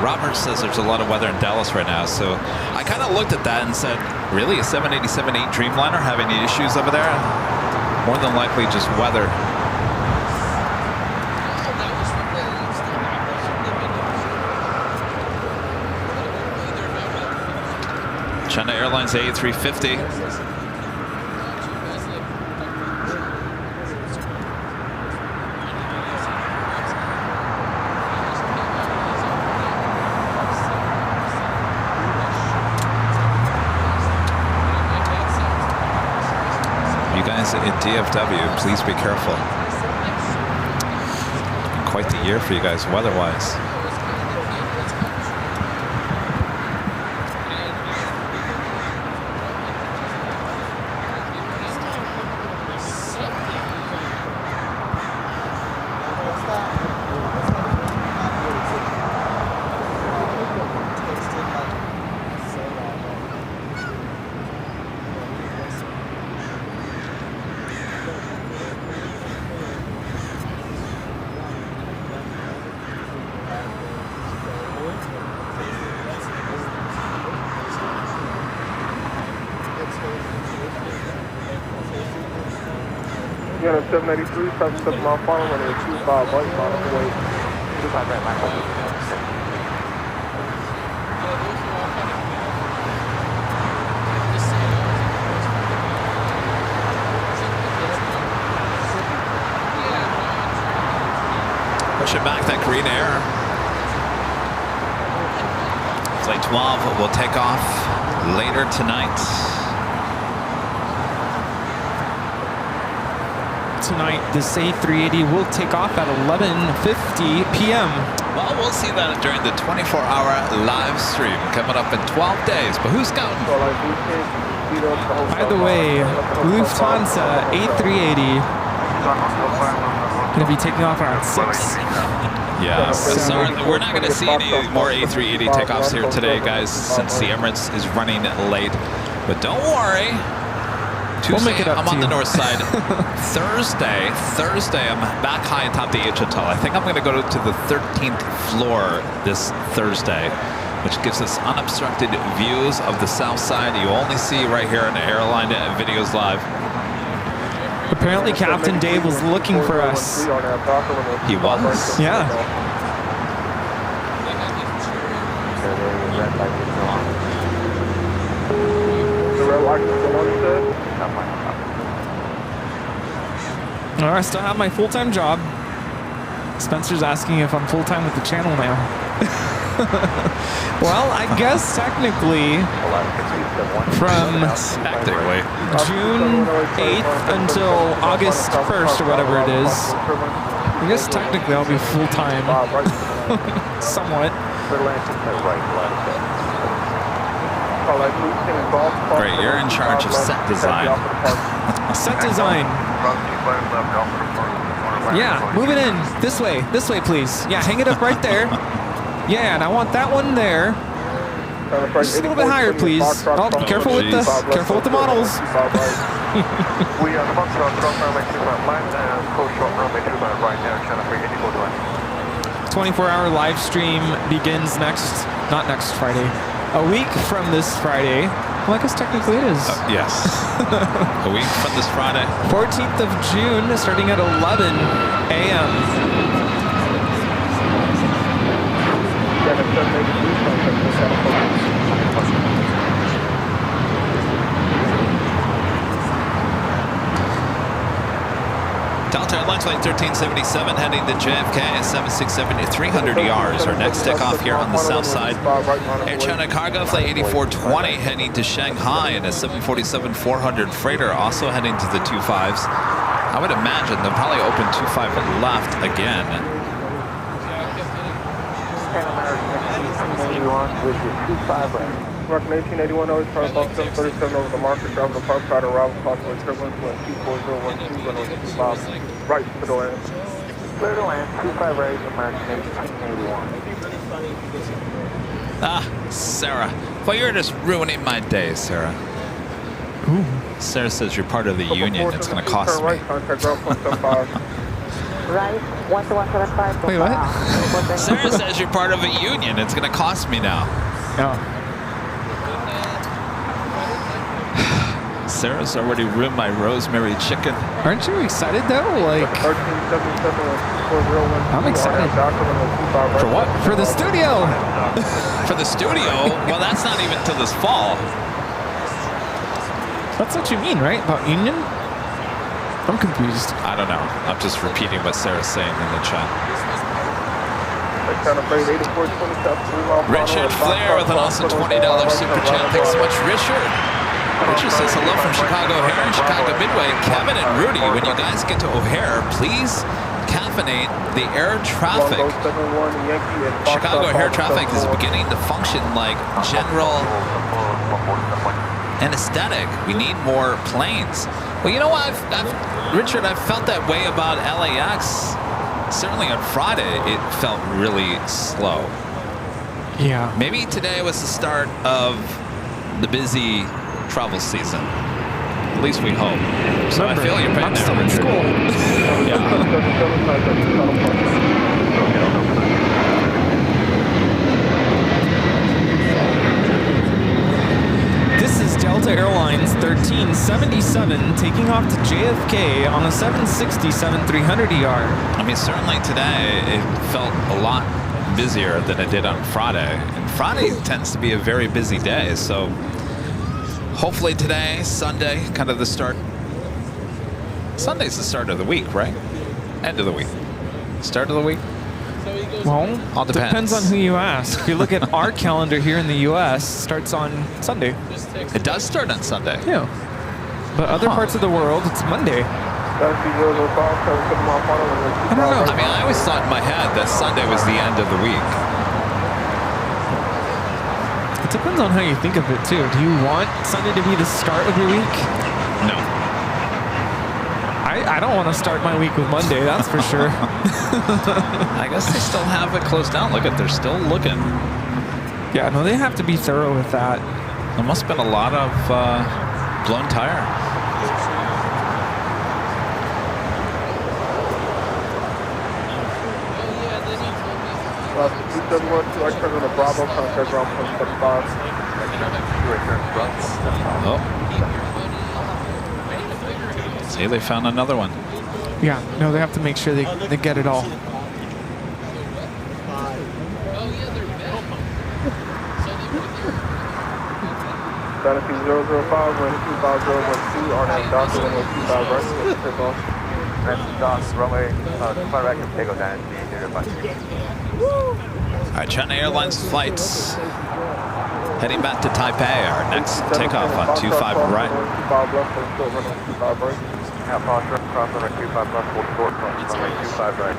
S1: Robert says there's a lot of weather in Dallas right now, so I kind of looked at that and said, really, a 787-8 Dreamliner having any issues over there? More than likely just weather. China Airlines A350. You guys in DFW, please be careful. Quite the year for you guys weather-wise.
S6: Yeah, 783, stop 7 mile final, when it's 25 right, final away. 25 right, line hold.
S1: Pushing back that green air. Flight 12 will take off later tonight.
S5: Tonight, this A380 will take off at 11:50 p.m.
S1: Well, we'll see that during the 24-hour live stream coming up in 12 days. But who's counting?
S5: By the way, Lufthansa A380 going to be taking off around 6.
S1: Yeah, so we're not going to see any more A380 takeoffs here today, guys, since the Emirates is running late. But don't worry. Tuesday, I'm on the north side. Thursday, I'm back high atop the H Hotel. I think I'm going to go to the 13th floor this Thursday, which gives us unobstructed views of the south side. You only see right here on Airline Videos Live.
S5: Apparently, Captain Dave was looking for us.
S1: He was?
S5: Yeah. I still have my full-time job. Spencer's asking if I'm full-time with the channel now. Well, I guess technically from June 8th until August 1st or whatever it is, I guess technically I'll be full-time. Somewhat.
S1: Great, you're in charge of set design.
S5: Set design. Yeah, move it in. This way, please. Yeah, hang it up right there. Yeah, and I want that one there. Just a little bit higher, please. Oh, careful with the models. 24-hour live stream begins not next Friday. A week from this Friday. Well, I guess technically it is.
S1: Yes. A week from this Friday.
S5: 14th of June, starting at 11 a.m.
S1: Delta Airlines Flight 1377 heading to JFK at 767 300 ERs. Our next takeoff here on the south side. Air China Cargo Flight 8420 heading to Shanghai in a 747 400 freighter, also heading to the 25s. I would imagine they'll probably open 25 left again.
S4: With your 25 right.
S6: American 1881 always try to bump 737 over the marker, travel the park side, arrival possible turbulence, wind 24012, runway 25, right to the land.
S4: Clear to land, 25 right, American 1881.
S1: Ah, Sarah. Well, you're just ruining my day, Sarah.
S5: Ooh.
S1: Sarah says you're part of the union. It's going to cost me.
S6: Right, contact ground 175.
S2: Right, 12175.
S5: Wait, what?
S1: Sarah says you're part of a union. It's going to cost me now.
S5: Oh.
S1: Sarah's already ruined my rosemary chicken.
S5: Aren't you excited though? Like,
S6: 1377
S5: I'm excited.
S1: For what?
S5: For the studio.
S1: For the studio? Well, that's not even till this fall.
S5: That's what you mean, right? About union? I'm confused.
S1: I don't know. I'm just repeating what Sarah's saying in the chat. Richard Flair with an awesome $20 super chat. Thanks so much, Richard. Richard says hello from Chicago O'Hare and Chicago Midway. Kevin and Rudy, when you guys get to O'Hare, please caffeinate the air traffic. Chicago O'Hare traffic is beginning to function like general anesthetic. We need more planes. Well, you know what, Richard, I've felt that way about LAX. Certainly on Friday, it felt really slow.
S5: Yeah.
S1: Maybe today was the start of the busy travel season. At least we hope. So I feel your pain
S5: I'm
S1: there,
S5: still in
S1: Richard.
S5: school. This is Delta Airlines 1377 taking off to JFK on a 767 300 ER.
S1: I mean, certainly today it felt a lot busier than it did on Friday. And Friday tends to be a very busy day, so hopefully today, Sunday, kind of the start. Sunday's the start of the week, right? End of the week. Start of the week?
S5: Well,
S1: All depends
S5: on who you ask. If you look at our calendar here in the U.S., it starts on Sunday.
S1: It does start on Sunday.
S5: Yeah. But other parts of the world, it's Monday.
S6: I
S5: don't know.
S1: I mean, I always thought in my head that Sunday was the end of the week.
S5: It depends on how you think of it, too. Do you want Sunday to be the start of your week?
S1: No.
S5: I don't want to start my week with Monday, that's for sure.
S1: I guess they still have it closed down. Look at, they're still looking.
S5: Yeah, no, they have to be thorough with that.
S1: There must have been a lot of blown tire.
S6: Bravo, contact ground 175.
S1: Oh. See, they found another one.
S5: Yeah, no, they have to make sure they get it all.
S6: Fantasy 005, runway 25012, RNAV Doctor, runway 25 right, take off.
S3: Fantasy Docs, runway 25 right, take off, Fantasy 005.
S1: All right, China Airlines flights heading back to Taipei. Our next takeoff on 25 right.
S6: 25 left, short runway 25 right.
S3: Half cross runway 25 left, hold short runway 25 right.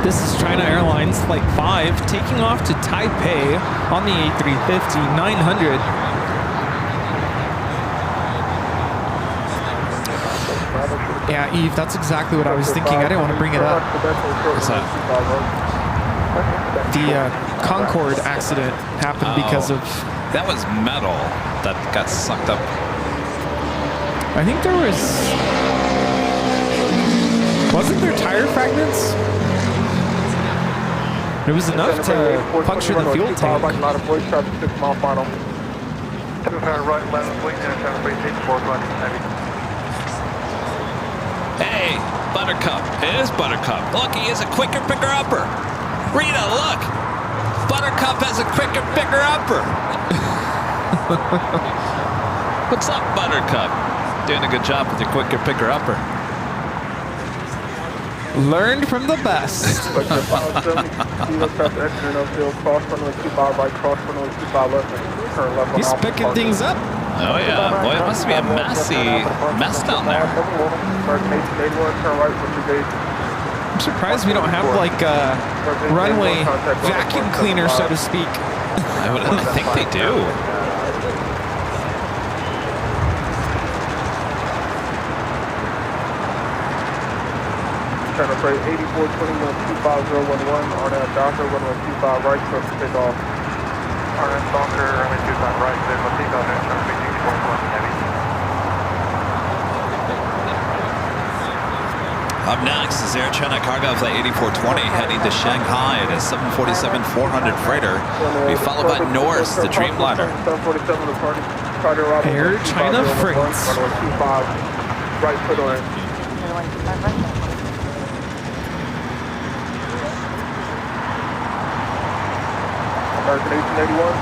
S5: This is China Airlines Flight 5 taking off to Taipei on the A350-900. Yeah, Eve, that's exactly what I was thinking. I didn't want to bring it up.
S1: What's that?
S5: The Concorde accident happened because of...
S1: That was metal that got sucked up.
S5: I think there was... Wasn't there tire fragments? It was enough to puncture the fuel tank.
S1: Hey, Buttercup. It is Buttercup. Look, he is a quicker picker-upper. Rita, look. Buttercup has a quicker picker-upper. What's up, Buttercup? Doing a good job with your quicker picker-upper.
S5: Learned from the best. He's picking things up.
S1: Oh yeah, boy, it must be a messy mess down there.
S5: I'm surprised we don't have like a runway vacuum cleaner, so to speak.
S1: I think they do.
S6: Channel freight 8421-25011, RNAV Docker, runway 25 right, close to takeoff. RNAV Docker, runway 25 right, clear for takeoff, and channel freight 8421 heavy.
S1: Up next is Air China Cargo Flight 8420 heading to Shanghai. It is 747-400 freighter. We followed by Norse, the Dreamliner.
S5: Air China Freights.
S6: Runway 25 right, foot on. American 1881.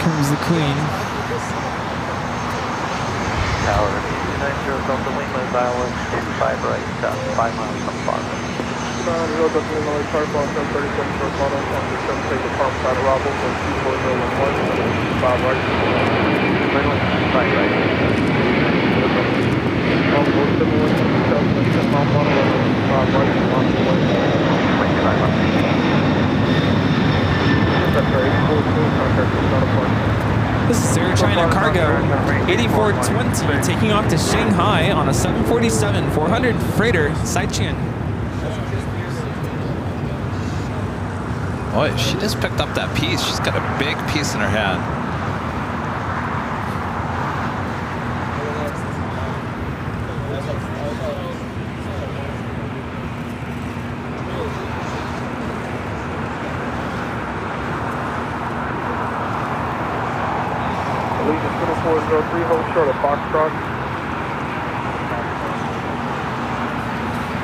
S5: Comes the Queen.
S3: Tower 290 from the Wingman Island, 5 right, 5 miles from Fargo.
S6: 290 Delta Illinois, Charcoal, 737 short model, after 7 take the farm side arrival, so 24011, 5 right.
S3: 5 right.
S6: Combo 712, 10 mile model, 5 right, on the way.
S3: 25 miles.
S6: Sector 842, contact is not a point.
S5: This is Air China Cargo 8420 taking off to Shanghai on a 747-400 freighter, Saichun.
S1: Boy, she just picked up that piece. She's got a big piece in her hand.
S6: Allegiant 2403, hold short of Foxtrot.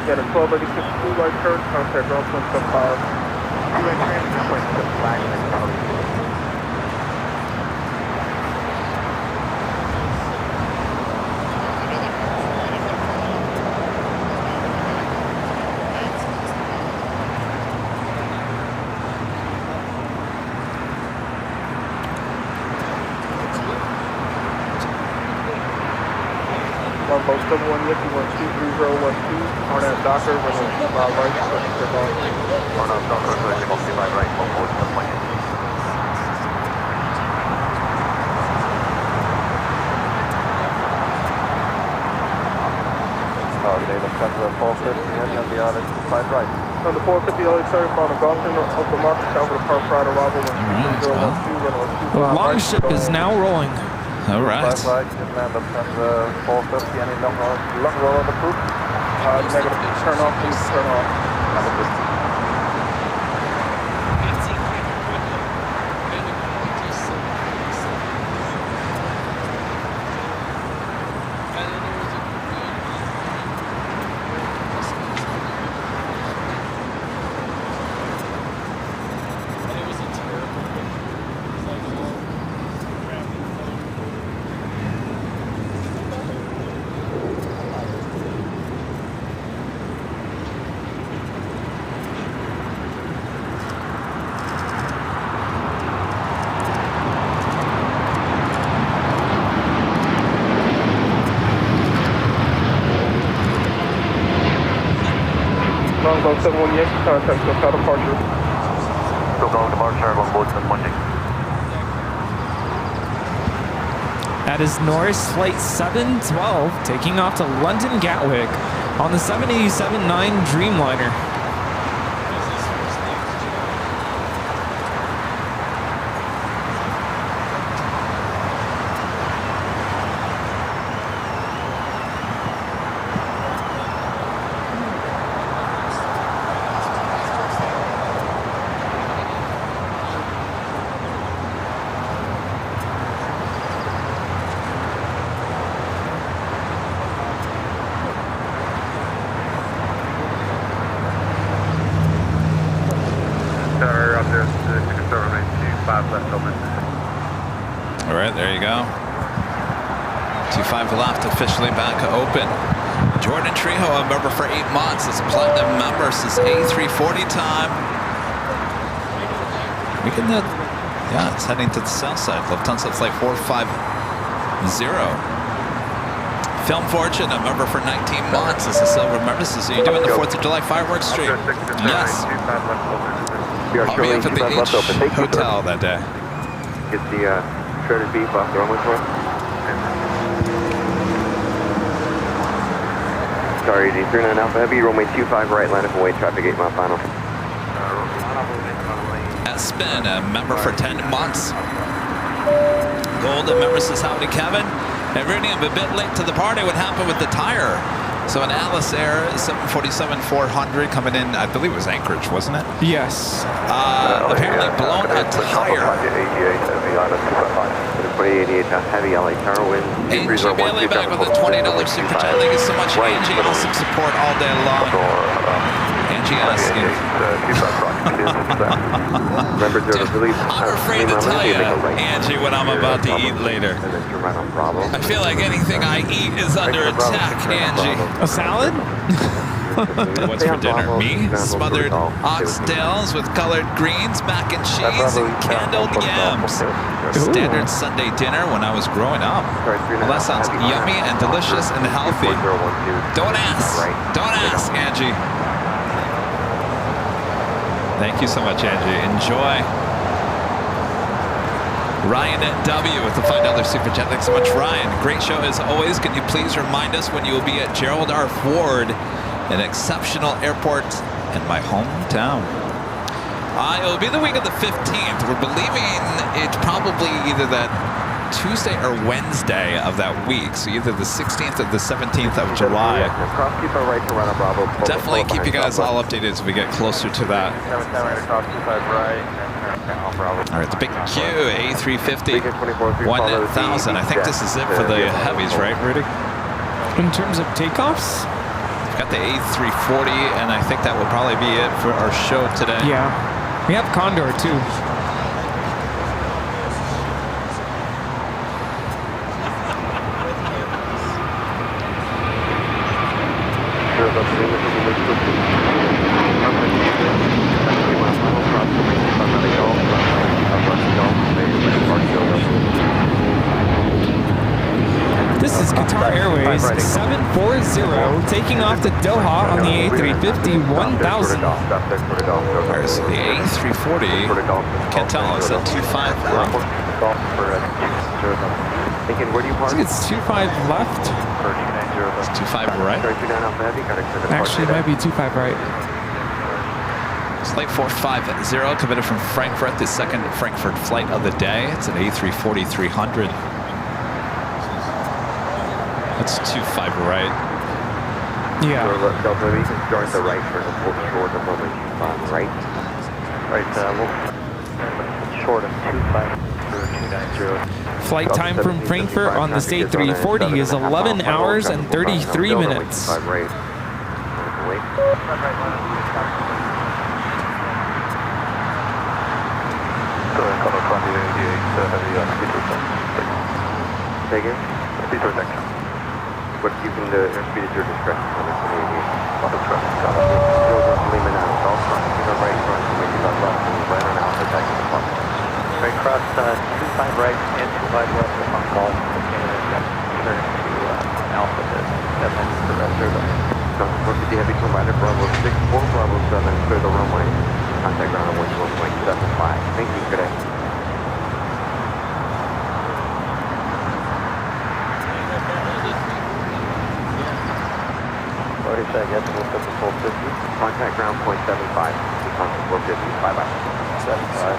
S6: Got a 1286 blue light turn, contact ground 175. U.S. transfer point to flag and probably. Combo 71 Yankee 123012, RNAV Docker, runway 25 right, clear off.
S3: RNAV Docker, runway 25 right, 140. Target Lufthansa 450, heading on the island, 5 right.
S6: On the 450 LA 35 on Gulfstream, Open Market, cover the Park Pride arrival, 12012, runway 25
S5: The
S6: right.
S5: longship is now rolling.
S1: All right.
S3: 5 right, Inland Lufthansa 450, any long roll on the poop.
S6: Negative, turn off, please turn off.
S3: Have a good
S6: Bravo 718, contact SoCal departure.
S3: SoCal departure, Longboat 718.
S5: That is Norris Flight 712 taking off to London Gatwick on the 787-9 Dreamliner.
S1: All right, there you go. 25 left, officially back open. Jordan Trejo, a member for 8 months, is a platinum member since A340 time. We can, yeah, it's heading to the south side. Lufthansa flight 450. Film Fortune, a member for 19 months, is a silver member. So you're doing the 4th of July fireworks stream? Yes. I'll be up at the H Hotel that day.
S3: Get the shredded beef off the runway for us. Sorry, D39 Alpha Heavy, runway 25 right, line up away, traffic 8 mile final.
S1: Spin, a member for 10 months. Gold, a member says howdy Kevin. And Rudy, I'm a bit late to the party. What happened with the tire? So an Alice Air 747-400 coming in, I believe it was Anchorage, wasn't it?
S5: Yes.
S1: Apparently blown a tire.
S3: 2088 heavy LA tower wind.
S1: Angie Bailey back with a $20 super chat. Thank you so much, Angie. Awesome support all day long. Angie asking. I'm afraid to tell you, Angie, what I'm about to eat later. I feel like anything I eat is under attack, Angie.
S5: A salad?
S1: What's for dinner? Me? Smothered oxtails with colored greens, mac and cheese, and canned yams. Standard Sunday dinner when I was growing up. Well, that sounds yummy and delicious and healthy. Don't ask. Don't ask, Angie. Thank you so much, Angie. Enjoy. Ryan W. with the $5 super chat. Thanks so much, Ryan. Great show as always. Can you please remind us when you will be at Gerald R. Ford, an exceptional airport in my hometown? It will be the week of the 15th. We're believing it's probably either that Tuesday or Wednesday of that week. So either the 16th or the 17th of July. Definitely keep you guys all updated as we get closer to that. All right, the big Q, A350, 1000. I think this is it for the heavies, right, Rudy?
S5: In terms of takeoffs?
S1: We've got the A340, and I think that will probably be it for our show today.
S5: Yeah. We have Condor, too. This is Qatar Airways 740 taking off to Doha on the A350 1000.
S1: Alright, so the A340, can't tell, is that 25 left?
S3: I
S1: think it's 25 left. It's 25 right?
S5: Actually, it might be 25 right.
S1: It's Flight 450 committed from Frankfurt, the second Frankfurt flight of the day. It's an A340-300. That's 25 right.
S3: Yeah. Delta, you can start the right turn and pull short of moment right. Right, short of 290.
S5: Flight time from Frankfurt on this A340 is 11 hours and 33 minutes.
S3: Right. Take it. Speed protection. But you can airspeed at your discretion. Auto trust. Lima now. South front. Right front. Make it left and right on Alpha. Back to the front. Right cross 25 right and 25 left on call. Turn to Alpha. That's the rest of them. North 50 heavy to rider Bravo 64 Bravo 7, clear the runway. Contact ground on 121.75. Thank you, good day. Yes, we'll set the full 50. Contact ground 0.75. Contact 450. Bye-bye. 75.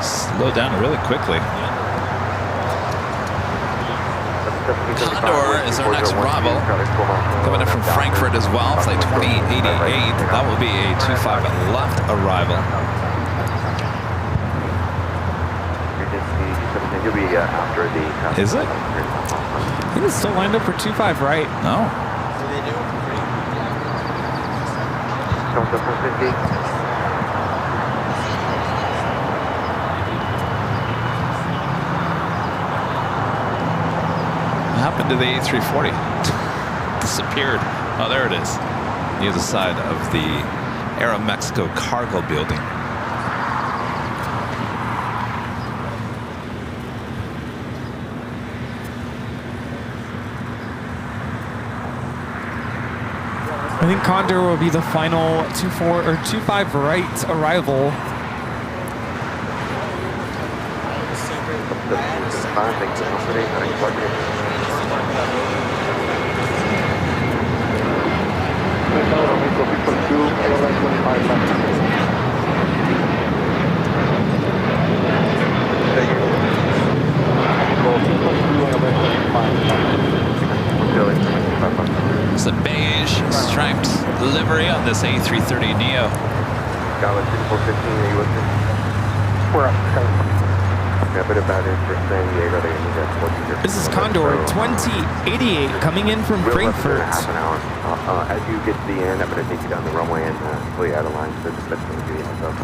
S1: Slow down really quickly. Condor is our next arrival. Coming in from Frankfurt as well, flight 2088. That will be a 25 left arrival.
S3: You'll be after the...
S1: Is it?
S5: I think it's still lined up for 25 right.
S1: No.
S3: Contact 450.
S1: What happened to the A340? Disappeared. Oh, there it is. Near the side of the Aeromexico cargo building.
S5: I think Condor will be the final 24 or 25 right arrival.
S1: It's a beige striped livery on this A330neo.
S3: Galaxy 415, are you with me? We're up. Yeah, a bit of bad news for saying the
S5: This is Condor 2088 coming in from Frankfurt.
S3: Half an hour. As you get to the end, I'm going to take you down the runway and pull you out of line. So just let me give you a myself.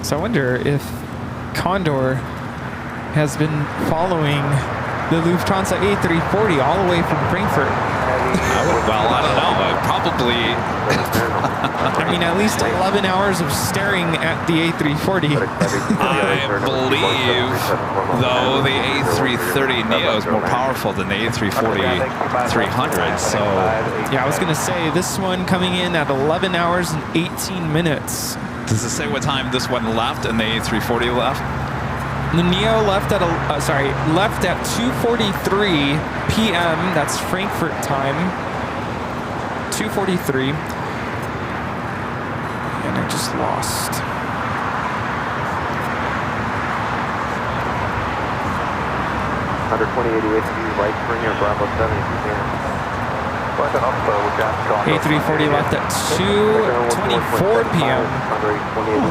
S5: So I wonder if Condor has been following the Lufthansa A340 all the way from Frankfurt.
S1: Well, I don't know, but probably.
S5: I mean, at least 11 hours of staring at the A340.
S1: I believe, though, the A330neo is more powerful than the A340-300, so...
S5: Yeah, I was going to say, this one coming in at 11 hours and 18 minutes.
S1: Does it say what time this one left and the A340 left?
S5: The Neo left at left at 2:43 p.m. That's Frankfurt time. 2:43. And I just lost.
S3: Under 2088, right spring here, Bravo 7, if you can.
S5: A340 left at 2:24 p.m.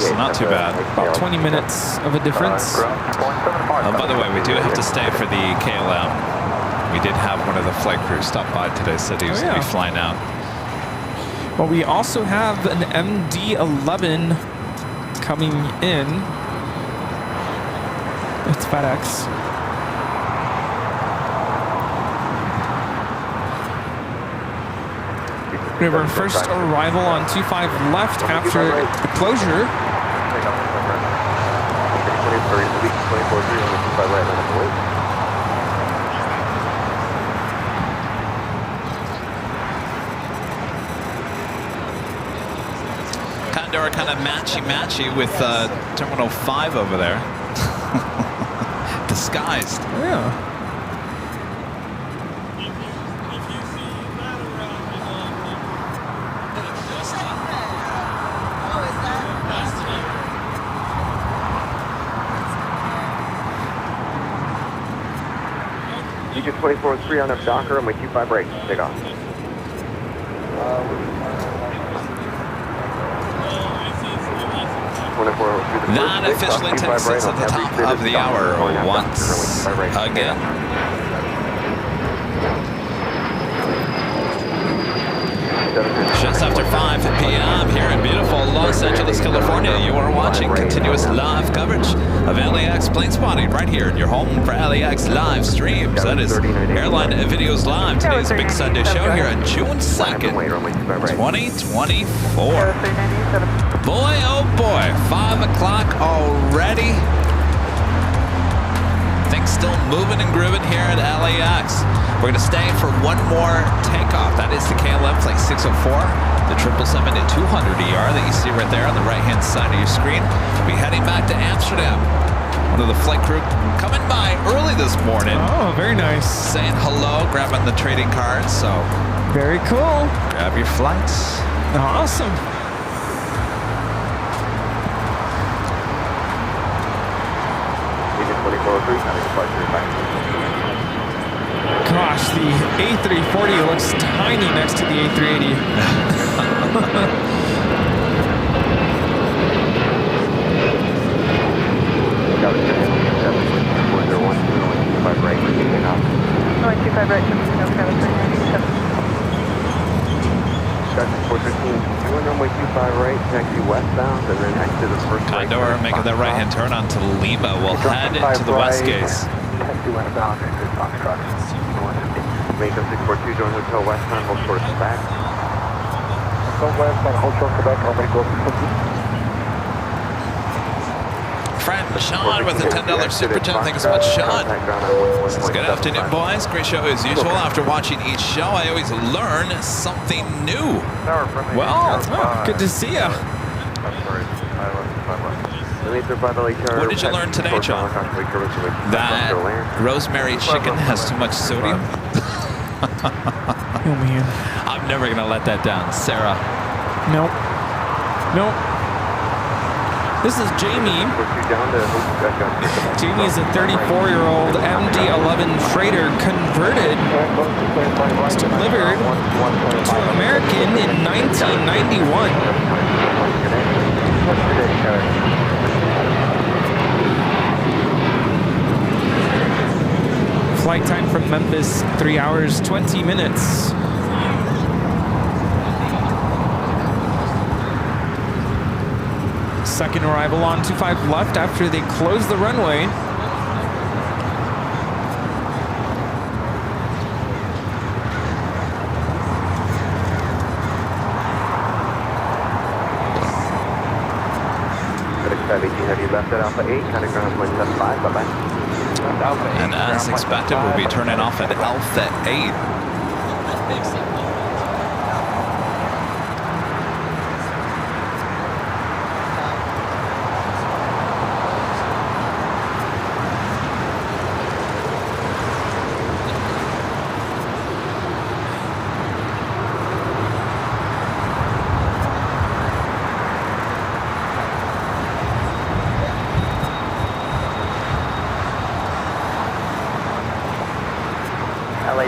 S1: So not too bad.
S5: About 20 minutes of a difference.
S1: By the way, we do have to stay for the KLM. We did have one of the flight crews stop by today, said he was going to be flying out.
S5: Well, we also have an MD-11 coming in. It's FedEx. We have our first arrival on 25 left after the closure.
S1: Condor kind of matchy-matchy with Terminal 5 over there. Disguised.
S5: Yeah.
S3: You get 24-3 on a Docker and we 25 right. Take off.
S1: That officially takes us at the top of the hour once again. Just after 5 p.m. here in beautiful Los Angeles, California, you are watching continuous live coverage of LAX plane spotting right here in your home for LAX live streams. That is Airline Videos Live. Today's Big Sunday show here on June 2nd, 2024. Boy, oh boy, 5 o'clock already. Things still moving and grooving here at LAX. We're going to stay for one more takeoff. That is the KLM Flight 604, the 777-200ER that you see right there on the right-hand side of your screen. We'll be heading back to Amsterdam. One of the flight crew coming by early this morning.
S5: Oh, very nice.
S1: Saying hello, grabbing the trading cards. So
S5: very cool.
S1: Grab your flights.
S5: Awesome. Gosh, the A340 looks tiny next to the A380.
S3: Runway 25 right, taxi westbound, and then exit the first right.
S1: Condor making that right-hand turn onto Lima. We'll head to the west gates.
S3: Taxi westbound, exit Foxtrot. Mako 642, join Hotel Westbound, hold short Quebec. Hotel Westbound, hold short Quebec, already go to
S1: Friend Sean with a $10 super chat. Thank you so much, Sean. Good afternoon, boys. Great show as usual. After watching each show, I always learn something new.
S5: Well, good to see you.
S1: What did you learn today, John? That rosemary chicken has too much sodium.
S5: Oh man,
S1: I'm never gonna let that down, Sarah.
S5: Nope. Nope. This is Jamie. Jamie is a 34-year-old MD-11 freighter converted. Was delivered to American in 1991. Flight time from Memphis, 3 hours, 20 minutes. Second arrival on 25 left after they close the runway.
S3: Have you left at Alpha 8, kind of ground 175, bye-bye.
S1: And as expected, we'll be turning off at Alpha 8.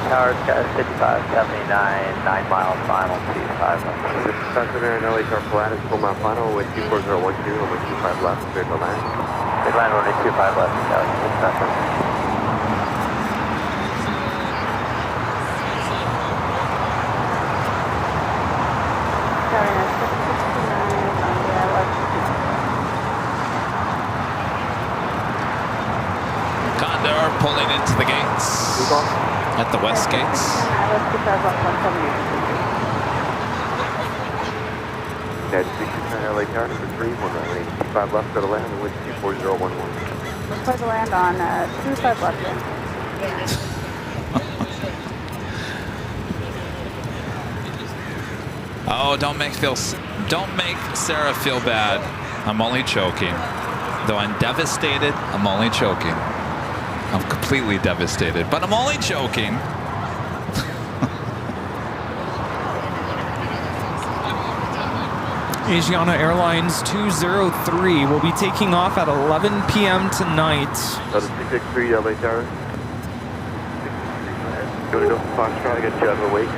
S3: Towers, 5579, 9 miles final, 25 left. This is Passenger and LA Tower Pilatus, full mile final with 24012, over 25 left, clear to land. Clear land, runway 25 left, it's Passenger.
S1: Condor pulling into the gates. At the west gates.
S3: That's 69 LA Tower, number 3, 195 left, go to land, with 24011.
S2: Let's to land on 25 left in.
S1: Oh, don't make Sarah feel bad. I'm only joking. Though I'm devastated, I'm only joking. I'm completely devastated, but I'm only joking.
S5: Asiana Airlines 203 will be taking off at 11 p.m. tonight.
S3: That's 263 LA Tower. Go to Foxtrot, I get you out of the wake.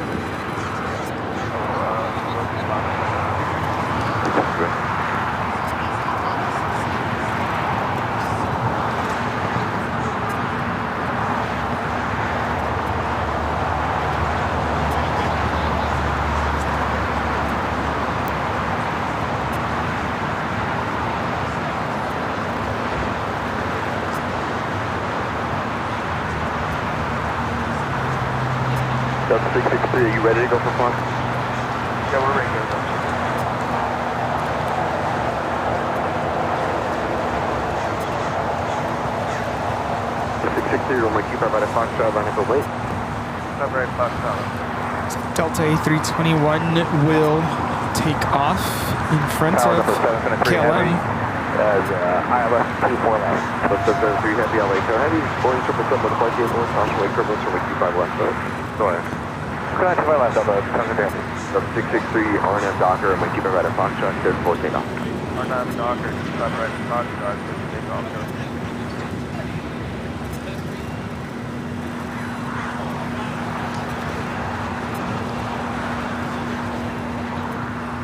S3: Delta 663, are you ready to go for fun? Yeah, we're ready to go. 3, runway 25 right at Foxtrot, line up away.
S6: Right, Foxtrot.
S5: Delta A321 will take off in front
S3: Tower
S5: of
S3: number 7, 3 heavy.
S5: KLM.
S3: As ILS 24 left. Left of 3 heavy, LA Tower heavy. Boeing 777 with a flight gate north, caution wake turbulence, runway 25 left. Go ahead. Go ahead, 25 left, Delta, Tonga Dam. 663 RNF Docker, runway 25 right at Foxtrot, cleared for takeoff.
S6: RNF Docker, 25 right at Foxtrot, cleared for takeoff.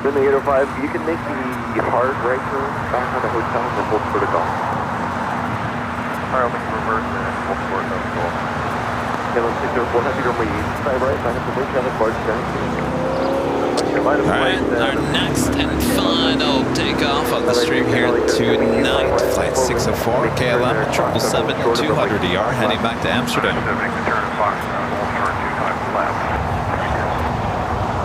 S3: Then the 805, you can make the hard right turn back on the hotel and then hold protocol.
S6: Alright, I'll make a reverse and hold forward, that's cool.
S3: KLM 604, heavy runway 85 right, line up the way, traffic large down.
S1: All right, our next and final takeoff on the stream here tonight. Flight 604, KLM 777-200ER, heading back to Amsterdam.
S6: Make the turn at Foxtrot, hold short 25 left.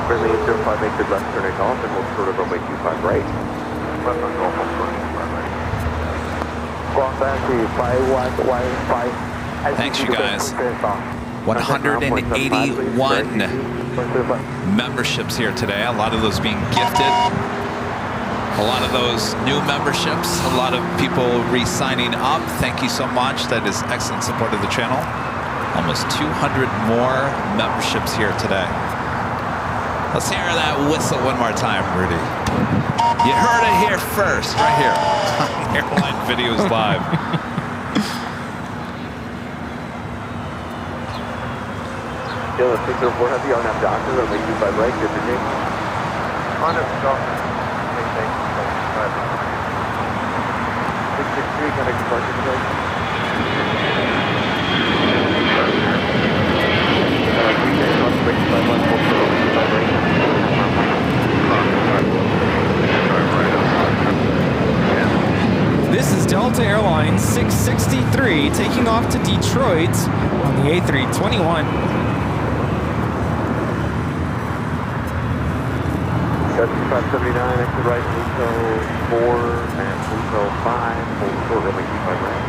S3: Runway 805, make the left turn at golf and hold short of runway 25 right.
S6: Left on golf, hold short 25 right.
S3: Golf back to 5115.
S1: Thanks, you guys. 181 memberships here today. A lot of those being gifted. A lot of those new memberships. A lot of people re-signing up. Thank you so much. That is excellent support of the channel. Almost 200 more memberships here today. Let's hear that whistle one more time, Rudy. You heard it here first, right here on Airline Videos Live.
S3: KLM 604, heavy RNF Docker, runway 25 right, good to take.
S6: RNF Docker, maintain 25 left.
S3: 663, connect departure today.
S5: This is Delta Airlines 663 taking off to Detroit on the A321.
S3: That's 579, exit right, Hotel 4 and Hotel 5, hold short, runway 25 right.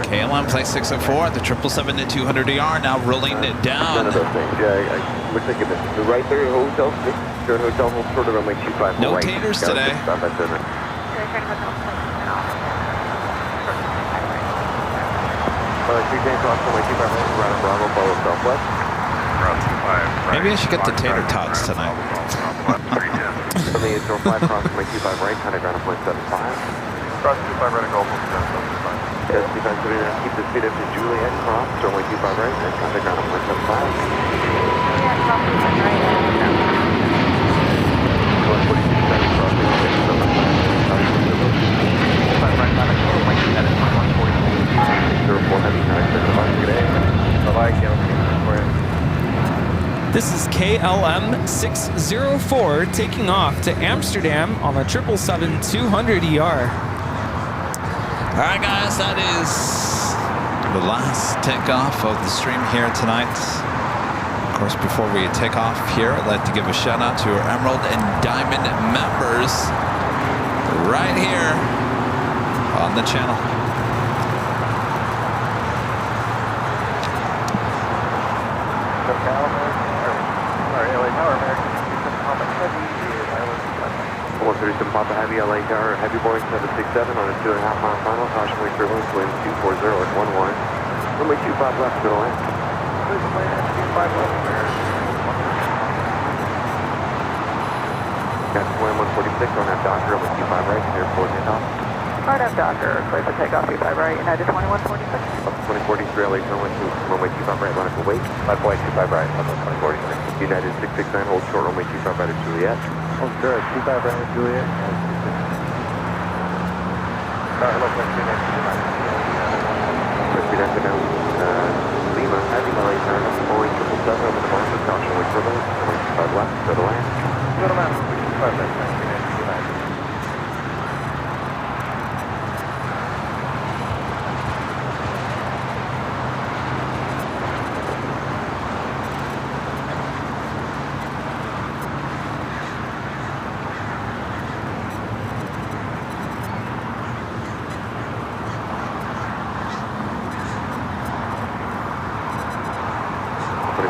S1: KLM Flight 604 at the 777-200ER, now rolling it down.
S3: None of those things, yeah, I looks like it is. The right there, Hotel 6, third hotel, hold short of runway 25
S1: No
S3: right.
S1: taters today.
S3: Stop at dinner. Well, 3 tanks off runway 25 right, ground Bravo, follow southwest.
S6: Ground 25 right.
S1: Maybe I should get the tater tots tonight.
S3: From the 805, cross runway 25 right, contact ground point 75.
S6: Cross 25 right at golf, hold 75.
S3: Yes, 2579, keep the speed up to Juliet, cross, runway 25 right, and contact ground point 75.
S5: This is KLM 604 taking off to Amsterdam on the 777-200ER.
S1: All right, guys, that is the last takeoff of the stream here tonight. Of course, before we take off here, I'd like to give a shout out to our Emerald and Diamond members right here on the channel.
S6: LA Tower, American
S3: 137 Papa Heavy, LA Tower, Heavy Boeing 767 on a 2.5 mile final, caution wake turbulence, wind 240 at 11. Runway 25 left, middle end.
S6: There's a plane at 25 left there.
S3: Got Swim 146 on that Docker, runway 25 right, clear for takeoff.
S2: RNF Docker, clear for takeoff, 25 right, United 2146.
S3: 2043 LA, runway 25 right, line up await. 5.25 right, 2043. United 669, hold short, runway 25 right at Juliet.
S6: Oh, sure, 25 right at Juliet. Hello,
S3: President Lima, Heavy, LA, Tower, Boeing 777, over the mark, caution wake turbulence, runway 25 left, go to land.
S6: Go to land, 65 left,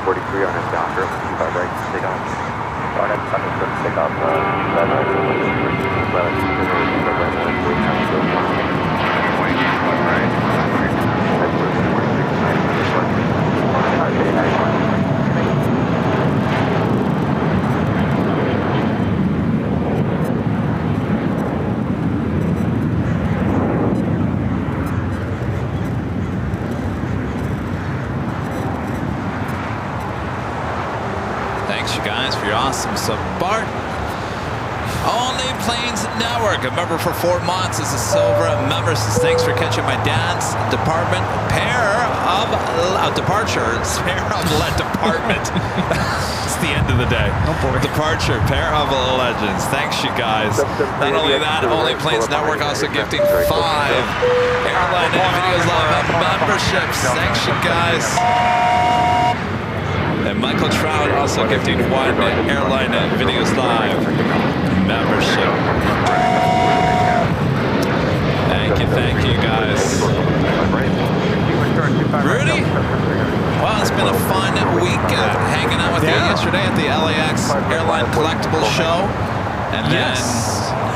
S3: 143 on his docker, 25 right, take off. On it, take off, 25 right,
S1: Thanks, you guys, for your awesome support. Only Planes Network, a member for 4 months, is a silver member. Says thanks for catching my dad's department pair of departures. Pair of department. It's the end of the day.
S5: Oh boy.
S1: Departure, pair of legends. Thanks, you guys. Not only that, Only Planes Network also gifting 5 Airline Videos Live memberships. Thanks, you guys. And Michael Trout also gifting 1 Airline Videos Live membership. Thank you guys. Rudy? Well, it's been a fun week hanging out with you yesterday at the LAX Airline Collectibles Show. And then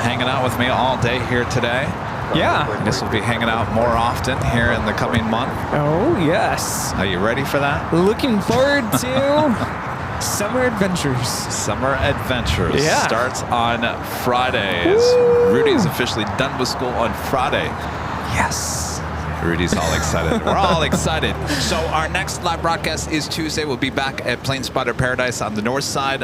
S1: hanging out with me all day here today.
S5: Yeah.
S1: I guess we'll be hanging out more often here in the coming month.
S5: Oh, yes.
S1: Are you ready for that?
S5: Looking forward to Summer Adventures.
S1: Summer Adventures starts on Friday. Rudy's officially done with school on Friday.
S5: Yes.
S1: Rudy's all excited. We're all excited. So our next live broadcast is Tuesday. We'll be back at Plane Spotter Paradise on the north side.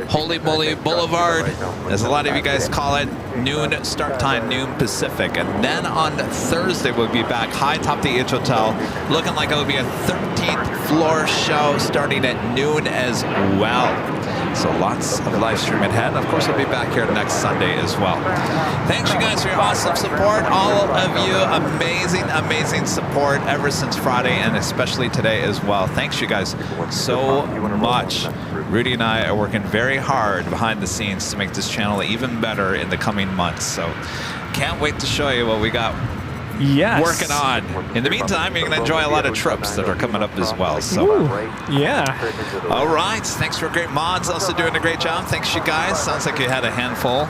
S1: Holy Moly Boulevard, as a lot of you guys call it, noon start time, noon Pacific. And then on Thursday, we'll be back high top the H Hotel, looking like it'll be a 13th floor show starting at noon as well. So lots of live stream ahead. Of course, we'll be back here next Sunday as well. Thanks, you guys, for your awesome support. All of you, amazing support ever since Friday and especially today as well. Thanks, you guys, so much. Rudy and I are working very hard behind the scenes to make this channel even better in the coming months. So can't wait to show you what we got working on. In the meantime, you're going to enjoy a lot of trips that are coming up as well. So, all right. Thanks for great mods. Also doing a great job. Thanks, you guys. Sounds like you had a handful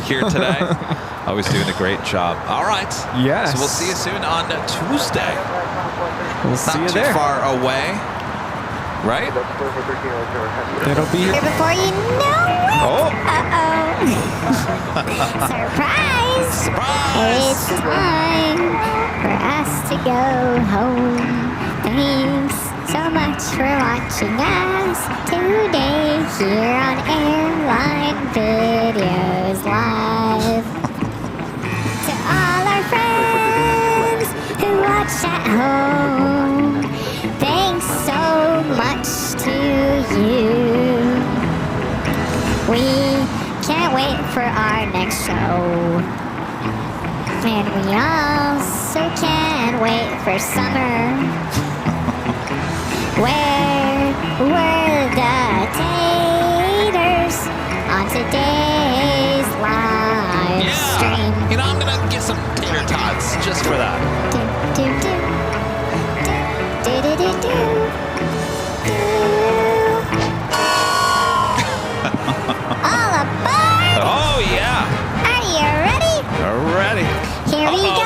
S1: here today. Always doing a great job. All right.
S5: Yes.
S1: So we'll see you soon on Tuesday.
S5: We'll see you
S1: Not too
S5: there.
S1: far away. Right?
S5: It'll be
S8: Here before you know it.
S1: Oh.
S8: Surprise!
S1: Surprise!
S8: It's time for us to go home. Thanks so much for watching us today here on Airline Videos Live. To all our friends who watch at home, thanks so much to you. We can't wait for our next show. And we also can't wait for summer. Where were the taters on today's live stream?
S1: You know, I'm going to get some tater tots just for that.
S8: Do, do, do. Do, do, do, do, do. All aboard!
S1: Oh, yeah.
S8: Are you ready?
S1: Ready.
S8: Here we go!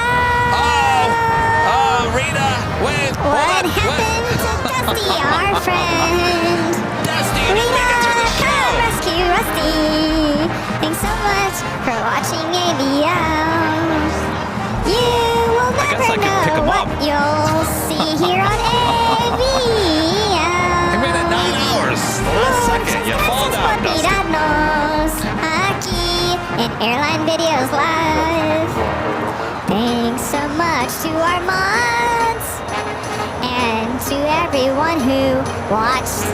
S1: Oh, Rita, wait.
S8: What happened to Dusty, our friend?
S1: Dusty,
S8: We
S1: make it through the
S8: gotta
S1: show.
S8: rescue Rusty. Thanks so much for watching ABOs. You will
S1: guess I
S8: never
S1: can pick
S8: know
S1: 'em
S8: what
S1: up.
S8: you'll see here on ABOs.
S1: I made it 9 hours. The last second, you fall down, Dusty.
S8: Aquí in Airline Videos Live. Thanks so much to our mods and to everyone who watched.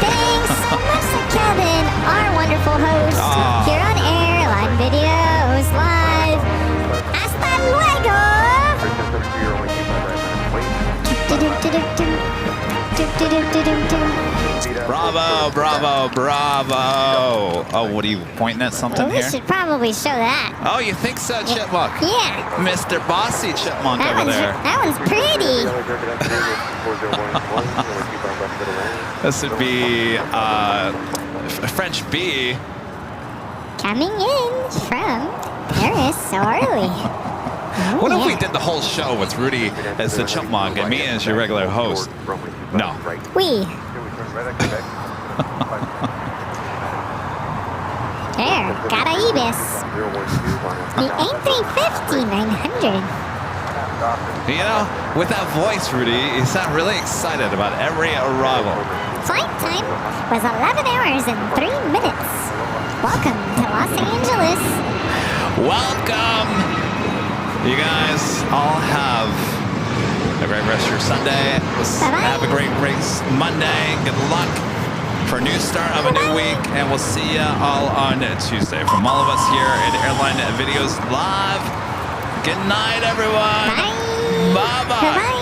S8: Thanks so much to Kevin, our wonderful host, here on Airline Videos Live. Hasta luego!
S1: Bravo, bravo, bravo. Oh, what are you pointing at something
S8: We
S1: here?
S8: should probably show that.
S1: Oh, you think so, Chipmunk?
S8: Yeah.
S1: Mr. Bossy Chipmunk over there.
S8: That one's pretty.
S1: This would be French B.
S8: Coming in from Paris so early.
S1: What if we did the whole show with Rudy as the Chipmunk and me as your regular host? No.
S8: We. There, got a Ibis. The A350 900.
S1: You know, with that voice, Rudy, you sound really excited about every arrival.
S8: Flight time was 11 hours and 3 minutes. Welcome to Los Angeles.
S1: Welcome! You guys all have a great rest of your Sunday.
S8: Bye-bye.
S1: Have a great race Monday. Good luck for a new start of a new week. And we'll see you all on Tuesday. From all of us here at Airline Videos Live, good night, everyone.
S8: Bye.
S1: Bye-bye.
S8: Bye-bye.
S6: Bye.